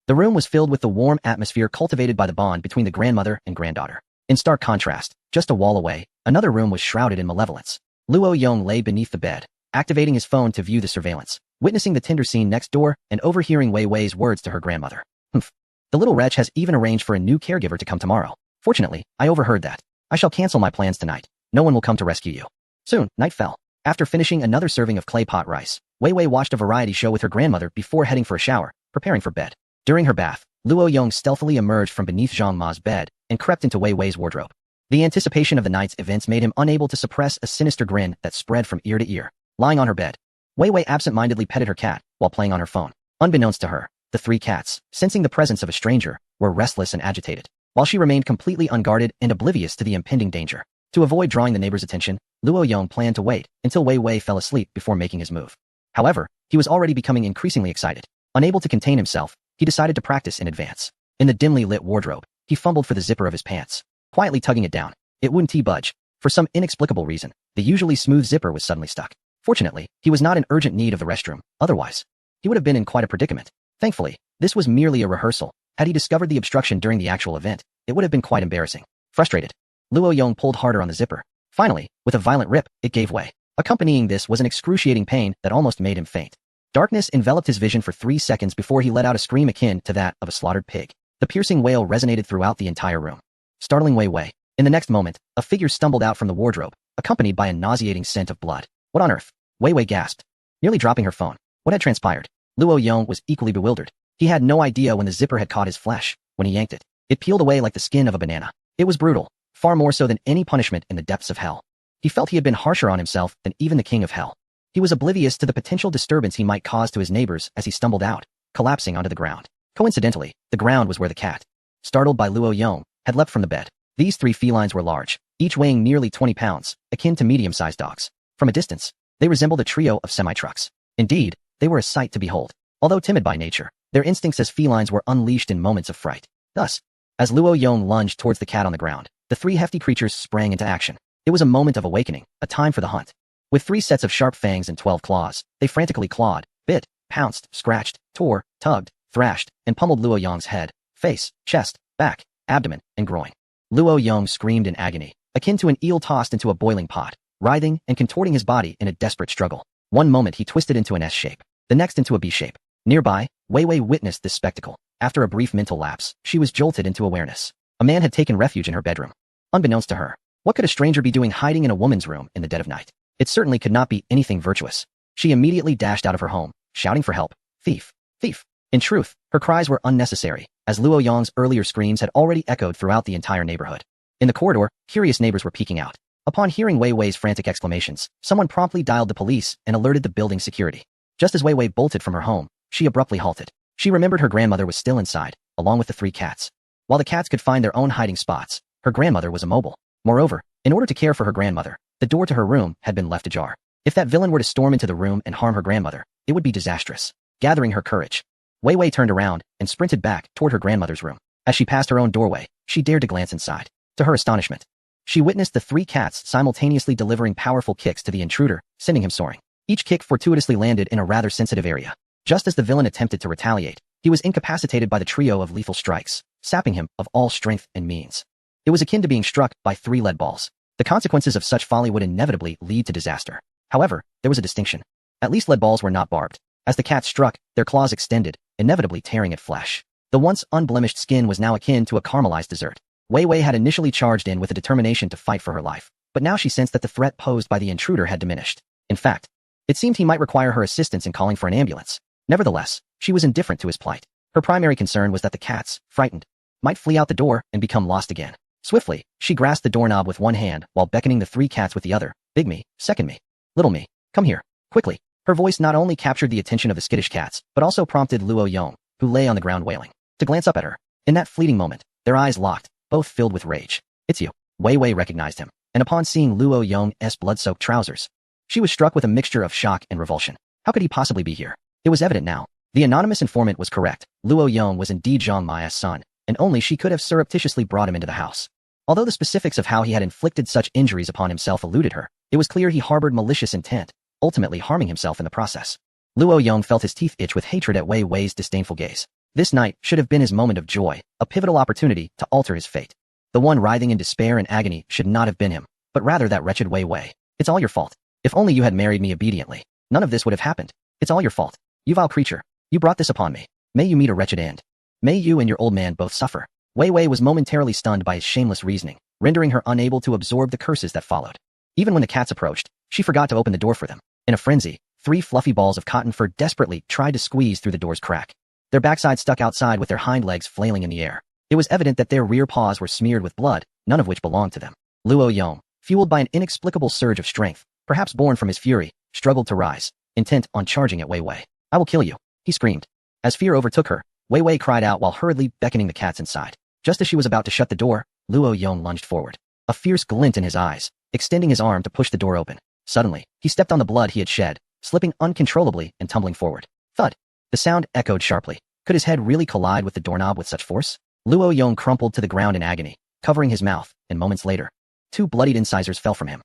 The room was filled with the warm atmosphere cultivated by the bond between the grandmother and granddaughter. In stark contrast, just a wall away, another room was shrouded in malevolence. Luo Yong lay beneath the bed, activating his phone to view the surveillance, witnessing the tender scene next door and overhearing Wei Wei's words to her grandmother. "Humph. The little wretch has even arranged for a new caregiver to come tomorrow. Fortunately, I overheard that. I shall cancel my plans tonight. No one will come to rescue you." Soon, night fell. After finishing another serving of clay pot rice, Wei Wei watched a variety show with her grandmother before heading for a shower, preparing for bed. During her bath, Luo Yong stealthily emerged from beneath Zhang Ma's bed and crept into Wei Wei's wardrobe. The anticipation of the night's events made him unable to suppress a sinister grin that spread from ear to ear. Lying on her bed, Wei Wei absent-mindedly petted her cat while playing on her phone. Unbeknownst to her, the three cats, sensing the presence of a stranger, were restless and agitated, while she remained completely unguarded and oblivious to the impending danger. To avoid drawing the neighbors' attention, Luo Yong planned to wait until Wei Wei fell asleep before making his move. However, he was already becoming increasingly excited. Unable to contain himself, he decided to practice in advance. In the dimly lit wardrobe, he fumbled for the zipper of his pants, quietly tugging it down. It wouldn't budge. For some inexplicable reason, the usually smooth zipper was suddenly stuck. Fortunately, he was not in urgent need of the restroom. Otherwise, he would have been in quite a predicament. Thankfully, this was merely a rehearsal. Had he discovered the obstruction during the actual event, it would have been quite embarrassing. Frustrated, Luo Yong pulled harder on the zipper. Finally, with a violent rip, it gave way. Accompanying this was an excruciating pain that almost made him faint. Darkness enveloped his vision for 3 seconds before he let out a scream akin to that of a slaughtered pig. The piercing wail resonated throughout the entire room, startling Wei Wei. In the next moment, a figure stumbled out from the wardrobe, accompanied by a nauseating scent of blood. "What on earth?" Wei Wei gasped, nearly dropping her phone. What had transpired? Luo Yong was equally bewildered. He had no idea when the zipper had caught his flesh. When he yanked it, it peeled away like the skin of a banana. It was brutal, far more so than any punishment in the depths of hell. He felt he had been harsher on himself than even the king of hell. He was oblivious to the potential disturbance he might cause to his neighbors as he stumbled out, collapsing onto the ground. Coincidentally, the ground was where the cat, startled by Luo Yong, had leapt from the bed. These three felines were large, each weighing nearly 20 pounds, akin to medium-sized dogs. From a distance, they resembled a trio of semi-trucks. Indeed, they were a sight to behold. Although timid by nature, their instincts as felines were unleashed in moments of fright. Thus, as Luo Yong lunged towards the cat on the ground, the three hefty creatures sprang into action. It was a moment of awakening, a time for the hunt. With 3 sets of sharp fangs and 12 claws, they frantically clawed, bit, pounced, scratched, tore, tugged, thrashed, and pummeled Luo Yong's head, face, chest, back, abdomen, and groin. Luo Yong screamed in agony, akin to an eel tossed into a boiling pot, writhing and contorting his body in a desperate struggle. One moment he twisted into an S shape, the next into a B shape. Nearby, Wei Wei witnessed this spectacle. After a brief mental lapse, she was jolted into awareness. A man had taken refuge in her bedroom. Unbeknownst to her, what could a stranger be doing hiding in a woman's room in the dead of night? It certainly could not be anything virtuous. She immediately dashed out of her home, shouting for help. Thief! Thief! In truth, her cries were unnecessary, as Luo Yong's earlier screams had already echoed throughout the entire neighborhood. In the corridor, curious neighbors were peeking out. Upon hearing Wei Wei's frantic exclamations, someone promptly dialed the police and alerted the building security. Just as Wei Wei bolted from her home, she abruptly halted. She remembered her grandmother was still inside, along with the 3 cats. While the cats could find their own hiding spots, her grandmother was immobile. Moreover, in order to care for her grandmother, the door to her room had been left ajar. If that villain were to storm into the room and harm her grandmother, it would be disastrous. Gathering her courage, Wei Wei turned around and sprinted back toward her grandmother's room. As she passed her own doorway, she dared to glance inside. To her astonishment, she witnessed the 3 cats simultaneously delivering powerful kicks to the intruder, sending him soaring. Each kick fortuitously landed in a rather sensitive area. Just as the villain attempted to retaliate, he was incapacitated by the trio of lethal strikes, sapping him of all strength and means. It was akin to being struck by 3 lead balls. The consequences of such folly would inevitably lead to disaster. However, there was a distinction. At least lead balls were not barbed. As the cats struck, their claws extended, inevitably tearing at flesh. The once unblemished skin was now akin to a caramelized dessert. Wei Wei had initially charged in with a determination to fight for her life, but now she sensed that the threat posed by the intruder had diminished. In fact, it seemed he might require her assistance in calling for an ambulance. Nevertheless, she was indifferent to his plight. Her primary concern was that the cats, frightened, might flee out the door and become lost again. Swiftly, she grasped the doorknob with one hand while beckoning the 3 cats with the other. Big me, second me, little me, come here, quickly. Her voice not only captured the attention of the skittish cats, but also prompted Luo Yong, who lay on the ground wailing, to glance up at her. In that fleeting moment, their eyes locked, both filled with rage. It's you. Wei Wei recognized him, and upon seeing Luo Yong's blood-soaked trousers, she was struck with a mixture of shock and revulsion. How could he possibly be here? It was evident now. The anonymous informant was correct. Luo Yong was indeed Zhang Mai's son, and only she could have surreptitiously brought him into the house. Although the specifics of how he had inflicted such injuries upon himself eluded her, it was clear he harbored malicious intent, ultimately harming himself in the process. Luo Yong felt his teeth itch with hatred at Wei Wei's disdainful gaze. This night should have been his moment of joy, a pivotal opportunity to alter his fate. The one writhing in despair and agony should not have been him, but rather that wretched Wei Wei. It's all your fault. If only you had married me obediently, none of this would have happened. It's all your fault. You vile creature. You brought this upon me. May you meet a wretched end. May you and your old man both suffer. Wei Wei was momentarily stunned by his shameless reasoning, rendering her unable to absorb the curses that followed. Even when the cats approached, she forgot to open the door for them. In a frenzy, 3 fluffy balls of cotton fur desperately tried to squeeze through the door's crack. Their backsides stuck outside with their hind legs flailing in the air. It was evident that their rear paws were smeared with blood, none of which belonged to them. Luo Yong, fueled by an inexplicable surge of strength, perhaps born from his fury, struggled to rise, intent on charging at Wei Wei. I will kill you, he screamed. As fear overtook her, Wei Wei cried out while hurriedly beckoning the cats inside. Just as she was about to shut the door, Luo Yong lunged forward, a fierce glint in his eyes, extending his arm to push the door open. Suddenly, he stepped on the blood he had shed, slipping uncontrollably and tumbling forward. Thud! The sound echoed sharply. Could his head really collide with the doorknob with such force? Luo Yong crumpled to the ground in agony, covering his mouth, and moments later, 2 bloodied incisors fell from him.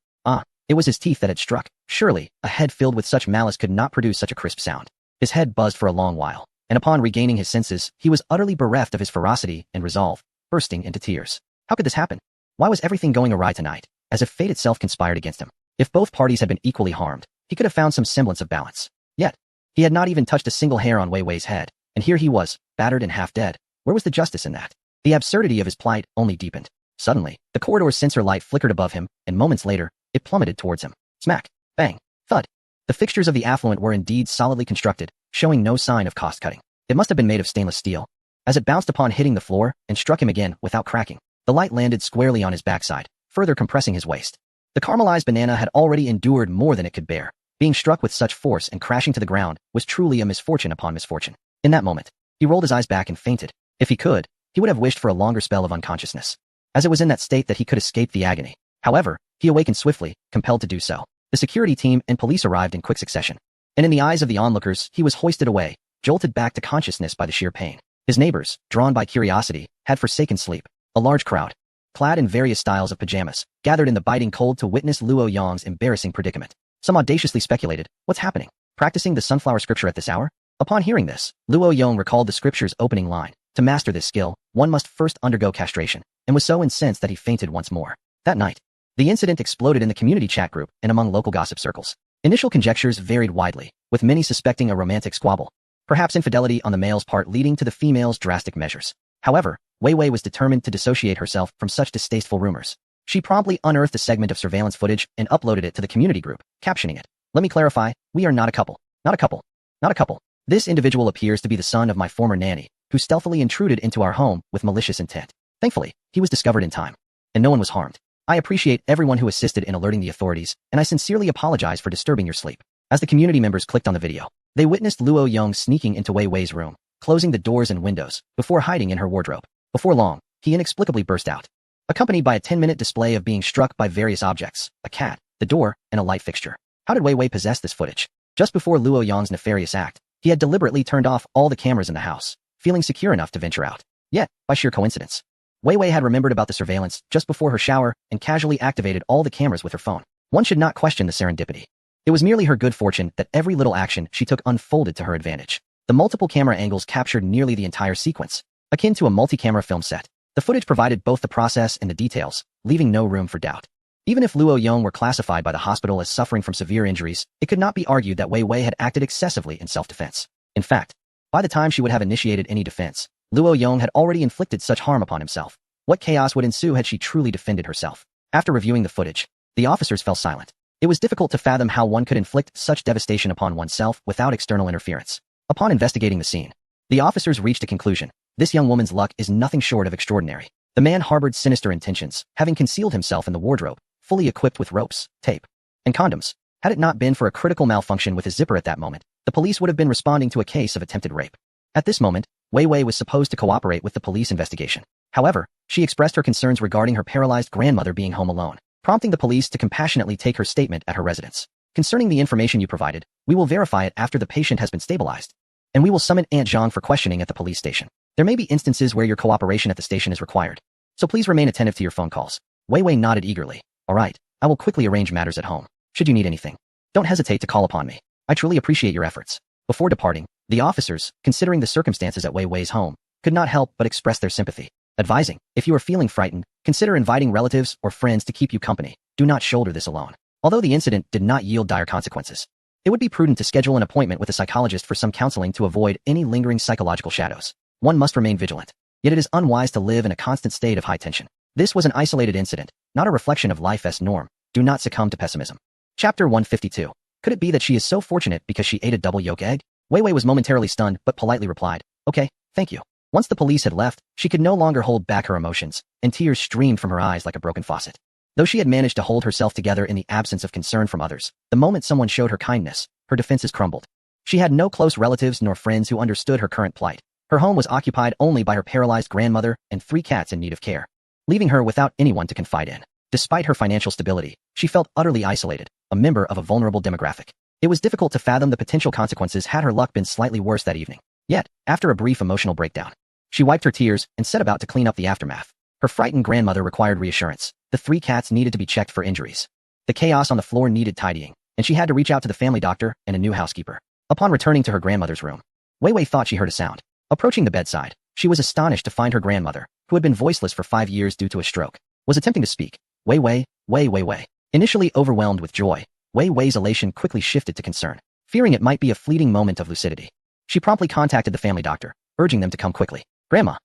It was his teeth that had struck. Surely, a head filled with such malice could not produce such a crisp sound. His head buzzed for a long while, and upon regaining his senses, he was utterly bereft of his ferocity and resolve, bursting into tears. How could this happen? Why was everything going awry tonight, as if fate itself conspired against him? If both parties had been equally harmed, he could have found some semblance of balance. Yet, he had not even touched a single hair on Wei Wei's head, and here he was, battered and half dead. Where was the justice in that? The absurdity of his plight only deepened. Suddenly, the corridor's sensor light flickered above him, and moments later, it plummeted towards him. Smack! Bang! Thud! The fixtures of the affluent were indeed solidly constructed, showing no sign of cost-cutting. It must have been made of stainless steel. As it bounced upon hitting the floor and struck him again without cracking, the light landed squarely on his backside, further compressing his waist. The caramelized banana had already endured more than it could bear. Being struck with such force and crashing to the ground was truly a misfortune upon misfortune. In that moment, he rolled his eyes back and fainted. If he could, he would have wished for a longer spell of unconsciousness, as it was in that state that he could escape the agony. However, he awakened swiftly, compelled to do so. The security team and police arrived in quick succession, and in the eyes of the onlookers, he was hoisted away, jolted back to consciousness by the sheer pain. His neighbors, drawn by curiosity, had forsaken sleep. A large crowd, clad in various styles of pajamas, gathered in the biting cold to witness Luo Yong's embarrassing predicament. Some audaciously speculated, what's happening? Practicing the sunflower scripture at this hour? Upon hearing this, Luo Yong recalled the scripture's opening line. To master this skill, one must first undergo castration, and was so incensed that he fainted once more. That night, the incident exploded in the community chat group and among local gossip circles. Initial conjectures varied widely, with many suspecting a romantic squabble, perhaps infidelity on the male's part leading to the female's drastic measures. However, Wei Wei was determined to dissociate herself from such distasteful rumors. She promptly unearthed a segment of surveillance footage and uploaded it to the community group, captioning it, "Let me clarify, we are not a couple. Not a couple. Not a couple. This individual appears to be the son of my former nanny, who stealthily intruded into our home with malicious intent. Thankfully, he was discovered in time, and no one was harmed. I appreciate everyone who assisted in alerting the authorities, and I sincerely apologize for disturbing your sleep." As the community members clicked on the video, they witnessed Luo Yong sneaking into Wei Wei's room, closing the doors and windows, before hiding in her wardrobe. Before long, he inexplicably burst out, accompanied by a 10-minute display of being struck by various objects, a cat, the door, and a light fixture. How did Wei Wei possess this footage? Just before Luo Yong's nefarious act, he had deliberately turned off all the cameras in the house, feeling secure enough to venture out. Yet, by sheer coincidence, Wei Wei had remembered about the surveillance just before her shower and casually activated all the cameras with her phone. One should not question the serendipity. It was merely her good fortune that every little action she took unfolded to her advantage. The multiple camera angles captured nearly the entire sequence, akin to a multi-camera film set. The footage provided both the process and the details, leaving no room for doubt. Even if Luo Yong were classified by the hospital as suffering from severe injuries, it could not be argued that Wei Wei had acted excessively in self-defense. In fact, by the time she would have initiated any defense, Luo Yong had already inflicted such harm upon himself. What chaos would ensue had she truly defended herself? After reviewing the footage, the officers fell silent. It was difficult to fathom how one could inflict such devastation upon oneself without external interference. Upon investigating the scene, the officers reached a conclusion. This young woman's luck is nothing short of extraordinary. The man harbored sinister intentions, having concealed himself in the wardrobe, fully equipped with ropes, tape, and condoms. Had it not been for a critical malfunction with his zipper at that moment, the police would have been responding to a case of attempted rape. At this moment, Wei Wei was supposed to cooperate with the police investigation. However, she expressed her concerns regarding her paralyzed grandmother being home alone, prompting the police to compassionately take her statement at her residence. Concerning the information you provided, we will verify it after the patient has been stabilized, and we will summon Aunt Zhang for questioning at the police station. There may be instances where your cooperation at the station is required, so please remain attentive to your phone calls. Wei Wei nodded eagerly. All right, I will quickly arrange matters at home. Should you need anything, don't hesitate to call upon me. I truly appreciate your efforts. Before departing, the officers, considering the circumstances at Wei Wei's home, could not help but express their sympathy, advising, if you are feeling frightened, consider inviting relatives or friends to keep you company. Do not shoulder this alone. Although the incident did not yield dire consequences, it would be prudent to schedule an appointment with a psychologist for some counseling to avoid any lingering psychological shadows. One must remain vigilant, yet it is unwise to live in a constant state of high tension. This was an isolated incident, not a reflection of life's norm. Do not succumb to pessimism. Chapter 152. Could it be that she is so fortunate because she ate a double yolk egg? Wei Wei was momentarily stunned but politely replied, okay, thank you. Once the police had left, she could no longer hold back her emotions, and tears streamed from her eyes like a broken faucet. Though she had managed to hold herself together in the absence of concern from others, the moment someone showed her kindness, her defenses crumbled. She had no close relatives nor friends who understood her current plight. Her home was occupied only by her paralyzed grandmother and 3 cats in need of care, leaving her without anyone to confide in. Despite her financial stability, she felt utterly isolated, a member of a vulnerable demographic. It was difficult to fathom the potential consequences had her luck been slightly worse that evening. Yet, after a brief emotional breakdown, she wiped her tears and set about to clean up the aftermath. Her frightened grandmother required reassurance. The 3 cats needed to be checked for injuries. The chaos on the floor needed tidying, and she had to reach out to the family doctor and a new housekeeper. Upon returning to her grandmother's room, Wei Wei thought she heard a sound. Approaching the bedside, she was astonished to find her grandmother, who had been voiceless for 5 years due to a stroke, was attempting to speak. Wei Wei, Wei Wei Wei. Initially overwhelmed with joy, Wei Wei's elation quickly shifted to concern, fearing it might be a fleeting moment of lucidity. She promptly contacted the family doctor, urging them to come quickly. Grandma,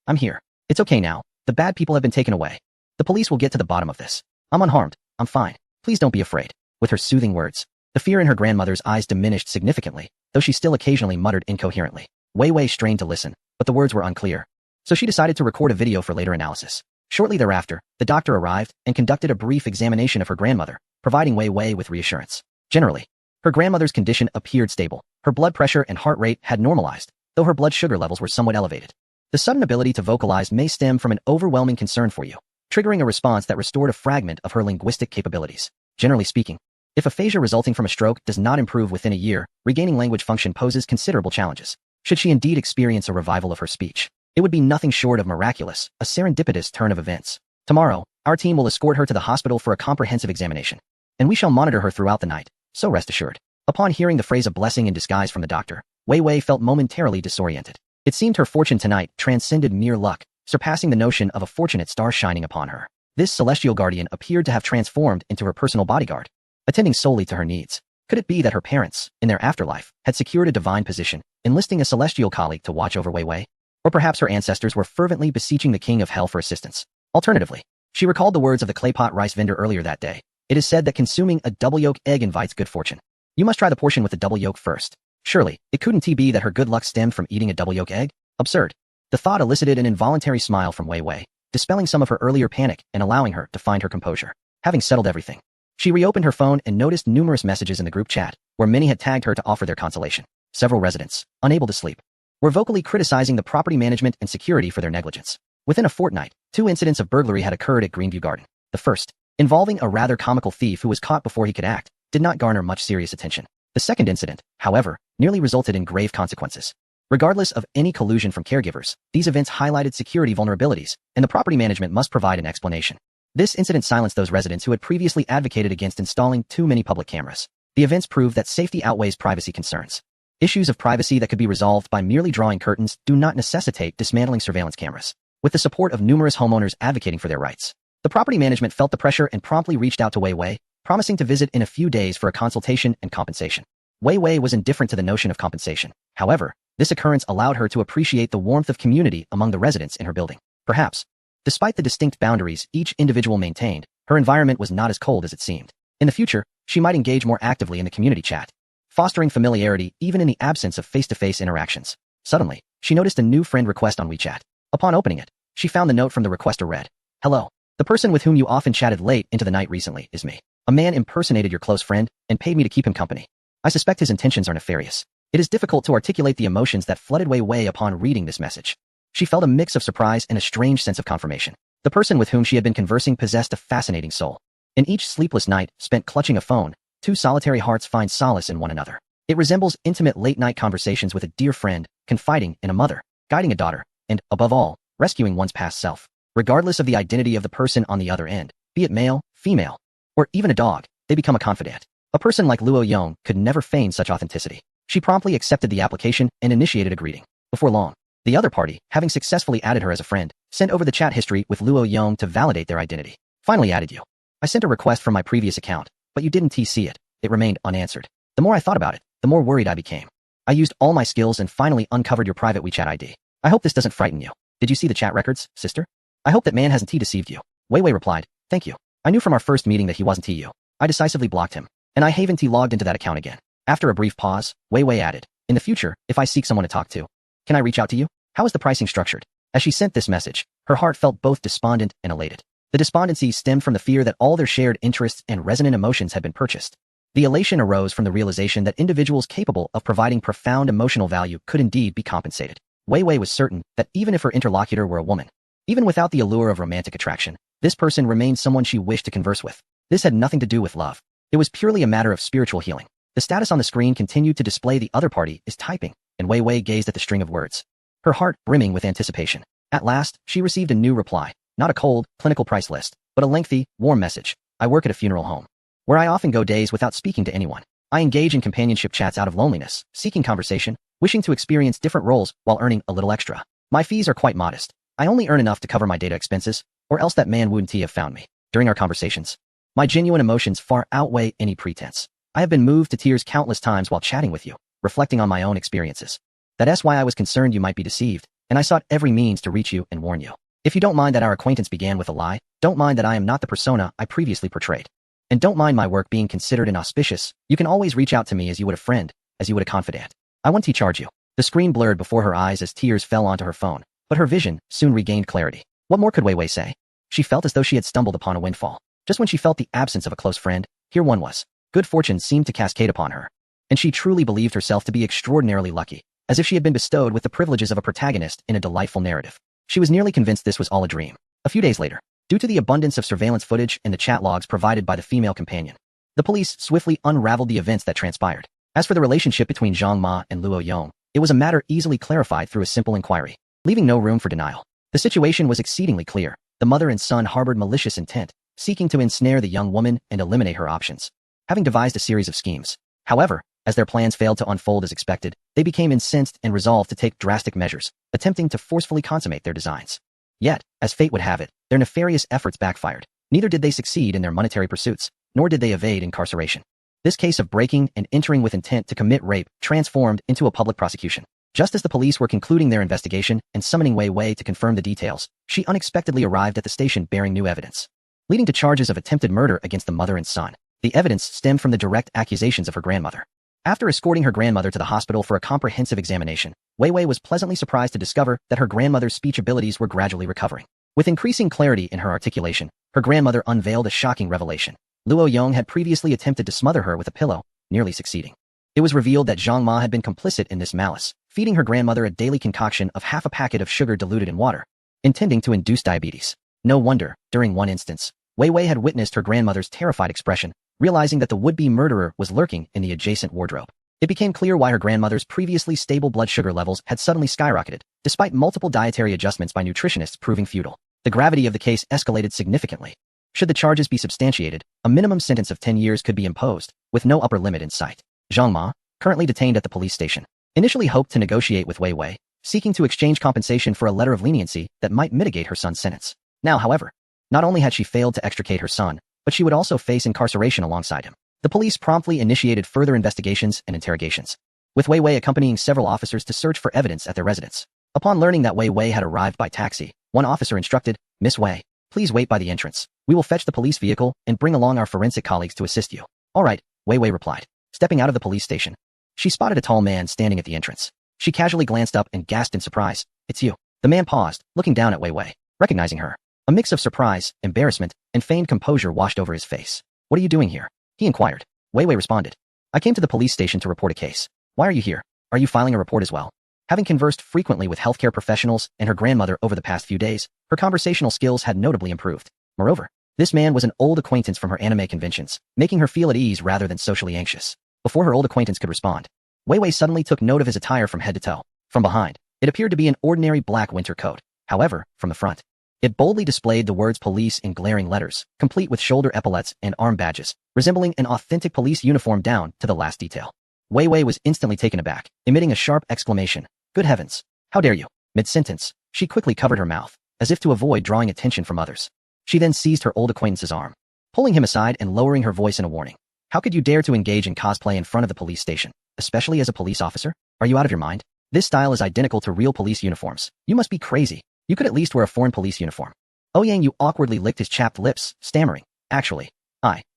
I'm here. It's okay now. The bad people have been taken away. The police will get to the bottom of this. I'm unharmed. I'm fine. Please don't be afraid. With her soothing words, the fear in her grandmother's eyes diminished significantly, though she still occasionally muttered incoherently. Wei Wei strained to listen, but the words were unclear, so she decided to record a video for later analysis. Shortly thereafter, the doctor arrived and conducted a brief examination of her grandmother, providing Wei Wei with reassurance. Generally, Her grandmother's condition appeared stable. Her blood pressure and heart rate had normalized, though her blood sugar levels were somewhat elevated. The sudden ability to vocalize may stem from an overwhelming concern for you, triggering a response that restored a fragment of her linguistic capabilities. Generally speaking, if aphasia resulting from a stroke does not improve within a year, regaining language function poses considerable challenges. Should she indeed experience a revival of her speech, it would be nothing short of miraculous, a serendipitous turn of events. Tomorrow, our team will escort her to the hospital for a comprehensive examination, and we shall monitor her throughout the night, so rest assured. Upon hearing the phrase a blessing in disguise from the doctor, Wei Wei felt momentarily disoriented. It seemed her fortune tonight transcended mere luck, surpassing the notion of a fortunate star shining upon her. This celestial guardian appeared to have transformed into her personal bodyguard, attending solely to her needs. Could it be that her parents, in their afterlife, had secured a divine position, enlisting a celestial colleague to watch over Wei Wei? Or perhaps her ancestors were fervently beseeching the king of hell for assistance. Alternatively, she recalled the words of the claypot rice vendor earlier that day. It is said that consuming a double yolk egg invites good fortune. You must try the portion with the double yolk first. Surely, it couldn't be that her good luck stemmed from eating a double yolk egg? Absurd. The thought elicited an involuntary smile from Wei Wei, dispelling some of her earlier panic and allowing her to find her composure. Having settled everything, she reopened her phone and noticed numerous messages in the group chat, where many had tagged her to offer their consolation. Several residents, unable to sleep, were vocally criticizing the property management and security for their negligence. Within a fortnight, 2 incidents of burglary had occurred at Greenview Garden. The first, involving a rather comical thief who was caught before he could act, did not garner much serious attention. The second incident, however, nearly resulted in grave consequences. Regardless of any collusion from caregivers, these events highlighted security vulnerabilities, and the property management must provide an explanation. This incident silenced those residents who had previously advocated against installing too many public cameras. The events proved that safety outweighs privacy concerns. Issues of privacy that could be resolved by merely drawing curtains do not necessitate dismantling surveillance cameras. With the support of numerous homeowners advocating for their rights, the property management felt the pressure and promptly reached out to Wei Wei, promising to visit in a few days for a consultation and compensation. Wei Wei was indifferent to the notion of compensation. However, this occurrence allowed her to appreciate the warmth of community among the residents in her building. Perhaps, despite the distinct boundaries each individual maintained, her environment was not as cold as it seemed. In the future, she might engage more actively in the community chat, fostering familiarity even in the absence of face-to-face interactions. Suddenly, she noticed a new friend request on WeChat. Upon opening it, she found the note from the requester read, "Hello. The person with whom you often chatted late into the night recently is me. A man impersonated your close friend and paid me to keep him company. I suspect his intentions are nefarious." It is difficult to articulate the emotions that flooded Wei Wei upon reading this message. She felt a mix of surprise and a strange sense of confirmation. The person with whom she had been conversing possessed a fascinating soul. In each sleepless night spent clutching a phone, 2 solitary hearts find solace in one another. It resembles intimate late-night conversations with a dear friend, confiding in a mother, guiding a daughter, and, above all, rescuing one's past self. Regardless of the identity of the person on the other end, be it male, female, or even a dog, they become a confidant. A person like Luo Yong could never feign such authenticity. She promptly accepted the application and initiated a greeting. Before long, the other party, having successfully added her as a friend, sent over the chat history with Luo Yong to validate their identity. "Finally added you. I sent a request from my previous account, but you didn't see it. It remained unanswered. The more I thought about it, the more worried I became. I used all my skills and finally uncovered your private WeChat ID. I hope this doesn't frighten you. Did you see the chat records, sister? I hope that man hasn't deceived you." Wei Wei replied, "Thank you. I knew from our first meeting that he wasn't you. I decisively blocked him, and I haven't logged into that account again." After a brief pause, Wei Wei added, "In the future, if I seek someone to talk to, can I reach out to you? How is the pricing structured?" As she sent this message, her heart felt both despondent and elated. The despondency stemmed from the fear that all their shared interests and resonant emotions had been purchased. The elation arose from the realization that individuals capable of providing profound emotional value could indeed be compensated. Wei Wei was certain that even if her interlocutor were a woman, even without the allure of romantic attraction, this person remained someone she wished to converse with. This had nothing to do with love. It was purely a matter of spiritual healing. The status on the screen continued to display the other party is typing, and Wei Wei gazed at the string of words, her heart brimming with anticipation. At last, she received a new reply, not a cold, clinical price list, but a lengthy, warm message. "I work at a funeral home, where I often go days without speaking to anyone. I engage in companionship chats out of loneliness, seeking conversation, wishing to experience different roles while earning a little extra. My fees are quite modest. I only earn enough to cover my data expenses, or else that man wouldn't have found me. During our conversations, my genuine emotions far outweigh any pretense. I have been moved to tears countless times while chatting with you, reflecting on my own experiences. That's why I was concerned you might be deceived, and I sought every means to reach you and warn you. If you don't mind that our acquaintance began with a lie, don't mind that I am not the persona I previously portrayed. And don't mind my work being considered inauspicious, you can always reach out to me as you would a friend, as you would a confidant. I won't charge you." The screen blurred before her eyes as tears fell onto her phone, but her vision soon regained clarity. What more could Wei Wei say? She felt as though she had stumbled upon a windfall. Just when she felt the absence of a close friend, here one was. Good fortune seemed to cascade upon her. and she truly believed herself to be extraordinarily lucky, as if she had been bestowed with the privileges of a protagonist in a delightful narrative. She was nearly convinced this was all a dream. A few days later, due to the abundance of surveillance footage and the chat logs provided by the female companion, the police swiftly unraveled the events that transpired. As for the relationship between Zhang Ma and Luo Yong, it was a matter easily clarified through a simple inquiry, leaving no room for denial. The situation was exceedingly clear. The mother and son harbored malicious intent, seeking to ensnare the young woman and eliminate her options, having devised a series of schemes. However, as their plans failed to unfold as expected, they became incensed and resolved to take drastic measures, attempting to forcefully consummate their designs. Yet, as fate would have it, their nefarious efforts backfired. Neither did they succeed in their monetary pursuits, nor did they evade incarceration. This case of breaking and entering with intent to commit rape transformed into a public prosecution. Just as the police were concluding their investigation and summoning Wei Wei to confirm the details, she unexpectedly arrived at the station bearing new evidence, leading to charges of attempted murder against the mother and son. The evidence stemmed from the direct accusations of her grandmother. After escorting her grandmother to the hospital for a comprehensive examination, Wei Wei was pleasantly surprised to discover that her grandmother's speech abilities were gradually recovering. With increasing clarity in her articulation, her grandmother unveiled a shocking revelation. Luo Yong had previously attempted to smother her with a pillow, nearly succeeding. It was revealed that Zhang Ma had been complicit in this malice, feeding her grandmother a daily concoction of half a packet of sugar diluted in water, intending to induce diabetes. No wonder, during one instance, Wei Wei had witnessed her grandmother's terrified expression, realizing that the would-be murderer was lurking in the adjacent wardrobe. It became clear why her grandmother's previously stable blood sugar levels had suddenly skyrocketed, despite multiple dietary adjustments by nutritionists proving futile. The gravity of the case escalated significantly. Should the charges be substantiated, a minimum sentence of 10 years could be imposed, with no upper limit in sight. Zhang Ma, currently detained at the police station, initially hoped to negotiate with Wei Wei, seeking to exchange compensation for a letter of leniency that might mitigate her son's sentence. Now, however, not only had she failed to extricate her son, but she would also face incarceration alongside him. The police promptly initiated further investigations and interrogations, with Wei Wei accompanying several officers to search for evidence at their residence. Upon learning that Wei Wei had arrived by taxi, one officer instructed, "Miss Wei, please wait by the entrance. We will fetch the police vehicle and bring along our forensic colleagues to assist you." "All right," Wei Wei replied. Stepping out of the police station, she spotted a tall man standing at the entrance. She casually glanced up and gasped in surprise. "It's you." The man paused, looking down at Wei Wei, recognizing her. A mix of surprise, embarrassment, and feigned composure washed over his face. "What are you doing here?" he inquired. Wei Wei responded, "I came to the police station to report a case." "Why are you here? Are you filing a report as well?" Having conversed frequently with healthcare professionals and her grandmother over the past few days, her conversational skills had notably improved. Moreover, this man was an old acquaintance from her anime conventions, making her feel at ease rather than socially anxious. Before her old acquaintance could respond, Wei Wei suddenly took note of his attire from head to toe. From behind, it appeared to be an ordinary black winter coat. However, from the front, it boldly displayed the words police in glaring letters, complete with shoulder epaulets and arm badges, resembling an authentic police uniform down to the last detail. Wei Wei was instantly taken aback, emitting a sharp exclamation. "Good heavens! How dare you!" Mid-sentence, she quickly covered her mouth, as if to avoid drawing attention from others. She then seized her old acquaintance's arm, pulling him aside and lowering her voice in a warning. "How could you dare to engage in cosplay in front of the police station, especially as a police officer? Are you out of your mind? This style is identical to real police uniforms. You must be crazy. You could at least wear a foreign police uniform." Ouyang awkwardly licked his chapped lips, stammering, "Actually,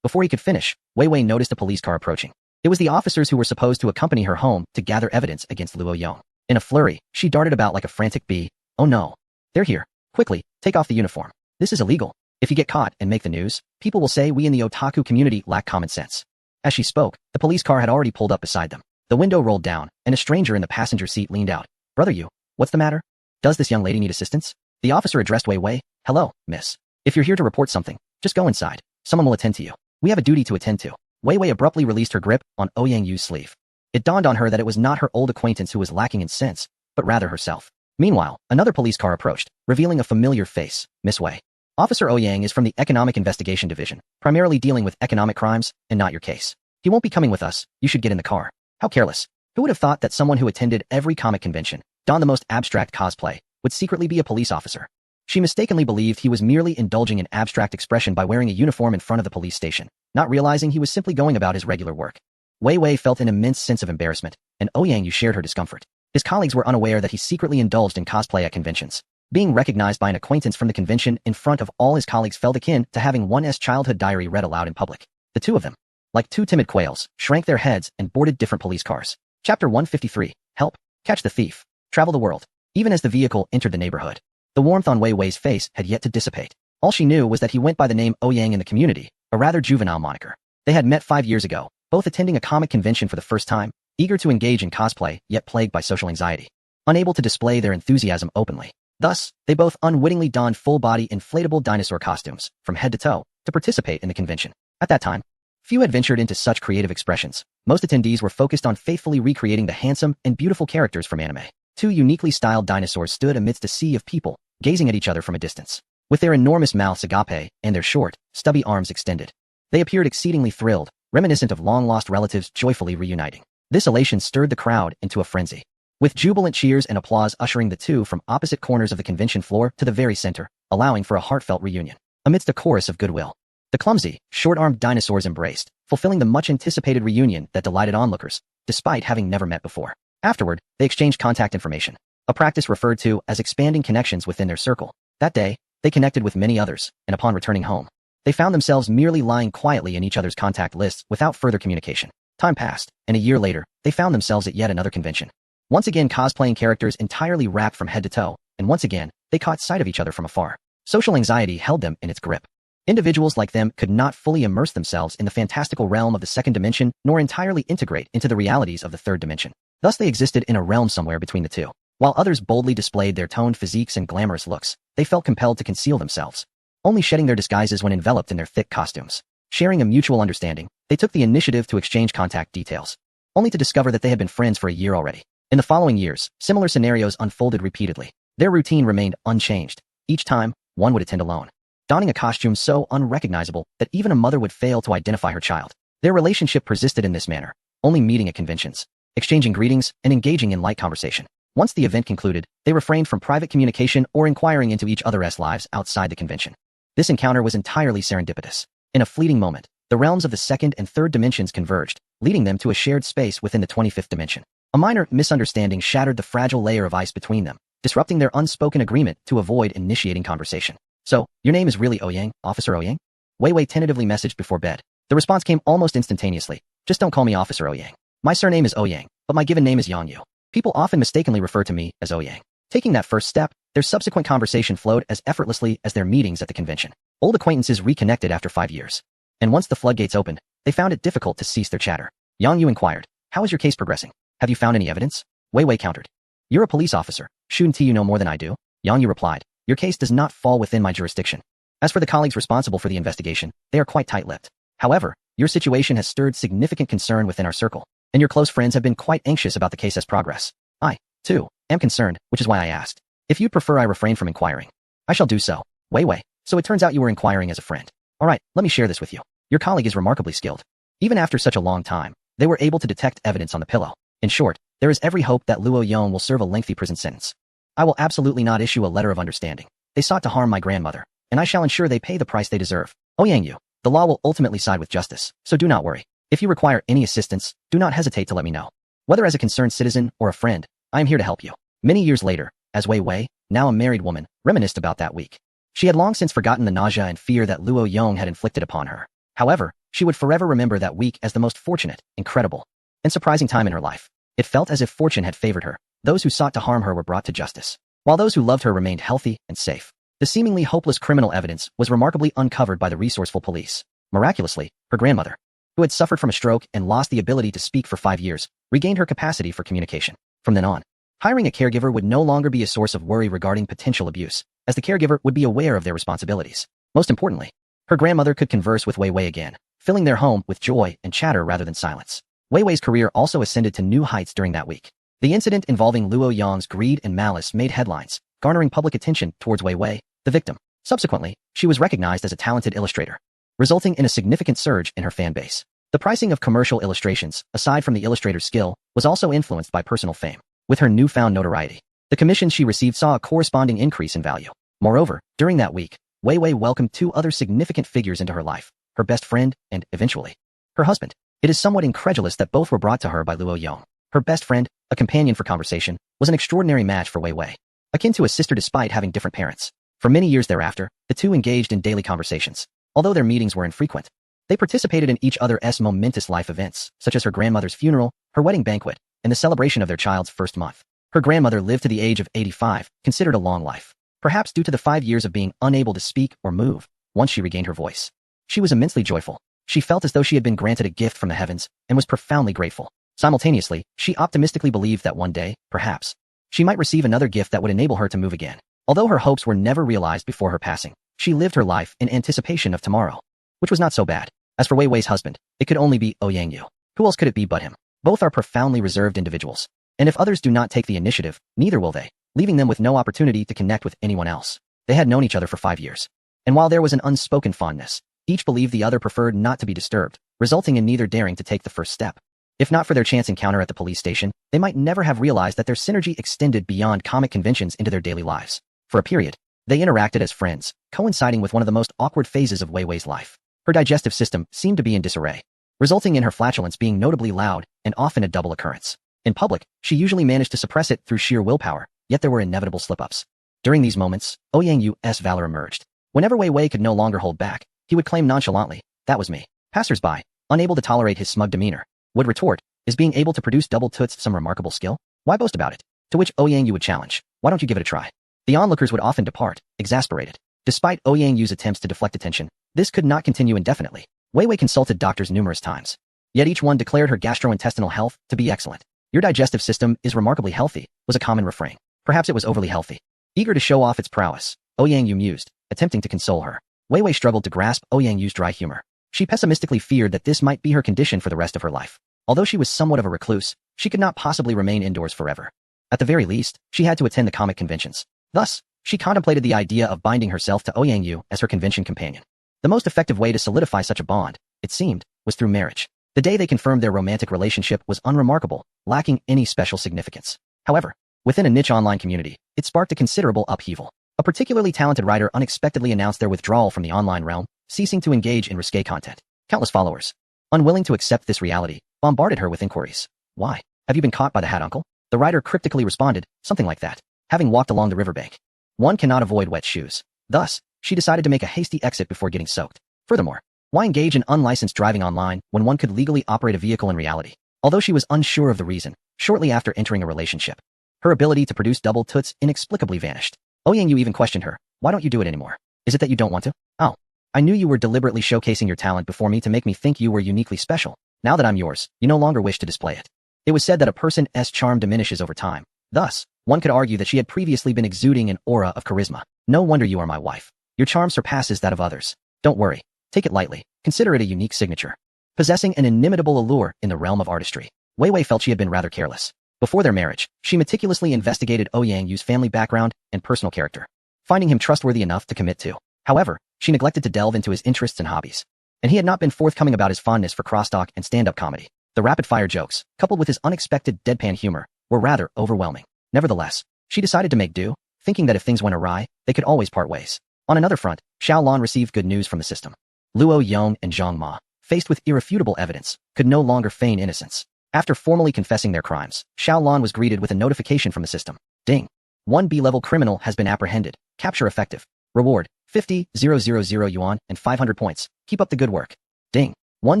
Before he could finish, Wei Wei noticed a police car approaching. It was the officers who were supposed to accompany her home to gather evidence against Luo Yong. In a flurry, she darted about like a frantic bee. "Oh no. They're here. Quickly, take off the uniform. This is illegal. If you get caught and make the news, people will say we in the otaku community lack common sense." As she spoke, the police car had already pulled up beside them. The window rolled down, and a stranger in the passenger seat leaned out. "Brother you, what's the matter? Does this young lady need assistance?" The officer addressed Wei Wei. "Hello, miss. If you're here to report something, just go inside. Someone will attend to you. We have a duty to attend to." Wei Wei abruptly released her grip on Ouyang Yu's sleeve. It dawned on her that it was not her old acquaintance who was lacking in sense, but rather herself. Meanwhile, another police car approached, revealing a familiar face. "Miss Wei. Officer Ouyang is from the Economic Investigation Division, primarily dealing with economic crimes, and not your case. He won't be coming with us. You should get in the car." How careless. Who would have thought that someone who attended every comic convention, donned the most abstract cosplay, would secretly be a police officer? She mistakenly believed he was merely indulging in abstract expression by wearing a uniform in front of the police station, not realizing he was simply going about his regular work. Wei Wei felt an immense sense of embarrassment, and Ouyang Yu shared her discomfort. His colleagues were unaware that he secretly indulged in cosplay at conventions. Being recognized by an acquaintance from the convention in front of all his colleagues felt akin to having one's childhood diary read aloud in public. The two of them, like two timid quails, shrank their heads and boarded different police cars. Chapter 153. Help. Catch the thief. Travel the world. Even as the vehicle entered the neighborhood, the warmth on Wei Wei's face had yet to dissipate. All she knew was that he went by the name Ouyang in the community, a rather juvenile moniker. They had met 5 years ago, both attending a comic convention for the first time, eager to engage in cosplay, yet plagued by social anxiety, unable to display their enthusiasm openly. Thus, they both unwittingly donned full-body inflatable dinosaur costumes, from head to toe, to participate in the convention. At that time, few had ventured into such creative expressions. Most attendees were focused on faithfully recreating the handsome and beautiful characters from anime. Two uniquely styled dinosaurs stood amidst a sea of people, gazing at each other from a distance. With their enormous mouths agape and their short, stubby arms extended, they appeared exceedingly thrilled, reminiscent of long-lost relatives joyfully reuniting. This elation stirred the crowd into a frenzy, with jubilant cheers and applause ushering the two from opposite corners of the convention floor to the very center, allowing for a heartfelt reunion. Amidst a chorus of goodwill, the clumsy, short-armed dinosaurs embraced, fulfilling the much-anticipated reunion that delighted onlookers, despite having never met before. Afterward, they exchanged contact information, a practice referred to as expanding connections within their circle. That day, they connected with many others, and upon returning home, they found themselves merely lying quietly in each other's contact lists without further communication. Time passed, and a year later, they found themselves at yet another convention. Once again cosplaying characters entirely wrapped from head to toe, and once again, they caught sight of each other from afar. Social anxiety held them in its grip. Individuals like them could not fully immerse themselves in the fantastical realm of the second dimension, nor entirely integrate into the realities of the third dimension. Thus they existed in a realm somewhere between the two. While others boldly displayed their toned physiques and glamorous looks, they felt compelled to conceal themselves, only shedding their disguises when enveloped in their thick costumes. Sharing a mutual understanding, they took the initiative to exchange contact details, only to discover that they had been friends for a year already. In the following years, similar scenarios unfolded repeatedly. Their routine remained unchanged. Each time, one would attend alone, donning a costume so unrecognizable that even a mother would fail to identify her child. Their relationship persisted in this manner, only meeting at conventions, exchanging greetings, and engaging in light conversation. Once the event concluded, they refrained from private communication or inquiring into each other's lives outside the convention. This encounter was entirely serendipitous. In a fleeting moment, the realms of the second and third dimensions converged, leading them to a shared space within the 25th dimension. A minor misunderstanding shattered the fragile layer of ice between them, disrupting their unspoken agreement to avoid initiating conversation. "So, your name is really Oyang, Officer Oyang?" Wei Wei tentatively messaged before bed. The response came almost instantaneously. "Just don't call me Officer Oyang. My surname is Oyang, but my given name is Yangyu. People often mistakenly refer to me as Oyang." Taking that first step, their subsequent conversation flowed as effortlessly as their meetings at the convention. Old acquaintances reconnected after 5 years. And once the floodgates opened, they found it difficult to cease their chatter. Yangyu inquired, "How is your case progressing? Have you found any evidence?" Wei Wei countered, "You're a police officer. Shouldn't you know more than I do?" Yangyu replied, "Your case does not fall within my jurisdiction. As for the colleagues responsible for the investigation, they are quite tight-lipped. However, your situation has stirred significant concern within our circle, and your close friends have been quite anxious about the case's progress. I, too, am concerned, which is why I asked. If you'd prefer I refrain from inquiring, I shall do so." Wei Wei, "So it turns out you were inquiring as a friend. Alright, let me share this with you. Your colleague is remarkably skilled. Even after such a long time, they were able to detect evidence on the pillow. In short, there is every hope that Luo Yong will serve a lengthy prison sentence. I will absolutely not issue a letter of understanding. They sought to harm my grandmother, and I shall ensure they pay the price they deserve. Oyangyu, the law will ultimately side with justice, so do not worry. If you require any assistance, do not hesitate to let me know. Whether as a concerned citizen or a friend, I am here to help you." Many years later, as Wei Wei, now a married woman, reminisced about that week, she had long since forgotten the nausea and fear that Luo Yong had inflicted upon her. However, she would forever remember that week as the most fortunate, incredible, and surprising time in her life. It felt as if fortune had favored her. Those who sought to harm her were brought to justice, while those who loved her remained healthy and safe. The seemingly hopeless criminal evidence was remarkably uncovered by the resourceful police. Miraculously, her grandmother, who had suffered from a stroke and lost the ability to speak for 5 years, regained her capacity for communication. From then on, hiring a caregiver would no longer be a source of worry regarding potential abuse, as the caregiver would be aware of their responsibilities. Most importantly, her grandmother could converse with Wei Wei again, filling their home with joy and chatter rather than silence. Wei Wei's career also ascended to new heights during that week. The incident involving Luo Yong's greed and malice made headlines, garnering public attention towards Wei Wei, the victim. Subsequently, she was recognized as a talented illustrator, resulting in a significant surge in her fan base. The pricing of commercial illustrations, aside from the illustrator's skill, was also influenced by personal fame. With her newfound notoriety, the commissions she received saw a corresponding increase in value. Moreover, during that week, Wei Wei welcomed 2 other significant figures into her life, her best friend and, eventually, her husband. It is somewhat incredulous that both were brought to her by Luo Yong. Her best friend, a companion for conversation, was an extraordinary match for Wei Wei, akin to a sister despite having different parents. For many years thereafter, the two engaged in daily conversations. Although their meetings were infrequent, they participated in each other's momentous life events, such as her grandmother's funeral, her wedding banquet, and the celebration of their child's first month. Her grandmother lived to the age of 85, considered a long life, perhaps due to the 5 years of being unable to speak or move. Once she regained her voice, she was immensely joyful. She felt as though she had been granted a gift from the heavens and was profoundly grateful. Simultaneously, she optimistically believed that one day, perhaps, she might receive another gift that would enable her to move again. Although her hopes were never realized before her passing, she lived her life in anticipation of tomorrow, which was not so bad. As for Wei Wei's husband, it could only be Yang. Who else could it be but him? Both are profoundly reserved individuals, and if others do not take the initiative, neither will they, leaving them with no opportunity to connect with anyone else. They had known each other for 5 years, and while there was an unspoken fondness, each believed the other preferred not to be disturbed, resulting in neither daring to take the first step. If not for their chance encounter at the police station, they might never have realized that their synergy extended beyond comic conventions into their daily lives. For a period, they interacted as friends, coinciding with one of the most awkward phases of Wei Wei's life. Her digestive system seemed to be in disarray, resulting in her flatulence being notably loud and often a double occurrence. In public, she usually managed to suppress it through sheer willpower, yet there were inevitable slip-ups. During these moments, Yang valor emerged. Whenever Wei Wei could no longer hold back, he would claim nonchalantly, "That was me." Passers-by, unable to tolerate his smug demeanor, would retort, "Is being able to produce double toots some remarkable skill? Why boast about it?" To which Yang would challenge, "Why don't you give it a try?" The onlookers would often depart, exasperated. Despite Yang's attempts to deflect attention, this could not continue indefinitely. Wei Wei consulted doctors numerous times, yet each one declared her gastrointestinal health to be excellent. "Your digestive system is remarkably healthy," was a common refrain. Perhaps it was overly healthy. Eager to show off its prowess, Yang mused, attempting to console her. Wei Wei struggled to grasp Yang's dry humor. She pessimistically feared that this might be her condition for the rest of her life. Although she was somewhat of a recluse, she could not possibly remain indoors forever. At the very least, she had to attend the comic conventions. Thus, she contemplated the idea of binding herself to Yang as her convention companion. The most effective way to solidify such a bond, it seemed, was through marriage. The day they confirmed their romantic relationship was unremarkable, lacking any special significance. However, within a niche online community, it sparked a considerable upheaval. A particularly talented writer unexpectedly announced their withdrawal from the online realm, ceasing to engage in risque content. Countless followers, unwilling to accept this reality, bombarded her with inquiries. "Why? Have you been caught by the hat, uncle?" The writer cryptically responded, something like that. Having walked along the riverbank, one cannot avoid wet shoes. Thus, she decided to make a hasty exit before getting soaked. Furthermore, why engage in unlicensed driving online when one could legally operate a vehicle in reality? Although she was unsure of the reason, shortly after entering a relationship, her ability to produce double toots inexplicably vanished. Yang even questioned her, "Why don't you do it anymore? Is it that you don't want to?" "Oh, I knew you were deliberately showcasing your talent before me to make me think you were uniquely special. Now that I'm yours, you no longer wish to display it." It was said that a person's charm diminishes over time. Thus, one could argue that she had previously been exuding an aura of charisma. "No wonder you are my wife. Your charm surpasses that of others. Don't worry. Take it lightly. Consider it a unique signature." Possessing an inimitable allure in the realm of artistry, Wei Wei felt she had been rather careless. Before their marriage, she meticulously investigated Yang's family background and personal character, finding him trustworthy enough to commit to. However, she neglected to delve into his interests and hobbies, and he had not been forthcoming about his fondness for crosstalk and stand-up comedy. The rapid-fire jokes, coupled with his unexpected deadpan humor, were rather overwhelming. Nevertheless, she decided to make do, thinking that if things went awry, they could always part ways. On another front, Xiao Lan received good news from the system. Luo Yong and Zhang Ma, faced with irrefutable evidence, could no longer feign innocence. After formally confessing their crimes, Xiao Lan was greeted with a notification from the system. Ding. 1 B-level criminal has been apprehended. Capture effective. Reward, 50,000 yuan and 500 points. Keep up the good work. Ding. 1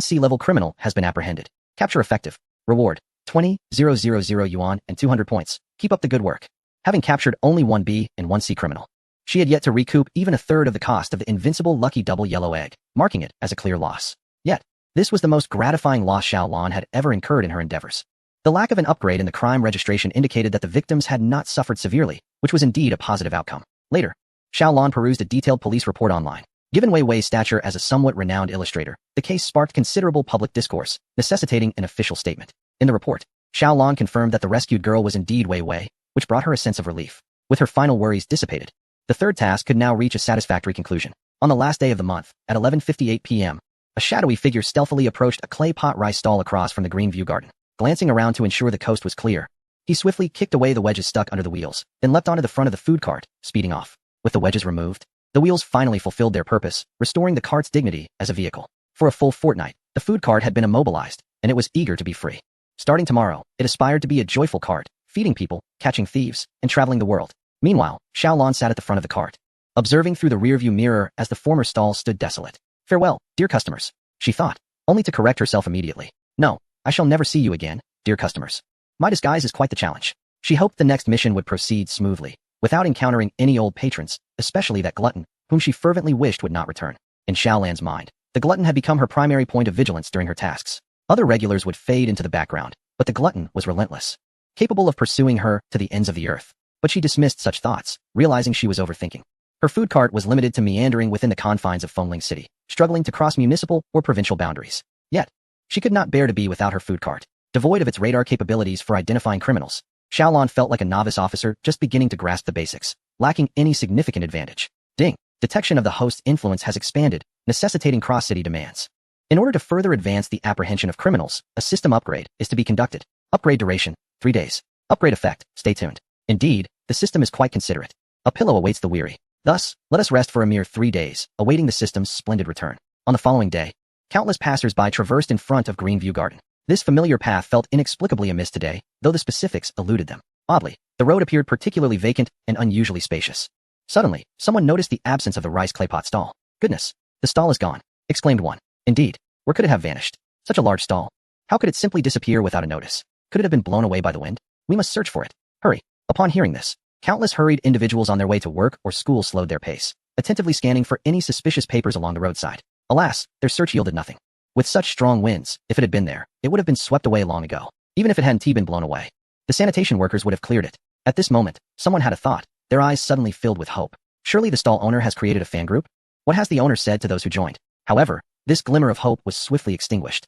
C-level criminal has been apprehended. Capture effective. Reward, 20,000 yuan and 200 points. Keep up the good work. Having captured only 1 B and 1 C criminal, she had yet to recoup even a third of the cost of the invincible lucky double yellow egg, marking it as a clear loss. Yet, this was the most gratifying loss Xiao Lan had ever incurred in her endeavors. The lack of an upgrade in the crime registration indicated that the victims had not suffered severely, which was indeed a positive outcome. Later, Xiao Lan perused a detailed police report online. Given Wei Wei's stature as a somewhat renowned illustrator, the case sparked considerable public discourse, necessitating an official statement. In the report, Xiao Lan confirmed that the rescued girl was indeed Wei Wei, which brought her a sense of relief. With her final worries dissipated, the third task could now reach a satisfactory conclusion. On the last day of the month, at 11:58 p.m., a shadowy figure stealthily approached a clay pot rice stall across from the green view garden. Glancing around to ensure the coast was clear, he swiftly kicked away the wedges stuck under the wheels, then leapt onto the front of the food cart, speeding off. With the wedges removed, the wheels finally fulfilled their purpose, restoring the cart's dignity as a vehicle. For a full fortnight, the food cart had been immobilized, and it was eager to be free. Starting tomorrow, it aspired to be a joyful cart, feeding people, catching thieves, and traveling the world. Meanwhile, Xiao Lan sat at the front of the cart, observing through the rearview mirror as the former stall stood desolate. "Farewell, dear customers," she thought, only to correct herself immediately. "No, I shall never see you again, dear customers. My disguise is quite the challenge." She hoped the next mission would proceed smoothly, without encountering any old patrons, especially that glutton, whom she fervently wished would not return. In Xiao Lan's mind, The glutton had become her primary point of vigilance during her tasks. Other regulars would fade into the background, but the glutton was relentless, capable of pursuing her to the ends of the earth. But she dismissed such thoughts, realizing she was overthinking. Her food cart was limited to meandering within the confines of Fengling City, struggling to cross municipal or provincial boundaries. Yet, she could not bear to be without her food cart. Devoid of its radar capabilities for identifying criminals, Xiaolon felt like a novice officer just beginning to grasp the basics, lacking any significant advantage. Ding! Detection of the host's influence has expanded, necessitating cross-city demands. In order to further advance the apprehension of criminals, a system upgrade is to be conducted. Upgrade duration, 3 days. Upgrade effect, stay tuned. Indeed, the system is quite considerate. A pillow awaits the weary. Thus, let us rest for a mere 3 days, awaiting the system's splendid return. On the following day, countless passers-by traversed in front of Greenview Garden. This familiar path felt inexplicably amiss today, though the specifics eluded them. Oddly, the road appeared particularly vacant and unusually spacious. Suddenly, someone noticed the absence of the rice claypot stall. Goodness, the stall is gone, exclaimed one. Indeed, where could it have vanished? Such a large stall. How could it simply disappear without a notice? Could it have been blown away by the wind? We must search for it. Hurry. Upon hearing this, countless hurried individuals on their way to work or school slowed their pace, attentively scanning for any suspicious papers along the roadside. Alas, their search yielded nothing. With such strong winds, if it had been there, it would have been swept away long ago. Even if it hadn't been blown away, the sanitation workers would have cleared it. At this moment, someone had a thought, their eyes suddenly filled with hope. Surely the stall owner has created a fan group? What has the owner said to those who joined? However, this glimmer of hope was swiftly extinguished.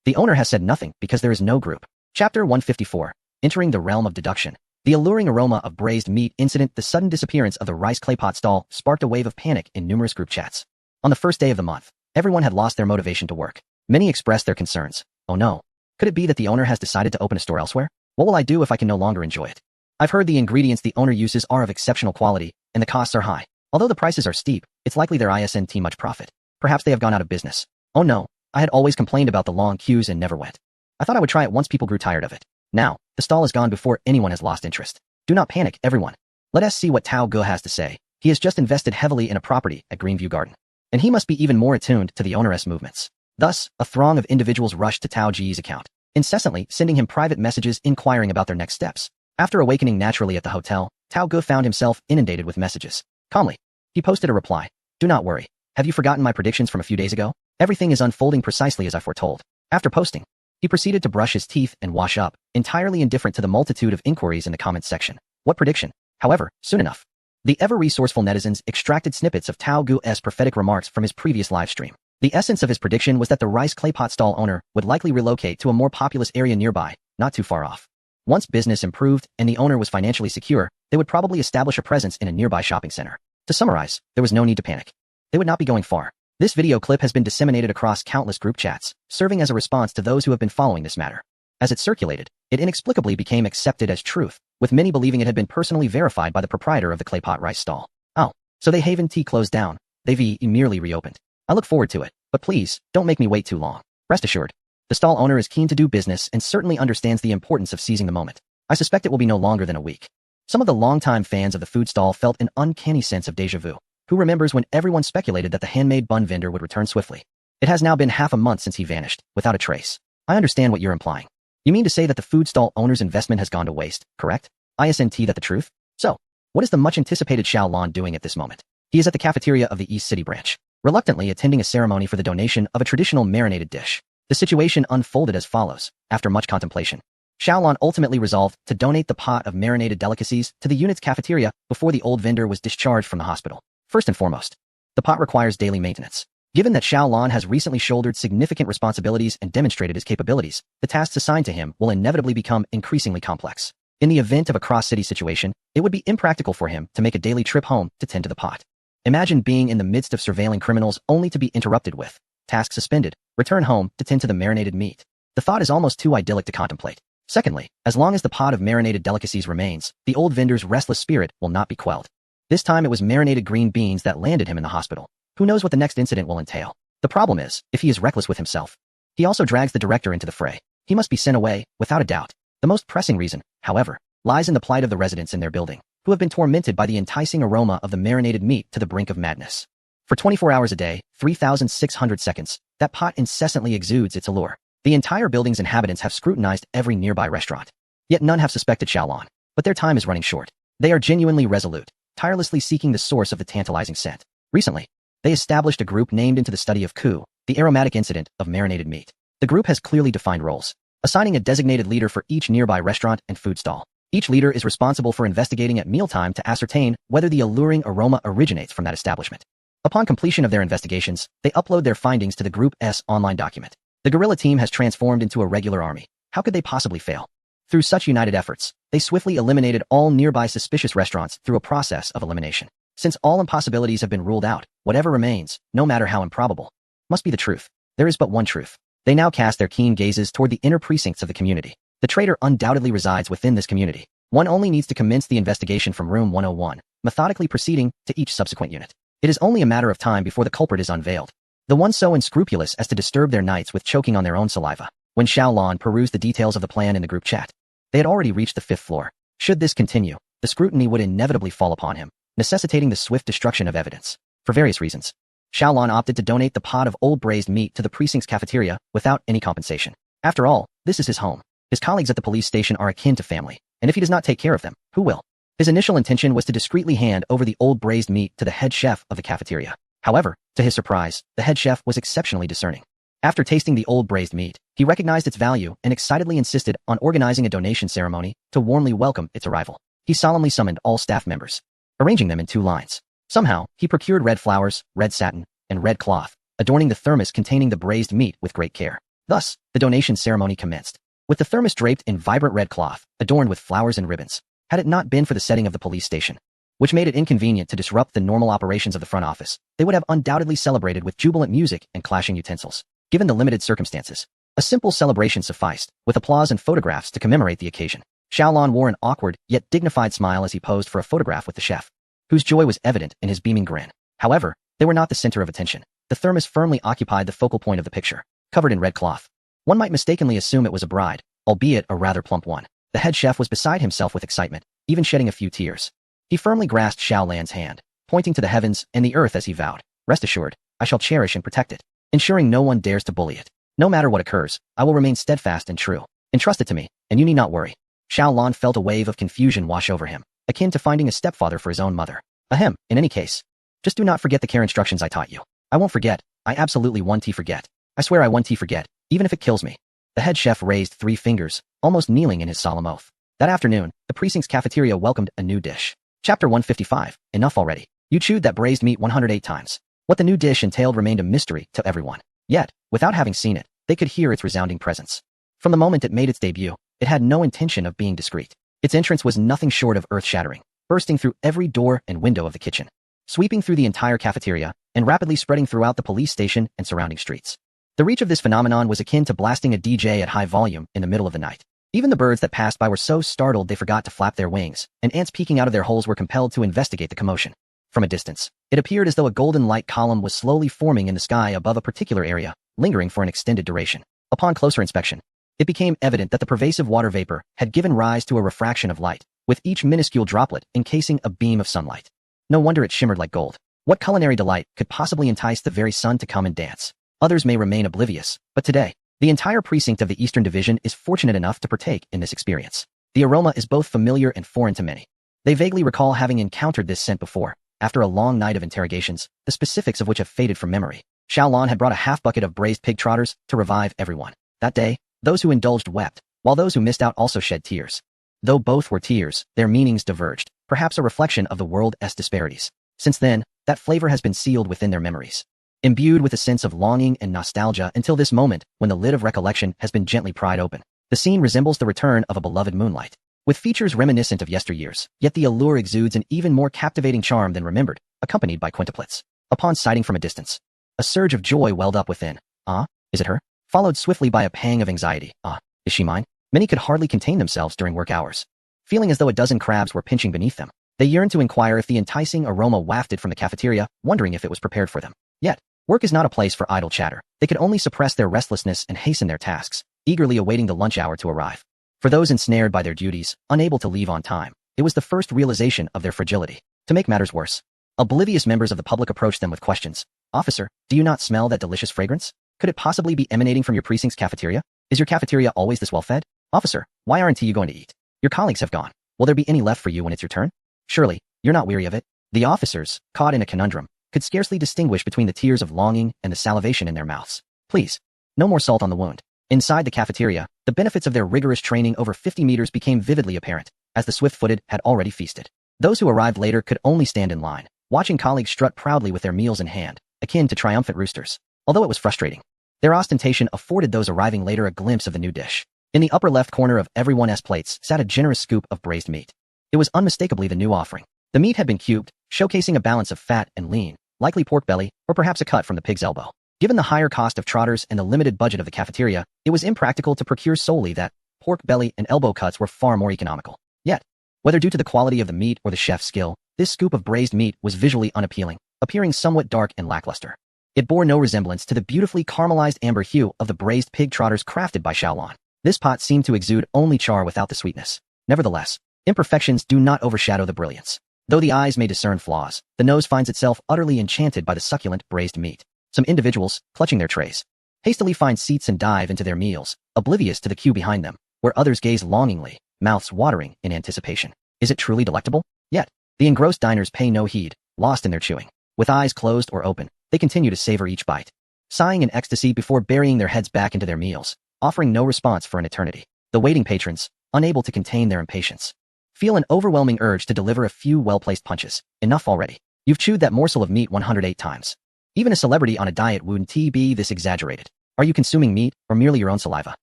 The owner has said nothing because there is no group. Chapter 154. Entering the realm of deduction. The alluring aroma of braised meat incident, the sudden disappearance of the rice claypot stall sparked a wave of panic in numerous group chats. On the first day of the month, everyone had lost their motivation to work. Many expressed their concerns. Oh no. Could it be that the owner has decided to open a store elsewhere? What will I do if I can no longer enjoy it? I've heard the ingredients the owner uses are of exceptional quality, and the costs are high. Although the prices are steep, it's likely there isn't much profit. Perhaps they have gone out of business. Oh no, I had always complained about the long queues and never went. I thought I would try it once people grew tired of it. Now, the stall is gone before anyone has lost interest. Do not panic, everyone. Let us see what Tao Ge has to say. He has just invested heavily in a property at Greenview Garden, and he must be even more attuned to the owner's movements. Thus, a throng of individuals rushed to Tao Ge's account, incessantly sending him private messages inquiring about their next steps. After awakening naturally at the hotel, Tao Ge found himself inundated with messages. Calmly, he posted a reply. Do not worry. Have you forgotten my predictions from a few days ago? Everything is unfolding precisely as I foretold. After posting, he proceeded to brush his teeth and wash up, entirely indifferent to the multitude of inquiries in the comments section. What prediction? However, soon enough, the ever-resourceful netizens extracted snippets of Tao Ge's prophetic remarks from his previous livestream. The essence of his prediction was that the rice claypot stall owner would likely relocate to a more populous area nearby, not too far off. Once business improved and the owner was financially secure, they would probably establish a presence in a nearby shopping center. To summarize, there was no need to panic. They would not be going far. This video clip has been disseminated across countless group chats, serving as a response to those who have been following this matter. As it circulated, it inexplicably became accepted as truth, with many believing it had been personally verified by the proprietor of the claypot rice stall. Oh, so they haven't closed down, they've merely reopened. I look forward to it, but please, don't make me wait too long. Rest assured, the stall owner is keen to do business and certainly understands the importance of seizing the moment. I suspect it will be no longer than a week. Some of the longtime fans of the food stall felt an uncanny sense of déjà vu. Who remembers when everyone speculated that the handmade bun vendor would return swiftly? It has now been half a month since he vanished, without a trace. I understand what you're implying. You mean to say that the food stall owner's investment has gone to waste, correct? Isn't that the truth? So, what is the much-anticipated Xiaolon doing at this moment? He is at the cafeteria of the East City branch, reluctantly attending a ceremony for the donation of a traditional marinated dish. The situation unfolded as follows. After much contemplation, Xiaolon ultimately resolved to donate the pot of marinated delicacies to the unit's cafeteria before the old vendor was discharged from the hospital. First and foremost, the pot requires daily maintenance. Given that Xiaolon has recently shouldered significant responsibilities and demonstrated his capabilities, the tasks assigned to him will inevitably become increasingly complex. In the event of a cross-city situation, it would be impractical for him to make a daily trip home to tend to the pot. Imagine being in the midst of surveilling criminals only to be interrupted with, task suspended, return home to tend to the marinated meat. The thought is almost too idyllic to contemplate. Secondly, as long as the pot of marinated delicacies remains, the old vendor's restless spirit will not be quelled. This time it was marinated green beans that landed him in the hospital. Who knows what the next incident will entail? The problem is, if he is reckless with himself, he also drags the director into the fray. He must be sent away, without a doubt. The most pressing reason, however, lies in the plight of the residents in their building, who have been tormented by the enticing aroma of the marinated meat to the brink of madness. For 24 hours a day, 3,600 seconds, that pot incessantly exudes its allure. The entire building's inhabitants have scrutinized every nearby restaurant. Yet none have suspected Xiaolon. But their time is running short. They are genuinely resolute, tirelessly seeking the source of the tantalizing scent. Recently, They established a group named into the study of coup, the aromatic incident of marinated meat. The group has clearly defined roles, assigning a designated leader for each nearby restaurant and food stall. Each leader is responsible for investigating at mealtime to ascertain whether the alluring aroma originates from that establishment. Upon completion of their investigations, they upload their findings to the group's online document. The guerrilla team has transformed into a regular army. How could they possibly fail? Through such united efforts, they swiftly eliminated all nearby suspicious restaurants through a process of elimination. Since all impossibilities have been ruled out, whatever remains, no matter how improbable, must be the truth. There is but one truth. They now cast their keen gazes toward the inner precincts of the community. The traitor undoubtedly resides within this community. One only needs to commence the investigation from room 101, methodically proceeding to each subsequent unit. It is only a matter of time before the culprit is unveiled. The one so unscrupulous as to disturb their nights with choking on their own saliva. When Xiaolan perused the details of the plan in the group chat, they had already reached the 5th floor. Should this continue, the scrutiny would inevitably fall upon him, necessitating the swift destruction of evidence. For various reasons, Xiaolan opted to donate the pot of old braised meat to the precinct's cafeteria without any compensation. After all, this is his home. His colleagues at the police station are akin to family, and if he does not take care of them, who will? His initial intention was to discreetly hand over the old braised meat to the head chef of the cafeteria. However, to his surprise, the head chef was exceptionally discerning. After tasting the old braised meat, he recognized its value and excitedly insisted on organizing a donation ceremony to warmly welcome its arrival. He solemnly summoned all staff members, arranging them in 2 lines. Somehow, he procured red flowers, red satin, and red cloth, adorning the thermos containing the braised meat with great care. Thus, the donation ceremony commenced, with the thermos draped in vibrant red cloth, adorned with flowers and ribbons. Had it not been for the setting of the police station, which made it inconvenient to disrupt the normal operations of the front office, they would have undoubtedly celebrated with jubilant music and clashing utensils. Given the limited circumstances, a simple celebration sufficed, with applause and photographs to commemorate the occasion. Xiaolan wore an awkward yet dignified smile as he posed for a photograph with the chef, whose joy was evident in his beaming grin. However, they were not the center of attention. The thermos firmly occupied the focal point of the picture, covered in red cloth. One might mistakenly assume it was a bride, albeit a rather plump one. The head chef was beside himself with excitement, even shedding a few tears. He firmly grasped Xiaolan's hand, pointing to the heavens and the earth as he vowed, "Rest assured, I shall cherish and protect it, ensuring no one dares to bully it. No matter what occurs, I will remain steadfast and true. Entrust it to me, and you need not worry." Xiaolan felt a wave of confusion wash over him, akin to finding a stepfather for his own mother. Ahem, in any case, just do not forget the care instructions I taught you. I won't forget, I absolutely won't forget. I swear I won't forget, even if it kills me. The head chef raised 3 fingers, almost kneeling in his solemn oath. That afternoon, the precinct's cafeteria welcomed a new dish. Chapter 155, enough already. You chewed that braised meat 108 times. What the new dish entailed remained a mystery to everyone. Yet, without having seen it, they could hear its resounding presence. From the moment it made its debut, it had no intention of being discreet. Its entrance was nothing short of earth-shattering, bursting through every door and window of the kitchen, sweeping through the entire cafeteria, and rapidly spreading throughout the police station and surrounding streets. The reach of this phenomenon was akin to blasting a DJ at high volume in the middle of the night. Even the birds that passed by were so startled they forgot to flap their wings, and ants peeking out of their holes were compelled to investigate the commotion. From a distance, it appeared as though a golden light column was slowly forming in the sky above a particular area, lingering for an extended duration. Upon closer inspection, it became evident that the pervasive water vapor had given rise to a refraction of light, with each minuscule droplet encasing a beam of sunlight. No wonder it shimmered like gold. What culinary delight could possibly entice the very sun to come and dance? Others may remain oblivious, but today, the entire precinct of the Eastern Division is fortunate enough to partake in this experience. The aroma is both familiar and foreign to many. They vaguely recall having encountered this scent before, after a long night of interrogations, the specifics of which have faded from memory. Xiaolan had brought a half bucket of braised pig trotters to revive everyone. That day, those who indulged wept, while those who missed out also shed tears. Though both were tears, their meanings diverged, perhaps a reflection of the world's disparities. Since then, that flavor has been sealed within their memories, imbued with a sense of longing and nostalgia until this moment when the lid of recollection has been gently pried open. The scene resembles the return of a beloved moonlight, with features reminiscent of yesteryears, yet the allure exudes an even more captivating charm than remembered, accompanied by quintuplets. Upon sighting from a distance, a surge of joy welled up within. Ah, is it her? Followed swiftly by a pang of anxiety. Ah, is she mine? Many could hardly contain themselves during work hours, feeling as though a dozen crabs were pinching beneath them. They yearned to inquire if the enticing aroma wafted from the cafeteria, wondering if it was prepared for them. Yet, work is not a place for idle chatter. They could only suppress their restlessness and hasten their tasks, eagerly awaiting the lunch hour to arrive. For those ensnared by their duties, unable to leave on time, it was the first realization of their fragility. To make matters worse, oblivious members of the public approached them with questions. Officer, do you not smell that delicious fragrance? Could it possibly be emanating from your precinct's cafeteria? Is your cafeteria always this well fed? Officer, why aren't you going to eat? Your colleagues have gone. Will there be any left for you when it's your turn? Surely, you're not weary of it? The officers, caught in a conundrum, could scarcely distinguish between the tears of longing and the salivation in their mouths. Please, no more salt on the wound. Inside the cafeteria, the benefits of their rigorous training over 50 meters became vividly apparent, as the swift-footed had already feasted. Those who arrived later could only stand in line, watching colleagues strut proudly with their meals in hand, akin to triumphant roosters. Although it was frustrating, their ostentation afforded those arriving later a glimpse of the new dish. In the upper left corner of everyone's plates sat a generous scoop of braised meat. It was unmistakably the new offering. The meat had been cubed, showcasing a balance of fat and lean, likely pork belly, or perhaps a cut from the pig's elbow. Given the higher cost of trotters and the limited budget of the cafeteria, it was impractical to procure solely that. Pork belly and elbow cuts were far more economical. Yet, whether due to the quality of the meat or the chef's skill, this scoop of braised meat was visually unappealing, appearing somewhat dark and lackluster. It bore no resemblance to the beautifully caramelized amber hue of the braised pig trotters crafted by Xiaolon. This pot seemed to exude only char without the sweetness. Nevertheless, imperfections do not overshadow the brilliance. Though the eyes may discern flaws, the nose finds itself utterly enchanted by the succulent braised meat. Some individuals, clutching their trays, hastily find seats and dive into their meals, oblivious to the queue behind them, where others gaze longingly, mouths watering in anticipation. Is it truly delectable? Yet, the engrossed diners pay no heed, lost in their chewing. With eyes closed or open, they continue to savor each bite, sighing in ecstasy before burying their heads back into their meals, offering no response for an eternity. The waiting patrons, unable to contain their impatience, feel an overwhelming urge to deliver a few well-placed punches. Enough already. You've chewed that morsel of meat 108 times. Even a celebrity on a diet wouldn't be this exaggerated. Are you consuming meat or merely your own saliva?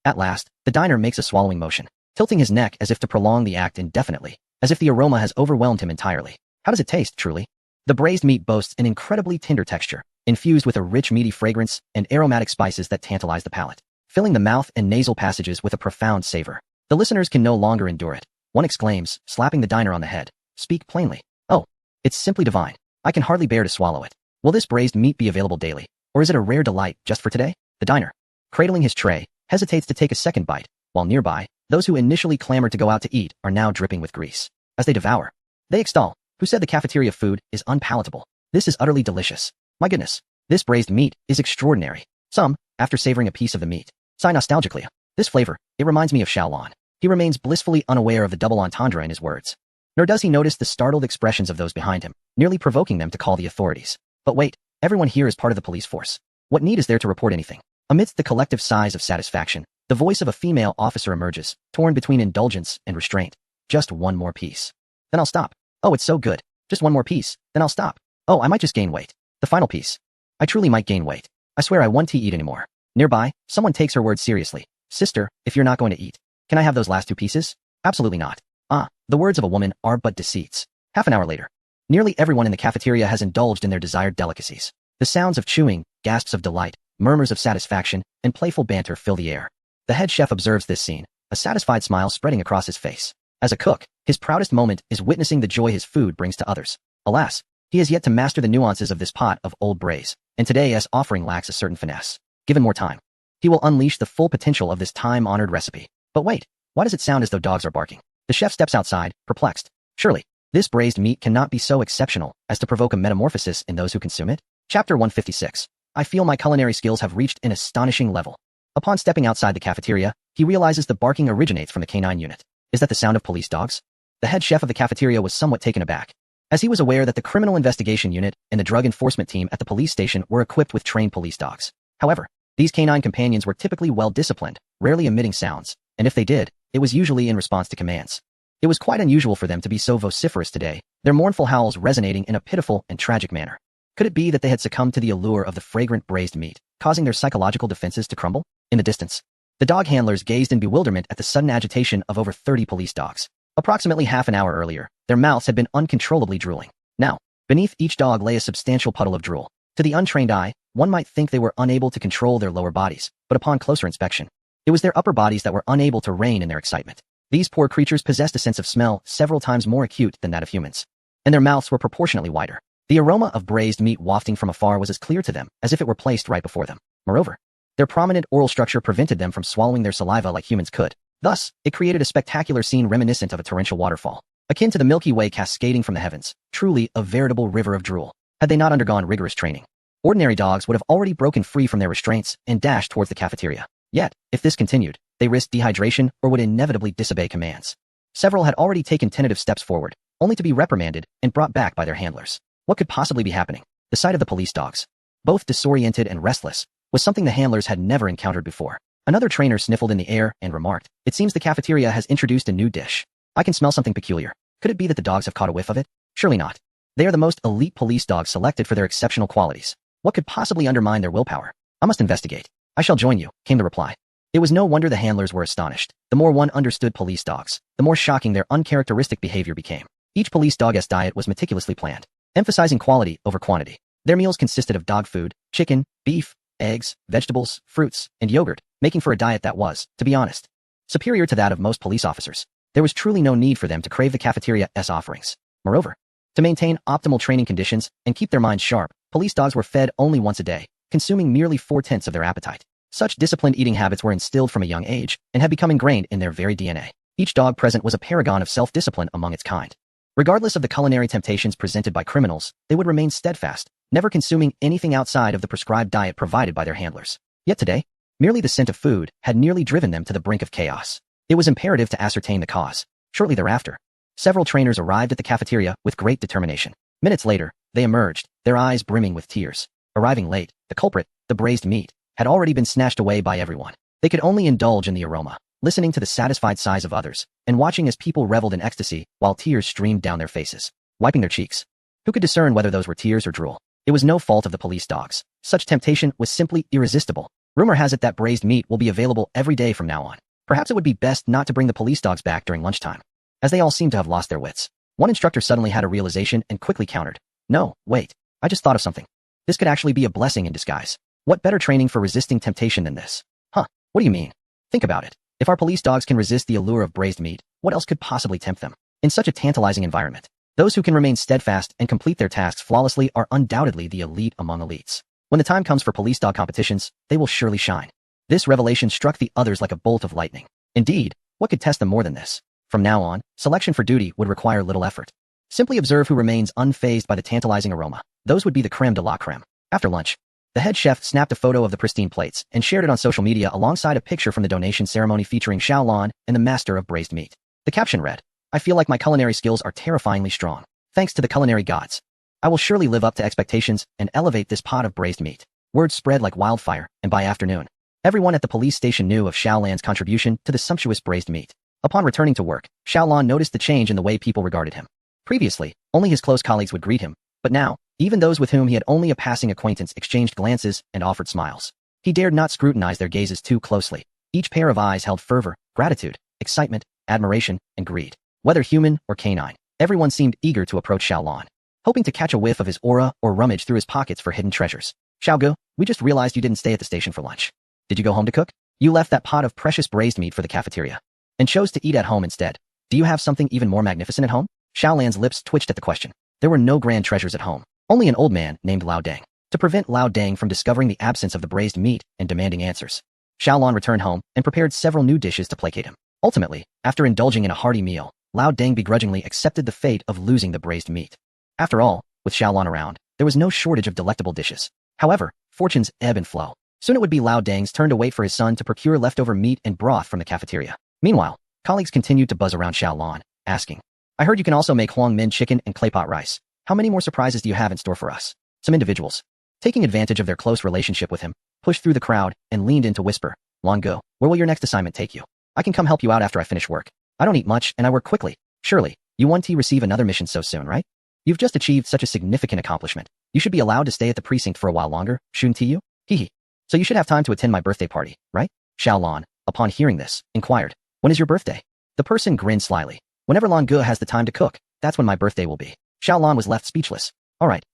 At last, the diner makes a swallowing motion, tilting his neck as if to prolong the act indefinitely, as if the aroma has overwhelmed him entirely. How does it taste, truly? The braised meat boasts an incredibly tender texture, infused with a rich meaty fragrance and aromatic spices that tantalize the palate, filling the mouth and nasal passages with a profound savor. The listeners can no longer endure it. One exclaims, slapping the diner on the head, "Speak plainly." "Oh, it's simply divine. I can hardly bear to swallow it. Will this braised meat be available daily, or is it a rare delight just for today?" The diner, cradling his tray, hesitates to take a second bite, while nearby, those who initially clamored to go out to eat are now dripping with grease. As they devour, they extol, "Who said the cafeteria food is unpalatable? This is utterly delicious. My goodness, this braised meat is extraordinary." Some, after savoring a piece of the meat, sigh nostalgically. "This flavor, it reminds me of Xiaolon." He remains blissfully unaware of the double entendre in his words. Nor does he notice the startled expressions of those behind him, nearly provoking them to call the authorities. But wait, everyone here is part of the police force. What need is there to report anything? Amidst the collective sighs of satisfaction, the voice of a female officer emerges, torn between indulgence and restraint. "Just one more piece. Then I'll stop. Oh, it's so good. Just one more piece. Then I'll stop. Oh, I might just gain weight. The final piece. I truly might gain weight. I swear I won't eat anymore." Nearby, someone takes her words seriously. "Sister, if you're not going to eat, can I have those last two pieces?" "Absolutely not." Ah, the words of a woman are but deceits. Half an hour later, nearly everyone in the cafeteria has indulged in their desired delicacies. The sounds of chewing, gasps of delight, murmurs of satisfaction, and playful banter fill the air. The head chef observes this scene, a satisfied smile spreading across his face. As a cook, his proudest moment is witnessing the joy his food brings to others. Alas, he has yet to master the nuances of this pot of old braise, and today's offering lacks a certain finesse. Given more time, he will unleash the full potential of this time-honored recipe. But wait, why does it sound as though dogs are barking? The chef steps outside, perplexed. Surely, this braised meat cannot be so exceptional as to provoke a metamorphosis in those who consume it? Chapter 156. I feel my culinary skills have reached an astonishing level. Upon stepping outside the cafeteria, he realizes the barking originates from the canine unit. Is that the sound of police dogs? The head chef of the cafeteria was somewhat taken aback, as he was aware that the criminal investigation unit and the drug enforcement team at the police station were equipped with trained police dogs. However, these canine companions were typically well-disciplined, rarely emitting sounds, and if they did, it was usually in response to commands. It was quite unusual for them to be so vociferous today, their mournful howls resonating in a pitiful and tragic manner. Could it be that they had succumbed to the allure of the fragrant braised meat, causing their psychological defenses to crumble? In the distance, the dog handlers gazed in bewilderment at the sudden agitation of over 30 police dogs. Approximately half an hour earlier, their mouths had been uncontrollably drooling. Now, beneath each dog lay a substantial puddle of drool. To the untrained eye, one might think they were unable to control their lower bodies, but upon closer inspection, it was their upper bodies that were unable to rein in their excitement. These poor creatures possessed a sense of smell several times more acute than that of humans, and their mouths were proportionately wider. The aroma of braised meat wafting from afar was as clear to them as if it were placed right before them. Moreover, their prominent oral structure prevented them from swallowing their saliva like humans could. Thus, it created a spectacular scene reminiscent of a torrential waterfall, akin to the Milky Way cascading from the heavens, truly a veritable river of drool. Had they not undergone rigorous training, ordinary dogs would have already broken free from their restraints and dashed towards the cafeteria. Yet, if this continued, they risked dehydration or would inevitably disobey commands. Several had already taken tentative steps forward, only to be reprimanded and brought back by their handlers. What could possibly be happening? The sight of the police dogs, both disoriented and restless, was something the handlers had never encountered before. Another trainer sniffled in the air and remarked, "It seems the cafeteria has introduced a new dish. I can smell something peculiar. Could it be that the dogs have caught a whiff of it? Surely not. They are the most elite police dogs selected for their exceptional qualities. What could possibly undermine their willpower? I must investigate. I shall join you," came the reply. It was no wonder the handlers were astonished. The more one understood police dogs, the more shocking their uncharacteristic behavior became. Each police dog's diet was meticulously planned, emphasizing quality over quantity. Their meals consisted of dog food, chicken, beef, eggs, vegetables, fruits, and yogurt, making for a diet that was, to be honest, superior to that of most police officers. There was truly no need for them to crave the cafeteria's offerings. Moreover, to maintain optimal training conditions and keep their minds sharp, police dogs were fed only once a day, consuming merely 4/10 of their appetite. Such disciplined eating habits were instilled from a young age and had become ingrained in their very DNA. Each dog present was a paragon of self-discipline among its kind. Regardless of the culinary temptations presented by criminals, they would remain steadfast, never consuming anything outside of the prescribed diet provided by their handlers. Yet today, merely the scent of food had nearly driven them to the brink of chaos. It was imperative to ascertain the cause. Shortly thereafter, several trainers arrived at the cafeteria with great determination. Minutes later, they emerged, their eyes brimming with tears. Arriving late, the culprit, the braised meat, had already been snatched away by everyone. They could only indulge in the aroma, listening to the satisfied sighs of others, and watching as people reveled in ecstasy while tears streamed down their faces, wiping their cheeks. Who could discern whether those were tears or drool? It was no fault of the police dogs. Such temptation was simply irresistible. Rumor has it that braised meat will be available every day from now on. Perhaps it would be best not to bring the police dogs back during lunchtime, as they all seemed to have lost their wits. One instructor suddenly had a realization and quickly countered. "No, wait. I just thought of something. This could actually be a blessing in disguise. What better training for resisting temptation than this?" "Huh, what do you mean?" "Think about it. If our police dogs can resist the allure of braised meat, what else could possibly tempt them? In such a tantalizing environment, those who can remain steadfast and complete their tasks flawlessly are undoubtedly the elite among elites. When the time comes for police dog competitions, they will surely shine." This revelation struck the others like a bolt of lightning. Indeed, what could test them more than this? From now on, selection for duty would require little effort. Simply observe who remains unfazed by the tantalizing aroma. Those would be the creme de la creme. After lunch, the head chef snapped a photo of the pristine plates and shared it on social media alongside a picture from the donation ceremony featuring Xiaolon and the master of braised meat. The caption read, "I feel like my culinary skills are terrifyingly strong. Thanks to the culinary gods. I will surely live up to expectations and elevate this pot of braised meat." Word spread like wildfire, and by afternoon, everyone at the police station knew of Xiaolan's contribution to the sumptuous braised meat. Upon returning to work, Xiaolon noticed the change in the way people regarded him. Previously, only his close colleagues would greet him, but now, even those with whom he had only a passing acquaintance exchanged glances and offered smiles. He dared not scrutinize their gazes too closely. Each pair of eyes held fervor, gratitude, excitement, admiration, and greed. Whether human or canine, everyone seemed eager to approach Xiaolon, hoping to catch a whiff of his aura or rummage through his pockets for hidden treasures. "Xiaogu, we just realized you didn't stay at the station for lunch. Did you go home to cook? You left that pot of precious braised meat for the cafeteria and chose to eat at home instead. Do you have something even more magnificent at home?" Xiaolan's lips twitched at the question. There were no grand treasures at home, only an old man named Lao Dang. To prevent Lao Dang from discovering the absence of the braised meat and demanding answers, Xiaolon returned home and prepared several new dishes to placate him. Ultimately, after indulging in a hearty meal, Lao Dang begrudgingly accepted the fate of losing the braised meat. After all, with Xiaolon around, there was no shortage of delectable dishes. However, fortunes ebb and flow. Soon it would be Lao Dang's turn to wait for his son to procure leftover meat and broth from the cafeteria. Meanwhile, colleagues continued to buzz around Xiaolon, asking, "I heard you can also make Huang Min chicken and claypot rice. How many more surprises do you have in store for us?" Some individuals, taking advantage of their close relationship with him, pushed through the crowd and leaned in to whisper, "Longo, where will your next assignment take you? I can come help you out after I finish work. I don't eat much and I work quickly. Surely, you won't receive another mission so soon, right? You've just achieved such a significant accomplishment. You should be allowed to stay at the precinct for a while longer, shouldn't you? Hee. So you should have time to attend my birthday party, right?" Xiaolon, upon hearing this, inquired, "When is your birthday?" The person grinned slyly. "Whenever Longo has the time to cook, that's when my birthday will be." Xiaolon was left speechless. All right,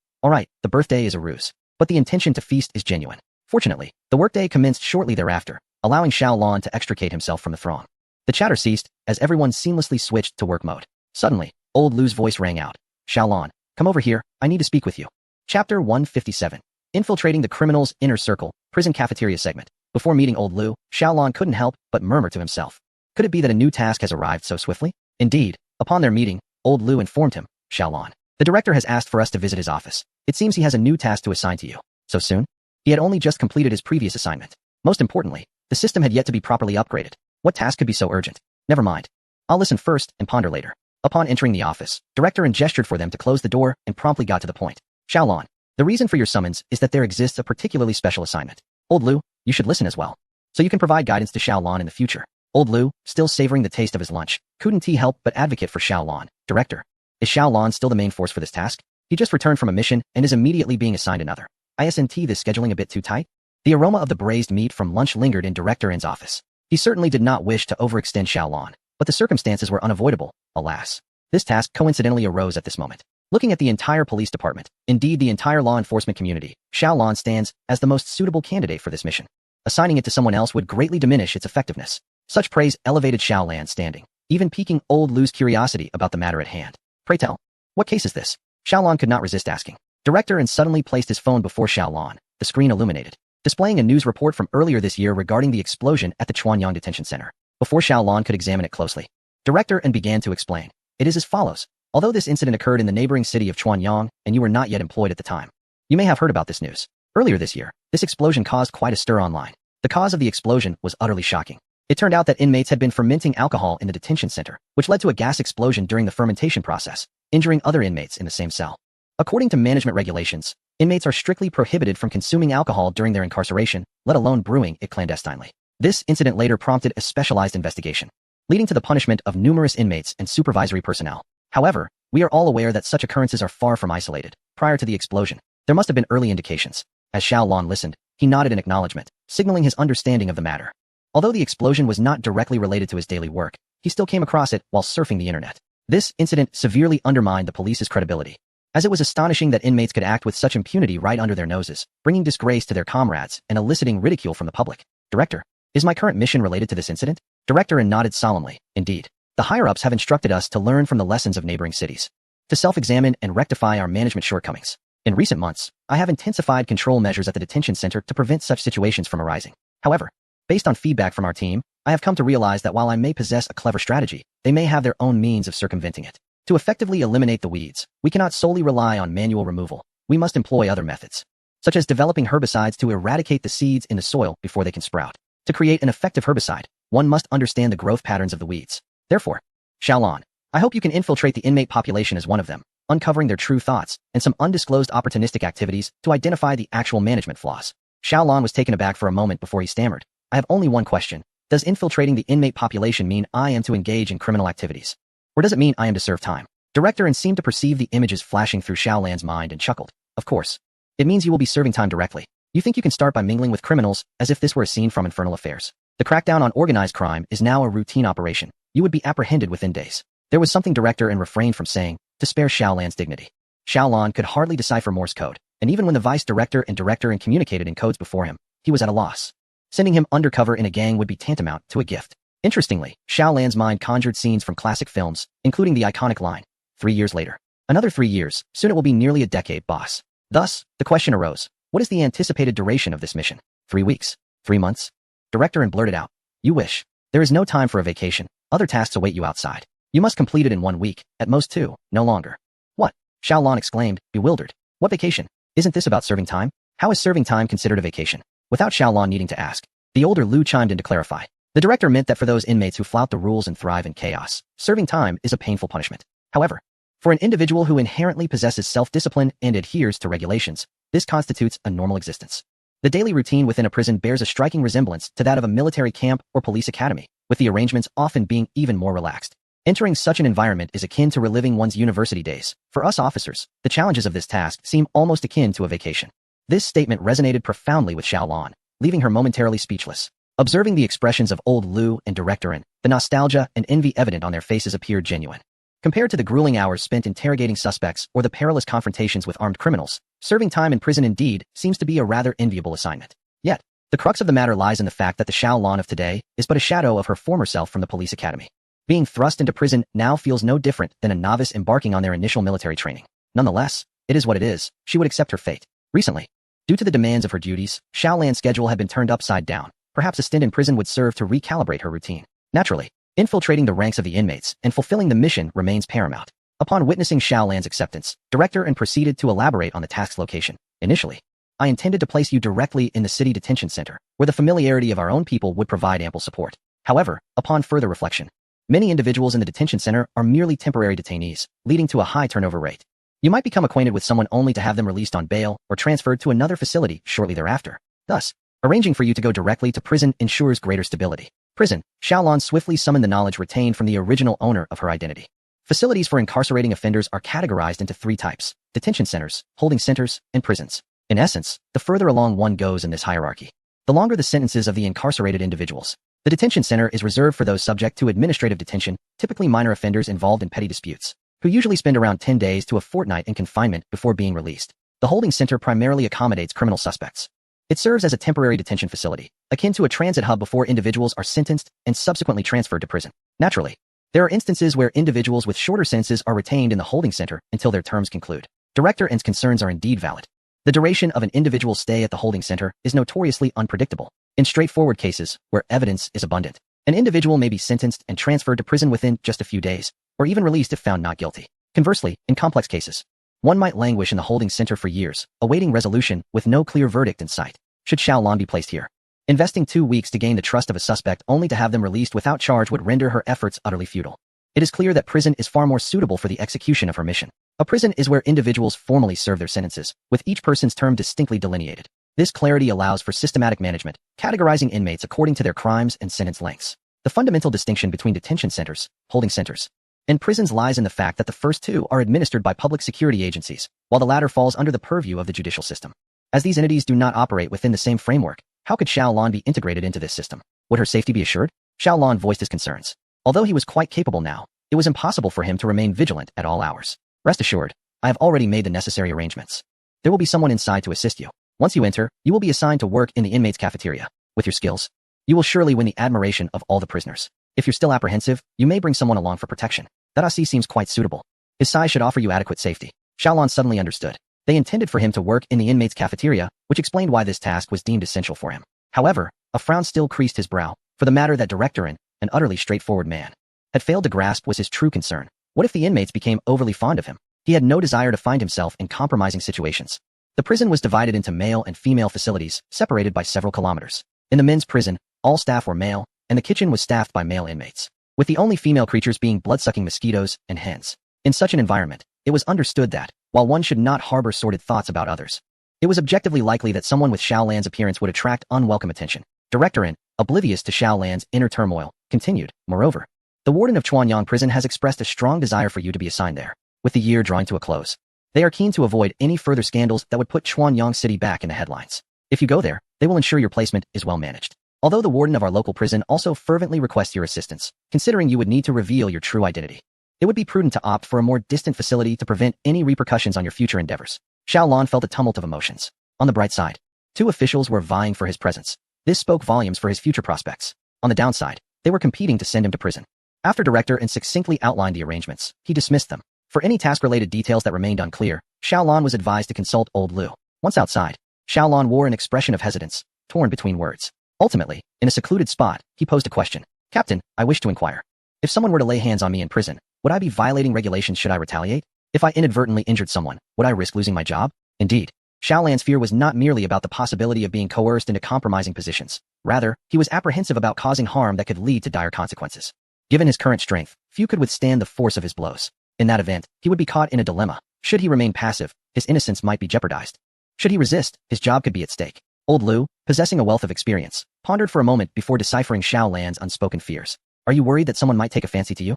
the birthday is a ruse, but the intention to feast is genuine. Fortunately, the workday commenced shortly thereafter, allowing Xiaolon to extricate himself from the throng. The chatter ceased as everyone seamlessly switched to work mode. Suddenly, old Lu's voice rang out. "Xiaolon, come over here, I need to speak with you." Chapter 157. Infiltrating the criminal's inner circle, prison cafeteria segment. Before meeting old Lu, Xiaolon couldn't help but murmur to himself. Could it be that a new task has arrived so swiftly? Indeed, upon their meeting, old Lu informed him, "Xiaolon, the director has asked for us to visit his office. It seems he has a new task to assign to you." So soon? He had only just completed his previous assignment. Most importantly, the system had yet to be properly upgraded. What task could be so urgent? Never mind. I'll listen first and ponder later. Upon entering the office, director gestured for them to close the door and promptly got to the point. "Xiaolon, The reason for your summons is that there exists a particularly special assignment. Old Lu, you should listen as well, so you can provide guidance to Xiaolon in the future. Old Lu, still savoring the taste of his lunch, couldn't he help but advocate for Xiaolon. Director, is Xiaolon still the main force for this task? He just returned from a mission and is immediately being assigned another. Isn't this scheduling a bit too tight? The aroma of the braised meat from lunch lingered in Director N's office. He certainly did not wish to overextend Xiaolon, but the circumstances were unavoidable, alas. This task coincidentally arose at this moment. Looking at the entire police department, indeed the entire law enforcement community, Xiaolon stands as the most suitable candidate for this mission. Assigning it to someone else would greatly diminish its effectiveness. Such praise elevated Xiaolan's standing, even piquing Old Lu's curiosity about the matter at hand. Pray tell, what case is this? Xiaolon could not resist asking. Director N suddenly placed his phone before Xiaolon, the screen illuminated, displaying a news report from earlier this year regarding the explosion at the Chuanyang Detention Center. Before Xiaolon could examine it closely, Director N began to explain. It is as follows. Although this incident occurred in the neighboring city of Chuanyang and you were not yet employed at the time, you may have heard about this news. Earlier this year, this explosion caused quite a stir online. The cause of the explosion was utterly shocking. It turned out that inmates had been fermenting alcohol in the detention center, which led to a gas explosion during the fermentation process, injuring other inmates in the same cell. According to management regulations, inmates are strictly prohibited from consuming alcohol during their incarceration, let alone brewing it clandestinely. This incident later prompted a specialized investigation, leading to the punishment of numerous inmates and supervisory personnel. However, we are all aware that such occurrences are far from isolated. Prior to the explosion, there must have been early indications. As Xiaolon listened, he nodded in acknowledgement, signaling his understanding of the matter. Although the explosion was not directly related to his daily work, he still came across it while surfing the internet. This incident severely undermined the police's credibility, as it was astonishing that inmates could act with such impunity right under their noses, bringing disgrace to their comrades and eliciting ridicule from the public. Director, is my current mission related to this incident? Director N nodded solemnly. Indeed. The higher-ups have instructed us to learn from the lessons of neighboring cities, to self-examine and rectify our management shortcomings. In recent months, I have intensified control measures at the detention center to prevent such situations from arising. However, based on feedback from our team, I have come to realize that while I may possess a clever strategy, they may have their own means of circumventing it. To effectively eliminate the weeds, we cannot solely rely on manual removal. We must employ other methods, such as developing herbicides to eradicate the seeds in the soil before they can sprout. To create an effective herbicide, one must understand the growth patterns of the weeds. Therefore, Xiaolon, I hope you can infiltrate the inmate population as one of them, uncovering their true thoughts and some undisclosed opportunistic activities to identify the actual management flaws. Xiaolon was taken aback for a moment before he stammered. I have only one question. Does infiltrating the inmate population mean I am to engage in criminal activities? Or does it mean I am to serve time? Director N seemed to perceive the images flashing through Xiaolan's mind and chuckled. Of course. It means you will be serving time directly. You think you can start by mingling with criminals as if this were a scene from Infernal Affairs. The crackdown on organized crime is now a routine operation. You would be apprehended within days. There was something Director N refrained from saying, to spare Xiaolan's dignity. Xiaolon could hardly decipher Morse code, and even when the vice director and Director N communicated in codes before him, he was at a loss. Sending him undercover in a gang would be tantamount to a gift. Interestingly, Xiaolan's mind conjured scenes from classic films, including the iconic line, 3 years later. Another 3 years, soon it will be nearly a decade, boss. Thus, the question arose, what is the anticipated duration of this mission? 3 weeks? 3 months? Director N blurted out, you wish. There is no time for a vacation. Other tasks await you outside. You must complete it in 1 week, at most 2, no longer. What? Xiaolon exclaimed, bewildered. What vacation? Isn't this about serving time? How is serving time considered a vacation? Without Xiaolon needing to ask, the older Lu chimed in to clarify. The director meant that for those inmates who flout the rules and thrive in chaos, serving time is a painful punishment. However, for an individual who inherently possesses self-discipline and adheres to regulations, this constitutes a normal existence. The daily routine within a prison bears a striking resemblance to that of a military camp or police academy, with the arrangements often being even more relaxed. Entering such an environment is akin to reliving one's university days. For us officers, the challenges of this task seem almost akin to a vacation. This statement resonated profoundly with Xiaolon, leaving her momentarily speechless. Observing the expressions of old Lu and Director N, the nostalgia and envy evident on their faces appeared genuine. Compared to the grueling hours spent interrogating suspects or the perilous confrontations with armed criminals, serving time in prison indeed seems to be a rather enviable assignment. Yet, the crux of the matter lies in the fact that the Xiaolon of today is but a shadow of her former self from the police academy. Being thrust into prison now feels no different than a novice embarking on their initial military training. Nonetheless, it is what it is. She would accept her fate. Recently, due to the demands of her duties, Xiaolan's schedule had been turned upside down. Perhaps a stint in prison would serve to recalibrate her routine. Naturally, infiltrating the ranks of the inmates and fulfilling the mission remains paramount. Upon witnessing Xiaolan's acceptance, Director N proceeded to elaborate on the task's location. Initially, I intended to place you directly in the city detention center, where the familiarity of our own people would provide ample support. However, upon further reflection, many individuals in the detention center are merely temporary detainees, leading to a high turnover rate. You might become acquainted with someone only to have them released on bail or transferred to another facility shortly thereafter. Thus, arranging for you to go directly to prison ensures greater stability. Prison. Xiaolan swiftly summoned the knowledge retained from the original owner of her identity. Facilities for incarcerating offenders are categorized into 3 types: detention centers, holding centers, and prisons. In essence, the further along one goes in this hierarchy, the longer the sentences of the incarcerated individuals. The detention center is reserved for those subject to administrative detention, typically minor offenders involved in petty disputes, who usually spend around 10 days to a fortnight in confinement before being released. The holding center primarily accommodates criminal suspects. It serves as a temporary detention facility, akin to a transit hub before individuals are sentenced and subsequently transferred to prison. Naturally, there are instances where individuals with shorter sentences are retained in the holding center until their terms conclude. Director N's concerns are indeed valid. The duration of an individual's stay at the holding center is notoriously unpredictable. In straightforward cases, where evidence is abundant, an individual may be sentenced and transferred to prison within just a few days, or even released if found not guilty. Conversely, in complex cases, one might languish in the holding center for years, awaiting resolution with no clear verdict in sight. Should Xiaolan be placed here? Investing 2 weeks to gain the trust of a suspect only to have them released without charge would render her efforts utterly futile. It is clear that prison is far more suitable for the execution of her mission. A prison is where individuals formally serve their sentences, with each person's term distinctly delineated. This clarity allows for systematic management, categorizing inmates according to their crimes and sentence lengths. The fundamental distinction between detention centers, holding centers, and prisons lies in the fact that the first 2 are administered by public security agencies, while the latter falls under the purview of the judicial system. As these entities do not operate within the same framework, how could Xiaolan be integrated into this system? Would her safety be assured? Xiaolan voiced his concerns. Although he was quite capable now, it was impossible for him to remain vigilant at all hours. Rest assured, I have already made the necessary arrangements. There will be someone inside to assist you. Once you enter, you will be assigned to work in the inmates' cafeteria. With your skills, you will surely win the admiration of all the prisoners. If you're still apprehensive, you may bring someone along for protection. That Darcy seems quite suitable. His size should offer you adequate safety. Xiaolan suddenly understood. They intended for him to work in the inmates' cafeteria, which explained why this task was deemed essential for him. However, a frown still creased his brow, for the matter that Director N, an utterly straightforward man, had failed to grasp was his true concern. What if the inmates became overly fond of him? He had no desire to find himself in compromising situations. The prison was divided into male and female facilities, separated by several kilometers. In the men's prison, all staff were male, and the kitchen was staffed by male inmates, with the only female creatures being blood-sucking mosquitoes and hens. In such an environment, it was understood that, while one should not harbor sordid thoughts about others, it was objectively likely that someone with Xiaolan's appearance would attract unwelcome attention. Director N, oblivious to Xiaolan's inner turmoil, continued. Moreover, the warden of Chuanyang prison has expressed a strong desire for you to be assigned there. With the year drawing to a close, they are keen to avoid any further scandals that would put Chuanyang City back in the headlines. If you go there, they will ensure your placement is well managed. Although the warden of our local prison also fervently requests your assistance, considering you would need to reveal your true identity, it would be prudent to opt for a more distant facility to prevent any repercussions on your future endeavors. Xiaolan felt a tumult of emotions. On the bright side, 2 officials were vying for his presence. This spoke volumes for his future prospects. On the downside, they were competing to send him to prison. After Director N succinctly outlined the arrangements, he dismissed them. For any task-related details that remained unclear, Xiaolan was advised to consult Old Lu. Once outside, Xiaolan wore an expression of hesitance, torn between words. Ultimately, in a secluded spot, he posed a question. Captain, I wish to inquire. If someone were to lay hands on me in prison, would I be violating regulations should I retaliate? If I inadvertently injured someone, would I risk losing my job? Indeed, Xiaolan's fear was not merely about the possibility of being coerced into compromising positions. Rather, he was apprehensive about causing harm that could lead to dire consequences. Given his current strength, few could withstand the force of his blows. In that event, he would be caught in a dilemma. Should he remain passive, his innocence might be jeopardized. Should he resist, his job could be at stake. Old Lu, possessing a wealth of experience, pondered for a moment before deciphering Xiaolan's unspoken fears. Are you worried that someone might take a fancy to you?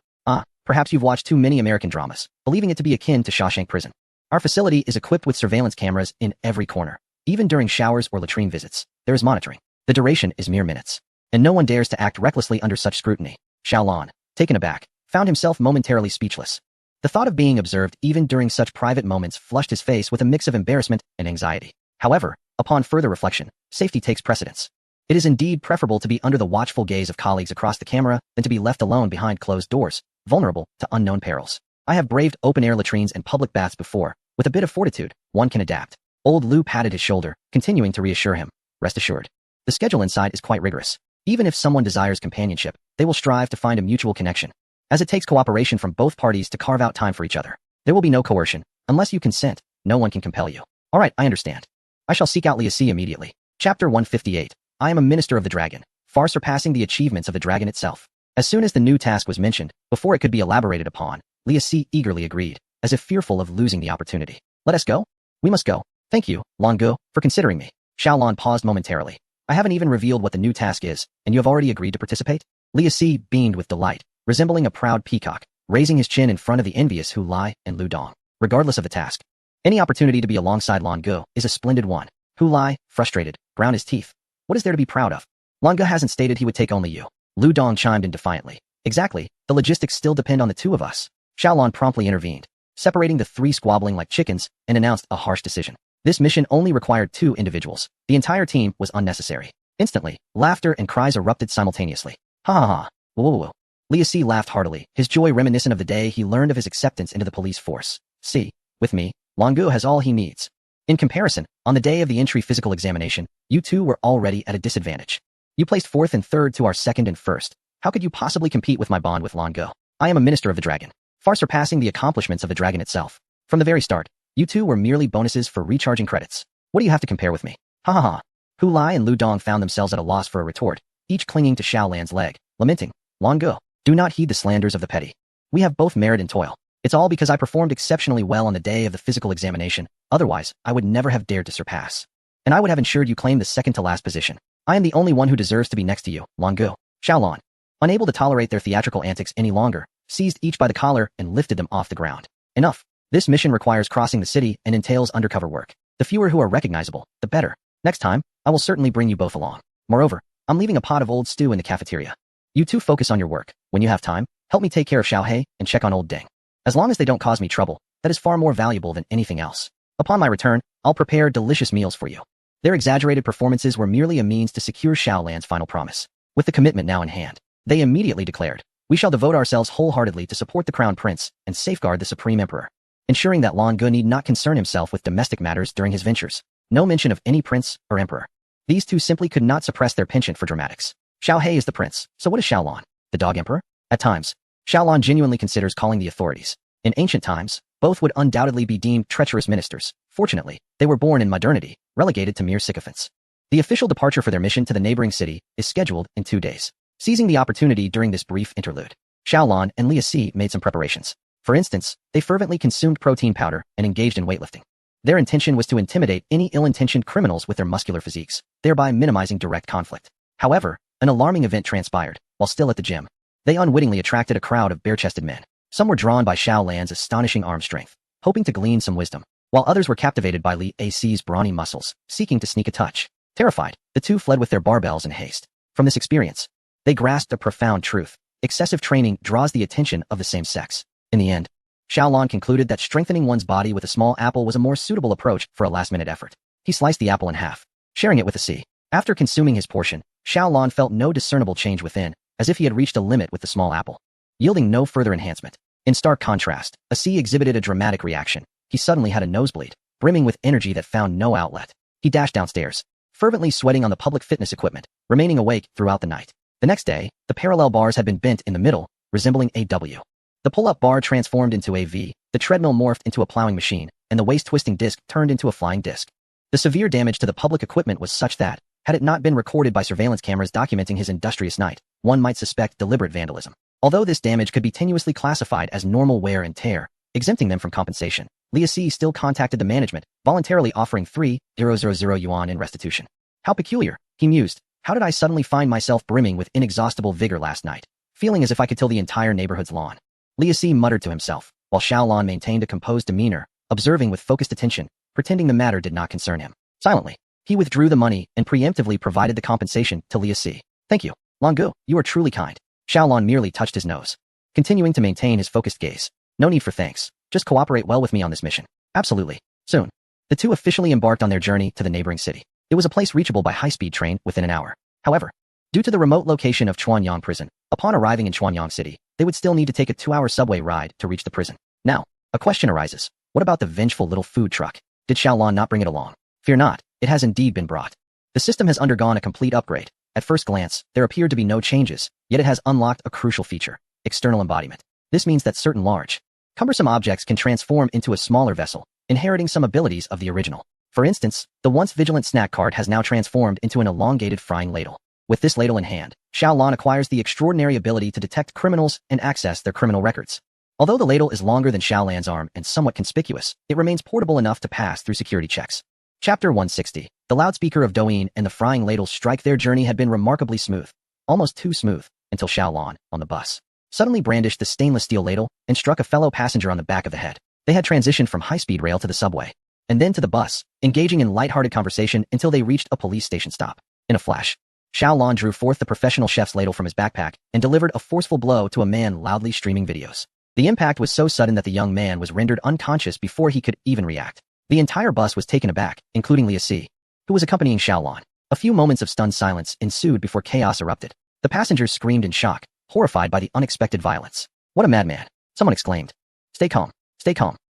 Perhaps you've watched too many American dramas, believing it to be akin to Shawshank Prison. Our facility is equipped with surveillance cameras in every corner. Even during showers or latrine visits, there is monitoring. The duration is mere minutes, and no one dares to act recklessly under such scrutiny. Xiaolan, taken aback, found himself momentarily speechless. The thought of being observed even during such private moments flushed his face with a mix of embarrassment and anxiety. However, upon further reflection, safety takes precedence. It is indeed preferable to be under the watchful gaze of colleagues across the camera than to be left alone behind closed doors, vulnerable to unknown perils. I have braved open-air latrines and public baths before. With a bit of fortitude, one can adapt. Old Lu patted his shoulder, continuing to reassure him. Rest assured. The schedule inside is quite rigorous. Even if someone desires companionship, they will strive to find a mutual connection, as it takes cooperation from both parties to carve out time for each other. There will be no coercion. Unless you consent, no one can compel you. All right, I understand. I shall seek out Lia Si immediately. Chapter 158. I am a minister of the dragon, far surpassing the achievements of the dragon itself. As soon as the new task was mentioned, before it could be elaborated upon, Lia Si eagerly agreed. as if fearful of losing the opportunity. Let us go? We must go. Thank you, Lan Ge, for considering me. Xiaolon paused momentarily. I haven't even revealed what the new task is, and you have already agreed to participate? Li Si beamed with delight, resembling a proud peacock, raising his chin in front of the envious Hu Lai and Lu Dong. Regardless of the task, any opportunity to be alongside Lan Ge is a splendid one. Hu Lai, frustrated, ground his teeth. What is there to be proud of? Lan Ge hasn't stated he would take only you. Lu Dong chimed in defiantly. Exactly, the logistics still depend on the two of us. Xiaolon promptly intervened, separating the three squabbling like chickens, and announced a harsh decision. This mission only required 2 individuals. The entire team was unnecessary. Instantly, laughter and cries erupted simultaneously. Ha ha ha. Whoa whoa whoa. Li Si laughed heartily, his joy reminiscent of the day he learned of his acceptance into the police force. See, with me, Lan Ge has all he needs. In comparison, on the day of the entry physical examination, you two were already at a disadvantage. You placed 4th and 3rd to our 2nd and 1st. How could you possibly compete with my bond with Lan Ge? I am a minister of the dragon, far surpassing the accomplishments of the dragon itself. From the very start, you two were merely bonuses for recharging credits. What do you have to compare with me? Ha ha ha. Hu Lai and Lu Dong found themselves at a loss for a retort, each clinging to Xiaolan's leg, lamenting, Lan Ge, do not heed the slanders of the petty. We have both merit and toil. It's all because I performed exceptionally well on the day of the physical examination, otherwise, I would never have dared to surpass. And I would have ensured you claim the second to last position. I am the only one who deserves to be next to you, Lan Ge. Xiaolon, unable to tolerate their theatrical antics any longer, seized each by the collar and lifted them off the ground. Enough. This mission requires crossing the city and entails undercover work. The fewer who are recognizable, the better. Next time, I will certainly bring you both along. Moreover, I'm leaving a pot of old stew in the cafeteria. You two focus on your work. When you have time, help me take care of Xiaohei and check on old Deng. As long as they don't cause me trouble, that is far more valuable than anything else. Upon my return, I'll prepare delicious meals for you. Their exaggerated performances were merely a means to secure Xiaolan's final promise. With the commitment now in hand, they immediately declared, we shall devote ourselves wholeheartedly to support the crown prince and safeguard the supreme emperor, ensuring that Lan Ge need not concern himself with domestic matters during his ventures. No mention of any prince or emperor. These two simply could not suppress their penchant for dramatics. Xiaohei is the prince, so what is Xiaolan? The dog emperor? At times, Xiaolan genuinely considers calling the authorities. In ancient times, both would undoubtedly be deemed treacherous ministers. Fortunately, they were born in modernity, relegated to mere sycophants. The official departure for their mission to the neighboring city is scheduled in 2 days. Seizing the opportunity during this brief interlude, Xiaolon and Li Si made some preparations. For instance, they fervently consumed protein powder and engaged in weightlifting. Their intention was to intimidate any ill-intentioned criminals with their muscular physiques, thereby minimizing direct conflict. However, an alarming event transpired. While still at the gym, they unwittingly attracted a crowd of bare-chested men. Some were drawn by Xiaolan's astonishing arm strength, hoping to glean some wisdom, while others were captivated by Li Si's brawny muscles, seeking to sneak a touch. Terrified, the two fled with their barbells in haste. From this experience, they grasped a profound truth. Excessive training draws the attention of the same sex. In the end, Xiaolon concluded that strengthening one's body with a small apple was a more suitable approach for a last-minute effort. He sliced the apple in half, sharing it with Si. After consuming his portion, Xiaolon felt no discernible change within, as if he had reached a limit with the small apple, yielding no further enhancement. In stark contrast, Si exhibited a dramatic reaction. He suddenly had a nosebleed, brimming with energy that found no outlet. He dashed downstairs, fervently sweating on the public fitness equipment, remaining awake throughout the night. The next day, the parallel bars had been bent in the middle, resembling a W. The pull-up bar transformed into a V, the treadmill morphed into a plowing machine, and the waist-twisting disc turned into a flying disc. The severe damage to the public equipment was such that, had it not been recorded by surveillance cameras documenting his industrious night, one might suspect deliberate vandalism. Although this damage could be tenuously classified as normal wear and tear, exempting them from compensation, Li Si still contacted the management, voluntarily offering 3,000 yuan in restitution. How peculiar, he mused. How did I suddenly find myself brimming with inexhaustible vigor last night, feeling as if I could till the entire neighborhood's lawn? Li Si muttered to himself, while Xiaolon maintained a composed demeanor, observing with focused attention, pretending the matter did not concern him. Silently, he withdrew the money and preemptively provided the compensation to Li Si. Thank you, Lan Ge, you are truly kind. Xiaolon merely touched his nose, continuing to maintain his focused gaze. No need for thanks. Just cooperate well with me on this mission. Absolutely. Soon, the two officially embarked on their journey to the neighboring city. It was a place reachable by high-speed train within an hour. However, due to the remote location of Chuanyang Prison, upon arriving in Chuanyang City, they would still need to take a 2-hour subway ride to reach the prison. Now, a question arises. What about the vengeful little food truck? Did Xiaolon not bring it along? Fear not, it has indeed been brought. The system has undergone a complete upgrade. At first glance, there appeared to be no changes, yet it has unlocked a crucial feature: external embodiment. This means that certain large, cumbersome objects can transform into a smaller vessel, inheriting some abilities of the original. For instance, the once vigilant snack cart has now transformed into an elongated frying ladle. With this ladle in hand, Xiaolon acquires the extraordinary ability to detect criminals and access their criminal records. Although the ladle is longer than Xiaolan's arm and somewhat conspicuous, it remains portable enough to pass through security checks. Chapter 160. The loudspeaker of Douyin and the frying ladle strike. Their journey had been remarkably smooth, almost too smooth, until Xiaolan, on the bus, suddenly brandished the stainless steel ladle and struck a fellow passenger on the back of the head. They had transitioned from high-speed rail to the subway, and then to the bus, engaging in light-hearted conversation until they reached a police station stop. In a flash, Xiaolan drew forth the professional chef's ladle from his backpack and delivered a forceful blow to a man loudly streaming videos. The impact was so sudden that the young man was rendered unconscious before he could even react. The entire bus was taken aback, including Lia Si, who was accompanying Xiaolan. A few moments of stunned silence ensued before chaos erupted. The passengers screamed in shock, horrified by the unexpected violence. "What a madman!" someone exclaimed. "Stay calm,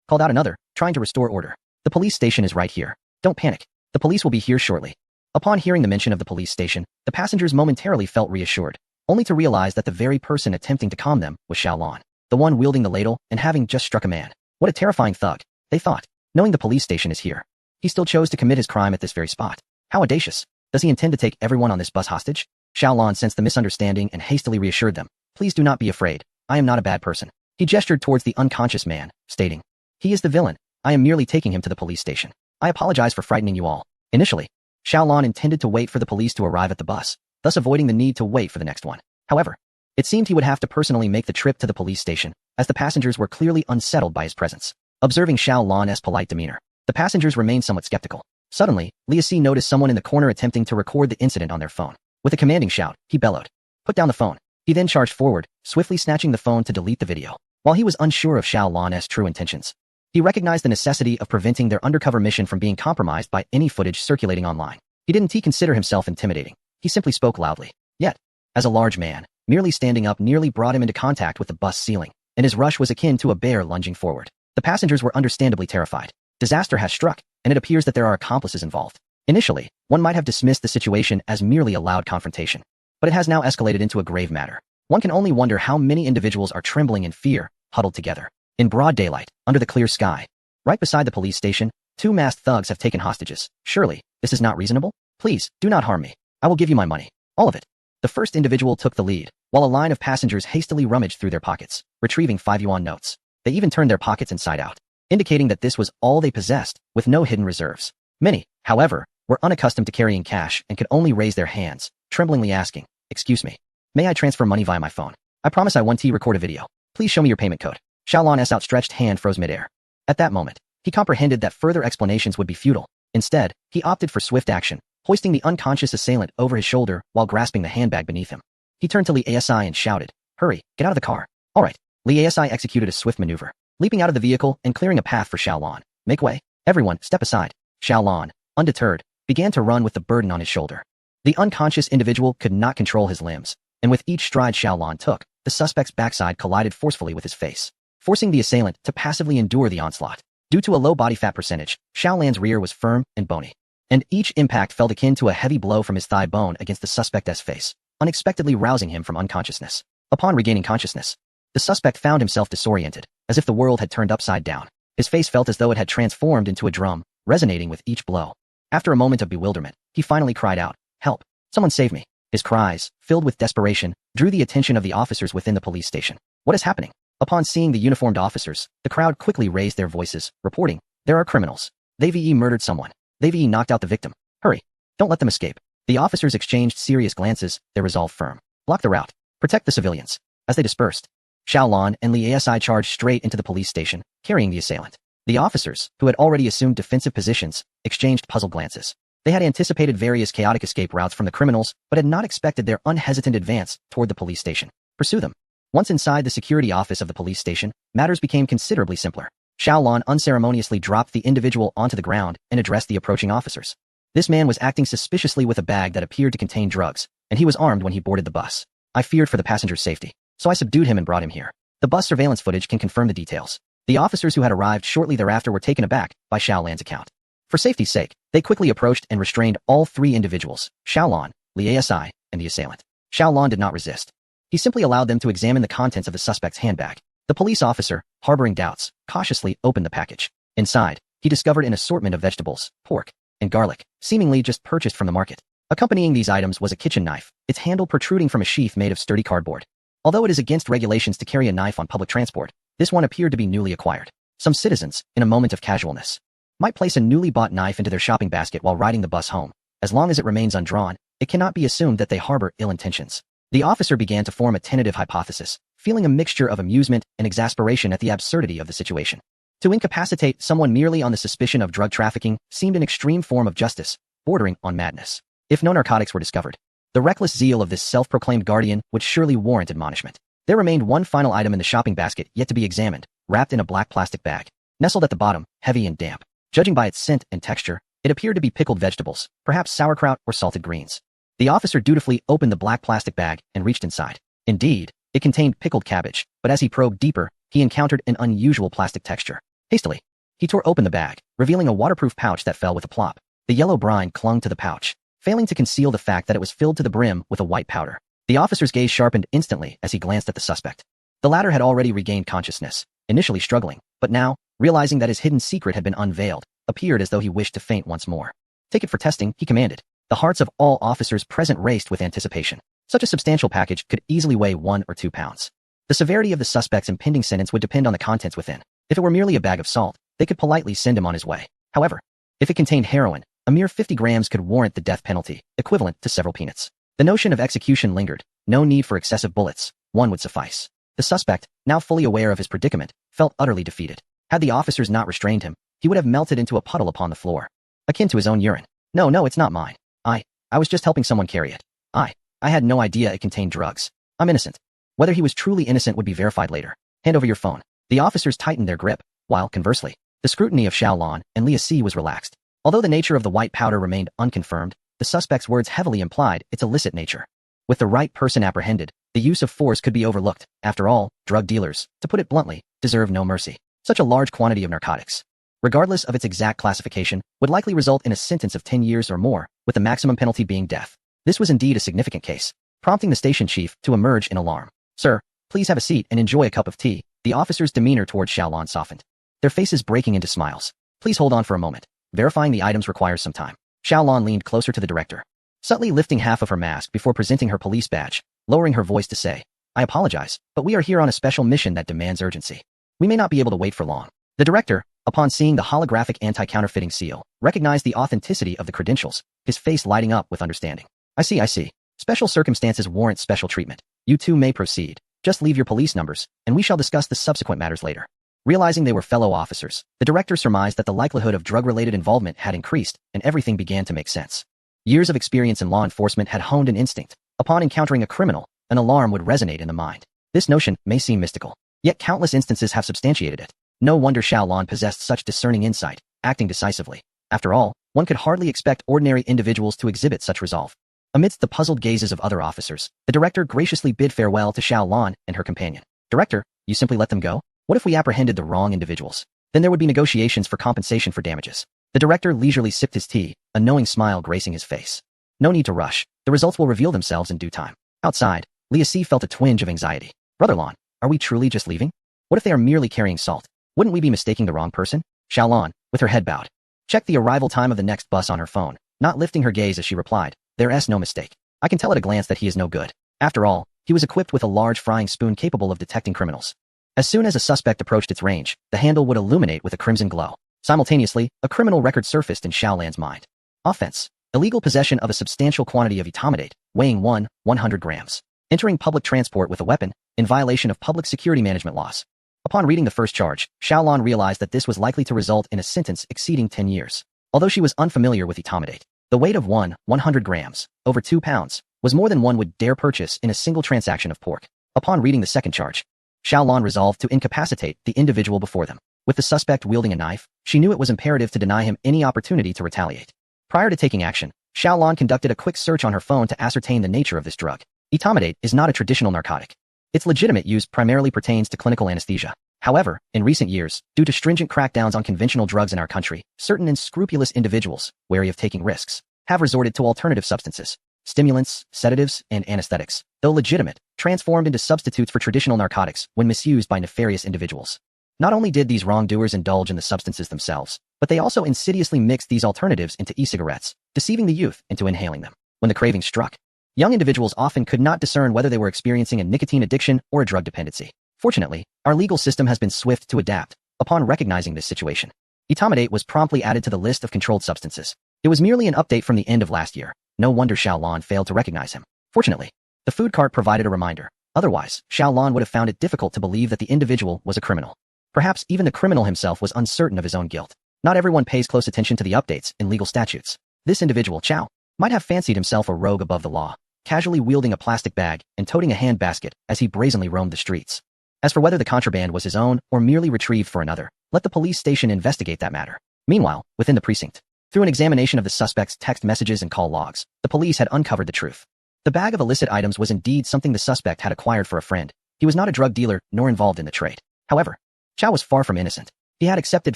called out another, trying to restore order. "The police station is right here. Don't panic. The police will be here shortly." Upon hearing the mention of the police station, the passengers momentarily felt reassured, only to realize that the very person attempting to calm them was Xiaolan, the one wielding the ladle and having just struck a man. What a terrifying thug, they thought, knowing the police station is here. He still chose to commit his crime at this very spot. How audacious. Does he intend to take everyone on this bus hostage? Xiaolan sensed the misunderstanding and hastily reassured them. "Please do not be afraid. I am not a bad person." He gestured towards the unconscious man, stating, "He is the villain. I am merely taking him to the police station. I apologize for frightening you all." Initially, Xiaolan intended to wait for the police to arrive at the bus, thus avoiding the need to wait for the next one. However, it seemed he would have to personally make the trip to the police station, as the passengers were clearly unsettled by his presence. Observing Xiaolan's polite demeanor, the passengers remained somewhat skeptical. Suddenly, Lia Si noticed someone in the corner attempting to record the incident on their phone. With a commanding shout, he bellowed, "Put down the phone." He then charged forward, swiftly snatching the phone to delete the video. While he was unsure of Xiaolan's true intentions, he recognized the necessity of preventing their undercover mission from being compromised by any footage circulating online. He didn't consider himself intimidating. He simply spoke loudly. Yet, as a large man, merely standing up nearly brought him into contact with the bus ceiling, and his rush was akin to a bear lunging forward. The passengers were understandably terrified. Disaster has struck, and it appears that there are accomplices involved. Initially, one might have dismissed the situation as merely a loud confrontation, but it has now escalated into a grave matter. One can only wonder how many individuals are trembling in fear, huddled together, in broad daylight, under the clear sky. Right beside the police station, two masked thugs have taken hostages. Surely, this is not reasonable? "Please, do not harm me. I will give you my money. All of it." The first individual took the lead, while a line of passengers hastily rummaged through their pockets, retrieving 5 yuan notes. They even turned their pockets inside out, indicating that this was all they possessed, with no hidden reserves. Many, however, were unaccustomed to carrying cash and could only raise their hands, tremblingly asking, "Excuse me, may I transfer money via my phone? I promise I won't record a video. Please show me your payment code." Xiaolan's outstretched hand froze midair. At that moment, he comprehended that further explanations would be futile. Instead, he opted for swift action, hoisting the unconscious assailant over his shoulder while grasping the handbag beneath him. He turned to Li Asi and shouted, "Hurry, get out of the car." "All right." Li Asi executed a swift maneuver, leaping out of the vehicle and clearing a path for Xiaolan. "Make way. Everyone, step aside." Xiaolan, undeterred, began to run with the burden on his shoulder. The unconscious individual could not control his limbs, and with each stride Xiaolan took, the suspect's backside collided forcefully with his face, forcing the assailant to passively endure the onslaught. Due to a low body fat percentage, Xiaolan's rear was firm and bony, and each impact felt akin to a heavy blow from his thigh bone against the suspect's face, unexpectedly rousing him from unconsciousness. Upon regaining consciousness, the suspect found himself disoriented, as if the world had turned upside down. His face felt as though it had transformed into a drum, resonating with each blow. After a moment of bewilderment, he finally cried out, "Help! Someone save me!" His cries, filled with desperation, drew the attention of the officers within the police station. "What is happening?" Upon seeing the uniformed officers, the crowd quickly raised their voices, reporting, "There are criminals. They've murdered someone. They've knocked out the victim. Hurry! Don't let them escape." The officers exchanged serious glances, their resolve firm. "Block the route. Protect the civilians." As they dispersed, Xiaolan and Li Asi charged straight into the police station, carrying the assailant. The officers, who had already assumed defensive positions, exchanged puzzled glances. They had anticipated various chaotic escape routes from the criminals, but had not expected their unhesitant advance toward the police station. Pursue them. Once inside the security office of the police station, matters became considerably simpler. Xiaolan unceremoniously dropped the individual onto the ground and addressed the approaching officers. This man was acting suspiciously with a bag that appeared to contain drugs, and he was armed when he boarded the bus. I feared for the passenger's safety, so I subdued him and brought him here. The bus surveillance footage can confirm the details. The officers who had arrived shortly thereafter were taken aback by Xiaolan's account. For safety's sake, they quickly approached and restrained all 3 individuals, Xiaolan, Li Asi, and the assailant. Xiaolan did not resist. He simply allowed them to examine the contents of the suspect's handbag. The police officer, harboring doubts, cautiously opened the package. Inside, he discovered an assortment of vegetables, pork, and garlic, seemingly just purchased from the market. Accompanying these items was a kitchen knife, its handle protruding from a sheath made of sturdy cardboard. Although it is against regulations to carry a knife on public transport, This one appeared to be newly acquired. Some citizens, in a moment of casualness, might place a newly bought knife into their shopping basket while riding the bus home. As long as it remains undrawn, it cannot be assumed that they harbor ill intentions. The officer began to form a tentative hypothesis, feeling a mixture of amusement and exasperation at the absurdity of the situation. To incapacitate someone merely on the suspicion of drug trafficking seemed an extreme form of justice, bordering on madness. If no narcotics were discovered, the reckless zeal of this self-proclaimed guardian would surely warrant admonishment. There remained one final item in the shopping basket yet to be examined, wrapped in a black plastic bag. Nestled at the bottom, heavy and damp. Judging by its scent and texture, it appeared to be pickled vegetables, perhaps sauerkraut or salted greens. The officer dutifully opened the black plastic bag and reached inside. Indeed, it contained pickled cabbage, but as he probed deeper, he encountered an unusual plastic texture. Hastily, he tore open the bag, revealing a waterproof pouch that fell with a plop. The yellow brine clung to the pouch, failing to conceal the fact that it was filled to the brim with a white powder. The officer's gaze sharpened instantly as he glanced at the suspect. The latter had already regained consciousness, initially struggling, but now, realizing that his hidden secret had been unveiled, appeared as though he wished to faint once more. Take it for testing, he commanded. The hearts of all officers present raced with anticipation. Such a substantial package could easily weigh 1 or 2 pounds. The severity of the suspect's impending sentence would depend on the contents within. If it were merely a bag of salt, they could politely send him on his way. However, if it contained heroin, a mere 50 grams could warrant the death penalty, equivalent to several peanuts. The notion of execution lingered. No need for excessive bullets. One would suffice. The suspect, now fully aware of his predicament, felt utterly defeated. Had the officers not restrained him, he would have melted into a puddle upon the floor, akin to his own urine. No, it's not mine. I was just helping someone carry it. I had no idea it contained drugs. I'm innocent. Whether he was truly innocent would be verified later. Hand over your phone. The officers tightened their grip, while, conversely, the scrutiny of Xiaolon and Leah C. was relaxed. Although the nature of the white powder remained unconfirmed, the suspect's words heavily implied its illicit nature. With the right person apprehended, the use of force could be overlooked. After all, drug dealers, to put it bluntly, deserve no mercy. Such a large quantity of narcotics, regardless of its exact classification, would likely result in a sentence of 10 years or more, with the maximum penalty being death. This was indeed a significant case, prompting the station chief to emerge in alarm. Sir, please have a seat and enjoy a cup of tea. The officer's demeanor toward Xiaolon softened, their faces breaking into smiles. Please hold on for a moment. Verifying the items requires some time. Xiaolon leaned closer to the director, subtly lifting half of her mask before presenting her police badge, lowering her voice to say, I apologize, but we are here on a special mission that demands urgency. We may not be able to wait for long. The director, upon seeing the holographic anti-counterfeiting seal, recognized the authenticity of the credentials, his face lighting up with understanding. I see. Special circumstances warrant special treatment. You two may proceed. Just leave your police numbers, and we shall discuss the subsequent matters later. Realizing they were fellow officers, the director surmised that the likelihood of drug-related involvement had increased, and everything began to make sense. Years of experience in law enforcement had honed an instinct. Upon encountering a criminal, an alarm would resonate in the mind. This notion may seem mystical, yet countless instances have substantiated it. No wonder Xiaolon possessed such discerning insight, acting decisively. After all, one could hardly expect ordinary individuals to exhibit such resolve. Amidst the puzzled gazes of other officers, the director graciously bid farewell to Xiaolon and her companion. Director, you simply let them go? What if we apprehended the wrong individuals? Then there would be negotiations for compensation for damages. The director leisurely sipped his tea, a knowing smile gracing his face. No need to rush. The results will reveal themselves in due time. Outside, Leah C. felt a twinge of anxiety. Brother-Lon, are we truly just leaving? What if they are merely carrying salt? Wouldn't we be mistaking the wrong person? Xiaolon, with her head bowed, checked the arrival time of the next bus on her phone, not lifting her gaze as she replied, There's no mistake. I can tell at a glance that he is no good. After all, he was equipped with a large frying spoon capable of detecting criminals. As soon as a suspect approached its range, the handle would illuminate with a crimson glow. Simultaneously, a criminal record surfaced in Xiaolan's mind. Offense: illegal possession of a substantial quantity of etomidate, weighing 100 grams. Entering public transport with a weapon, in violation of public security management laws. Upon reading the first charge, Xiaolon realized that this was likely to result in a sentence exceeding 10 years. Although she was unfamiliar with etomidate, the weight of 100 grams, over 2 pounds, was more than one would dare purchase in a single transaction of pork. Upon reading the second charge, Xiaolon resolved to incapacitate the individual before them. With the suspect wielding a knife, she knew it was imperative to deny him any opportunity to retaliate. Prior to taking action, Xiaolon conducted a quick search on her phone to ascertain the nature of this drug. Etomidate is not a traditional narcotic. Its legitimate use primarily pertains to clinical anesthesia. However, in recent years, due to stringent crackdowns on conventional drugs in our country, certain unscrupulous individuals, wary of taking risks, have resorted to alternative substances, stimulants, sedatives, and anesthetics, though legitimate, transformed into substitutes for traditional narcotics when misused by nefarious individuals. Not only did these wrongdoers indulge in the substances themselves, but they also insidiously mixed these alternatives into e-cigarettes, deceiving the youth into inhaling them. When the craving struck, young individuals often could not discern whether they were experiencing a nicotine addiction or a drug dependency. Fortunately, our legal system has been swift to adapt. Upon recognizing this situation, etomidate was promptly added to the list of controlled substances. It was merely an update from the end of last year. No wonder Xiaolon failed to recognize him. Fortunately, the food cart provided a reminder. Otherwise, Xiaolon would have found it difficult to believe that the individual was a criminal. Perhaps even the criminal himself was uncertain of his own guilt. Not everyone pays close attention to the updates in legal statutes. This individual, Chao, might have fancied himself a rogue above the law, casually wielding a plastic bag and toting a hand basket as he brazenly roamed the streets. As for whether the contraband was his own or merely retrieved for another, let the police station investigate that matter. Meanwhile, within the precinct, through an examination of the suspect's text messages and call logs, the police had uncovered the truth. The bag of illicit items was indeed something the suspect had acquired for a friend. He was not a drug dealer nor involved in the trade. However, Chao was far from innocent. He had accepted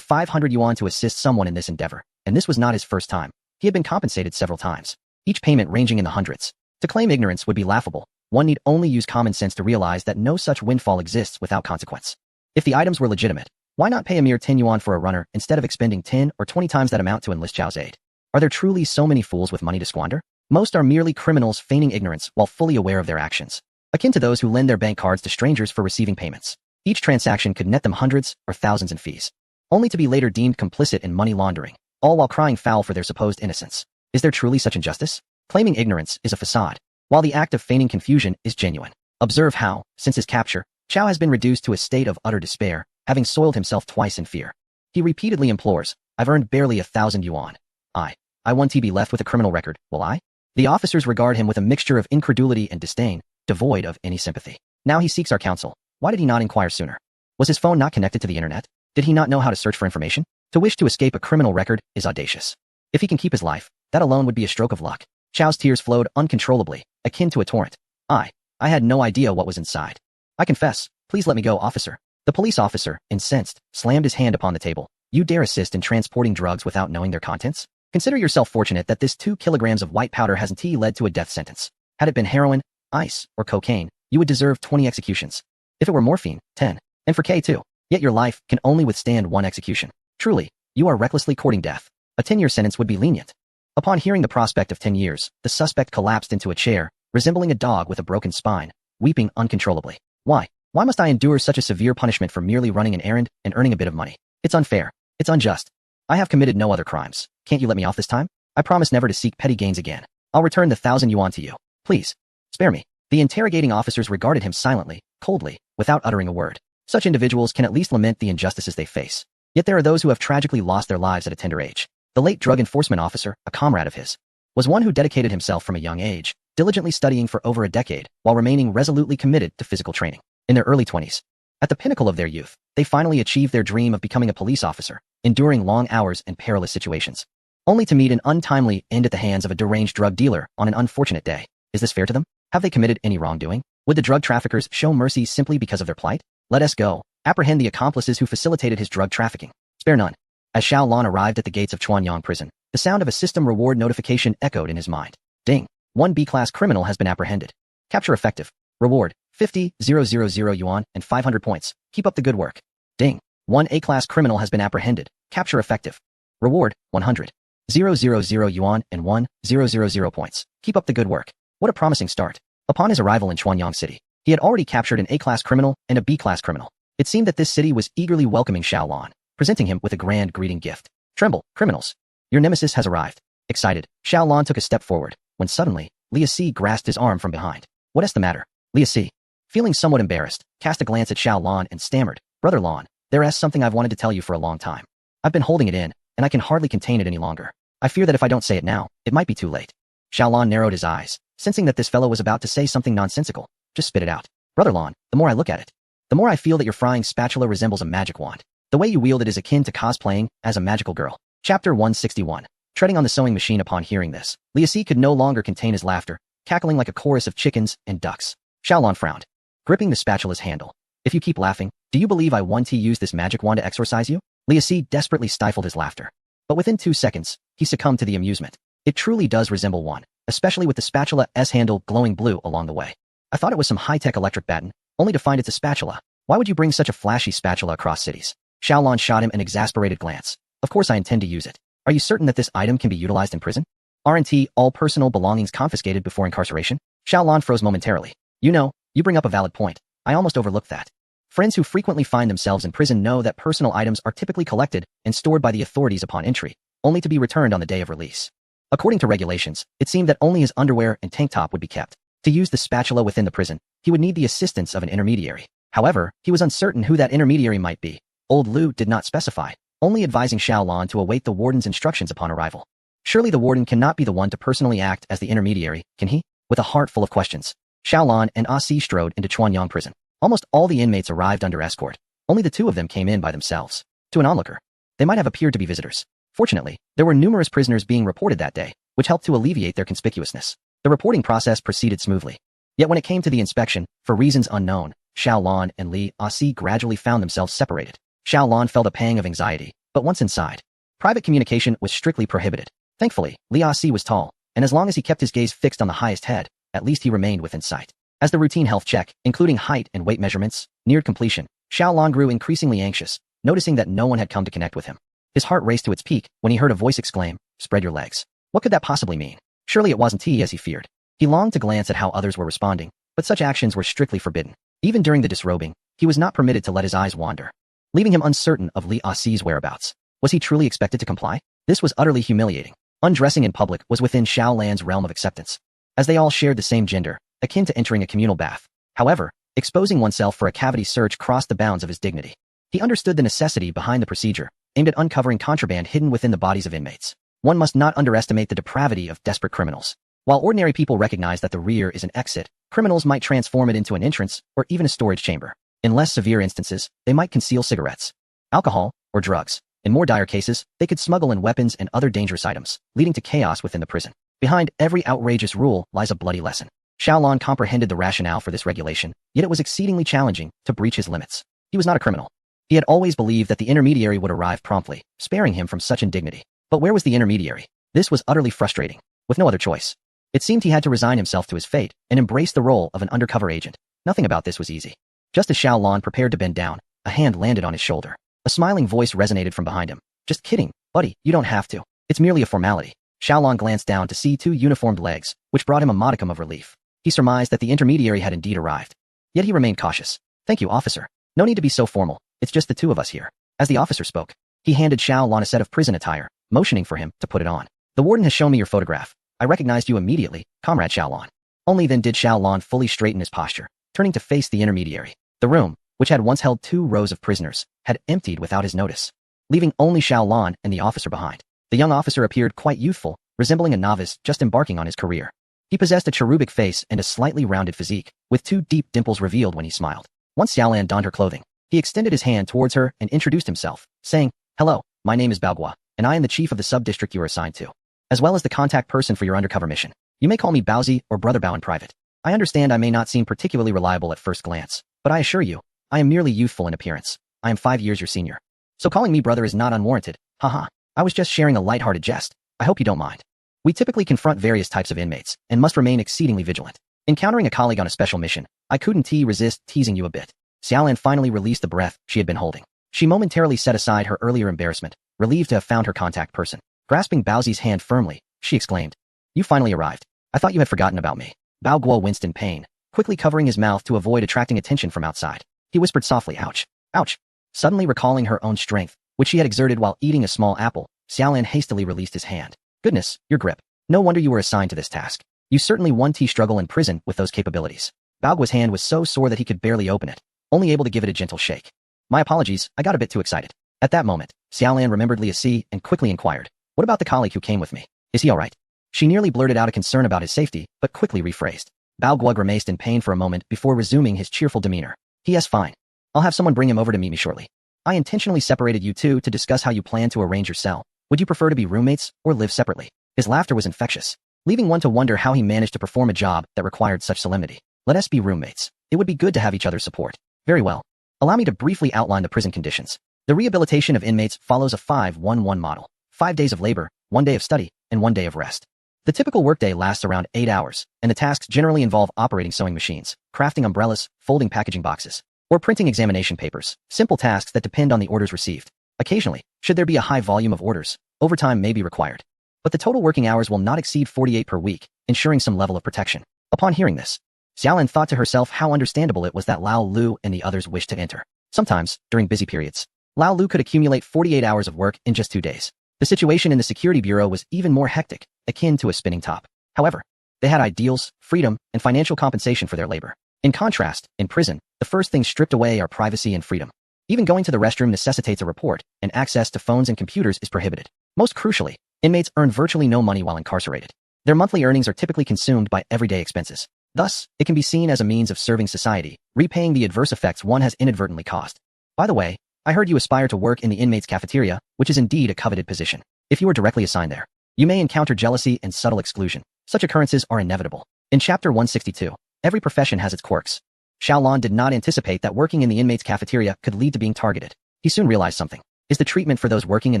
500 yuan to assist someone in this endeavor, and this was not his first time. He had been compensated several times, each payment ranging in the hundreds. To claim ignorance would be laughable. One need only use common sense to realize that no such windfall exists without consequence. If the items were legitimate, why not pay a mere 10 yuan for a runner instead of expending 10 or 20 times that amount to enlist Chao's aid? Are there truly so many fools with money to squander? Most are merely criminals feigning ignorance while fully aware of their actions, akin to those who lend their bank cards to strangers for receiving payments. Each transaction could net them hundreds or thousands in fees, only to be later deemed complicit in money laundering, all while crying foul for their supposed innocence. Is there truly such injustice? Claiming ignorance is a facade, while the act of feigning confusion is genuine. Observe how, since his capture, Chao has been reduced to a state of utter despair, having soiled himself twice in fear. He repeatedly implores, "I've earned barely 1,000 yuan. I want to be left with a criminal record, will I?" The officers regard him with a mixture of incredulity and disdain, devoid of any sympathy. Now he seeks our counsel. Why did he not inquire sooner? Was his phone not connected to the internet? Did he not know how to search for information? To wish to escape a criminal record is audacious. If he can keep his life, that alone would be a stroke of luck. Chao's tears flowed uncontrollably, akin to a torrent. I had no idea what was inside. I confess, please let me go, officer. The police officer, incensed, slammed his hand upon the table. You dare assist in transporting drugs without knowing their contents? Consider yourself fortunate that this 2 kilograms of white powder hasn't led to a death sentence. Had it been heroin, ice, or cocaine, you would deserve 20 executions. If it were morphine, 10. And for K2. Yet your life can only withstand 1 execution. Truly, you are recklessly courting death. A 10-year sentence would be lenient. Upon hearing the prospect of 10 years, the suspect collapsed into a chair, resembling a dog with a broken spine, weeping uncontrollably. Why must I endure such a severe punishment for merely running an errand and earning a bit of money? It's unfair. It's unjust. I have committed no other crimes. Can't you let me off this time? I promise never to seek petty gains again. I'll return the 1,000 yuan to you. Please, spare me. The interrogating officers regarded him silently, coldly, without uttering a word. Such individuals can at least lament the injustices they face. Yet there are those who have tragically lost their lives at a tender age. The late drug enforcement officer, a comrade of his, was one who dedicated himself from a young age, diligently studying for over a decade while remaining resolutely committed to physical training. In their early 20s, at the pinnacle of their youth, they finally achieved their dream of becoming a police officer, enduring long hours and perilous situations, only to meet an untimely end at the hands of a deranged drug dealer on an unfortunate day. Is this fair to them? Have they committed any wrongdoing? Would the drug traffickers show mercy simply because of their plight? Let us go. Apprehend the accomplices who facilitated his drug trafficking. Spare none. As Xiaolon arrived at the gates of Chuanyang prison, the sound of a system reward notification echoed in his mind. Ding. 1 B-class criminal has been apprehended. Capture effective. Reward, 50,000 yuan and 500 points. Keep up the good work. Ding. 1 A-class criminal has been apprehended. Capture effective. Reward, 100,000 yuan and 1,000 points. Keep up the good work. What a promising start. Upon his arrival in Chuanyang City, he had already captured an A-class criminal and a B-class criminal. It seemed that this city was eagerly welcoming Xiaolon, presenting him with a grand greeting gift. Tremble, criminals. Your nemesis has arrived. Excited, Xiaolon took a step forward, when suddenly, Lia Si grasped his arm from behind. What is the matter? Lia Si, feeling somewhat embarrassed, cast a glance at Xiaolon and stammered, Brother Lon, there is something I've wanted to tell you for a long time. I've been holding it in, and I can hardly contain it any longer. I fear that if I don't say it now, it might be too late. Xiaolon narrowed his eyes, sensing that this fellow was about to say something nonsensical. Just spit it out. Brother Lon, the more I look at it, the more I feel that your frying spatula resembles a magic wand. The way you wield it is akin to cosplaying as a magical girl. Chapter 161. Treading on the sewing machine. Upon hearing this, Lia Si could no longer contain his laughter, cackling like a chorus of chickens and ducks. Xiaolon frowned, gripping the spatula's handle. If you keep laughing, do you believe I want to use this magic wand to exorcise you? Lia Si desperately stifled his laughter. But within 2 seconds, he succumbed to the amusement. It truly does resemble one, especially with the spatula's handle glowing blue along the way. I thought it was some high-tech electric baton, only to find it's a spatula. Why would you bring such a flashy spatula across cities? Xiaolon shot him an exasperated glance. Of course I intend to use it. Are you certain that this item can be utilized in prison? Aren't all personal belongings confiscated before incarceration? Xiaolon froze momentarily. You bring up a valid point. I almost overlooked that. Friends who frequently find themselves in prison know that personal items are typically collected and stored by the authorities upon entry, only to be returned on the day of release. According to regulations, it seemed that only his underwear and tank top would be kept. To use the spatula within the prison, he would need the assistance of an intermediary. However, he was uncertain who that intermediary might be. Old Liu did not specify, only advising Xiaolan to await the warden's instructions upon arrival. Surely the warden cannot be the one to personally act as the intermediary, can he? With a heart full of questions, Xiaolan and Ah-Si strode into Chuanyang prison. Almost all the inmates arrived under escort. Only the two of them came in by themselves. To an onlooker, they might have appeared to be visitors. Fortunately, there were numerous prisoners being reported that day, which helped to alleviate their conspicuousness. The reporting process proceeded smoothly. Yet when it came to the inspection, for reasons unknown, Xiaolan and Li Ah-Si gradually found themselves separated. Xiaolan felt a pang of anxiety, but once inside, private communication was strictly prohibited. Thankfully, Li Ah-Si was tall, and as long as he kept his gaze fixed on the highest head, at least he remained within sight. As the routine health check, including height and weight measurements, neared completion, Xiaolan grew increasingly anxious, noticing that no one had come to connect with him. His heart raced to its peak when he heard a voice exclaim, "Spread your legs." What could that possibly mean? Surely it wasn't he as he feared. He longed to glance at how others were responding, but such actions were strictly forbidden. Even during the disrobing, he was not permitted to let his eyes wander, leaving him uncertain of Li Ah-Si's whereabouts. Was he truly expected to comply? This was utterly humiliating. Undressing in public was within Xiaolan's realm of acceptance, as they all shared the same gender, akin to entering a communal bath. However, exposing oneself for a cavity search crossed the bounds of his dignity. He understood the necessity behind the procedure, aimed at uncovering contraband hidden within the bodies of inmates. One must not underestimate the depravity of desperate criminals. While ordinary people recognize that the rear is an exit, criminals might transform it into an entrance or even a storage chamber. In less severe instances, they might conceal cigarettes, alcohol, or drugs. In more dire cases, they could smuggle in weapons and other dangerous items, leading to chaos within the prison. Behind every outrageous rule lies a bloody lesson. Xiaolan comprehended the rationale for this regulation, yet it was exceedingly challenging to breach his limits. He was not a criminal. He had always believed that the intermediary would arrive promptly, sparing him from such indignity. But where was the intermediary? This was utterly frustrating. With no other choice, it seemed he had to resign himself to his fate and embrace the role of an undercover agent. Nothing about this was easy. Just as Xiaolan prepared to bend down, a hand landed on his shoulder. A smiling voice resonated from behind him. "Just kidding, buddy, you don't have to. It's merely a formality." Xiaolan glanced down to see two uniformed legs, which brought him a modicum of relief. He surmised that the intermediary had indeed arrived. Yet he remained cautious. "Thank you, officer. No need to be so formal. It's just the two of us here." As the officer spoke, he handed Xiaolan a set of prison attire, motioning for him to put it on. "The warden has shown me your photograph. I recognized you immediately, Comrade Xiaolan." Only then did Xiaolan fully straighten his posture, turning to face the intermediary. The room, which had once held 2 rows of prisoners, had emptied without his notice, leaving only Xiaolan and the officer behind. The young officer appeared quite youthful, resembling a novice just embarking on his career. He possessed a cherubic face and a slightly rounded physique, with 2 deep dimples revealed when he smiled. Once Xiaolan donned her clothing, he extended his hand towards her and introduced himself, saying, "Hello, my name is Baogua, and I am the chief of the sub-district you are assigned to, as well as the contact person for your undercover mission. You may call me Baozi or Brother Bao in private. I understand I may not seem particularly reliable at first glance, but I assure you, I am merely youthful in appearance. I am 5 years your senior. So calling me brother is not unwarranted. Haha. I was just sharing a light-hearted jest. I hope you don't mind. We typically confront various types of inmates and must remain exceedingly vigilant. Encountering a colleague on a special mission, I couldn't resist teasing you a bit." Xiaolan finally released the breath she had been holding. She momentarily set aside her earlier embarrassment, relieved to have found her contact person. Grasping Baozi's hand firmly, she exclaimed, "You finally arrived. I thought you had forgotten about me." Bao Guo winced in pain, quickly covering his mouth to avoid attracting attention from outside. He whispered softly, "Ouch. Ouch." Suddenly recalling her own strength, which she had exerted while eating a small apple, Xiaolan hastily released his hand. "Goodness, your grip. No wonder you were assigned to this task. You certainly won struggle in prison with those capabilities." Bao Guo's hand was so sore that he could barely open it, only able to give it a gentle shake. "My apologies, I got a bit too excited." At that moment, Xiaolan remembered Li Ah-Si and quickly inquired, "What about the colleague who came with me? Is he alright?" She nearly blurted out a concern about his safety, but quickly rephrased. Bao Guo grimaced in pain for a moment before resuming his cheerful demeanor. "Yes, fine. I'll have someone bring him over to meet me shortly. I intentionally separated you two to discuss how you plan to arrange your cell. Would you prefer to be roommates or live separately?" His laughter was infectious, leaving one to wonder how he managed to perform a job that required such solemnity. "Let us be roommates. It would be good to have each other's support." "Very well. Allow me to briefly outline the prison conditions. The rehabilitation of inmates follows a 5-1-1 model. 5 days of labor, 1 day of study, and 1 day of rest. The typical workday lasts around 8 hours, and the tasks generally involve operating sewing machines, crafting umbrellas, folding packaging boxes, or printing examination papers, simple tasks that depend on the orders received. Occasionally, should there be a high volume of orders, overtime may be required. But the total working hours will not exceed 48 per week, ensuring some level of protection. Upon hearing this, Xiaolin thought to herself how understandable it was that Lao Lu and the others wished to enter. Sometimes, during busy periods, Lao Lu could accumulate 48 hours of work in just 2 days. The situation in the security bureau was even more hectic, akin to a spinning top. However, they had ideals, freedom, and financial compensation for their labor. In contrast, in prison, the first things stripped away are privacy and freedom. Even going to the restroom necessitates a report, and access to phones and computers is prohibited. Most crucially, inmates earn virtually no money while incarcerated. Their monthly earnings are typically consumed by everyday expenses. Thus, it can be seen as a means of serving society, repaying the adverse effects one has inadvertently caused. By the way, I heard you aspire to work in the inmates' cafeteria, which is indeed a coveted position. If you are directly assigned there, you may encounter jealousy and subtle exclusion. Such occurrences are inevitable. In Chapter 162, every profession has its quirks. Xiaolin did not anticipate that working in the inmates' cafeteria could lead to being targeted. He soon realized something. Is the treatment for those working in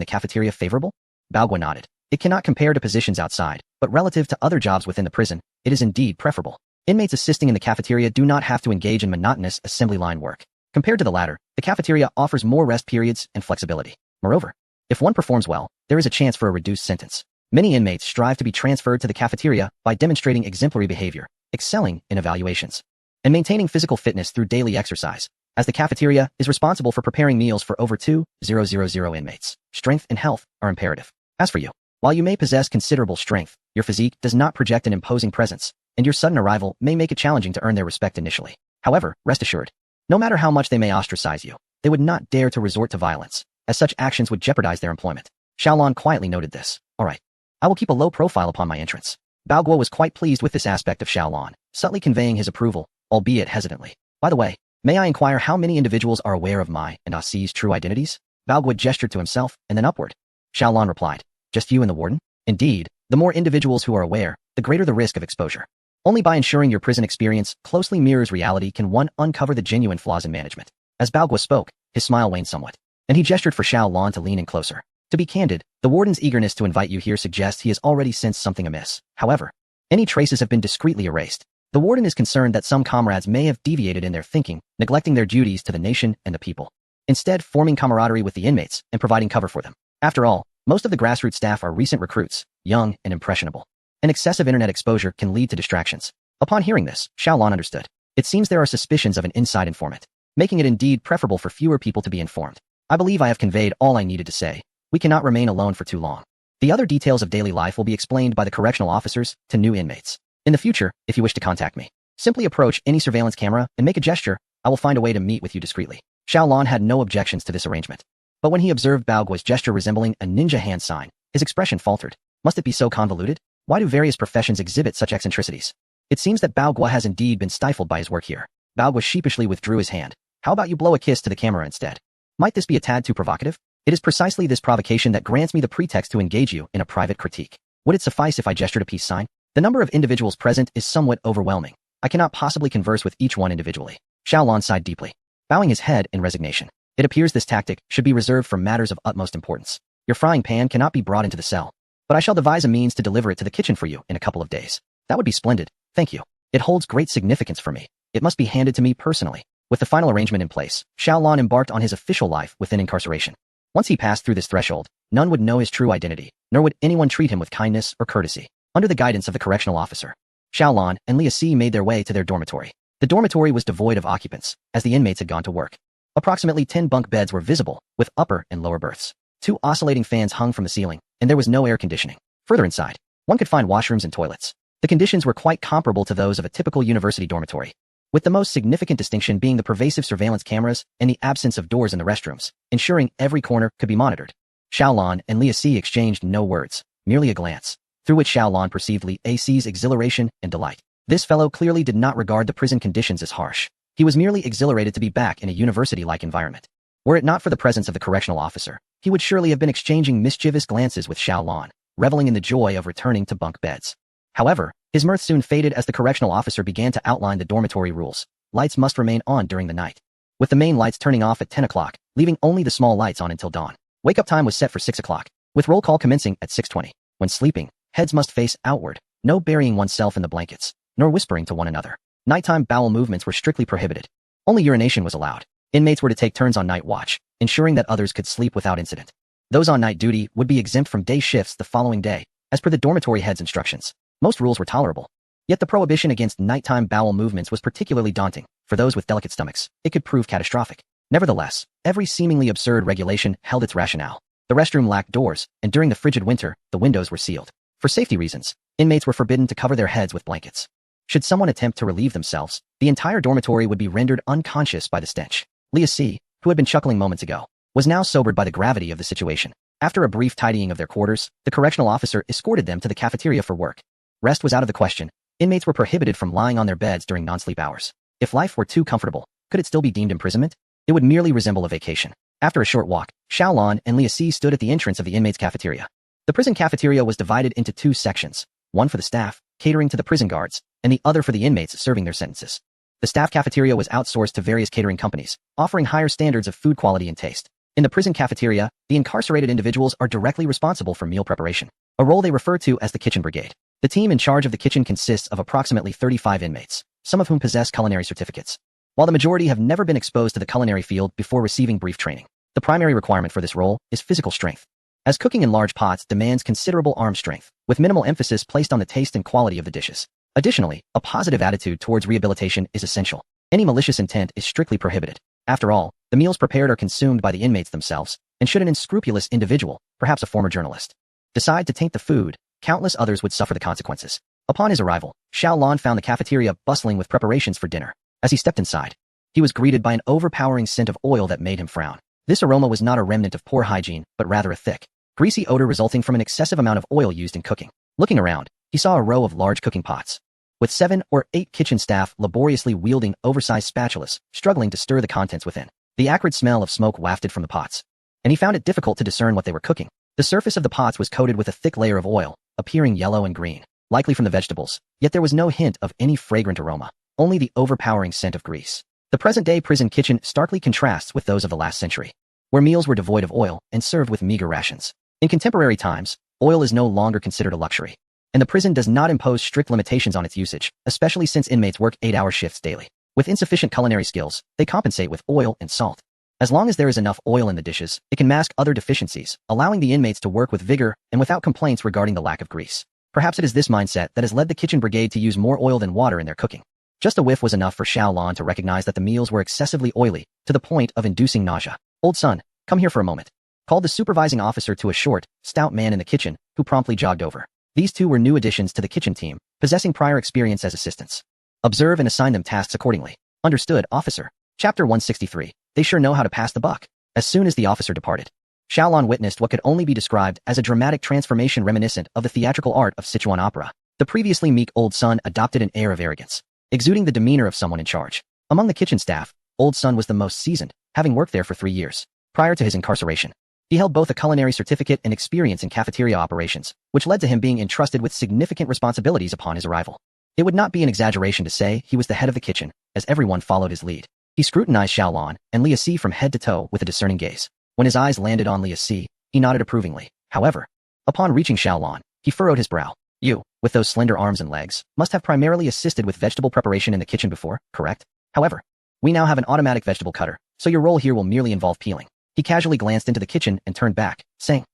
the cafeteria favorable? Baogua nodded. It cannot compare to positions outside, but relative to other jobs within the prison, it is indeed preferable. Inmates assisting in the cafeteria do not have to engage in monotonous assembly line work. Compared to the latter, the cafeteria offers more rest periods and flexibility. Moreover, if one performs well, there is a chance for a reduced sentence. Many inmates strive to be transferred to the cafeteria by demonstrating exemplary behavior, excelling in evaluations, and maintaining physical fitness through daily exercise, as the cafeteria is responsible for preparing meals for over 2,000 inmates. Strength and health are imperative. As for you, while you may possess considerable strength, your physique does not project an imposing presence, and your sudden arrival may make it challenging to earn their respect initially. However, rest assured, no matter how much they may ostracize you, they would not dare to resort to violence, as such actions would jeopardize their employment. Xiaolin quietly noted this. All right. I will keep a low profile upon my entrance. Baogua was quite pleased with this aspect of Xiaolin, subtly conveying his approval, albeit hesitantly. By the way, may I inquire how many individuals are aware of my and Asi's true identities? Baogua gestured to himself and then upward. Xiaolin replied, just you and the warden? Indeed, the more individuals who are aware, the greater the risk of exposure. Only by ensuring your prison experience closely mirrors reality can one uncover the genuine flaws in management. As Baogua spoke, his smile waned somewhat, and he gestured for Xiaolin to lean in closer. To be candid, the warden's eagerness to invite you here suggests he has already sensed something amiss. However, any traces have been discreetly erased. The warden is concerned that some comrades may have deviated in their thinking, neglecting their duties to the nation and the people, instead forming camaraderie with the inmates and providing cover for them. After all, most of the grassroots staff are recent recruits, young and impressionable. And excessive internet exposure can lead to distractions. Upon hearing this, Xiaolin understood. It seems there are suspicions of an inside informant, making it indeed preferable for fewer people to be informed. I believe I have conveyed all I needed to say. We cannot remain alone for too long. The other details of daily life will be explained by the correctional officers to new inmates. In the future, if you wish to contact me, simply approach any surveillance camera and make a gesture. I will find a way to meet with you discreetly. Xiaolin had no objections to this arrangement. But when he observed Baogua's gesture resembling a ninja hand sign, his expression faltered. Must it be so convoluted? Why do various professions exhibit such eccentricities? It seems that Baogua has indeed been stifled by his work here. Baogua sheepishly withdrew his hand. How about you blow a kiss to the camera instead? Might this be a tad too provocative? It is precisely this provocation that grants me the pretext to engage you in a private critique. Would it suffice if I gestured a peace sign? The number of individuals present is somewhat overwhelming. I cannot possibly converse with each one individually. Xiaolin sighed deeply, bowing his head in resignation. It appears this tactic should be reserved for matters of utmost importance. Your frying pan cannot be brought into the cell, but I shall devise a means to deliver it to the kitchen for you in a couple of days. That would be splendid. Thank you. It holds great significance for me. It must be handed to me personally. With the final arrangement in place, Xiaolin embarked on his official life within incarceration. Once he passed through this threshold, none would know his true identity, nor would anyone treat him with kindness or courtesy. Under the guidance of the correctional officer, Xiaolin and Lia Si made their way to their dormitory. The dormitory was devoid of occupants, as the inmates had gone to work. Approximately 10 bunk beds were visible, with upper and lower berths. 2 oscillating fans hung from the ceiling, and there was no air conditioning. Further inside, one could find washrooms and toilets. The conditions were quite comparable to those of a typical university dormitory, with the most significant distinction being the pervasive surveillance cameras and the absence of doors in the restrooms, ensuring every corner could be monitored. Xiaolin and Lia Si exchanged no words, merely a glance, through which Xiaolin perceived Lia Si's exhilaration and delight. This fellow clearly did not regard the prison conditions as harsh. He was merely exhilarated to be back in a university-like environment. Were it not for the presence of the correctional officer, he would surely have been exchanging mischievous glances with Xiaolin, reveling in the joy of returning to bunk beds. However, his mirth soon faded as the correctional officer began to outline the dormitory rules. Lights must remain on during the night, with the main lights turning off at 10 o'clock, leaving only the small lights on until dawn. Wake-up time was set for 6 o'clock, with roll call commencing at 6:20. When sleeping, heads must face outward, no burying oneself in the blankets, nor whispering to one another. Nighttime bowel movements were strictly prohibited. Only urination was allowed. Inmates were to take turns on night watch, ensuring that others could sleep without incident. Those on night duty would be exempt from day shifts the following day, as per the dormitory head's instructions. Most rules were tolerable. Yet the prohibition against nighttime bowel movements was particularly daunting. For those with delicate stomachs, it could prove catastrophic. Nevertheless, every seemingly absurd regulation held its rationale. The restroom lacked doors, and during the frigid winter, the windows were sealed. For safety reasons, inmates were forbidden to cover their heads with blankets. Should someone attempt to relieve themselves, the entire dormitory would be rendered unconscious by the stench. Leah C., who had been chuckling moments ago, was now sobered by the gravity of the situation. After a brief tidying of their quarters, the correctional officer escorted them to the cafeteria for work. Rest was out of the question. Inmates were prohibited from lying on their beds during non-sleep hours. If life were too comfortable, could it still be deemed imprisonment? It would merely resemble a vacation. After a short walk, Xiaolan and Leah C. stood at the entrance of the inmates' cafeteria. The prison cafeteria was divided into two sections, one for the staff, catering to the prison guards, and the other for the inmates serving their sentences. The staff cafeteria was outsourced to various catering companies, offering higher standards of food quality and taste. In the prison cafeteria, the incarcerated individuals are directly responsible for meal preparation, a role they refer to as the kitchen brigade. The team in charge of the kitchen consists of approximately 35 inmates, some of whom possess culinary certificates. While the majority have never been exposed to the culinary field before receiving brief training, the primary requirement for this role is physical strength, as cooking in large pots demands considerable arm strength, with minimal emphasis placed on the taste and quality of the dishes. Additionally, a positive attitude towards rehabilitation is essential. Any malicious intent is strictly prohibited. After all, the meals prepared are consumed by the inmates themselves, and should an unscrupulous individual, perhaps a former journalist, decide to taint the food, countless others would suffer the consequences. Upon his arrival, Xiaolan found the cafeteria bustling with preparations for dinner. As he stepped inside, he was greeted by an overpowering scent of oil that made him frown. This aroma was not a remnant of poor hygiene, but rather a thick, greasy odor resulting from an excessive amount of oil used in cooking. Looking around, he saw a row of large cooking pots, with 7 or 8 kitchen staff laboriously wielding oversized spatulas, struggling to stir the contents within. The acrid smell of smoke wafted from the pots, and he found it difficult to discern what they were cooking. The surface of the pots was coated with a thick layer of oil, appearing yellow and green, likely from the vegetables, yet there was no hint of any fragrant aroma, only the overpowering scent of grease. The present-day prison kitchen starkly contrasts with those of the last century, where meals were devoid of oil and served with meager rations. In contemporary times, oil is no longer considered a luxury, and the prison does not impose strict limitations on its usage, especially since inmates work 8-hour shifts daily. With insufficient culinary skills, they compensate with oil and salt. As long as there is enough oil in the dishes, it can mask other deficiencies, allowing the inmates to work with vigor and without complaints regarding the lack of grease. Perhaps it is this mindset that has led the kitchen brigade to use more oil than water in their cooking. Just a whiff was enough for Xiaolan to recognize that the meals were excessively oily, to the point of inducing nausea. "Old son, come here for a moment," called the supervising officer to a short, stout man in the kitchen, who promptly jogged over. These two were new additions to the kitchen team, possessing prior experience as assistants. Observe and assign them tasks accordingly. Understood, officer. Chapter 163. They sure know how to pass the buck. As soon as the officer departed, Xiaolan witnessed what could only be described as a dramatic transformation reminiscent of the theatrical art of Sichuan opera. The previously meek old son adopted an air of arrogance, exuding the demeanor of someone in charge. Among the kitchen staff, old son was the most seasoned, having worked there for 3 years. Prior to his incarceration, he held both a culinary certificate and experience in cafeteria operations, which led to him being entrusted with significant responsibilities upon his arrival. It would not be an exaggeration to say he was the head of the kitchen, as everyone followed his lead. He scrutinized Xiaolan and Leah C from head to toe with a discerning gaze. When his eyes landed on Leah C, he nodded approvingly. However, upon reaching Xiaolan, he furrowed his brow. "You, with those slender arms and legs, must have primarily assisted with vegetable preparation in the kitchen before, correct? However, we now have an automatic vegetable cutter, so your role here will merely involve peeling." He casually glanced into the kitchen and turned back, saying,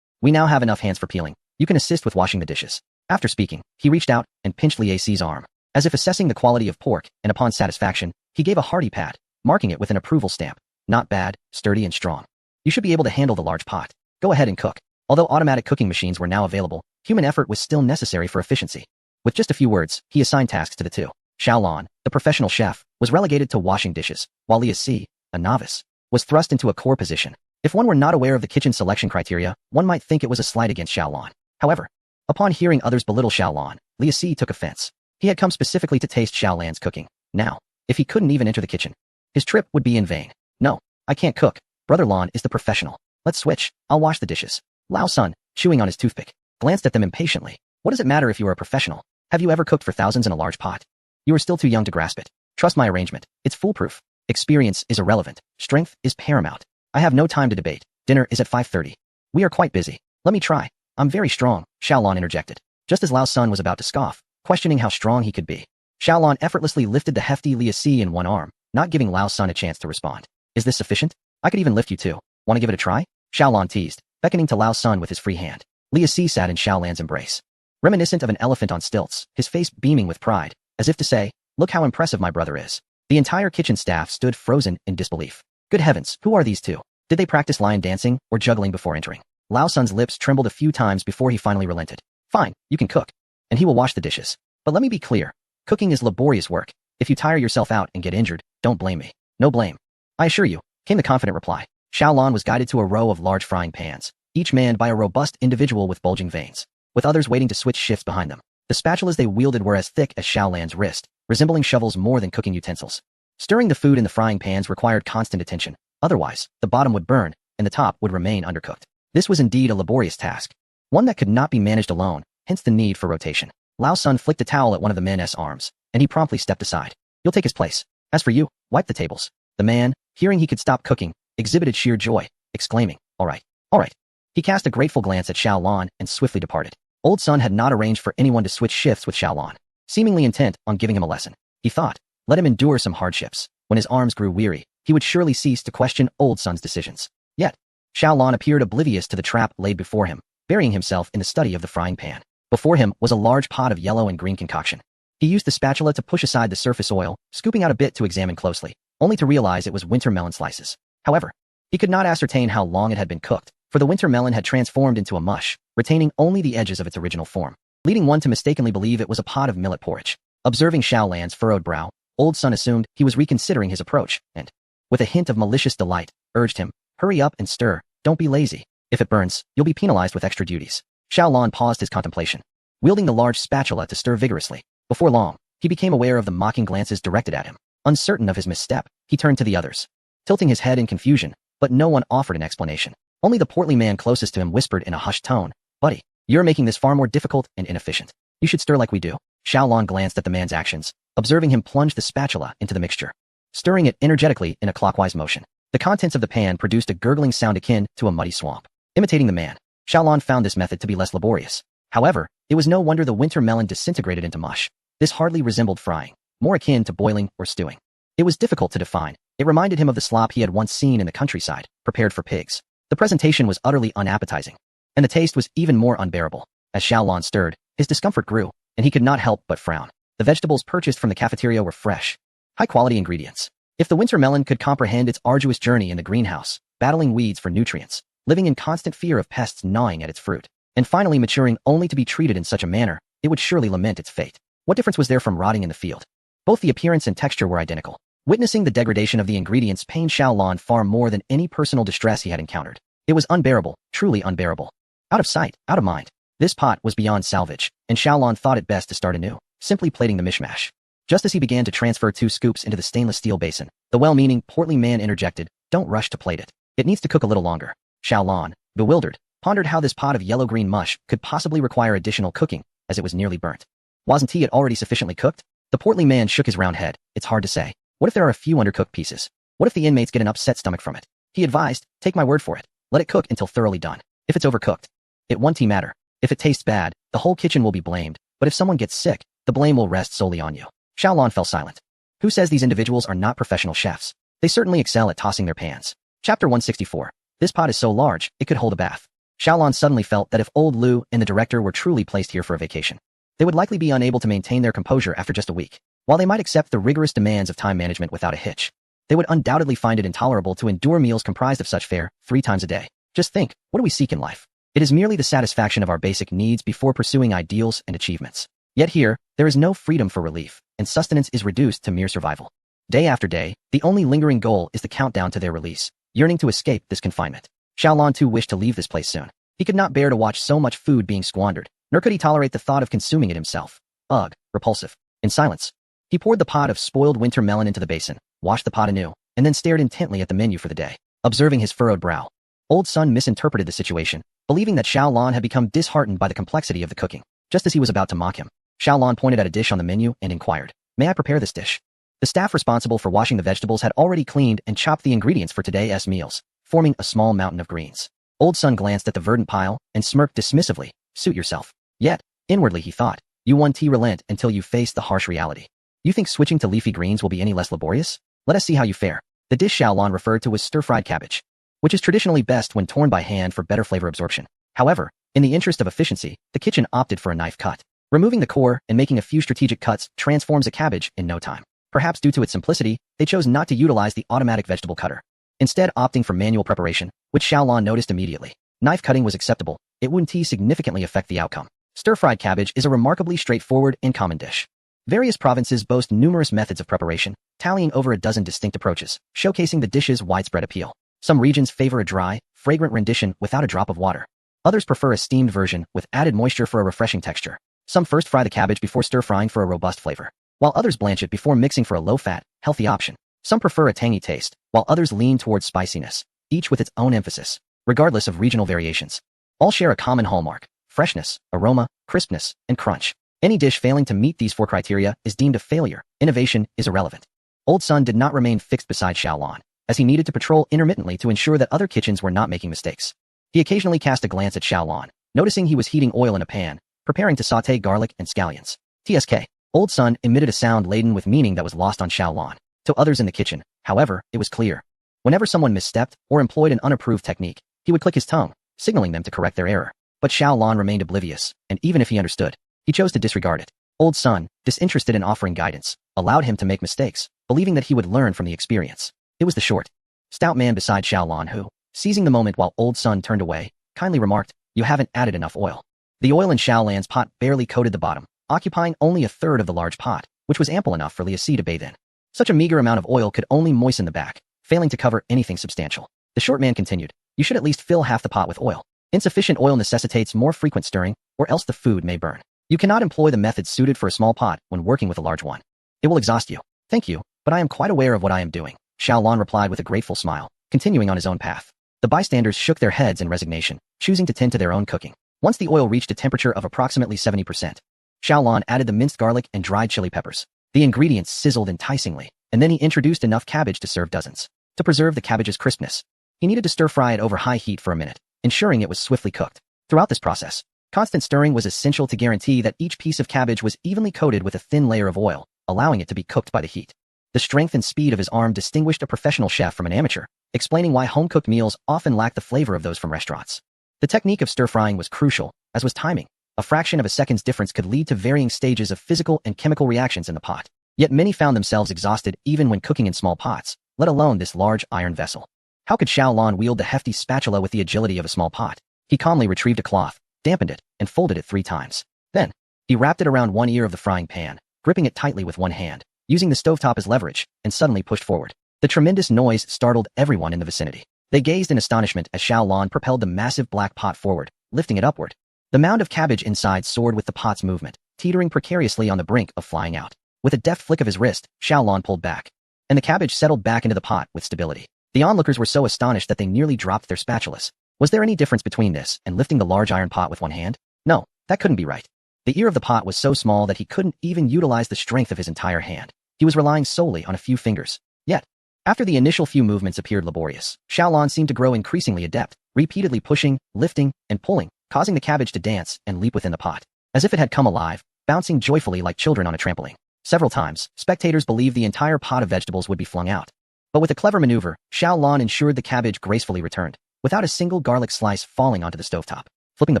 "We now have enough hands for peeling. You can assist with washing the dishes." After speaking, he reached out and pinched Leah C's arm, as if assessing the quality of pork, and upon satisfaction, he gave a hearty pat, marking it with an approval stamp. "Not bad, sturdy and strong. You should be able to handle the large pot. Go ahead and cook." Although automatic cooking machines were now available, human effort was still necessary for efficiency. With just a few words, he assigned tasks to the two. Xiaolan, the professional chef, was relegated to washing dishes, while Leah C, a novice, was thrust into a core position. If one were not aware of the kitchen selection criteria, one might think it was a slight against Xiaolan. However, upon hearing others belittle Xiaolan, Leah C took offense. He had come specifically to taste Xiaolan's cooking. Now, if he couldn't even enter the kitchen, his trip would be in vain. "No, I can't cook. Brother Lan is the professional. Let's switch. I'll wash the dishes." Lao Sun, chewing on his toothpick, glanced at them impatiently. "What does it matter if you are a professional? Have you ever cooked for thousands in a large pot? You are still too young to grasp it. Trust my arrangement. It's foolproof. Experience is irrelevant. Strength is paramount. I have no time to debate. Dinner is at 5:30. We are quite busy. Let me try. I'm very strong," Xiaolan interjected, just as Lao Sun was about to scoff, questioning how strong he could be. Xiaolan effortlessly lifted the hefty Leah C in one arm, not giving Lao Sun a chance to respond. "Is this sufficient? I could even lift you too. Want to give it a try?" Xiaolan teased, beckoning to Lao Sun with his free hand. Leah C sat in Xiaolan's embrace, reminiscent of an elephant on stilts, his face beaming with pride, as if to say, "Look how impressive my brother is." The entire kitchen staff stood frozen in disbelief. Good heavens, who are these two? Did they practice lion dancing or juggling before entering? Lao Sun's lips trembled a few times before he finally relented. "Fine, you can cook, and he will wash the dishes. But let me be clear, cooking is laborious work. If you tire yourself out and get injured, don't blame me." "No blame, I assure you," came the confident reply. Xiaolan was guided to a row of large frying pans, each manned by a robust individual with bulging veins, with others waiting to switch shifts behind them. The spatulas they wielded were as thick as Xiaolan's wrist, resembling shovels more than cooking utensils. Stirring the food in the frying pans required constant attention, otherwise, the bottom would burn, and the top would remain undercooked. This was indeed a laborious task, one that could not be managed alone, hence the need for rotation. Lao Sun flicked a towel at one of the men's arms, and he promptly stepped aside. "You'll take his place. As for you, wipe the tables." The man, hearing he could stop cooking, exhibited sheer joy, exclaiming, "All right, all right." He cast a grateful glance at Xiaolan and swiftly departed. Old Sun had not arranged for anyone to switch shifts with Xiaolan, seemingly intent on giving him a lesson. He thought, let him endure some hardships. When his arms grew weary, he would surely cease to question Old Sun's decisions. Yet, Xiaolan appeared oblivious to the trap laid before him, burying himself in the study of the frying pan. Before him was a large pot of yellow and green concoction. He used the spatula to push aside the surface oil, scooping out a bit to examine closely, only to realize it was winter melon slices. However, he could not ascertain how long it had been cooked, for the winter melon had transformed into a mush, retaining only the edges of its original form, leading one to mistakenly believe it was a pot of millet porridge. Observing Xiaolan's furrowed brow, Old Sun assumed he was reconsidering his approach, and, with a hint of malicious delight, urged him, "Hurry up and stir, don't be lazy. If it burns, you'll be penalized with extra duties." Xiaolan paused his contemplation, wielding the large spatula to stir vigorously. Before long, he became aware of the mocking glances directed at him. Uncertain of his misstep, he turned to the others, tilting his head in confusion, but no one offered an explanation. Only the portly man closest to him whispered in a hushed tone, "Buddy, you're making this far more difficult and inefficient. You should stir like we do." Xiaolan glanced at the man's actions, observing him plunge the spatula into the mixture, stirring it energetically in a clockwise motion. The contents of the pan produced a gurgling sound akin to a muddy swamp. Imitating the man, Xiaolan found this method to be less laborious. However, it was no wonder the winter melon disintegrated into mush. This hardly resembled frying, more akin to boiling or stewing. It was difficult to define. It reminded him of the slop he had once seen in the countryside, prepared for pigs. The presentation was utterly unappetizing, and the taste was even more unbearable. As Xiaolan stirred, his discomfort grew, and he could not help but frown. The vegetables purchased from the cafeteria were fresh, high-quality ingredients. If the winter melon could comprehend its arduous journey in the greenhouse, battling weeds for nutrients, living in constant fear of pests gnawing at its fruit, and finally maturing only to be treated in such a manner, it would surely lament its fate. What difference was there from rotting in the field? Both the appearance and texture were identical. Witnessing the degradation of the ingredients pained Xiaolan far more than any personal distress he had encountered. It was unbearable, truly unbearable. Out of sight, out of mind. This pot was beyond salvage, and Xiaolan thought it best to start anew, simply plating the mishmash. Just as he began to transfer 2 scoops into the stainless steel basin, the well-meaning, portly man interjected, "Don't rush to plate it. It needs to cook a little longer." Xiaolan, bewildered, pondered how this pot of yellow-green mush could possibly require additional cooking, as it was nearly burnt. Wasn't it already sufficiently cooked? The portly man shook his round head. "It's hard to say. What if there are a few undercooked pieces? What if the inmates get an upset stomach from it?" He advised, "Take my word for it. Let it cook until thoroughly done. If it's overcooked, it won't matter. If it tastes bad, the whole kitchen will be blamed, but if someone gets sick, the blame will rest solely on you." Xiaolan fell silent. Who says these individuals are not professional chefs? They certainly excel at tossing their pans. Chapter 164. This pot is so large, it could hold a bath. Xiaolan suddenly felt that if old Lu and the director were truly placed here for a vacation, they would likely be unable to maintain their composure after just a week. While they might accept the rigorous demands of time management without a hitch, they would undoubtedly find it intolerable to endure meals comprised of such fare 3 times a day. Just think, what do we seek in life? It is merely the satisfaction of our basic needs before pursuing ideals and achievements. Yet here, there is no freedom for relief, and sustenance is reduced to mere survival. Day after day, the only lingering goal is the countdown to their release, yearning to escape this confinement. Xiaolan too wished to leave this place soon. He could not bear to watch so much food being squandered, nor could he tolerate the thought of consuming it himself. Ugh, repulsive. In silence, he poured the pot of spoiled winter melon into the basin, washed the pot anew, and then stared intently at the menu for the day. Observing his furrowed brow, Old Sun misinterpreted the situation, believing that Xiaolan had become disheartened by the complexity of the cooking. Just as he was about to mock him, Xiaolan pointed at a dish on the menu and inquired, "May I prepare this dish?" The staff responsible for washing the vegetables had already cleaned and chopped the ingredients for today's meals, forming a small mountain of greens. Old Sun glanced at the verdant pile and smirked dismissively, "Suit yourself." Yet, inwardly he thought, "You won't relent until you face the harsh reality. You think switching to leafy greens will be any less laborious? Let us see how you fare." The dish Xiaolan referred to was stir-fried cabbage, which is traditionally best when torn by hand for better flavor absorption. However, in the interest of efficiency, the kitchen opted for a knife cut. Removing the core and making a few strategic cuts transforms a cabbage in no time. Perhaps due to its simplicity, they chose not to utilize the automatic vegetable cutter, instead opting for manual preparation, which Xiaolon noticed immediately. Knife cutting was acceptable. It wouldn't significantly affect the outcome. Stir-fried cabbage is a remarkably straightforward and common dish. Various provinces boast numerous methods of preparation, tallying over a dozen distinct approaches, showcasing the dish's widespread appeal. Some regions favor a dry, fragrant rendition without a drop of water. Others prefer a steamed version with added moisture for a refreshing texture. Some first fry the cabbage before stir-frying for a robust flavor, while others blanch it before mixing for a low-fat, healthy option. Some prefer a tangy taste, while others lean towards spiciness, each with its own emphasis, regardless of regional variations. All share a common hallmark: freshness, aroma, crispness, and crunch. Any dish failing to meet these 4 criteria is deemed a failure. Innovation is irrelevant. Old Sun did not remain fixed beside Xiaolon, as he needed to patrol intermittently to ensure that other kitchens were not making mistakes. He occasionally cast a glance at Xiaolon, noticing he was heating oil in a pan, preparing to sauté garlic and scallions. TSK. Old Sun emitted a sound laden with meaning that was lost on Xiaolon. To others in the kitchen, however, it was clear. Whenever someone misstepped or employed an unapproved technique, he would click his tongue, signaling them to correct their error. But Xiaolon remained oblivious, and even if he understood, he chose to disregard it. Old Sun, disinterested in offering guidance, allowed him to make mistakes, believing that he would learn from the experience. It was the short, stout man beside Xiaolon who, seizing the moment while Old Sun turned away, kindly remarked, "You haven't added enough oil." The oil in Xiaolon's pot barely coated the bottom, occupying only a third of the large pot, which was ample enough for Li Si to bathe in. Such a meager amount of oil could only moisten the back, failing to cover anything substantial. The short man continued, "You should at least fill half the pot with oil. Insufficient oil necessitates more frequent stirring, or else the food may burn. You cannot employ the methods suited for a small pot when working with a large one. It will exhaust you." "Thank you, but I am quite aware of what I am doing," Xiaolon replied with a grateful smile, continuing on his own path. The bystanders shook their heads in resignation, choosing to tend to their own cooking. Once the oil reached a temperature of approximately 70%, Xiaolon added the minced garlic and dried chili peppers. The ingredients sizzled enticingly, and then he introduced enough cabbage to serve dozens. To preserve the cabbage's crispness, he needed to stir-fry it over high heat for a minute, ensuring it was swiftly cooked. Throughout this process, constant stirring was essential to guarantee that each piece of cabbage was evenly coated with a thin layer of oil, allowing it to be cooked by the heat. The strength and speed of his arm distinguished a professional chef from an amateur, explaining why home-cooked meals often lack the flavor of those from restaurants. The technique of stir-frying was crucial, as was timing. A fraction of a second's difference could lead to varying stages of physical and chemical reactions in the pot. Yet many found themselves exhausted even when cooking in small pots, let alone this large iron vessel. How could Xiaolon wield the hefty spatula with the agility of a small pot? He calmly retrieved a cloth, dampened it, and folded it 3 times. Then, he wrapped it around one ear of the frying pan, gripping it tightly with one hand, using the stovetop as leverage, and suddenly pushed forward. The tremendous noise startled everyone in the vicinity. They gazed in astonishment as Xiaolon propelled the massive black pot forward, lifting it upward. The mound of cabbage inside soared with the pot's movement, teetering precariously on the brink of flying out. With a deft flick of his wrist, Xiaolon pulled back, and the cabbage settled back into the pot with stability. The onlookers were so astonished that they nearly dropped their spatulas. Was there any difference between this and lifting the large iron pot with one hand? No, that couldn't be right. The ear of the pot was so small that he couldn't even utilize the strength of his entire hand. He was relying solely on a few fingers. Yet, after the initial few movements appeared laborious, Xiaolon seemed to grow increasingly adept, repeatedly pushing, lifting, and pulling, causing the cabbage to dance and leap within the pot, as if it had come alive, bouncing joyfully like children on a trampoline. Several times, spectators believed the entire pot of vegetables would be flung out. But with a clever maneuver, Xiaolon ensured the cabbage gracefully returned, without a single garlic slice falling onto the stovetop. Flipping the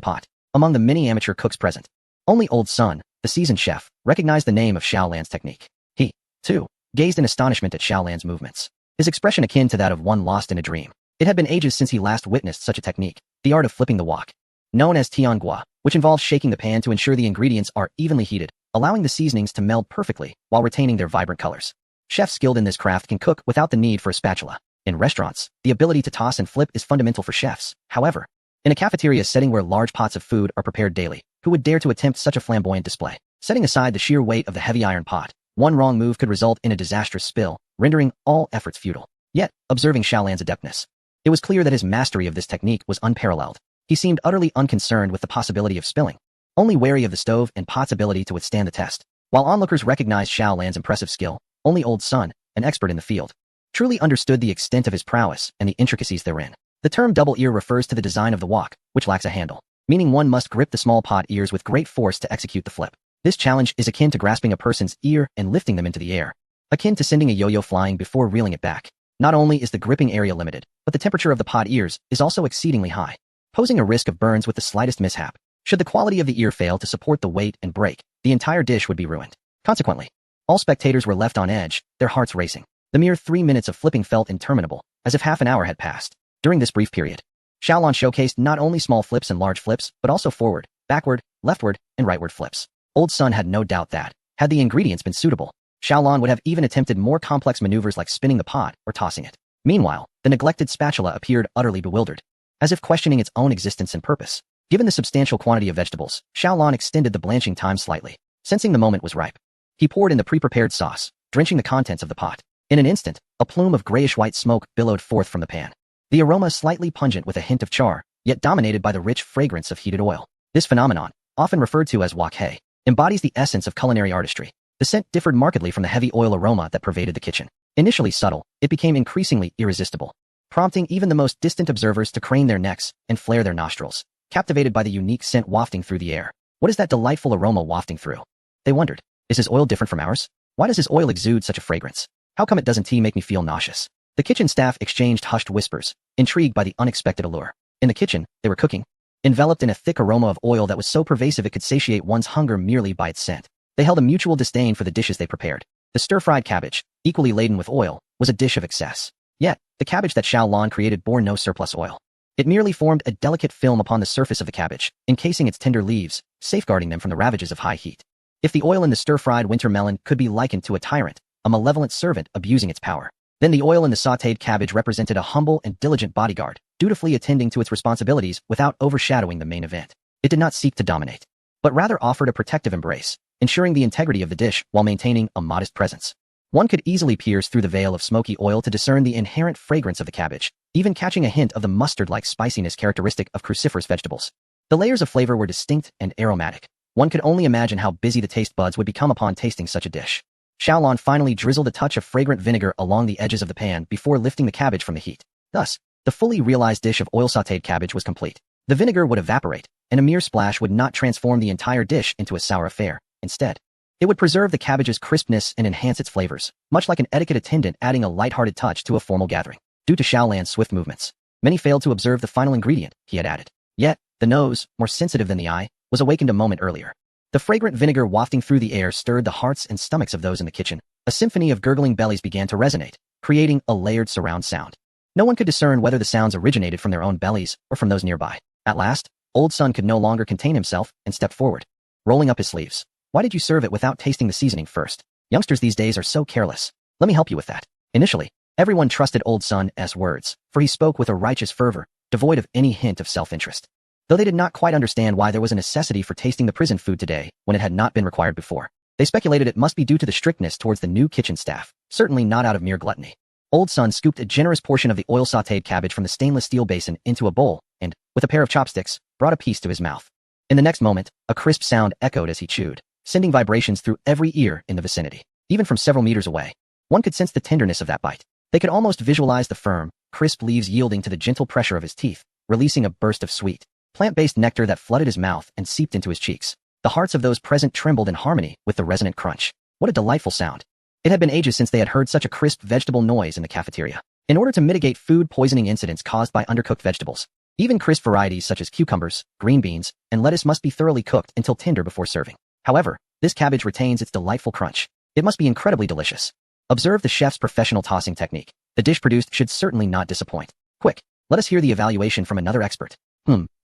pot. Among the many amateur cooks present, only Old Sun, the seasoned chef, recognized the name of Xiaolan's technique. He, too, gazed in astonishment at Xiaolan's movements, his expression akin to that of one lost in a dream. It had been ages since he last witnessed such a technique, the art of flipping the wok, known as tiangua, which involves shaking the pan to ensure the ingredients are evenly heated, allowing the seasonings to meld perfectly while retaining their vibrant colors. Chefs skilled in this craft can cook without the need for a spatula. In restaurants, the ability to toss and flip is fundamental for chefs. However, in a cafeteria setting where large pots of food are prepared daily, who would dare to attempt such a flamboyant display? Setting aside the sheer weight of the heavy iron pot, one wrong move could result in a disastrous spill, rendering all efforts futile. Yet, observing Xiaolan's adeptness, it was clear that his mastery of this technique was unparalleled. He seemed utterly unconcerned with the possibility of spilling, only wary of the stove and pot's ability to withstand the test. While onlookers recognized Xiaolan's impressive skill, only Old Sun, an expert in the field, truly understood the extent of his prowess and the intricacies therein. The term double ear refers to the design of the wok, which lacks a handle, meaning one must grip the small pot ears with great force to execute the flip. This challenge is akin to grasping a person's ear and lifting them into the air, akin to sending a yo-yo flying before reeling it back. Not only is the gripping area limited, but the temperature of the pot ears is also exceedingly high. posing a risk of burns with the slightest mishap. Should the quality of the ear fail to support the weight and break, the entire dish would be ruined. Consequently, all spectators were left on edge, their hearts racing. The mere 3 minutes of flipping felt interminable, as if half an hour had passed. During this brief period, Xiaolon showcased not only small flips and large flips, but also forward, backward, leftward, and rightward flips. Old Sun had no doubt that, had the ingredients been suitable, Xiaolon would have even attempted more complex maneuvers like spinning the pot or tossing it. Meanwhile, the neglected spatula appeared utterly bewildered, as if questioning its own existence and purpose. Given the substantial quantity of vegetables, Xiaolon extended the blanching time slightly. Sensing the moment was ripe, he poured in the pre-prepared sauce, drenching the contents of the pot. In an instant, a plume of grayish-white smoke billowed forth from the pan. The aroma slightly pungent with a hint of char, yet dominated by the rich fragrance of heated oil. This phenomenon, often referred to as wok hei, embodies the essence of culinary artistry. The scent differed markedly from the heavy oil aroma that pervaded the kitchen. Initially subtle, it became increasingly irresistible, prompting even the most distant observers to crane their necks and flare their nostrils, captivated by the unique scent wafting through the air. What is that delightful aroma wafting through? They wondered. Is his oil different from ours? Why does his oil exude such a fragrance? How come it doesn't make me feel nauseous? The kitchen staff exchanged hushed whispers, intrigued by the unexpected allure. In the kitchen, they were cooking, enveloped in a thick aroma of oil that was so pervasive it could satiate one's hunger merely by its scent. They held a mutual disdain for the dishes they prepared. The stir-fried cabbage, equally laden with oil, was a dish of excess. Yet, the cabbage that Xiaolon created bore no surplus oil. It merely formed a delicate film upon the surface of the cabbage, encasing its tender leaves, safeguarding them from the ravages of high heat. If the oil in the stir-fried winter melon could be likened to a tyrant, a malevolent servant abusing its power, then the oil in the sautéed cabbage represented a humble and diligent bodyguard, dutifully attending to its responsibilities without overshadowing the main event. It did not seek to dominate, but rather offered a protective embrace, ensuring the integrity of the dish while maintaining a modest presence. One could easily pierce through the veil of smoky oil to discern the inherent fragrance of the cabbage, even catching a hint of the mustard-like spiciness characteristic of cruciferous vegetables. The layers of flavor were distinct and aromatic. One could only imagine how busy the taste buds would become upon tasting such a dish. Xiaolon finally drizzled a touch of fragrant vinegar along the edges of the pan before lifting the cabbage from the heat. Thus, the fully realized dish of oil-sautéed cabbage was complete. The vinegar would evaporate, and a mere splash would not transform the entire dish into a sour affair. Instead, it would preserve the cabbage's crispness and enhance its flavors, much like an etiquette attendant adding a light-hearted touch to a formal gathering. Due to Xiaolon's swift movements, many failed to observe the final ingredient he had added. Yet, the nose, more sensitive than the eye, was awakened a moment earlier. The fragrant vinegar wafting through the air stirred the hearts and stomachs of those in the kitchen. A symphony of gurgling bellies began to resonate, creating a layered surround sound. No one could discern whether the sounds originated from their own bellies or from those nearby. At last, Old Sun could no longer contain himself and stepped forward, rolling up his sleeves. Why did you serve it without tasting the seasoning first? Youngsters these days are so careless. Let me help you with that. Initially, everyone trusted Old Sun's words, for he spoke with a righteous fervor, devoid of any hint of self-interest. Though they did not quite understand why there was a necessity for tasting the prison food today when it had not been required before. They speculated it must be due to the strictness towards the new kitchen staff, certainly not out of mere gluttony. Old Sun scooped a generous portion of the oil-sautéed cabbage from the stainless steel basin into a bowl and, with a pair of chopsticks, brought a piece to his mouth. In the next moment, a crisp sound echoed as he chewed, sending vibrations through every ear in the vicinity. Even from several meters away, one could sense the tenderness of that bite. They could almost visualize the firm, crisp leaves yielding to the gentle pressure of his teeth, releasing a burst of sweet, plant-based nectar that flooded his mouth and seeped into his cheeks. The hearts of those present trembled in harmony with the resonant crunch. What a delightful sound. It had been ages since they had heard such a crisp vegetable noise in the cafeteria. In order to mitigate food poisoning incidents caused by undercooked vegetables, even crisp varieties such as cucumbers, green beans, and lettuce must be thoroughly cooked until tender before serving. However, this cabbage retains its delightful crunch. It must be incredibly delicious. Observe the chef's professional tossing technique. The dish produced should certainly not disappoint. Quick, let us hear the evaluation from another expert.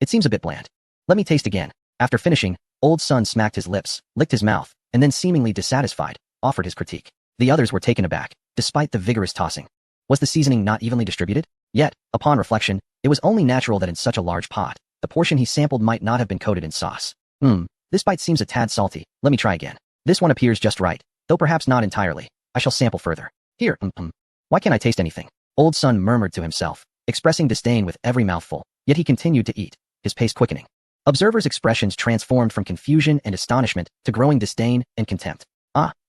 It seems a bit bland. Let me taste again. After finishing, Old Sun smacked his lips, licked his mouth, and then seemingly dissatisfied, offered his critique. The others were taken aback, despite the vigorous tossing. Was the seasoning not evenly distributed? Yet, upon reflection, it was only natural that in such a large pot, the portion he sampled might not have been coated in sauce. This bite seems a tad salty. Let me try again. This one appears just right, though perhaps not entirely. I shall sample further. Here, Why can't I taste anything? Old Sun murmured to himself, expressing disdain with every mouthful, yet he continued to eat, his pace quickening. Observers' expressions transformed from confusion and astonishment to growing disdain and contempt.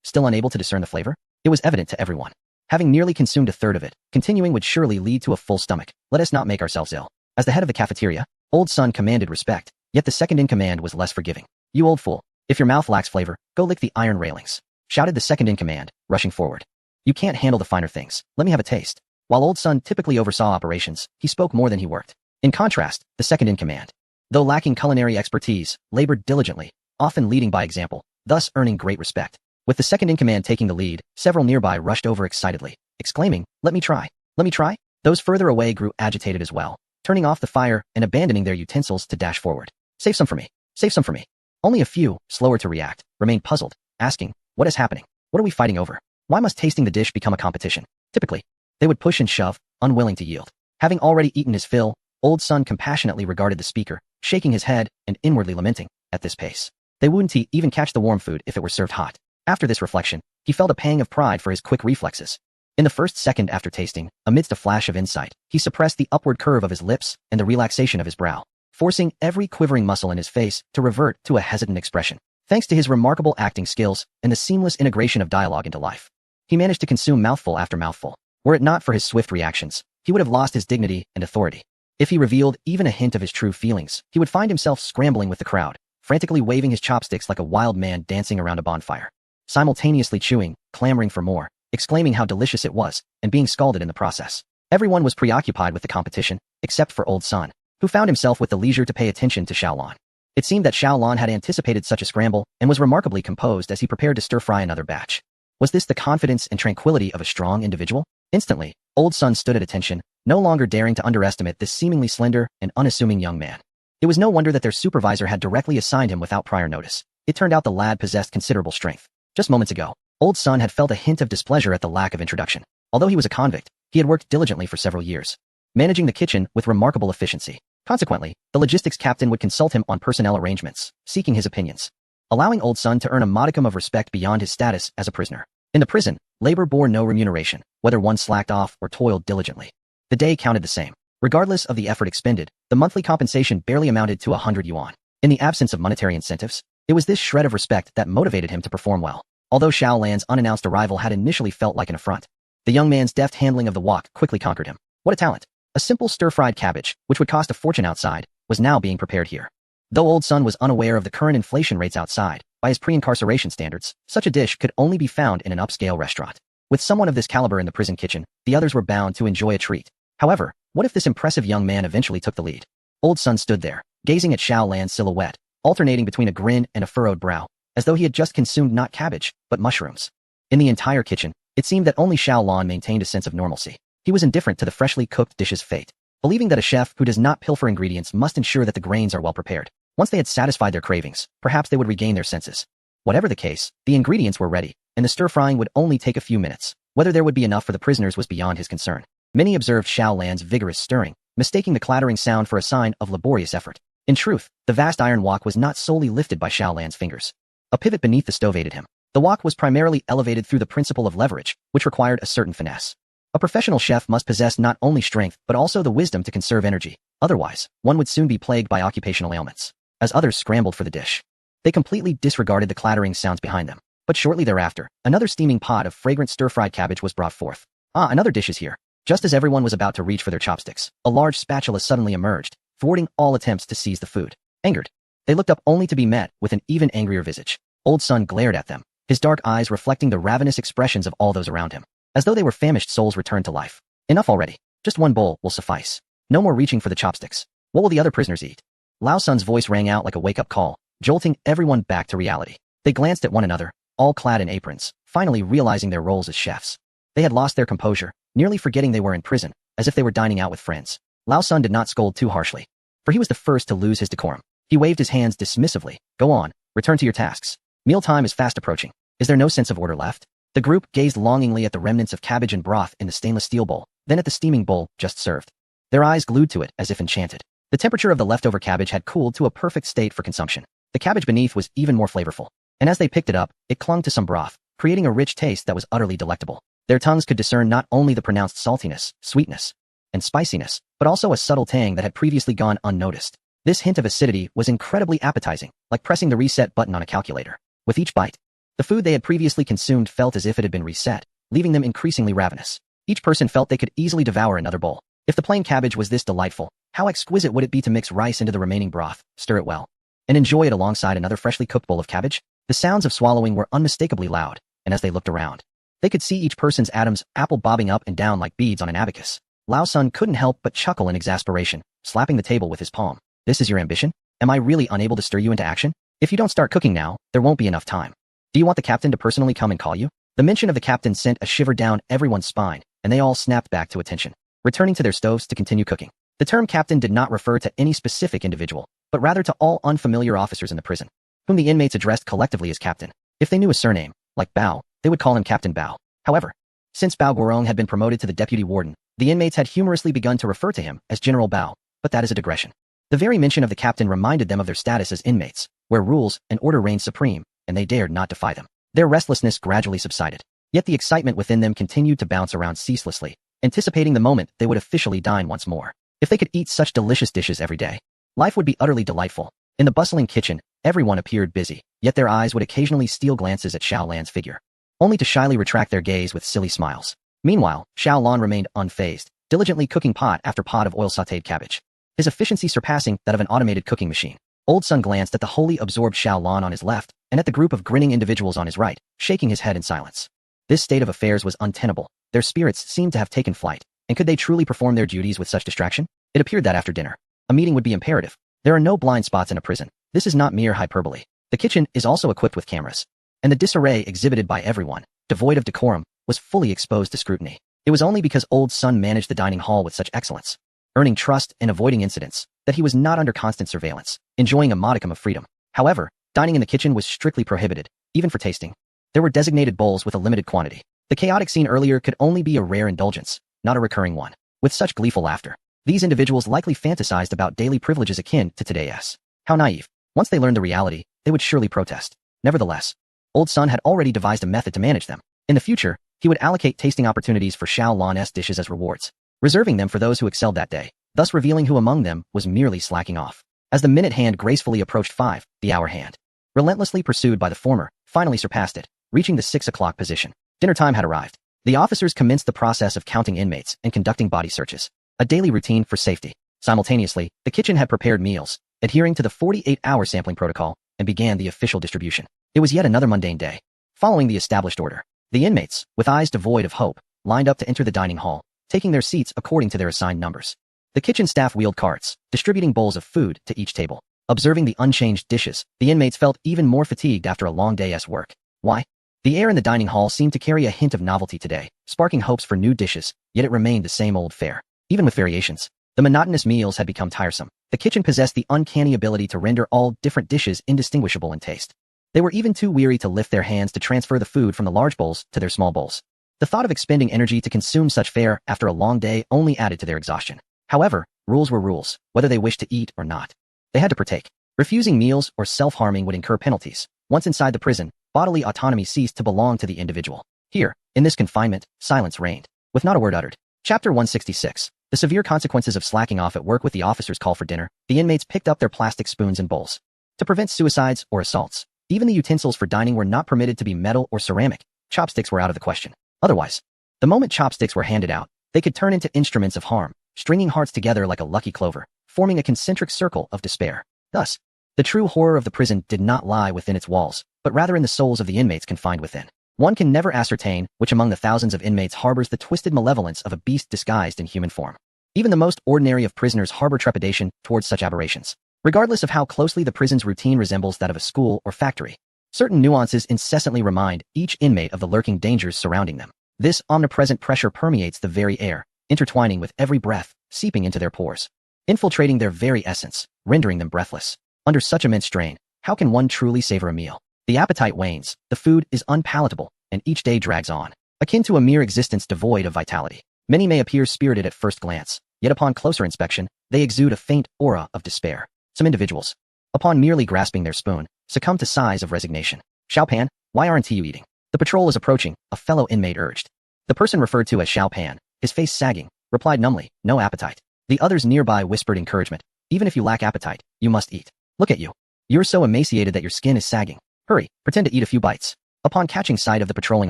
Still unable to discern the flavor? It was evident to everyone. Having nearly consumed a third of it, continuing would surely lead to a full stomach. Let us not make ourselves ill. As the head of the cafeteria, Old Sun commanded respect, yet the second in command was less forgiving. You old fool. If your mouth lacks flavor, go lick the iron railings, shouted the second in command, rushing forward. You can't handle the finer things. Let me have a taste. While Old Sun typically oversaw operations, he spoke more than he worked. In contrast, the second-in-command, though lacking culinary expertise, labored diligently, often leading by example, thus earning great respect. With the second-in-command taking the lead, several nearby rushed over excitedly, exclaiming, "Let me try! Let me try!" Those further away grew agitated as well, turning off the fire and abandoning their utensils to dash forward. "Save some for me! Save some for me!" Only a few, slower to react, remained puzzled, asking, "What is happening? What are we fighting over? Why must tasting the dish become a competition?" Typically, they would push and shove, unwilling to yield. Having already eaten his fill, Old Sun compassionately regarded the speaker, shaking his head and inwardly lamenting, at this pace, they wouldn't even catch the warm food if it were served hot. After this reflection, he felt a pang of pride for his quick reflexes. In the first second after tasting, amidst a flash of insight, he suppressed the upward curve of his lips and the relaxation of his brow, forcing every quivering muscle in his face to revert to a hesitant expression. Thanks to his remarkable acting skills and the seamless integration of dialogue into life, he managed to consume mouthful after mouthful. Were it not for his swift reactions, he would have lost his dignity and authority. If he revealed even a hint of his true feelings, he would find himself scrambling with the crowd, frantically waving his chopsticks like a wild man dancing around a bonfire, simultaneously chewing, clamoring for more, exclaiming how delicious it was, and being scalded in the process. Everyone was preoccupied with the competition, except for Old Sun, who found himself with the leisure to pay attention to Xiaolan. It seemed that Xiaolan had anticipated such a scramble and was remarkably composed as he prepared to stir-fry another batch. Was this the confidence and tranquility of a strong individual? Instantly, Old Sun stood at attention, no longer daring to underestimate this seemingly slender and unassuming young man. It was no wonder that their supervisor had directly assigned him without prior notice. It turned out the lad possessed considerable strength. Just moments ago, Old Sun had felt a hint of displeasure at the lack of introduction. Although he was a convict, he had worked diligently for several years, managing the kitchen with remarkable efficiency. Consequently, the logistics captain would consult him on personnel arrangements, seeking his opinions, allowing Old Sun to earn a modicum of respect beyond his status as a prisoner. In the prison, labor bore no remuneration, whether one slacked off or toiled diligently. The day counted the same. Regardless of the effort expended, the monthly compensation barely amounted to 100 yuan. In the absence of monetary incentives, it was this shred of respect that motivated him to perform well. Although Xiaolan's unannounced arrival had initially felt like an affront, the young man's deft handling of the wok quickly conquered him. What a talent! A simple stir-fried cabbage, which would cost a fortune outside, was now being prepared here. Though Old Sun was unaware of the current inflation rates outside, by his pre-incarceration standards, such a dish could only be found in an upscale restaurant. With someone of this caliber in the prison kitchen, the others were bound to enjoy a treat. However, what if this impressive young man eventually took the lead? Old Sun stood there, gazing at Xiaolan's silhouette, alternating between a grin and a furrowed brow, as though he had just consumed not cabbage, but mushrooms. In the entire kitchen, it seemed that only Xiaolan maintained a sense of normalcy. He was indifferent to the freshly cooked dish's fate, believing that a chef who does not pilfer ingredients must ensure that the grains are well prepared. Once they had satisfied their cravings, perhaps they would regain their senses. Whatever the case, the ingredients were ready, and the stir-frying would only take a few minutes. Whether there would be enough for the prisoners was beyond his concern. Many observed Xiaolan's vigorous stirring, mistaking the clattering sound for a sign of laborious effort. In truth, the vast iron wok was not solely lifted by Xiaolan's fingers. A pivot beneath the stove aided him. The wok was primarily elevated through the principle of leverage, which required a certain finesse. A professional chef must possess not only strength but also the wisdom to conserve energy. Otherwise, one would soon be plagued by occupational ailments. As others scrambled for the dish, they completely disregarded the clattering sounds behind them. But shortly thereafter, another steaming pot of fragrant stir-fried cabbage was brought forth. Ah, another dish is here. Just as everyone was about to reach for their chopsticks, a large spatula suddenly emerged, thwarting all attempts to seize the food. Angered, they looked up only to be met with an even angrier visage. Old Sun glared at them, his dark eyes reflecting the ravenous expressions of all those around him, as though they were famished souls returned to life. Enough already. Just one bowl will suffice. No more reaching for the chopsticks. What will the other prisoners eat? Lao Sun's voice rang out like a wake-up call, jolting everyone back to reality. They glanced at one another, all clad in aprons, finally realizing their roles as chefs. They had lost their composure, nearly forgetting they were in prison, as if they were dining out with friends. Lao Sun did not scold too harshly, for he was the first to lose his decorum. He waved his hands dismissively. Go on, return to your tasks. Mealtime is fast approaching. Is there no sense of order left? The group gazed longingly at the remnants of cabbage and broth in the stainless steel bowl, then at the steaming bowl just served. Their eyes glued to it as if enchanted. The temperature of the leftover cabbage had cooled to a perfect state for consumption. The cabbage beneath was even more flavorful, and as they picked it up, it clung to some broth, creating a rich taste that was utterly delectable. Their tongues could discern not only the pronounced saltiness, sweetness, and spiciness, but also a subtle tang that had previously gone unnoticed. This hint of acidity was incredibly appetizing, like pressing the reset button on a calculator. With each bite, the food they had previously consumed felt as if it had been reset, leaving them increasingly ravenous. Each person felt they could easily devour another bowl. If the plain cabbage was this delightful, how exquisite would it be to mix rice into the remaining broth, stir it well, and enjoy it alongside another freshly cooked bowl of cabbage? The sounds of swallowing were unmistakably loud, and as they looked around, they could see each person's apple bobbing up and down like beads on an abacus. Lao Sun couldn't help but chuckle in exasperation, slapping the table with his palm. This is your ambition? Am I really unable to stir you into action? If you don't start cooking now, there won't be enough time. Do you want the captain to personally come and call you? The mention of the captain sent a shiver down everyone's spine, and they all snapped back to attention, returning to their stoves to continue cooking. The term captain did not refer to any specific individual, but rather to all unfamiliar officers in the prison, whom the inmates addressed collectively as captain. If they knew a surname, like Bao, they would call him Captain Bao. However, since Bao Guorong had been promoted to the deputy warden, the inmates had humorously begun to refer to him as General Bao, but that is a digression. The very mention of the captain reminded them of their status as inmates, where rules and order reigned supreme, and they dared not defy them. Their restlessness gradually subsided, yet the excitement within them continued to bounce around ceaselessly, anticipating the moment they would officially dine once more. If they could eat such delicious dishes every day, life would be utterly delightful. In the bustling kitchen, everyone appeared busy, yet their eyes would occasionally steal glances at Xiao Lan's figure, only to shyly retract their gaze with silly smiles. Meanwhile, Xiao Lan remained unfazed, diligently cooking pot after pot of oil-sautéed cabbage, his efficiency surpassing that of an automated cooking machine. Old Sun glanced at the wholly absorbed Xiao Lan on his left, and at the group of grinning individuals on his right, shaking his head in silence. This state of affairs was untenable. Their spirits seemed to have taken flight, and could they truly perform their duties with such distraction? It appeared that after dinner, a meeting would be imperative. There are no blind spots in a prison. This is not mere hyperbole. The kitchen is also equipped with cameras, and the disarray exhibited by everyone, devoid of decorum, was fully exposed to scrutiny. It was only because Old Sun managed the dining hall with such excellence, earning trust and avoiding incidents, that he was not under constant surveillance, enjoying a modicum of freedom. However, dining in the kitchen was strictly prohibited, even for tasting. There were designated bowls with a limited quantity. The chaotic scene earlier could only be a rare indulgence, not a recurring one. With such gleeful laughter, these individuals likely fantasized about daily privileges akin to today's. How naive. Once they learned the reality, they would surely protest. Nevertheless, Old Sun had already devised a method to manage them. In the future, he would allocate tasting opportunities for Xiao Lan's dishes as rewards, reserving them for those who excelled that day, thus revealing who among them was merely slacking off. As the minute hand gracefully approached 5, the hour hand, relentlessly pursued by the former, finally surpassed it, reaching the 6 o'clock position. Dinner time had arrived. The officers commenced the process of counting inmates and conducting body searches, a daily routine for safety. Simultaneously, the kitchen had prepared meals, adhering to the 48-hour sampling protocol, and began the official distribution. It was yet another mundane day. Following the established order, the inmates, with eyes devoid of hope, lined up to enter the dining hall, taking their seats according to their assigned numbers. The kitchen staff wheeled carts, distributing bowls of food to each table. Observing the unchanged dishes, the inmates felt even more fatigued after a long day's work. Why? The air in the dining hall seemed to carry a hint of novelty today, sparking hopes for new dishes, yet it remained the same old fare. Even with variations, the monotonous meals had become tiresome. The kitchen possessed the uncanny ability to render all different dishes indistinguishable in taste. They were even too weary to lift their hands to transfer the food from the large bowls to their small bowls. The thought of expending energy to consume such fare after a long day only added to their exhaustion. However, rules were rules, whether they wished to eat or not. They had to partake. Refusing meals or self-harming would incur penalties. Once inside the prison, bodily autonomy ceased to belong to the individual. Here, in this confinement, silence reigned, with not a word uttered. Chapter 166. The severe consequences of slacking off at work. With the officers' call for dinner, the inmates picked up their plastic spoons and bowls. To prevent suicides or assaults, even the utensils for dining were not permitted to be metal or ceramic. Chopsticks were out of the question. Otherwise, the moment chopsticks were handed out, they could turn into instruments of harm, stringing hearts together like a lucky clover, forming a concentric circle of despair. Thus, the true horror of the prison did not lie within its walls, but rather in the souls of the inmates confined within. One can never ascertain which among the thousands of inmates harbors the twisted malevolence of a beast disguised in human form. Even the most ordinary of prisoners harbor trepidation towards such aberrations. Regardless of how closely the prison's routine resembles that of a school or factory, certain nuances incessantly remind each inmate of the lurking dangers surrounding them. This omnipresent pressure permeates the very air, intertwining with every breath, seeping into their pores, infiltrating their very essence, rendering them breathless. Under such immense strain, how can one truly savor a meal? The appetite wanes, the food is unpalatable, and each day drags on, akin to a mere existence devoid of vitality. Many may appear spirited at first glance, yet upon closer inspection, they exude a faint aura of despair. Some individuals, upon merely grasping their spoon, succumb to sighs of resignation. Xiao Pan, why aren't you eating? The patrol is approaching, a fellow inmate urged. The person referred to as Xiao Pan, his face sagging, replied numbly, no appetite. The others nearby whispered encouragement. Even if you lack appetite, you must eat. Look at you. You're so emaciated that your skin is sagging. Hurry, pretend to eat a few bites. Upon catching sight of the patrolling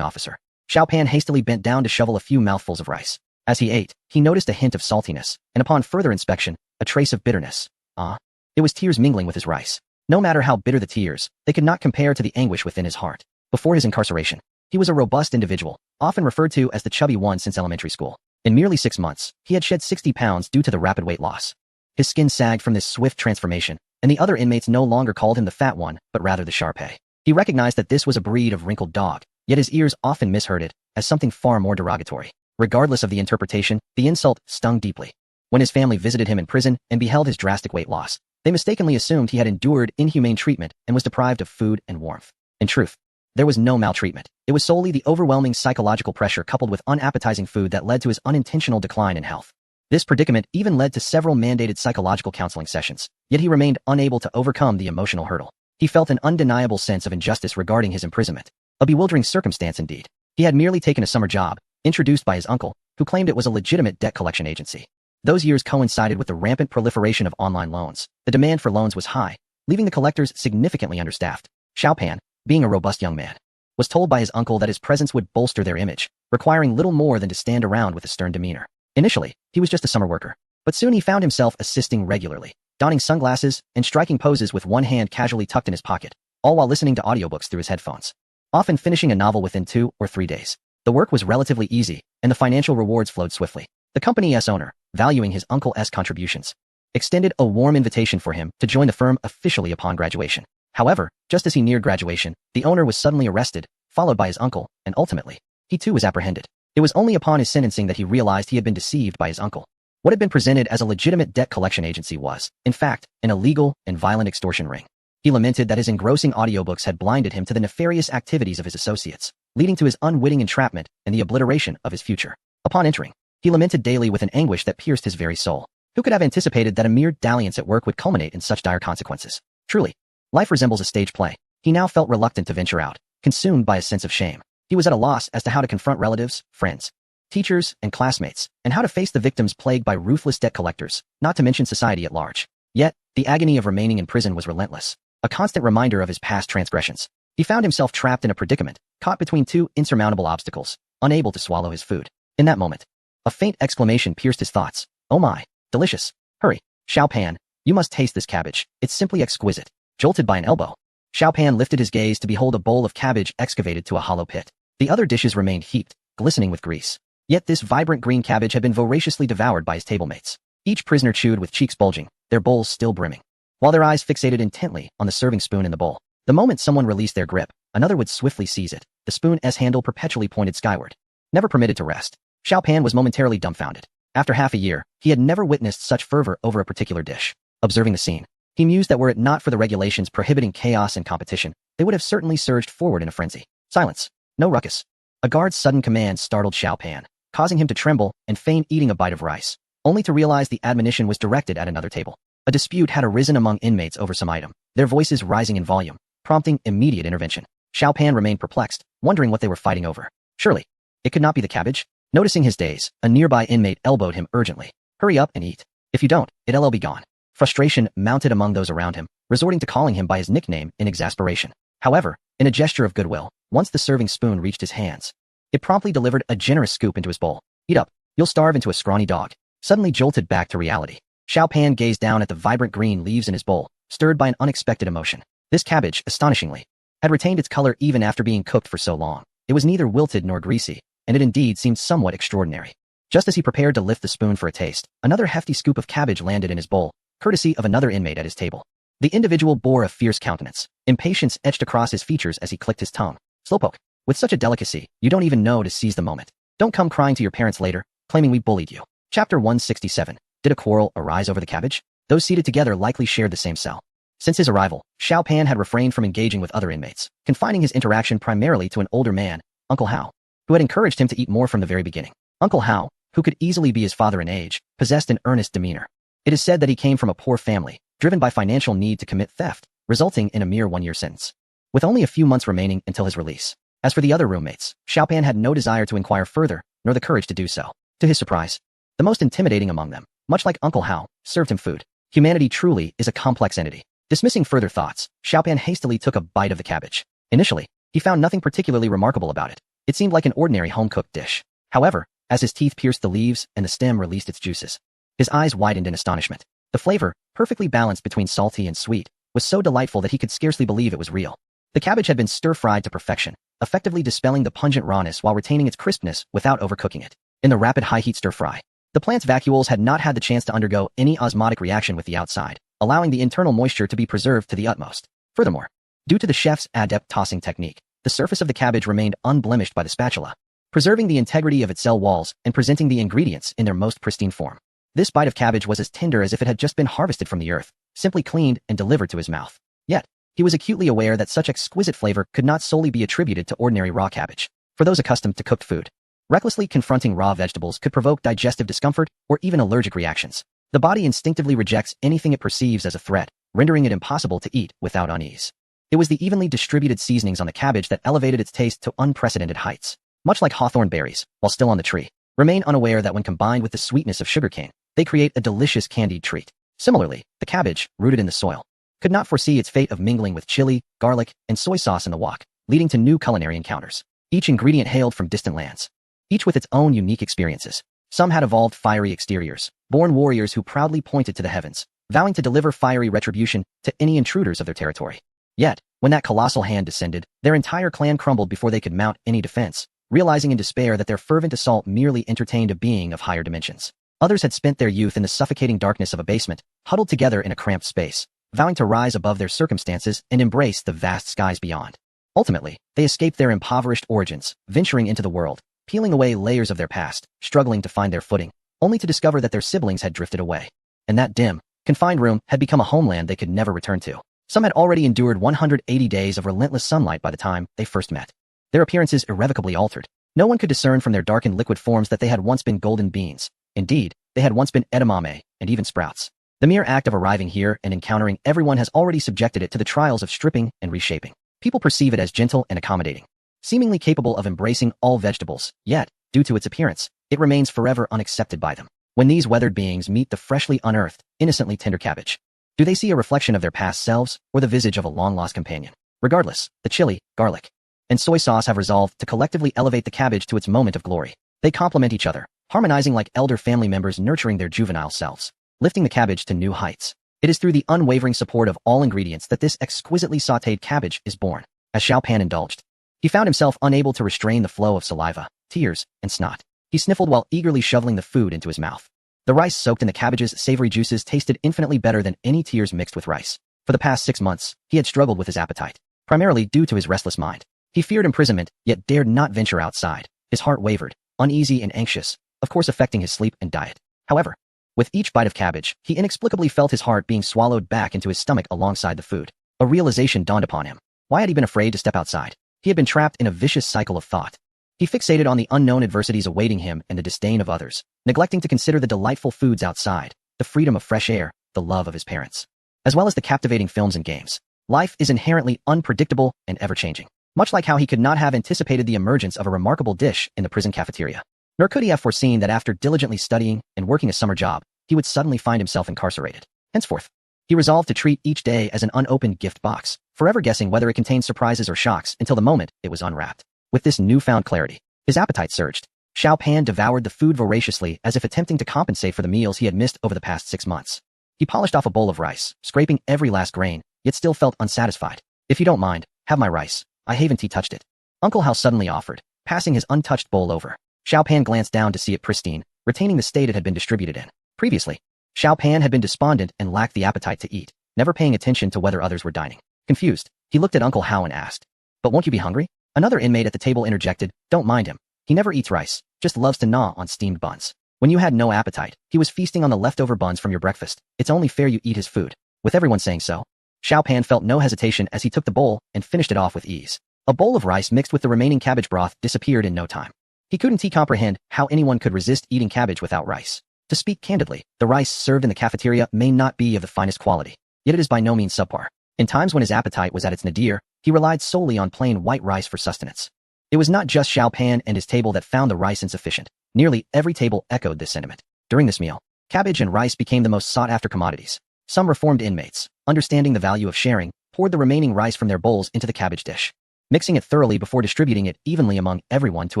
officer, Xiao Pan hastily bent down to shovel a few mouthfuls of rice. As he ate, he noticed a hint of saltiness, and upon further inspection, a trace of bitterness. It was tears mingling with his rice. No matter how bitter the tears, they could not compare to the anguish within his heart. Before his incarceration, he was a robust individual, often referred to as the chubby one since elementary school. In merely 6 months, he had shed 60 pounds due to the rapid weight loss. His skin sagged from this swift transformation, and the other inmates no longer called him the fat one, but rather the Shar-Pei. He recognized that this was a breed of wrinkled dog, yet his ears often misheard it as something far more derogatory. Regardless of the interpretation, the insult stung deeply. When his family visited him in prison and beheld his drastic weight loss, they mistakenly assumed he had endured inhumane treatment and was deprived of food and warmth. In truth, there was no maltreatment. It was solely the overwhelming psychological pressure coupled with unappetizing food that led to his unintentional decline in health. This predicament even led to several mandated psychological counseling sessions, yet he remained unable to overcome the emotional hurdle. He felt an undeniable sense of injustice regarding his imprisonment. A bewildering circumstance indeed. He had merely taken a summer job, introduced by his uncle, who claimed it was a legitimate debt collection agency. Those years coincided with the rampant proliferation of online loans. The demand for loans was high, leaving the collectors significantly understaffed. Xiaopan, being a robust young man, was told by his uncle that his presence would bolster their image, requiring little more than to stand around with a stern demeanor. Initially, he was just a summer worker, but soon he found himself assisting regularly, donning sunglasses and striking poses with one hand casually tucked in his pocket, all while listening to audiobooks through his headphones. Often finishing a novel within 2 or 3 days. The work was relatively easy, and the financial rewards flowed swiftly. The company's owner, valuing his uncle's contributions, extended a warm invitation for him to join the firm officially upon graduation. However, just as he neared graduation, the owner was suddenly arrested, followed by his uncle, and ultimately, he too was apprehended. It was only upon his sentencing that he realized he had been deceived by his uncle. What had been presented as a legitimate debt collection agency was, in fact, an illegal and violent extortion ring. He lamented that his engrossing audiobooks had blinded him to the nefarious activities of his associates, leading to his unwitting entrapment and the obliteration of his future. Upon entering, he lamented daily with an anguish that pierced his very soul. Who could have anticipated that a mere dalliance at work would culminate in such dire consequences? Truly, life resembles a stage play. He now felt reluctant to venture out, consumed by a sense of shame. He was at a loss as to how to confront relatives, friends, teachers, and classmates, and how to face the victims plagued by ruthless debt collectors, not to mention society at large. Yet, the agony of remaining in prison was relentless, a constant reminder of his past transgressions. He found himself trapped in a predicament, caught between 2 insurmountable obstacles, unable to swallow his food. In that moment, a faint exclamation pierced his thoughts. Oh my, delicious. Hurry, Xiaopan, you must taste this cabbage. It's simply exquisite. Jolted by an elbow, Xiaopan lifted his gaze to behold a bowl of cabbage excavated to a hollow pit. The other dishes remained heaped, glistening with grease. Yet this vibrant green cabbage had been voraciously devoured by his tablemates. Each prisoner chewed with cheeks bulging, their bowls still brimming, while their eyes fixated intently on the serving spoon in the bowl. The moment someone released their grip, another would swiftly seize it, the spoon's handle perpetually pointed skyward. Never permitted to rest, Xiaopan was momentarily dumbfounded. After half a year, he had never witnessed such fervor over a particular dish. Observing the scene, he mused that were it not for the regulations prohibiting chaos and competition, they would have certainly surged forward in a frenzy. Silence. No ruckus. A guard's sudden command startled Xiaopan, causing him to tremble and feign eating a bite of rice, only to realize the admonition was directed at another table. A dispute had arisen among inmates over some item, their voices rising in volume, prompting immediate intervention. Xiaopan remained perplexed, wondering what they were fighting over. Surely, it could not be the cabbage? Noticing his daze, a nearby inmate elbowed him urgently. Hurry up and eat. If you don't, it'll be gone. Frustration mounted among those around him, resorting to calling him by his nickname in exasperation. However, in a gesture of goodwill, once the serving spoon reached his hands, it promptly delivered a generous scoop into his bowl. Eat up. You'll starve into a scrawny dog. Suddenly jolted back to reality, Xiaopan gazed down at the vibrant green leaves in his bowl, stirred by an unexpected emotion. This cabbage, astonishingly, had retained its color even after being cooked for so long. It was neither wilted nor greasy, and it indeed seemed somewhat extraordinary. Just as he prepared to lift the spoon for a taste, another hefty scoop of cabbage landed in his bowl, courtesy of another inmate at his table. The individual bore a fierce countenance, impatience etched across his features as he clicked his tongue. Slowpoke. With such a delicacy, you don't even know to seize the moment. Don't come crying to your parents later, claiming we bullied you. Chapter 167. Did a quarrel arise over the cabbage? Those seated together likely shared the same cell. Since his arrival, Xiaopan had refrained from engaging with other inmates, confining his interaction primarily to an older man, Uncle Hao, who had encouraged him to eat more from the very beginning. Uncle Hao, who could easily be his father in age, possessed an earnest demeanor. It is said that he came from a poor family, driven by financial need to commit theft, resulting in a mere 1-year sentence, with only a few months remaining until his release. As for the other roommates, Xiaopan had no desire to inquire further, nor the courage to do so. To his surprise, the most intimidating among them, much like Uncle Hao, served him food. Humanity truly is a complex entity. Dismissing further thoughts, Xiaopan hastily took a bite of the cabbage. Initially, he found nothing particularly remarkable about it. It seemed like an ordinary home-cooked dish. However, as his teeth pierced the leaves and the stem released its juices, his eyes widened in astonishment. The flavor, perfectly balanced between salty and sweet, was so delightful that he could scarcely believe it was real. The cabbage had been stir-fried to perfection, effectively dispelling the pungent rawness while retaining its crispness without overcooking it. In the rapid high-heat stir-fry, The plant's vacuoles had not had the chance to undergo any osmotic reaction with the outside, allowing the internal moisture to be preserved to the utmost. Furthermore, due to the chef's adept tossing technique, the surface of the cabbage remained unblemished by the spatula, preserving the integrity of its cell walls and presenting the ingredients in their most pristine form. This bite of cabbage was as tender as if it had just been harvested from the earth, simply cleaned and delivered to his mouth. Yet, he was acutely aware that such exquisite flavor could not solely be attributed to ordinary raw cabbage. For those accustomed to cooked food, recklessly confronting raw vegetables could provoke digestive discomfort or even allergic reactions. The body instinctively rejects anything it perceives as a threat, rendering it impossible to eat without unease. It was the evenly distributed seasonings on the cabbage that elevated its taste to unprecedented heights. Much like hawthorn berries, while still on the tree, remain unaware that when combined with the sweetness of sugarcane, they create a delicious candied treat. Similarly, the cabbage, rooted in the soil, could not foresee its fate of mingling with chili, garlic, and soy sauce in the wok, leading to new culinary encounters. Each ingredient hailed from distant lands, each with its own unique experiences. Some had evolved fiery exteriors, born warriors who proudly pointed to the heavens, vowing to deliver fiery retribution to any intruders of their territory. Yet, when that colossal hand descended, their entire clan crumbled before they could mount any defense, realizing in despair that their fervent assault merely entertained a being of higher dimensions. Others had spent their youth in the suffocating darkness of a basement, huddled together in a cramped space, vowing to rise above their circumstances and embrace the vast skies beyond. Ultimately, they escaped their impoverished origins, venturing into the world, peeling away layers of their past, struggling to find their footing, only to discover that their siblings had drifted away. And that dim, confined room had become a homeland they could never return to. Some had already endured 180 days of relentless sunlight by the time they first met. Their appearances irrevocably altered. No one could discern from their darkened liquid forms that they had once been golden beans. Indeed, they had once been edamame and even sprouts. The mere act of arriving here and encountering everyone has already subjected it to the trials of stripping and reshaping. People perceive it as gentle and accommodating, seemingly capable of embracing all vegetables, yet, due to its appearance, it remains forever unaccepted by them. When these weathered beings meet the freshly unearthed, innocently tender cabbage, do they see a reflection of their past selves or the visage of a long-lost companion? Regardless, the chili, garlic, and soy sauce have resolved to collectively elevate the cabbage to its moment of glory. They complement each other, harmonizing like elder family members nurturing their juvenile selves, lifting the cabbage to new heights. It is through the unwavering support of all ingredients that this exquisitely sautéed cabbage is born. As Xiao Pan indulged, he found himself unable to restrain the flow of saliva, tears, and snot. He sniffled while eagerly shoveling the food into his mouth. The rice soaked in the cabbage's savory juices tasted infinitely better than any tears mixed with rice. For the past 6 months, he had struggled with his appetite, primarily due to his restless mind. He feared imprisonment, yet dared not venture outside. His heart wavered, uneasy and anxious, of course affecting his sleep and diet. However, with each bite of cabbage, he inexplicably felt his heart being swallowed back into his stomach alongside the food. A realization dawned upon him. Why had he been afraid to step outside? He had been trapped in a vicious cycle of thought. He fixated on the unknown adversities awaiting him and the disdain of others, neglecting to consider the delightful foods outside, the freedom of fresh air, the love of his parents, as well as the captivating films and games. Life is inherently unpredictable and ever-changing, much like how he could not have anticipated the emergence of a remarkable dish in the prison cafeteria. Nor could he have foreseen that after diligently studying and working a summer job, he would suddenly find himself incarcerated. Henceforth, he resolved to treat each day as an unopened gift box, forever guessing whether it contained surprises or shocks until the moment it was unwrapped. With this newfound clarity, his appetite surged. Xiao Pan devoured the food voraciously as if attempting to compensate for the meals he had missed over the past 6 months. He polished off a bowl of rice, scraping every last grain, yet still felt unsatisfied. "If you don't mind, have my rice. I haven't touched it," Uncle Hao suddenly offered, passing his untouched bowl over. Xiao Pan glanced down to see it pristine, retaining the state it had been distributed in. Previously, Xiao Pan had been despondent and lacked the appetite to eat, never paying attention to whether others were dining. Confused, he looked at Uncle Hao and asked, "But won't you be hungry?" Another inmate at the table interjected, "Don't mind him. He never eats rice, just loves to gnaw on steamed buns. When you had no appetite, he was feasting on the leftover buns from your breakfast. It's only fair you eat his food." With everyone saying so, Xiao Pan felt no hesitation as he took the bowl and finished it off with ease. A bowl of rice mixed with the remaining cabbage broth disappeared in no time. He couldn't comprehend how anyone could resist eating cabbage without rice. To speak candidly, the rice served in the cafeteria may not be of the finest quality, yet it is by no means subpar. In times when his appetite was at its nadir, he relied solely on plain white rice for sustenance. It was not just Xiao Pan and his table that found the rice insufficient. Nearly every table echoed this sentiment. During this meal, cabbage and rice became the most sought-after commodities. Some reformed inmates, understanding the value of sharing, poured the remaining rice from their bowls into the cabbage dish, mixing it thoroughly before distributing it evenly among everyone to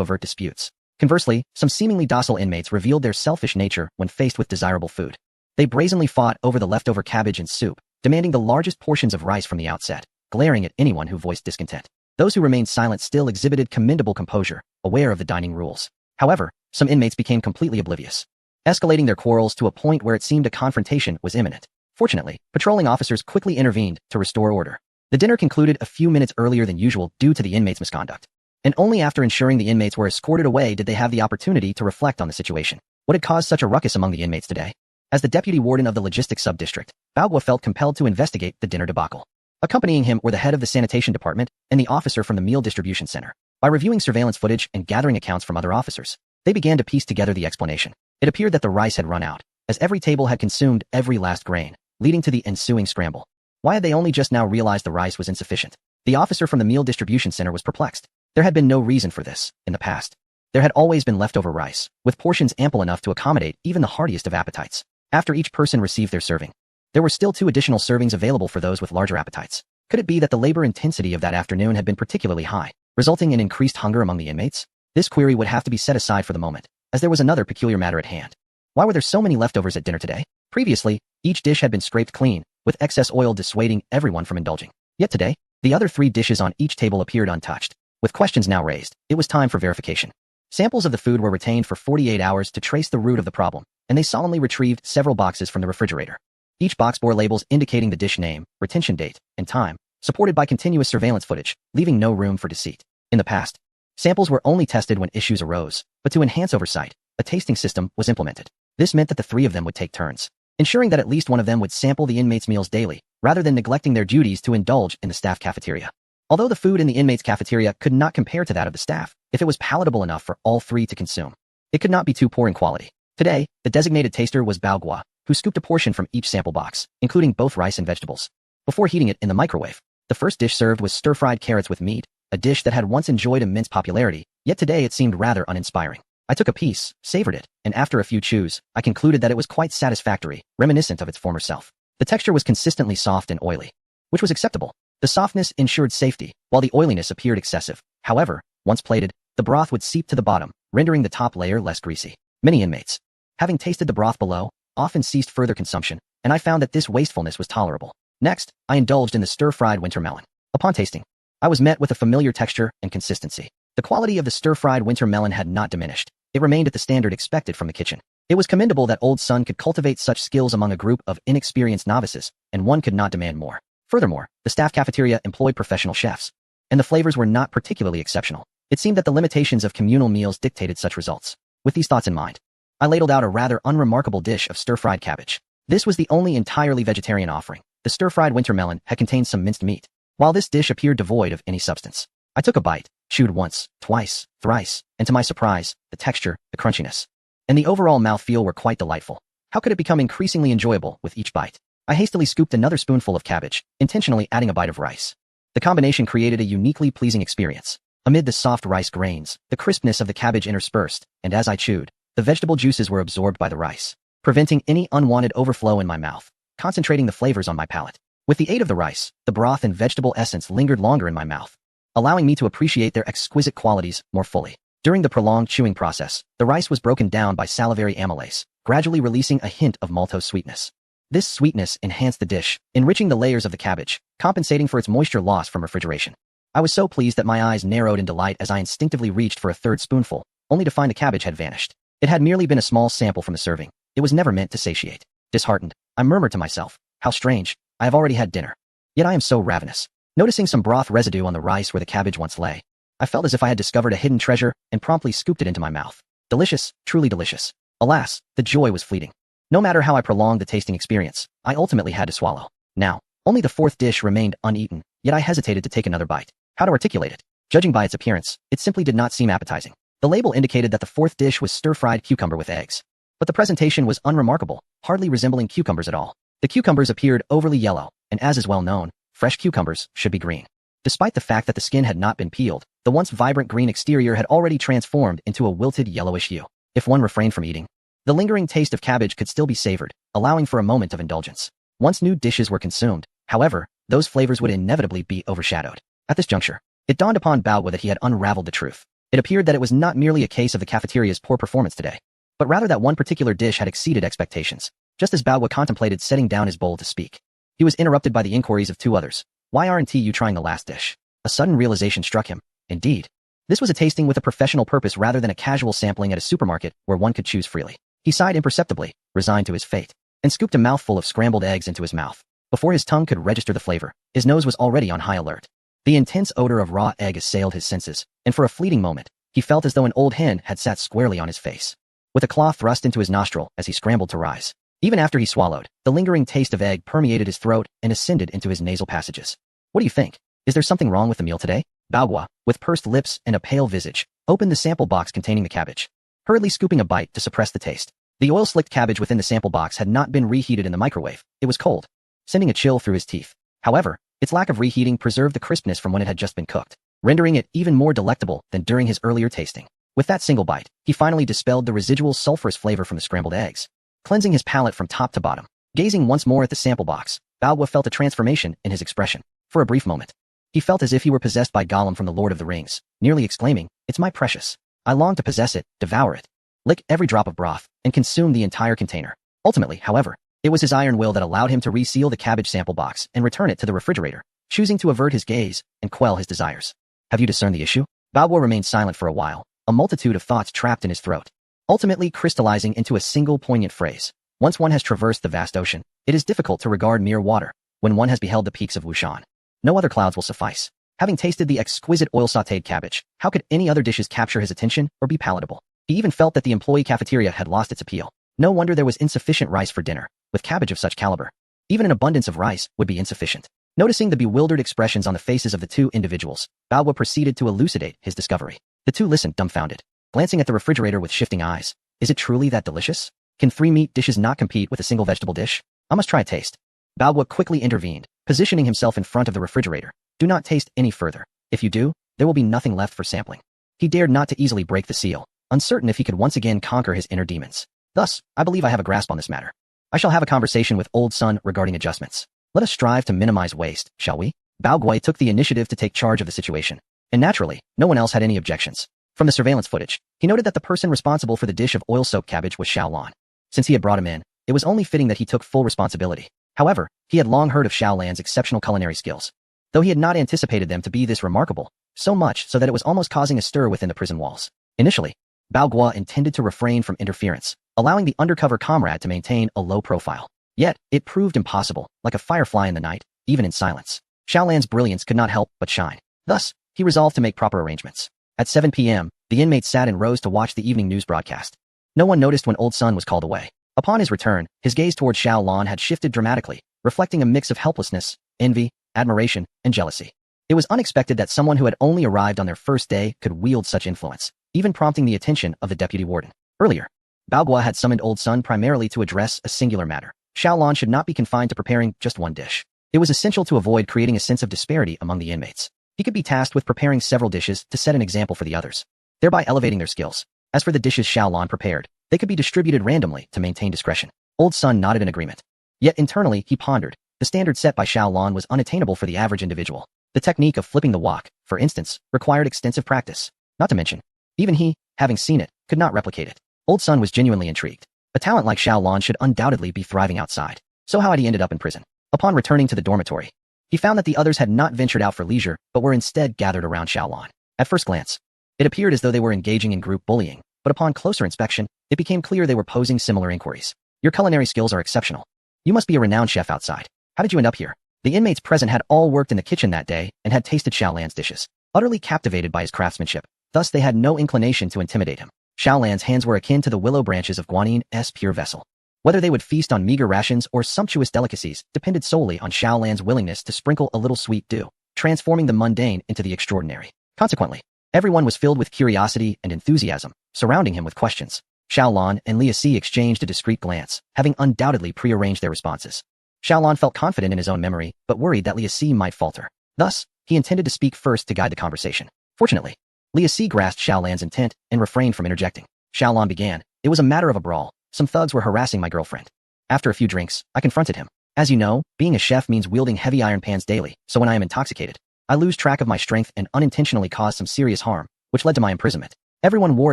avert disputes. Conversely, some seemingly docile inmates revealed their selfish nature when faced with desirable food. They brazenly fought over the leftover cabbage and soup, demanding the largest portions of rice from the outset, glaring at anyone who voiced discontent. Those who remained silent still exhibited commendable composure, aware of the dining rules. However, some inmates became completely oblivious. escalating their quarrels to a point where it seemed a confrontation was imminent. Fortunately, patrolling officers quickly intervened to restore order. The dinner concluded a few minutes earlier than usual due to the inmates' misconduct. And only after ensuring the inmates were escorted away did they have the opportunity to reflect on the situation. What had caused such a ruckus among the inmates today? As the deputy warden of the logistics sub-district, Balgua felt compelled to investigate the dinner debacle. Accompanying him were the head of the sanitation department and the officer from the meal distribution center. By reviewing surveillance footage and gathering accounts from other officers, they began to piece together the explanation. It appeared that the rice had run out, as every table had consumed every last grain, leading to the ensuing scramble. Why had they only just now realized the rice was insufficient? The officer from the meal distribution center was perplexed. There had been no reason for this in the past. There had always been leftover rice, with portions ample enough to accommodate even the hardiest of appetites. After each person received their serving, there were still 2 additional servings available for those with larger appetites. Could it be that the labor intensity of that afternoon had been particularly high, resulting in increased hunger among the inmates? This query would have to be set aside for the moment, as there was another peculiar matter at hand. Why were there so many leftovers at dinner today? Previously, each dish had been scraped clean, with excess oil dissuading everyone from indulging. Yet today, the other 3 dishes on each table appeared untouched. With questions now raised, it was time for verification. Samples of the food were retained for 48 hours to trace the root of the problem, and they solemnly retrieved several boxes from the refrigerator. Each box bore labels indicating the dish name, retention date, and time, supported by continuous surveillance footage, leaving no room for deceit. In the past, samples were only tested when issues arose, but to enhance oversight, a tasting system was implemented. This meant that the 3 of them would take turns, ensuring that at least one of them would sample the inmates' meals daily, rather than neglecting their duties to indulge in the staff cafeteria. Although the food in the inmates' cafeteria could not compare to that of the staff, if it was palatable enough for all 3 to consume, it could not be too poor in quality. Today, the designated taster was Balgua, who scooped a portion from each sample box, including both rice and vegetables. Before heating it in the microwave, the first dish served was stir-fried carrots with meat, a dish that had once enjoyed immense popularity, yet today it seemed rather uninspiring. I took a piece, savored it, and after a few chews, I concluded that it was quite satisfactory, reminiscent of its former self. The texture was consistently soft and oily, which was acceptable. The softness ensured safety, while the oiliness appeared excessive. However, once plated, the broth would seep to the bottom, rendering the top layer less greasy. Many inmates, having tasted the broth below, often ceased further consumption, and I found that this wastefulness was tolerable. Next, I indulged in the stir-fried winter melon. Upon tasting, I was met with a familiar texture and consistency. The quality of the stir-fried winter melon had not diminished. It remained at the standard expected from the kitchen. It was commendable that Old Sun could cultivate such skills among a group of inexperienced novices, and one could not demand more. Furthermore, the staff cafeteria employed professional chefs, and the flavors were not particularly exceptional. It seemed that the limitations of communal meals dictated such results. With these thoughts in mind, I ladled out a rather unremarkable dish of stir-fried cabbage. This was the only entirely vegetarian offering. The stir-fried winter melon had contained some minced meat, while this dish appeared devoid of any substance. I took a bite, chewed once, twice, thrice, and to my surprise, the texture, the crunchiness, and the overall mouthfeel were quite delightful. How could it become increasingly enjoyable with each bite? I hastily scooped another spoonful of cabbage, intentionally adding a bite of rice. The combination created a uniquely pleasing experience. Amid the soft rice grains, the crispness of the cabbage interspersed, and as I chewed, the vegetable juices were absorbed by the rice, preventing any unwanted overflow in my mouth, concentrating the flavors on my palate. With the aid of the rice, the broth and vegetable essence lingered longer in my mouth, allowing me to appreciate their exquisite qualities more fully. During the prolonged chewing process, the rice was broken down by salivary amylase, gradually releasing a hint of maltose sweetness. This sweetness enhanced the dish, enriching the layers of the cabbage, compensating for its moisture loss from refrigeration. I was so pleased that my eyes narrowed in delight as I instinctively reached for a third spoonful, only to find the cabbage had vanished. It had merely been a small sample from the serving. It was never meant to satiate. Disheartened, I murmured to myself, how strange, I have already had dinner. Yet I am so ravenous. Noticing some broth residue on the rice where the cabbage once lay, I felt as if I had discovered a hidden treasure and promptly scooped it into my mouth. Delicious, truly delicious. Alas, the joy was fleeting. No matter how I prolonged the tasting experience, I ultimately had to swallow. Now, only the fourth dish remained uneaten, yet I hesitated to take another bite. How to articulate it? Judging by its appearance, it simply did not seem appetizing. The label indicated that the fourth dish was stir-fried cucumber with eggs. But the presentation was unremarkable, hardly resembling cucumbers at all. The cucumbers appeared overly yellow, and as is well known, fresh cucumbers should be green. Despite the fact that the skin had not been peeled, the once vibrant green exterior had already transformed into a wilted yellowish hue. If one refrained from eating, the lingering taste of cabbage could still be savored, allowing for a moment of indulgence. Once new dishes were consumed, however, those flavors would inevitably be overshadowed. At this juncture, it dawned upon Balgua that he had unraveled the truth. It appeared that it was not merely a case of the cafeteria's poor performance today, but rather that one particular dish had exceeded expectations. Just as Balgua contemplated setting down his bowl to speak, he was interrupted by the inquiries of two others. Why aren't you trying the last dish? A sudden realization struck him. Indeed, this was a tasting with a professional purpose rather than a casual sampling at a supermarket where one could choose freely. He sighed imperceptibly, resigned to his fate, and scooped a mouthful of scrambled eggs into his mouth. Before his tongue could register the flavor, his nose was already on high alert. The intense odor of raw egg assailed his senses, and for a fleeting moment, he felt as though an old hen had sat squarely on his face, with a claw thrust into his nostril as he scrambled to rise. Even after he swallowed, the lingering taste of egg permeated his throat and ascended into his nasal passages. What do you think? Is there something wrong with the meal today? Baogua, with pursed lips and a pale visage, opened the sample box containing the cabbage, hurriedly scooping a bite to suppress the taste. The oil-slicked cabbage within the sample box had not been reheated in the microwave. It was cold, sending a chill through his teeth. However, its lack of reheating preserved the crispness from when it had just been cooked, rendering it even more delectable than during his earlier tasting. With that single bite, he finally dispelled the residual sulfurous flavor from the scrambled eggs, cleansing his palate from top to bottom. Gazing once more at the sample box, Baogua felt a transformation in his expression. For a brief moment, he felt as if he were possessed by Gollum from the Lord of the Rings, nearly exclaiming, "It's my precious. I long to possess it, devour it, lick every drop of broth, and consume the entire container." Ultimately, however, it was his iron will that allowed him to reseal the cabbage sample box and return it to the refrigerator, choosing to avert his gaze and quell his desires. Have you discerned the issue? Baogua remained silent for a while, a multitude of thoughts trapped in his throat, ultimately crystallizing into a single poignant phrase. Once one has traversed the vast ocean, it is difficult to regard mere water. When one has beheld the peaks of Wushan, no other clouds will suffice. Having tasted the exquisite oil-sautéed cabbage, how could any other dishes capture his attention or be palatable? He even felt that the employee cafeteria had lost its appeal. No wonder there was insufficient rice for dinner. With cabbage of such caliber, even an abundance of rice would be insufficient. Noticing the bewildered expressions on the faces of the two individuals, Baogua proceeded to elucidate his discovery. The two listened dumbfounded, glancing at the refrigerator with shifting eyes. Is it truly that delicious? Can 3 meat dishes not compete with a single vegetable dish? I must try a taste. Baogua quickly intervened, positioning himself in front of the refrigerator. Do not taste any further. If you do, there will be nothing left for sampling. He dared not to easily break the seal, uncertain if he could once again conquer his inner demons. Thus, I believe I have a grasp on this matter. I shall have a conversation with Old Sun regarding adjustments. Let us strive to minimize waste, shall we? Baogua took the initiative to take charge of the situation, and naturally, no one else had any objections. From the surveillance footage, he noted that the person responsible for the dish of oil-soaked cabbage was Xiaolan. Since he had brought him in, it was only fitting that he took full responsibility. However, he had long heard of Xiaolan's exceptional culinary skills, though he had not anticipated them to be this remarkable, so much so that it was almost causing a stir within the prison walls. Initially, Baogua intended to refrain from interference, allowing the undercover comrade to maintain a low profile. Yet, it proved impossible, like a firefly in the night, even in silence. Xiaolan's brilliance could not help but shine. Thus, he resolved to make proper arrangements. At 7 p.m., the inmates sat in rows to watch the evening news broadcast. No one noticed when Old Sun was called away. Upon his return, his gaze toward Xiaolan had shifted dramatically, reflecting a mix of helplessness, envy, admiration, and jealousy. It was unexpected that someone who had only arrived on their first day could wield such influence, even prompting the attention of the deputy warden. Earlier, Baogua had summoned Old Sun primarily to address a singular matter. Xiaolan should not be confined to preparing just one dish. It was essential to avoid creating a sense of disparity among the inmates. He could be tasked with preparing several dishes to set an example for the others, thereby elevating their skills. As for the dishes Xiaolan prepared, they could be distributed randomly to maintain discretion. Old Sun nodded in agreement. Yet internally, he pondered. The standard set by Xiaolan was unattainable for the average individual. The technique of flipping the wok, for instance, required extensive practice. Not to mention, even he, having seen it, could not replicate it. Old Sun was genuinely intrigued. A talent like Xiaolan should undoubtedly be thriving outside. So how had he ended up in prison? Upon returning to the dormitory, he found that the others had not ventured out for leisure, but were instead gathered around Xiaolan. At first glance, it appeared as though they were engaging in group bullying, but upon closer inspection, it became clear they were posing similar inquiries. Your culinary skills are exceptional. You must be a renowned chef outside. How did you end up here? The inmates present had all worked in the kitchen that day and had tasted Xiaolan's dishes, utterly captivated by his craftsmanship. Thus they had no inclination to intimidate him. Xiaolan's hands were akin to the willow branches of Guanin's pure vessel. Whether they would feast on meager rations or sumptuous delicacies depended solely on Xiaolan's willingness to sprinkle a little sweet dew, transforming the mundane into the extraordinary. Consequently, everyone was filled with curiosity and enthusiasm, surrounding him with questions. Xiaolan and Lia Si exchanged a discreet glance, having undoubtedly prearranged their responses. Xiaolan felt confident in his own memory, but worried that Lia Si might falter. Thus, he intended to speak first to guide the conversation. Fortunately, Lia Si grasped Xiaolan's intent and refrained from interjecting. Xiaolan began. It was a matter of a brawl. Some thugs were harassing my girlfriend. After a few drinks, I confronted him. As you know, being a chef means wielding heavy iron pans daily, so when I am intoxicated, I lose track of my strength and unintentionally cause some serious harm, which led to my imprisonment. Everyone wore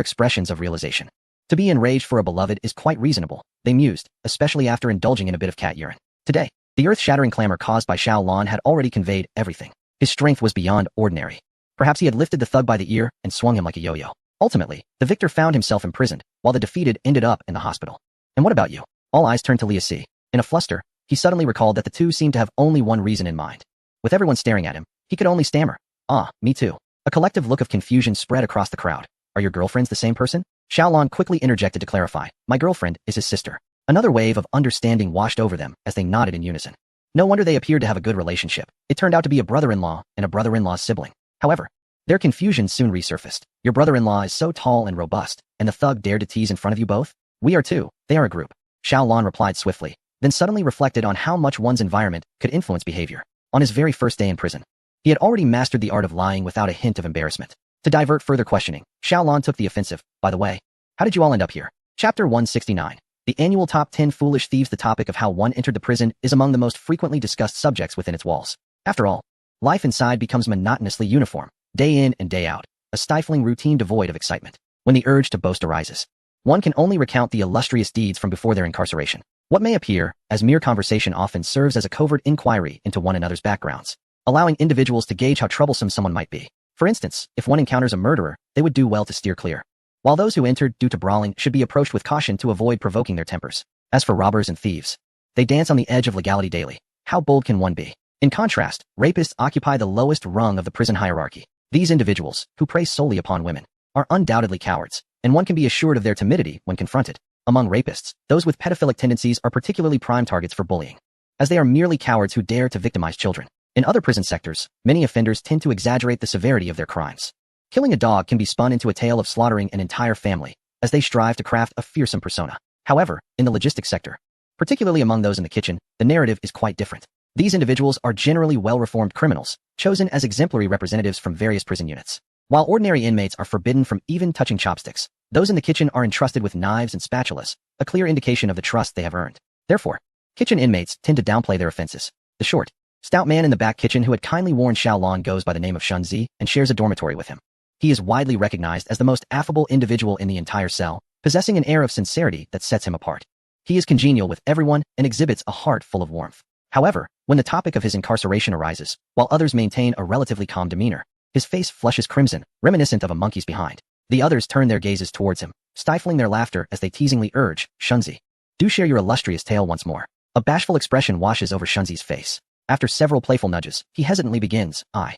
expressions of realization. To be enraged for a beloved is quite reasonable, they mused, especially after indulging in a bit of cat urine. Today, the earth-shattering clamor caused by Xiaolan had already conveyed everything. His strength was beyond ordinary. Perhaps he had lifted the thug by the ear and swung him like a yo-yo. Ultimately, the victor found himself imprisoned, while the defeated ended up in the hospital. And what about you? All eyes turned to Lia C. In a fluster, he suddenly recalled that the two seemed to have only one reason in mind. With everyone staring at him, he could only stammer, "Ah, me too." A collective look of confusion spread across the crowd. "Are your girlfriends the same person?" Xiaolon quickly interjected to clarify. "My girlfriend is his sister." Another wave of understanding washed over them as they nodded in unison. No wonder they appeared to have a good relationship. It turned out to be a brother-in-law and a brother-in-law's sibling. However, their confusion soon resurfaced. "Your brother-in-law is so tall and robust, and the thug dared to tease in front of you both? We are too. They are a group." Xiaolon replied swiftly, then suddenly reflected on how much one's environment could influence behavior. On his very first day in prison, he had already mastered the art of lying without a hint of embarrassment. To divert further questioning, Xiaolon took the offensive. "By the way, how did you all end up here?" Chapter 169. The annual Top 10 Foolish Thieves. The topic of how one entered the prison is among the most frequently discussed subjects within its walls. After all, life inside becomes monotonously uniform, day in and day out, a stifling routine devoid of excitement. When the urge to boast arises, one can only recount the illustrious deeds from before their incarceration. What may appear as mere conversation often serves as a covert inquiry into one another's backgrounds, allowing individuals to gauge how troublesome someone might be. For instance, if one encounters a murderer, they would do well to steer clear, while those who entered due to brawling should be approached with caution to avoid provoking their tempers. As for robbers and thieves, they dance on the edge of legality daily. How bold can one be? In contrast, rapists occupy the lowest rung of the prison hierarchy. These individuals, who prey solely upon women, are undoubtedly cowards, and one can be assured of their timidity when confronted. Among rapists, those with pedophilic tendencies are particularly prime targets for bullying, as they are merely cowards who dare to victimize children. In other prison sectors, many offenders tend to exaggerate the severity of their crimes. Killing a dog can be spun into a tale of slaughtering an entire family, as they strive to craft a fearsome persona. However, in the logistics sector, particularly among those in the kitchen, the narrative is quite different. These individuals are generally well-reformed criminals, chosen as exemplary representatives from various prison units. While ordinary inmates are forbidden from even touching chopsticks, those in the kitchen are entrusted with knives and spatulas, a clear indication of the trust they have earned. Therefore, kitchen inmates tend to downplay their offenses. The short, stout man in the back kitchen who had kindly warned Xiaolon goes by the name of Shunzi and shares a dormitory with him. He is widely recognized as the most affable individual in the entire cell, possessing an air of sincerity that sets him apart. He is congenial with everyone and exhibits a heart full of warmth. However, when the topic of his incarceration arises, while others maintain a relatively calm demeanor, his face flushes crimson, reminiscent of a monkey's behind. The others turn their gazes towards him, stifling their laughter as they teasingly urge, "Shunzi, do share your illustrious tale once more." A bashful expression washes over Shunzi's face. After several playful nudges, he hesitantly begins, I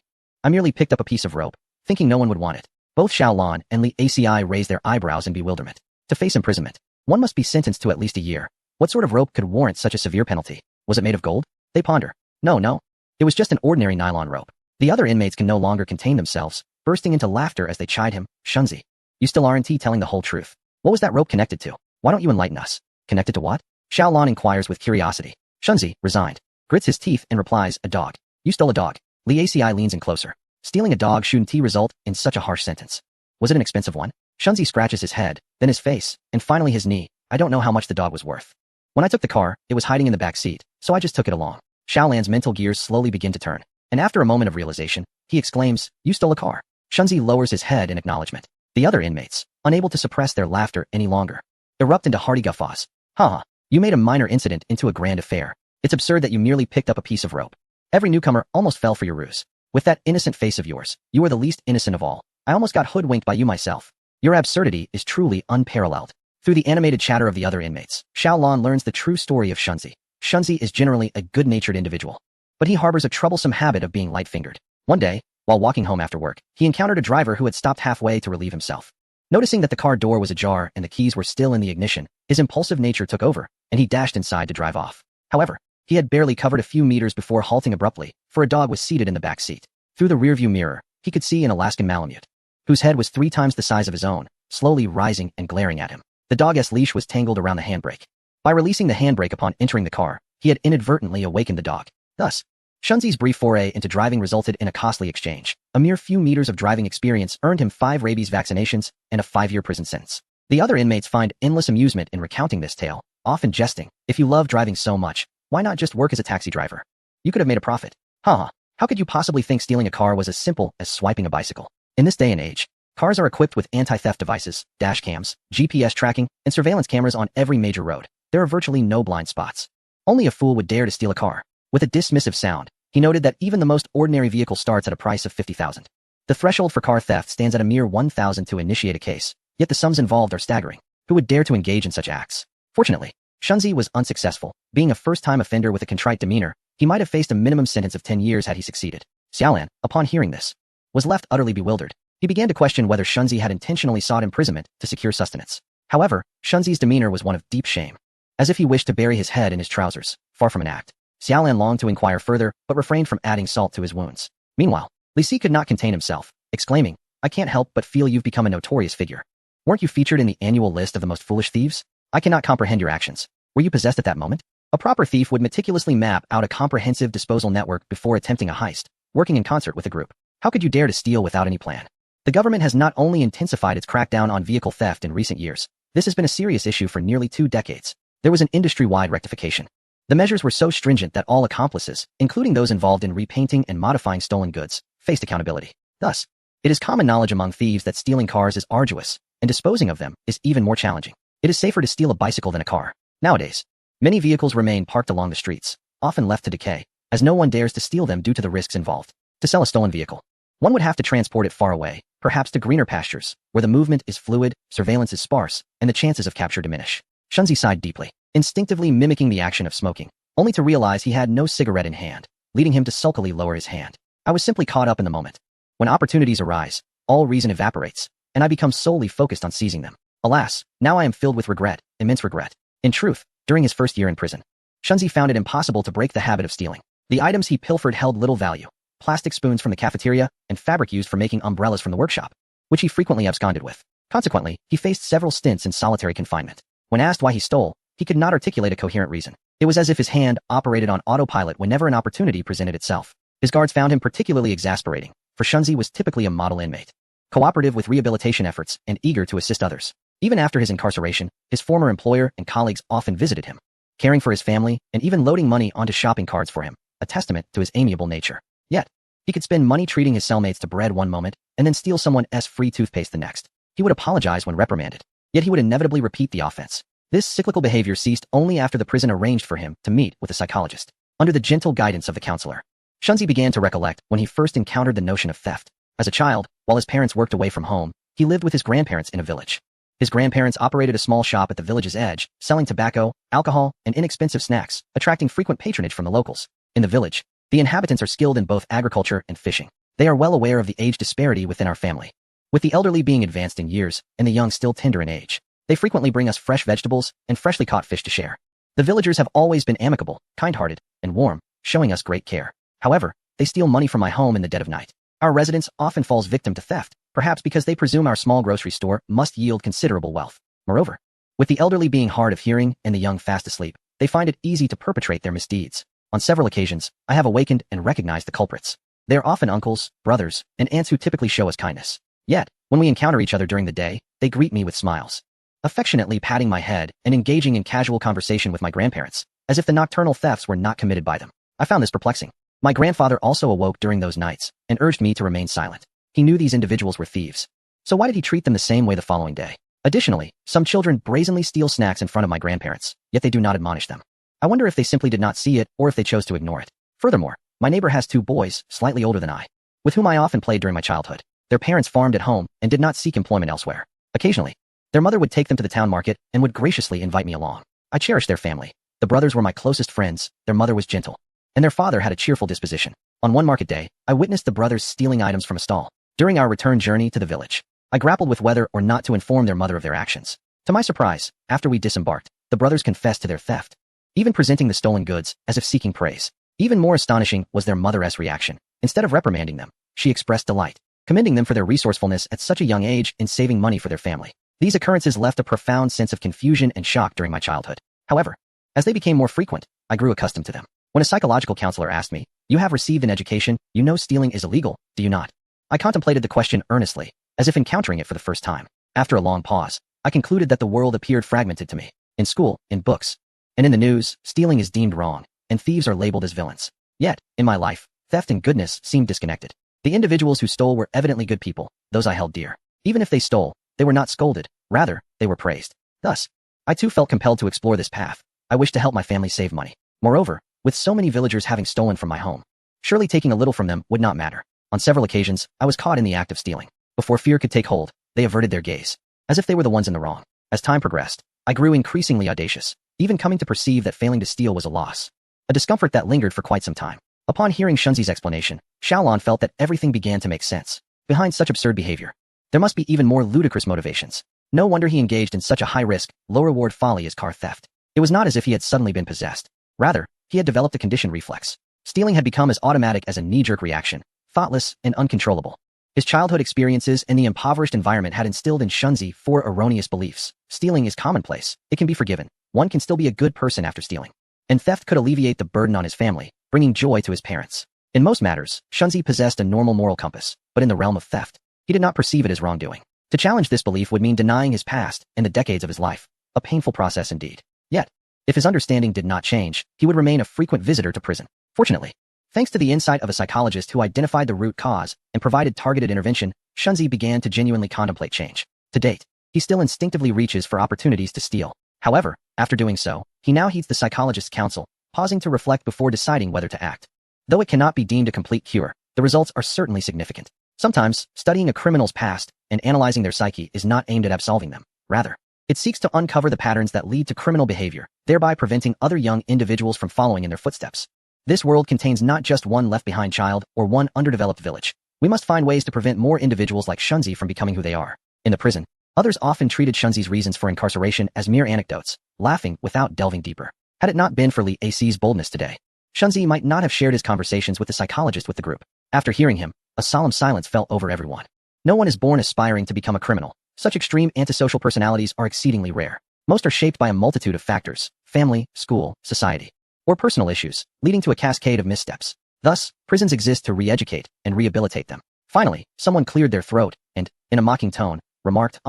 merely picked up a piece of rope, thinking no one would want it." Both Xiaolon and Li Aci raise their eyebrows in bewilderment. To face imprisonment, one must be sentenced to at least a year. What sort of rope could warrant such a severe penalty? Was it made of gold? They ponder. No. It was just an ordinary nylon rope. The other inmates can no longer contain themselves, bursting into laughter as they chide him. "Shunzi, you still aren't telling the whole truth. What was that rope connected to? Why don't you enlighten us?" "Connected to what?" Xiaolon inquires with curiosity. Shunzi, resigned, grits his teeth and replies, "A dog. You stole a dog." Li Aci leans in closer. Stealing a dog shouldn't result in such a harsh sentence. Was it an expensive one? Shunzi scratches his head, then his face, and finally his knee. "I don't know how much the dog was worth. When I took the car, it was hiding in the back seat, so I just took it along." Xiaolan's mental gears slowly begin to turn, and after a moment of realization, he exclaims, "You stole a car." Shunzi lowers his head in acknowledgement. The other inmates, unable to suppress their laughter any longer, erupt into hearty guffaws. "Ha! You made a minor incident into a grand affair. It's absurd that you merely picked up a piece of rope. Every newcomer almost fell for your ruse. With that innocent face of yours, you are the least innocent of all. I almost got hoodwinked by you myself. Your absurdity is truly unparalleled." Through the animated chatter of the other inmates, Xiaolon learns the true story of Shunzi. Shunzi is generally a good-natured individual, but he harbors a troublesome habit of being light-fingered. One day, while walking home after work, he encountered a driver who had stopped halfway to relieve himself. Noticing that the car door was ajar and the keys were still in the ignition, his impulsive nature took over, and he dashed inside to drive off. However, he had barely covered a few meters before halting abruptly, for a dog was seated in the back seat. Through the rearview mirror, he could see an Alaskan Malamute, whose head was 3 times the size of his own, slowly rising and glaring at him. The dog's leash was tangled around the handbrake. By releasing the handbrake upon entering the car, he had inadvertently awakened the dog. Thus, Shunzi's brief foray into driving resulted in a costly exchange. A mere few meters of driving experience earned him 5 rabies vaccinations and a 5-year prison sentence. The other inmates find endless amusement in recounting this tale, often jesting, "If you love driving so much, why not just work as a taxi driver? You could have made a profit." Haha, how could you possibly think stealing a car was as simple as swiping a bicycle? In this day and age, cars are equipped with anti-theft devices, dash cams, GPS tracking, and surveillance cameras on every major road. There are virtually no blind spots. Only a fool would dare to steal a car. With a dismissive sound, he noted that even the most ordinary vehicle starts at a price of 50,000. The threshold for car theft stands at a mere 1,000 to initiate a case, yet the sums involved are staggering. Who would dare to engage in such acts? Fortunately, Shunzi was unsuccessful. Being a first-time offender with a contrite demeanor, he might have faced a minimum sentence of 10 years had he succeeded. Xiaolan, upon hearing this, was left utterly bewildered. He began to question whether Shunzi had intentionally sought imprisonment to secure sustenance. However, Shunzi's demeanor was one of deep shame, as if he wished to bury his head in his trousers, far from an act. Xiaolan longed to inquire further, but refrained from adding salt to his wounds. Meanwhile, Li Si could not contain himself, exclaiming, "I can't help but feel you've become a notorious figure. Weren't you featured in the annual list of the most foolish thieves? I cannot comprehend your actions. Were you possessed at that moment?" A proper thief would meticulously map out a comprehensive disposal network before attempting a heist, working in concert with a group. How could you dare to steal without any plan? The government has not only intensified its crackdown on vehicle theft in recent years, this has been a serious issue for nearly 2 decades. There was an industry-wide rectification. The measures were so stringent that all accomplices, including those involved in repainting and modifying stolen goods, faced accountability. Thus, it is common knowledge among thieves that stealing cars is arduous, and disposing of them is even more challenging. It is safer to steal a bicycle than a car. Nowadays, many vehicles remain parked along the streets, often left to decay, as no one dares to steal them due to the risks involved. To sell a stolen vehicle, one would have to transport it far away, perhaps to greener pastures, where the movement is fluid, surveillance is sparse, and the chances of capture diminish. Shunzi sighed deeply, instinctively mimicking the action of smoking, only to realize he had no cigarette in hand, leading him to sulkily lower his hand. I was simply caught up in the moment. When opportunities arise, all reason evaporates, and I become solely focused on seizing them. Alas, now I am filled with regret, immense regret. In truth, during his first year in prison, Shunzi found it impossible to break the habit of stealing. The items he pilfered held little value: plastic spoons from the cafeteria and fabric used for making umbrellas from the workshop, which he frequently absconded with. Consequently, he faced several stints in solitary confinement. When asked why he stole, he could not articulate a coherent reason. It was as if his hand operated on autopilot whenever an opportunity presented itself. His guards found him particularly exasperating, for Shunzi was typically a model inmate, cooperative with rehabilitation efforts and eager to assist others. Even after his incarceration, his former employer and colleagues often visited him, caring for his family and even loading money onto shopping carts for him, a testament to his amiable nature. Yet, he could spend money treating his cellmates to bread one moment and then steal someone's free toothpaste the next. He would apologize when reprimanded, yet he would inevitably repeat the offense. This cyclical behavior ceased only after the prison arranged for him to meet with a psychologist. Under the gentle guidance of the counselor, Shunzi began to recollect when he first encountered the notion of theft. As a child, while his parents worked away from home, he lived with his grandparents in a village. His grandparents operated a small shop at the village's edge, selling tobacco, alcohol, and inexpensive snacks, attracting frequent patronage from the locals. In the village, the inhabitants are skilled in both agriculture and fishing. They are well aware of the age disparity within our family, with the elderly being advanced in years and the young still tender in age. They frequently bring us fresh vegetables and freshly caught fish to share. The villagers have always been amicable, kind-hearted, and warm, showing us great care. However, they steal money from my home in the dead of night. Our residence often falls victim to theft, perhaps because they presume our small grocery store must yield considerable wealth. Moreover, with the elderly being hard of hearing and the young fast asleep, they find it easy to perpetrate their misdeeds. On several occasions, I have awakened and recognized the culprits. They are often uncles, brothers, and aunts who typically show us kindness. Yet, when we encounter each other during the day, they greet me with smiles, affectionately patting my head and engaging in casual conversation with my grandparents, as if the nocturnal thefts were not committed by them. I found this perplexing. My grandfather also awoke during those nights and urged me to remain silent. He knew these individuals were thieves. So why did he treat them the same way the following day? Additionally, some children brazenly steal snacks in front of my grandparents, yet they do not admonish them. I wonder if they simply did not see it or if they chose to ignore it. Furthermore, my neighbor has 2 boys, slightly older than I, with whom I often played during my childhood. Their parents farmed at home and did not seek employment elsewhere. Occasionally, their mother would take them to the town market and would graciously invite me along. I cherished their family. The brothers were my closest friends, their mother was gentle, and their father had a cheerful disposition. On one market day, I witnessed the brothers stealing items from a stall. During our return journey to the village, I grappled with whether or not to inform their mother of their actions. To my surprise, after we disembarked, the brothers confessed to their theft, even presenting the stolen goods as if seeking praise. Even more astonishing was their mother's reaction. Instead of reprimanding them, she expressed delight, commending them for their resourcefulness at such a young age in saving money for their family. These occurrences left a profound sense of confusion and shock during my childhood. However, as they became more frequent, I grew accustomed to them. When a psychological counselor asked me, "You have received an education, you know stealing is illegal, do you not?" I contemplated the question earnestly, as if encountering it for the first time. After a long pause, I concluded that the world appeared fragmented to me. In school, in books, and in the news, stealing is deemed wrong, and thieves are labeled as villains. Yet, in my life, theft and goodness seemed disconnected. The individuals who stole were evidently good people, those I held dear. Even if they stole, they were not scolded, rather, they were praised. Thus, I too felt compelled to explore this path. I wished to help my family save money. Moreover, with so many villagers having stolen from my home, surely taking a little from them would not matter. On several occasions, I was caught in the act of stealing. Before fear could take hold, they averted their gaze, as if they were the ones in the wrong. As time progressed, I grew increasingly audacious, even coming to perceive that failing to steal was a loss. A discomfort that lingered for quite some time. Upon hearing Shunzi's explanation, Xiaolan felt that everything began to make sense. Behind such absurd behavior, there must be even more ludicrous motivations. No wonder he engaged in such a high-risk, low-reward folly as car theft. It was not as if he had suddenly been possessed. Rather, he had developed a conditioned reflex. Stealing had become as automatic as a knee-jerk reaction, thoughtless and uncontrollable. His childhood experiences and the impoverished environment had instilled in Shunzi 4 erroneous beliefs. Stealing is commonplace. It can be forgiven. One can still be a good person after stealing. And theft could alleviate the burden on his family, bringing joy to his parents. In most matters, Shunzi possessed a normal moral compass, but in the realm of theft, he did not perceive it as wrongdoing. To challenge this belief would mean denying his past and the decades of his life, a painful process indeed. Yet, if his understanding did not change, he would remain a frequent visitor to prison. Fortunately, thanks to the insight of a psychologist who identified the root cause and provided targeted intervention, Shunzi began to genuinely contemplate change. To date, he still instinctively reaches for opportunities to steal. However, after doing so, he now heeds the psychologist's counsel, pausing to reflect before deciding whether to act. Though it cannot be deemed a complete cure, the results are certainly significant. Sometimes, studying a criminal's past and analyzing their psyche is not aimed at absolving them. Rather, it seeks to uncover the patterns that lead to criminal behavior, thereby preventing other young individuals from following in their footsteps. This world contains not just one left-behind child or one underdeveloped village. We must find ways to prevent more individuals like Shunzi from becoming who they are. In the prison, others often treated Shunzi's reasons for incarceration as mere anecdotes, laughing without delving deeper. Had it not been for Li Ac's boldness today, Shunzi might not have shared his conversations with the psychologist with the group. After hearing him, a solemn silence fell over everyone. No one is born aspiring to become a criminal. Such extreme antisocial personalities are exceedingly rare. Most are shaped by a multitude of factors: family, school, society, or personal issues, leading to a cascade of missteps. Thus, prisons exist to re-educate and rehabilitate them. Finally, someone cleared their throat and, in a mocking tone, remarked,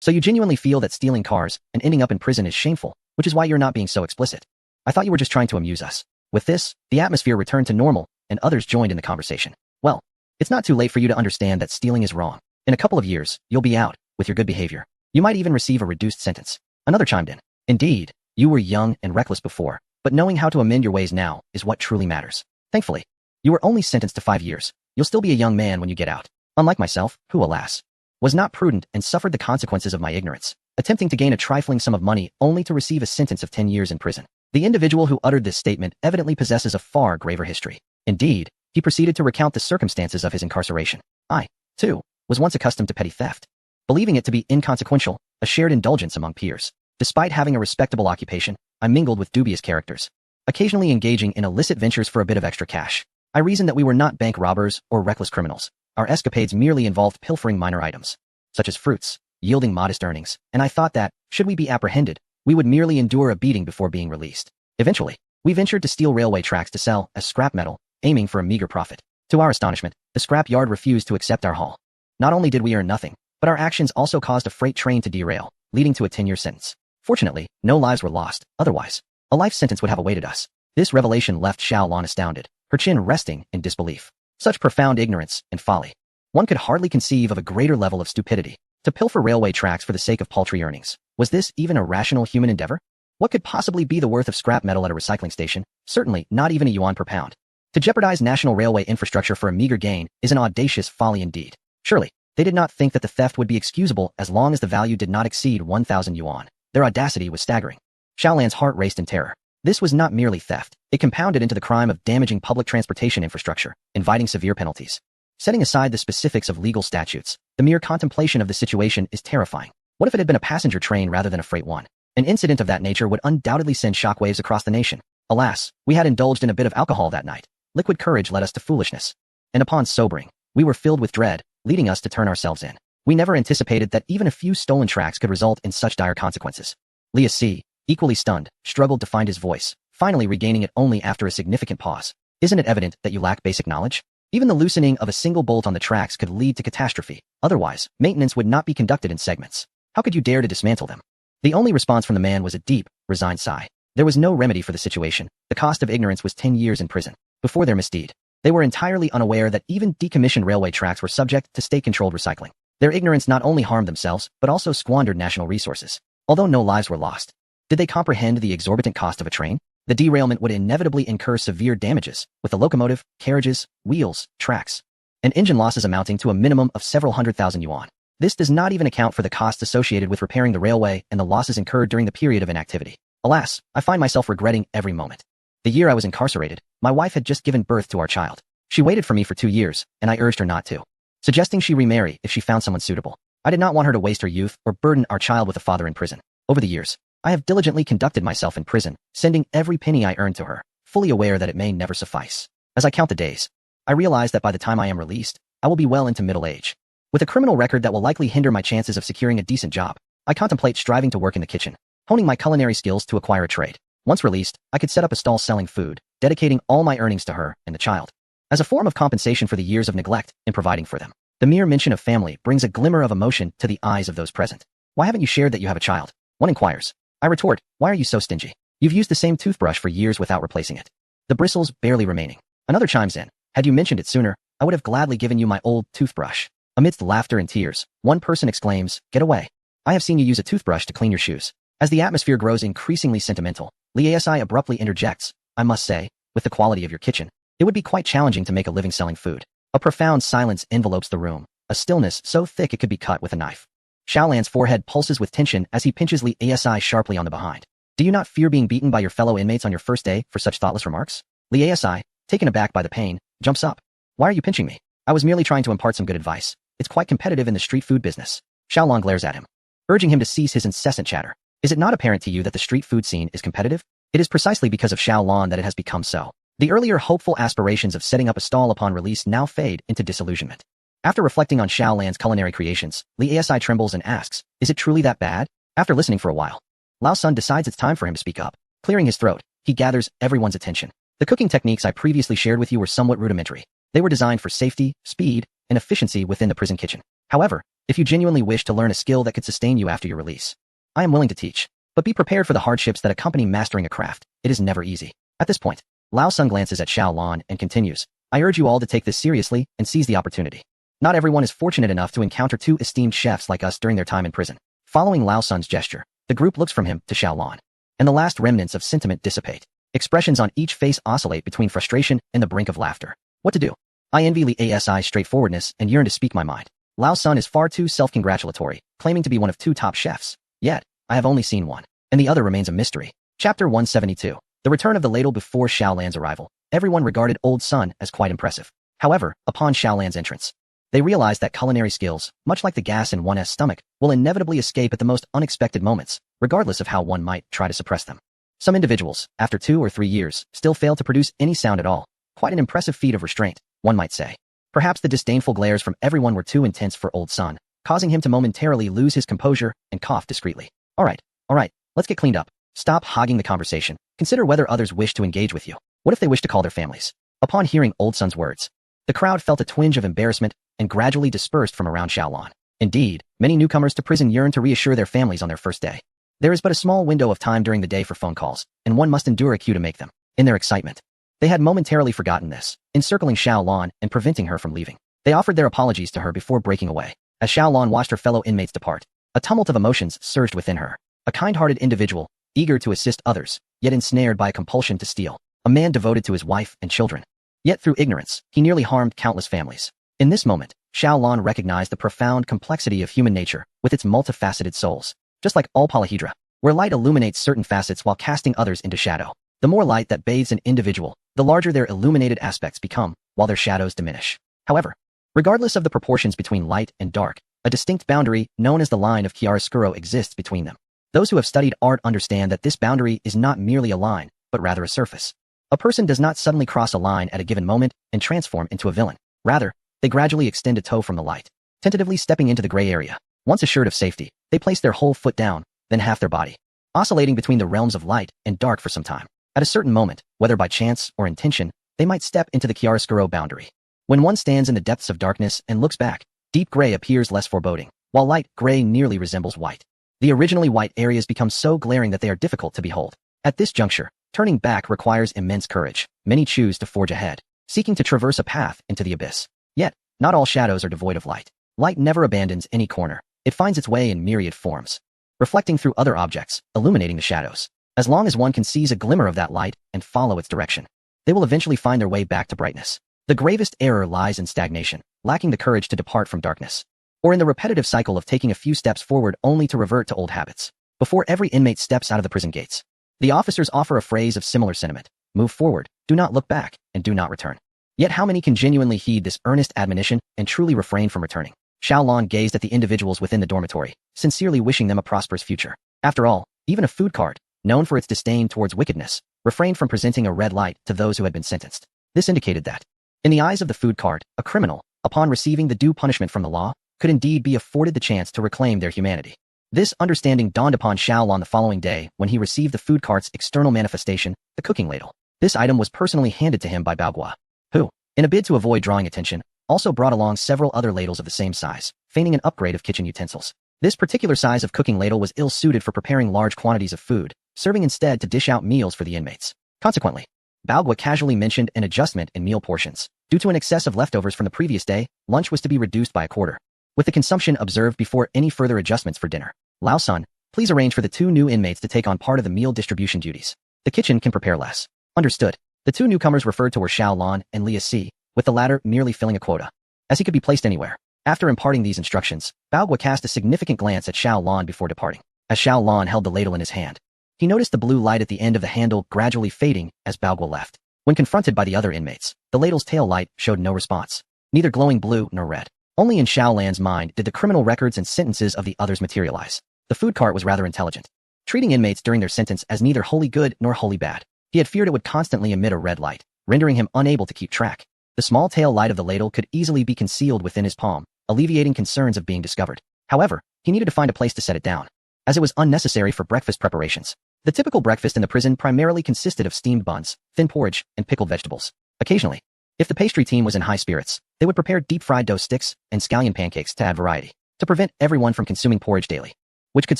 so you genuinely feel that stealing cars and ending up in prison is shameful, which is why you're not being so explicit. I thought you were just trying to amuse us." With this, the atmosphere returned to normal, and others joined in the conversation. "Well, it's not too late for you to understand that stealing is wrong. In a couple of years, you'll be out, with your good behavior. You might even receive a reduced sentence." Another chimed in. "Indeed, you were young and reckless before, but knowing how to amend your ways now is what truly matters. Thankfully, you were only sentenced to 5 years. You'll still be a young man when you get out. Unlike myself, who, alas, was not prudent and suffered the consequences of my ignorance, attempting to gain a trifling sum of money only to receive a sentence of 10 years in prison." The individual who uttered this statement evidently possesses a far graver history. Indeed, he proceeded to recount the circumstances of his incarceration. "I, too, was once accustomed to petty theft, believing it to be inconsequential, a shared indulgence among peers. Despite having a respectable occupation, I mingled with dubious characters, occasionally engaging in illicit ventures for a bit of extra cash. I reasoned that we were not bank robbers or reckless criminals. Our escapades merely involved pilfering minor items, such as fruits, yielding modest earnings, and I thought that, should we be apprehended, we would merely endure a beating before being released. Eventually, we ventured to steal railway tracks to sell as scrap metal, aiming for a meager profit. To our astonishment, the scrap yard refused to accept our haul. Not only did we earn nothing, but our actions also caused a freight train to derail, leading to a 10-year sentence. Fortunately, no lives were lost. Otherwise, a life sentence would have awaited us." This revelation left Xiaolan astounded, her chin resting in disbelief. Such profound ignorance and folly. One could hardly conceive of a greater level of stupidity. To pilfer railway tracks for the sake of paltry earnings. Was this even a rational human endeavor? What could possibly be the worth of scrap metal at a recycling station? Certainly not even a yuan per pound. To jeopardize national railway infrastructure for a meager gain is an audacious folly indeed. Surely, they did not think that the theft would be excusable as long as the value did not exceed 1,000 yuan. Their audacity was staggering. Xiaolan's heart raced in terror. This was not merely theft. It compounded into the crime of damaging public transportation infrastructure, inviting severe penalties. Setting aside the specifics of legal statutes, the mere contemplation of the situation is terrifying. What if it had been a passenger train rather than a freight one? An incident of that nature would undoubtedly send shockwaves across the nation. Alas, we had indulged in a bit of alcohol that night. Liquid courage led us to foolishness. And upon sobering, we were filled with dread, leading us to turn ourselves in. We never anticipated that even a few stolen tracks could result in such dire consequences. Li C, equally stunned, struggled to find his voice, finally regaining it only after a significant pause. "Isn't it evident that you lack basic knowledge? Even the loosening of a single bolt on the tracks could lead to catastrophe. Otherwise, maintenance would not be conducted in segments. How could you dare to dismantle them?" The only response from the man was a deep, resigned sigh. There was no remedy for the situation. The cost of ignorance was 10 years in prison. Before their misdeed, they were entirely unaware that even decommissioned railway tracks were subject to state-controlled recycling. Their ignorance not only harmed themselves, but also squandered national resources. Although no lives were lost, did they comprehend the exorbitant cost of a train? The derailment would inevitably incur severe damages, with the locomotive, carriages, wheels, tracks, and engine losses amounting to a minimum of several 100,000 yuan. This does not even account for the costs associated with repairing the railway and the losses incurred during the period of inactivity. Alas, I find myself regretting every moment. The year I was incarcerated, my wife had just given birth to our child. She waited for me for 2 years, and I urged her not to, suggesting she remarry if she found someone suitable. I did not want her to waste her youth or burden our child with a father in prison. Over the years, I have diligently conducted myself in prison, sending every penny I earned to her, fully aware that it may never suffice. As I count the days, I realize that by the time I am released, I will be well into middle age. With a criminal record that will likely hinder my chances of securing a decent job, I contemplate striving to work in the kitchen, honing my culinary skills to acquire a trade. Once released, I could set up a stall selling food, dedicating all my earnings to her and the child. As a form of compensation for the years of neglect in providing for them, the mere mention of family brings a glimmer of emotion to the eyes of those present. Why haven't you shared that you have a child? One inquires. I retort, why are you so stingy? You've used the same toothbrush for years without replacing it, the bristles barely remaining. Another chimes in. Had you mentioned it sooner, I would have gladly given you my old toothbrush. Amidst laughter and tears, one person exclaims, get away. I have seen you use a toothbrush to clean your shoes. As the atmosphere grows increasingly sentimental, Liasi abruptly interjects, I must say, with the quality of your kitchen, it would be quite challenging to make a living selling food. A profound silence envelopes the room, a stillness so thick it could be cut with a knife. Xiaolan's forehead pulses with tension as he pinches Liasi sharply on the behind. Do you not fear being beaten by your fellow inmates on your first day for such thoughtless remarks? Liasi, taken aback by the pain, jumps up. Why are you pinching me? I was merely trying to impart some good advice. It's quite competitive in the street food business. Xiaolan glares at him, urging him to cease his incessant chatter. Is it not apparent to you that the street food scene is competitive? It is precisely because of Xiaolan that it has become so. The earlier hopeful aspirations of setting up a stall upon release now fade into disillusionment. After reflecting on Xiaolan's culinary creations, Li Asi trembles and asks, is it truly that bad? After listening for a while, Lao Sun decides it's time for him to speak up. Clearing his throat, he gathers everyone's attention. The cooking techniques I previously shared with you were somewhat rudimentary. They were designed for safety, speed, and efficiency within the prison kitchen. However, if you genuinely wish to learn a skill that could sustain you after your release, I am willing to teach. But be prepared for the hardships that accompany mastering a craft. It is never easy. At this point, Lao Sun glances at Xiaolan and continues, I urge you all to take this seriously and seize the opportunity. Not everyone is fortunate enough to encounter two esteemed chefs like us during their time in prison. Following Lao Sun's gesture, the group looks from him to Xiaolan, and the last remnants of sentiment dissipate. Expressions on each face oscillate between frustration and the brink of laughter. What to do? I envy Li Asi's straightforwardness and yearn to speak my mind. Lao Sun is far too self-congratulatory, claiming to be one of 2 top chefs. Yet, I have only seen one, and the other remains a mystery. Chapter 172. The return of the ladle before Xiaolan's arrival. Everyone regarded Old Sun as quite impressive. However, upon Xiaolan's entrance, they realized that culinary skills, much like the gas in one's stomach, will inevitably escape at the most unexpected moments, regardless of how one might try to suppress them. Some individuals, after 2 or 3 years, still fail to produce any sound at all. Quite an impressive feat of restraint, one might say. Perhaps the disdainful glares from everyone were too intense for Old Sun, causing him to momentarily lose his composure and cough discreetly. All right, let's get cleaned up. Stop hogging the conversation. Consider whether others wish to engage with you. What if they wish to call their families? Upon hearing Old Sun's words, the crowd felt a twinge of embarrassment and gradually dispersed from around Xiaolan. Indeed, many newcomers to prison yearn to reassure their families on their first day. There is but a small window of time during the day for phone calls, and one must endure a queue to make them. In their excitement, they had momentarily forgotten this, encircling Xiaolan and preventing her from leaving. They offered their apologies to her before breaking away. As Xiaolan watched her fellow inmates depart, a tumult of emotions surged within her. A kind-hearted individual, eager to assist others, yet ensnared by a compulsion to steal. A man devoted to his wife and children. Yet through ignorance, he nearly harmed countless families. In this moment, Xiaolan recognized the profound complexity of human nature with its multifaceted souls. Just like all polyhedra, where light illuminates certain facets while casting others into shadow. The more light that bathes an individual, the larger their illuminated aspects become, while their shadows diminish. However, regardless of the proportions between light and dark, a distinct boundary, known as the line of chiaroscuro, exists between them. Those who have studied art understand that this boundary is not merely a line, but rather a surface. A person does not suddenly cross a line at a given moment and transform into a villain. Rather, they gradually extend a toe from the light, tentatively stepping into the gray area. Once assured of safety, they place their whole foot down, then half their body, oscillating between the realms of light and dark for some time. At a certain moment, whether by chance or intention, they might step into the chiaroscuro boundary. When one stands in the depths of darkness and looks back, deep gray appears less foreboding, while light gray nearly resembles white. The originally white areas become so glaring that they are difficult to behold. At this juncture, turning back requires immense courage. Many choose to forge ahead, seeking to traverse a path into the abyss. Yet, not all shadows are devoid of light. Light never abandons any corner. It finds its way in myriad forms, reflecting through other objects, illuminating the shadows. As long as one can seize a glimmer of that light and follow its direction, they will eventually find their way back to brightness. The gravest error lies in stagnation, lacking the courage to depart from darkness, or in the repetitive cycle of taking a few steps forward only to revert to old habits. Before every inmate steps out of the prison gates, the officers offer a phrase of similar sentiment: move forward, do not look back, and do not return. Yet how many can genuinely heed this earnest admonition and truly refrain from returning? Xiaolon gazed at the individuals within the dormitory, sincerely wishing them a prosperous future. After all, even a food cart, known for its disdain towards wickedness, refrained from presenting a red light to those who had been sentenced. This indicated that, in the eyes of the food cart, a criminal, upon receiving the due punishment from the law, could indeed be afforded the chance to reclaim their humanity. This understanding dawned upon Xiaolon the following day when he received the food cart's external manifestation, the cooking ladle. This item was personally handed to him by Baogua, who, in a bid to avoid drawing attention, also brought along several other ladles of the same size, feigning an upgrade of kitchen utensils. This particular size of cooking ladle was ill-suited for preparing large quantities of food, serving instead to dish out meals for the inmates. Consequently, Baogua casually mentioned an adjustment in meal portions. Due to an excess of leftovers from the previous day, lunch was to be reduced by a quarter, with the consumption observed before any further adjustments for dinner. Lao Sun, please arrange for the 2 new inmates to take on part of the meal distribution duties. The kitchen can prepare less. Understood. The 2 newcomers referred to were Xiaolon and Lia Si, with the latter merely filling a quota, as he could be placed anywhere. After imparting these instructions, Baogua cast a significant glance at Xiaolon before departing. As Xiaolon held the ladle in his hand, he noticed the blue light at the end of the handle gradually fading as Baogua left. When confronted by the other inmates, the ladle's tail light showed no response, neither glowing blue nor red. Only in Xiaolan's mind did the criminal records and sentences of the others materialize. The food cart was rather intelligent, treating inmates during their sentence as neither wholly good nor wholly bad. He had feared it would constantly emit a red light, rendering him unable to keep track. The small tail light of the ladle could easily be concealed within his palm, alleviating concerns of being discovered. However, he needed to find a place to set it down, as it was unnecessary for breakfast preparations. The typical breakfast in the prison primarily consisted of steamed buns, thin porridge, and pickled vegetables. Occasionally, if the pastry team was in high spirits, they would prepare deep-fried dough sticks and scallion pancakes to add variety, to prevent everyone from consuming porridge daily, which could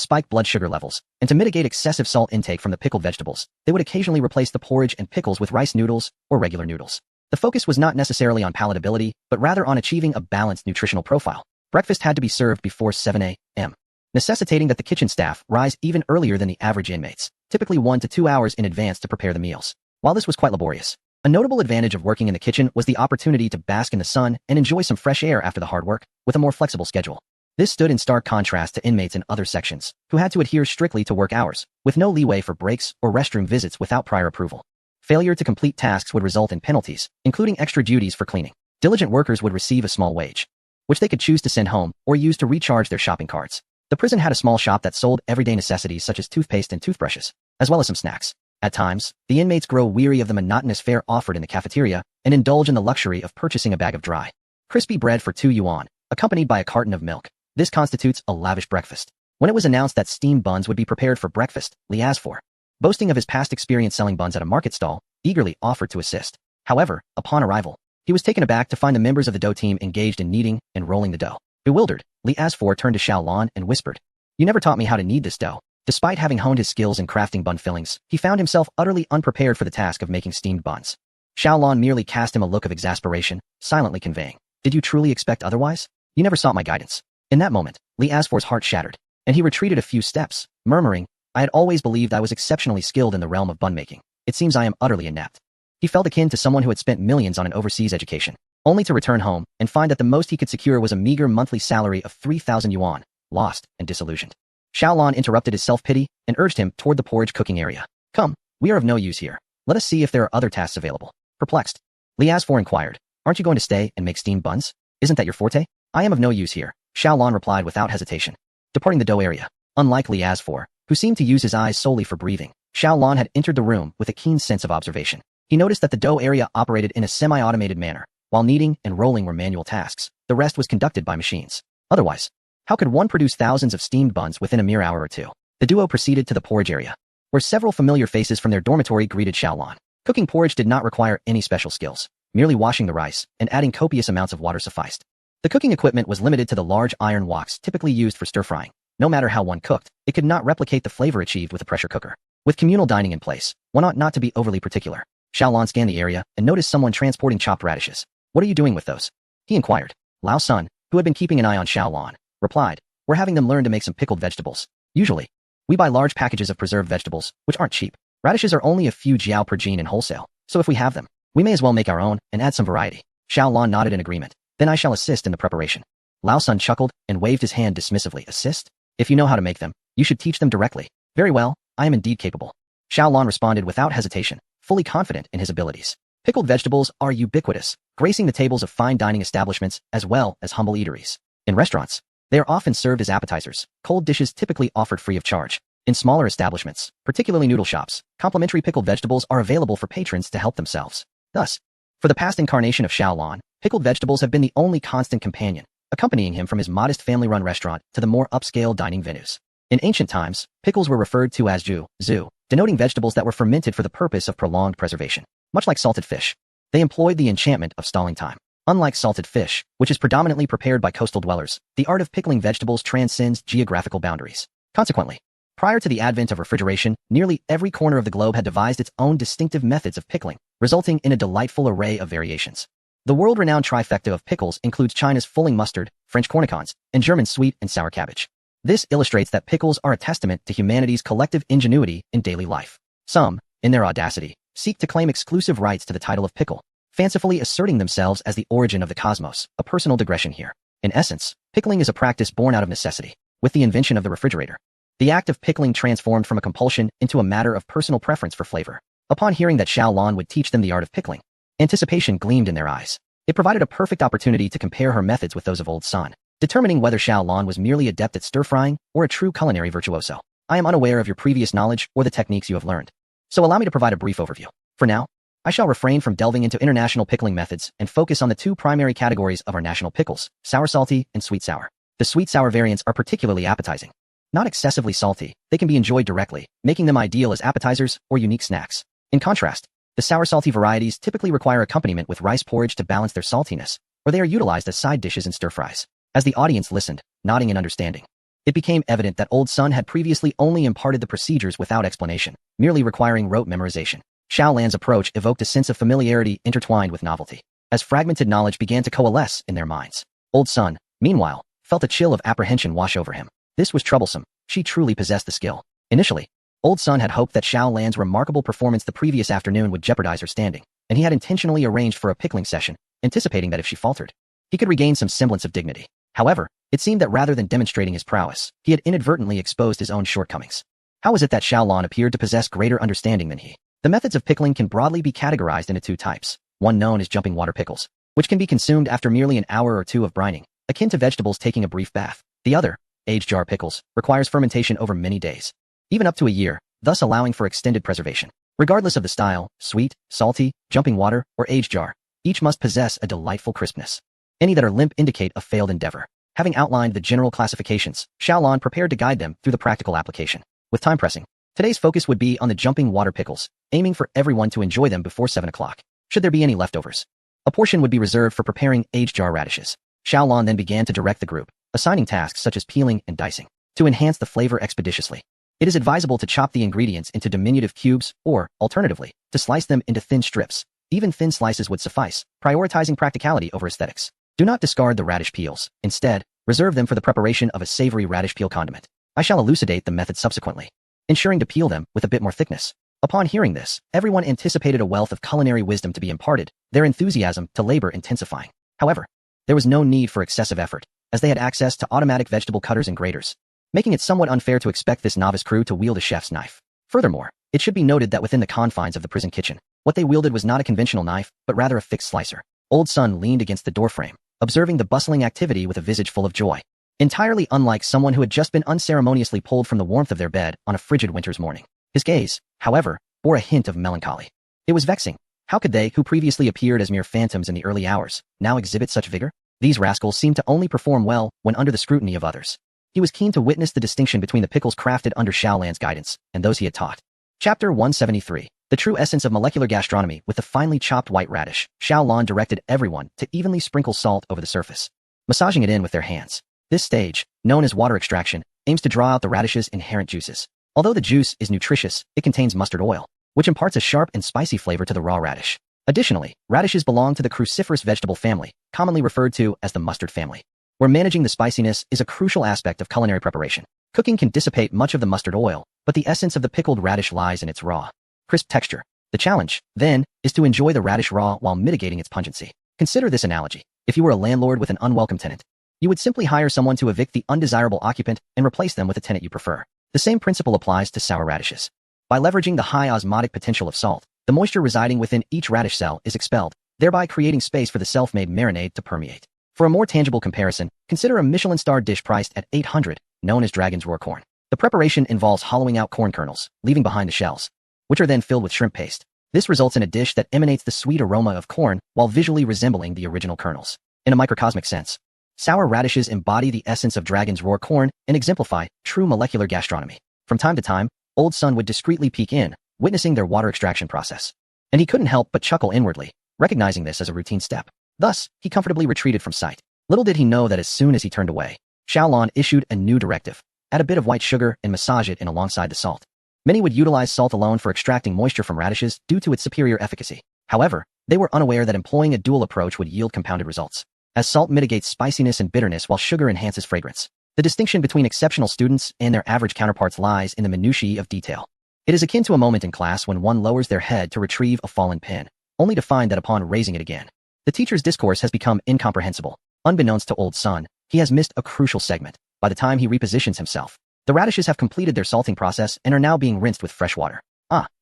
spike blood sugar levels, and to mitigate excessive salt intake from the pickled vegetables. They would occasionally replace the porridge and pickles with rice noodles or regular noodles. The focus was not necessarily on palatability, but rather on achieving a balanced nutritional profile. Breakfast had to be served before 7 a.m., necessitating that the kitchen staff rise even earlier than the average inmates, typically 1 to 2 hours in advance to prepare the meals. While this was quite laborious, a notable advantage of working in the kitchen was the opportunity to bask in the sun and enjoy some fresh air after the hard work, with a more flexible schedule. This stood in stark contrast to inmates in other sections, who had to adhere strictly to work hours, with no leeway for breaks or restroom visits without prior approval. Failure to complete tasks would result in penalties, including extra duties for cleaning. Diligent workers would receive a small wage, which they could choose to send home or use to recharge their shopping carts. The prison had a small shop that sold everyday necessities such as toothpaste and toothbrushes, as well as some snacks. At times, the inmates grow weary of the monotonous fare offered in the cafeteria and indulge in the luxury of purchasing a bag of dry, crispy bread for 2 yuan, accompanied by a carton of milk. This constitutes a lavish breakfast. When it was announced that steamed buns would be prepared for breakfast, Li Asfor, boasting of his past experience selling buns at a market stall, eagerly offered to assist. However, upon arrival, he was taken aback to find the members of the dough team engaged in kneading and rolling the dough. Bewildered, Li Asfor turned to Xiaolon and whispered, "You never taught me how to knead this dough." Despite having honed his skills in crafting bun fillings, he found himself utterly unprepared for the task of making steamed buns. Xiaolon merely cast him a look of exasperation, silently conveying, "Did you truly expect otherwise? You never sought my guidance." In that moment, Li Asfor's heart shattered, and he retreated a few steps, murmuring, "I had always believed I was exceptionally skilled in the realm of bun making. It seems I am utterly inept." He felt akin to someone who had spent millions on an overseas education, only to return home and find that the most he could secure was a meager monthly salary of 3,000 yuan, lost and disillusioned. Xiaolon interrupted his self-pity and urged him toward the porridge cooking area. "Come, we are of no use here. Let us see if there are other tasks available." Perplexed, Li Asfor inquired, "Aren't you going to stay and make steamed buns? Isn't that your forte?" "I am of no use here," Xiaolon replied without hesitation. Departing the dough area, unlike Li Asfor, who seemed to use his eyes solely for breathing, Xiaolon had entered the room with a keen sense of observation. He noticed that the dough area operated in a semi-automated manner. While kneading and rolling were manual tasks, the rest was conducted by machines. Otherwise, how could one produce thousands of steamed buns within a mere hour or two? The duo proceeded to the porridge area, where several familiar faces from their dormitory greeted Xiaolon. Cooking porridge did not require any special skills. Merely washing the rice and adding copious amounts of water sufficed. The cooking equipment was limited to the large iron woks typically used for stir-frying. No matter how one cooked, it could not replicate the flavor achieved with a pressure cooker. With communal dining in place, one ought not to be overly particular. Xiaolon scanned the area and noticed someone transporting chopped radishes. "What are you doing with those?" he inquired. Lao Sun, who had been keeping an eye on Xiaolon, replied, "We're having them learn to make some pickled vegetables. Usually, we buy large packages of preserved vegetables, which aren't cheap. Radishes are only a few jiao per gene in wholesale, so if we have them, we may as well make our own and add some variety." Xiao Lan nodded in agreement. Then I shall assist in the preparation. Lao Sun chuckled and waved his hand dismissively. Assist? If you know how to make them, you should teach them directly. Very well, I am indeed capable. Xiao Lan responded without hesitation, fully confident in his abilities. Pickled vegetables are ubiquitous, gracing the tables of fine dining establishments as well as humble eateries. In restaurants, they are often served as appetizers, cold dishes typically offered free of charge. In smaller establishments, particularly noodle shops, complimentary pickled vegetables are available for patrons to help themselves. Thus, for the past incarnation of Xiao Lan, pickled vegetables have been the only constant companion, accompanying him from his modest family-run restaurant to the more upscale dining venues. In ancient times, pickles were referred to as zhu, denoting vegetables that were fermented for the purpose of prolonged preservation. Much like salted fish, they employed the enchantment of stalling time. Unlike salted fish, which is predominantly prepared by coastal dwellers, the art of pickling vegetables transcends geographical boundaries. Consequently, prior to the advent of refrigeration, nearly every corner of the globe had devised its own distinctive methods of pickling, resulting in a delightful array of variations. The world-renowned trifecta of pickles includes China's fulling mustard, French cornichons, and German sweet and sour cabbage. This illustrates that pickles are a testament to humanity's collective ingenuity in daily life. Some, in their audacity, seek to claim exclusive rights to the title of pickle, fancifully asserting themselves as the origin of the cosmos, a personal digression here. In essence, pickling is a practice born out of necessity. With the invention of the refrigerator, the act of pickling transformed from a compulsion into a matter of personal preference for flavor. Upon hearing that Xiao Lan would teach them the art of pickling, anticipation gleamed in their eyes. It provided a perfect opportunity to compare her methods with those of old Sun, determining whether Xiao Lan was merely adept at stir-frying or a true culinary virtuoso. I am unaware of your previous knowledge or the techniques you have learned, so allow me to provide a brief overview. For now, I shall refrain from delving into international pickling methods and focus on the two primary categories of our national pickles, sour-salty and sweet-sour. The sweet-sour variants are particularly appetizing. Not excessively salty, they can be enjoyed directly, making them ideal as appetizers or unique snacks. In contrast, the sour-salty varieties typically require accompaniment with rice porridge to balance their saltiness, or they are utilized as side dishes in stir-fries. As the audience listened, nodding in understanding, it became evident that Old Sun had previously only imparted the procedures without explanation, merely requiring rote memorization. Xiao Lan's approach evoked a sense of familiarity intertwined with novelty, as fragmented knowledge began to coalesce in their minds. Old Sun, meanwhile, felt a chill of apprehension wash over him. This was troublesome. She truly possessed the skill. Initially, Old Sun had hoped that Xiao Lan's remarkable performance the previous afternoon would jeopardize her standing, and he had intentionally arranged for a pickling session, anticipating that if she faltered, he could regain some semblance of dignity. However, it seemed that rather than demonstrating his prowess, he had inadvertently exposed his own shortcomings. How was it that Xiao Lan appeared to possess greater understanding than he? The methods of pickling can broadly be categorized into two types. One known as jumping water pickles, which can be consumed after merely an hour or two of brining, akin to vegetables taking a brief bath. The other, aged jar pickles, requires fermentation over many days, even up to a year, thus allowing for extended preservation. Regardless of the style, sweet, salty, jumping water, or aged jar, each must possess a delightful crispness. Any that are limp indicate a failed endeavor. Having outlined the general classifications, Xiao Lan prepared to guide them through the practical application. With time pressing, today's focus would be on the jumping water pickles, aiming for everyone to enjoy them before 7 o'clock. Should there be any leftovers, a portion would be reserved for preparing aged jar radishes. Xiao Lan then began to direct the group, assigning tasks such as peeling and dicing, to enhance the flavor expeditiously. It is advisable to chop the ingredients into diminutive cubes or, alternatively, to slice them into thin strips. Even thin slices would suffice, prioritizing practicality over aesthetics. Do not discard the radish peels. Instead, reserve them for the preparation of a savory radish peel condiment. I shall elucidate the method subsequently, ensuring to peel them with a bit more thickness. Upon hearing this, everyone anticipated a wealth of culinary wisdom to be imparted, their enthusiasm to labor intensifying. However, there was no need for excessive effort, as they had access to automatic vegetable cutters and graters, making it somewhat unfair to expect this novice crew to wield a chef's knife. Furthermore, it should be noted that within the confines of the prison kitchen, what they wielded was not a conventional knife, but rather a fixed slicer. Old Sun leaned against the doorframe, observing the bustling activity with a visage full of joy, entirely unlike someone who had just been unceremoniously pulled from the warmth of their bed on a frigid winter's morning. His gaze, however, bore a hint of melancholy. It was vexing. How could they, who previously appeared as mere phantoms in the early hours, now exhibit such vigor? These rascals seemed to only perform well when under the scrutiny of others. He was keen to witness the distinction between the pickles crafted under Xiao Lan's guidance and those he had taught. Chapter 173. The true essence of molecular gastronomy with the finely chopped white radish. Xiao Lan directed everyone to evenly sprinkle salt over the surface, massaging it in with their hands. This stage, known as water extraction, aims to draw out the radish's inherent juices. Although the juice is nutritious, it contains mustard oil, which imparts a sharp and spicy flavor to the raw radish. Additionally, radishes belong to the cruciferous vegetable family, commonly referred to as the mustard family, where managing the spiciness is a crucial aspect of culinary preparation. Cooking can dissipate much of the mustard oil, but the essence of the pickled radish lies in its raw, crisp texture. The challenge, then, is to enjoy the radish raw while mitigating its pungency. Consider this analogy. If you were a landlord with an unwelcome tenant, you would simply hire someone to evict the undesirable occupant and replace them with a tenant you prefer. The same principle applies to sour radishes. By leveraging the high osmotic potential of salt, the moisture residing within each radish cell is expelled, thereby creating space for the self-made marinade to permeate. For a more tangible comparison, consider a Michelin-starred dish priced at $800, known as Dragon's Roar corn. The preparation involves hollowing out corn kernels, leaving behind the shells, which are then filled with shrimp paste. This results in a dish that emanates the sweet aroma of corn while visually resembling the original kernels. In a microcosmic sense, sour radishes embody the essence of Dragon's Roar corn and exemplify true molecular gastronomy. From time to time, Old Son would discreetly peek in, witnessing their water extraction process. And he couldn't help but chuckle inwardly, recognizing this as a routine step. Thus, he comfortably retreated from sight. Little did he know that as soon as he turned away, Xiaolon issued a new directive. Add a bit of white sugar and massage it in alongside the salt. Many would utilize salt alone for extracting moisture from radishes due to its superior efficacy. However, they were unaware that employing a dual approach would yield compounded results, as salt mitigates spiciness and bitterness while sugar enhances fragrance. The distinction between exceptional students and their average counterparts lies in the minutiae of detail. It is akin to a moment in class when one lowers their head to retrieve a fallen pen, only to find that upon raising it again, the teacher's discourse has become incomprehensible. Unbeknownst to Old Son, he has missed a crucial segment. By the time he repositions himself, the radishes have completed their salting process and are now being rinsed with fresh water.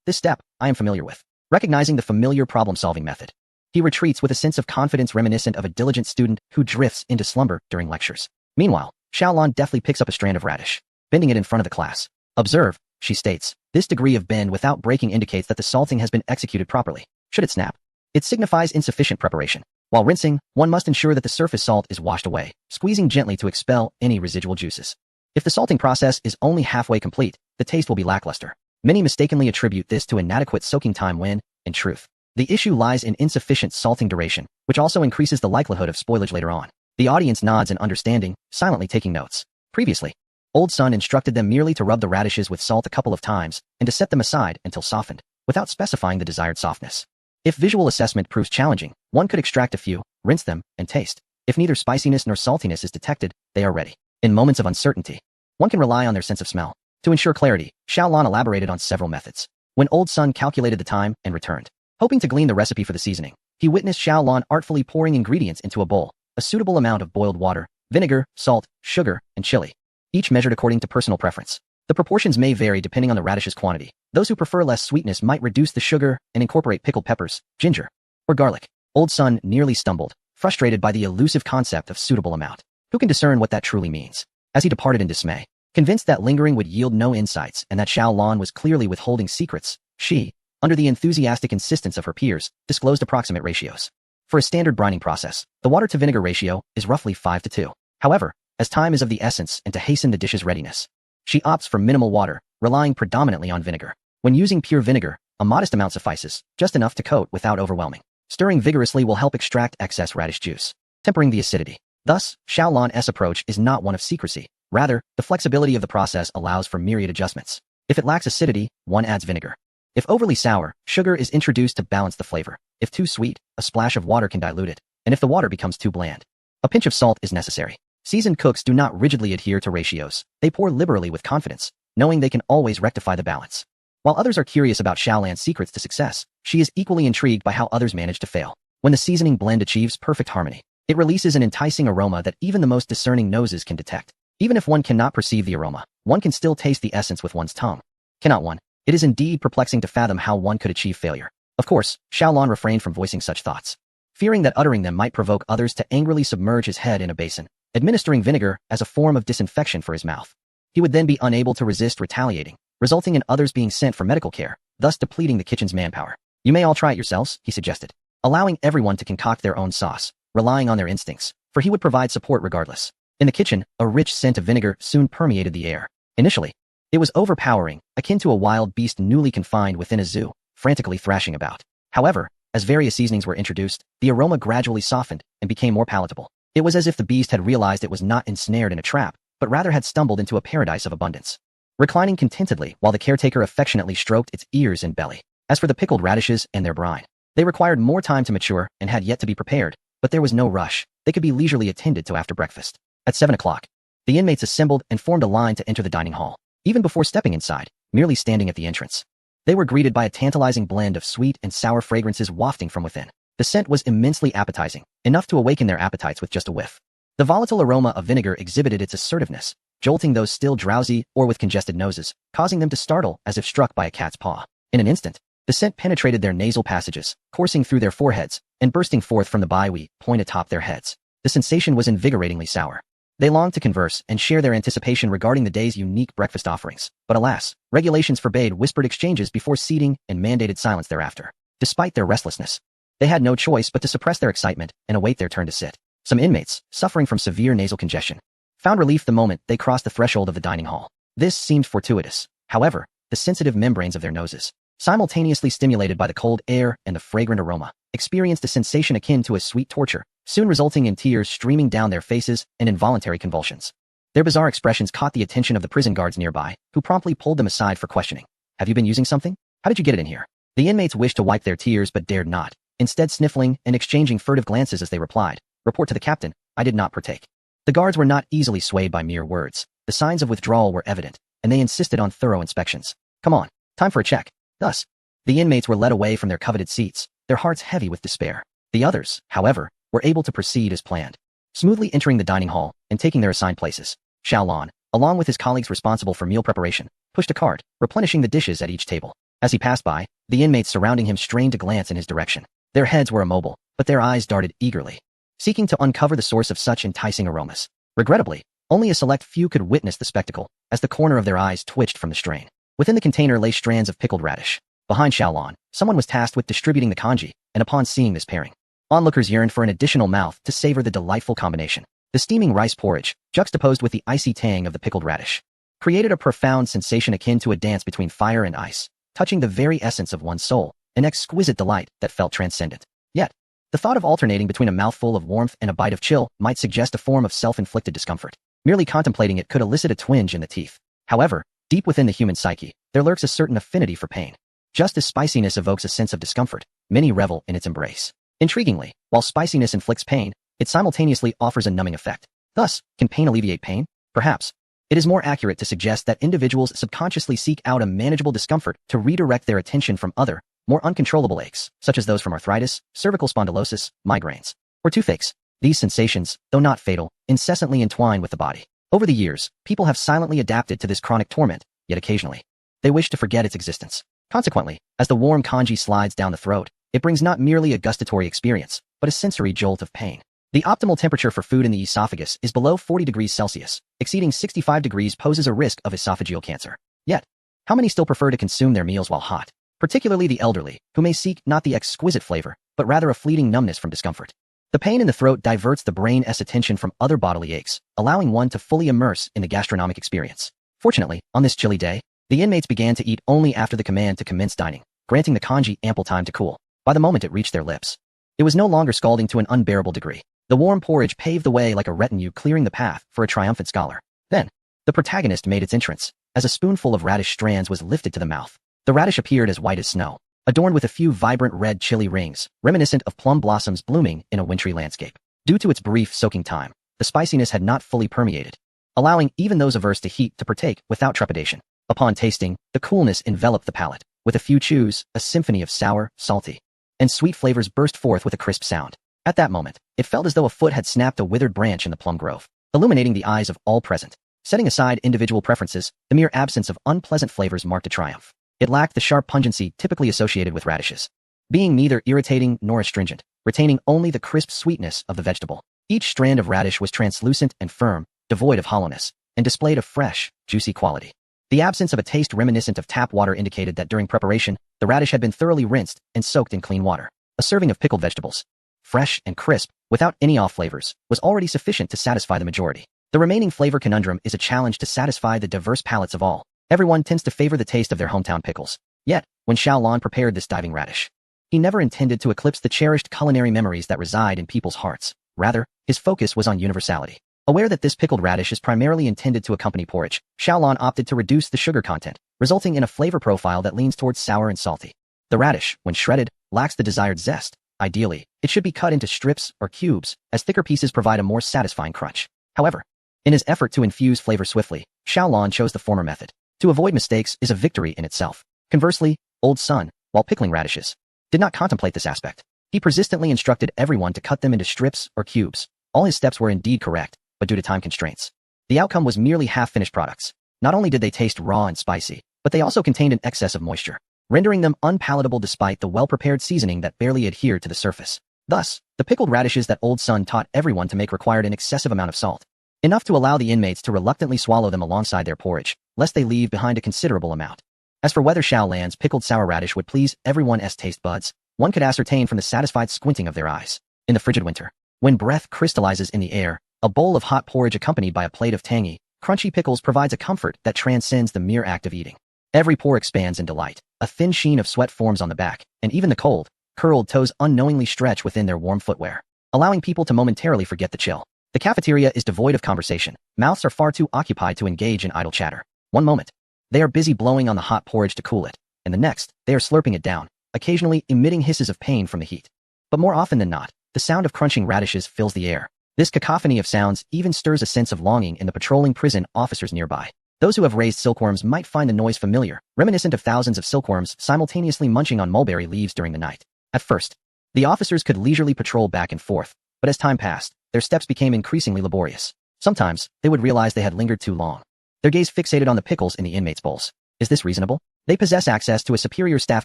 This step, I am familiar with. Recognizing the familiar problem-solving method, he retreats with a sense of confidence reminiscent of a diligent student who drifts into slumber during lectures. Meanwhile, Xiaolon deftly picks up a strand of radish, bending it in front of the class. Observe, she states. This degree of bend without breaking indicates that the salting has been executed properly. Should it snap, it signifies insufficient preparation. While rinsing, one must ensure that the surface salt is washed away, squeezing gently to expel any residual juices. If the salting process is only halfway complete, the taste will be lackluster. Many mistakenly attribute this to inadequate soaking time when, in truth, the issue lies in insufficient salting duration, which also increases the likelihood of spoilage later on. The audience nods in understanding, silently taking notes. Previously, Old Son instructed them merely to rub the radishes with salt a couple of times and to set them aside until softened, without specifying the desired softness. If visual assessment proves challenging, one could extract a few, rinse them, and taste. If neither spiciness nor saltiness is detected, they are ready. In moments of uncertainty, one can rely on their sense of smell. To ensure clarity, Xiaolon elaborated on several methods. When Old Son calculated the time and returned, hoping to glean the recipe for the seasoning, he witnessed Xiaolon artfully pouring ingredients into a bowl, a suitable amount of boiled water, vinegar, salt, sugar, and chili, each measured according to personal preference. The proportions may vary depending on the radish's quantity. Those who prefer less sweetness might reduce the sugar and incorporate pickled peppers, ginger, or garlic. Old Son nearly stumbled, frustrated by the elusive concept of suitable amount. Who can discern what that truly means? As he departed in dismay, convinced that lingering would yield no insights and that Xiaolon was clearly withholding secrets, she, under the enthusiastic insistence of her peers, disclosed approximate ratios. For a standard brining process, the water-to-vinegar ratio is roughly 5:2. However, as time is of the essence and to hasten the dish's readiness, she opts for minimal water, relying predominantly on vinegar. When using pure vinegar, a modest amount suffices, just enough to coat without overwhelming. Stirring vigorously will help extract excess radish juice, tempering the acidity. Thus, Xiaolon's approach is not one of secrecy. Rather, the flexibility of the process allows for myriad adjustments. If it lacks acidity, one adds vinegar. If overly sour, sugar is introduced to balance the flavor. If too sweet, a splash of water can dilute it. And if the water becomes too bland, a pinch of salt is necessary. Seasoned cooks do not rigidly adhere to ratios. They pour liberally with confidence, knowing they can always rectify the balance. While others are curious about Xiaolon's secrets to success, she is equally intrigued by how others manage to fail. When the seasoning blend achieves perfect harmony, it releases an enticing aroma that even the most discerning noses can detect. Even if one cannot perceive the aroma, one can still taste the essence with one's tongue. Cannot one? It is indeed perplexing to fathom how one could achieve failure. Of course, Xiaolon refrained from voicing such thoughts, fearing that uttering them might provoke others to angrily submerge his head in a basin, administering vinegar as a form of disinfection for his mouth. He would then be unable to resist retaliating, resulting in others being sent for medical care, thus depleting the kitchen's manpower. You may all try it yourselves, he suggested, allowing everyone to concoct their own sauce, relying on their instincts, for he would provide support regardless. In the kitchen, a rich scent of vinegar soon permeated the air. Initially, it was overpowering, akin to a wild beast newly confined within a zoo, frantically thrashing about. However, as various seasonings were introduced, the aroma gradually softened and became more palatable. It was as if the beast had realized it was not ensnared in a trap, but rather had stumbled into a paradise of abundance. Reclining contentedly while the caretaker affectionately stroked its ears and belly. As for the pickled radishes and their brine, they required more time to mature and had yet to be prepared, but there was no rush. They could be leisurely attended to after breakfast. At 7 o'clock, the inmates assembled and formed a line to enter the dining hall. Even before stepping inside, merely standing at the entrance, they were greeted by a tantalizing blend of sweet and sour fragrances wafting from within. The scent was immensely appetizing, enough to awaken their appetites with just a whiff. The volatile aroma of vinegar exhibited its assertiveness, jolting those still drowsy or with congested noses, causing them to startle as if struck by a cat's paw. In an instant, the scent penetrated their nasal passages, coursing through their foreheads, and bursting forth from the bilwy point atop their heads. The sensation was invigoratingly sour. They longed to converse and share their anticipation regarding the day's unique breakfast offerings, but alas, regulations forbade whispered exchanges before seating and mandated silence thereafter. Despite their restlessness, they had no choice but to suppress their excitement and await their turn to sit. Some inmates, suffering from severe nasal congestion, found relief the moment they crossed the threshold of the dining hall. This seemed fortuitous. However, the sensitive membranes of their noses, simultaneously stimulated by the cold air and the fragrant aroma, experienced a sensation akin to a sweet torture, soon resulting in tears streaming down their faces and involuntary convulsions. Their bizarre expressions caught the attention of the prison guards nearby, who promptly pulled them aside for questioning. Have you been using something? How did you get it in here? The inmates wished to wipe their tears but dared not, instead sniffling and exchanging furtive glances as they replied, "Report to the captain, I did not partake." The guards were not easily swayed by mere words. The signs of withdrawal were evident, and they insisted on thorough inspections. "Come on, time for a check." Thus, the inmates were led away from their coveted seats, their hearts heavy with despair. The others, however, were able to proceed as planned, smoothly entering the dining hall and taking their assigned places. Xiaolon, along with his colleagues responsible for meal preparation, pushed a cart, replenishing the dishes at each table. As he passed by, the inmates surrounding him strained to glance in his direction. Their heads were immobile, but their eyes darted eagerly, seeking to uncover the source of such enticing aromas. Regrettably, only a select few could witness the spectacle, as the corner of their eyes twitched from the strain. Within the container lay strands of pickled radish. Behind Xiaolon, someone was tasked with distributing the congee, and upon seeing this pairing, onlookers yearned for an additional mouth to savor the delightful combination. The steaming rice porridge, juxtaposed with the icy tang of the pickled radish, created a profound sensation akin to a dance between fire and ice, touching the very essence of one's soul, an exquisite delight that felt transcendent. Yet, the thought of alternating between a mouthful of warmth and a bite of chill might suggest a form of self-inflicted discomfort. Merely contemplating it could elicit a twinge in the teeth. However, deep within the human psyche, there lurks a certain affinity for pain. Just as spiciness evokes a sense of discomfort, many revel in its embrace. Intriguingly, while spiciness inflicts pain, it simultaneously offers a numbing effect. Thus, can pain alleviate pain? Perhaps. It is more accurate to suggest that individuals subconsciously seek out a manageable discomfort to redirect their attention from other, more uncontrollable aches, such as those from arthritis, cervical spondylosis, migraines, or toothaches. These sensations, though not fatal, incessantly entwine with the body. Over the years, people have silently adapted to this chronic torment, yet occasionally, they wish to forget its existence. Consequently, as the warm congee slides down the throat, it brings not merely a gustatory experience, but a sensory jolt of pain. The optimal temperature for food in the esophagus is below 40 degrees Celsius. Exceeding 65 degrees poses a risk of esophageal cancer. Yet, how many still prefer to consume their meals while hot? Particularly the elderly, who may seek not the exquisite flavor, but rather a fleeting numbness from discomfort. The pain in the throat diverts the brain's attention from other bodily aches, allowing one to fully immerse in the gastronomic experience. Fortunately, on this chilly day, the inmates began to eat only after the command to commence dining, granting the congee ample time to cool. By the moment it reached their lips, it was no longer scalding to an unbearable degree. The warm porridge paved the way like a retinue clearing the path for a triumphant scholar. Then, the protagonist made its entrance, as a spoonful of radish strands was lifted to the mouth. The radish appeared as white as snow, adorned with a few vibrant red chili rings, reminiscent of plum blossoms blooming in a wintry landscape. Due to its brief soaking time, the spiciness had not fully permeated, allowing even those averse to heat to partake without trepidation. Upon tasting, the coolness enveloped the palate. With a few chews, a symphony of sour, salty, and sweet flavors burst forth with a crisp sound. At that moment, it felt as though a foot had snapped a withered branch in the plum grove, illuminating the eyes of all present. Setting aside individual preferences, the mere absence of unpleasant flavors marked a triumph. It lacked the sharp pungency typically associated with radishes, being neither irritating nor astringent, retaining only the crisp sweetness of the vegetable. Each strand of radish was translucent and firm, devoid of hollowness, and displayed a fresh, juicy quality. The absence of a taste reminiscent of tap water indicated that during preparation, the radish had been thoroughly rinsed and soaked in clean water. A serving of pickled vegetables, fresh and crisp, without any off flavors, was already sufficient to satisfy the majority. The remaining flavor conundrum is a challenge to satisfy the diverse palates of all. Everyone tends to favor the taste of their hometown pickles. Yet, when Xiaolon prepared this diving radish, he never intended to eclipse the cherished culinary memories that reside in people's hearts. Rather, his focus was on universality. Aware that this pickled radish is primarily intended to accompany porridge, Xiaolon opted to reduce the sugar content, resulting in a flavor profile that leans towards sour and salty. The radish, when shredded, lacks the desired zest. Ideally, it should be cut into strips or cubes, as thicker pieces provide a more satisfying crunch. However, in his effort to infuse flavor swiftly, Xiaolon chose the former method. To avoid mistakes is a victory in itself. Conversely, Old Sun, while pickling radishes, did not contemplate this aspect. He persistently instructed everyone to cut them into strips or cubes. All his steps were indeed correct, but due to time constraints, the outcome was merely half-finished products. Not only did they taste raw and spicy, but they also contained an excess of moisture, rendering them unpalatable despite the well-prepared seasoning that barely adhered to the surface. Thus, the pickled radishes that Old Sun taught everyone to make required an excessive amount of salt, enough to allow the inmates to reluctantly swallow them alongside their porridge, lest they leave behind a considerable amount. As for whether Xiao Lan's pickled sour radish would please everyone's taste buds, one could ascertain from the satisfied squinting of their eyes. In the frigid winter, when breath crystallizes in the air, a bowl of hot porridge accompanied by a plate of tangy, crunchy pickles provides a comfort that transcends the mere act of eating. Every pore expands in delight, a thin sheen of sweat forms on the back, and even the cold, curled toes unknowingly stretch within their warm footwear, allowing people to momentarily forget the chill. The cafeteria is devoid of conversation. Mouths are far too occupied to engage in idle chatter. One moment, they are busy blowing on the hot porridge to cool it, and the next, they are slurping it down, occasionally emitting hisses of pain from the heat. But more often than not, the sound of crunching radishes fills the air. This cacophony of sounds even stirs a sense of longing in the patrolling prison officers nearby. Those who have raised silkworms might find the noise familiar, reminiscent of thousands of silkworms simultaneously munching on mulberry leaves during the night. At first, the officers could leisurely patrol back and forth, but as time passed, their steps became increasingly laborious. Sometimes, they would realize they had lingered too long, their gaze fixated on the pickles in the inmates' bowls. Is this reasonable? They possess access to a superior staff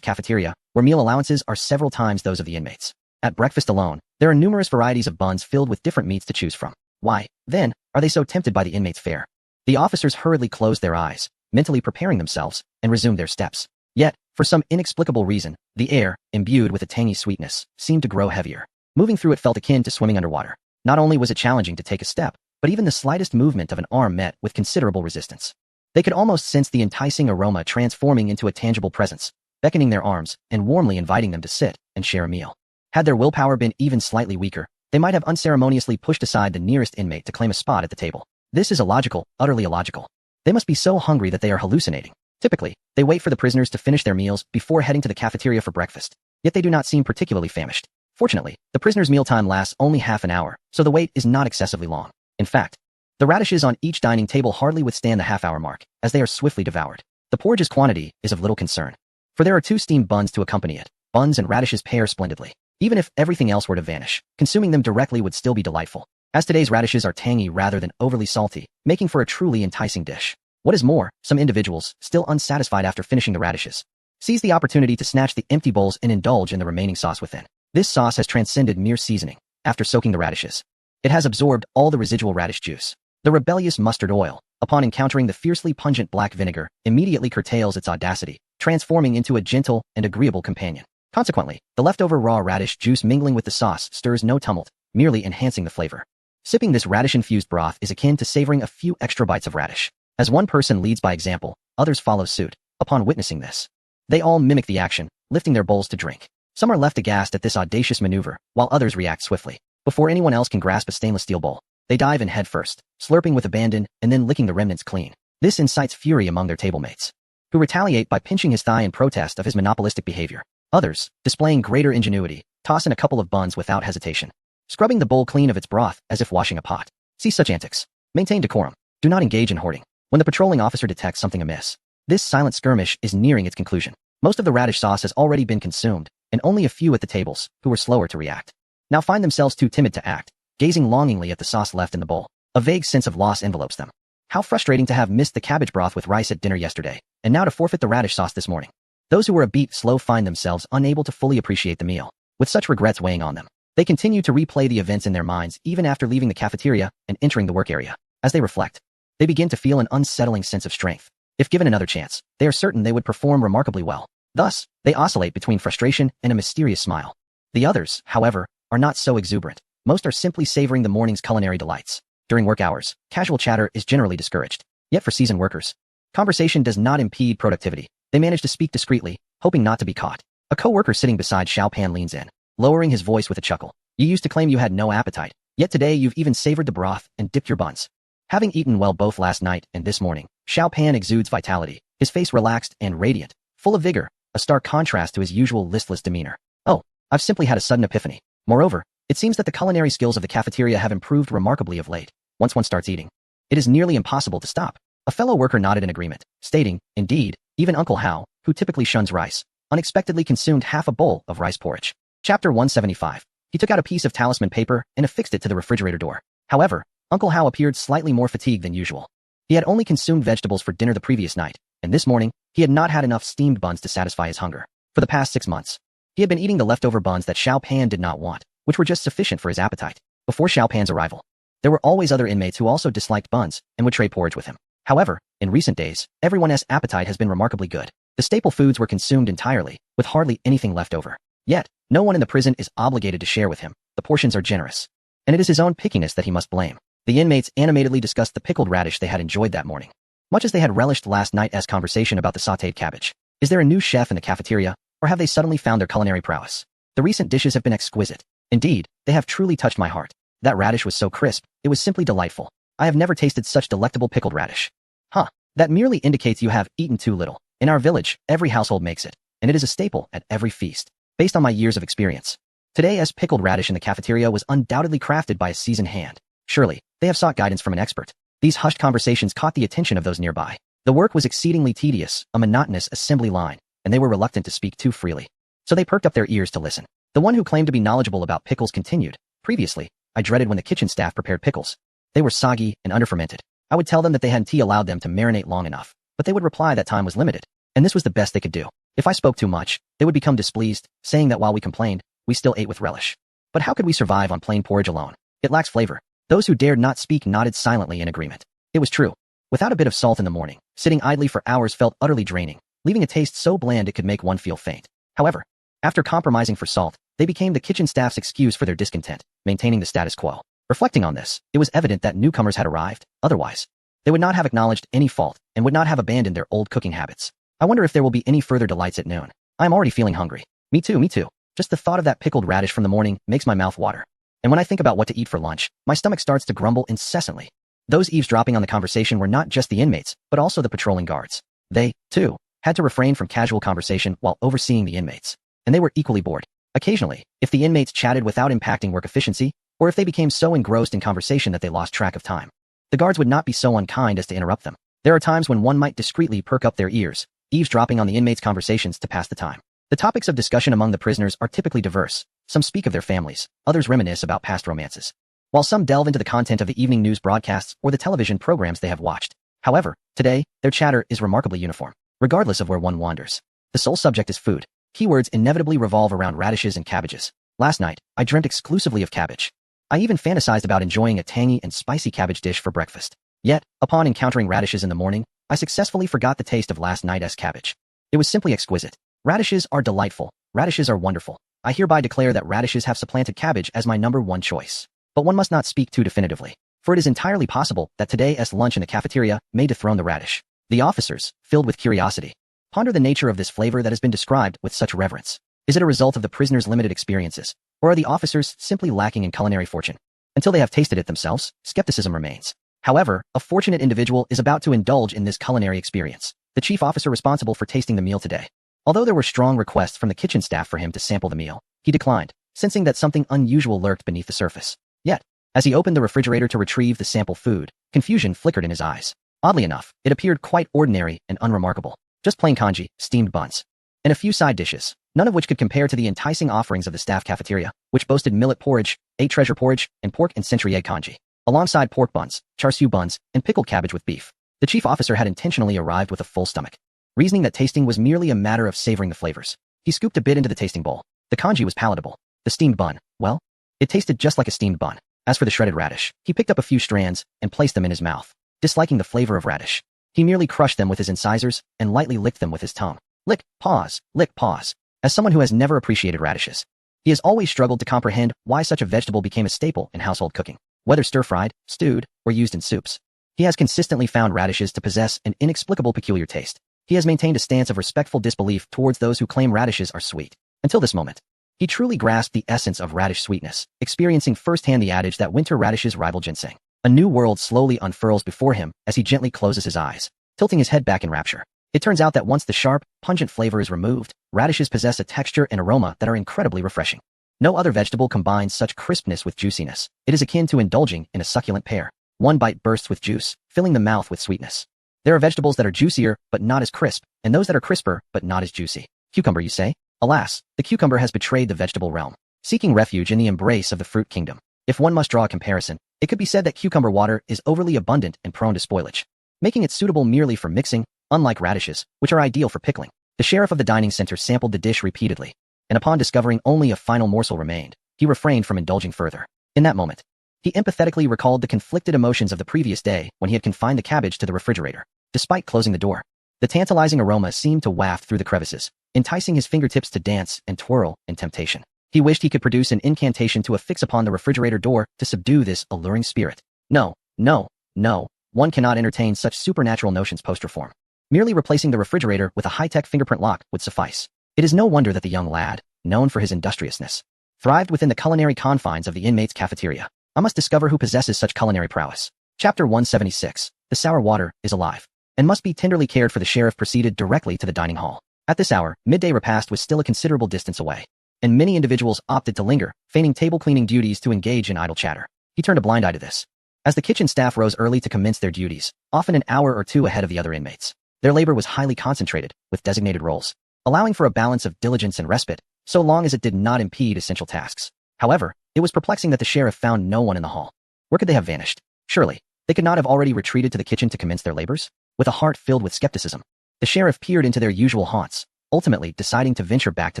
cafeteria, where meal allowances are several times those of the inmates. At breakfast alone, there are numerous varieties of buns filled with different meats to choose from. Why, then, are they so tempted by the inmates' fare? The officers hurriedly closed their eyes, mentally preparing themselves, and resumed their steps. Yet, for some inexplicable reason, the air, imbued with a tangy sweetness, seemed to grow heavier. Moving through it felt akin to swimming underwater. Not only was it challenging to take a step, but even the slightest movement of an arm met with considerable resistance. They could almost sense the enticing aroma transforming into a tangible presence, beckoning their arms and warmly inviting them to sit and share a meal. Had their willpower been even slightly weaker, they might have unceremoniously pushed aside the nearest inmate to claim a spot at the table. This is illogical, utterly illogical. They must be so hungry that they are hallucinating. Typically, they wait for the prisoners to finish their meals before heading to the cafeteria for breakfast. Yet they do not seem particularly famished. Fortunately, the prisoners' mealtime lasts only half an hour, so the wait is not excessively long. In fact, the radishes on each dining table hardly withstand the half-hour mark, as they are swiftly devoured. The porridge's quantity is of little concern, for there are 2 steamed buns to accompany it. Buns and radishes pair splendidly. Even if everything else were to vanish, consuming them directly would still be delightful, as today's radishes are tangy rather than overly salty, making for a truly enticing dish. What is more, some individuals, still unsatisfied after finishing the radishes, seize the opportunity to snatch the empty bowls and indulge in the remaining sauce within. This sauce has transcended mere seasoning. After soaking the radishes, it has absorbed all the residual radish juice. The rebellious mustard oil, upon encountering the fiercely pungent black vinegar, immediately curtails its audacity, transforming into a gentle and agreeable companion. Consequently, the leftover raw radish juice mingling with the sauce stirs no tumult, merely enhancing the flavor. Sipping this radish-infused broth is akin to savoring a few extra bites of radish. As one person leads by example, others follow suit. Upon witnessing this, they all mimic the action, lifting their bowls to drink. Some are left aghast at this audacious maneuver, while others react swiftly. Before anyone else can grasp a stainless steel bowl, they dive in head first, slurping with abandon and then licking the remnants clean. This incites fury among their table mates, who retaliate by pinching his thigh in protest of his monopolistic behavior. Others, displaying greater ingenuity, toss in a couple of buns without hesitation, scrubbing the bowl clean of its broth as if washing a pot. See such antics. Maintain decorum. Do not engage in hoarding. When the patrolling officer detects something amiss, this silent skirmish is nearing its conclusion. Most of the radish sauce has already been consumed, and only a few at the tables, who were slower to react, now find themselves too timid to act, gazing longingly at the sauce left in the bowl. A vague sense of loss envelopes them. How frustrating to have missed the cabbage broth with rice at dinner yesterday, and now to forfeit the radish sauce this morning. Those who were a beat slow find themselves unable to fully appreciate the meal, with such regrets weighing on them. They continue to replay the events in their minds even after leaving the cafeteria and entering the work area. As they reflect, they begin to feel an unsettling sense of strength. If given another chance, they are certain they would perform remarkably well. Thus, they oscillate between frustration and a mysterious smile. The others, however, are not so exuberant. Most are simply savoring the morning's culinary delights. During work hours, casual chatter is generally discouraged. Yet for seasoned workers, conversation does not impede productivity. They manage to speak discreetly, hoping not to be caught. A co-worker sitting beside Xiao Pan leans in, lowering his voice with a chuckle. You used to claim you had no appetite, yet today you've even savored the broth and dipped your buns. Having eaten well both last night and this morning, Xiao Pan exudes vitality, his face relaxed and radiant, full of vigor, a stark contrast to his usual listless demeanor. Oh, I've simply had a sudden epiphany. Moreover, it seems that the culinary skills of the cafeteria have improved remarkably of late. Once one starts eating, it is nearly impossible to stop. A fellow worker nodded in agreement, stating, indeed, even Uncle Hao, who typically shuns rice, unexpectedly consumed half a bowl of rice porridge. Chapter 175. He took out a piece of talisman paper and affixed it to the refrigerator door. However, Uncle Hao appeared slightly more fatigued than usual. He had only consumed vegetables for dinner the previous night, and this morning, he had not had enough steamed buns to satisfy his hunger. For the past 6 months, he had been eating the leftover buns that Xiao Pan did not want, which were just sufficient for his appetite. Before Xiao Pan's arrival, there were always other inmates who also disliked buns and would trade porridge with him. However, in recent days, everyone's appetite has been remarkably good. The staple foods were consumed entirely, with hardly anything left over. Yet, no one in the prison is obligated to share with him. The portions are generous. And it is his own pickiness that he must blame. The inmates animatedly discussed the pickled radish they had enjoyed that morning, much as they had relished last night's conversation about the sautéed cabbage. Is there a new chef in the cafeteria, or have they suddenly found their culinary prowess? The recent dishes have been exquisite. Indeed, they have truly touched my heart. That radish was so crisp, it was simply delightful. I have never tasted such delectable pickled radish. Huh, that merely indicates you have eaten too little. In our village, every household makes it, and it is a staple at every feast. Based on my years of experience, today's pickled radish in the cafeteria was undoubtedly crafted by a seasoned hand. Surely, they have sought guidance from an expert. These hushed conversations caught the attention of those nearby. The work was exceedingly tedious, a monotonous assembly line, and they were reluctant to speak too freely. So they perked up their ears to listen. The one who claimed to be knowledgeable about pickles continued. Previously, I dreaded when the kitchen staff prepared pickles. They were soggy and underfermented. I would tell them that they hadn't allowed them to marinate long enough, but they would reply that time was limited, and this was the best they could do. If I spoke too much, they would become displeased, saying that while we complained, we still ate with relish. But how could we survive on plain porridge alone? It lacks flavor. Those who dared not speak nodded silently in agreement. It was true. Without a bit of salt in the morning, sitting idly for hours felt utterly draining, leaving a taste so bland it could make one feel faint. However, after compromising for salt, they became the kitchen staff's excuse for their discontent, maintaining the status quo. Reflecting on this, it was evident that newcomers had arrived. Otherwise, they would not have acknowledged any fault and would not have abandoned their old cooking habits. I wonder if there will be any further delights at noon. I am already feeling hungry. Me too, me too. Just the thought of that pickled radish from the morning makes my mouth water. And when I think about what to eat for lunch, my stomach starts to grumble incessantly. Those eavesdropping on the conversation were not just the inmates, but also the patrolling guards. They, too, had to refrain from casual conversation while overseeing the inmates. And they were equally bored. Occasionally, if the inmates chatted without impacting work efficiency, or if they became so engrossed in conversation that they lost track of time, the guards would not be so unkind as to interrupt them. There are times when one might discreetly perk up their ears, eavesdropping on the inmates' conversations to pass the time. The topics of discussion among the prisoners are typically diverse. Some speak of their families, others reminisce about past romances, while some delve into the content of the evening news broadcasts or the television programs they have watched. However, today, their chatter is remarkably uniform, regardless of where one wanders. The sole subject is food. Keywords inevitably revolve around radishes and cabbages. Last night, I dreamt exclusively of cabbage. I even fantasized about enjoying a tangy and spicy cabbage dish for breakfast. Yet, upon encountering radishes in the morning, I successfully forgot the taste of last night's cabbage. It was simply exquisite. Radishes are delightful. Radishes are wonderful. I hereby declare that radishes have supplanted cabbage as my #1 choice. But one must not speak too definitively, for it is entirely possible that today's lunch in the cafeteria may dethrone the radish. The officers, filled with curiosity, ponder the nature of this flavor that has been described with such reverence. Is it a result of the prisoners' limited experiences, or are the officers simply lacking in culinary fortune? Until they have tasted it themselves, skepticism remains. However, a fortunate individual is about to indulge in this culinary experience, the chief officer responsible for tasting the meal today. Although there were strong requests from the kitchen staff for him to sample the meal, he declined, sensing that something unusual lurked beneath the surface. Yet, as he opened the refrigerator to retrieve the sample food, confusion flickered in his eyes. Oddly enough, it appeared quite ordinary and unremarkable. Just plain congee, steamed buns, and a few side dishes, none of which could compare to the enticing offerings of the staff cafeteria, which boasted millet porridge, 8 treasure porridge, and pork and century egg congee, alongside pork buns, char siu buns, and pickled cabbage with beef. The chief officer had intentionally arrived with a full stomach, reasoning that tasting was merely a matter of savoring the flavors. He scooped a bit into the tasting bowl. The congee was palatable. The steamed bun, well, it tasted just like a steamed bun. As for the shredded radish, he picked up a few strands and placed them in his mouth. Disliking the flavor of radish, he merely crushed them with his incisors and lightly licked them with his tongue. Lick, pause, lick, pause. As someone who has never appreciated radishes, he has always struggled to comprehend why such a vegetable became a staple in household cooking. Whether stir-fried, stewed, or used in soups, he has consistently found radishes to possess an inexplicable peculiar taste. He has maintained a stance of respectful disbelief towards those who claim radishes are sweet. Until this moment, he truly grasped the essence of radish sweetness, experiencing firsthand the adage that winter radishes rival ginseng. A new world slowly unfurls before him as he gently closes his eyes, tilting his head back in rapture. It turns out that once the sharp, pungent flavor is removed, radishes possess a texture and aroma that are incredibly refreshing. No other vegetable combines such crispness with juiciness. It is akin to indulging in a succulent pear. One bite bursts with juice, filling the mouth with sweetness. There are vegetables that are juicier but not as crisp, and those that are crisper but not as juicy. Cucumber, you say? Alas, the cucumber has betrayed the vegetable realm, seeking refuge in the embrace of the fruit kingdom. If one must draw a comparison, it could be said that cucumber water is overly abundant and prone to spoilage, making it suitable merely for mixing, unlike radishes, which are ideal for pickling. The sheriff of the dining center sampled the dish repeatedly, and upon discovering only a final morsel remained, he refrained from indulging further. In that moment, he empathetically recalled the conflicted emotions of the previous day when he had confined the cabbage to the refrigerator. Despite closing the door, the tantalizing aroma seemed to waft through the crevices, enticing his fingertips to dance and twirl in temptation. He wished he could produce an incantation to affix upon the refrigerator door to subdue this alluring spirit. No, no, no, one cannot entertain such supernatural notions post-reform. Merely replacing the refrigerator with a high-tech fingerprint lock would suffice. It is no wonder that the young lad, known for his industriousness, thrived within the culinary confines of the inmate's cafeteria. I must discover who possesses such culinary prowess. Chapter 176. The sour water is alive and must be tenderly cared for. The sheriff proceeded directly to the dining hall. At this hour, midday repast was still a considerable distance away, and many individuals opted to linger, feigning table-cleaning duties to engage in idle chatter. He turned a blind eye to this, as the kitchen staff rose early to commence their duties, often an hour or two ahead of the other inmates. Their labor was highly concentrated, with designated roles, allowing for a balance of diligence and respite, so long as it did not impede essential tasks. However, it was perplexing that the sheriff found no one in the hall. Where could they have vanished? Surely, they could not have already retreated to the kitchen to commence their labors? With a heart filled with skepticism, the sheriff peered into their usual haunts, ultimately deciding to venture back to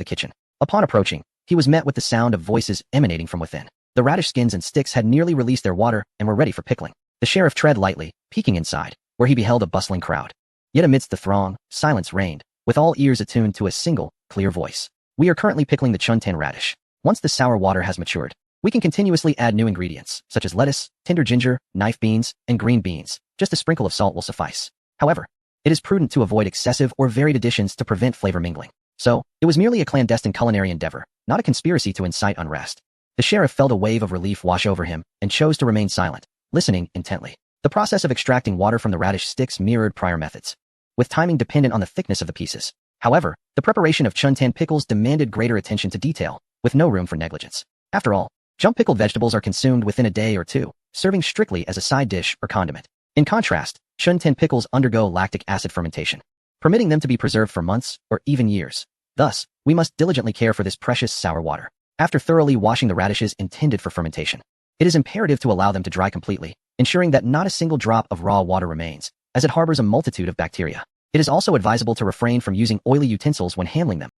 the kitchen. Upon approaching, he was met with the sound of voices emanating from within. The radish skins and sticks had nearly released their water and were ready for pickling. The sheriff tread lightly, peeking inside, where he beheld a bustling crowd. Yet amidst the throng, silence reigned, with all ears attuned to a single, clear voice. We are currently pickling the chuntan radish. Once the sour water has matured, we can continuously add new ingredients, such as lettuce, tender ginger, knife beans, and green beans. Just a sprinkle of salt will suffice. However, it is prudent to avoid excessive or varied additions to prevent flavor mingling. So, it was merely a clandestine culinary endeavor, not a conspiracy to incite unrest. The sheriff felt a wave of relief wash over him and chose to remain silent, listening intently. The process of extracting water from the radish sticks mirrored prior methods, with timing dependent on the thickness of the pieces. However, the preparation of chuntan pickles demanded greater attention to detail, with no room for negligence. After all, pickled vegetables are consumed within a day or two, serving strictly as a side dish or condiment. In contrast, chuntan pickles undergo lactic acid fermentation, permitting them to be preserved for months or even years. Thus, we must diligently care for this precious sour water. After thoroughly washing the radishes intended for fermentation, it is imperative to allow them to dry completely, ensuring that not a single drop of raw water remains, as it harbors a multitude of bacteria. It is also advisable to refrain from using oily utensils when handling them,